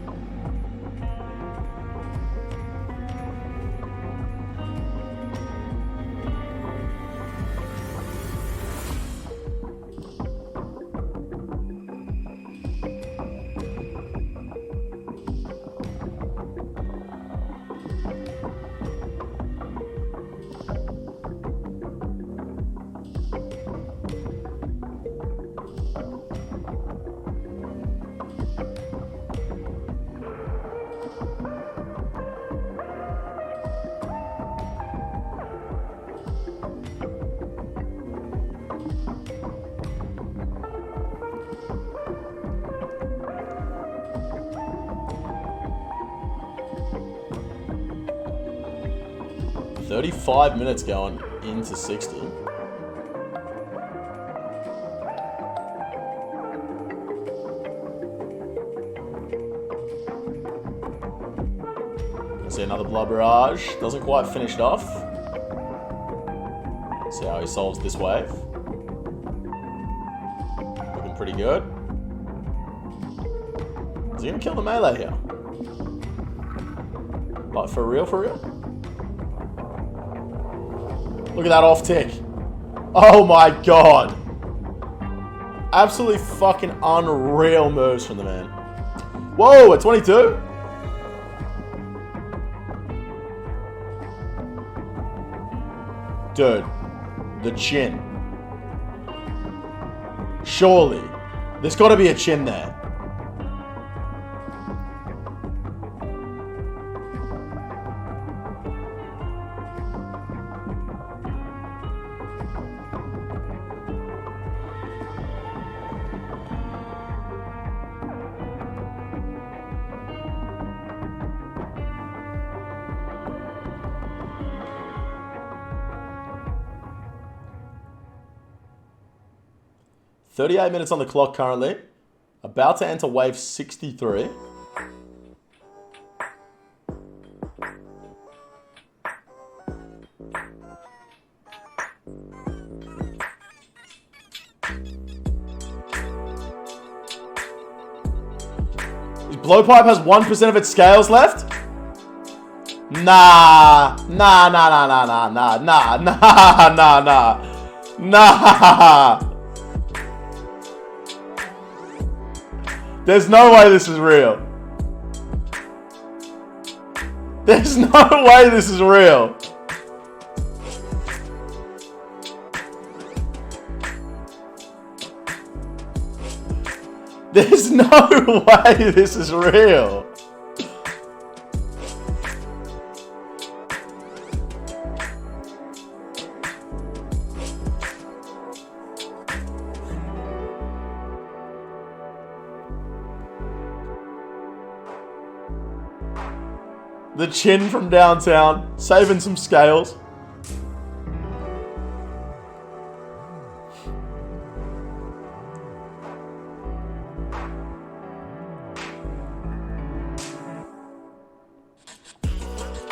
Speaker 1: "35 minutes going into 60. I see another blood barrage. Doesn't quite finish it off. See how he solves this wave. Looking pretty good. Is he gonna kill the melee here? Like, for real, for real? Look at that off tick. Oh my god. Absolutely fucking unreal moves from the man. Whoa, at 22? Dude, the chin. Surely. There's got to be a chin there. 38 minutes on the clock currently. About to enter wave 63. Blowpipe has 1% of its scales left? Nah. There's no way this is real. There's no way this is real. There's no way this is real. The chin from downtown, saving some scales.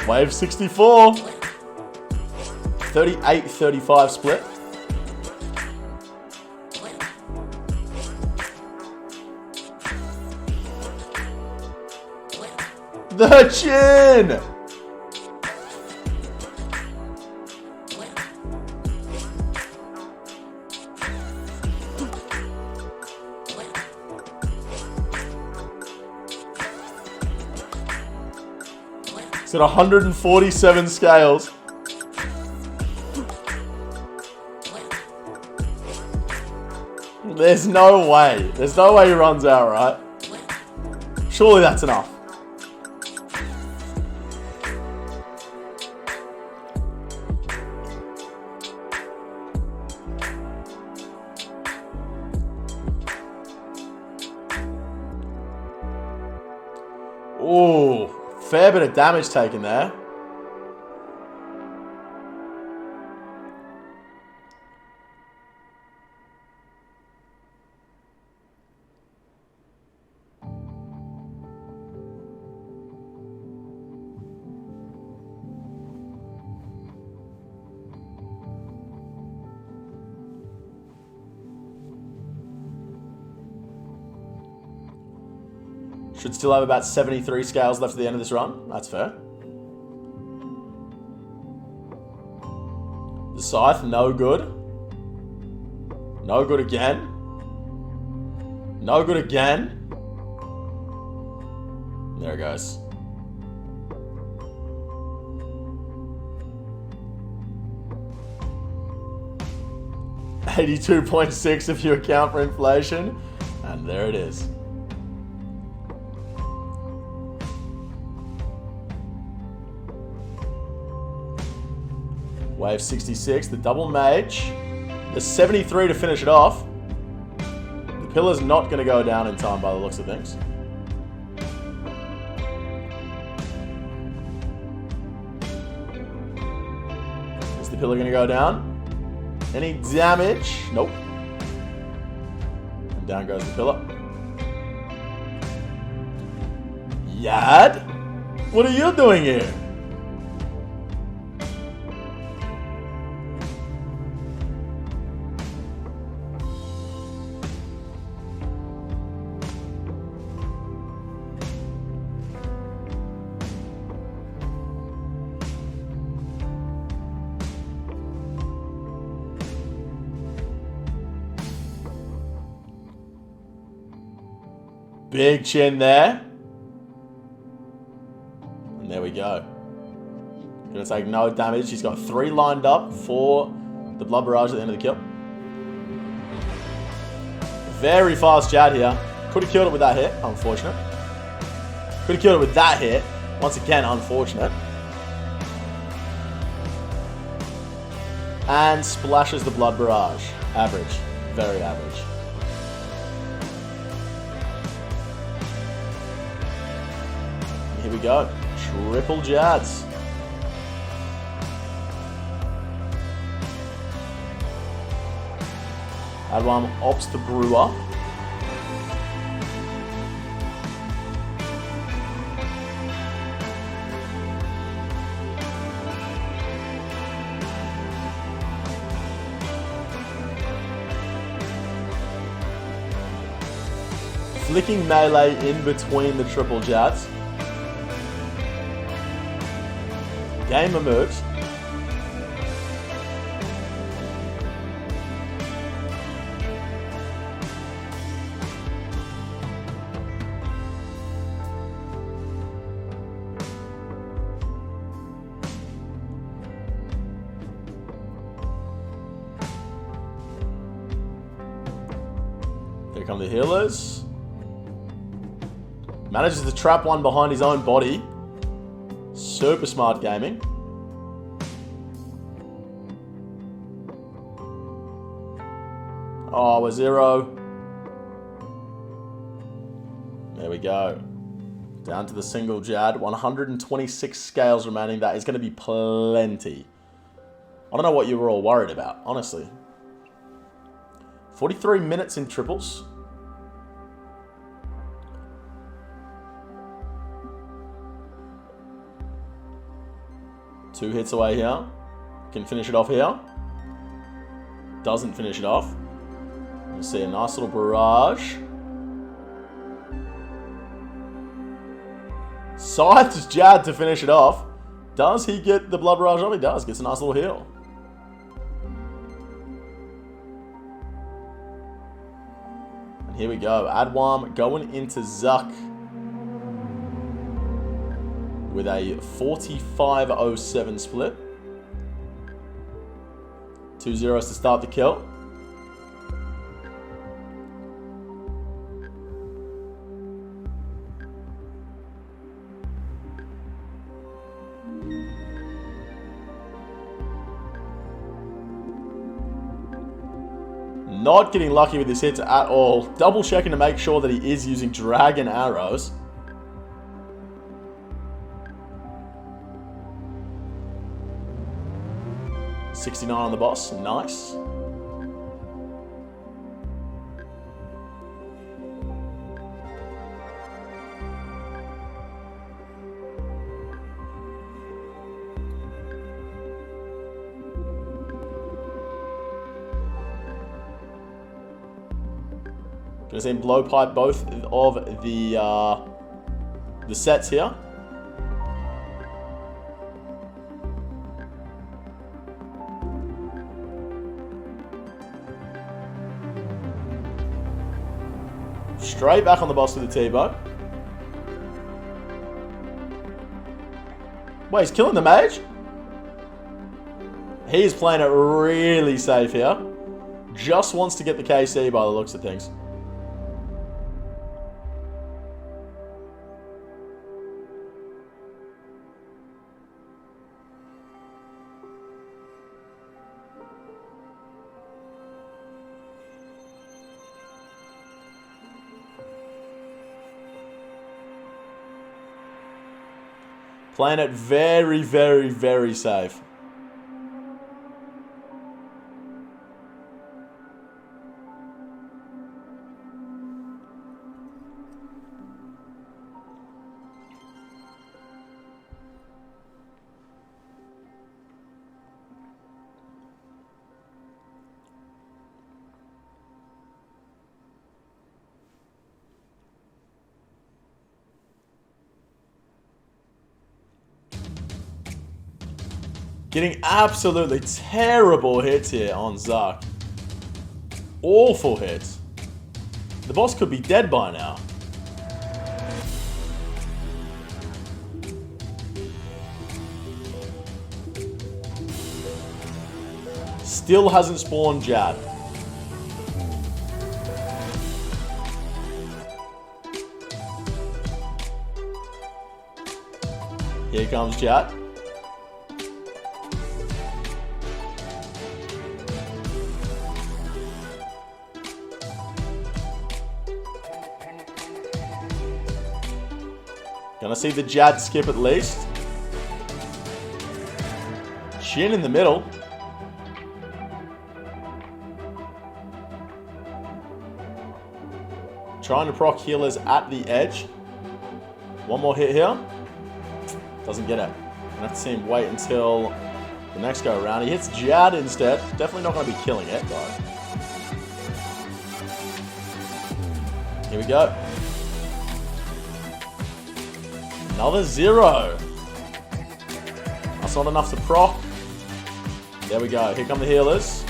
Speaker 1: Wave 64. 38-35 split. The chin! It's at 147 scales. There's no way. There's no way he runs out, right? Surely that's enough. Ooh, fair bit of damage taken there. Should still have about 73 scales left at the end of this run. That's fair. The scythe, no good. No good again. No good again. There it goes. $82.6 if you account for inflation. And there it is. Wave 66, the double mage. There's 73 to finish it off. The pillar's not going to go down in time by the looks of things. Is the pillar going to go down? Any damage? Nope. And down goes the pillar. Yad? What are you doing here? Big chin there. And there we go. Gonna take no damage. He's got 3 lined up for the blood barrage at the end of the kill. Very fast Jad here. Could have killed it with that hit. Unfortunate. Could have killed it with that hit. Once again, unfortunate. And splashes the blood barrage. Average. Very average. Here we go. Triple Jads. Adwam opts to brew up. Flicking melee in between the triple jats. Game emerged. Here come the healers. Manages to trap one behind his own body. Super smart gaming. Oh, we're 0. There we go. Down to the single Jad. 126 scales remaining. That is going to be plenty. I don't know what you were all worried about, honestly. 43 minutes in triples. Two hits away here. Can finish it off here. Doesn't finish it off. You see a nice little barrage. Scythes Jad to finish it off. Does he get the blood barrage off? He does. Gets a nice little heal. And here we go. Adwam going into Zuck with a 45-07 split. 2 zeros to start the kill. Not getting lucky with his hits at all. Double checking to make sure that he is using dragon arrows. $69 on the boss. Nice. Gonna see him blowpipe both of the sets here. Straight back on the boss with the T-bow. Wait, he's killing the mage? He's playing it really safe here. Just wants to get the KC by the looks of things. Playing it very, very, very safe. Getting absolutely terrible hits here on Zuck. Awful hits. The boss could be dead by now. Still hasn't spawned Jad. Here comes Jad. Gonna see the Jad skip at least. Shin in the middle. Trying to proc healers at the edge. One more hit here. Doesn't get it. Gonna have to see him wait until the next go around. He hits Jad instead. Definitely not going to be killing it, though. Here we go. Another 0. That's not enough to proc. There we go. Here come the healers.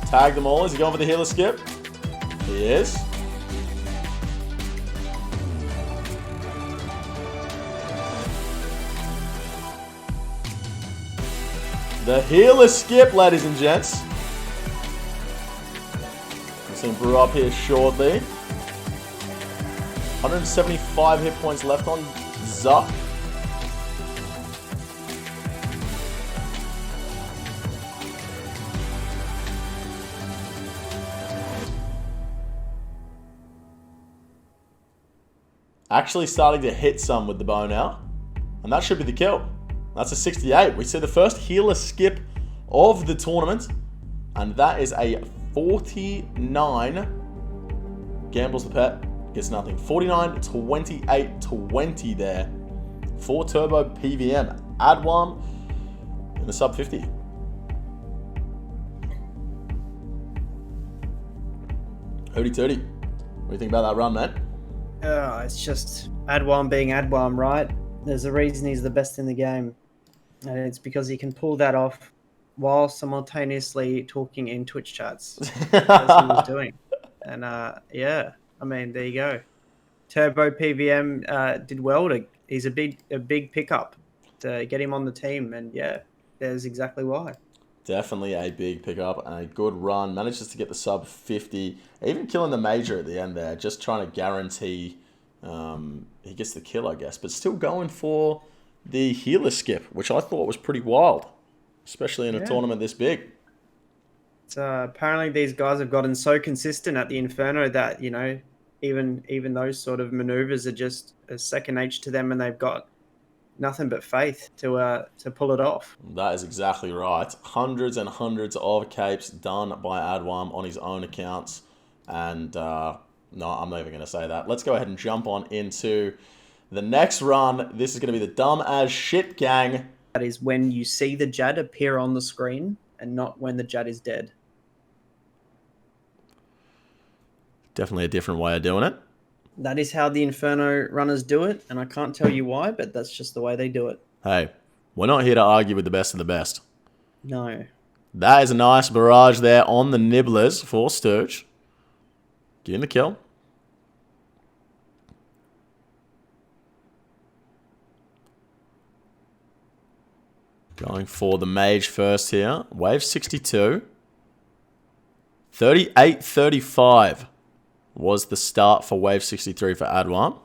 Speaker 1: Tag them all. Is he going for the healer skip? He is. The healer skip, ladies and gents. We'll see him brew up here shortly. 175 hit points left on Zuck. Actually starting to hit some with the bow now. And that should be the kill. That's a 68. We see the first healer skip of the tournament. And that is a 49. Gambles the pet. Gets nothing. 49, 28, 20 there. 4 turbo PVM. Adwam in the sub 50. Hooty tooty. What do you think about that run, mate?
Speaker 2: It's just Adwam being Adwam, right? There's a reason he's the best in the game. And it's because he can pull that off while simultaneously talking in Twitch chats. As he was doing. And yeah, I mean, there you go. Turbo PVM did well. He's a big pickup to get him on the team. And yeah, there's exactly why.
Speaker 1: Definitely a big pickup and a good run. Manages to get the sub 50. Even killing the major at the end there. Just trying to guarantee he gets the kill, I guess. But still going for the healer skip, which I thought was pretty wild. Especially in a tournament this big.
Speaker 2: So apparently these guys have gotten so consistent at the Inferno that, you know, even those sort of maneuvers are just a second nature to them, and they've got nothing but faith to pull it off.
Speaker 1: That is exactly right. Hundreds and hundreds of capes done by Adwam on his own accounts. And no, I'm not even going to say that. Let's go ahead and jump on into the next run. This is going to be the dumb as shit gang.
Speaker 2: That is when you see the Jad appear on the screen and not when the Jad is dead.
Speaker 1: Definitely a different way of doing it.
Speaker 2: That is how the Inferno runners do it, and I can't tell you why, but that's just the way they do it.
Speaker 1: Hey, we're not here to argue with the best of the best.
Speaker 2: No.
Speaker 1: That is a nice barrage there on the Nibblers for Sturge. Getting the kill. Going for the mage first here. Wave 62. 38-35 was the start for wave 63 for Adwam.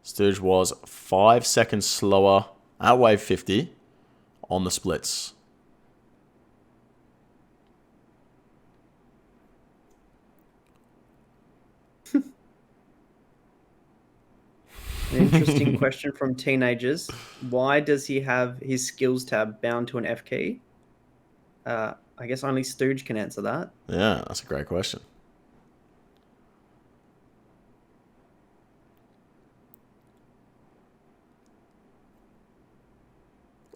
Speaker 1: Sturge was 5 seconds slower at wave 50 on the splits.
Speaker 2: An interesting question from teenagers. Why does he have his skills tab bound to an F key? I guess only Stooge can answer that.
Speaker 1: Yeah, that's a great question.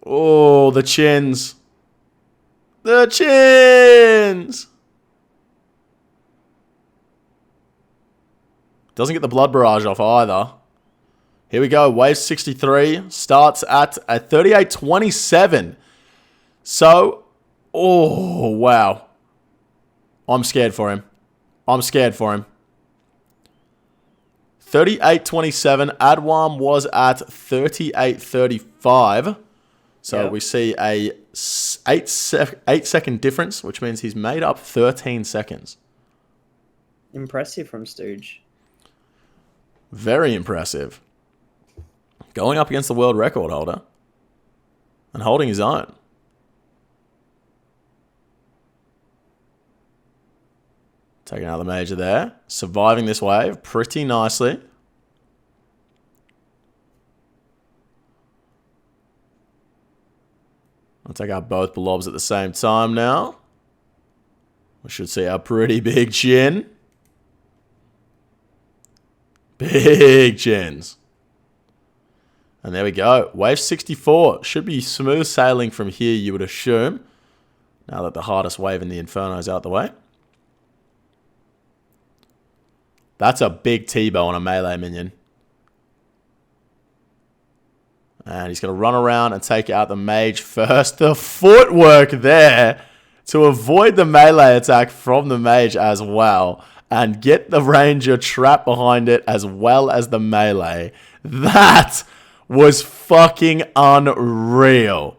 Speaker 1: Oh, the chins. The chins! Doesn't get the blood barrage off either. Here we go. Wave 63 starts at a 38-27. So, oh, wow. I'm scared for him. I'm scared for him. 38-27. Adwam was at 38-35. So we see a 8-second difference, which means he's made up 13 seconds.
Speaker 2: Impressive from Stooge.
Speaker 1: Very impressive. Going up against the world record holder and holding his own. Taking out the major there. Surviving this wave pretty nicely. I'll take out both blobs at the same time now. We should see a pretty big chin. Big chins. And there we go. Wave 64. Should be smooth sailing from here, you would assume. Now that the hardest wave in the Inferno is out the way. That's a big T-bow on a melee minion. And he's going to run around and take out the mage first. The footwork there to avoid the melee attack from the mage as well. And get the ranger trapped behind it as well as the melee. That was fucking unreal.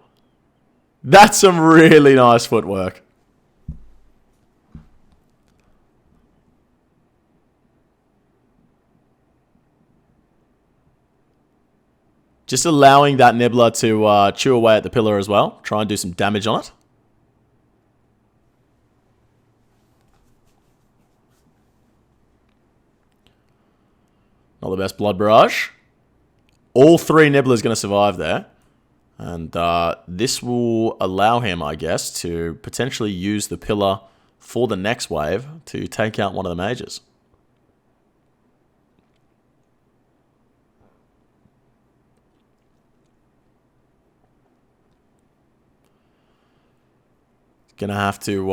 Speaker 1: That's some really nice footwork. Just allowing that Nibbler to chew away at the pillar as well. Try and do some damage on it. Not the best blood barrage. All three Nibblers going to survive there. And this will allow him, I guess, to potentially use the pillar for the next wave to take out one of the mages. Gonna have to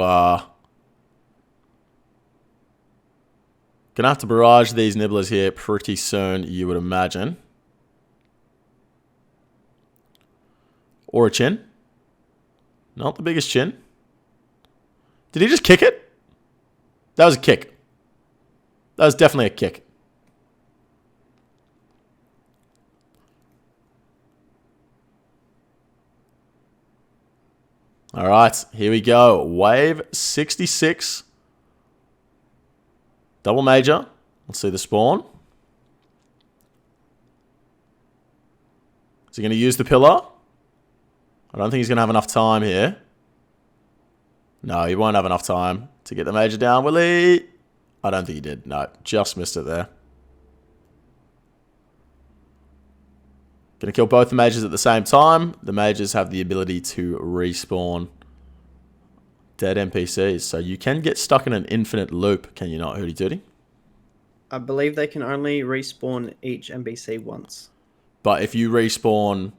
Speaker 1: barrage these Nibblers here pretty soon, you would imagine. Or a chin. Not the biggest chin. Did he just kick it? That was a kick. That was definitely a kick. All right, here we go. Wave 66. Double major. Let's see the spawn. Is he going to use the pillar? I don't think he's going to have enough time here. No, he won't have enough time to get the major down, will he? I don't think he did. No, just missed it there. Going to kill both the mages at the same time. The mages have the ability to respawn dead NPCs. So you can get stuck in an infinite loop, can you not, Hootie Tootie?
Speaker 2: I believe they can only respawn each NPC once.
Speaker 1: But if you respawn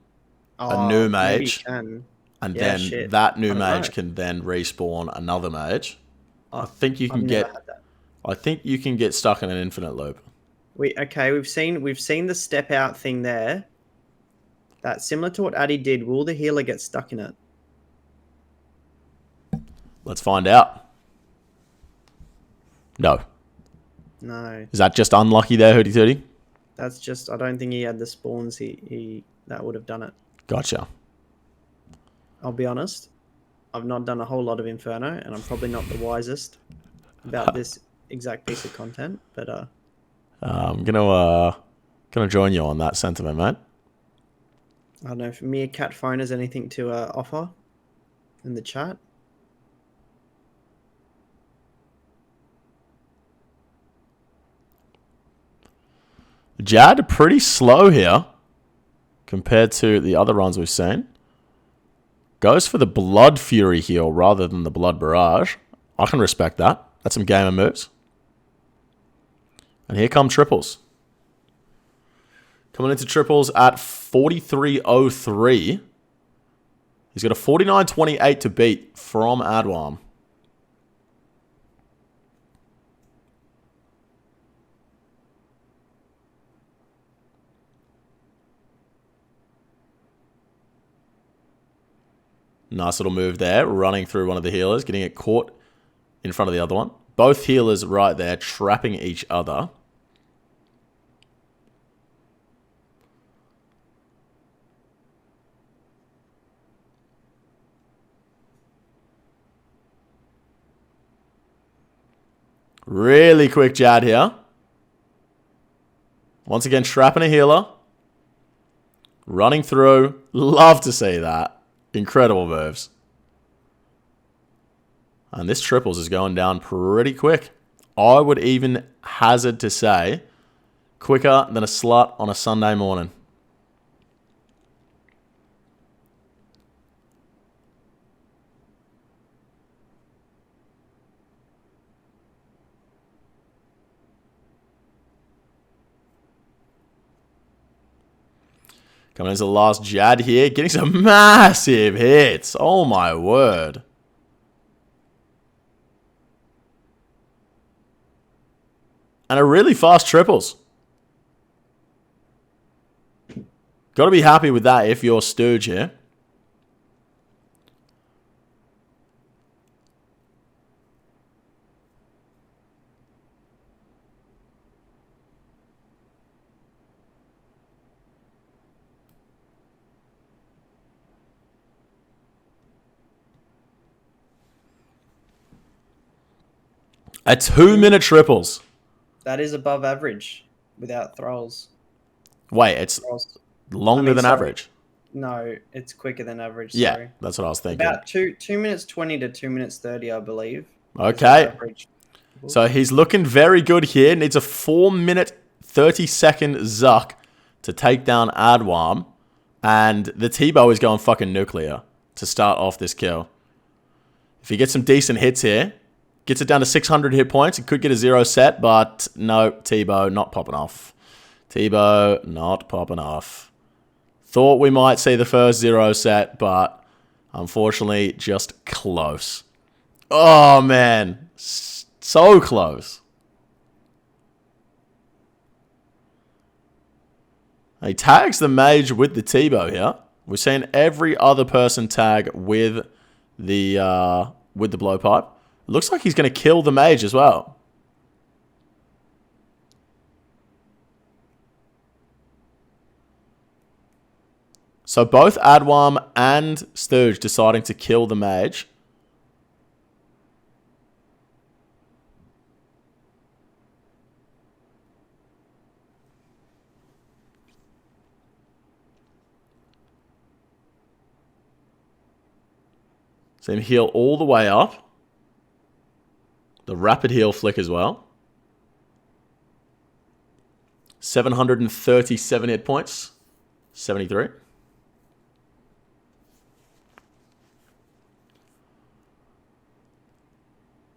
Speaker 1: a new mage, and then that new mage can then respawn another mage, I think you can get. I think you can get stuck in an infinite loop.
Speaker 2: We've seen the step out thing there. That's similar to what Addy did. Will the healer get stuck in it?
Speaker 1: Let's find out. No.
Speaker 2: No.
Speaker 1: Is that just unlucky there, Hootie Tootie?
Speaker 2: That's just, I don't think he had the spawns. He that would have done it.
Speaker 1: Gotcha.
Speaker 2: I'll be honest. I've not done a whole lot of Inferno, and I'm probably not the wisest about this exact piece of content. But
Speaker 1: I'm gonna join you on that sentiment, mate.
Speaker 2: I don't know if Meerkat Phone has anything to offer in the chat.
Speaker 1: Jad, pretty slow here compared to the other runs we've seen. Goes for the Blood Fury heal rather than the Blood Barrage. I can respect that. That's some gamer moves. And here come triples. Coming into triples at 43.03. He's got a 49.28 to beat from Adwam. Nice little move there, running through one of the healers, getting it caught in front of the other one. Both healers right there, trapping each other. Really quick Jad here. Once again, trapping a healer. Running through. Love to see that. Incredible moves. And this triples is going down pretty quick. I would even hazard to say quicker than a slut on a Sunday morning. Coming into the last Jad here. Getting some massive hits. Oh, my word. And a really fast triples. Got to be happy with that if you're Stooge here. A 2-minute triples.
Speaker 2: That is above average without thralls.
Speaker 1: Wait, it's longer than average.
Speaker 2: No, it's quicker than average.
Speaker 1: Yeah,
Speaker 2: sorry.
Speaker 1: That's what I was thinking.
Speaker 2: About 2 minutes 20 to 2 minutes 30, I believe.
Speaker 1: Okay. So he's looking very good here. Needs a 4-minute 30-second Zuck to take down Adwam. And the T-Bow is going fucking nuclear to start off this kill. If he gets some decent hits here, gets it down to 600 hit points, he could get a 0 set, but no, T-Bow not popping off. T-Bow not popping off. Thought we might see the first 0 set, but unfortunately just close. Oh, man. So close. He tags the mage with the T-Bow here. We're seeing every other person tag with the blowpipe. Looks like he's going to kill the mage as well. So both Adwam and Stooge deciding to kill the mage. See him heal all the way up. The rapid heal flick as well. 737 hit points. 73.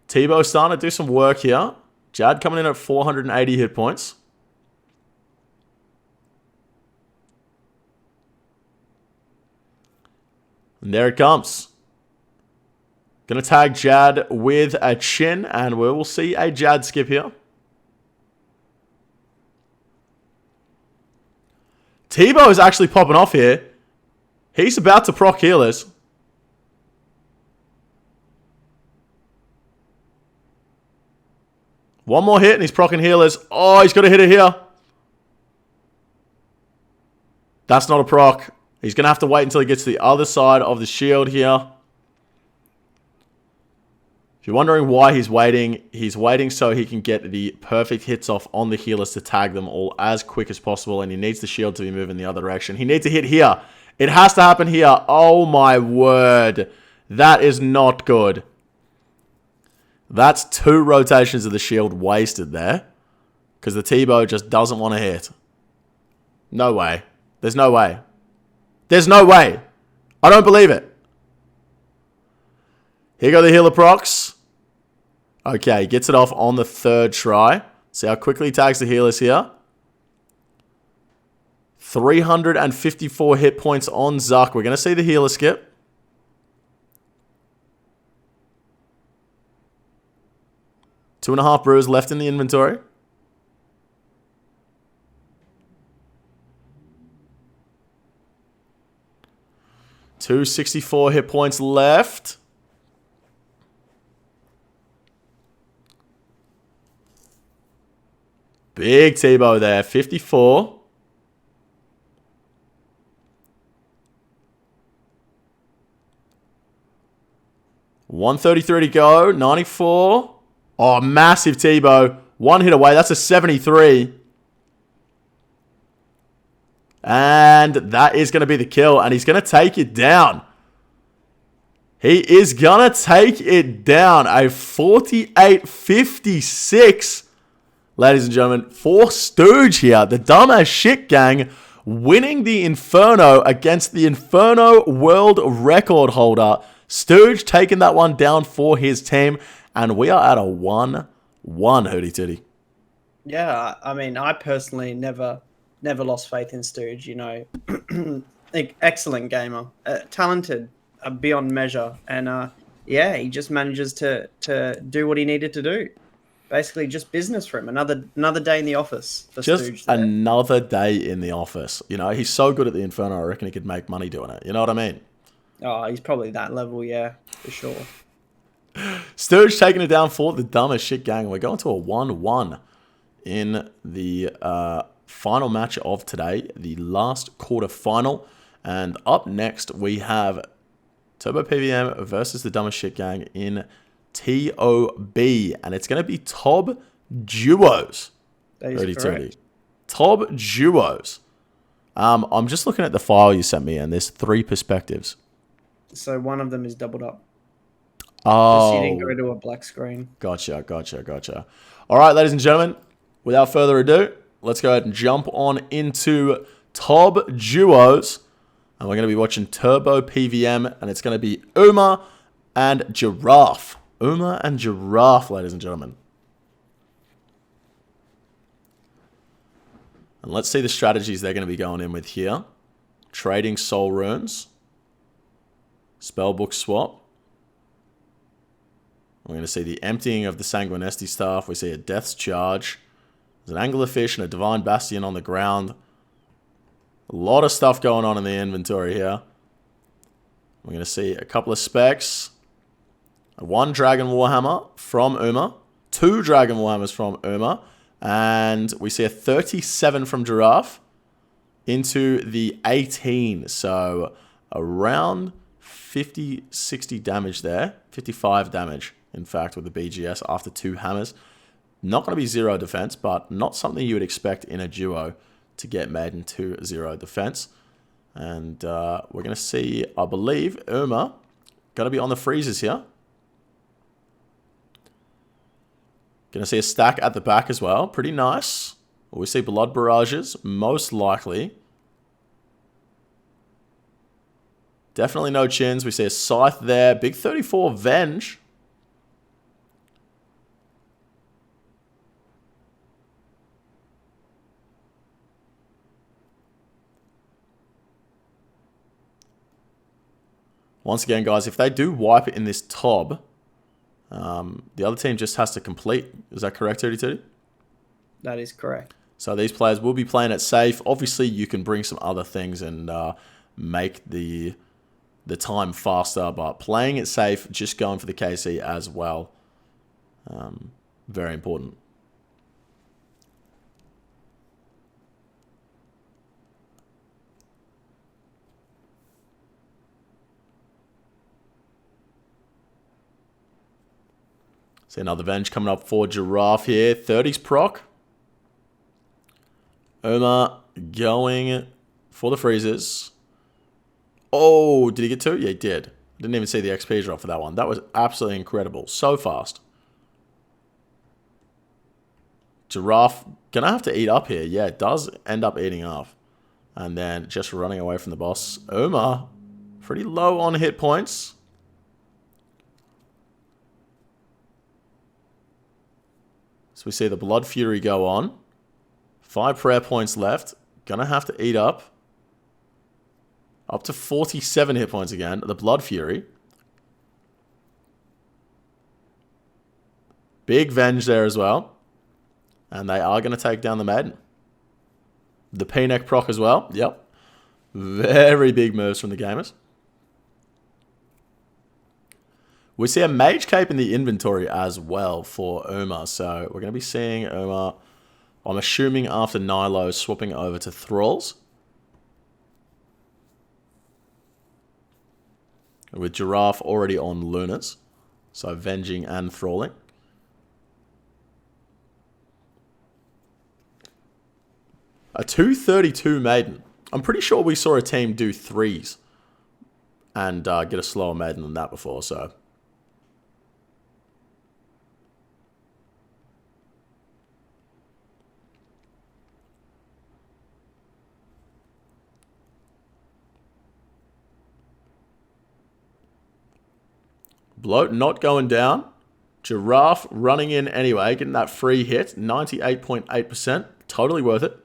Speaker 1: T-Bow starting to do some work here. Jad coming in at 480 hit points. And there it comes. Going to tag Jad with a chin, and we will see a Jad skip here. T-Bow is actually popping off here. He's about to proc healers. One more hit, and he's proccing healers. Oh, he's got to hit it here. That's not a proc. He's going to have to wait until he gets to the other side of the shield here. If you're wondering why he's waiting so he can get the perfect hits off on the healers to tag them all as quick as possible, and he needs the shield to be moving the other direction. He needs to hit here. It has to happen here. Oh my word. That is not good. That's 2 rotations of the shield wasted there because the T-Bow just doesn't want to hit. No way. There's no way. There's no way. I don't believe it. Here go the healer procs. Okay, gets it off on the 3rd try. See how quickly he tags the healers here. 354 hit points on Zuck. We're going to see the healer skip. Two and a half brews left in the inventory. $264 hit points left. Big T-Bow there, 54. $133 to go, 94. Oh, massive T-Bow. 1 hit away, that's a 73. And that is going to be the kill, and he's going to take it down. He is going to take it down. A 48-56. Ladies and gentlemen, for Stooge here, the dumbass shit gang, winning the Inferno against the Inferno world record holder. Stooge taking that one down for his team, and we are at a 1-1, Hootie Tootie.
Speaker 2: Yeah, I mean, I personally never never lost faith in Stooge. You know, excellent gamer, talented beyond measure, and yeah, he just manages to do what he needed to do. Basically, just business for him. Another day in the office for
Speaker 1: Just
Speaker 2: Stooge. There.
Speaker 1: another day in the office. You know, he's so good at the Inferno, I reckon he could make money doing it. You know what I mean?
Speaker 2: Oh, he's probably that level, yeah, for sure.
Speaker 1: Sturge taking it down for the dumbest shit gang. We're going to a 1-1 in the final match of today, the last quarterfinal. And up next, we have Turbo PVM versus the dumbest shit gang in TOB. And it's going to be TOB Duos.
Speaker 2: That is correct.
Speaker 1: TOB Duos. I'm just looking at the file you sent me, and there's 3 perspectives.
Speaker 2: So one of them is doubled up.
Speaker 1: Oh.
Speaker 2: Just so you didn't go to a black screen.
Speaker 1: Gotcha. All right, ladies and gentlemen, without further ado, let's go ahead and jump on into TOB Duos. And we're going to be watching Turbo PVM, and it's going to be Uma and Giraffe. Uma and Giraffe, ladies and gentlemen. And let's see the strategies they're going to be going in with here. Trading soul runes. Spellbook swap. We're going to see the emptying of the Sanguinesti staff. We see a Death's Charge. There's an Anglerfish and a Divine Bastion on the ground. A lot of stuff going on in the inventory here. We're going to see a couple of specs. 1 Dragon Warhammer from Uma. 2 Dragon Warhammers from Uma. And we see a 37 from Giraffe into the 18. So around 50, 60 damage there. 55 damage, in fact, with the BGS after 2 hammers. Not going to be 0 defense, but not something you would expect in a duo to get made into 0 defense. And we're going to see, I believe, Uma going to be on the freezers here. Going to see a stack at the back as well. Pretty nice. We see Blood Barrages, most likely. Definitely no chins. We see a Scythe there. Big 34 Venge. Once again, guys, if they do wipe it in this TOB, the other team just has to complete. Is that correct, Tootie Tootie?
Speaker 2: That is correct.
Speaker 1: So these players will be playing it safe. Obviously, you can bring some other things and make the time faster, but playing it safe, just going for the KC as well. Very important. See another Venge coming up for Giraffe here. 30s proc. Uma going for the freezers. Oh, did he get 2? Yeah, he did. Didn't even see the XP drop for that one. That was absolutely incredible. So fast. Giraffe gonna have to eat up here. Yeah, it does end up eating up. And then just running away from the boss. Uma, pretty low on hit points. So we see the Blood Fury go on. 5 prayer points left. Gonna have to eat up. Up to 47 hit points again. The Blood Fury. Big Venge there as well. And they are going to take down the Maiden. The P-Neck proc as well. Yep. Very big moves from the gamers. We see a Mage Cape in the inventory as well for Uma. So we're going to be seeing Uma, I'm assuming after Nilo, swapping over to Thralls. With Giraffe already on Lunas. So Venging and Thralling. A 232 Maiden. I'm pretty sure we saw a team do 3s. And get a slower Maiden than that before, so... Bloat not going down. Giraffe running in anyway, getting that free hit. 98.8%. Totally worth it.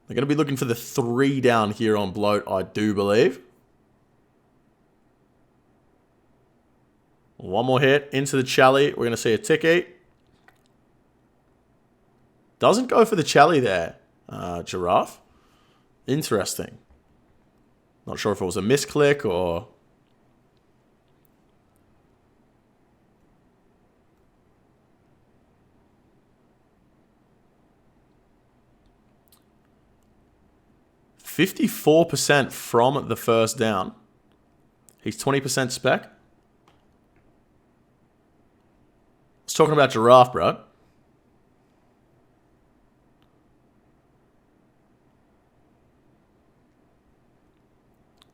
Speaker 1: They're going to be looking for the 3 down here on Bloat, I do believe. One more hit into the Chally. We're going to see a Tiki. Doesn't go for the Chally there, Giraffe. Interesting. Not sure if it was a misclick or... "54% from the first down." He's 20% spec. Let's talking about Giraffe, bro.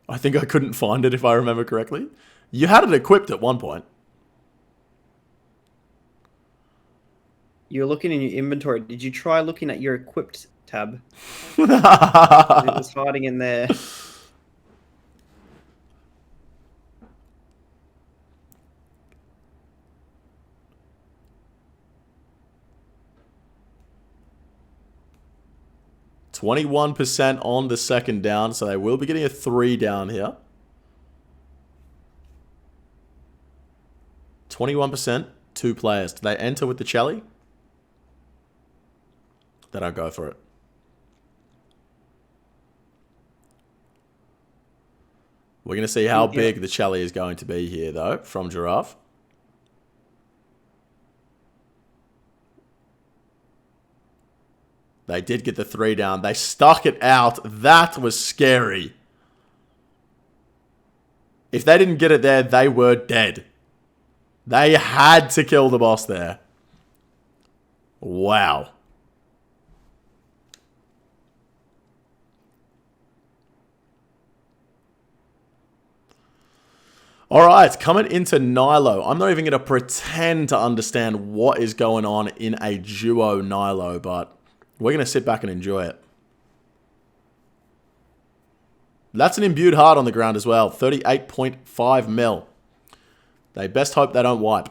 Speaker 1: I think I couldn't find it if I remember correctly. You had it equipped at one point.
Speaker 2: You're looking in your inventory. Did you try looking at your equipped tab? It was hiding in there.
Speaker 1: %21% on the second down, so they will be getting a 3 down here. 21%, 2 players. Do they enter with the Chally? They don't go for it. We're going to see how big the Chally is going to be here, though, from Giraffe. They did get the 3 down. They stuck it out. That was scary. If they didn't get it there, they were dead. They had to kill the boss there. Wow. All right, coming into Nilo. I'm not even going to pretend to understand what is going on in a duo Nilo, but we're going to sit back and enjoy it. That's an imbued heart on the ground as well. 38.5 mil. They best hope they don't wipe.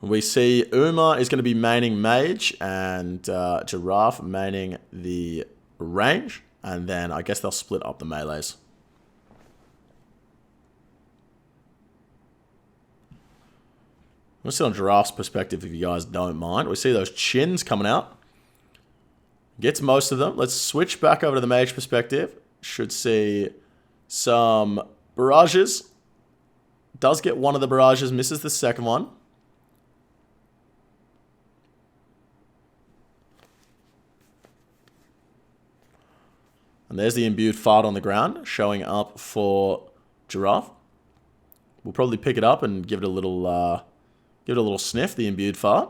Speaker 1: We see Uma is going to be maining Mage and Giraffe maining the range. And then I guess they'll split up the melees. Let's see on Giraffe's perspective if you guys don't mind. We see those chins coming out. Gets most of them. Let's switch back over to the Mage perspective. Should see some barrages. Does get one of the barrages, misses the second one. And there's the imbued fart on the ground, showing up for Giraffe. We'll probably pick it up and give it a little sniff, the imbued fart.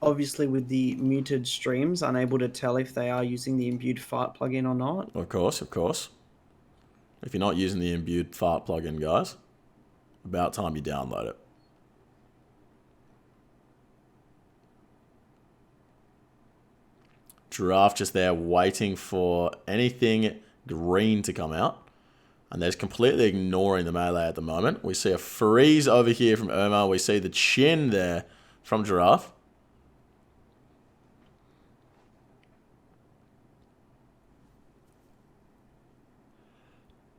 Speaker 2: Obviously, with the muted streams, unable to tell if they are using the imbued fart plugin or not.
Speaker 1: Of course, of course. If you're not using the imbued fart plugin, guys, about time you download it. Giraffe just there waiting for anything green to come out. And they're completely ignoring the melee at the moment. We see a freeze over here from Irma. We see the chin there from Giraffe.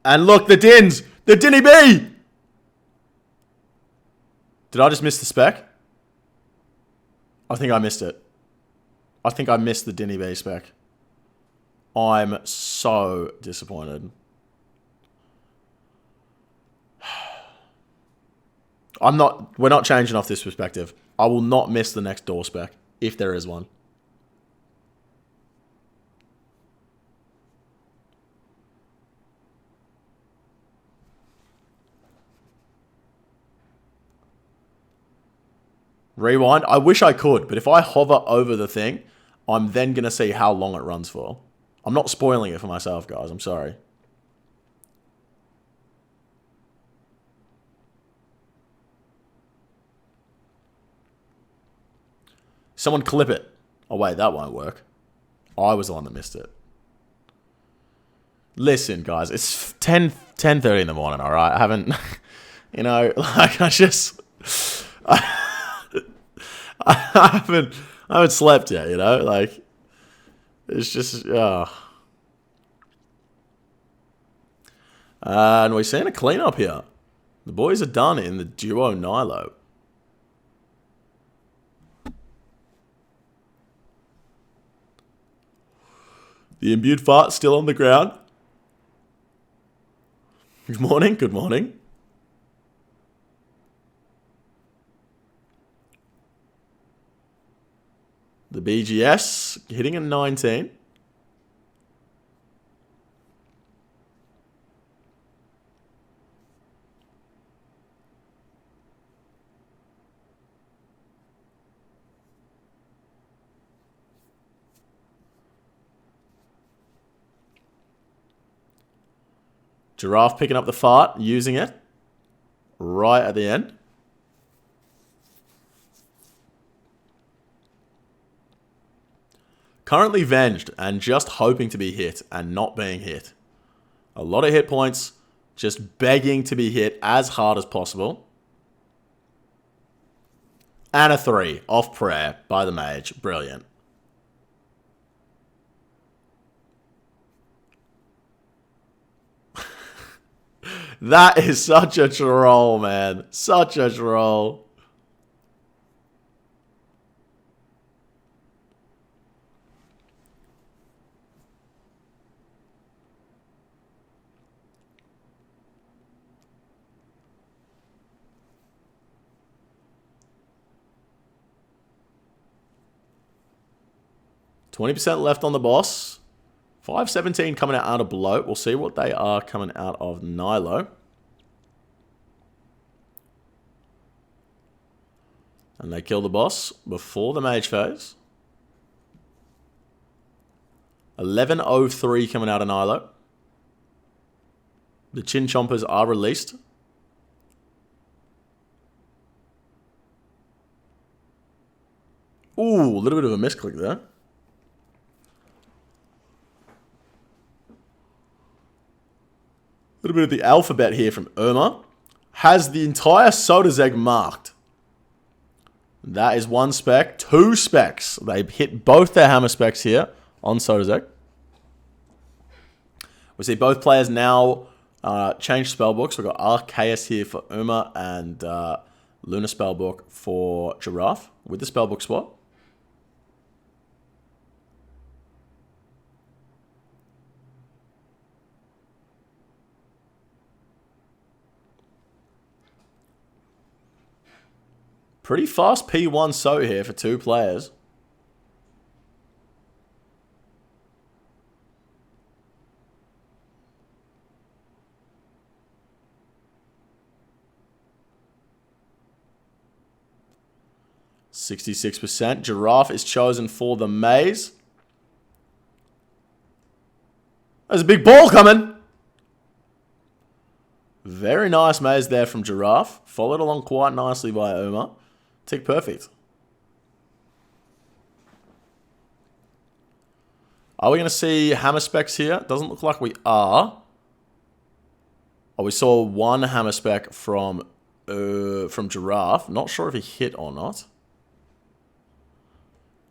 Speaker 1: And look, the Dins! The Dinny B! Did I just miss the spec? I think I missed it. I think I missed the Dinny B spec. I'm so disappointed. We're not changing off this perspective. I will not miss the next door spec, if there is one. Rewind. I wish I could, but if I hover over the thing, I'm then going to see how long it runs for. I'm not spoiling it for myself, guys. I'm sorry. Someone clip it. Oh, wait, that won't work. I was the one that missed it. Listen, guys, it's 10:30 in the morning, all right? I haven't, you know, like, I haven't slept yet, you know? Like, it's just, and we're seeing a cleanup here. The boys are done in the duo Nilo. The imbued fart still on the ground. Good morning, good morning. The BGS hitting a 19. Giraffe picking up the fart, using it right at the end. Currently venged and just hoping to be hit and not being hit. A lot of hit points, just begging to be hit as hard as possible. And a 3 off prayer by the mage. Brilliant. That is such a troll, man. Such a troll. $20% left on the boss. 517 coming out of Bloat. We'll see what they are coming out of Nilo. And they kill the boss before the mage phase. 1103 coming out of Nilo. The Chin Chompers are released. Ooh, a little bit of a misclick there. A little bit of the alphabet here from Irma. Has the entire Soda Zeg marked. That is 1 spec. 2 specs. They hit both their hammer specs here on Soda Zeg. We see both players now change spellbooks. We've got Arceus here for Irma and Luna spellbook for Giraffe with the spellbook swap. Pretty fast P1 so here for 2 players. %. Giraffe is chosen for the maze. There's a big ball coming. Very nice maze there from Giraffe. Followed along quite nicely by Uma. Tick perfect. Are we going to see hammer specs here? Doesn't look like we are. Oh, we saw 1 hammer spec from Giraffe. Not sure if he hit or not.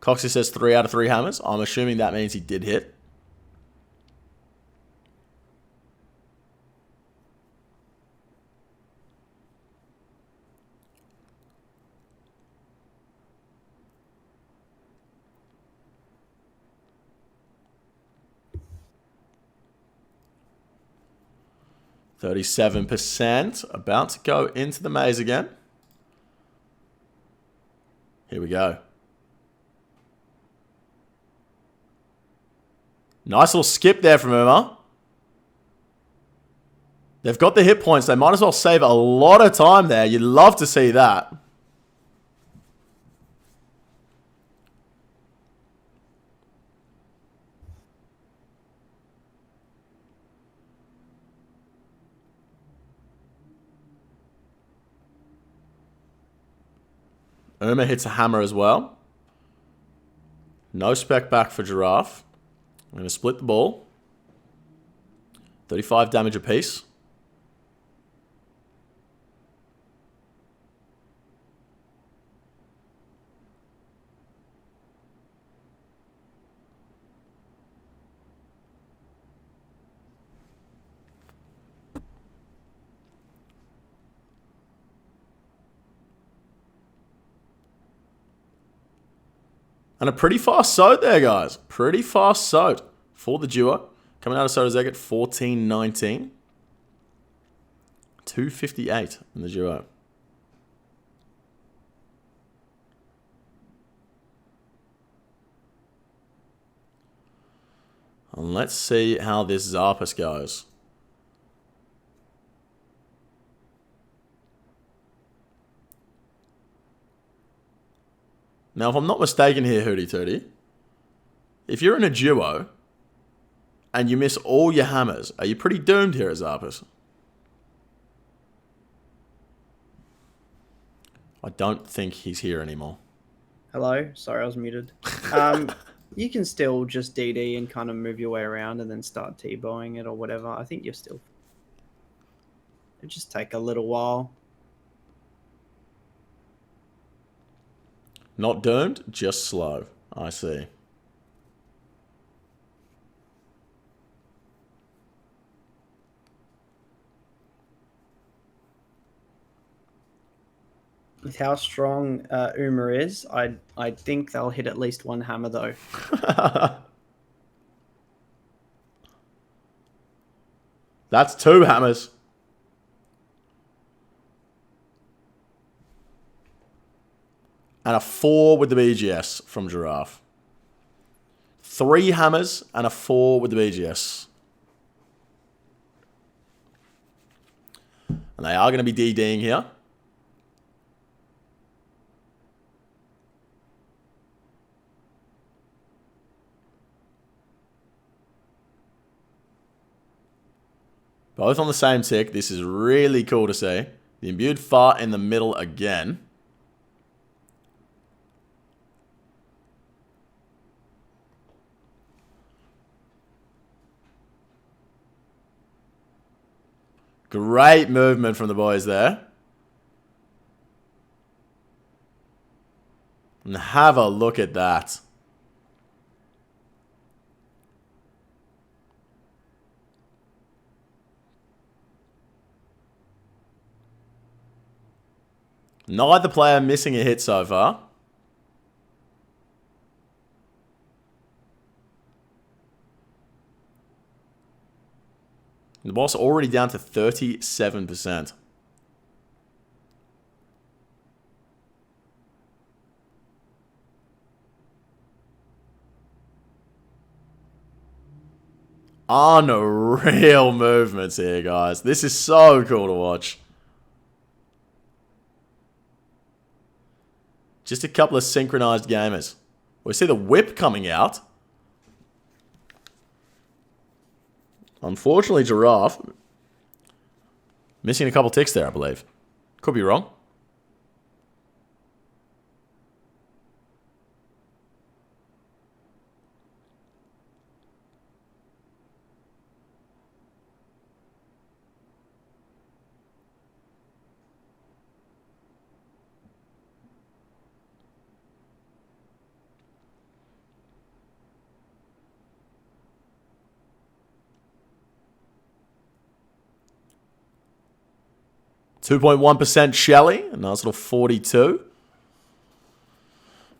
Speaker 1: Coxie says 3 out of 3 hammers. I'm assuming that means he did hit. %. About to go into the maze again. Here we go. Nice little skip there from Uma. They've got the hit points. They might as well save a lot of time there. You'd love to see that. Uma hits a hammer as well. No spec back for Giraffe. I'm going to split the ball. 35 damage apiece. And a pretty fast soat there, guys. Pretty fast soat for the duo. Coming out of Soda's egg at 14.19. 258 in the duo. And let's see how this Zarpus goes. Now, if I'm not mistaken here, Hootie Tootie, if you're in a duo and you miss all your hammers, are you pretty doomed here as Zarpus? I don't think he's here anymore.
Speaker 2: Hello? Sorry, I was muted. You can still just DD and kind of move your way around and then start T-bowing it or whatever. I think you're still... It'll just take a little while.
Speaker 1: Not doomed, just slow. I see.
Speaker 2: With how strong Uma is, I think they'll hit at least one hammer though.
Speaker 1: That's 2 hammers. And a 4 with the BGS from Giraffe. 3 hammers and a 4 with the BGS. And they are going to be DDing here. Both on the same tick. This is really cool to see. The imbued fart in the middle again. Great movement from the boys there. And have a look at that. Neither player missing a hit so far. The boss already down to 37%. Unreal movements here, guys. This is so cool to watch. Just a couple of synchronized gamers. We see the whip coming out. Unfortunately, Giraffe missing a couple ticks there, I believe. Could be wrong. %, Shelly. A nice little 42.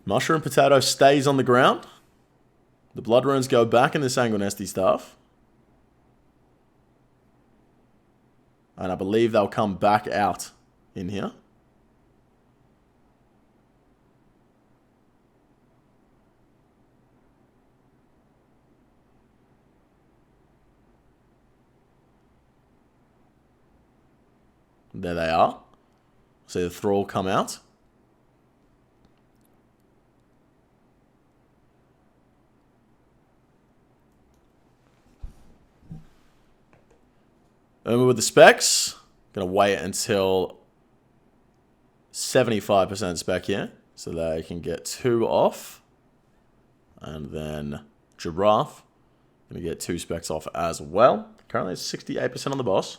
Speaker 1: Mushroom Potato stays on the ground. The Blood Runes go back in the Sanguinesti stuff. And I believe they'll come back out in here. There they are. See the Thrall come out. Uma with the specs. Gonna wait until 75% spec here. So they can get 2 off. And then Giraffe going to get 2 specs off as well. Currently it's 68% on the boss.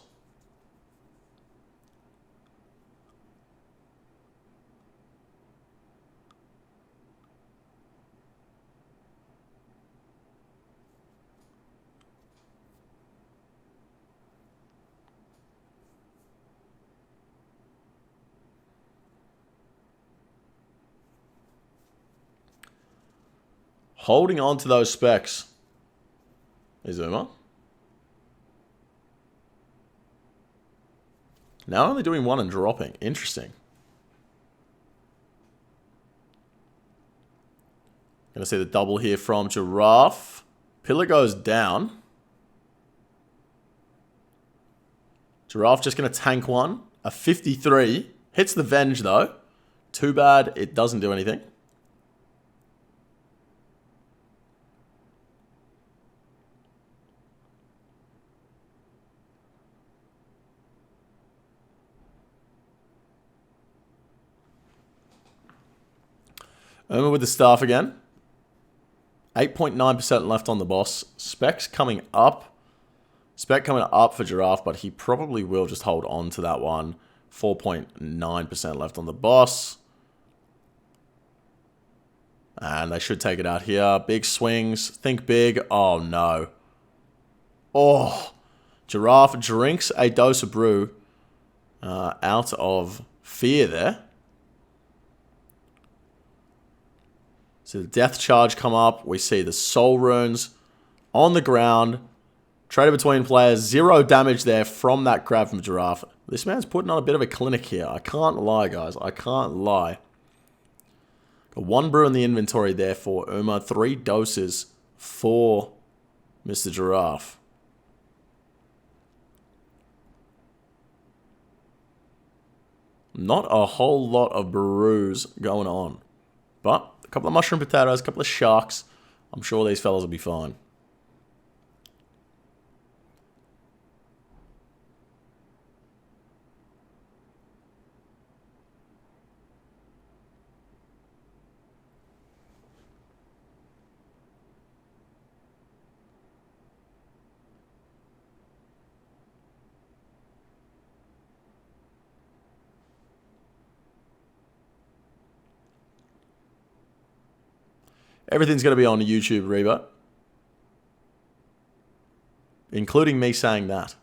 Speaker 1: Holding on to those specs is Uma. Now only doing 1 and dropping. Interesting. Gonna see the double here from Giraffe. Pillar goes down. Giraffe just gonna tank 1. A 53. Hits the Venge though. Too bad it doesn't do anything. Uma with the staff again. 8.9% left on the boss. Spec's coming up. Spec coming up for Giraffe, but he probably will just hold on to that one. 4.9% left on the boss. And they should take it out here. Big swings. Think big. Oh, no. Oh. Giraffe drinks a dose of brew out of fear there. So the death charge come up. We see the soul runes on the ground. Traded between players. 0 damage there from that grab from Giraffe. This man's putting on a bit of a clinic here. I can't lie, guys. I can't lie. Got 1 brew in the inventory there for Uma. 3 doses for Mr. Giraffe. Not a whole lot of brews going on. But a couple of mushroom potatoes, a couple of sharks. I'm sure these fellas will be fine. Everything's going to be on YouTube, Reba. Including me saying that.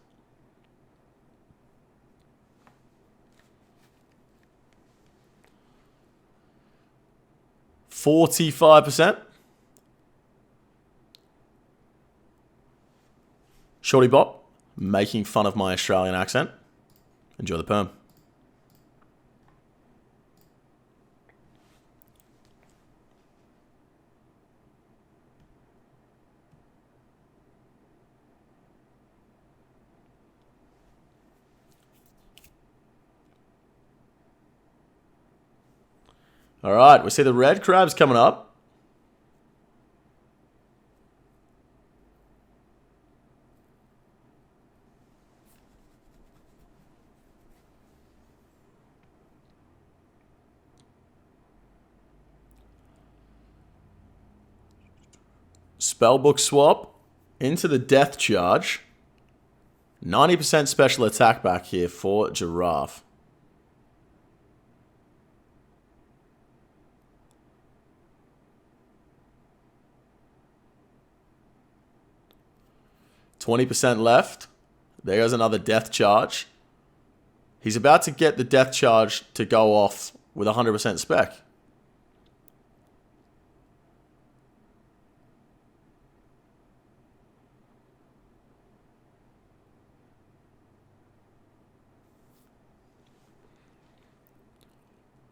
Speaker 1: %45%. Shorty Bop, making fun of my Australian accent. Enjoy the perm. All right, we see the red crabs coming up. Spellbook swap into the death charge. 90% special attack back here for Giraffe. %20 left. There goes another death charge. He's about to get the death charge to go off with 100% spec.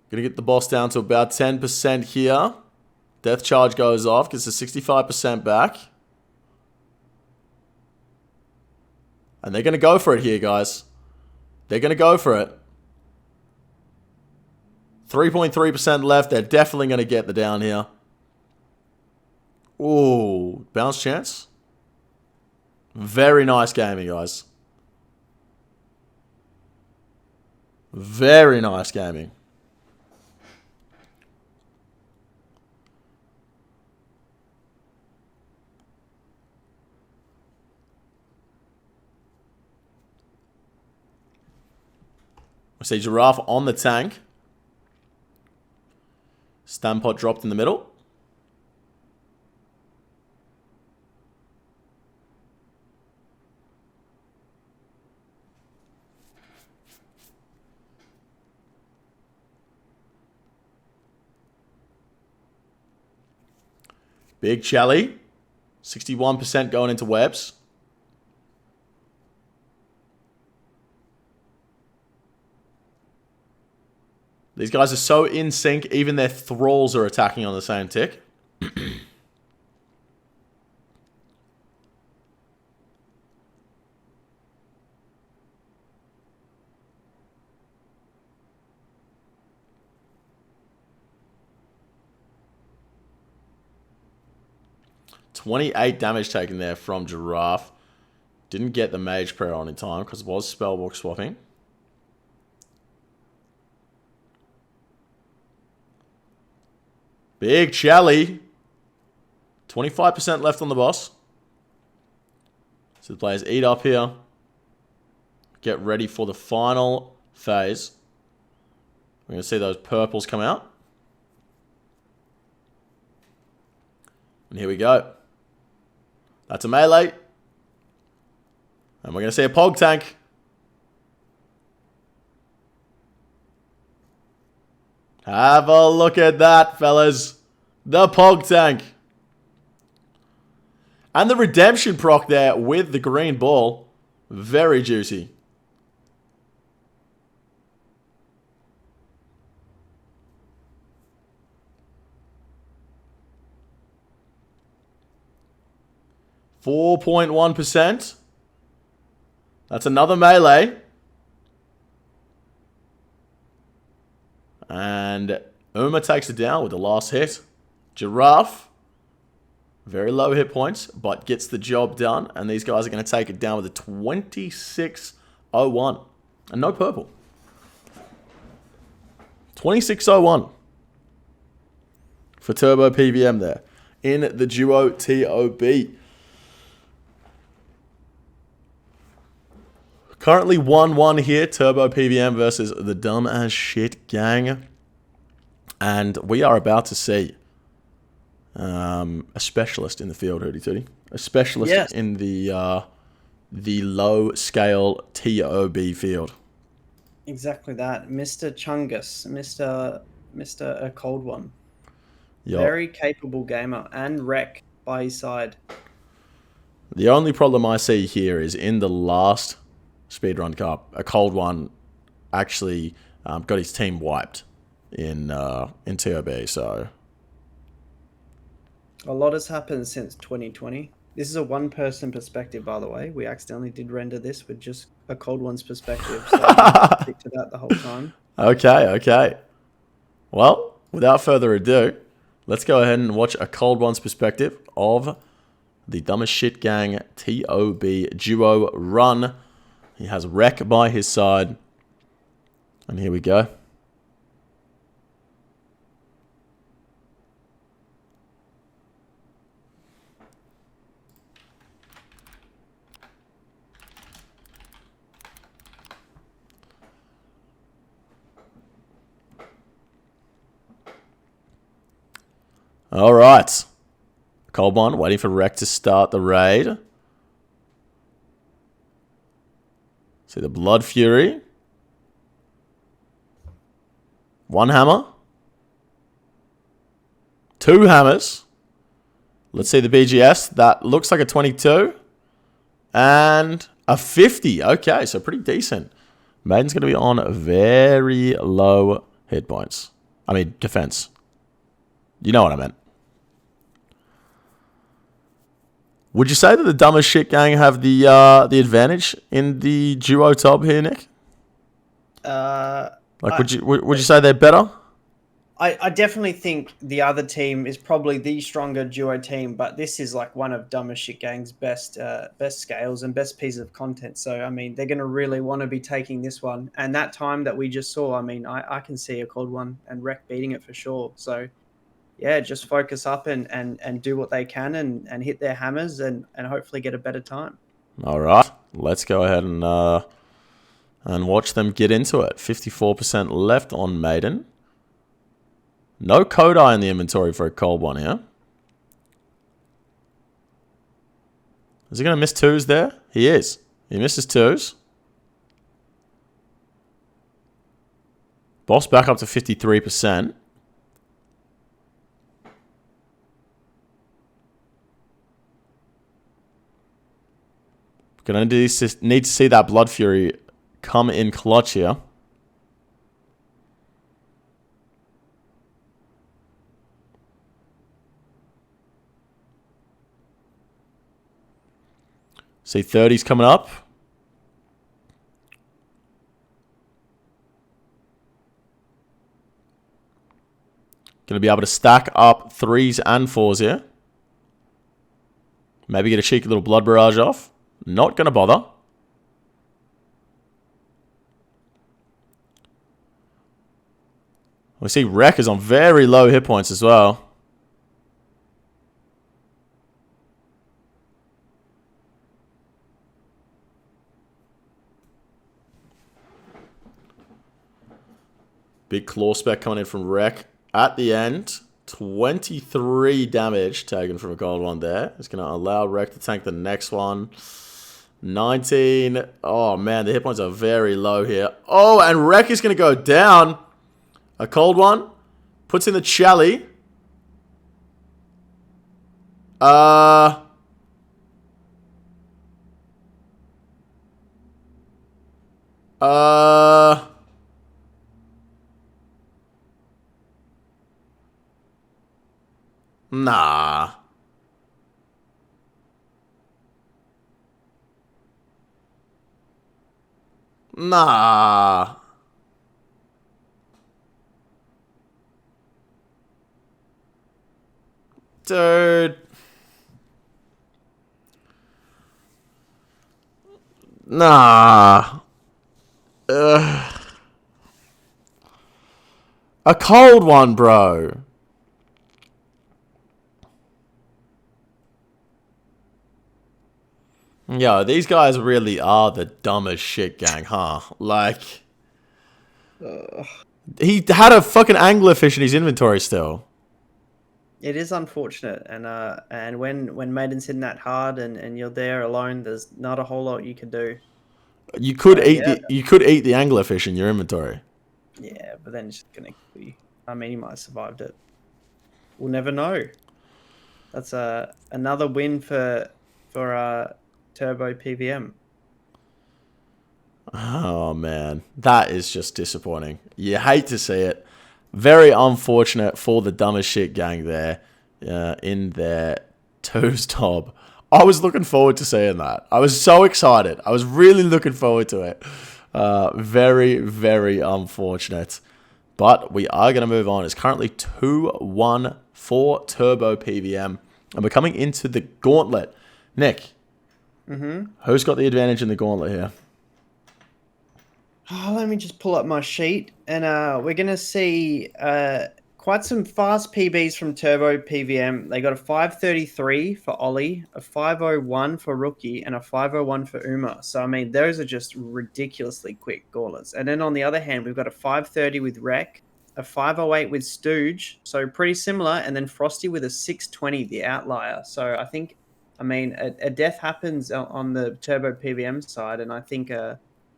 Speaker 1: Gonna get the boss down to about 10% here. Death charge goes off, gets to 65% back. And they're going to go for it here, guys. They're going to go for it. 3.3% left. They're definitely going to get the down here. Ooh, bounce chance. Very nice gaming, guys. Very nice gaming. See Giraffe on the tank. Stampot dropped in the middle. Big Chelly. 61% going into webs. These guys are so in sync, even their thralls are attacking on the same tick. 28 damage taken there from Giraffe. Didn't get the Mage Prayer on in time because it was Spellbook swapping. Big Chelly. 25% left on the boss. So the players eat up here. Get ready for the final phase. We're going to see those purples come out. And here we go. That's a melee. And we're going to see a Pog tank. Have a look at that, fellas. The Pog tank. And the redemption proc there with the green ball. Very juicy. .1%. That's another melee. And Uma takes it down with the last hit. Giraffe. Very low hit points, but gets the job done. And these guys are going to take it down with a 26-01. And no purple. 26-01. For Turbo PVM there. In the duo TOB. Currently 1-1 here. Turbo PVM versus the Dumb As Shit Gang. And we are about to see a specialist in the field, Hootie Tootie. A specialist in the low scale TOB field.
Speaker 2: Exactly that. Mr. Chungus. Mr. A Cold One.
Speaker 1: Yep.
Speaker 2: Very capable gamer. And Wreck by his side.
Speaker 1: The only problem I see here is in the last Speedrun Cup, a Cold One actually got his team wiped in TOB, so...
Speaker 2: A lot has happened since 2020. This is a one-person perspective, by the way. We accidentally did render this with just a Cold One's perspective, so I stick to that the whole time.
Speaker 1: Okay. Well, without further ado, let's go ahead and watch a Cold One's perspective of the Dumbest Shit Gang TOB duo run. He has Wreck by his side. And here we go. All right. Cold One waiting for Wreck to start the raid. See the Blood Fury. One hammer. Two hammers. Let's see the BGS. That looks like a 22. And a 50. Okay, so pretty decent. Maiden's going to be on very low hit points. I mean, defense. You know what I meant. Would you say that the Dumbest Shit Gang have the advantage in the duo top here, Nick? Would you say they're better?
Speaker 2: I definitely think the other team is probably the stronger duo team, but this is like one of Dumbest Shit Gang's best scales and best pieces of content. So I mean, they're going to really want to be taking this one. And that time that we just saw, I mean, I can see a Cold One and Wreck beating it for sure. So yeah, just focus up and do what they can and hit their hammers and hopefully get a better time.
Speaker 1: All right, let's go ahead and And watch them get into it. 54% left on Maiden. No Kodai in the inventory for a cold one here. Is he going to miss twos there? He is. He misses twos. Boss back up to 53%. Gonna need to see that Blood Fury come in clutch here. See 30's coming up. Gonna be able to stack up 3s and 4s here. Maybe get a cheeky little Blood Barrage off. Not gonna bother. We see Wreck is on very low hit points as well. Big claw spec coming in from Wreck at the end. 23 damage taken from a gold one there. It's going to allow Wreck to tank the next one. 19. Oh, man, the hit points are very low here. Oh, and Wreck is going to go down. A cold one. Puts in the Chally. Nah. Nah. Dude. Nah. Ugh. A cold one, bro. Yo, these guys really are the dumbest shit gang, huh? Like, he had a fucking anglerfish in his inventory still.
Speaker 2: It is unfortunate, and when Maiden's hitting that hard and you're there alone, there's not a whole lot you can do.
Speaker 1: You could eat the anglerfish in your inventory.
Speaker 2: Yeah, but then it's just gonna kill you. I mean, he might have survived it. We'll never know. That's another win for Turbo PVM.
Speaker 1: Oh man, that is just disappointing. You hate to see it. Very unfortunate for the dumbest shit gang there in their toes top. I was looking forward to seeing that. I was so excited. I was really looking forward to it. Very, very unfortunate. But we are going to move on. It's currently 2-1 for Turbo PVM. And we're coming into the Gauntlet. Nick, who's got the advantage in the Gauntlet here?
Speaker 2: Oh, let me just pull up my sheet, and we're gonna see quite some fast PBs from Turbo PVM. They got a 5:33 for Ollie, a 5:01 for Rookie, and a 5:01 for Uma. So I mean, those are just ridiculously quick gauntlets. And then on the other hand, we've got a 5:30 with Rec, a 5:08 with Stooge, so pretty similar, and then Frosty with a 6:20, the outlier. So I think, I mean, a death happens on the Turbo PVM side, and I think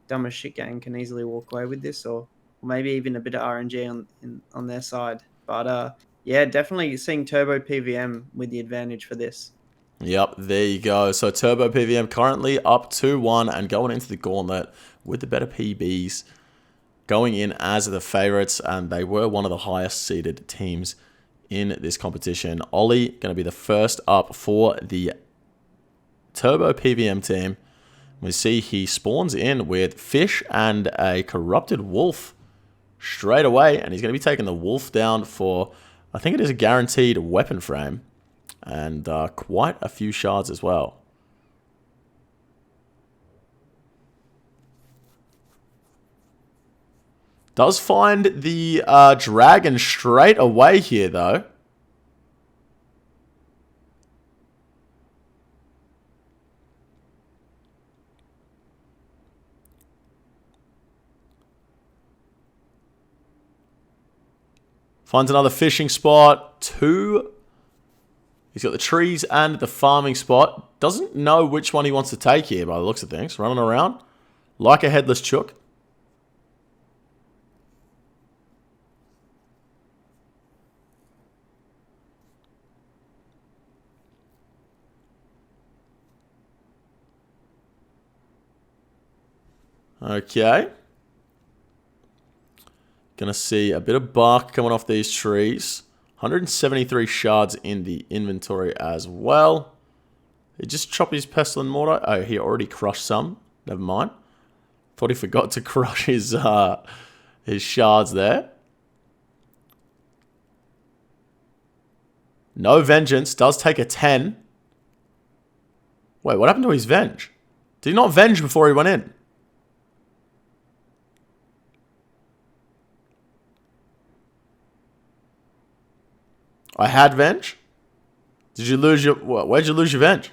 Speaker 2: dumbest shit gang can easily walk away with this, or maybe even a bit of RNG on their side. But yeah, definitely seeing Turbo PVM with the advantage for this.
Speaker 1: Yep, there you go. So Turbo PVM currently up 2-1 and going into the Gauntlet with the better PBs, going in as the favorites, and they were one of the highest seeded teams in this competition. Ollie going to be the first up for the Turbo PVM team. We see he spawns in with Fish and a Corrupted Wolf straight away. And he's going to be taking the Wolf down for, I think it is a guaranteed weapon frame. And quite a few shards as well. Does find the dragon straight away here, though. Finds another fishing spot. 2. He's got the trees and the farming spot. Doesn't know which one he wants to take here by the looks of things. Running around like a headless chook. Okay. Gonna see a bit of bark coming off these trees. 173 shards in the inventory as well. He just chopped his pestle and mortar. Oh, he already crushed some. Never mind. Thought he forgot to crush his shards there. No vengeance. Does take a 10. Wait, what happened to his venge? Did he not venge before he went in? I had venge? Did you lose your... Where'd you lose your venge?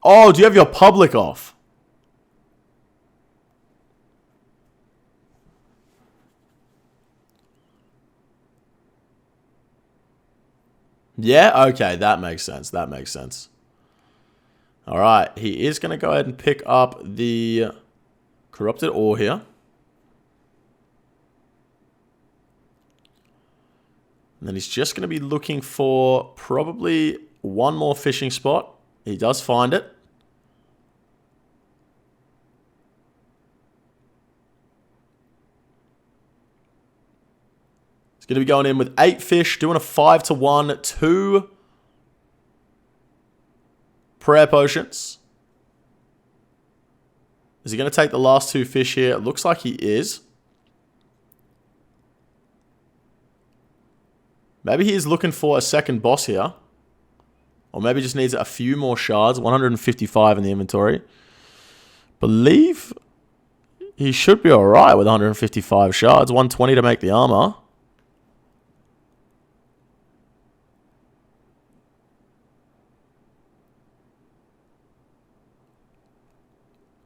Speaker 1: Oh, do you have your public off? Yeah? Okay, that makes sense. That makes sense. Alright, he is going to go ahead and pick up the corrupted ore here. And then he's just going to be looking for probably one more fishing spot. He does find it. He's going to be going in with 8 fish, doing a 5-to-1, 2 prayer potions. Is he going to take the last 2 fish here? It looks like he is. Maybe he is looking for a second boss here. Or maybe just needs a few more shards. 155 in the inventory. Believe he should be alright with 155 shards. 120 to make the armor.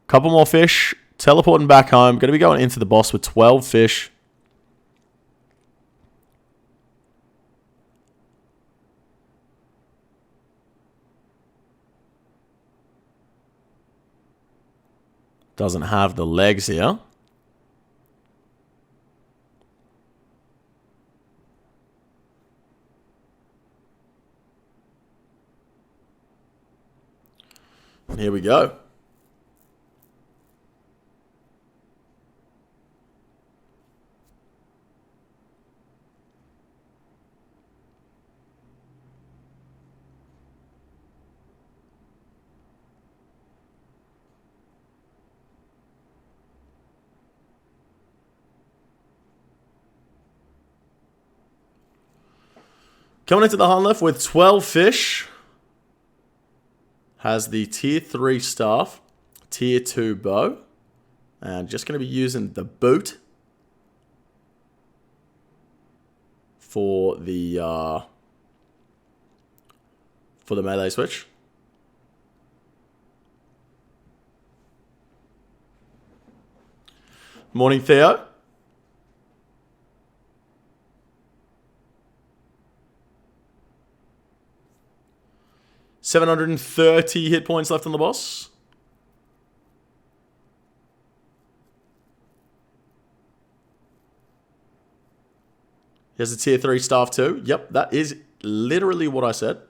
Speaker 1: Couple more fish. Teleporting back home. Going to be going into the boss with 12 fish. Doesn't have the legs here. And here we go. Coming into the hunt left with 12 fish. Has the tier 3 staff, tier 2 bow. And just going to be using the boot for the melee switch. Morning, Theo. $730 hit points left on the boss. He has a tier 3 staff too. Yep, that is literally what I said.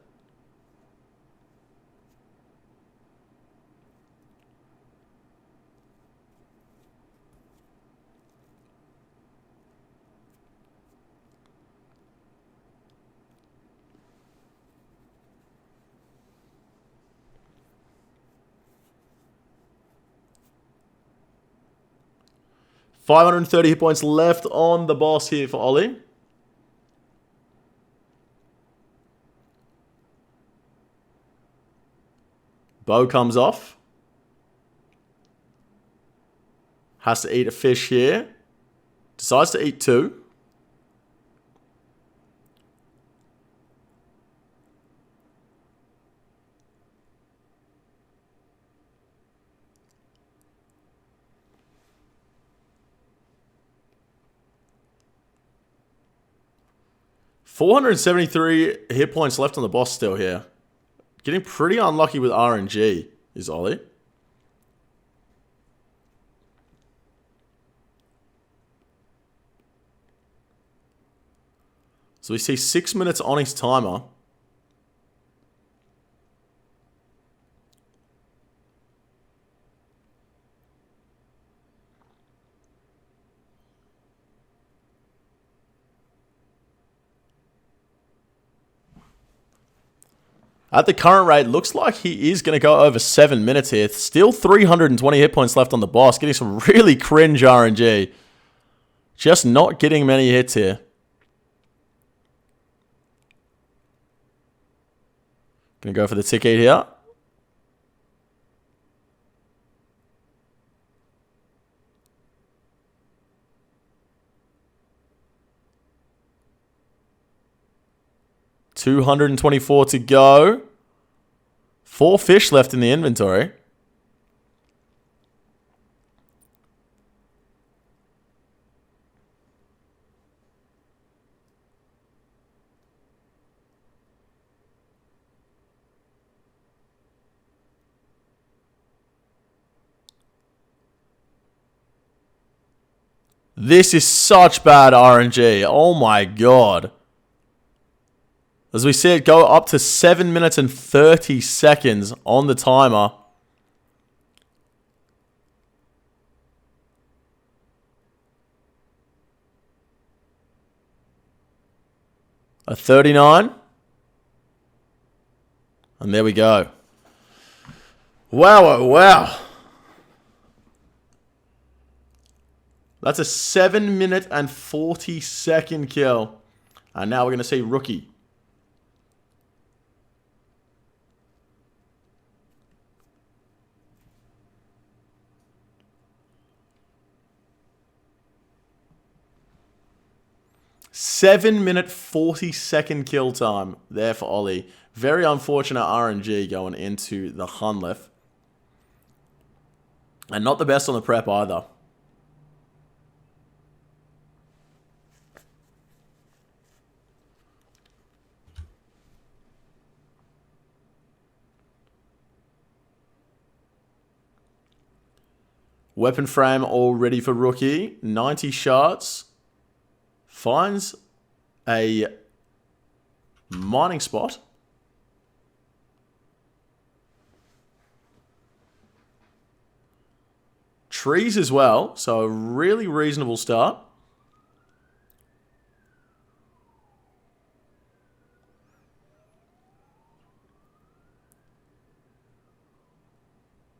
Speaker 1: $530 hit points left on the boss here for Ollie. Bow comes off. Has to eat a fish here. Decides to eat 2. 473 hit points left on the boss still here. Getting pretty unlucky with RNG is Ollie. So we see 6 minutes on his timer. At the current rate, looks like he is going to go over 7 minutes here. Still 320 hit points left on the boss. Getting some really cringe RNG. Just not getting many hits here. Going to go for the ticket here. $224 to go. 4 fish left in the inventory. This is such bad RNG. Oh my god. As we see it go up to 7 minutes and 30 seconds on the timer. A 39. And there we go. Wow, oh wow. That's a 7 minute and 40 second kill. And now we're going to see Rookie. Seven-minute, 40-second kill time there for Ollie. Very unfortunate RNG going into the Hunlef. And not the best on the prep either. Weapon frame all ready for Rookie. 90 shards. Finds a mining spot. Trees as well, so a really reasonable start.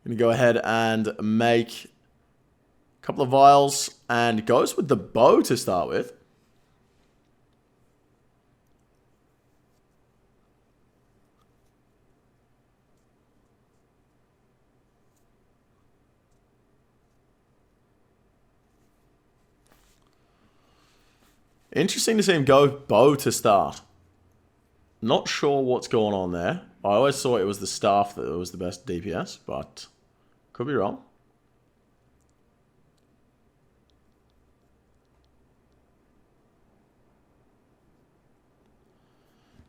Speaker 1: Going to go ahead and make a couple of vials and goes with the bow to start with. Interesting to see him go bow to start. Not sure what's going on there. I always thought it was the staff that was the best DPS, but could be wrong.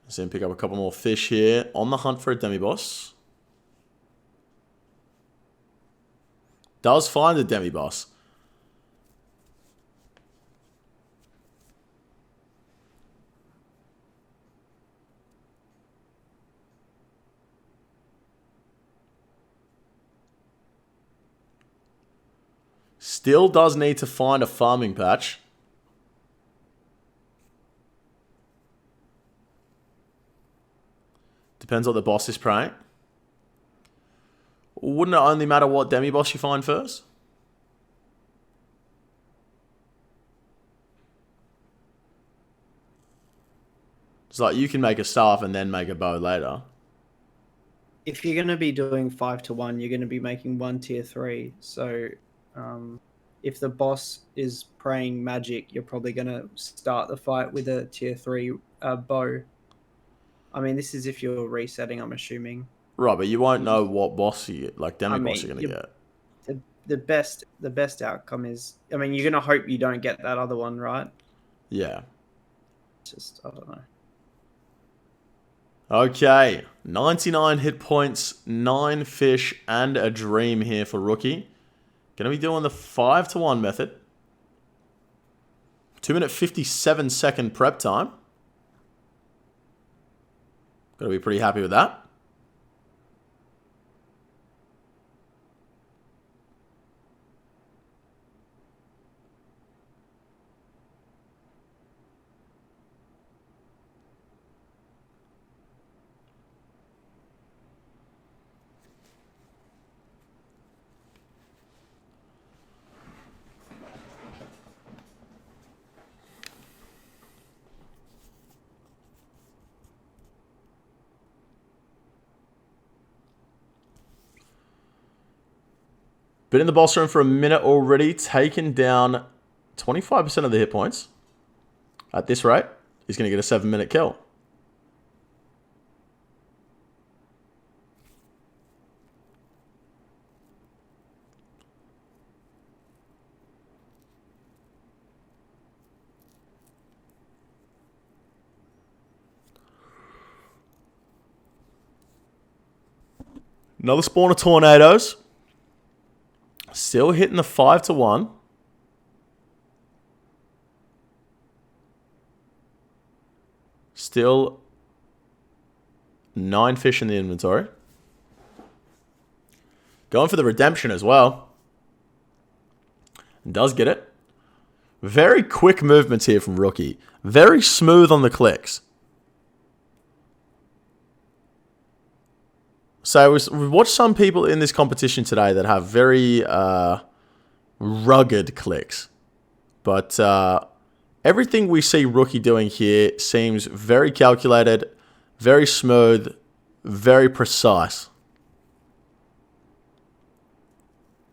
Speaker 1: See him pick up a couple more fish here on the hunt for a demi-boss. Does find a demi-boss. Still does need to find a farming patch. Depends what the boss is praying. Wouldn't it only matter what demi-boss you find first? It's like you can make a staff and then make a bow later.
Speaker 2: If you're going to be doing 5 to 1, you're going to be making 1 tier 3. So if the boss is praying magic, you're probably going to start the fight with a tier 3 bow. I mean, this is if you're resetting, I'm assuming.
Speaker 1: Right, but you won't know what boss you like demi-boss you're going to get.
Speaker 2: The best outcome is, I mean, you're going to hope you don't get that other one, right?
Speaker 1: Yeah.
Speaker 2: Just, I don't know.
Speaker 1: Okay, 99 hit points, 9 fish, and a dream here for Rookie. Gonna be doing the 5-to-1 method. 2-minute 57-second prep time. Gotta be pretty happy with that. Been in the boss room for a minute already, taken down 25% of the hit points. At this rate, he's going to get a 7-minute kill. Another spawn of tornadoes. Still hitting the 5-to-1. Still 9 fish in the inventory. Going for the redemption as well. Does get it. Very quick movements here from Rookie. Very smooth on the clicks. So we've watched some people in this competition today that have very rugged clicks. But everything we see Rookie doing here seems very calculated, very smooth, very precise.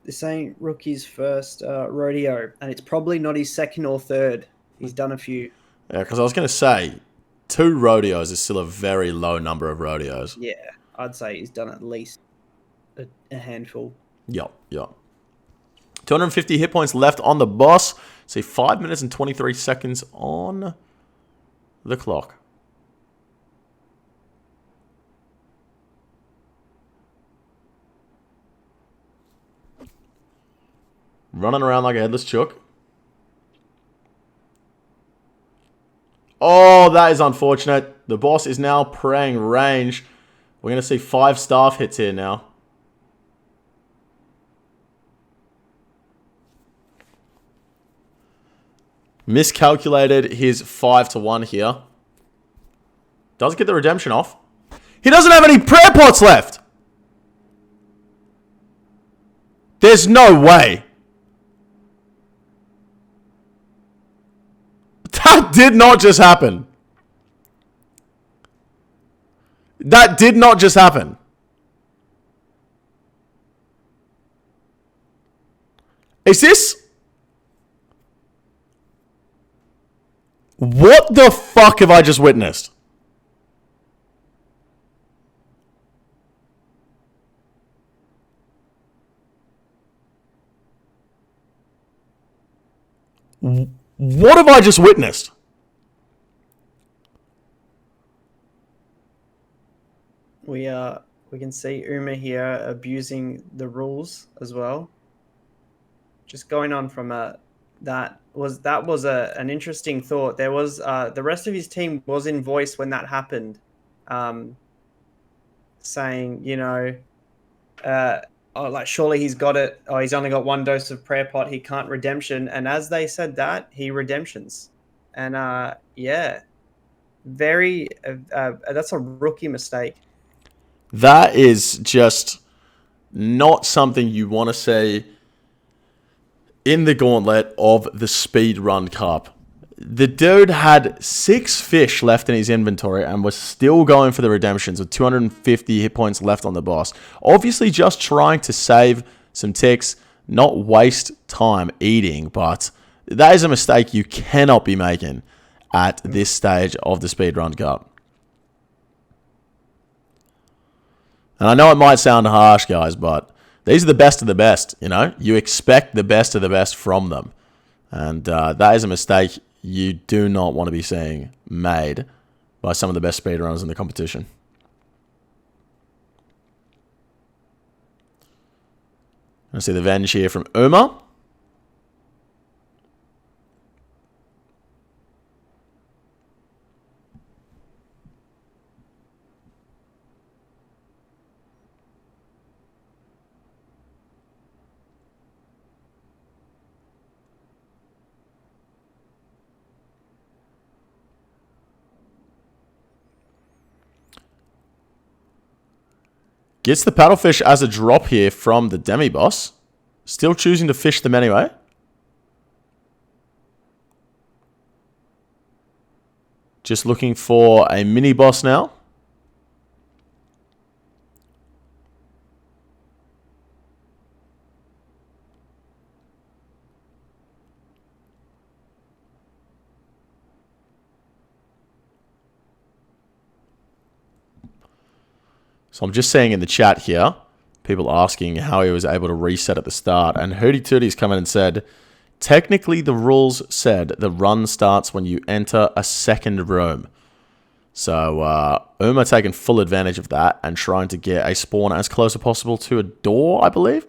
Speaker 2: This ain't Rookie's first rodeo, and it's probably not his second or third. He's done a few.
Speaker 1: Yeah, because I was going to say, 2 rodeos is still a very low number of rodeos.
Speaker 2: Yeah, I'd say he's done at least a handful.
Speaker 1: Yup. 250 hit points left on the boss. See, 5 minutes and 23 seconds on the clock. Running around like a headless chook. Oh, that is unfortunate. The boss is now praying range. We're going to see 5 staff hits here now. Miscalculated his 5-to-1 here. Does get the redemption off. He doesn't have any prayer pots left. There's no way. That did not just happen. That did not just happen. Is this... What the fuck have I just witnessed? What have I just witnessed?
Speaker 2: We can see Uma here abusing the rules as well. Just going on from that was an interesting thought. There was the rest of his team was in voice when that happened, saying, you know, oh, like surely he's got it. Oh, he's only got 1 dose of prayer pot. He can't redemption. And as they said that, he redemptions. And yeah, very. That's a rookie mistake.
Speaker 1: That is just not something you want to say in the gauntlet of the Speedrun Cup. The dude had 6 fish left in his inventory and was still going for the redemptions with 250 hit points left on the boss. Obviously just trying to save some ticks, not waste time eating, but that is a mistake you cannot be making at this stage of the Speedrun Cup. And I know it might sound harsh, guys, but these are the best of the best, you know? You expect the best of the best from them. And that is a mistake you do not want to be seeing made by some of the best speedrunners in the competition. I see the advantage here from Uma. Gets the paddlefish as a drop here from the demi-boss. Still choosing to fish them anyway. Just looking for a mini-boss now. So I'm just seeing in the chat here, people asking how he was able to reset at the start. And Hootie Tootie's come in and said, technically the rules said the run starts when you enter a second room. So Uma taking full advantage of that and trying to get a spawn as close as possible to a door, I believe.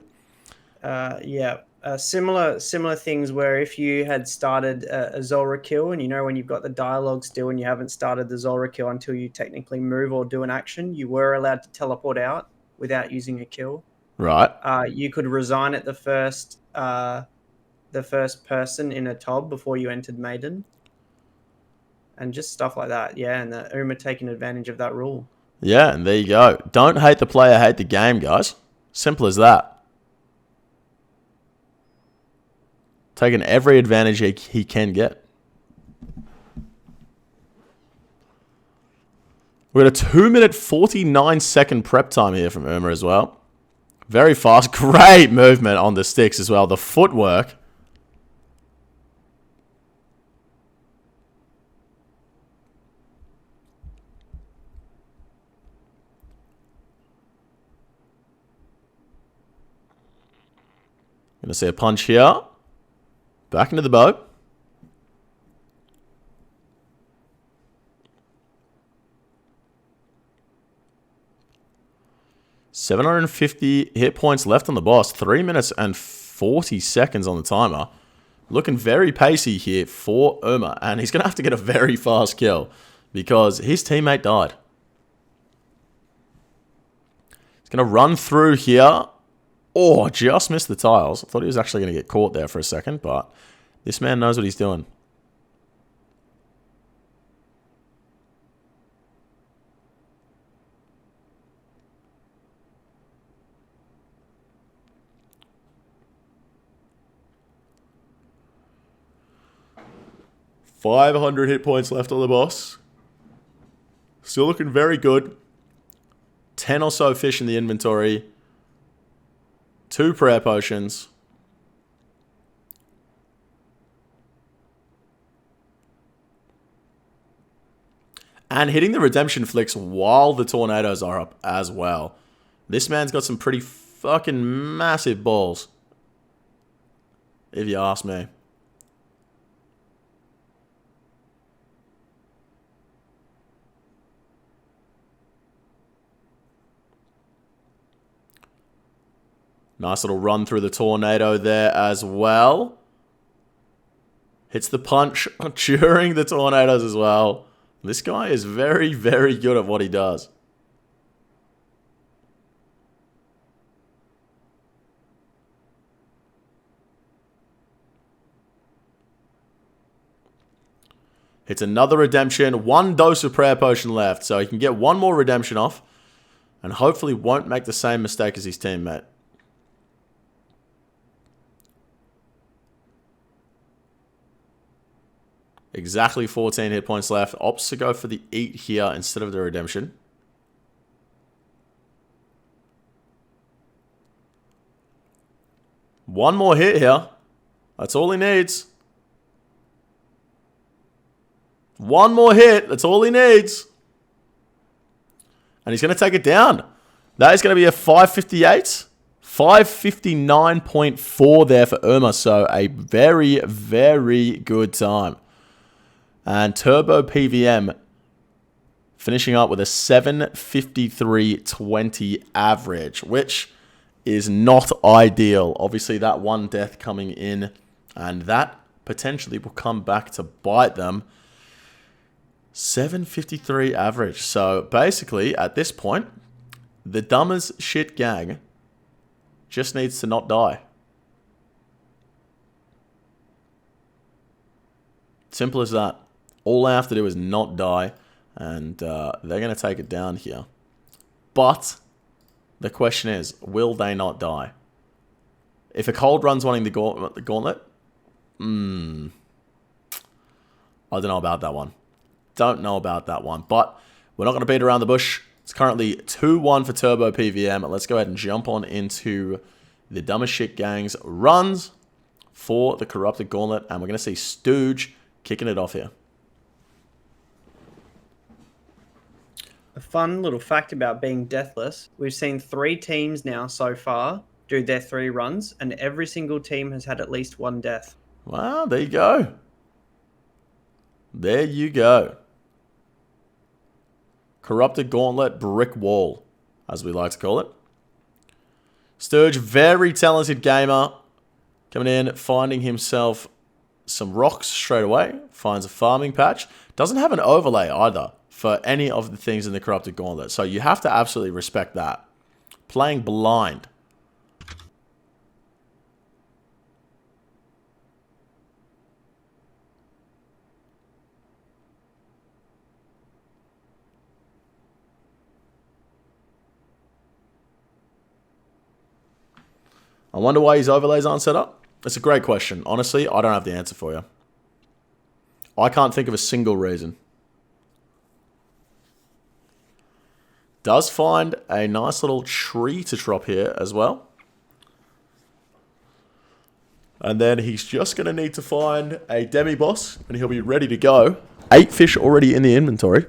Speaker 2: Yeah. Similar things where if you had started a Zulrah kill, and you know when you've got the dialogue still and you haven't started the Zulrah kill until you technically move or do an action, you were allowed to teleport out without using a kill.
Speaker 1: Right.
Speaker 2: You could resign at the first person in a TOB before you entered Maiden. And just stuff like that, yeah, and the Uma taking advantage of that rule.
Speaker 1: Yeah, and there you go. Don't hate the player, hate the game, guys. Simple as that. Taking every advantage he can get. We've got a 2-minute 49-second prep time here from Uma as well. Very fast. Great movement on the sticks as well. The footwork. Gonna see a punch here. Back into the bow. $750 hit points left on the boss. 3 minutes and 40 seconds on the timer. Looking very pacey here for Uma. And he's going to have to get a very fast kill because his teammate died. He's going to run through here. Oh, just missed the tiles. I thought he was actually going to get caught there for a second, but this man knows what he's doing. $500 hit points left on the boss. Still looking very good. 10 or so fish in the inventory. 2 prayer potions. And hitting the redemption flicks while the tornadoes are up as well. This man's got some pretty fucking massive balls, if you ask me. Nice little run through the tornado there as well. Hits the punch during the tornadoes as well. This guy is very, very good at what he does. Hits another redemption. 1 dose of prayer potion left. So he can get 1 more redemption off. And hopefully won't make the same mistake as his teammate. Exactly 14 hit points left. Opts to go for the eat here instead of the redemption. One more hit here. That's all he needs. One more hit. That's all he needs. And he's going to take it down. That is going to be a 558. 559.4 there for Uma. So a very, very good time. And Turbo PVM finishing up with a 753.20 average, which is not ideal. Obviously, that one death coming in, and that potentially will come back to bite them. 753 average. So basically, at this point, the dumb as shit gang just needs to not die. Simple as that. All I have to do is not die, and they're going to take it down here. But the question is, will they not die? If a cold run's wanting the gauntlet, I don't know about that one. Don't know about that one. But we're not going to beat around the bush. It's currently 2-1 for Turbo PVM. Let's go ahead and jump on into the dumbest shit gang's runs for the corrupted gauntlet. And we're going to see Stooge kicking it off here.
Speaker 2: A fun little fact about being deathless, we've seen 3 teams now so far do their 3 runs, and every single team has had at least 1 death.
Speaker 1: Wow, there you go. There you go. Corrupted Gauntlet Brick Wall, as we like to call it. Sturge, very talented gamer. Coming in, finding himself some rocks straight away. Finds a farming patch. Doesn't have an overlay either for any of the things in the Corrupted Gauntlet. So you have to absolutely respect that. Playing blind. I wonder why his overlays aren't set up. It's a great question. Honestly, I don't have the answer for you. I can't think of a single reason. Does find a nice little tree to drop here as well. And then he's just going to need to find a demi-boss, and he'll be ready to go. 8 fish already in the inventory.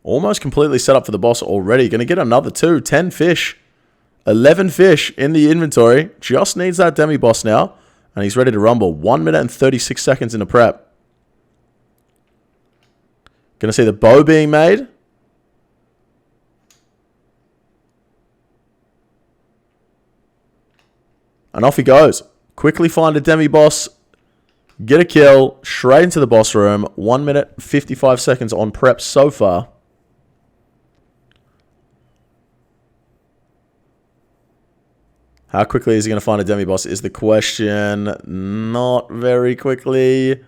Speaker 1: Almost completely set up for the boss already. Going to get another 2. 10 fish. 11 fish in the inventory. Just needs that demi-boss now. And he's ready to rumble. 1 minute and 36 seconds in the prep. Going to see the bow being made. And off he goes. Quickly find a demi-boss. Get a kill. Straight into the boss room. 1 minute, 55 seconds on prep so far. How quickly is he going to find a demi-boss is the question. Not very quickly.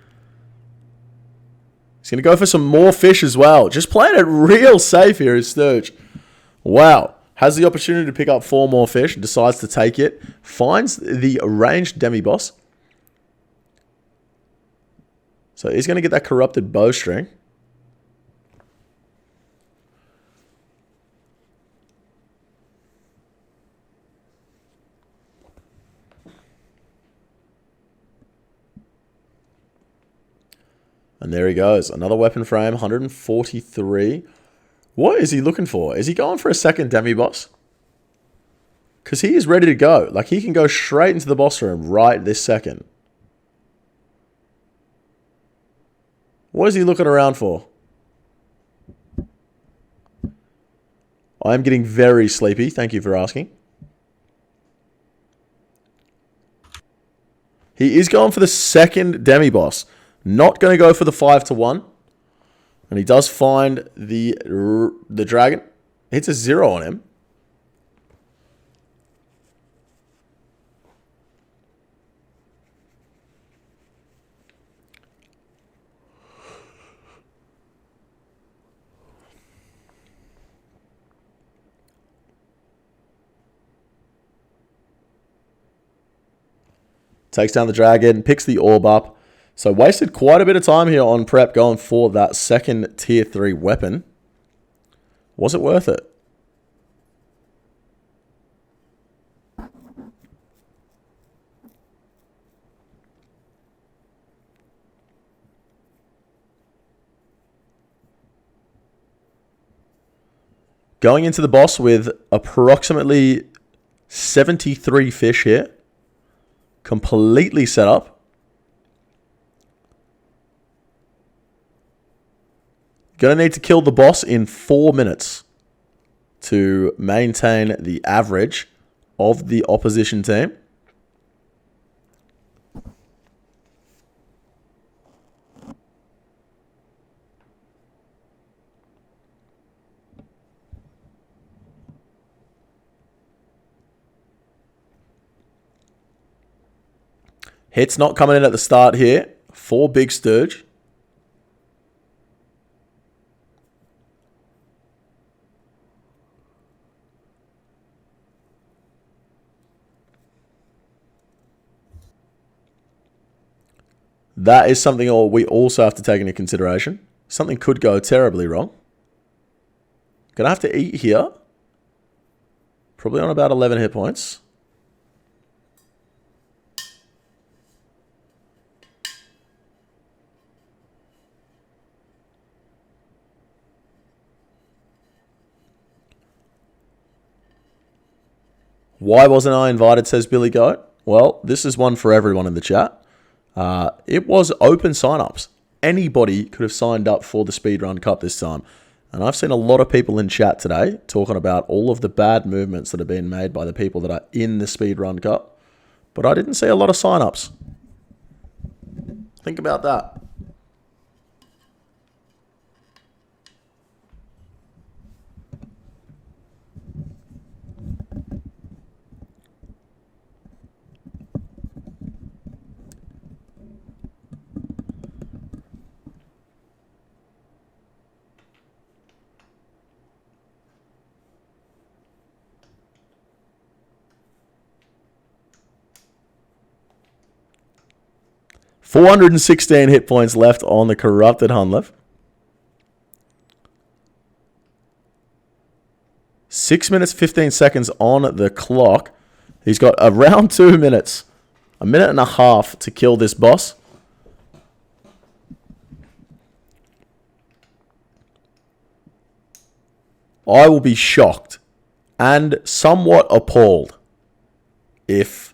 Speaker 1: He's going to go for some more fish as well. Just playing it real safe here is Sturge. Wow. Has the opportunity to pick up 4 more fish. Decides to take it. Finds the ranged demi-boss. So he's going to get that corrupted bowstring. And there he goes. Another weapon frame, 143. What is he looking for? Is he going for a second demi-boss? Because he is ready to go. Like, he can go straight into the boss room right this second. What is he looking around for? I am getting very sleepy. Thank you for asking. He is going for the second demi-boss. Not going to go for the 5-1. And he does find the dragon. Hits a 0 on him. Takes down the dragon, picks the orb up. So wasted quite a bit of time here on prep going for that second tier 3 weapon. Was it worth it? Going into the boss with approximately 73 fish here. Completely set up. Going to need to kill the boss in 4 minutes to maintain the average of the opposition team. Hits not coming in at the start here for Big Sturge. That is something we also have to take into consideration. Something could go terribly wrong. Gonna have to eat here. Probably on about 11 hit points. Why wasn't I invited, says Billy Goat? Well, this is one for everyone in the chat. It was open sign-ups. Anybody could have signed up for the Speedrun Cup this time. And I've seen a lot of people in chat today talking about all of the bad movements that have been made by the people that are in the Speedrun Cup. But I didn't see a lot of sign-ups. Think about that. $416 hit points left on the Corrupted Hunlef. 6 minutes, 15 seconds on the clock. He's got around 2 minutes. A minute and a half to kill this boss. I will be shocked and somewhat appalled if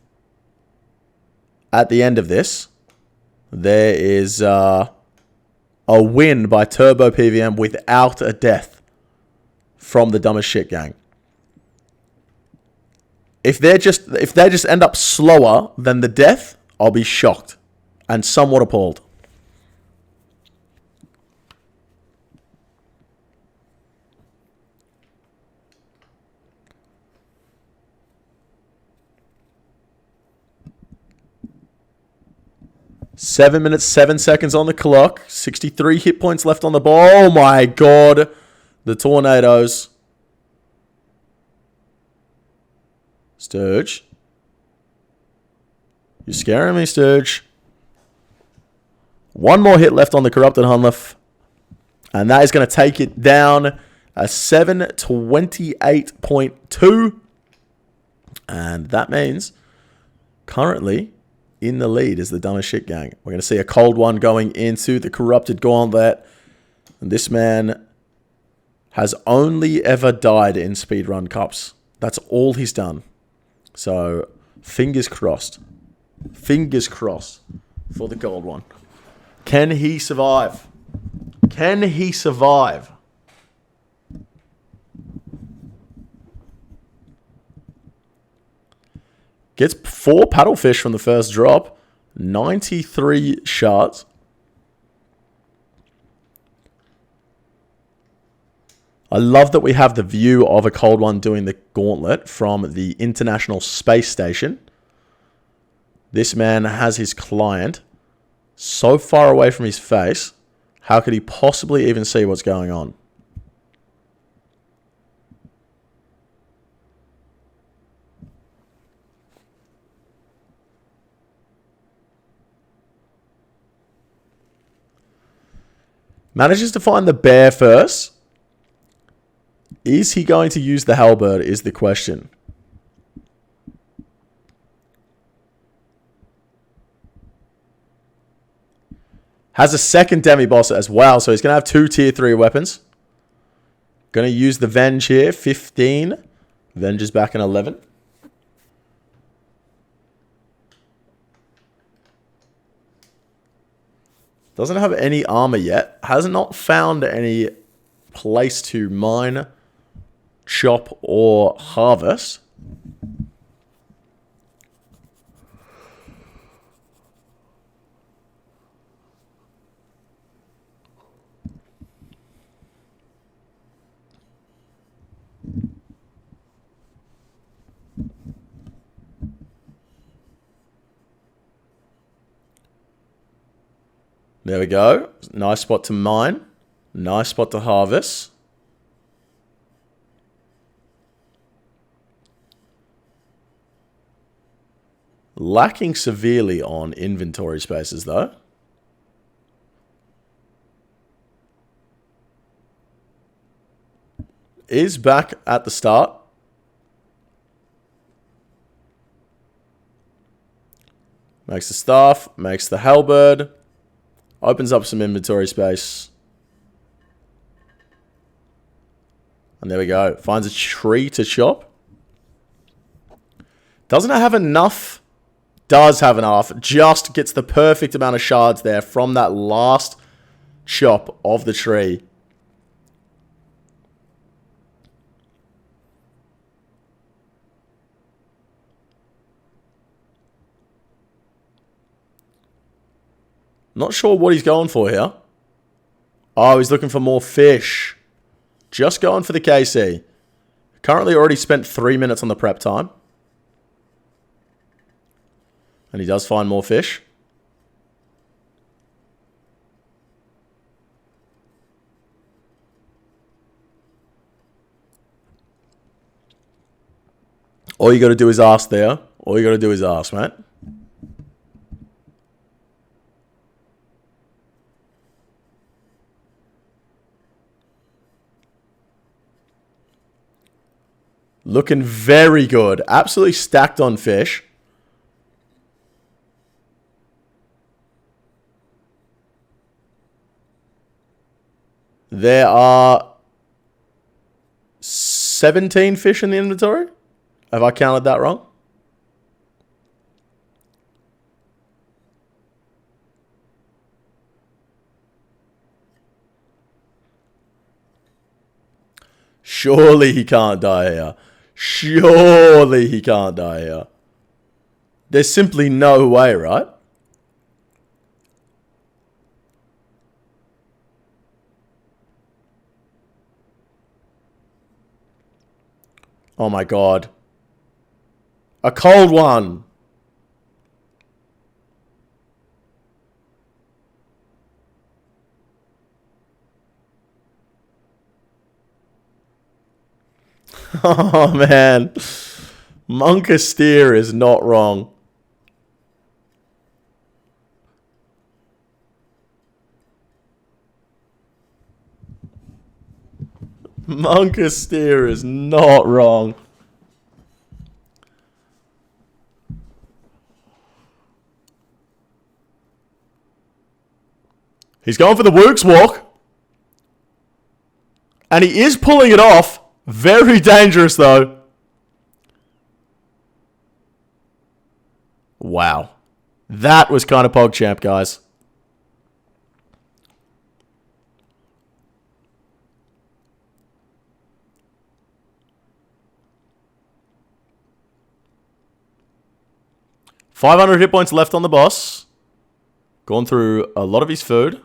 Speaker 1: at the end of this there is a win by Turbo PVM without a death from the Dumbest Shit gang. If they just end up slower than the death, I'll be shocked and somewhat appalled. Seven minutes, 7 seconds on the clock. 63 hit points left on the ball. Oh my god. The tornadoes. Sturge. You're scaring me, Sturge. One more hit left on the Corrupted Hunlef. And that is going to take it down a 728.2. And that means currently in the lead is the Dumbest Shit gang. We're going to see a cold one going into the Corrupted Gauntlet. And this man has only ever died in Speedrun Cups. That's all he's done. So, fingers crossed. Fingers crossed for the gold one. Can he survive? Can he survive? Gets 4 paddlefish from the first drop. 93 shards. I love that we have the view of a cold one doing the gauntlet from the International Space Station. This man has his client so far away from his face. How could he possibly even see what's going on? Manages to find the bear first. Is he going to use the halberd is the question. Has a second demi-boss as well, so he's going to have 2 tier 3 weapons. Going to use the Venge here, 15. Venge is back in 11. Doesn't have any armor yet. Has not found any place to mine, chop, or harvest. There we go. Nice spot to mine. Nice spot to harvest. Lacking severely on inventory spaces, though. Is back at the start. Makes the staff. Makes the halberd. Opens up some inventory space. And there we go. Finds a tree to chop. Doesn't have enough. Does have enough. Just gets the perfect amount of shards there from that last chop of the tree. Not sure what he's going for here. Oh, he's looking for more fish. Just going for the KC. Currently already spent 3 minutes on the prep time. And he does find more fish. All you got to do is ask there. All you got to do is ask, mate. Looking very good. Absolutely stacked on fish. There are 17 fish in the inventory. Have I counted that wrong? Surely he can't die here. Surely he can't die here. There's simply no way, right? Oh my god. A cold one. Oh, man. Monkasteer is not wrong. Monkasteer is not wrong. He's going for the Works Walk. And he is pulling it off. Very dangerous, though. Wow. That was kind of PogChamp, guys. $500 hit points left on the boss. Gone through a lot of his food.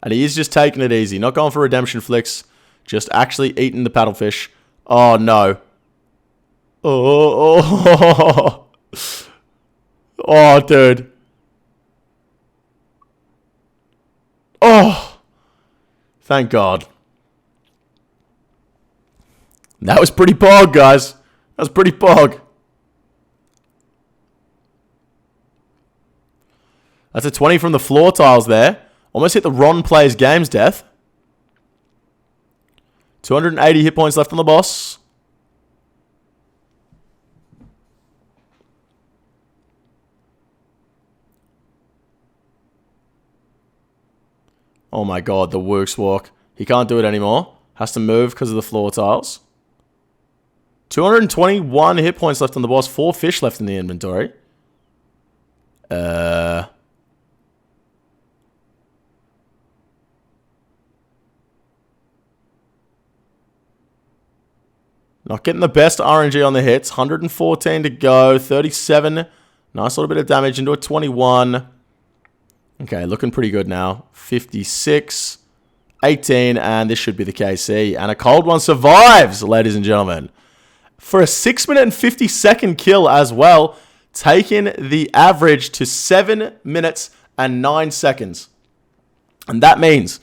Speaker 1: And he is just taking it easy. Not going for redemption flicks. Just actually eating the paddlefish. Oh, no. Oh, oh, dude. Oh. Thank God. That was pretty pog, guys. That was pretty pog. That's a 20 from the floor tiles there. Almost hit the Ron Plays Games death. 280 hit points left on the boss. Oh my god, the Works Walk. He can't do it anymore. Has to move because of the floor tiles. 221 hit points left on the boss. 4 fish left in the inventory. Not getting the best RNG on the hits. 114 to go. 37. Nice little bit of damage into a 21. Okay, looking pretty good now. 56. 18. And this should be the KC. And a cold one survives, ladies and gentlemen. For a 6 minute and 50-second kill as well. Taking the average to 7 minutes and 9 seconds. And that means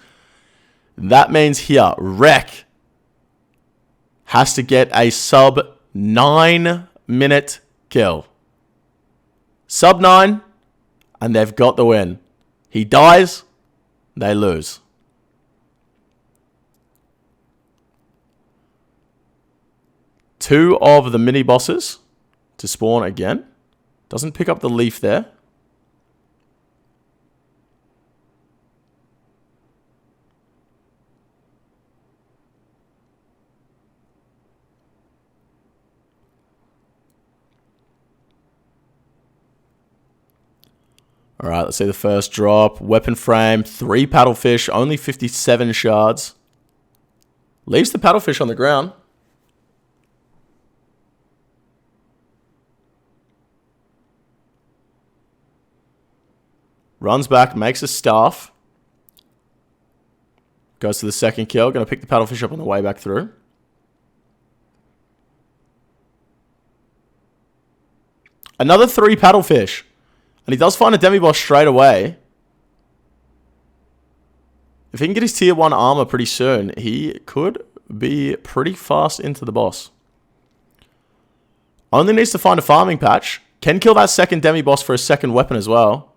Speaker 1: here, Wreck has to get a sub 9 minute kill. Sub 9, and they've got the win. He dies, they lose. Two of the mini bosses to spawn again. Doesn't pick up the leaf there. All right, let's see the first drop. Weapon frame, 3 paddlefish, only 57 shards. Leaves the paddlefish on the ground. Runs back, makes a staff. Goes to the second kill. Going to pick the paddlefish up on the way back through. Another 3 paddlefish. And he does find a demi-boss straight away. If he can get his tier 1 armor pretty soon, he could be pretty fast into the boss. Only needs to find a farming patch. Can kill that second demi-boss for a second weapon as well.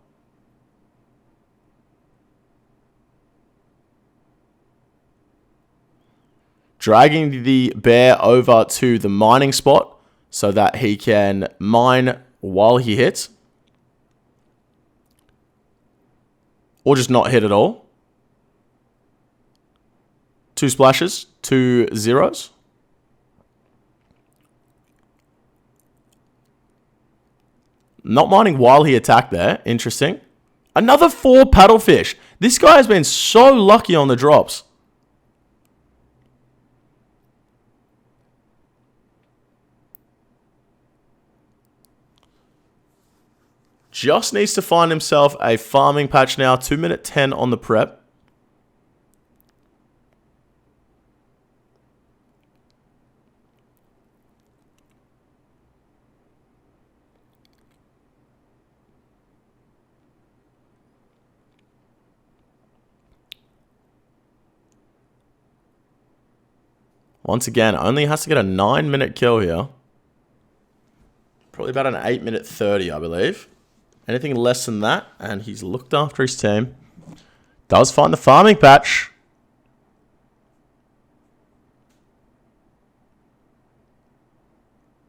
Speaker 1: Dragging the bear over to the mining spot so that he can mine while he hits. Or just not hit at all. 2 splashes, 2 zeros. Not mining while he attacked there. Interesting. Another 4 paddlefish. This guy has been so lucky on the drops. Just needs to find himself a farming patch now. 2 minute 10 on the prep. Once again, only has to get a 9-minute kill here. Probably about an 8-minute 30, I believe. Anything less than that, and he's looked after his team. Does find the farming patch.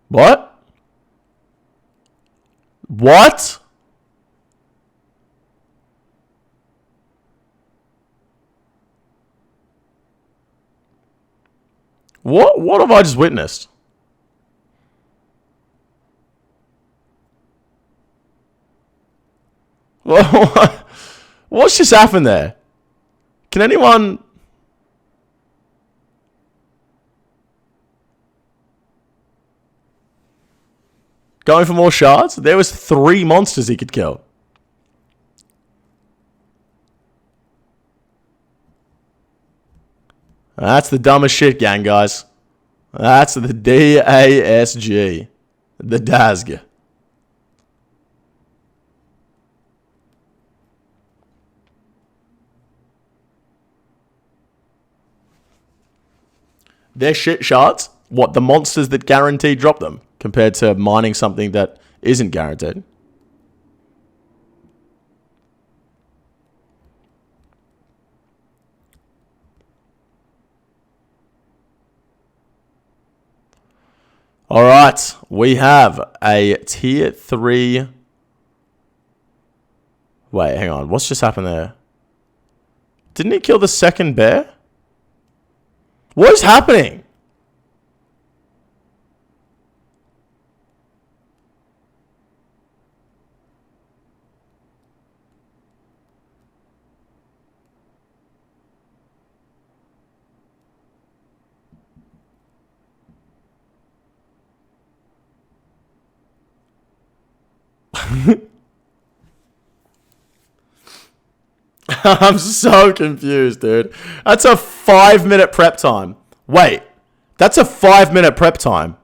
Speaker 1: What? What? What have I just witnessed? What's just happened there? Can anyone... Going for more shards? There was 3 monsters he could kill. That's the dumbest shit, gang, guys. That's the DASG. The DASG. They're shit shards. What, the monsters that guaranteed drop them? Compared to mining something that isn't guaranteed. Alright, we have a tier 3... Wait, hang on. What's just happened there? Didn't he kill the second bear? What is happening? I'm so confused, dude. That's a 5-minute prep time. Wait, that's a 5-minute prep time.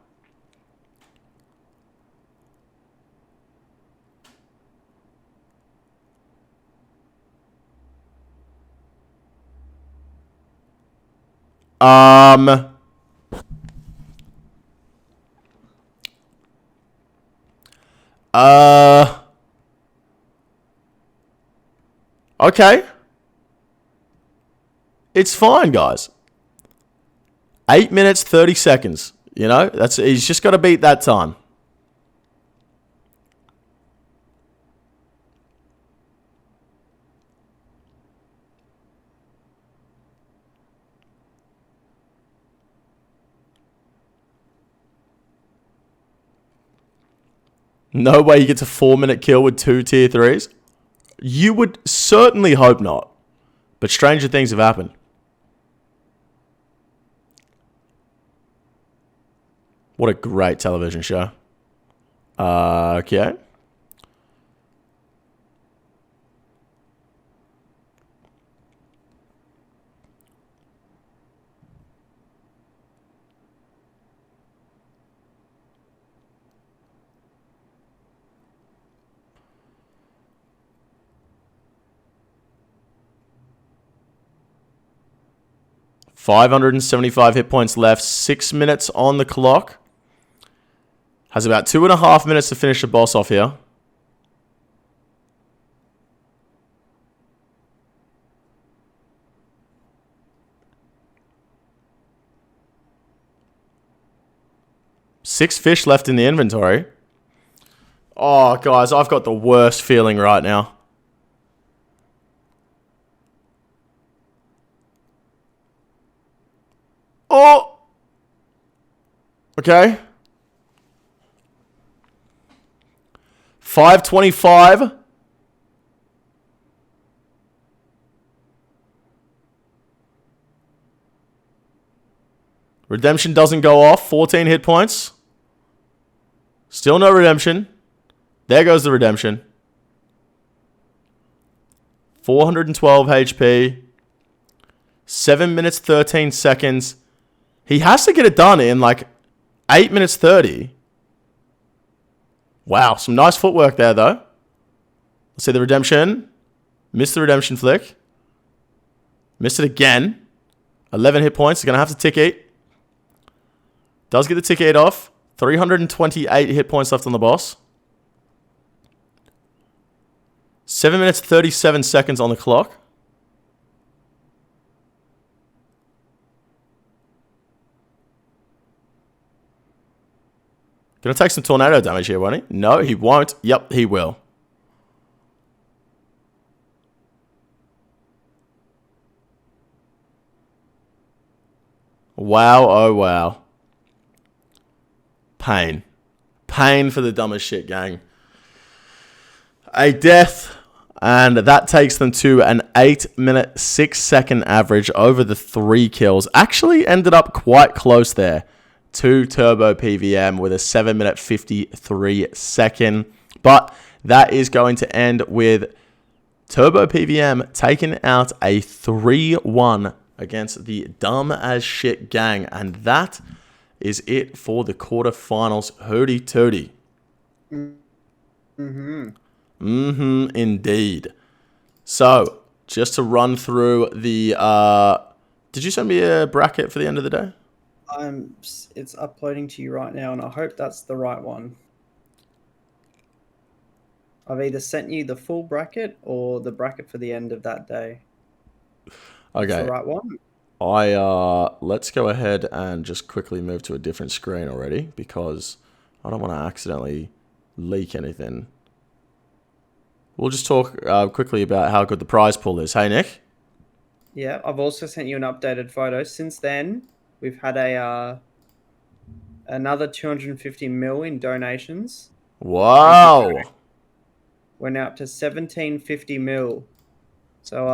Speaker 1: Okay. It's fine, guys. 8 minutes, 30 seconds. You know, he's just got to beat that time. No way he gets a 4-minute kill with 2 tier 3s. You would certainly hope not. But stranger things have happened. What a great television show. Okay. $575 hit points left. 6 minutes on the clock. Has about 2.5 minutes to finish the boss off here. Six fish left in the inventory. Oh, guys, I've got the worst feeling right now. Oh! Okay. 525. Redemption doesn't go off. 14 hit points. Still no redemption. There goes the redemption. 412 HP. 7 minutes, 13 seconds. He has to get it done in like 8 minutes, 30. Wow, some nice footwork there, though. Let's see the redemption. Missed the redemption flick. Missed it again. 11 hit points. He's going to have to tick 8. Does get the tick 8 off. 328 hit points left on the boss. 7 minutes, 37 seconds on the clock. Gonna take some tornado damage here, won't he? No, he won't. Yep, he will. Wow, oh wow. Pain. Pain for the dumbest shit gang. A death, and that takes them to an 8 minute, 6 second average over the 3 kills. Actually ended up quite close there. 2 turbo PVM with a 7 minute 53 second. But that is going to end with turbo PVM taking out a 3-1 against the dumb as shit gang. And that is it for the quarterfinals. Hootie tootie. Indeed. So, just to run through the... did you send me a bracket for the end of the day?
Speaker 2: It's uploading to you right now, and I hope that's the right one. I've either sent you the full bracket or the bracket for the end of that day.
Speaker 1: Okay.
Speaker 2: That's the right one.
Speaker 1: Let's go ahead and just quickly move to a different screen already, because I don't want to accidentally leak anything. We'll just talk quickly about how good the prize pool is. Hey, Nick?
Speaker 2: Yeah, I've also sent you an updated photo. Since then, we've had another 250 mil in donations.
Speaker 1: Wow.
Speaker 2: We're now up to 1750 mil. So,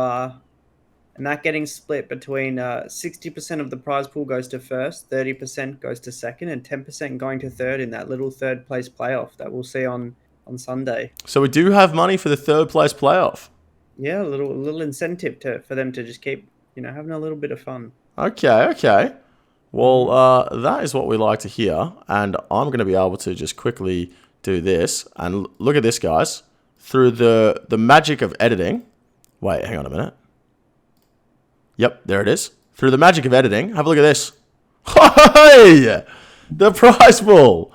Speaker 2: and that getting split between 60% of the prize pool goes to first, 30% goes to second, and 10% going to third in that little third place playoff that we'll see on on Sunday.
Speaker 1: So we do have money for the third place playoff.
Speaker 2: Yeah, a little incentive for them to just keep, having a little bit of fun.
Speaker 1: Okay. Well, that is what we like to hear, and I'm going to be able to just quickly do this. And look at this, guys. Through the magic of editing. Wait, hang on a minute. Yep, there it is. Through the magic of editing, have a look at this. Hey! The prize pool.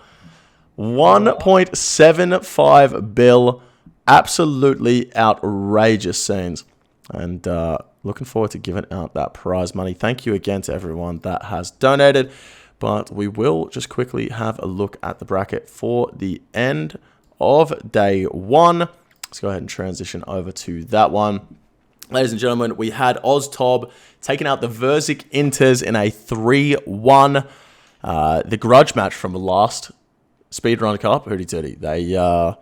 Speaker 1: 1.75 bill. Absolutely outrageous scenes. And looking forward to giving out that prize money. Thank you again to everyone that has donated. But we will just quickly have a look at the bracket for the end of day one. Let's go ahead and transition over to that one. Ladies and gentlemen, we had OzTob taking out the Verzik Inters in a 3-1. The grudge match from the last Speedrun Cup, Hootie Tootie.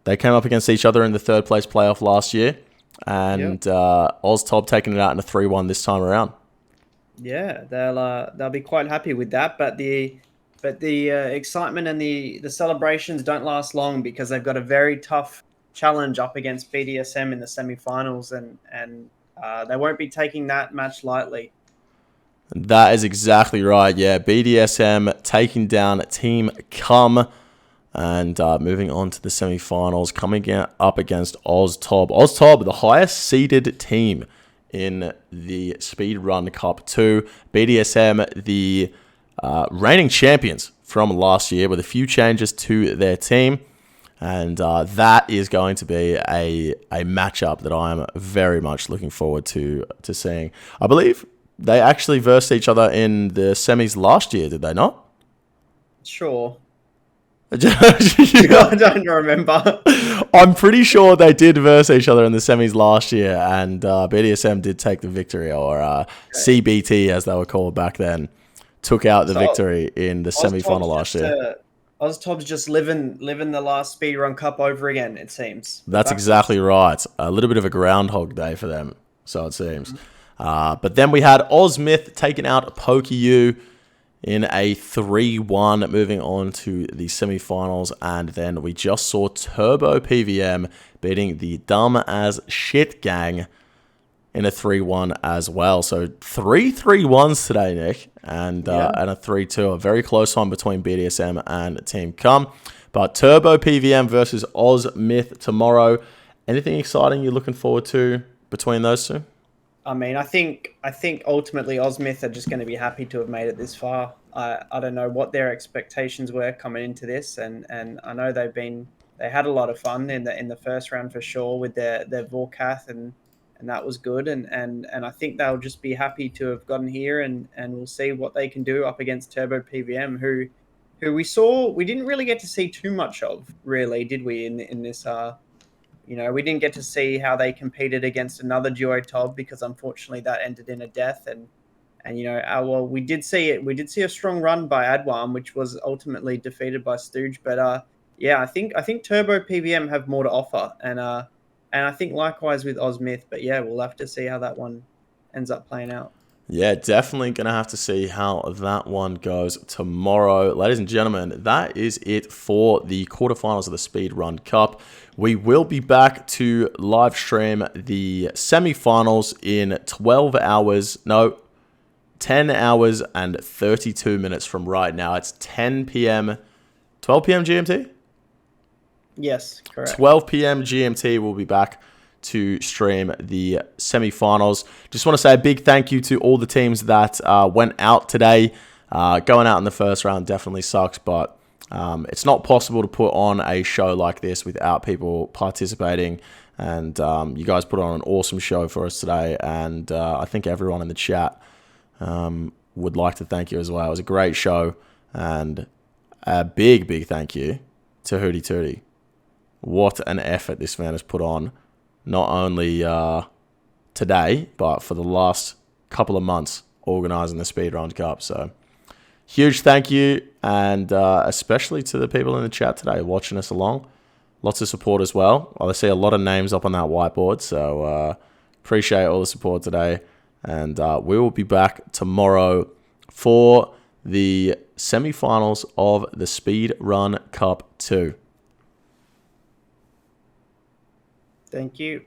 Speaker 1: They came up against each other in the third place playoff last year. And OzTob taking it out in a 3-1 this time around.
Speaker 2: Yeah, they'll be quite happy with that. But the excitement and the celebrations don't last long because they've got a very tough challenge up against BDSM in the semi-finals, and they won't be taking that match lightly.
Speaker 1: That is exactly right. Yeah, BDSM taking down Team Cum and moving on to the semi-finals, coming up against OzTob. OzTob, the highest seeded team in the Speedrun Cup 2. BDSM, the reigning champions from last year, with a few changes to their team. And that is going to be a matchup that I am very much looking forward to seeing. I believe they actually versed each other in the semis last year, did they not?
Speaker 2: Sure.
Speaker 1: I
Speaker 2: don't remember.
Speaker 1: I'm pretty sure they did verse each other in the semis last year, and BDSM did take the victory, or CBT as they were called back then, took out the victory in the semi-final last year.
Speaker 2: OzTob's just living the last Speedrun Cup over again, it seems.
Speaker 1: That's exactly right. A little bit of a Groundhog Day for them, so it seems. But then we had Ozmyth taking out PokeU in a 3-1, moving on to the semi-finals. And then we just saw Turbo PVM beating the Dumb As Shit Gang in a 3-1 as well. So 3 3-1s today, Nick, and a 3-2. A very close one between BDSM and Team Cum. But Turbo PVM versus Ozmyth tomorrow. Anything exciting you're looking forward to between those two?
Speaker 2: I mean, I think ultimately Ozmyth are just going to be happy to have made it this far. I don't know what their expectations were coming into this, and I know they had a lot of fun in the first round for sure with their Vorkath, and that was good, and I think they'll just be happy to have gotten here, and we'll see what they can do up against Turbo PVM, who we didn't really get to see too much of, really, did we, in this we didn't get to see how they competed against another duo Tob, because unfortunately that ended in a death, and we did see it. We did see a strong run by Adwan, which was ultimately defeated by Stooge. But I think Turbo PVM have more to offer, and I think likewise with Ozmyth. But yeah, we'll have to see how that one ends up playing out.
Speaker 1: Yeah, definitely going to have to see how that one goes tomorrow. Ladies and gentlemen, that is it for the quarterfinals of the Speedrun Cup. We will be back to live stream the semi-finals in 10 hours and 32 minutes from right now. It's 10 p.m., 12 p.m. GMT?
Speaker 2: Yes, correct.
Speaker 1: 12 p.m. GMT, we'll be back to stream the semi-finals. Just want to say a big thank you to all the teams that went out today. Going out in the first round definitely sucks, but it's not possible to put on a show like this without people participating. And you guys put on an awesome show for us today, and I think everyone in the chat would like to thank you as well. It was a great show, and a big thank you to Hootie Tootie. What an effort this man has put on, not only today, but for the last couple of months organising the Speedrun Cup. So huge thank you, and especially to the people in the chat today watching us along. Lots of support as well. I see a lot of names up on that whiteboard, so appreciate all the support today. And we will be back tomorrow for the semi-finals of the Speedrun Cup 2.
Speaker 2: Thank you.